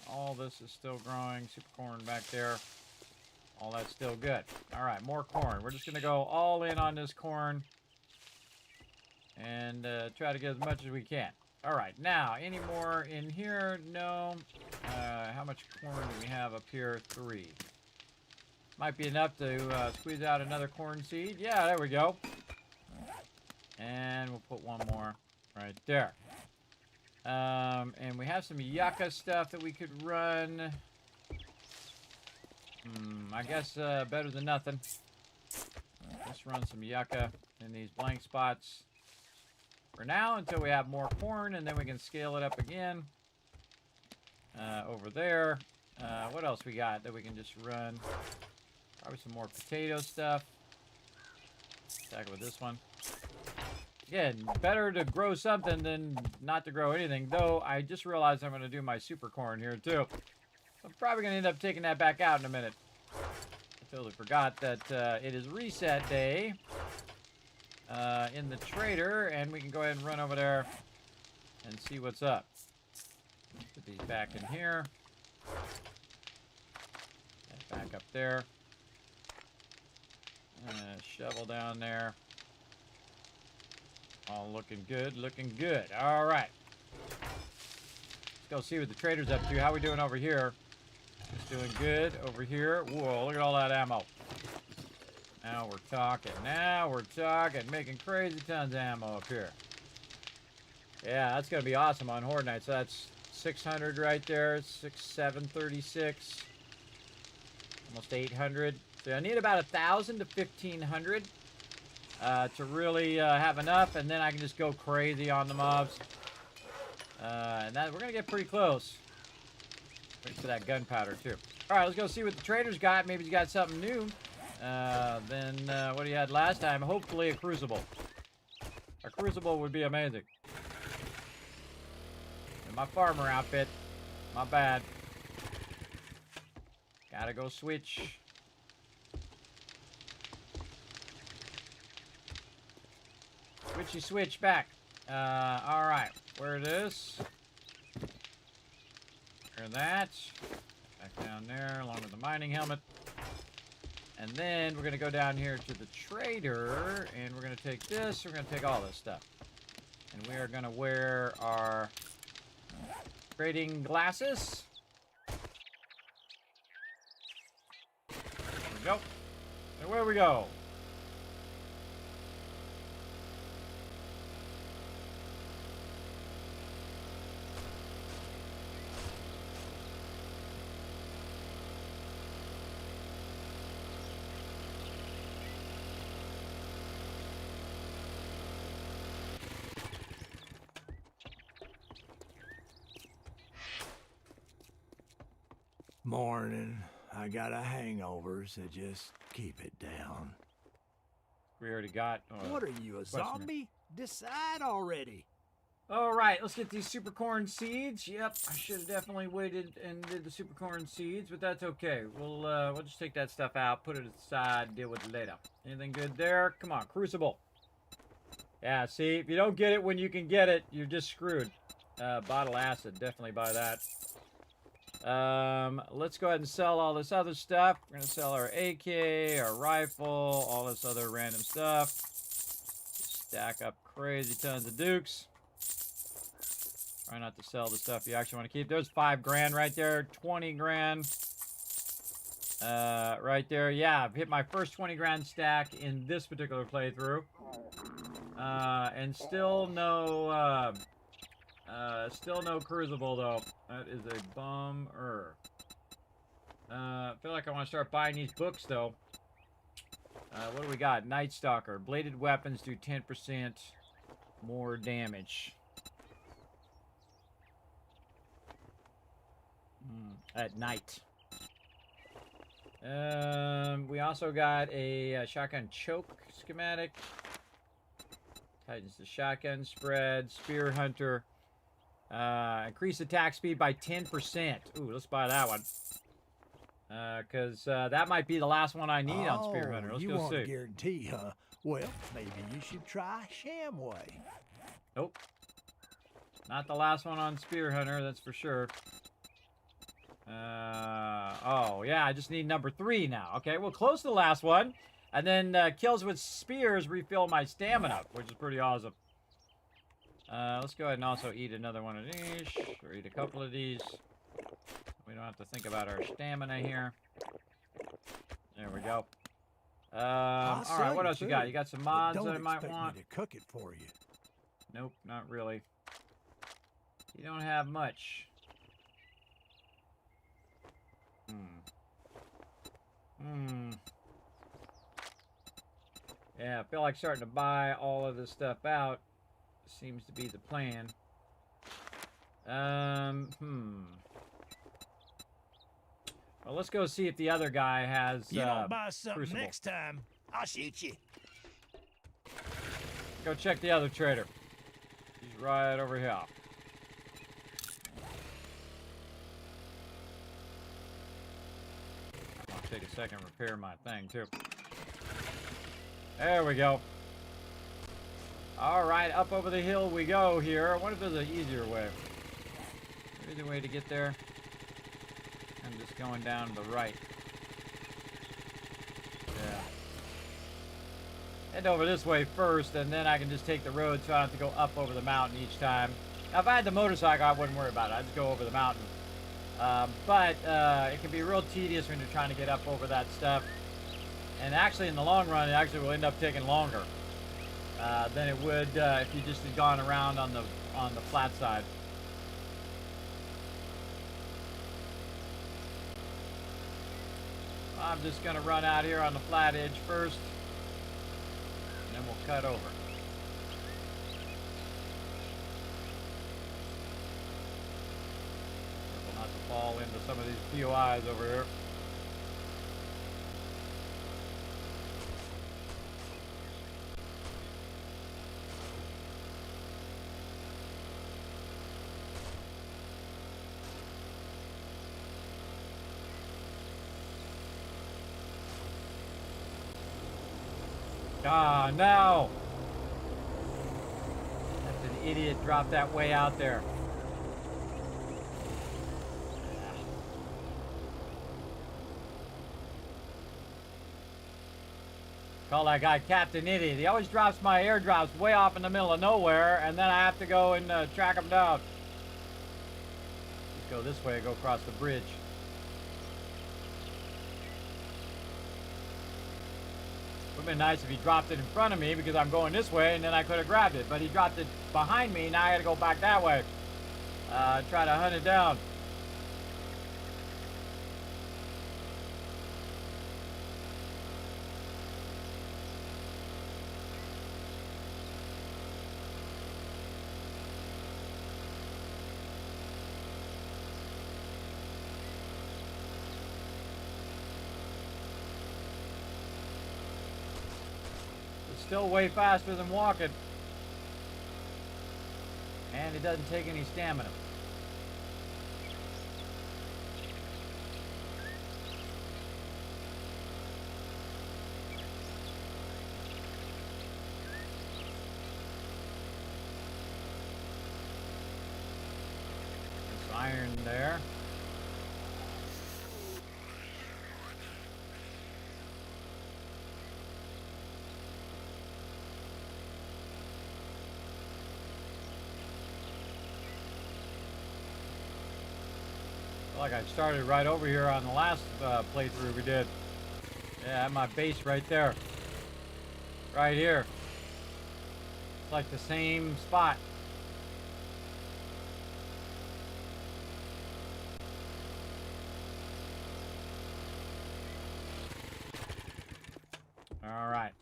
[SPEAKER 3] All this is still growing. Super corn back there. All that's still good. All right, more corn. We're just going to go all in on this corn and try to get as much as we can. All right, now, any more in here? No. How much corn do we have up here? 3. Might be enough to squeeze out another corn seed. Yeah, there we go. And we'll put one more right there. And we have some yucca stuff that we could run. I guess better than nothing. Let's run some yucca in these blank spots for now until we have more corn, and then we can scale it up again. Over there. What else we got that we can just run? Probably some more potato stuff. Tackle with this one. Again, better to grow something than not to grow anything. Though, I just realized I'm going to do my super corn here, too. I'm probably going to end up taking that back out in a minute. I totally forgot that it is reset day in the trader, and we can go ahead and run over there and see what's up. Put these back in here. And back up there. Shovel down there. All looking good, looking good. All right. Let's go see what the trader's up to. How we doing over here? Just doing good over here. Whoa, look at all that ammo. Now we're talking. Now we're talking. Making crazy tons of ammo up here. Yeah, that's going to be awesome on Horde Night. So that's 600 right there. 736. Almost 800. So I need about 1,000 to 1,500 to really have enough, and then I can just go crazy on the mobs. And that we're gonna get pretty close. Wait for that gunpowder too. All right, let's go see what the trader's got. Maybe he's got something new than what he had last time. Hopefully a crucible. A crucible would be amazing. And my farmer outfit. My bad. Gotta go switch. Switchy switch back. Alright. Where it is. There that. Back down there along with the mining helmet. And then we're going to go down here to the trader. And we're going to take this. We're going to take all this stuff. And we are going to wear our trading glasses. There we go. And where we go.
[SPEAKER 4] Morning. I got a hangover, so just keep it down.
[SPEAKER 3] We already got...
[SPEAKER 4] what are you, a zombie? Decide already.
[SPEAKER 3] All right, let's get these super corn seeds. Yep, I should have definitely waited and did the super corn seeds, but that's okay. We'll just take that stuff out, put it aside, deal with it later. Anything good there? Come on, crucible. Yeah, see, if you don't get it when you can get it, you're just screwed. Bottle acid, definitely buy that. Let's go ahead and sell all this other stuff. We're going to sell our AK, our rifle, all this other random stuff. Stack up crazy tons of dukes. Try not to sell the stuff you actually want to keep. There's 5 grand right there, 20 grand. Right there. Yeah, I've hit my first 20 grand stack in this particular playthrough. And still no crucible though. That is a bummer. I feel like I want to start buying these books though. What do we got? Night Stalker. Bladed weapons do 10% more damage. At night. We also got a shotgun choke schematic. Tightens the shotgun spread. Spear hunter. Increase attack speed by 10%. Ooh, let's buy that one. Because that might be the last one I need on Spear Hunter. Let's go see.
[SPEAKER 4] You want a guarantee, huh? Well, maybe you should try Shamway.
[SPEAKER 3] Nope. Not the last one on Spear Hunter, that's for sure. Oh, yeah, I just need number 3 now. Okay, well, close to the last one. And then kills with spears refill my stamina, which is pretty awesome. Let's go ahead and also eat another one of these, or eat a couple of these. We don't have to think about our stamina here. There we go. All right, what else you got? You got some mods that I might want?
[SPEAKER 4] Me to cook it for you.
[SPEAKER 3] Nope, not really. You don't have much. Yeah, I feel like starting to buy all of this stuff out. Seems to be the plan. Well, let's go see if the other guy has
[SPEAKER 4] You don't buy something
[SPEAKER 3] Crucible.
[SPEAKER 4] next time, I'll shoot you.
[SPEAKER 3] Go check the other trader. He's right over here. I'm gonna take a second to repair my thing too. There we go. All right, up over the hill we go here. I wonder if there's an easier way. Easier way to get there. I'm just going down to the right. Yeah. Head over this way first, and then I can just take the road so I don't have to go up over the mountain each time. Now, if I had the motorcycle, I wouldn't worry about it. I'd just go over the mountain. But it can be real tedious when you're trying to get up over that stuff. And actually, in the long run, it actually will end up taking longer than it would if you just had gone around on the flat side. I'm just going to run out here on the flat edge first, and then we'll cut over. Careful not to fall into some of these POIs over here. Ah, no! That's an idiot dropped that way out there. Call that guy Captain Idiot. He always drops my airdrops way off in the middle of nowhere, and then I have to go and track him down. Just go this way, go across the bridge. Would have been nice if he dropped it in front of me because I'm going this way and then I could have grabbed it. But he dropped it behind me. Now I got to go back that way. Try to hunt it down. Still way faster than walking. And it doesn't take any stamina. This iron there. Like I started right over here on the last playthrough we did. Yeah, I have my base right there. Right here. It's like the same spot. All right.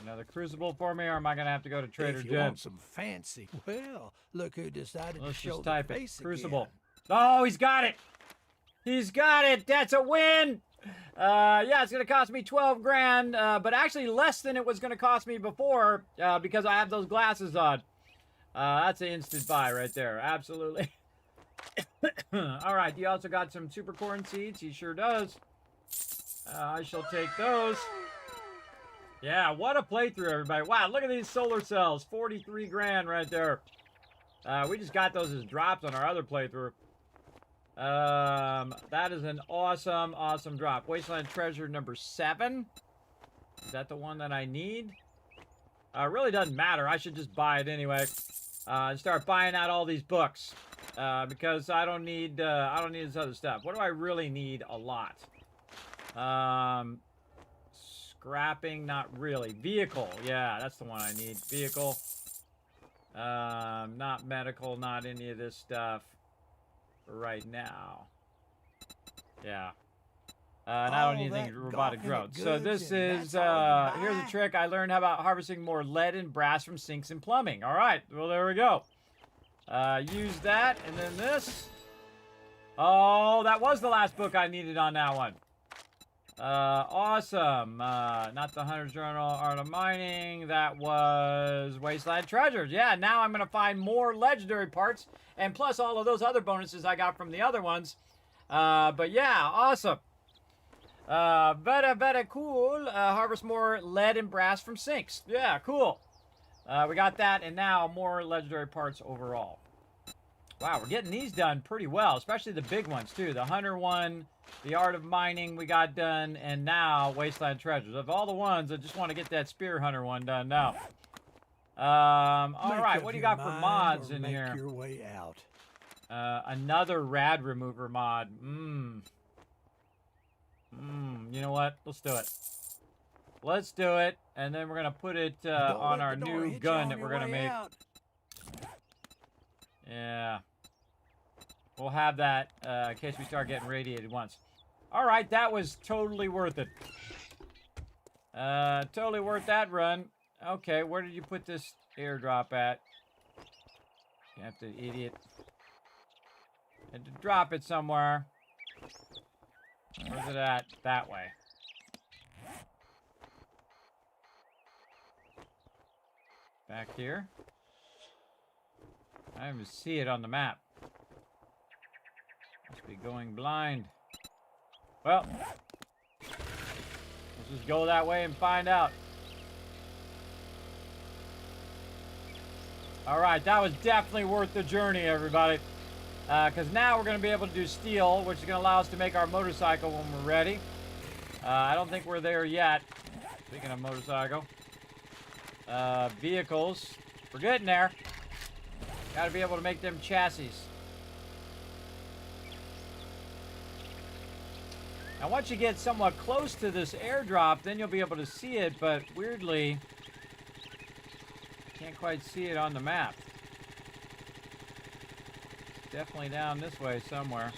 [SPEAKER 3] Another crucible for me, or am I going to have to go to Trader
[SPEAKER 4] If you
[SPEAKER 3] Jed?
[SPEAKER 4] want some fancy, well, look who decided
[SPEAKER 3] Let's
[SPEAKER 4] to show
[SPEAKER 3] just
[SPEAKER 4] the
[SPEAKER 3] type it.
[SPEAKER 4] face
[SPEAKER 3] Crucible.
[SPEAKER 4] again.
[SPEAKER 3] Oh, he's got it. He's got it. That's a win. Yeah, it's going to cost me 12 grand, but actually less than it was going to cost me before because I have those glasses on. That's an instant buy right there. Absolutely. All right. He also got some super corn seeds. He sure does. I shall take those. Yeah, what a playthrough, everybody. Wow, look at these solar cells. 43 grand right there. We just got those as drops on our other playthrough. That is an awesome, awesome drop. Wasteland Treasure number 7. Is that the one that I need? It really doesn't matter. I should just buy it anyway. And start buying out all these books. Because I don't need this other stuff. What do I really need a lot? Scrapping, not really. Vehicle, yeah, that's the one I need. Vehicle. Not medical, not any of this stuff right now. Yeah. And I don't need anything robotic drones. So this is, here's a trick I learned about harvesting more lead and brass from sinks and plumbing. All right, well, there we go. Use that, and then this. Oh, that was the last book I needed on that one. Awesome. Not the Hunter's Journal, Art of Mining. That was Wasteland Treasures. Yeah, now I'm going to find more legendary parts, and plus all of those other bonuses I got from the other ones. But yeah, awesome. Very cool. Harvest more lead and brass from sinks. Yeah, cool. We got that, and now more legendary parts overall. Wow, we're getting these done pretty well, especially the big ones, too. The Hunter one, the Art of Mining we got done, and now Wasteland Treasures. Of all the ones, I just want to get that Spear Hunter one done now. All right, what do you got for mods in here?
[SPEAKER 4] Make your way out.
[SPEAKER 3] Another rad remover mod. You know what? Let's do it. Let's do it, and then we're going to put it on our new gun that we're going to make. Yeah. We'll have that in case we start getting radiated once. All right, that was totally worth it. Totally worth that run. Okay, where did you put this airdrop at? You have to, idiot. Had to drop it somewhere. Where's it at? That way. Back here. I don't even see it on the map. Must be going blind. Well, let's just go that way and find out. All right, that was definitely worth the journey, everybody. Because now we're going to be able to do steel, which is going to allow us to make our motorcycle when we're ready. I don't think we're there yet. Speaking of motorcycle. Vehicles. We're getting there. Got to be able to make them chassis. Now, once you get somewhat close to this airdrop, then you'll be able to see it, but weirdly, can't quite see it on the map. It's definitely down this way somewhere.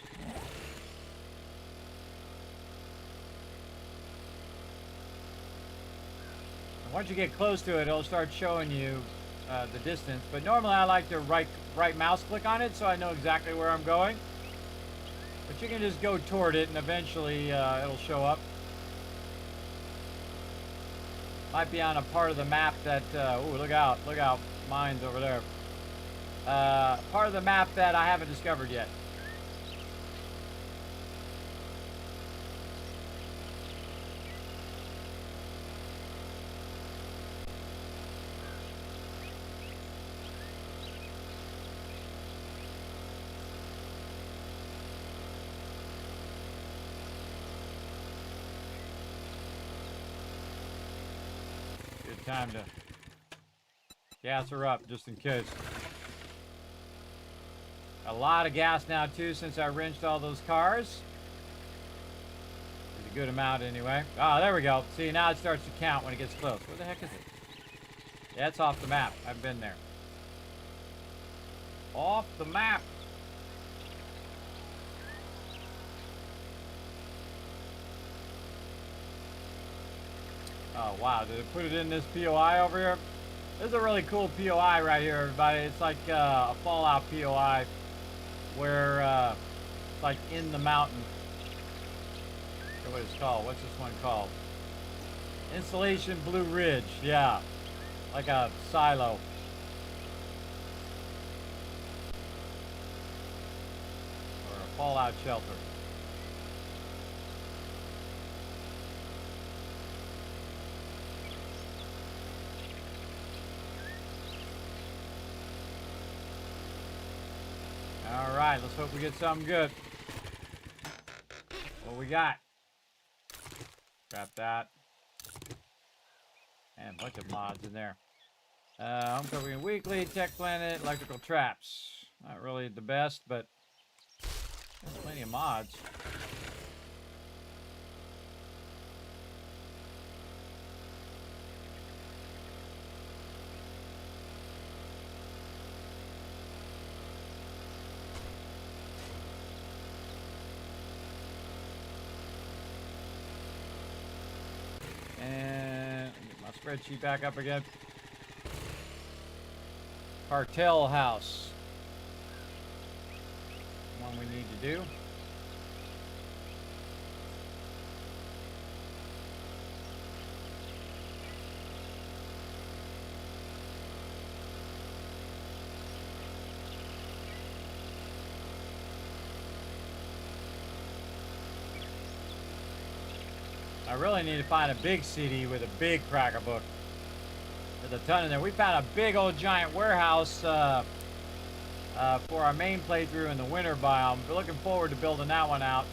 [SPEAKER 3] And once you get close to it, it'll start showing you the distance. But normally I like to right mouse click on it so I know exactly where I'm going. But you can just go toward it and eventually it'll show up. Might be on a part of the map that, ooh, look out, mines over there. Part of the map that I haven't discovered yet. Time to gas her up just in case. A lot of gas now too since I wrenched all those cars. It's a good amount anyway. Oh, there we go. See, now it starts to count when it gets close. Where the heck is it? Yeah, it's off the map. I've been there. Off the map. Oh, wow. Did it put it in this POI over here? This is a really cool POI right here, everybody. It's like a Fallout POI where it's like in the mountain. I forget what it's called. What's this one called? Installation Blue Ridge. Yeah. Like a silo. Or a Fallout shelter. All right, let's hope we get something good. What we got? Got that. And a bunch of mods in there. Home covering weekly, Tech Planet, electrical traps. Not really the best, but there's plenty of mods. spreadsheet back up again. Cartel house. One we need to do. I really need to find a big city with a big cracker book. There's a ton in there. We found a big old giant warehouse for our main playthrough in the winter biome. We're looking forward to building that one out.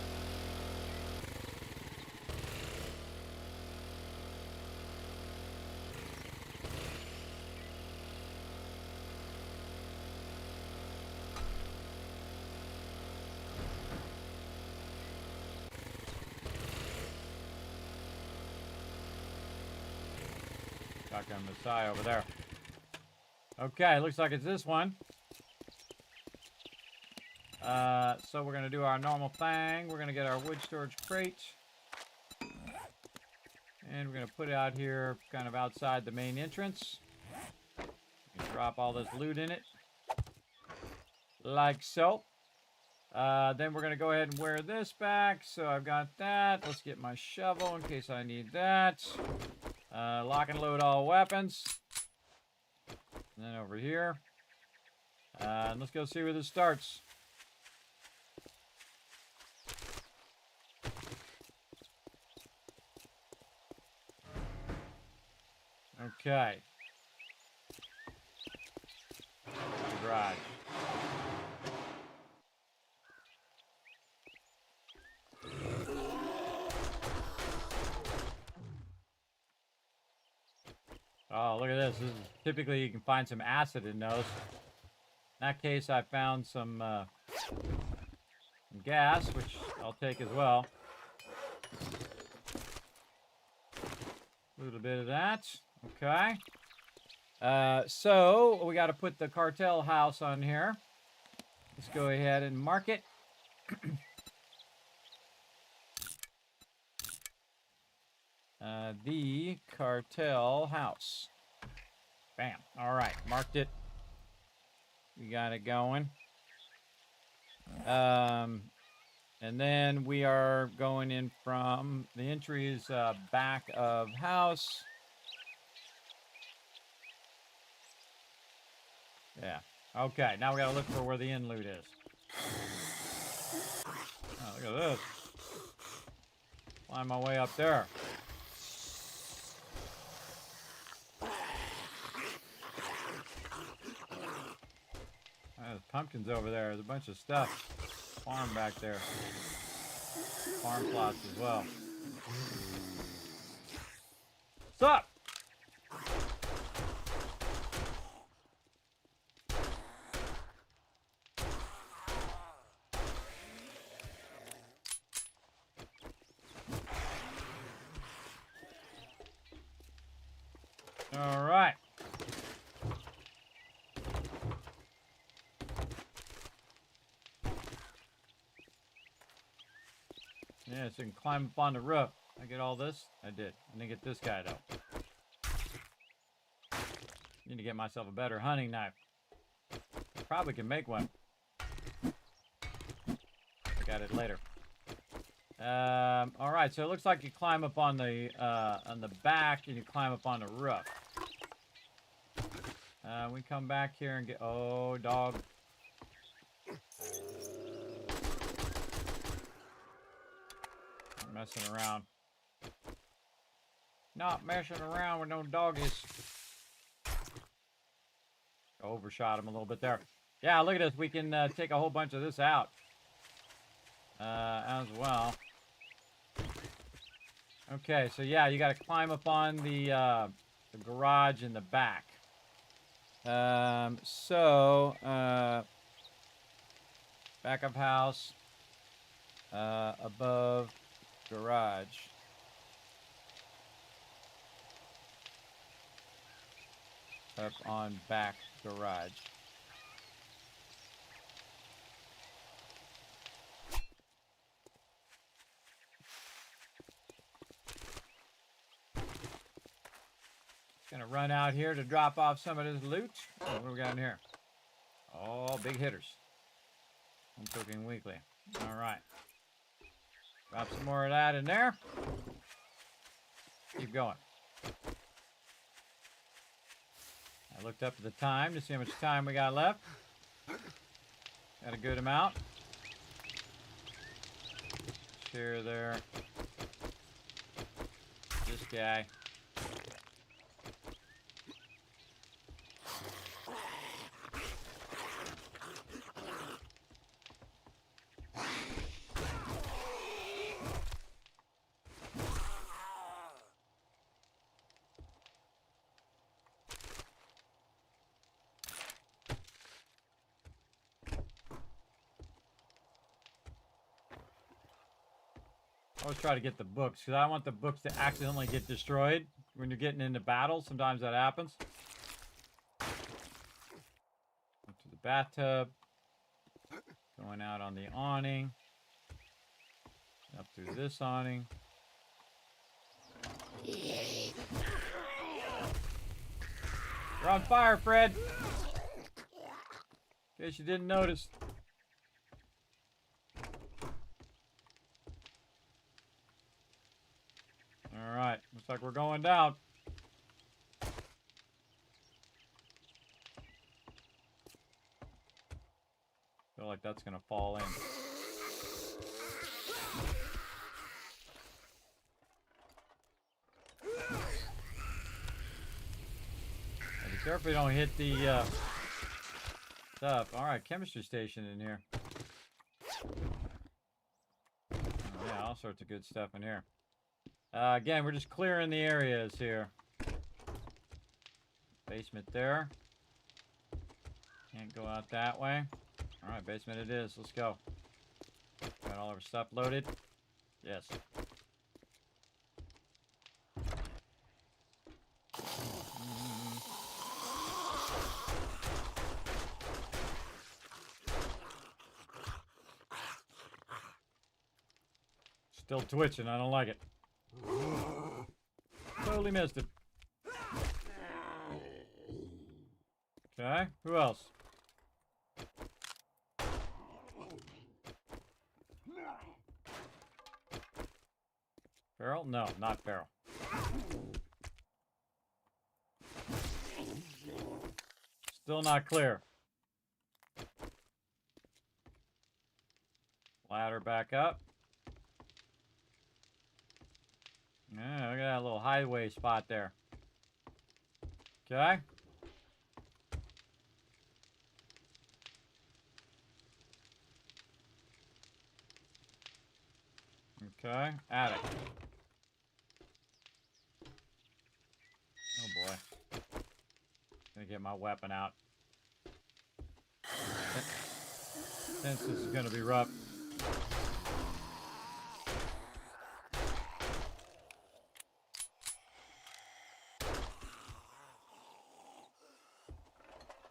[SPEAKER 3] Shotgun Messiah over there. Okay, looks like it's this one. So we're going to do our normal thing. We're going to get our wood storage crate. And we're going to put it out here kind of outside the main entrance. Drop all this loot in it. Like so. Then we're going to go ahead and wear this back. So I've got that. Let's get my shovel in case I need that. Lock and load all weapons. And then over here. And let's go see where this starts. Okay. Garage. Oh, look at this. This is, typically you can find some acid in those. In that case, I found some gas, which I'll take as well. A little bit of that. Okay. So we got to put the cartel house on here. Let's go ahead and mark it. The cartel house. Bam. All right. Marked it. We got it going. And then we are going in from the entry is back of house. Yeah. Okay. Now we got to look for where the end loot is. Oh, look at this. Climb my way up there. There's pumpkins over there. There's a bunch of stuff. Farm back there. Farm plots as well. What's up? All right. Yeah, so you can climb up on the roof. I get all this? I did. I didn't get this guy, though. Need to get myself a better hunting knife. Probably can make one. Got it later. All right, so it looks like you climb up on the back and you climb up on the roof. We come back here and get... Oh, dog. Messing around. Not messing around with no doggies. Overshot him a little bit there. Yeah, look at this. We can take a whole bunch of this out as well. Okay, so yeah, you got to climb up on the garage in the back. Back of house, above garage. Up on back garage. Gonna run out here to drop off some of this loot. Oh, what do we got in here? Oh, big hitters. I'm cooking weekly. All right. Drop some more of that in there. Keep going. I looked up at the time to see how much time we got left. Got a good amount. Share there. This guy. I always try to get the books because I want the books to accidentally get destroyed when you're getting into battle. Sometimes that happens. Up to the bathtub. Going out on the awning. Up through this awning. You're on fire, Fred. In case you didn't notice. All right, looks like we're going down. Feel like that's gonna fall in. Be careful you don't hit the stuff. All right, chemistry station in here. Oh, yeah, all sorts of good stuff in here. Again, we're just clearing the areas here. Basement there. Can't go out that way. Alright, basement it is. Let's go. Got all our stuff loaded? Yes. Still twitching. I don't like it. Totally missed it. Okay, who else? Feral? No, not feral. Still not clear. Ladder back up. Yeah, look at that little highway spot there. Okay. Okay, attic. Oh boy. Gonna get my weapon out. Since this is gonna be rough.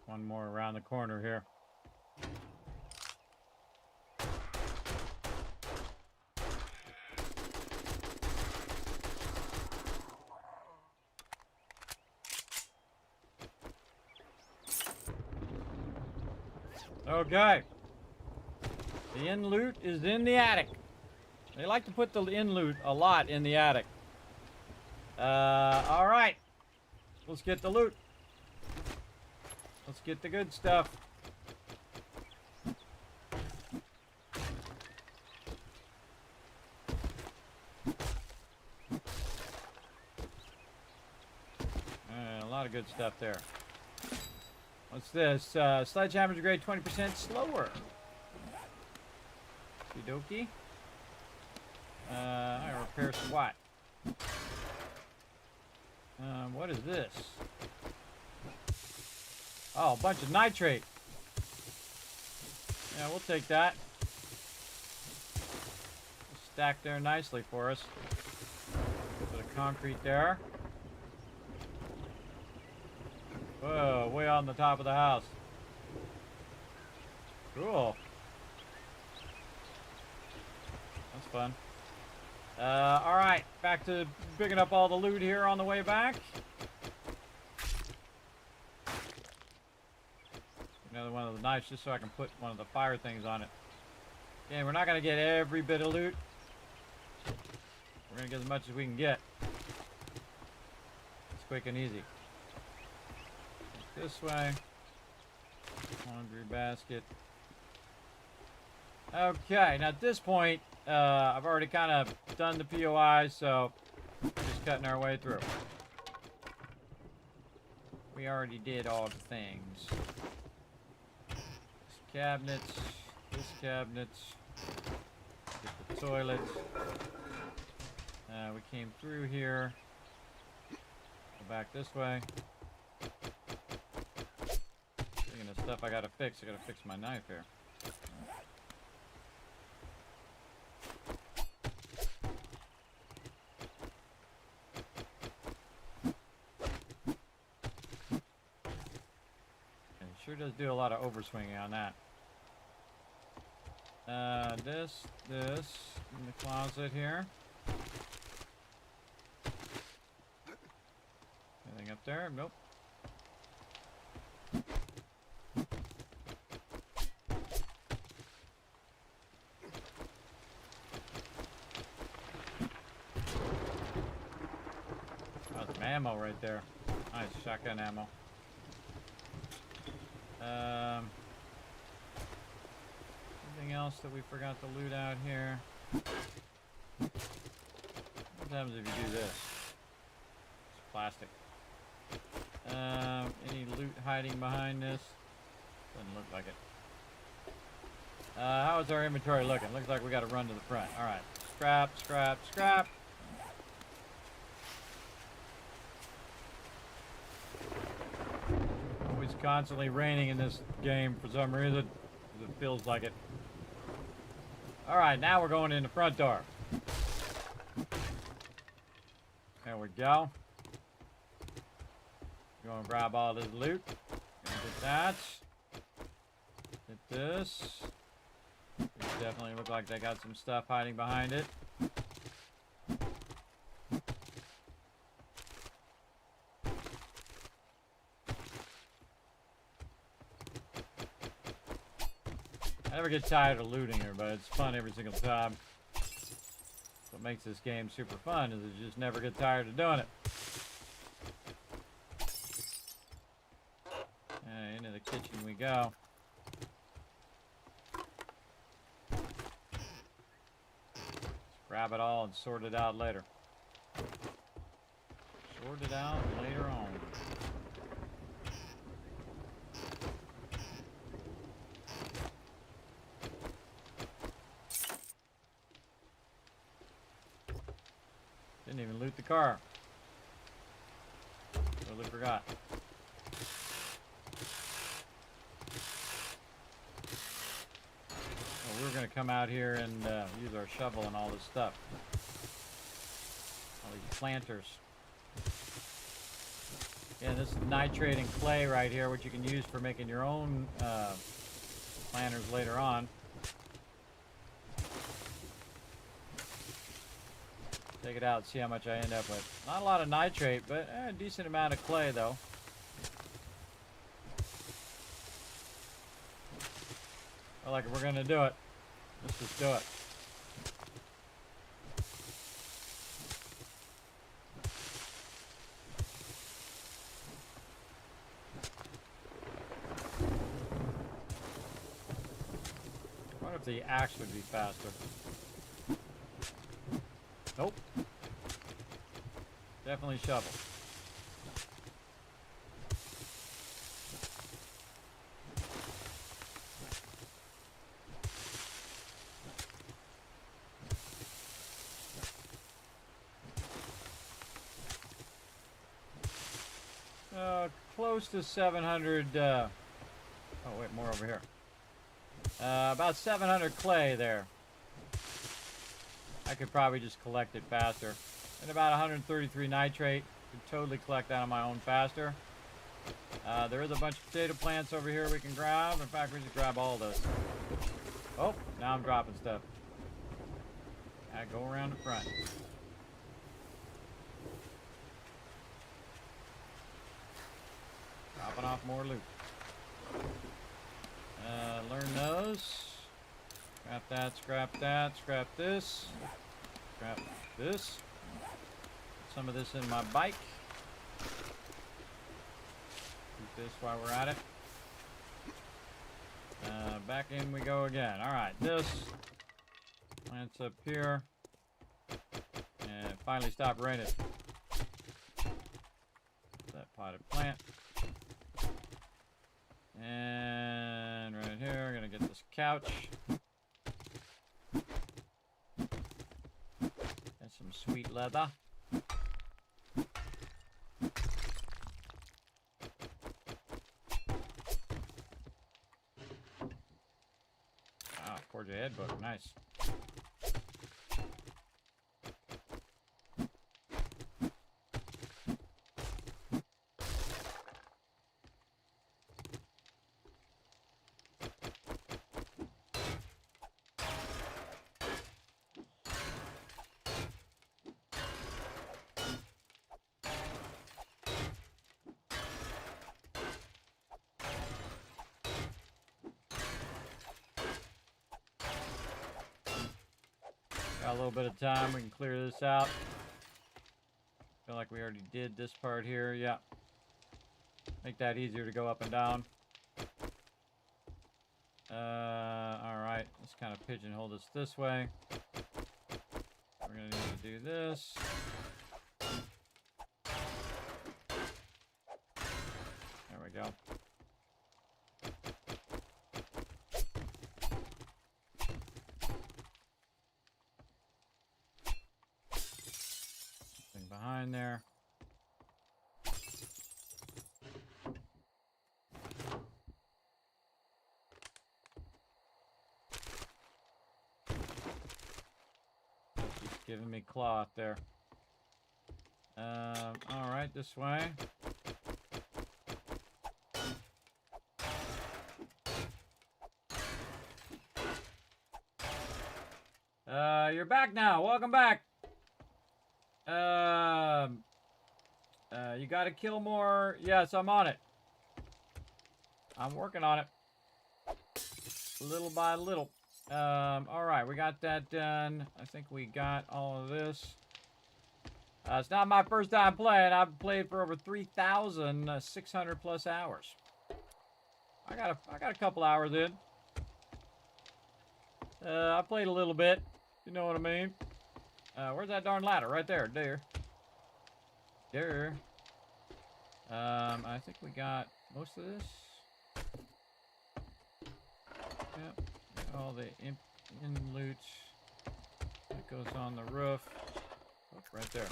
[SPEAKER 3] One more around the corner here. Okay. The in loot is in the attic. They like to put the in loot a lot in the attic. All right. Let's get the loot. Let's get the good stuff. A lot of good stuff there. What's this? Sledgehammer's grade 20% slower. Okie dokie. I repair SWAT. What is this? Oh, a bunch of nitrate. Yeah, we'll take that. Stacked there nicely for us. Bit of concrete there. Whoa, way on the top of the house. Cool. That's fun. Alright, back to picking up all the loot here on the way back. another one of the knives just so I can put one of the fire things on it. Okay, we're not going to get every bit of loot. We're going to get as much as we can get. It's quick and easy. This way. Laundry basket. Okay, now at this point, I've already kind of done the POI, so we're just cutting our way through. We already did all the things. This cabinet, get the toilet. We came through here. Go back this way. Speaking of stuff I gotta fix my knife here. Sure does do a lot of overswinging on that. This in the closet here. Anything up there? Nope. Oh, some ammo right there. Nice shotgun ammo. Anything else that we forgot to loot out here? What happens if you do this? It's plastic. Any loot hiding behind this? Doesn't look like it. How is our inventory looking? Looks like we got to run to the front. All right. Scrap, scrap, scrap. It's constantly raining in this game for some reason. It feels like it. Alright, now we're going in the front door. There we go. We're going to grab all this loot. Get that. Get this. These definitely look like they got some stuff hiding behind it. I never get tired of looting her, but it's fun every single time. What makes this game super fun is you just never get tired of doing it. Into the kitchen we go. Let's grab it all and sort it out later. Sort it out later on. Didn't even loot the car. Totally forgot. Well, we're going to come out here and use our shovel and all this stuff. All these planters. Yeah, this is nitrate and clay right here, which you can use for making your own planters later on. Take it out and see how much I end up with. Not a lot of nitrate, but a decent amount of clay, though. Well, like, we're going to do it. Let's just do it. I wonder if the axe would be faster. Nope. Definitely shovel. Close to 700, oh wait, more over here. About 700 clay there. I could probably just collect it faster. And about 133 nitrate. Could totally collect that on my own faster. There is a bunch of potato plants over here we can grab. In fact, we should grab all this. Oh, now I'm dropping stuff. I go around the front. Dropping off more loot. learn those. Scrap that, scrap that, scrap this. Scrap this. Put some of this in my bike. Keep this while we're at it. Back in we go again. Alright, this plants up here. And it finally stopped raining. That potted plant. And right here, I'm gonna get this couch. And some sweet leather. Wow, forge a head book, nice. Got a little bit of time, we can clear this out. Feel like we already did this part here, yeah. Make that easier to go up and down. Alright, let's kind of pigeonhole this this way. We're gonna need to do this. There we go. Behind there. She's giving me cloth there. All right, this way. You're back now. Welcome back. You gotta kill more. Yes, I'm on it. I'm working on it. Little by little. Alright, we got that done. I think we got all of this. It's not my first time playing. I've played for over 3,600 plus hours. I got a couple hours in. I played a little bit. You know what I mean? Where's that darn ladder? Right there. There. I think we got most of this. Yep. All the in loot that goes on the roof. Oh, right there.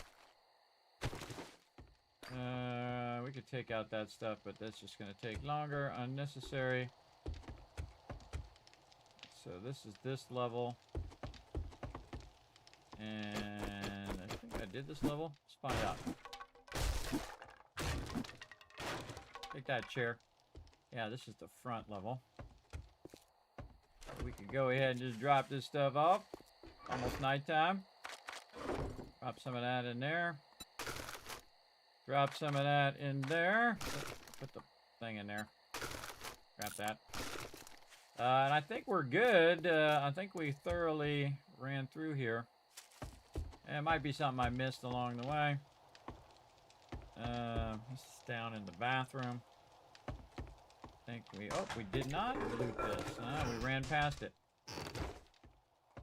[SPEAKER 3] We could take out that stuff, but that's just going to take longer. Unnecessary. So this is this level. And I think I did this level. Let's find out. Take that chair. Yeah, this is the front level. We could go ahead and just drop this stuff off. Almost nighttime. Drop some of that in there. Drop some of that in there. Put the thing in there. Grab that. And I think we're good. I think we thoroughly ran through here. And it might be something I missed along the way. This is down in the bathroom. I think we did not loot this. We ran past it.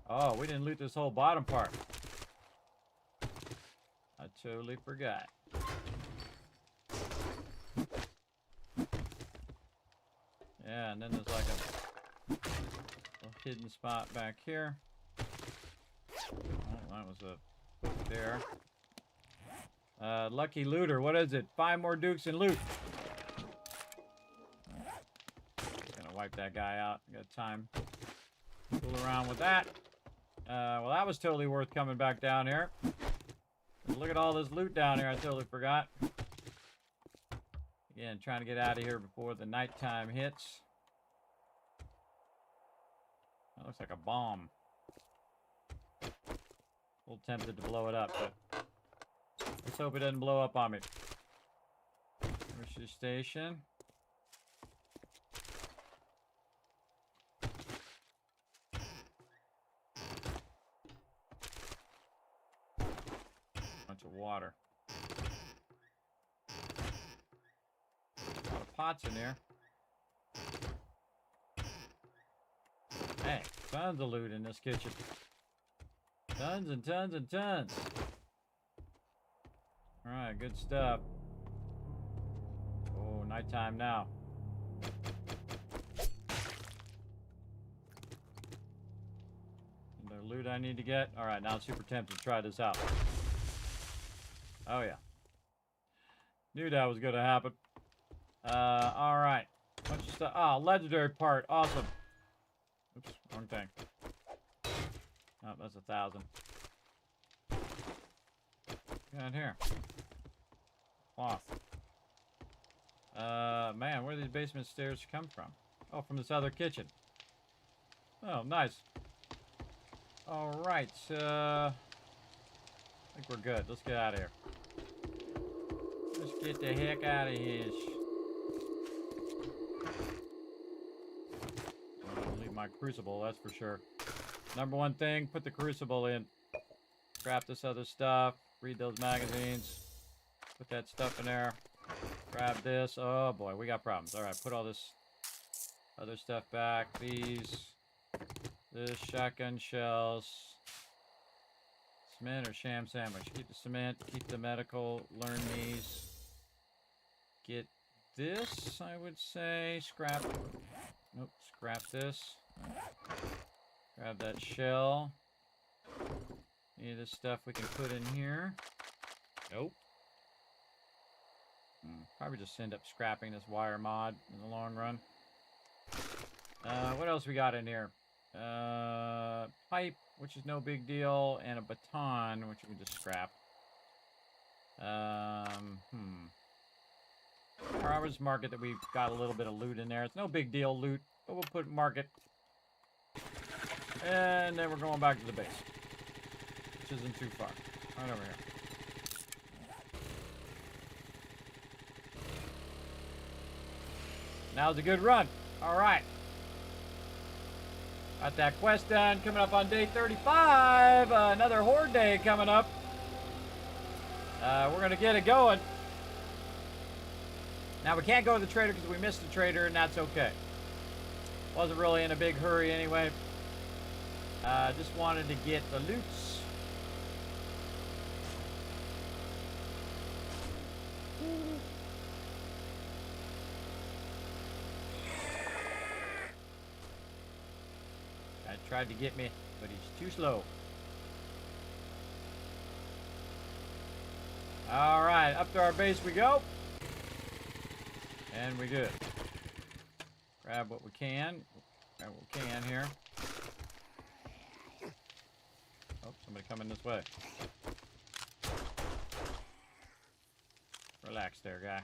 [SPEAKER 3] Oh, we didn't loot this whole bottom part. I totally forgot. Yeah, and then there's like a little hidden spot back here. Oh, that was a book there. Lucky looter, what is it? 5 more dukes and loot. Gonna wipe that guy out. Got time. Fool around with that. Well, that was totally worth coming back down here. Look at all this loot down here. I totally forgot. Again, trying to get out of here before the nighttime hits. That looks like a bomb. A little tempted to blow it up, but let's hope it doesn't blow up on me. There's your station. pots in there. Hey, tons of loot in this kitchen. Tons and tons and tons. Alright, good stuff. Oh, nighttime now. The loot I need to get. Alright, now I'm super tempted to try this out. Oh, yeah. Knew that was going to happen. Alright. Bunch of stuff. Oh, legendary part. Awesome. Oops, wrong thing. Oh, that's 1,000. Got here. Cloth. Man, where do these basement stairs come from? Oh, from this other kitchen. Oh, nice. Alright, I think we're good. Let's get out of here. Let's get the heck out of here. I'll leave my crucible, that's for sure. Number one thing, put the crucible in. Scrap this other stuff. Read those magazines. Put that stuff in there. Grab this. Oh boy, we got problems. Alright, put all this other stuff back. These. This, shotgun shells. Cement or sham sandwich. Keep the cement, keep the medical, learn these. Get this, I would say. Scrap. Nope, scrap this. Grab that shell. Any of this stuff we can put in here. Nope. Probably just end up scrapping this wire mod in the long run. What else we got in here? Pipe, which is no big deal, and a baton, which we can just scrap. I'll just mark it that we've got a little bit of loot in there. It's no big deal loot, but we'll put market. And then we're going back to the base, which isn't too far. Right over here. Now's a good run. All right. Got that quest done. Coming up on day 35. Another horde day coming up. We're going to get it going. Now, we can't go to the trader because we missed the trader, and that's okay. Wasn't really in a big hurry anyway. Just wanted to get the loots. Guy tried to get me, but he's too slow. All right, up to our base we go. And we good. Grab what we can. Grab what we can here. Oh, somebody coming this way. Relax there, guy.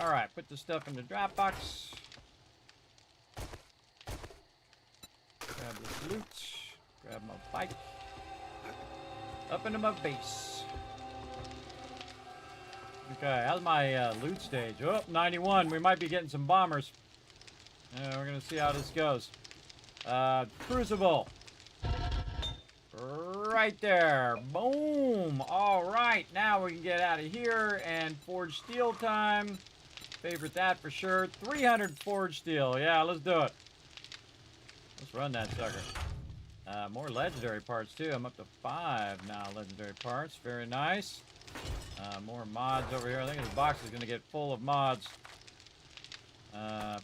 [SPEAKER 3] All right, put the stuff in the drop box. Grab this loot. Grab my bike. Up into my base. Okay, how's my loot stage? Oh, 91. We might be getting some bombers. We're going to see how this goes. Crucible. Right there. Boom. All right, now we can get out of here and forge steel time. Favorite that for sure. 300 forge steel. Yeah, let's do it. Let's run that sucker. More legendary parts, too. I'm up to 5 now, legendary parts. Very nice. More mods over here. I think this box is going to get full of mods.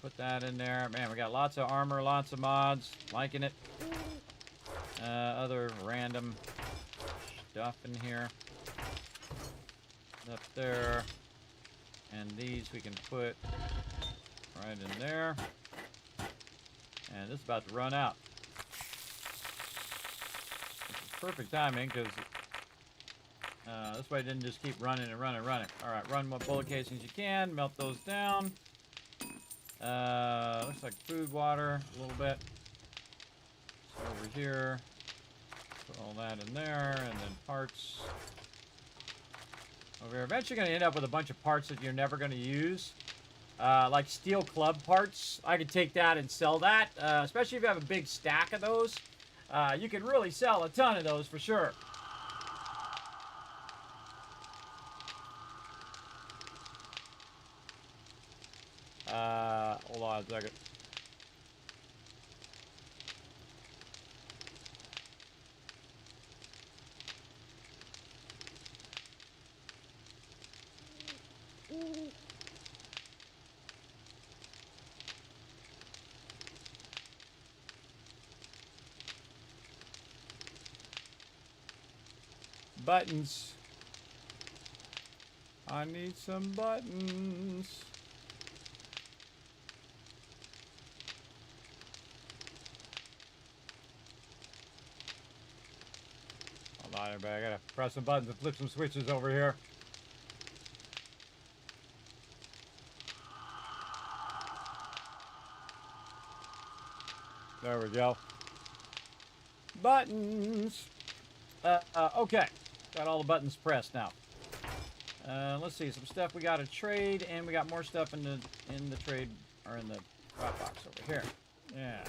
[SPEAKER 3] Put that in there. Man, we got lots of armor, lots of mods. Liking it. Other random stuff in here. Up there. And these we can put right in there. And this is about to run out. This is perfect timing because this way it didn't just keep running and running and running. Alright, run what bullet casings you can. Melt those down. Looks like food, water, a little bit. So over here. Put all that in there. And then parts. Over here. Eventually going to end up with a bunch of parts that you're never going to use. Like steel club parts. I could take that and sell that. Especially if you have a big stack of those. You can really sell a ton of those for sure. Hold on a second. Buttons. I need some buttons. Hold on, everybody. I gotta press some buttons and flip some switches over here. There we go. Buttons. Okay. Got all the buttons pressed now. Let's see, some stuff we got to trade, and we got more stuff in the trade, or in the drop box over here. Yeah.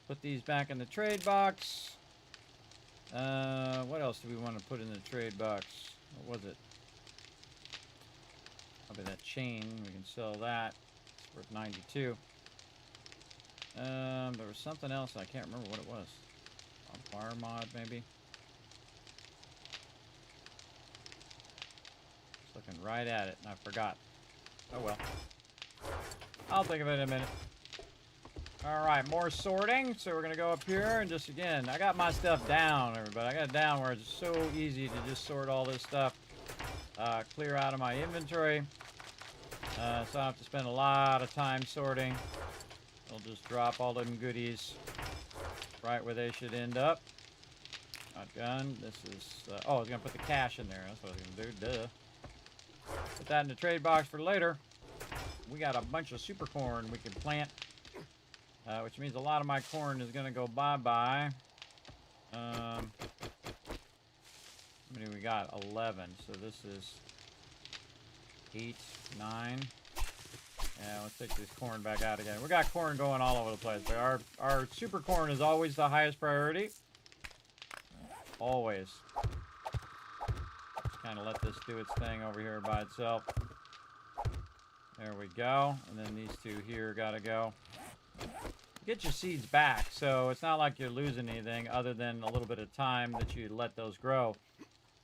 [SPEAKER 3] Put these back in the trade box. What else do we want to put in the trade box? What was it? Probably that chain. We can sell that. It's worth 92. There was something else. I can't remember what it was. Fire mod, maybe. Looking right at it, and I forgot. Oh well. I'll think of it in a minute. Alright, more sorting. So we're going to go up here and just, again, I got my stuff down, everybody. I got it down where it's so easy to just sort all this stuff. Clear out of my inventory. So I don't have to spend a lot of time sorting. I'll just drop all them goodies right where they should end up. Shotgun. This is... oh, I was going to put the cash in there. That's what I was going to do. Duh. Put that in the trade box for later. We got a bunch of super corn we can plant. Which means a lot of my corn is going to go bye-bye. How many we got? 11. So this is 8, 9. Yeah, let's take this corn back out again. We got corn going all over the place. But our super corn is always the highest priority. Always. Just kind of let this do its thing over here by itself. There we go. And then these two here got to go. Get your seeds back, so it's not like you're losing anything other than a little bit of time that you let those grow.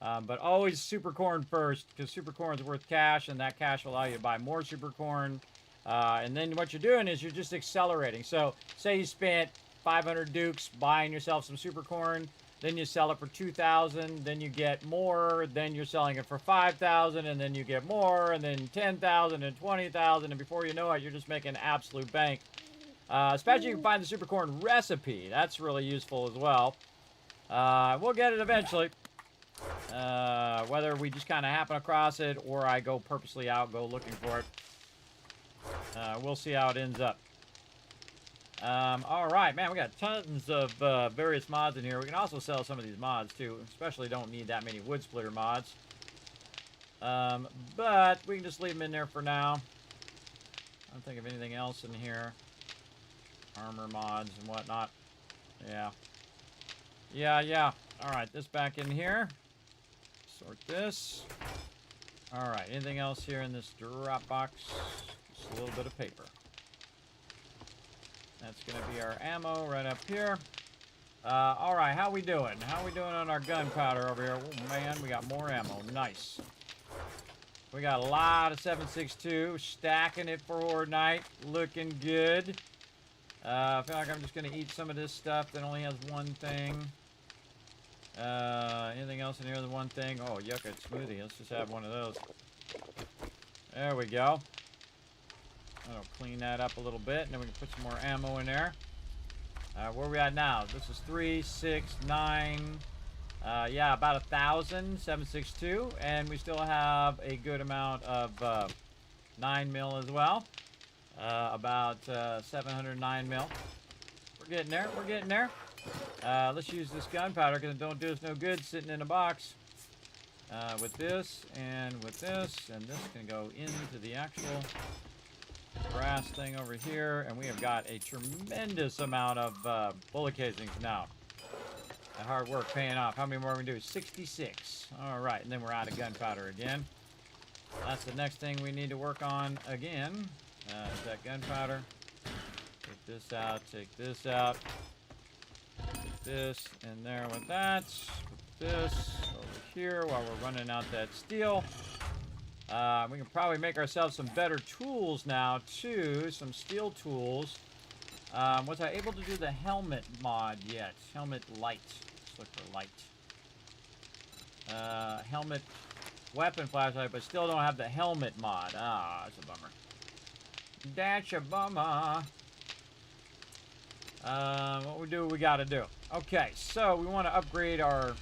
[SPEAKER 3] But always super corn first, because super corn is worth cash, and that cash will allow you to buy more super corn. And then what you're doing is you're just accelerating. So say you spent 500 dukes buying yourself some super corn, then you sell it for 2,000, then you get more, then you're selling it for 5,000, and then you get more, and then 10,000 and 20,000, and before you know it, you're just making absolute bank. Especially you can find the super corn recipe. That's really useful as well. We'll get it eventually. Whether we just kind of happen across it or I go purposely out, go looking for it. We'll see how it ends up. Alright, man, we got tons of various mods in here. We can also sell some of these mods too. Especially don't need that many wood splitter mods. But we can just leave them in there for now. I don't think of anything else in here. Armor mods and whatnot. Yeah. Alright, this back in here. Sort this. Alright, anything else here in this drop box? Just a little bit of paper. That's going to be our ammo right up here. Alright, how we doing? How we doing on our gunpowder over here? Oh, man, we got more ammo. Nice. We got a lot of 7.62. Stacking it for Horde Night. Looking good. I feel like I'm just going to eat some of this stuff that only has one thing. Anything else in here than one thing? Oh, yucca smoothie. Let's just have one of those. There we go. That'll clean that up a little bit, and then we can put some more ammo in there. Where are we at now? This is 3, 6, 9. Yeah, about 1,000, 7.62. And we still have a good amount of 9mm as well. About 709 mil. We're getting there. We're getting there. Let's use this gunpowder because it don't do us no good sitting in a box. With this and with this, and this can go into the actual brass thing over here, and we have got a tremendous amount of bullet casings now. That hard work paying off. How many more are we do? 66. All right, and then we're out of gunpowder again. That's the next thing we need to work on again. Is that gunpowder? Take this out, take this out. Put this in there with that. Put this over here while we're running out that steel. We can probably make ourselves some better tools now, too. Some steel tools. Was I able to do the helmet mod yet? Helmet light. Let's look for light. Helmet weapon flashlight, but still don't have the helmet mod. Ah, that's a bummer. That's a bummer. What we gotta do? Okay, so we want to upgrade our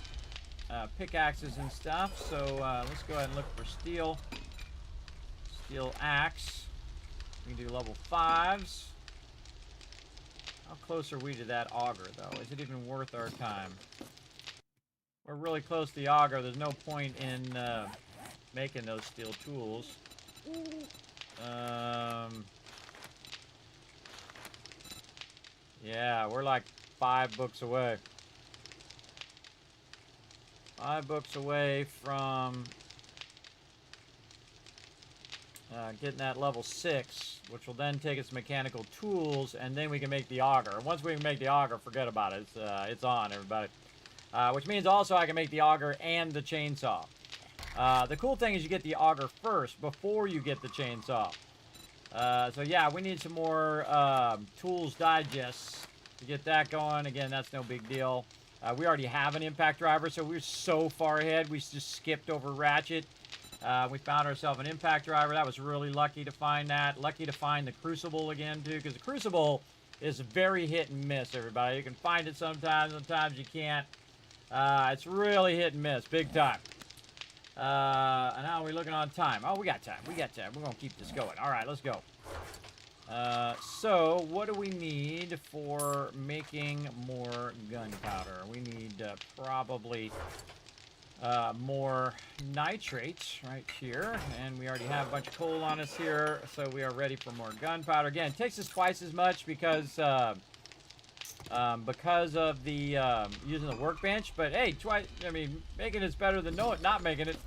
[SPEAKER 3] pickaxes and stuff. So let's go ahead and look for steel. Steel axe. We can do level 5s. How close are we to that auger, though? Is it even worth our time? We're really close to the auger. There's no point in making those steel tools. Yeah, we're like 5 books away. 5 books away from getting that level 6, which will then take us mechanical tools, and then we can make the auger. Once we can make the auger, forget about it. It's on, everybody. Which means also I can make the auger and the chainsaw. The cool thing is you get the auger first before you get the chainsaw. So yeah, we need some more tools digests to get that going. Again, that's no big deal. We already have an impact driver, so we're so far ahead. We just skipped over ratchet. We found ourselves an impact driver. That was really lucky to find that. Lucky to find the crucible again, too, because the crucible is very hit and miss, everybody. You can find it sometimes, sometimes you can't. It's really hit and miss, big time. And how are we looking on time? Oh, we got time. We got time. We're going to keep this going. All right, let's go. So, what do we need for making more gunpowder? We need probably more nitrates right here. And we already have a bunch of coal on us here, so we are ready for more gunpowder. Again, it takes us twice as much because of the using the workbench. But hey, making it's better than not making it.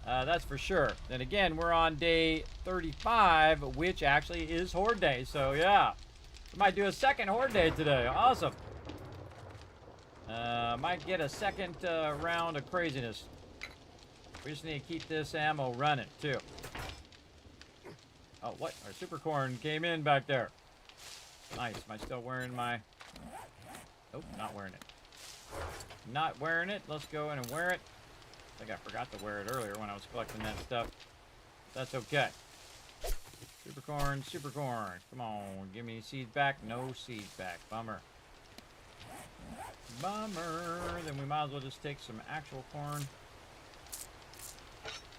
[SPEAKER 3] That's for sure. Then again, we're on day 35, which actually is Horde Day. So yeah, we might do a second Horde Day today. Awesome. Might get a second round of craziness. We just need to keep this ammo running too. Oh, what? Our super corn came in back there. Nice. Am I still wearing my... Oh, not wearing it. Not wearing it. Let's go in and wear it. I think I forgot to wear it earlier when I was collecting that stuff. That's okay. Super corn, super corn. Come on, give me seeds back. No seeds back. Bummer. Bummer. Then we might as well just take some actual corn.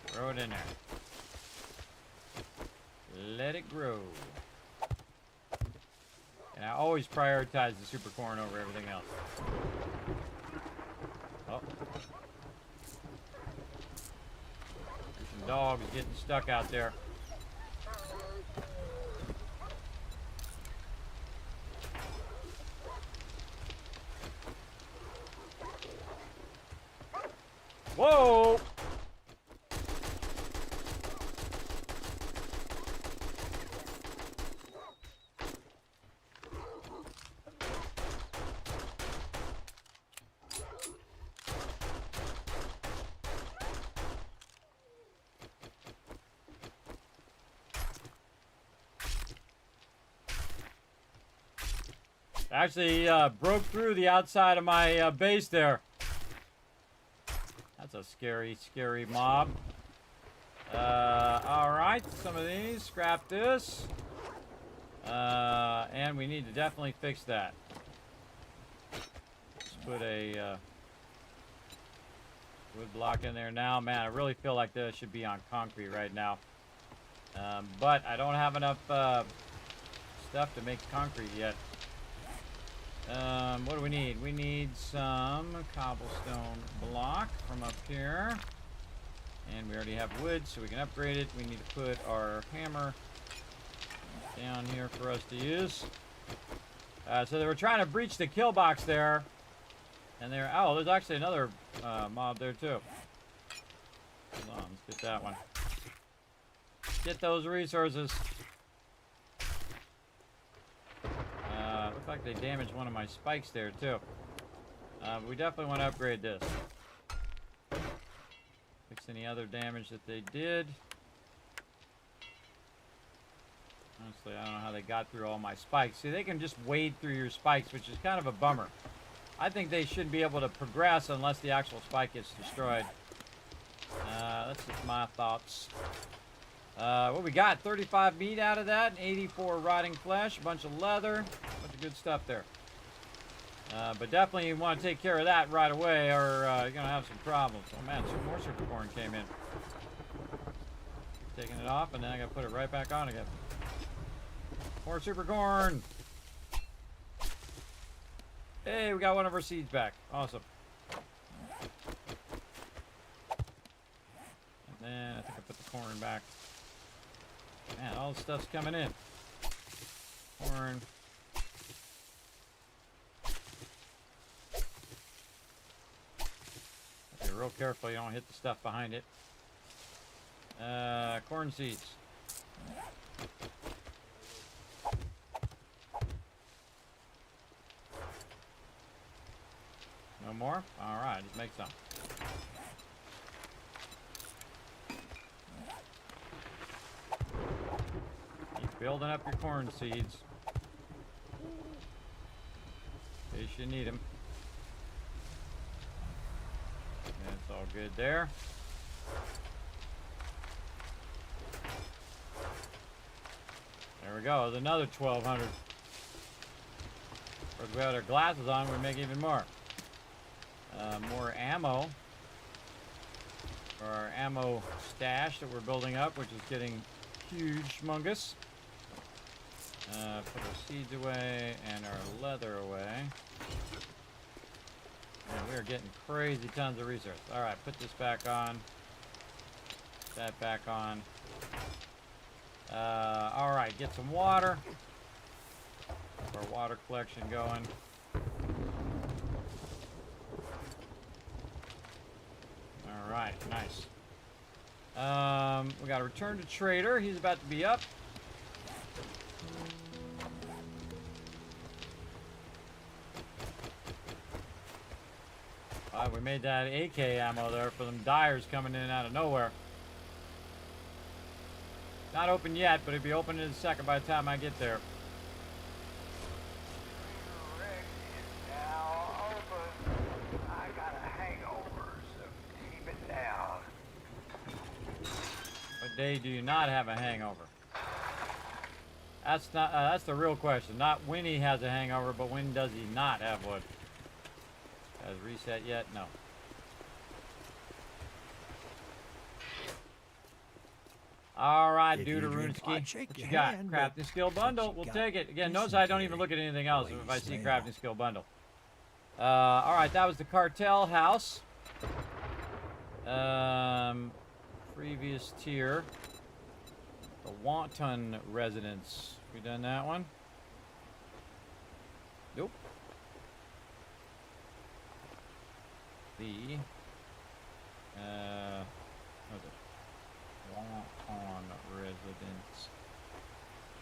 [SPEAKER 3] Throw it in there. Let it grow. And I always prioritize the super corn over everything else. Oh. There's some dogs getting stuck out there. Whoa! Actually broke through the outside of my base there. That's a scary, scary mob. Alright, some of these. Scrap this. And we need to definitely fix that. Let's put a wood block in there now. Man, I really feel like this should be on concrete right now. But I don't have enough stuff to make concrete yet. What do we need? We need some cobblestone block from up here. And we already have wood, so we can upgrade it. We need to put our hammer down here for us to use. So they were trying to breach the kill box there. And there, oh, there's actually another mob there too. Hold on, let's get that one. Get those resources. fact, they damaged one of my spikes there, too. We definitely want to upgrade this. Fix any other damage that they did. Honestly, I don't know how they got through all my spikes. See, they can just wade through your spikes, which is kind of a bummer. I think they shouldn't be able to progress unless the actual spike gets destroyed. That's just my thoughts. What we got? 35 meat out of that, and 84 rotting flesh, a bunch of leather, a bunch of good stuff there. But definitely you want to take care of that right away, or you're going to have some problems. Oh man, some more super corn came in. Taking it off, and then I got to put it right back on again. More super corn. Hey, we got one of our seeds back. Awesome. And then I think I put the corn back. Man, all the stuff's coming in. Corn. Be real careful you don't hit the stuff behind it. Corn seeds. No more? Alright, just make some. Keep building up your corn seeds. In case you need them. That's all good there. There we go, there's another 1,200. If we had our glasses on, we'd make even more. More ammo for our ammo stash that we're building up, which is getting huge, humongous. Put our seeds away and our leather away. And we are getting crazy tons of resources. Alright, put this back on. That back on. Alright, get some water. Keep our water collection going. Alright, nice. We got to return to trader. He's about to be up. We made that AK ammo there for them dyers coming in out of nowhere. Not open yet, but it'll be open in a second by the time I get there. What day do you not have a hangover? That's not. That's the real question. Not when he has a hangover, but when does he not have one? Has reset yet? No. All right, Duderunsky. What you got? Crafting skill bundle. We'll take it. Again, notice I don't even look at anything else if I see crafting skill bundle. All right, that was the cartel house. Previous tier. The Wanton residence. We done that one? Nope. The what is it? Wanton residence.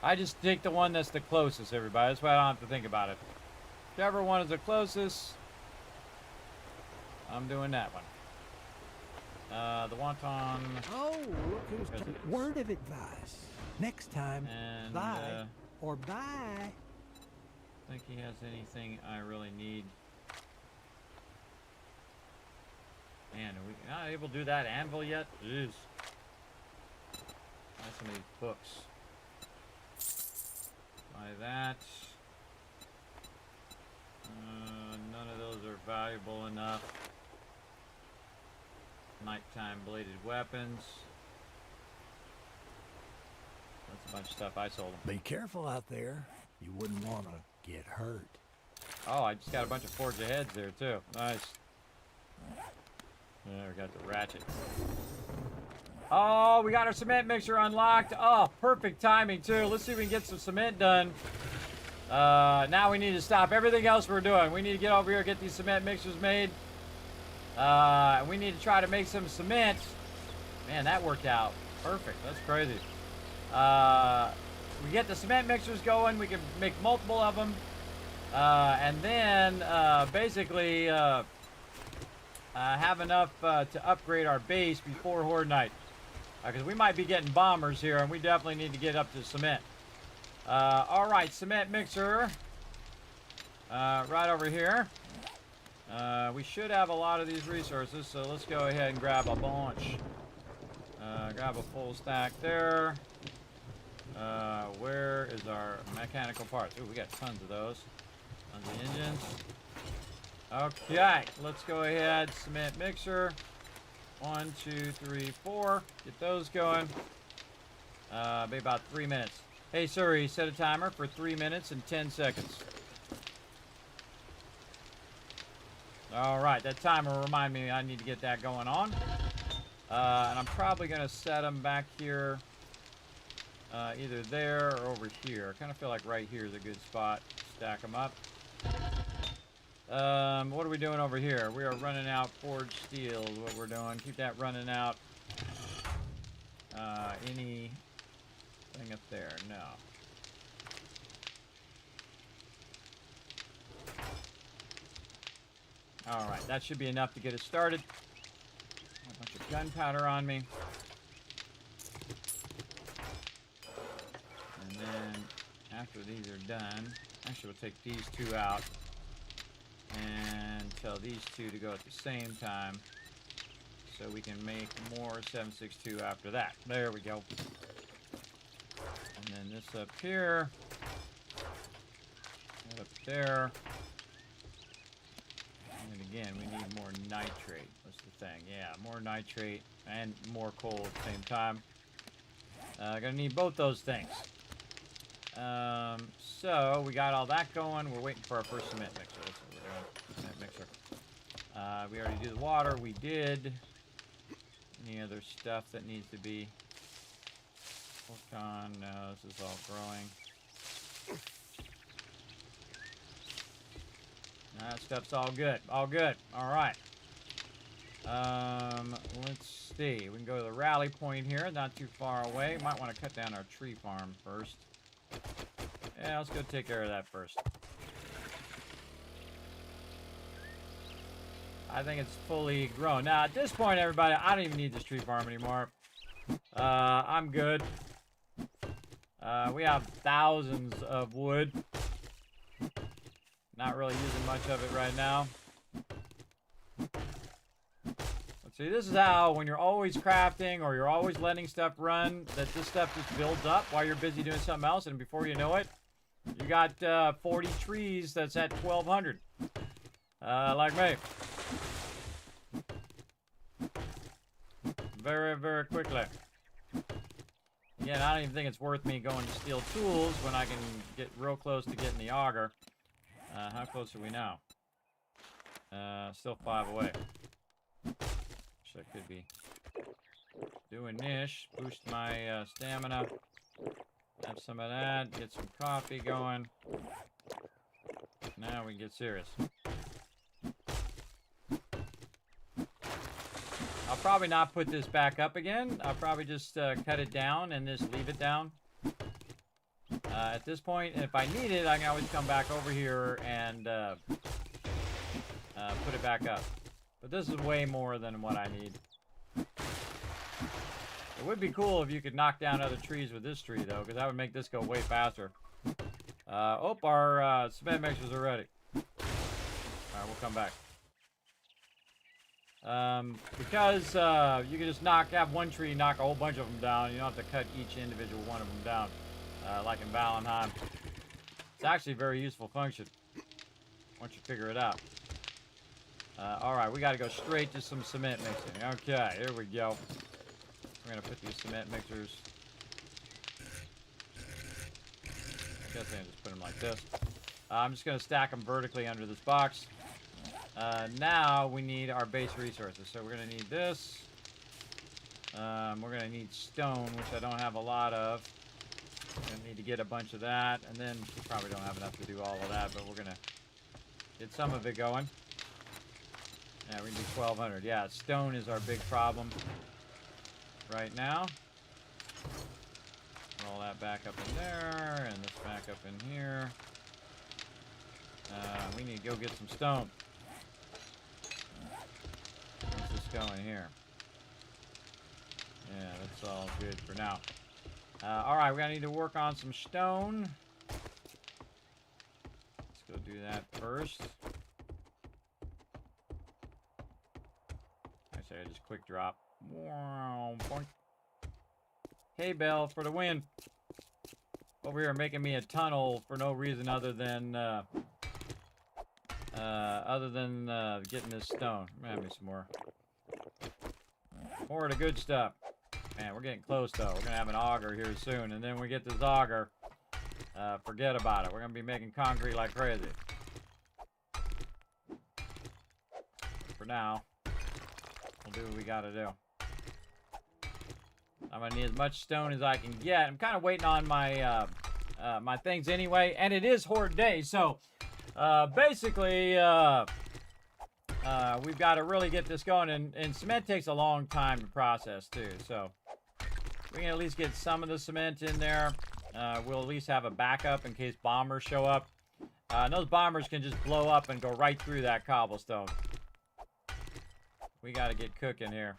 [SPEAKER 3] I just take the one that's the closest, everybody. That's why I don't have to think about it. Whichever one is the closest, I'm doing that one. The Wanton.
[SPEAKER 4] Oh, look who's word of advice. Next time,
[SPEAKER 3] and,
[SPEAKER 4] bye or bye.
[SPEAKER 3] I think he has anything I really need. Man, are we not able to do that anvil yet? Jeez. Buy some of these books. Buy that. None of those are valuable enough. Nighttime bladed weapons. That's a bunch of stuff I sold them.
[SPEAKER 4] Be careful out there. You wouldn't want to get hurt.
[SPEAKER 3] Oh, I just got a bunch of forged heads there too. Nice. Yeah, we got the ratchet. Oh, we got our cement mixer unlocked. Oh, perfect timing too. Let's see if we can get some cement done. Now we need to stop everything else we're doing. We need to get over here, get these cement mixers made. We need to try to make some cement. Man, that worked out perfect. That's crazy. We get the cement mixers going. We can make multiple of them. And then basically have enough to upgrade our base before Horde Night. Because we might be getting bombers here, and we definitely need to get up to cement. Alright, cement mixer. Right over here. We should have a lot of these resources, so let's go ahead and grab a bunch. Grab a full stack there. Where is our mechanical parts? Ooh, we got tons of those. Tons of engines. Okay, let's go ahead. Cement mixer. 1, 2, 3, 4. Get those going. Be about 3 minutes. Hey Siri, set a timer for 3 minutes and 10 seconds. Alright, that timer will remind me I need to get that going on. And I'm probably going to set them back here. Either there or over here. I kind of feel like right here is a good spot. Stack them up. What are we doing over here? We are running out forged steel is what we're doing. Keep that running out. Anything up there? No. Alright, that should be enough to get us started. A bunch of gunpowder on me. And then, after these are done, actually we'll take these two out. And tell these two to go at the same time. So we can make more 762 after that. There we go. And then this up here. That up there. And again, we need more nitrate. What's the thing? Yeah, more nitrate and more coal at the same time. Gonna need both those things. So we got all that going. We're waiting for our first cement mixer. That's what we're doing. Cement mixer. We already did the water. We did. Any other stuff that needs to be worked on? No, this is all growing. That stuff's all good. All good. All right. Let's see. We can go to the rally point here. Not too far away. Might want to cut down our tree farm first. Yeah, let's go take care of that first. I think it's fully grown. Now, at this point, everybody, I don't even need this tree farm anymore. I'm good. We have thousands of wood. Not really using much of it right now. Let's see, this is how, when you're always crafting or you're always letting stuff run, that this stuff just builds up while you're busy doing something else, and before you know it, you got 40 trees that's at 1,200. Like me. Very, very quickly. Again, I don't even think it's worth me going to steal tools when I can get real close to getting the auger. How close are we now? Still 5 away. Wish I could be doing this. Boost my stamina. Have some of that. Get some coffee going. Now we can get serious. I'll probably not put this back up again. I'll probably just cut it down and just leave it down. At this point, if I need it, I can always come back over here and put it back up. But this is way more than what I need. It would be cool if you could knock down other trees with this tree, though, because that would make this go way faster. Oh, our cement mixers are ready. Alright, we'll come back. Because you can just have one tree knock a whole bunch of them down. You don't have to cut each individual one of them down. Like in Valheim. It's actually a very useful function once you figure it out. Alright, we got to go straight to some cement mixing. Okay, here we go. We're going to put these cement mixers. I guess I can just put them like this. I'm just going to stack them vertically under this box. Now we need our base resources. So we're going to need this. We're going to need stone, which I don't have a lot of. We're going to need to get a bunch of that. And then we probably don't have enough to do all of that, but we're going to get some of it going. Yeah, we're going to do 1,200. Yeah, stone is our big problem right now. Roll that back up in there, and this back up in here. We need to go get some stone. What's this going here? Yeah, that's all good for now. Alright, we're gonna need to work on some stone. Let's go do that first. Actually, I just quick drop. Hey, Bell, for the win. Over here making me a tunnel for no reason other than getting this stone. I'm gonna have me some more. More of the good stuff. Man, we're getting close though. We're gonna have an auger here soon, and then we get this auger. Forget about it. We're gonna be making concrete like crazy. For now, we'll do what we gotta do. I'm gonna need as much stone as I can get. I'm kind of waiting on my my things anyway, and it is Horde Day, so basically we've got to really get this going, and cement takes a long time to process too, so we can at least get some of the cement in there. We'll at least have a backup in case bombers show up. And those bombers can just blow up and go right through that cobblestone. We got to get cooking here.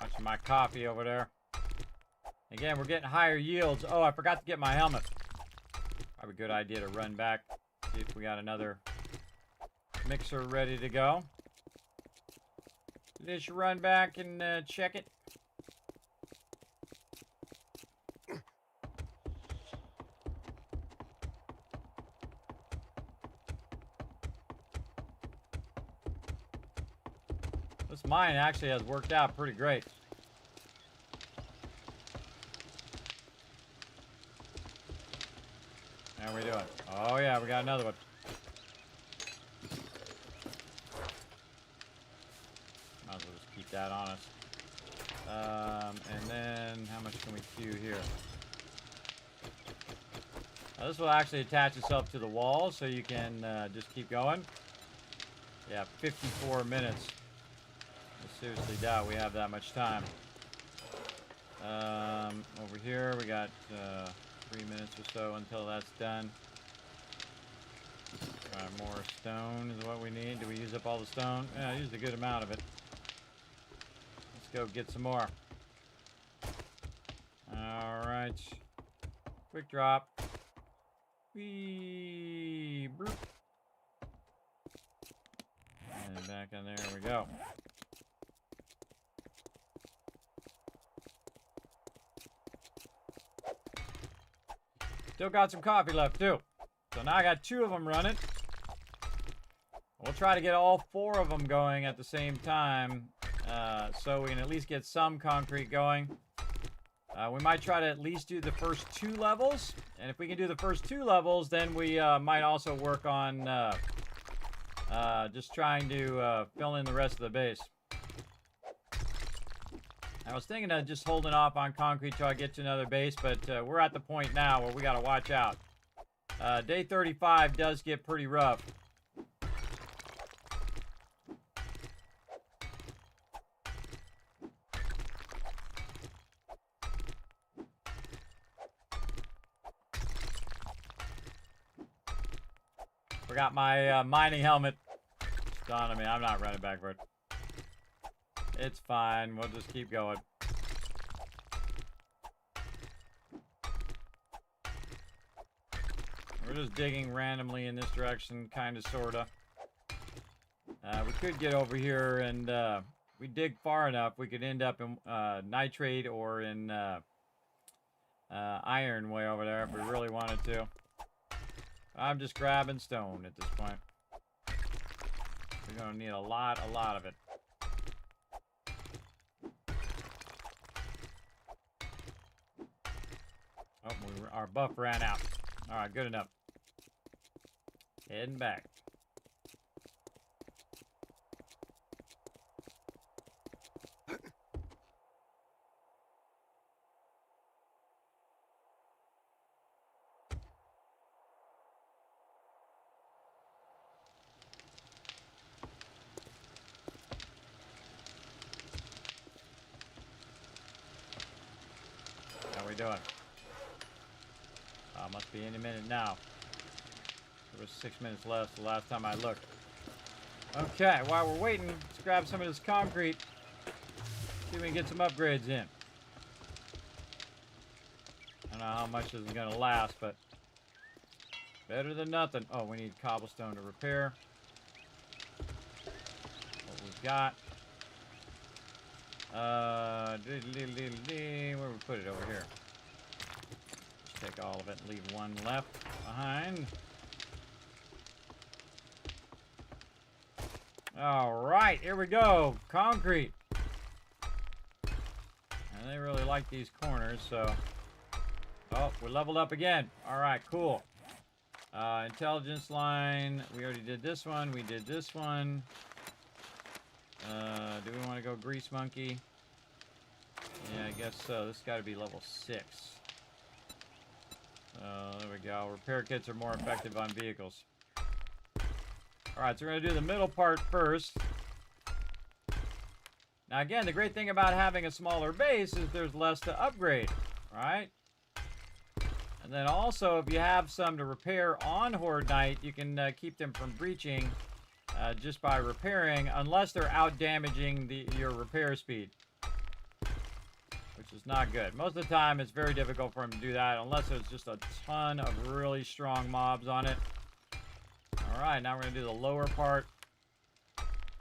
[SPEAKER 3] Watching my coffee over there. Again, we're getting higher yields. Oh, I forgot to get my helmet. Probably a good idea to run back. See if we got another mixer ready to go. Just run back and check it. This mine actually has worked out pretty great. How are we doing? Oh yeah, we got another one. Might as well just keep that on us. And then how much can we queue here? Now this will actually attach itself to the wall, so you can just keep going. Yeah, 54 minutes. I seriously doubt we have that much time. Over here we got 3 minutes or so until that's done. More stone is what we need. Do we use up all the stone? Yeah, I used a good amount of it. Let's go get some more. Alright. Quick drop. Whee! Broop. And back in there we go. Still got some coffee left too. So now I got 2 of them running. We'll try to get all 4 of them going at the same time, so we can at least get some concrete going. We might try to at least do the first 2 levels, and if we can do the first 2 levels, then we might also work on just trying to fill in the rest of the base. I was thinking of just holding off on concrete till I get to another base, but we're at the point now where we got to watch out. Day 35 does get pretty rough. Forgot my mining helmet. It's dawned on me. I'm not running back for it. It's fine. We'll just keep going. We're just digging randomly in this direction, kind of, sort of. We could get over here and we dig far enough, we could end up in nitrate or in iron way over there if we really wanted to. I'm just grabbing stone at this point. We're gonna need a lot of it. Oh, our buff ran out. All right, good enough. Heading back. How we doing? Must be any minute now. There was 6 minutes left the last time I looked. Okay, while we're waiting, let's grab some of this concrete. See if we can get some upgrades in. I don't know how much this is going to last, but better than nothing. Oh, we need cobblestone to repair what we've got. Where we put it over here? Just take all of it and leave one left behind. All right, here we go. Concrete. And they really like these corners, so. Oh, we leveled up again. All right, cool. Intelligence line. We already did this one. We did this one. Do we want to go grease monkey? Yeah, I guess so. This got to be level 6. There we go. Repair kits are more effective on vehicles. Alright, so we're going to do the middle part first. Now again, the great thing about having a smaller base is there's less to upgrade, right? And then also, if you have some to repair on Horde Night, you can keep them from breaching just by repairing, unless they're out damaging your repair speed, which is not good. Most of the time, it's very difficult for them to do that, unless there's just a ton of really strong mobs on it. Alright, now we're going to do the lower part.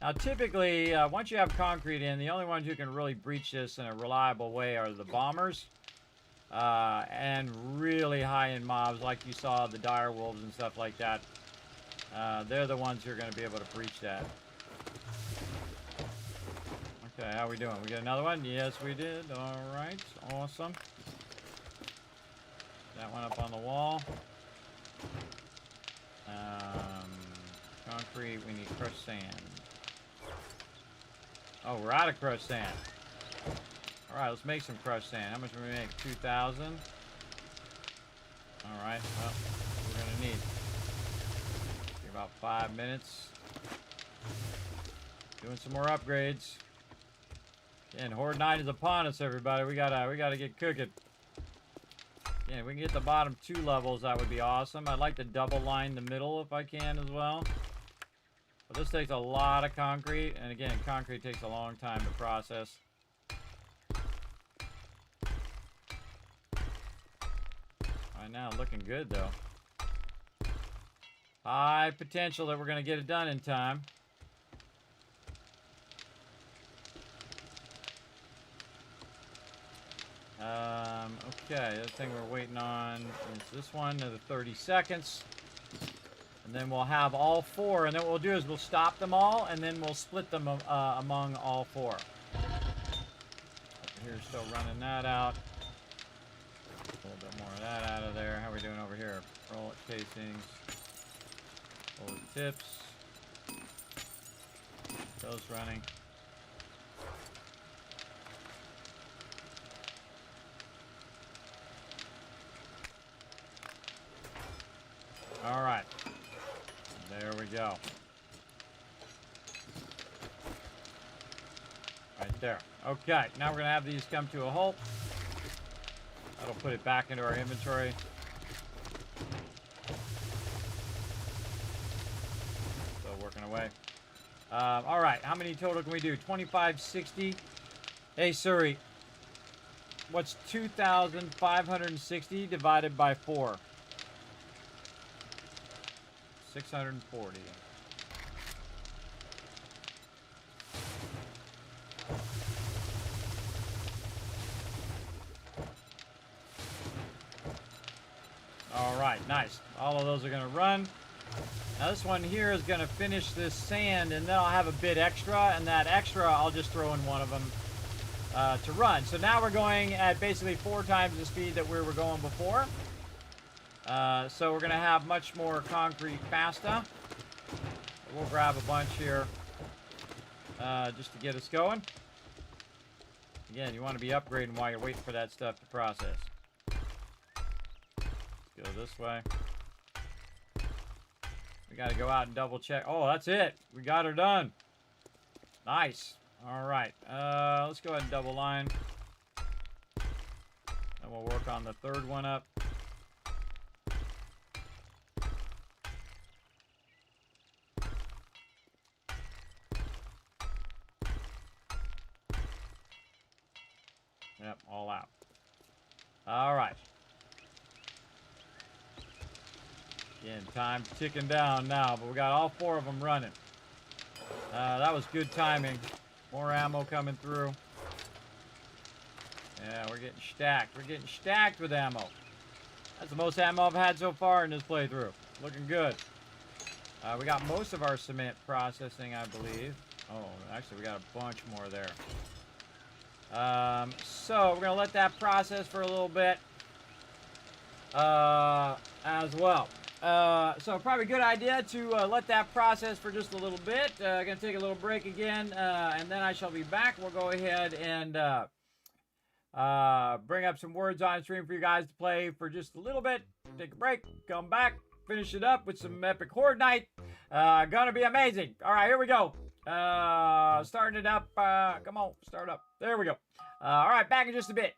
[SPEAKER 3] Now, typically, once you have concrete in, the only ones who can really breach this in a reliable way are the bombers. And really high-end mobs, like you saw, the dire wolves and stuff like that. They're the ones who are going to be able to breach that. Okay, how are we doing? We got another one? Yes, we did. Alright, awesome. That one up on the wall. Concrete, we need crushed sand. Oh, we're out of crushed sand. Alright, let's make some crushed sand. How much do we make? 2,000. Alright, well, we're going to need about 5 minutes. Doing some more upgrades. And Horde Night is upon us, everybody. We gotta get cooking. Yeah, if we can get the bottom 2 levels, that would be awesome. I'd like to double line the middle if I can as well. But this takes a lot of concrete, and again, concrete takes a long time to process. Right now, looking good though. High potential that we're going to get it done in time. Okay, the other thing we're waiting on is this one, another 30 seconds. And then we'll have all 4, and then what we'll do is we'll stop them all, and then we'll split them among all 4. Over here, still running that out. A little bit more of that out of there. How are we doing over here? Roll it casings. Hold it tips. Those running. All right. There we go. Right there. Okay, now we're going to have these come to a halt. That'll put it back into our inventory. Still working away. All right, how many total can we do? 2560. Hey, Suri. What's 2,560 divided by 4? 640. All right, nice. All of those are going to run. Now this one here is going to finish this sand, and then I'll have a bit extra, and that extra I'll just throw in one of them to run. So now we're going at basically 4 times the speed that we were going before. So we're going to have much more concrete faster. We'll grab a bunch here just to get us going. Again, you want to be upgrading while you're waiting for that stuff to process. Let's go this way. We got to go out and double check. Oh, that's it. We got her done. Nice. All right. Let's go ahead and double line. And we'll work on the third one up. Yep, all out. All right. Again, time ticking down now, but we got all 4 of them running. That was good timing. More ammo coming through. Yeah, we're getting stacked. We're getting stacked with ammo. That's the most ammo I've had so far in this playthrough. Looking good. We got most of our cement processing, I believe. Oh, actually, we got a bunch more there. So we're going to let that process for a little bit as well. So probably a good idea to let that process for just a little bit. Going to take a little break again, and then I shall be back. We'll go ahead and bring up some words on stream for you guys to play for just a little bit. Take a break, come back, finish it up with some epic Horde Night. Gonna be amazing. All right, here we go. Starting it up. Come on, start up. There we go. All right, back in just a bit.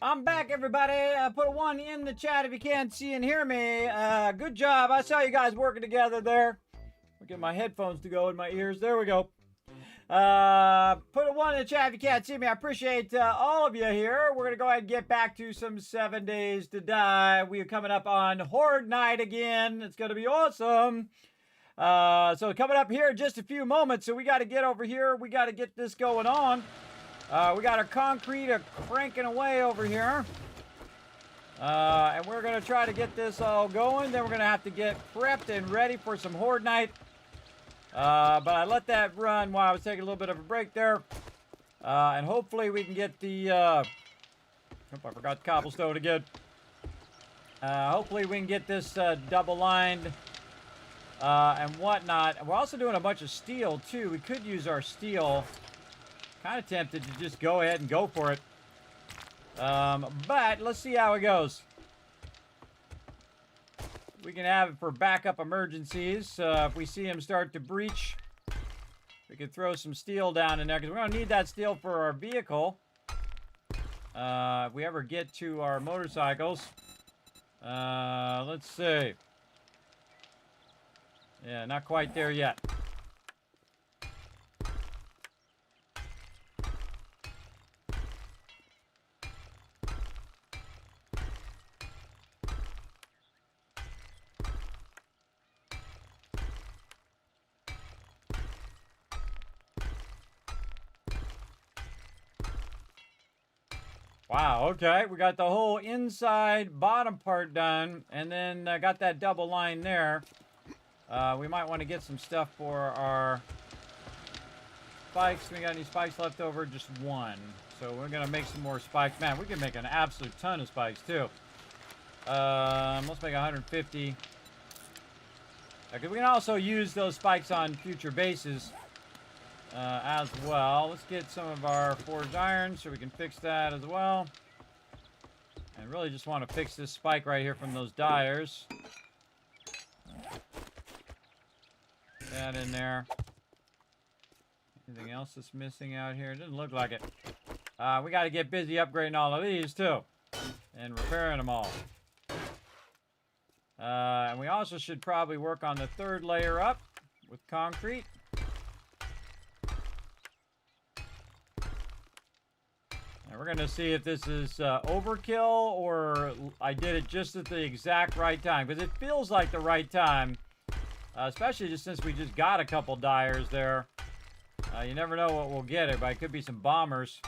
[SPEAKER 3] I'm back, everybody. Put a 1 in the chat if you can't see and hear me. Good job. I saw you guys working together there. I'll get my headphones to go in my ears. There we go. Put a 1 in the chat if you can't see me. I appreciate all of you here. We're going to go ahead and get back to some 7 Days to Die. We are coming up on Horde Night again. It's going to be awesome. So coming up here in just a few moments. So we got to get over here. We got to get this going on. We got our concrete cranking away over here. And we're going to try to get this all going. Then we're going to have to get prepped and ready for some Horde Night. But I let that run while I was taking a little bit of a break there. And hopefully we can get the... I forgot the cobblestone again. Hopefully we can get this double-lined and whatnot. We're also doing a bunch of steel, too. We could use our steel. Kind of tempted to just go ahead and go for it. But let's see how it goes. We can have it for backup emergencies. If we see him start to breach, we can throw some steel down in there because we're going to need that steel for our vehicle. If we ever get to our motorcycles. Let's see. Yeah, not quite there yet. Wow, okay. We got the whole inside bottom part done, and then got that double line there. We might want to get some stuff for our spikes. We got any spikes left over? Just 1. So we're going to make some more spikes. Man, we can make an absolute ton of spikes, too. Let's make 150. Okay, we can also use those spikes on future bases. As well. Let's get some of our forged iron so we can fix that as well. And really just want to fix this spike right here from those dyers. That in there. Anything else that's missing out here? It doesn't look like it. We got to get busy upgrading all of these too. And repairing them all. And we also should probably work on the 3rd layer up with concrete. We're going to see if this is overkill or I did it just at the exact right time. Because it feels like the right time. Especially just since we just got a couple dyers there. You never know what we'll get. It could be some bombers.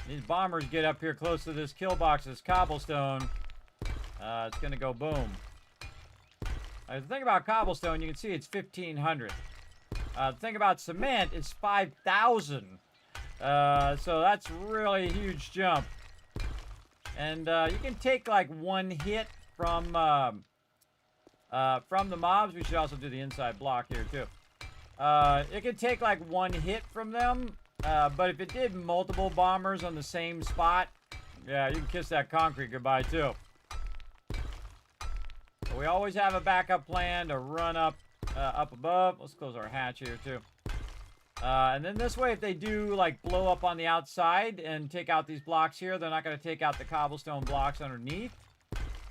[SPEAKER 3] These bombers get up here close to this kill box, this cobblestone. It's going to go boom. The thing about cobblestone, you can see it's 1,500. The thing about cement is 5,000. So that's really a huge jump. And you can take like 1 hit from the mobs. We should also do the inside block here too. It can take like 1 hit from them. But if it did multiple bombers on the same spot, yeah, you can kiss that concrete goodbye too. But we always have a backup plan to run up above. Let's close our hatch here too. And then this way, if they do, like, blow up on the outside and take out these blocks here, they're not going to take out the cobblestone blocks underneath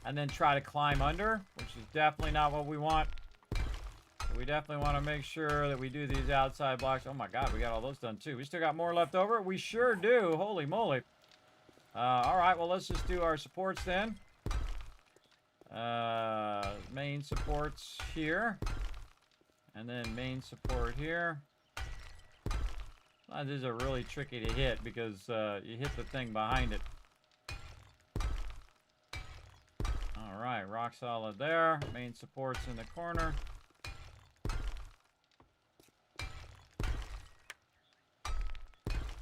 [SPEAKER 3] and then try to climb under, which is definitely not what we want. So we definitely want to make sure that we do these outside blocks. Oh, my God, we got all those done, too. We still got more left over? We sure do. Holy moly. All right, well, let's just do our supports then. Main supports here. And then main support here. These are really tricky to hit because you hit the thing behind it. All right, rock solid there. Main supports in the corner.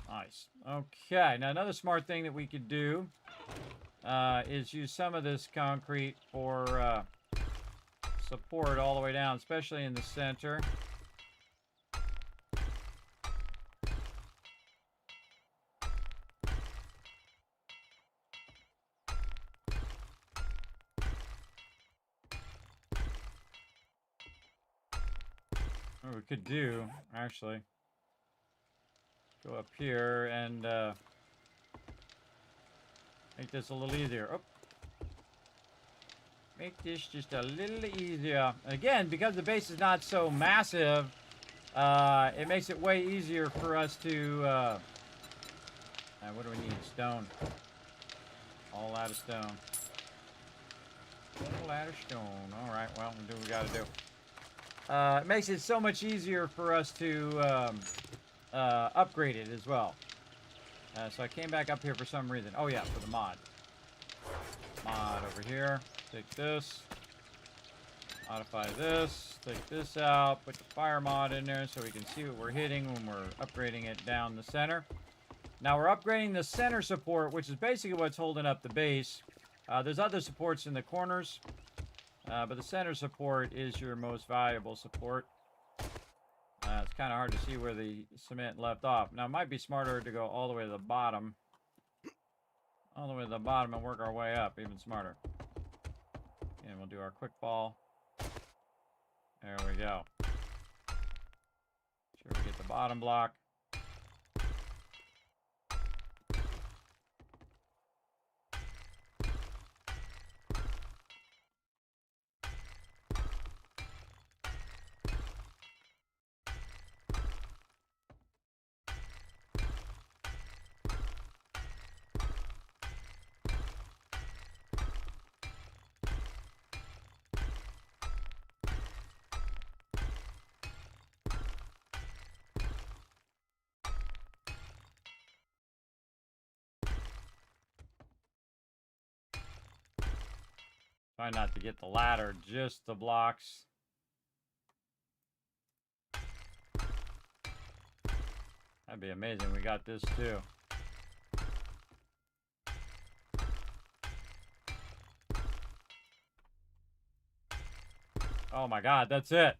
[SPEAKER 3] Nice. Okay, now another smart thing that we could do is use some of this concrete for support all the way down, especially in the center. What we could do, actually, go up here and Make this a little easier. Oh. Make this just a little easier. Again, because the base is not so massive, it makes it way easier for us to... what do we need? Stone. All out of stone. All out of stone. Alright, well, we'll do what we gotta do. It makes it so much easier for us to upgrade it as well. So I came back up here for some reason. Oh yeah, for the mod. Mod over here. Take this. Modify this. Take this out. Put the fire mod in there so we can see what we're hitting when we're upgrading it down the center. Now we're upgrading the center support, which is basically what's holding up the base. There's other supports in the corners, but the center support is your most valuable support. It's kind of hard to see where the cement left off. Now it might be smarter to go all the way to the bottom. All the way to the bottom and work our way up, even smarter. And we'll do our quick ball. There we go. Sure we get the bottom block. Try not to get the ladder, just the blocks. That'd be amazing. We got this too. Oh my God, that's it.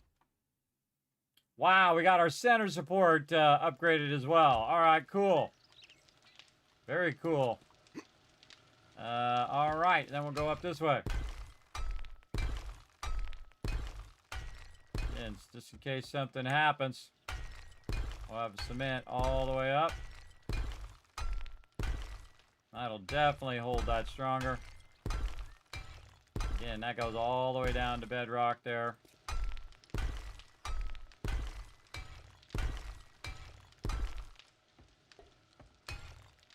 [SPEAKER 3] Wow, we got our center support upgraded as well. All right, cool. Very cool. All right, then we'll go up this way. And just in case something happens, we'll have cement all the way up. That'll definitely hold that stronger. Again, that goes all the way down to bedrock there.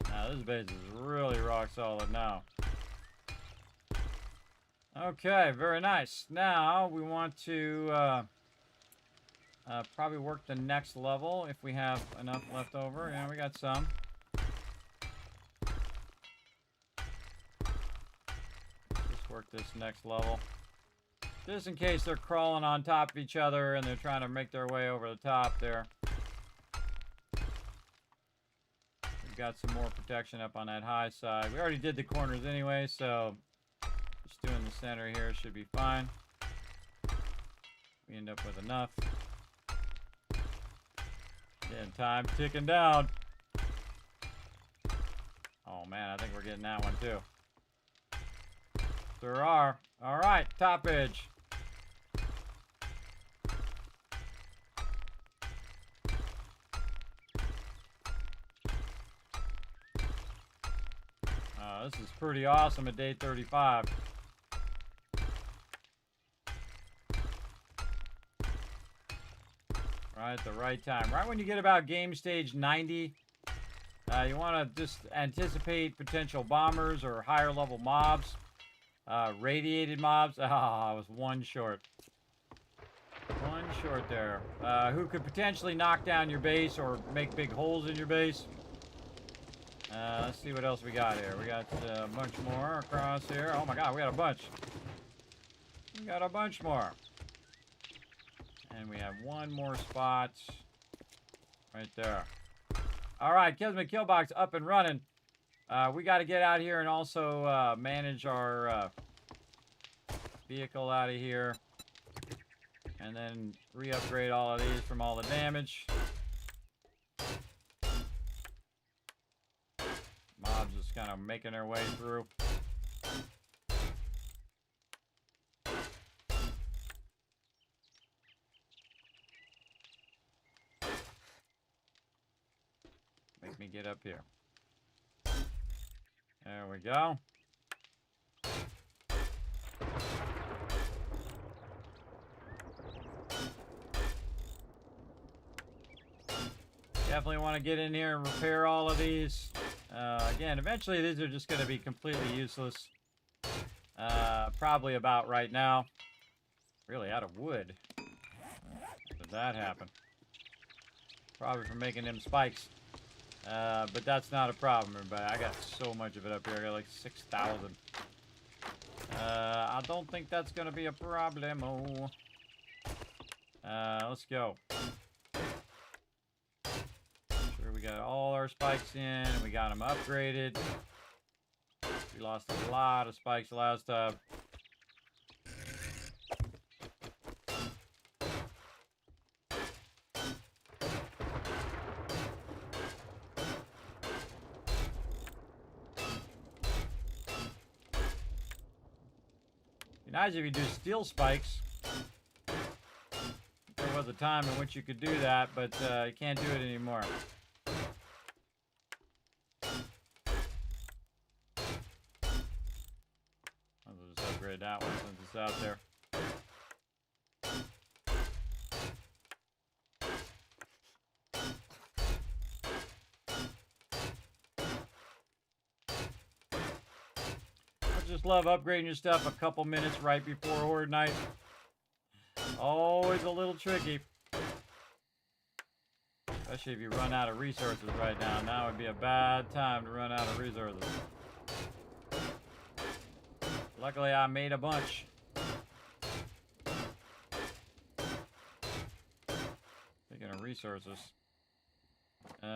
[SPEAKER 3] Now this base is really rock solid now. Okay, very nice. Now we want to probably work the next level if we have enough left over. Yeah, we got some. Just work this next level. Just in case they're crawling on top of each other and they're trying to make their way over the top there. We've got some more protection up on that high side. We already did the corners anyway, so just doing the center here should be fine. We end up with enough. Again, time ticking down. Oh man, I think we're getting that one too. There are. All right, top edge. This is pretty awesome at day 35. Right at the right time. Right when you get about game stage 90, you want to just anticipate potential bombers or higher level mobs. Radiated mobs. I was one short. One short there. Who could potentially knock down your base or make big holes in your base. Let's see what else we got here. We got a bunch more across here. Oh my God, we got a bunch. We got a bunch more. And we have one more spot right there. All right, Kismet Killbox up and running. We got to get out here and also manage our vehicle out of here. And then re-upgrade all of these from all the damage. Mobs just kind of making their way through. Make me get up here. There we go. Definitely want to get in here and repair all of these. Again, eventually these are just going to be completely useless. Probably about right now. Really out of wood. How did that happen? Probably from making them spikes. But that's not a problem, everybody. I got so much of it up here. I got like 6,000. I don't think that's going to be a problem. Let's go. Sure, we got all our spikes in, and we got them upgraded. We lost a lot of spikes last time. Be nice if you do steel spikes. There was a time in which you could do that, but you can't do it anymore. I'll just upgrade that one since it's out there. I just love upgrading your stuff a couple minutes right before Horde Night. Always a little tricky. Especially if you run out of resources right now. Now would be a bad time to run out of resources. Luckily, I made a bunch. Speaking of resources. We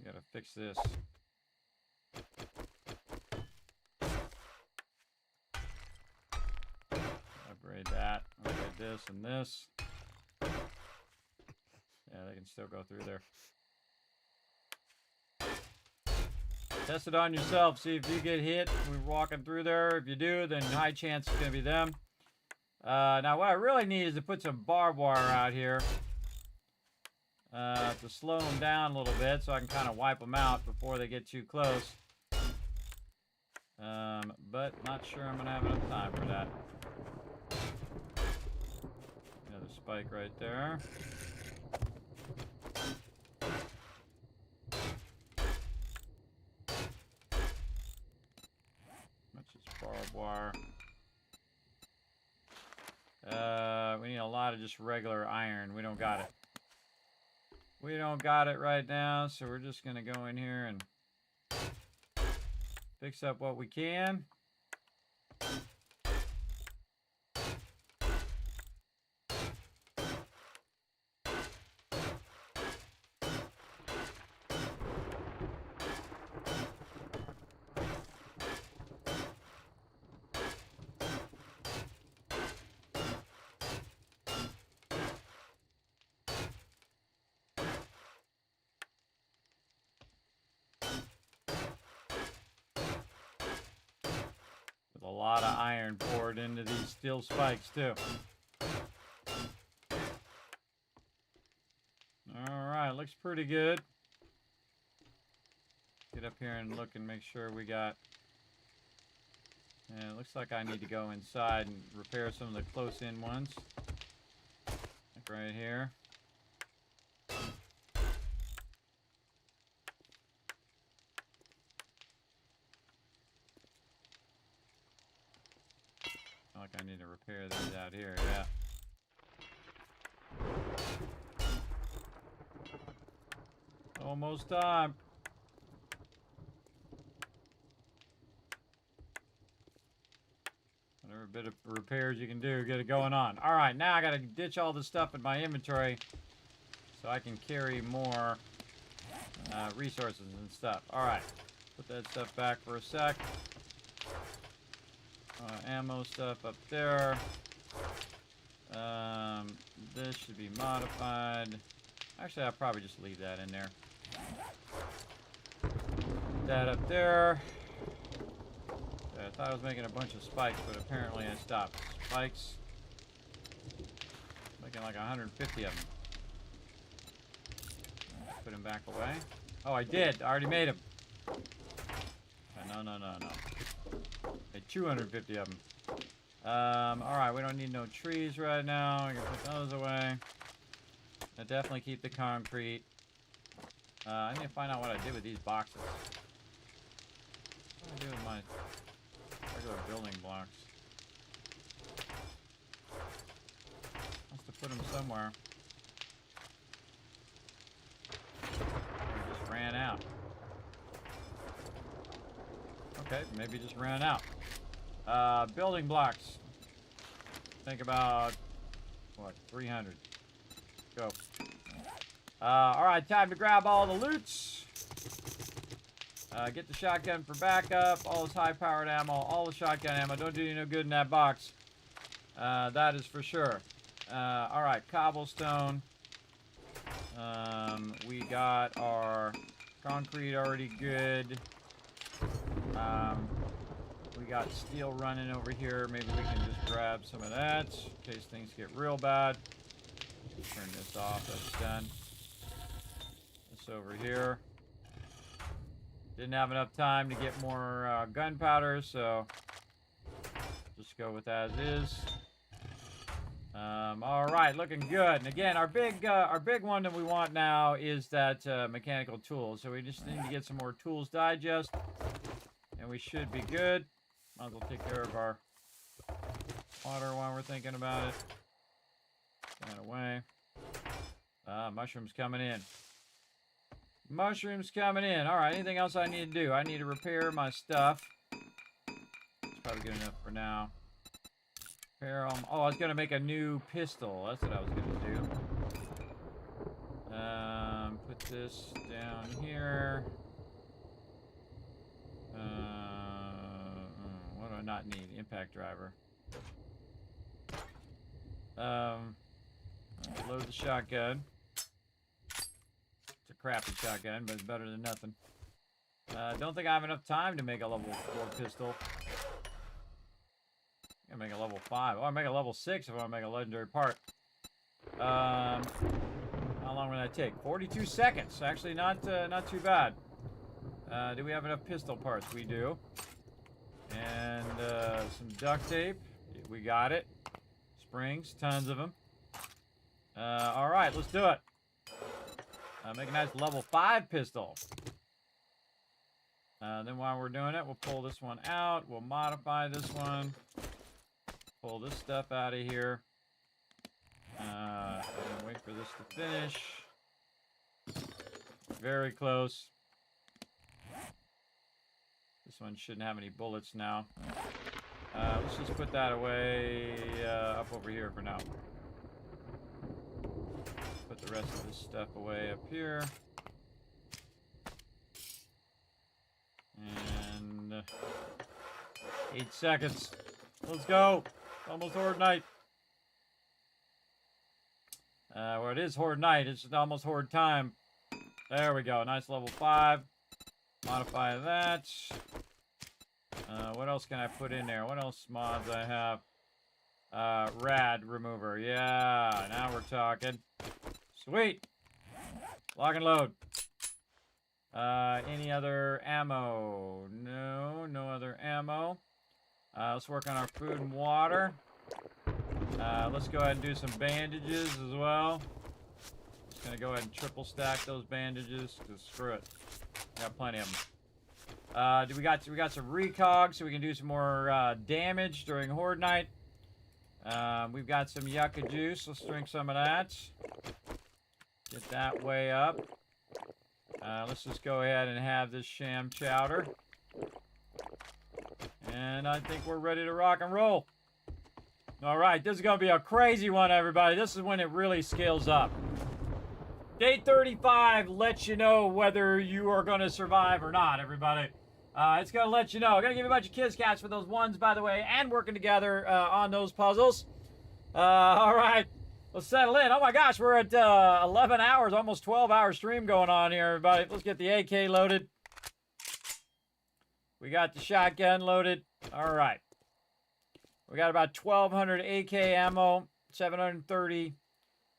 [SPEAKER 3] gotta fix this. Upgrade that. Upgrade this and this. Yeah, they can still go through there. Test it on yourself. See if you get hit. We're walking through there. If you do, then high chance it's going to be them. Now, what I really need is to put some barbed wire out here to slow them down a little bit so I can kind of wipe them out before they get too close. But not sure I'm going to have enough time for that. Another spike right there. Barbed wire. We need a lot of just regular iron. We don't got it. We don't got it right now, so we're just going to go in here and fix up what we can. A lot of iron poured into these steel spikes too. Alright, looks pretty good. Get up here and look and make sure we got... Yeah, it looks like I need to go inside and repair some of the close-in ones. Like right here. Like I need to repair these out here, yeah. Almost time. Whatever bit of repairs you can do, get it going on. All right, now I gotta ditch all this stuff in my inventory so I can carry more resources and stuff. All right, put that stuff back for a sec. Ammo stuff up there. This should be modified. Actually, I'll probably just leave that in there. That up there. I thought I was making a bunch of spikes, but apparently I stopped. Spikes. Making like 150 of them. Put them back away. Oh, I did. I already made them. No. Made 250 of them. Alright, we don't need no trees right now. I can put those away. I definitely keep the concrete. I need to find out what I did with these boxes. What do I do with my regular building blocks? Must have put them somewhere. Just ran out. Okay, maybe just ran out. Building blocks. Think about, what, 300. Go. Alright, time to grab all the loots. Get the shotgun for backup. All this high-powered ammo. All the shotgun ammo. Don't do you no good in that box. That is for sure. Alright, cobblestone. We got our concrete already good. We got steel running over here. Maybe we can just grab some of that in case things get real bad. Turn this off. That's done. This over here. Didn't have enough time to get more gunpowder, so just go with as is. All right, looking good. And again, our big one that we want now is that mechanical tool. So we just need to get some more tools digest, and we should be good. Might as well take care of our water while we're thinking about it. Get that away. Mushrooms coming in. Mushrooms coming in. All right, anything else I need to do? I need to repair my stuff. It's probably good enough for now. Repair them. Oh, I was going to make a new pistol. That's what I was going to do. Put this down here. What do I not need? Impact driver. Load the shotgun. It's a crappy shotgun, but it's better than nothing. Don't think I have enough time to make a level 4 pistol. I'm gonna make a level 5. Oh, I make a level 6 if I want to make a legendary part. How long will that take? 42 seconds. Actually, not too bad. Do we have enough pistol parts? We do. And some duct tape. We got it. Springs, tons of them. All right, let's do it. Make a nice level 5 pistol. Then while we're doing it, we'll pull this one out. We'll modify this one. Pull this stuff out of here. And wait for this to finish. Very close. This one shouldn't have any bullets now. Let's just put that away up over here for now. Put the rest of this stuff away up here. And 8 seconds. Let's go. Almost Horde Night. Well, it is Horde Night. It's just almost Horde time. There we go. Nice level 5. Modify that. What else can I put in there? What else mods I have? Rad remover. Yeah, now we're talking. Sweet. Lock and load. Any other ammo? No, no other ammo. Let's work on our food and water. Let's go ahead and do some bandages as well. Just gonna go ahead and triple stack those bandages. Just screw it. Got plenty of them. We got some recog, so we can do some more damage during Horde Night. We've got some yucca juice. Let's drink some of that. Get that way up. Let's just go ahead and have this sham chowder. And I think we're ready to rock and roll. All right, this is going to be a crazy one, everybody. This is when it really scales up. Day 35 lets you know whether you are going to survive or not, everybody. It's going to let you know. I'm going to give you a bunch of kiss cats for those ones, by the way, and working together on those puzzles. All right, let's settle in. Oh, my gosh, we're at 11 hours, almost 12-hour stream going on here, everybody. Let's get the AK loaded. We got the shotgun loaded. All right. We got about 1,200 AK ammo, 730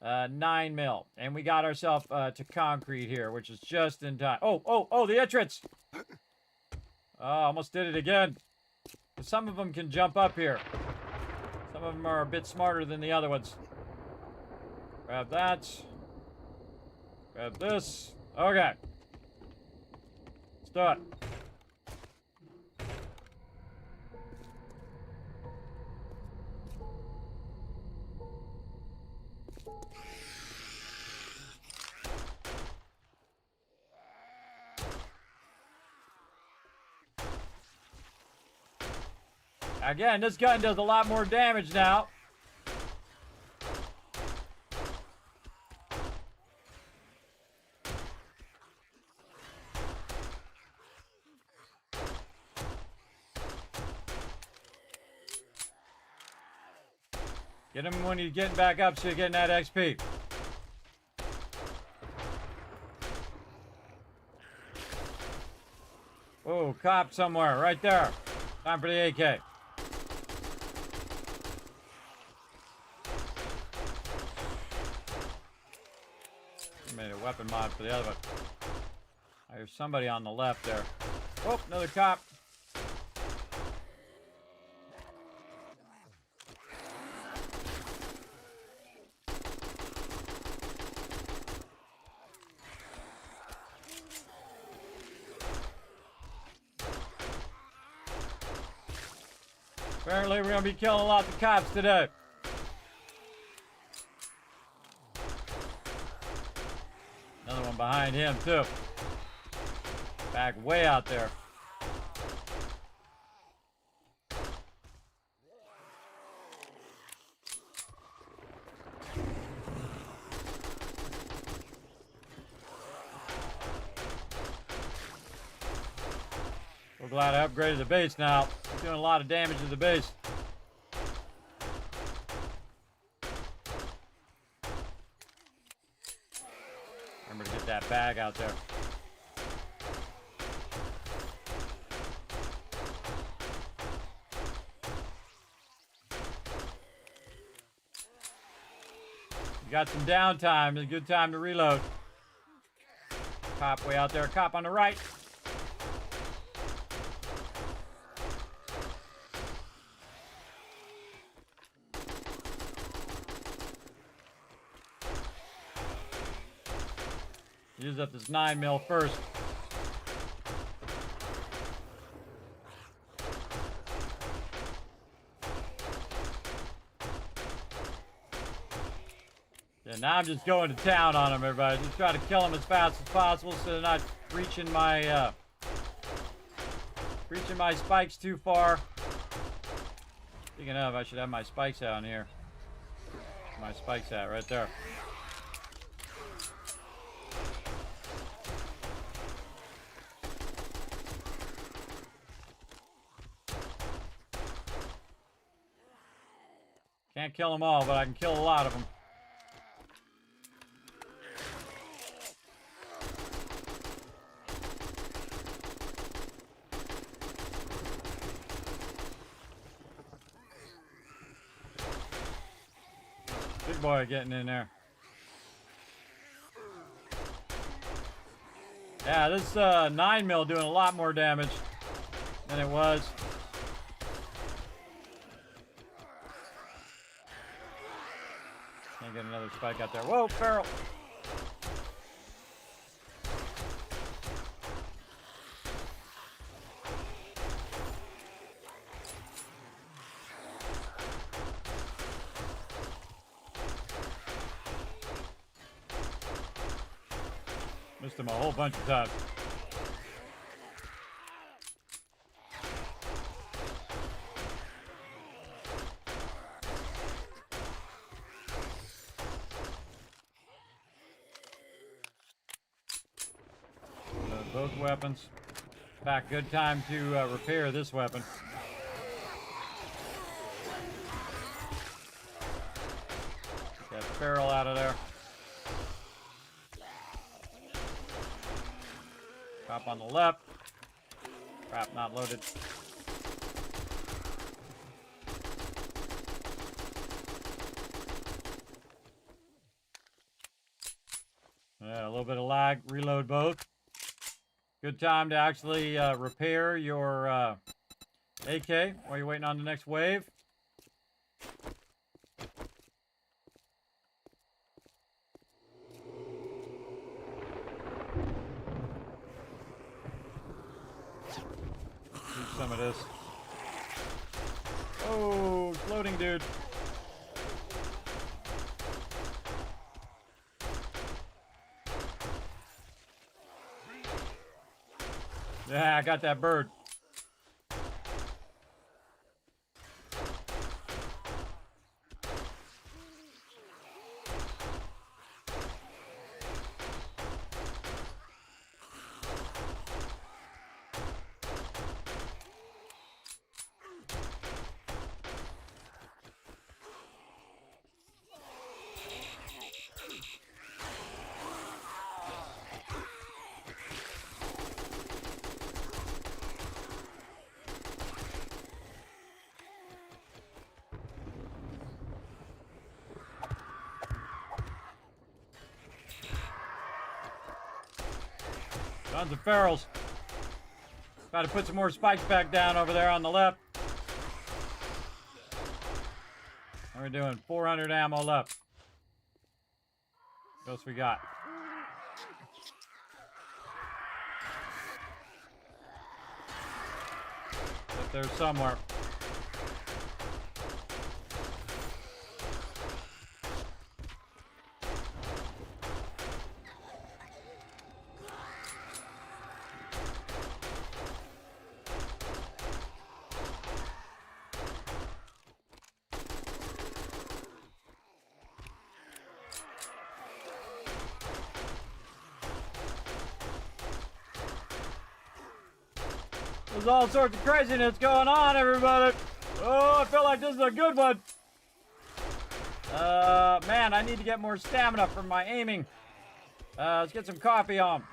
[SPEAKER 3] 9 mil. And we got ourselves to concrete here, which is just in time. Oh, the entrance! Oh, almost did it again. Some of them can jump up here. Some of them are a bit smarter than the other ones. Grab that. Grab this. Okay. Let's do it. Again, this gun does a lot more damage now. Get him when he's getting back up so you're getting that XP. Oh, cop somewhere, right there. Time for the AK. Made a weapon mod for the other one. There's somebody on the left there. Oh, another cop. Apparently, we're going to be killing lots of cops today. Another one behind him, too. Back way out there. We're glad I upgraded the base now. We're doing a lot of damage to the base. Remember to get that bag out there. You got some downtime. It's a good time to reload. Cop way out there. Cop on the right. Use up this 9 mil first. Yeah, now I'm just going to town on them, everybody. Just try to kill them as fast as possible so they're not reaching my spikes too far. Speaking of, I should have my spikes out in here. My spikes out right there. Can't kill them all, but I can kill a lot of them. Big boy getting in there. Yeah, this 9 mil doing a lot more damage than it was. Can't get another spike out there. Whoa, barrel! Missed him a whole bunch of times. Both weapons. In fact, good time to repair this weapon. Get that barrel out of there. Cop on the left. Crap, not loaded. Yeah, a little bit of lag. Reload both. Good time to actually repair your AK while you're waiting on the next wave. Need some of this. Oh, floating dude. Yeah, I got that bird. Tons of ferals. Got to put some more spikes back down over there on the left. What are we doing? 400 ammo left. What else we got? Up there somewhere. There's all sorts of craziness going on, everybody. Oh, I feel like this is a good one. Man, I need to get more stamina from my aiming. Let's get some coffee on.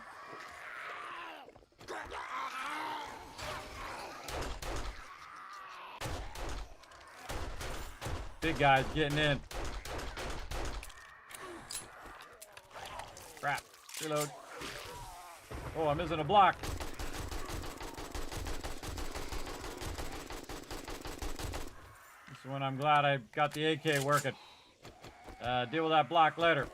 [SPEAKER 3] Big guy's getting in. Crap. Reload. Oh, I'm missing a block. This is when I'm glad I got the AK working. Deal with that block later.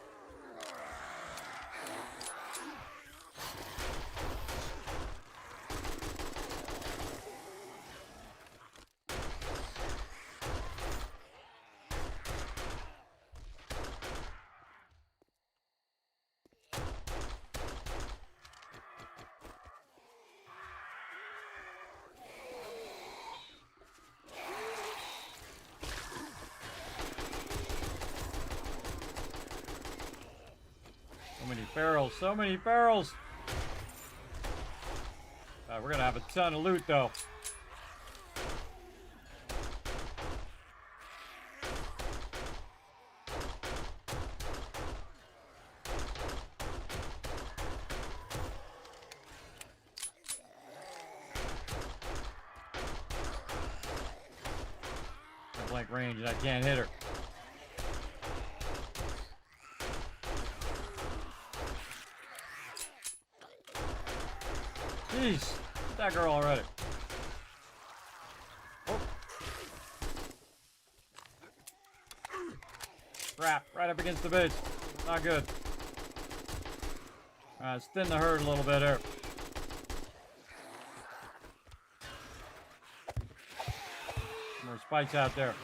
[SPEAKER 3] Barrels, so many barrels. We're gonna have a ton of loot though. Blank range and I can't hit her. Jeez, get that girl already. Oh. Crap, right up against the base. Not good. Let's thin the herd a little bit here. More spikes out there.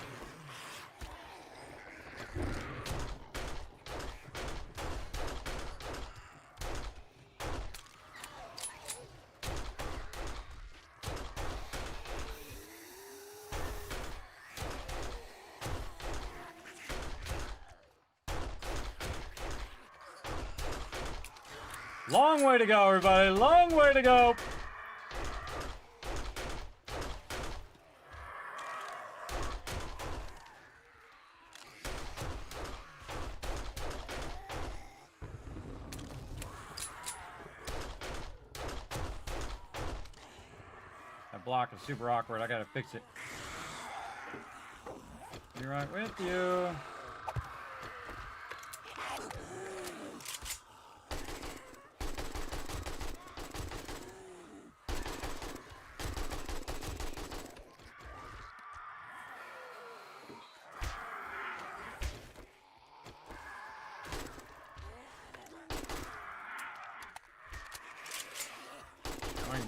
[SPEAKER 3] Long way to go, everybody. Long way to go. That block is super awkward. I gotta fix it. Be right with you.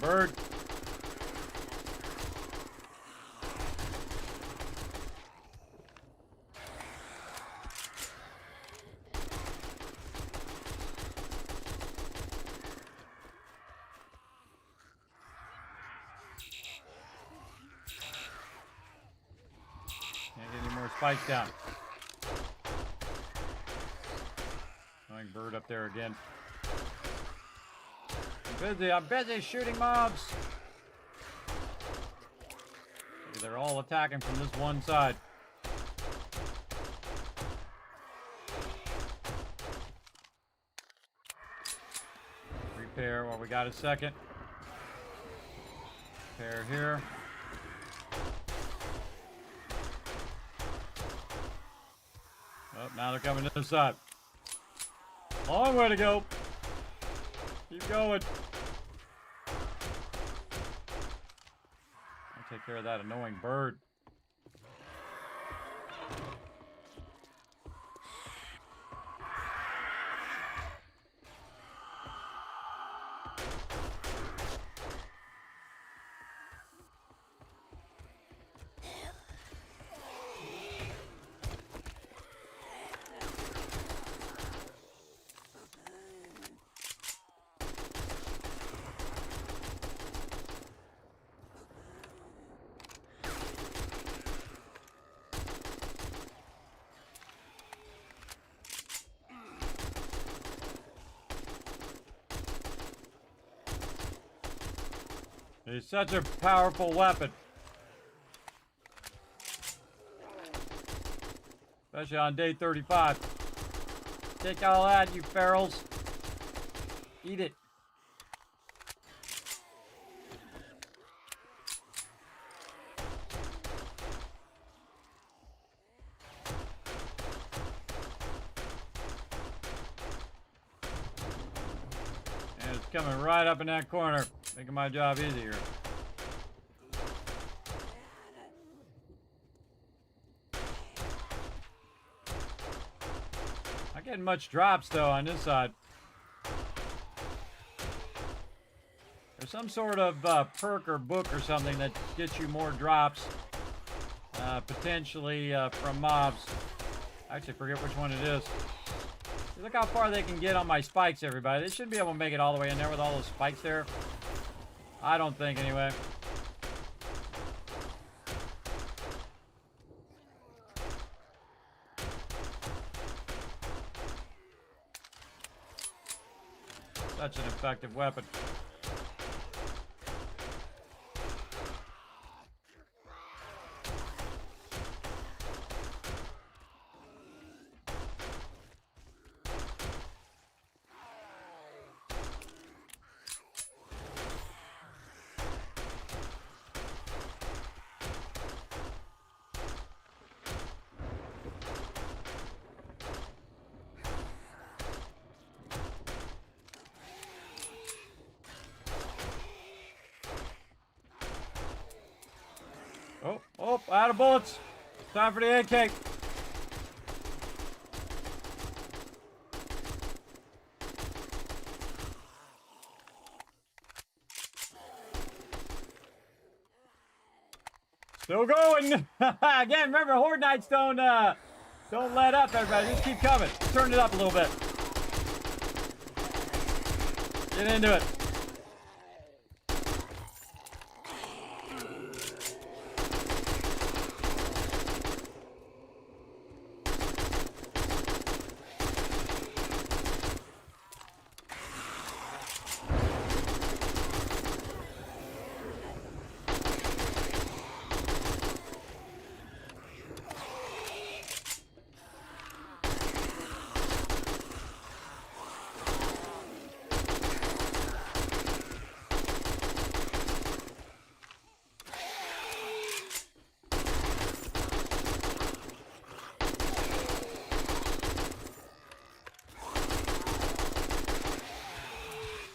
[SPEAKER 3] bird. Can't get any more spikes down. Annoying bird up there again. I'm busy shooting mobs. They're all attacking from this one side. Repair while we got a second. Repair here. Oh, now they're coming to this side. Long way to go. Keep going. I'll take care of that annoying bird. He's such a powerful weapon. Especially on day 35. Take all that, you ferals. Eat it. And it's coming right up in that corner. Making my job easier. Not getting much drops though on this side. There's some sort of perk or book or something that gets you more drops, potentially from mobs. I actually forget which one it is. Look how far they can get on my spikes, everybody. They should be able to make it all the way in there with all those spikes there. I don't think, anyway. Such an effective weapon. Oh, out of bullets. Time for the AK. Still going. Again, remember, Horde Knights don't let up, everybody. Just keep coming. Turn it up a little bit. Get into it.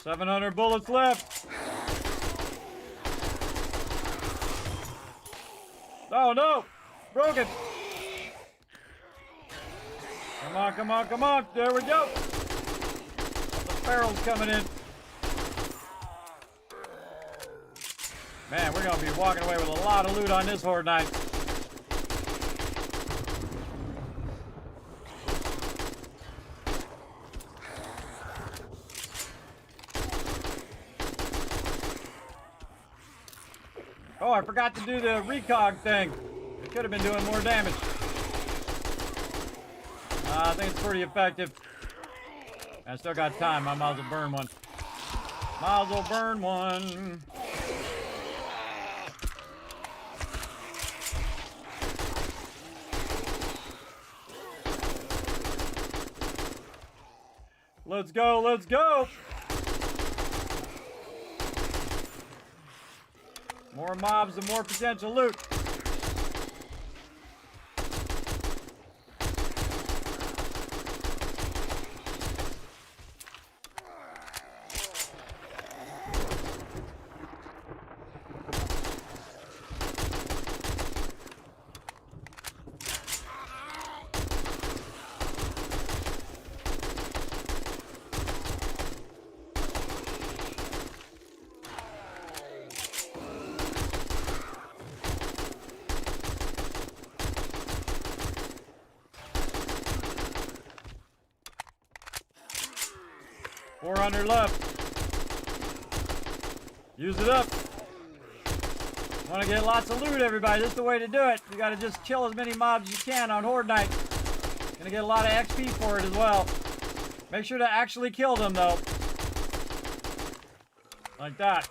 [SPEAKER 3] $700 bullets left. Oh no! Broken! Come on, come on, come on! There we go! The barrel's coming in. Man, we're going to be walking away with a lot of loot on this horde night. Oh, I forgot to do the recog thing. It could have been doing more damage. I think it's pretty effective. I still got time. I might as well burn one. Might as well burn one. Let's go, let's go! More mobs and more potential loot. $400 left. Use it up. Want to get lots of loot, everybody. This is the way to do it. You got to just kill as many mobs as you can on Horde Night. Gonna get a lot of XP for it as well. Make sure to actually kill them, though. Like that.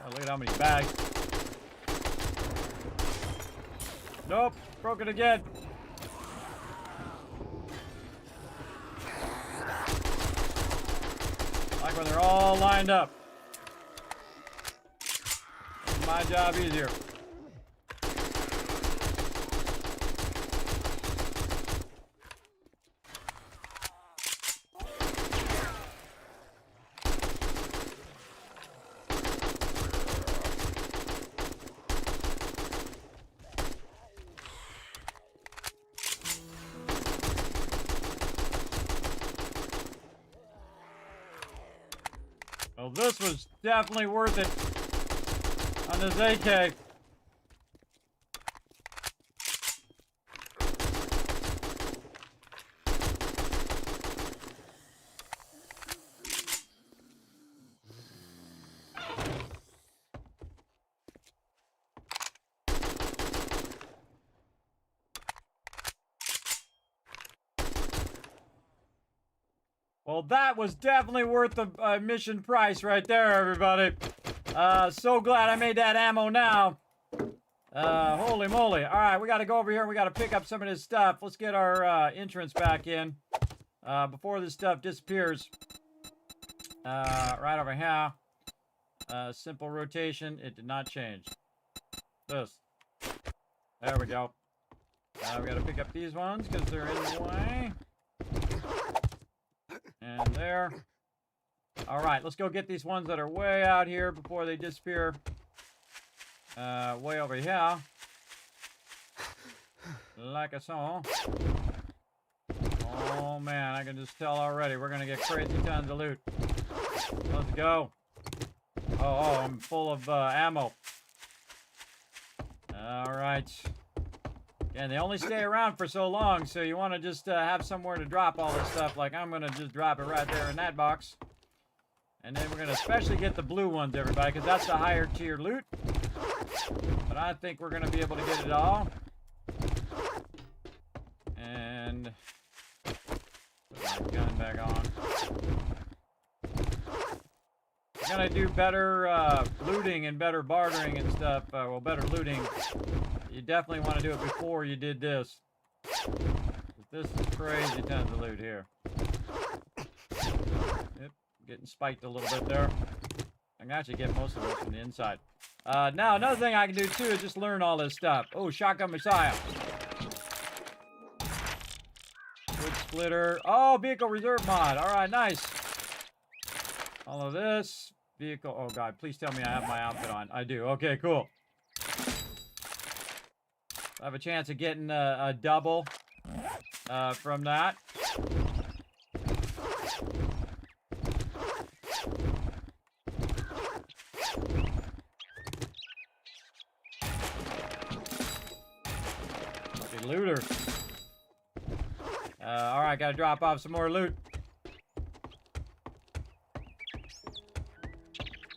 [SPEAKER 3] Oh, look at how many bags. Nope. Broke it again. Like when they're all lined up. Makes my job easier. Well, this was definitely worth it on this AK. Well, that was definitely worth the mission price right there, everybody. So glad I made that ammo now. Holy moly. All right, we got to go over here and we got to pick up some of this stuff. Let's get our entrance back in before this stuff disappears. Right over here. Simple rotation. It did not change. This. There we go. We got to pick up these ones because they're in the way. And there. All right, let's go get these ones that are way out here before they disappear. Way over here. Like I saw. Oh, man, I can just tell already. We're going to get crazy tons of loot. Let's go. Oh, I'm full of ammo. All right. And they only stay around for so long, so you want to just have somewhere to drop all this stuff. Like, I'm going to just drop it right there in that box. And then we're going to especially get the blue ones, everybody, because that's the higher tier loot. But I think we're going to be able to get it all. And put my gun back on. We're going to do better looting and better bartering and stuff. Well, better looting. You definitely want to do it before you did this. This is crazy tons of loot here. Yep, getting spiked a little bit there. I can actually get most of this from the inside. Now, another thing I can do, too, is just learn all this stuff. Oh, Shotgun Messiah. Wood Splitter. Oh, Vehicle Reserve Mod. All right, nice. All of this. Vehicle. Oh, God, please tell me I have my outfit on. I do. Okay, cool. I have a chance of getting a double from that. All right, gotta drop off some more loot.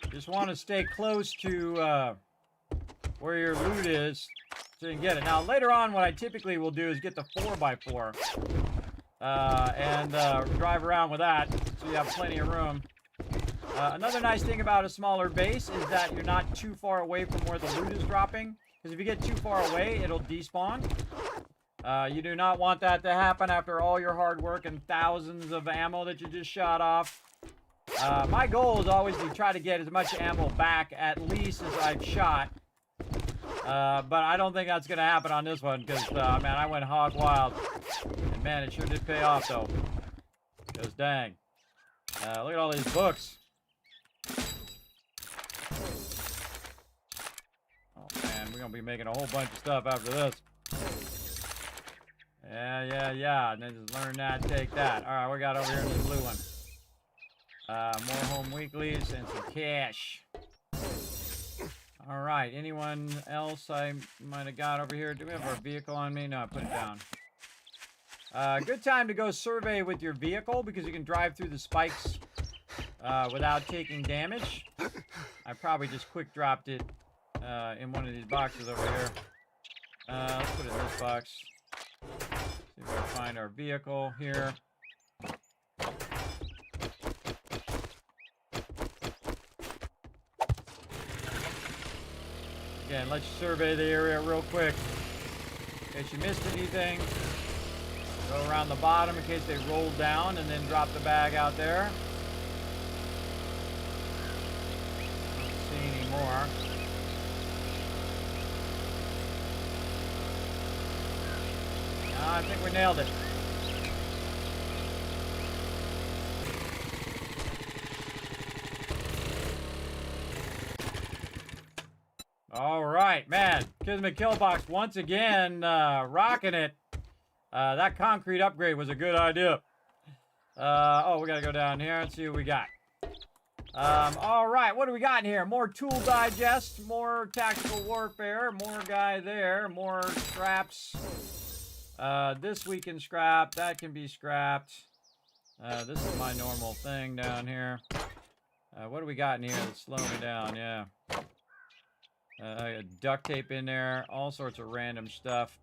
[SPEAKER 3] Just want to stay close to where your loot is so you can get it. Now, later on, what I typically will do is get the 4x4 and drive around with that so you have plenty of room. Another nice thing about a smaller base is that you're not too far away from where the loot is dropping. Because if you get too far away, it'll despawn. You do not want that to happen after all your hard work and thousands of ammo that you just shot off. My goal is always to try to get as much ammo back at least as I've shot. But I don't think that's going to happen on this one because, man, I went hog wild. And, man, it sure did pay off, though. Because, dang. Look at all these books. Oh, man, we're going to be making a whole bunch of stuff after this. Yeah. And then just learn that, take that. All right, what we got over here in this blue one? More home weeklies and some cash. All right, anyone else I might have got over here? Do we have our vehicle on me? No, I put it down. Good time to go survey with your vehicle because you can drive through the spikes without taking damage. I probably just quick dropped it in one of these boxes over here. Let's put it in this box. See if we can find our vehicle here. Again, let's survey the area real quick. In case you missed anything. Go around the bottom in case they rolled down and then drop the bag out there. Don't see any more. I think we nailed it. All right, man. Kismet Killbox once again rocking it. That concrete upgrade was a good idea. Oh, we got to go down here and see what we got. All right, what do we got in here? More tool digest, more tactical warfare, more guy there, more scraps. This we can scrap. That can be scrapped. This is my normal thing down here. What do we got in here that's slowing me down? Yeah. Duct tape in there. All sorts of random stuff.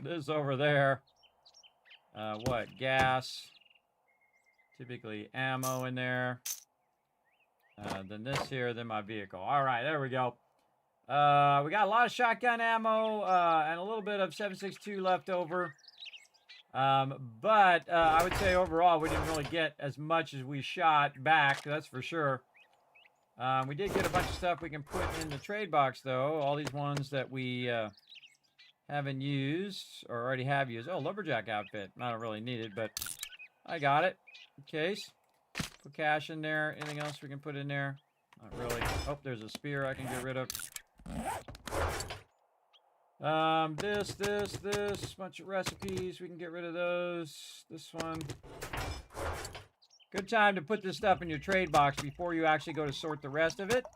[SPEAKER 3] This over there. What? Gas. Typically ammo in there. Then this here, then my vehicle. All right, there we go. We got a lot of shotgun ammo and a little bit of 7.62 left over. But I would say overall we didn't really get as much as we shot back, that's for sure. We did get a bunch of stuff we can put in the trade box, though. All these ones that we haven't used or already have used. Oh, lumberjack outfit. I don't really need it, but I got it in case. Put cash in there. Anything else we can put in there? Not really. Oh, there's a spear I can get rid of. This. Bunch of recipes. We can get rid of those. This one. Good time to put this stuff in your trade box before you actually go to sort the rest of it.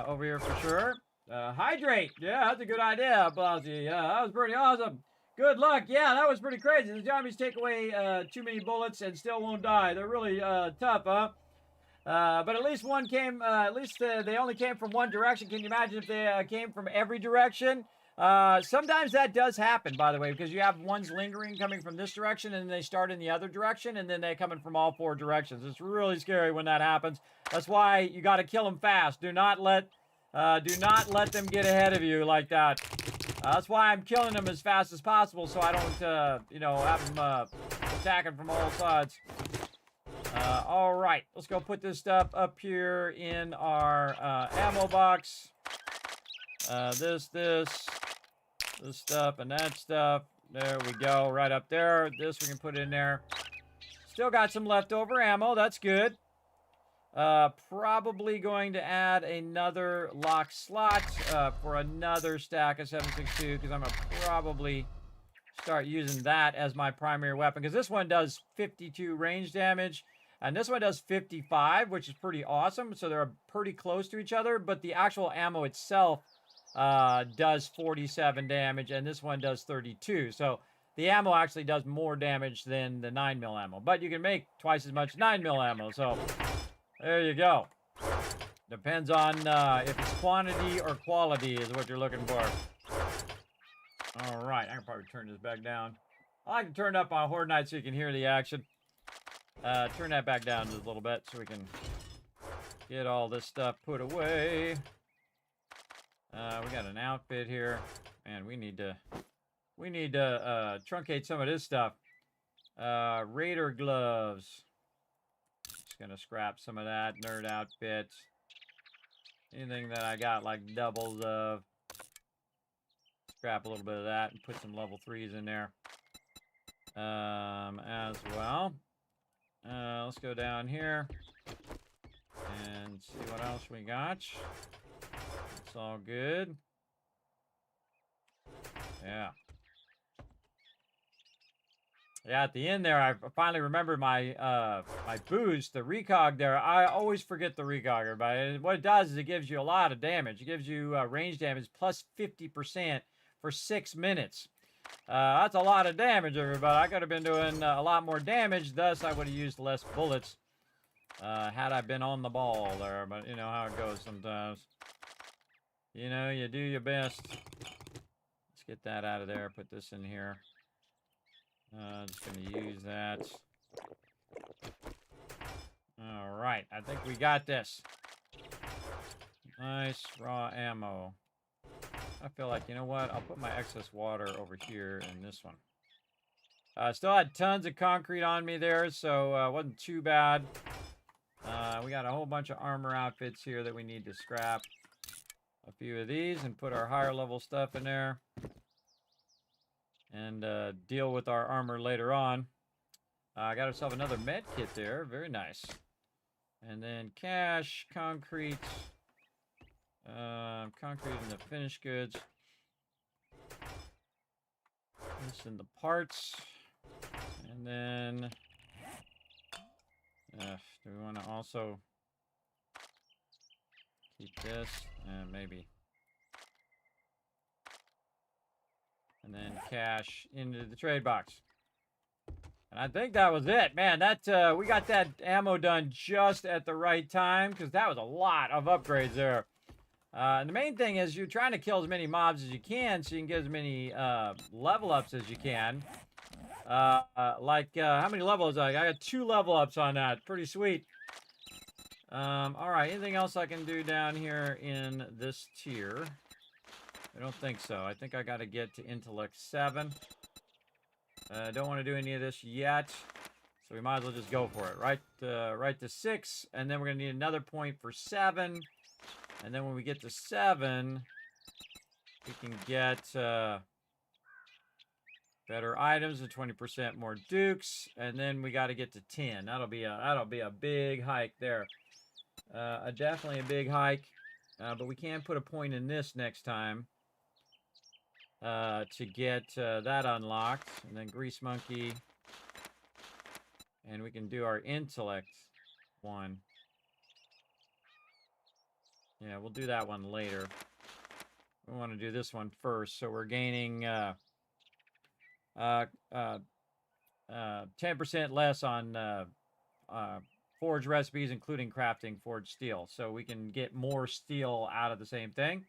[SPEAKER 3] Over here for sure. Hydrate. Yeah, that's a good idea, Blasi. Yeah, that was pretty awesome. Good luck. Yeah, that was pretty crazy. The zombies take away too many bullets and still won't die. They're really tough, huh? But at least one came, they only came from one direction. Can you imagine if they came from every direction? Sometimes that does happen, by the way, because you have ones lingering coming from this direction and they start in the other direction and then they're coming from all four directions. It's really scary when that happens. That's why you got to kill them fast. Do not let them get ahead of you like that. That's why I'm killing them as fast as possible so I don't, have them attacking from all sides. All right, let's go put this stuff up here in our ammo box. This stuff and that stuff. There we go, right up there. This we can put in there. Still got some leftover ammo. That's good. Probably going to add another lock slot for another stack of 7.62 because I'm going to probably start using that as my primary weapon because this one does 52 range damage and this one does 55, which is pretty awesome. So they're pretty close to each other, but the actual ammo itself does 47 damage and this one does 32. So the ammo actually does more damage than the 9mm ammo. But you can make twice as much 9mm ammo. So there you go. Depends on if it's quantity or quality is what you're looking for. All right, I can probably turn this back down. I like to turn it up on Horde Night so you can hear the action. Turn that back down just a little bit so we can get all this stuff put away. We got an outfit here, and we need to truncate some of this stuff. Raider gloves. Just gonna scrap some of that. Nerd outfit. Anything that I got like doubles of. Scrap a little bit of that and put some level 3s in there. As well. Let's go down here and see what else we got. It's all good. Yeah. Yeah, at the end there, I finally remembered my my boost, the recog there. I always forget the recog, everybody. What it does is it gives you a lot of damage. It gives you range damage plus 50% for 6 minutes. That's a lot of damage, everybody. I could have been doing a lot more damage, thus I would have used less bullets had I been on the ball there. But you know how it goes sometimes. You know, you do your best. Let's get that out of there. Put this in here. Just going to use that. All right. I think we got this. Nice raw ammo. I feel like, you know what? I'll put my excess water over here in this one. Still had tons of concrete on me there, so it wasn't too bad. We got a whole bunch of armor outfits here that we need to scrap. A few of these and put our higher level stuff in there. And deal with our armor later on. I got ourselves another med kit there. Very nice. And then cash, concrete. Concrete and the finished goods. This in the parts. And then... do we want to also keep this? Maybe. And then cash into the trade box. And I think that was it. Man, that we got that ammo done just at the right time, because that was a lot of upgrades there. And the main thing is you're trying to kill as many mobs as you can so you can get as many level ups as you can. How many level ups? I got 2 level ups on that. Pretty sweet. Alright, anything else I can do down here in this tier? I don't think so. I think I got to get to intellect 7. Don't want to do any of this yet, so we might as well just go for it. Right to 6, and then we're going to need another point for 7. And then when we get to 7, we can get better items and 20% more dukes. And then we got to get to 10. That'll be a big hike there. Definitely a big hike. But we can put a point in this next time to get that unlocked. And then Grease Monkey. And we can do our intellect one. Yeah, we'll do that one later. We want to do this one first. So we're gaining 10% less on forge recipes, including crafting forged steel. So we can get more steel out of the same thing.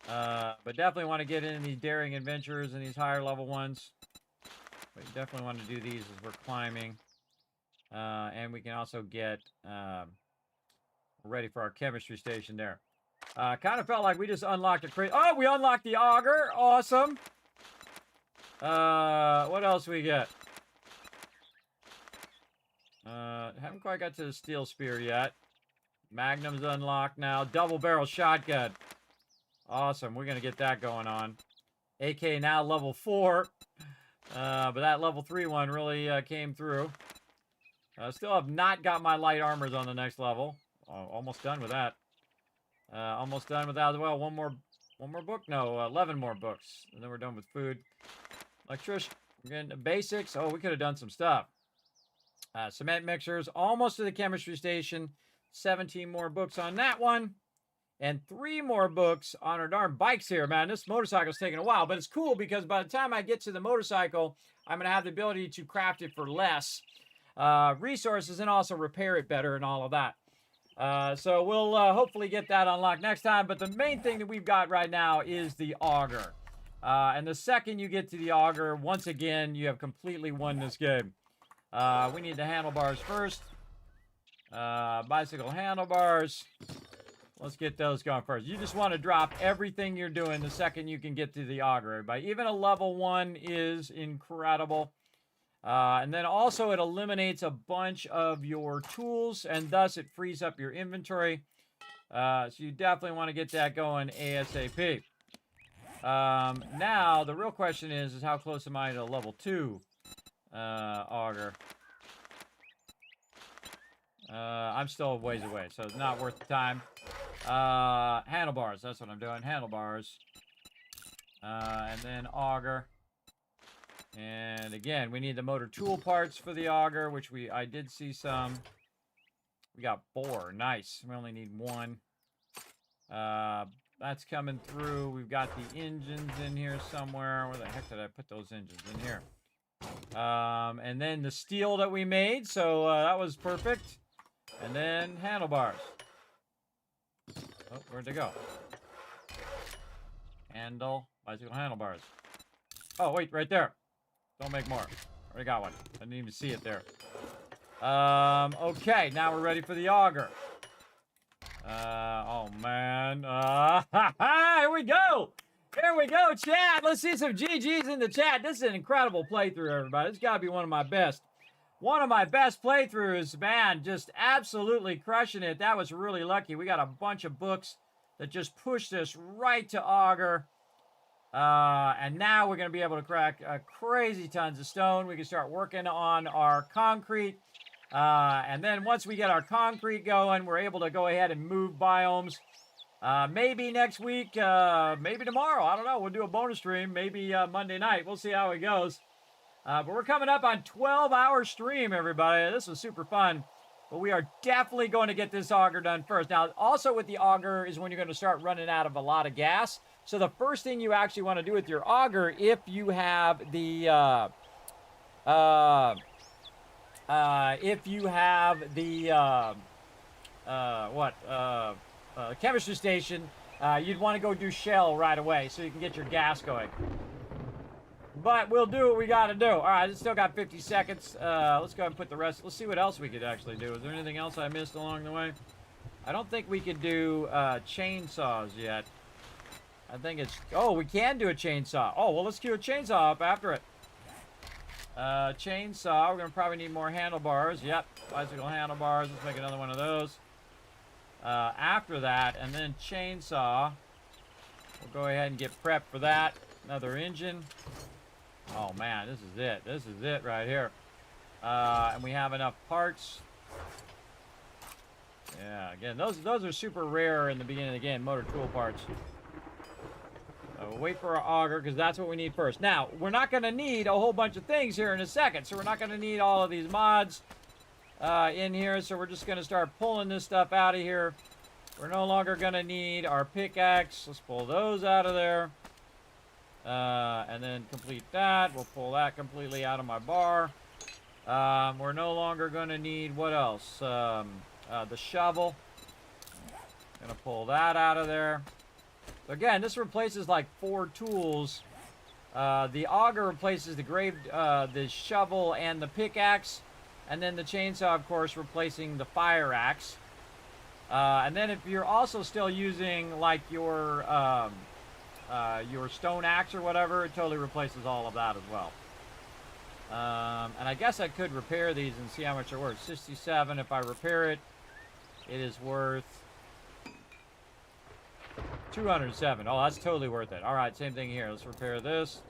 [SPEAKER 3] But definitely want to get into these daring adventures and these higher level ones. But you definitely want to do these as we're climbing. And we can also get ready for our chemistry station there. Kind of felt like we just unlocked a crate. Oh, we unlocked the auger. Awesome. What else we get? Haven't quite got to the steel spear yet. Magnum's unlocked now. Double barrel shotgun. Awesome. We're going to get that going on. AK now level 4. But that level 3 one really came through. Still have not got my light armors on the next level. Almost done with that. Almost done with that as well. One more book? No, 11 more books. And then we're done with food. Electrician. We're getting the basics. Oh, we could have done some stuff. Cement mixers. Almost to the chemistry station. 17 more books on that one. and 3 more books on our darn bikes here, man. This motorcycle's taking a while, but it's cool because by the time I get to the motorcycle, I'm going to have the ability to craft it for less resources and also repair it better and all of that. So we'll hopefully get that unlocked next time. But the main thing that we've got right now is the auger. And the second you get to the auger, once again, you have completely won this game. We need the handlebars first. Bicycle handlebars. Let's get those going first. You just want to drop everything you're doing the second you can get to the auger, everybody. Even a level 1 is incredible. And then also it eliminates a bunch of your tools, and thus it frees up your inventory. So you definitely want to get that going ASAP. Now, the real question is how close am I to level 2 auger? I'm still a ways away, so it's not worth the time. Handlebars, that's what I'm doing. Handlebars. And then auger. And again, we need the motor tool parts for the auger, which I did see some. We got 4. Nice. We only need 1. That's coming through. We've got the engines in here somewhere. Where the heck did I put those engines? In here. And then the steel that we made. So that was perfect. And then handlebars. Oh, where'd they go? Handle. Bicycle handlebars. Oh, wait, right there. Don't make more. Already got one. I didn't even see it there. Okay, now we're ready for the auger. Oh, man. Here we go. Here we go, chat. Let's see some GGs in the chat. This is an incredible playthrough, everybody. It's got to be one of my best. One of my best playthroughs, man. Just absolutely crushing it. That was really lucky. We got a bunch of books that just pushed us right to auger. And now we're going to be able to crack crazy tons of stone. We can start working on our concrete. And then once we get our concrete going, we're able to go ahead and move biomes. Maybe next week, maybe tomorrow. I don't know. We'll do a bonus stream. Maybe Monday night. We'll see how it goes. But we're coming up on 12-hour stream, everybody. This was super fun. But we are definitely going to get this auger done first. Now, also with the auger is when you're going to start running out of a lot of gas. So the first thing you actually want to do with your auger, if you have the chemistry station, you'd want to go do shell right away so you can get your gas going. But we'll do what we got to do. All right, it's still got 50 seconds. Let's go ahead and put the rest. Let's see what else we could actually do. Is there anything else I missed along the way? I don't think we could do chainsaws yet. I think it's... Oh, we can do a chainsaw. Oh, well, let's queue a chainsaw up after it. Chainsaw. We're going to probably need more handlebars. Yep, bicycle handlebars. Let's make another one of those. After that, and then chainsaw. We'll go ahead and get prepped for that. Another engine. Oh, man, this is it. This is it right here. And we have enough parts. Yeah, again, those are super rare in the beginning of the game, motor tool parts. We'll wait for our auger, because that's what we need first. Now, we're not going to need a whole bunch of things here in a second, so we're not going to need all of these mods in here, so we're just going to start pulling this stuff out of here. We're no longer going to need our pickaxe. Let's pull those out of there. And then complete that. We'll pull that completely out of my bar. We're no longer going to need, what else? The shovel. Going to pull that out of there. Again, this replaces like 4 tools. The auger replaces the shovel and the pickaxe. And then the chainsaw, of course, replacing the fire axe. And then if you're also still using like your stone axe or whatever, it totally replaces all of that as well. And I guess I could repair these and see how much they're worth. 67, if I repair it, it is worth 207. Oh, that's totally worth it. All right, same thing here. Let's repair this.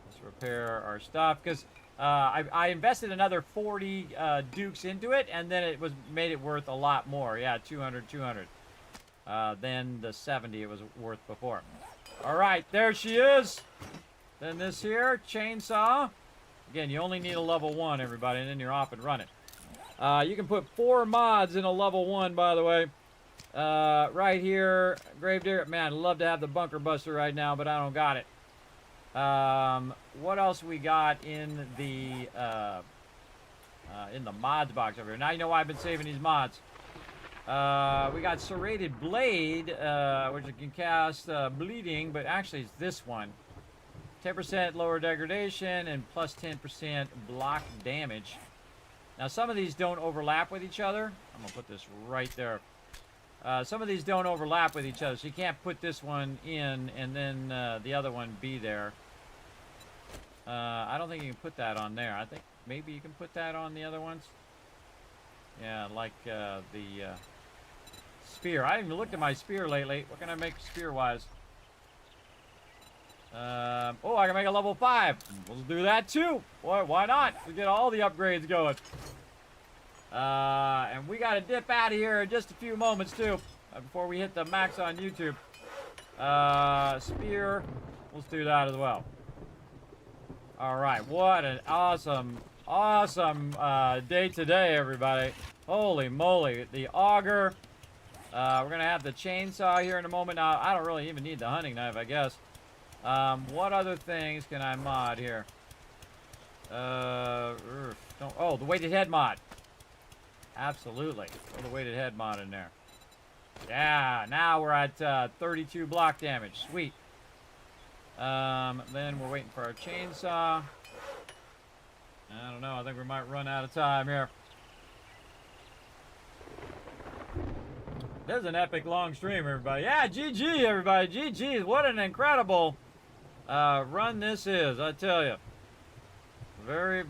[SPEAKER 3] Let's repair our stuff, because I invested another 40 dukes into it, and then it made it worth a lot more. Yeah, 200 than the 70 it was worth before. All right, there she is. Then this here, chainsaw. Again, you only need a level 1, everybody, and then you're off and running. You can put 4 mods in a level 1, by the way. Right here, Gravedigger. Man, I'd love to have the bunker buster right now, but I don't got it. What else we got in the mods box over here? Now you know why I've been saving these mods. We got Serrated Blade, which you can cast bleeding, but actually it's this one. 10% lower degradation and plus 10% block damage. Now some of these don't overlap with each other. I'm going to put this right there. Some of these don't overlap with each other, so you can't put this one in and then the other one be there. I don't think you can put that on there. I think maybe you can put that on the other ones. Yeah, like the spear. I haven't even looked at my spear lately. What can I make spear-wise? Oh, I can make a level 5. We'll do that too. Why not? We'll get all the upgrades going. And we got to dip out of here in just a few moments too, before we hit the max on YouTube. Spear. Let's do that as well. All right. What an awesome day today, everybody. Holy moly. The auger. We're going to have the chainsaw here in a moment. Now, I don't really even need the hunting knife, I guess. What other things can I mod here? Oh, the weighted head mod. Absolutely. Throw the weighted head mod in there. Yeah, now we're at 32 block damage. Sweet. Then we're waiting for our chainsaw. I don't know. I think we might run out of time here. This is an epic long stream, everybody. Yeah, GG, everybody. GG. What an incredible run this is, I tell you. Very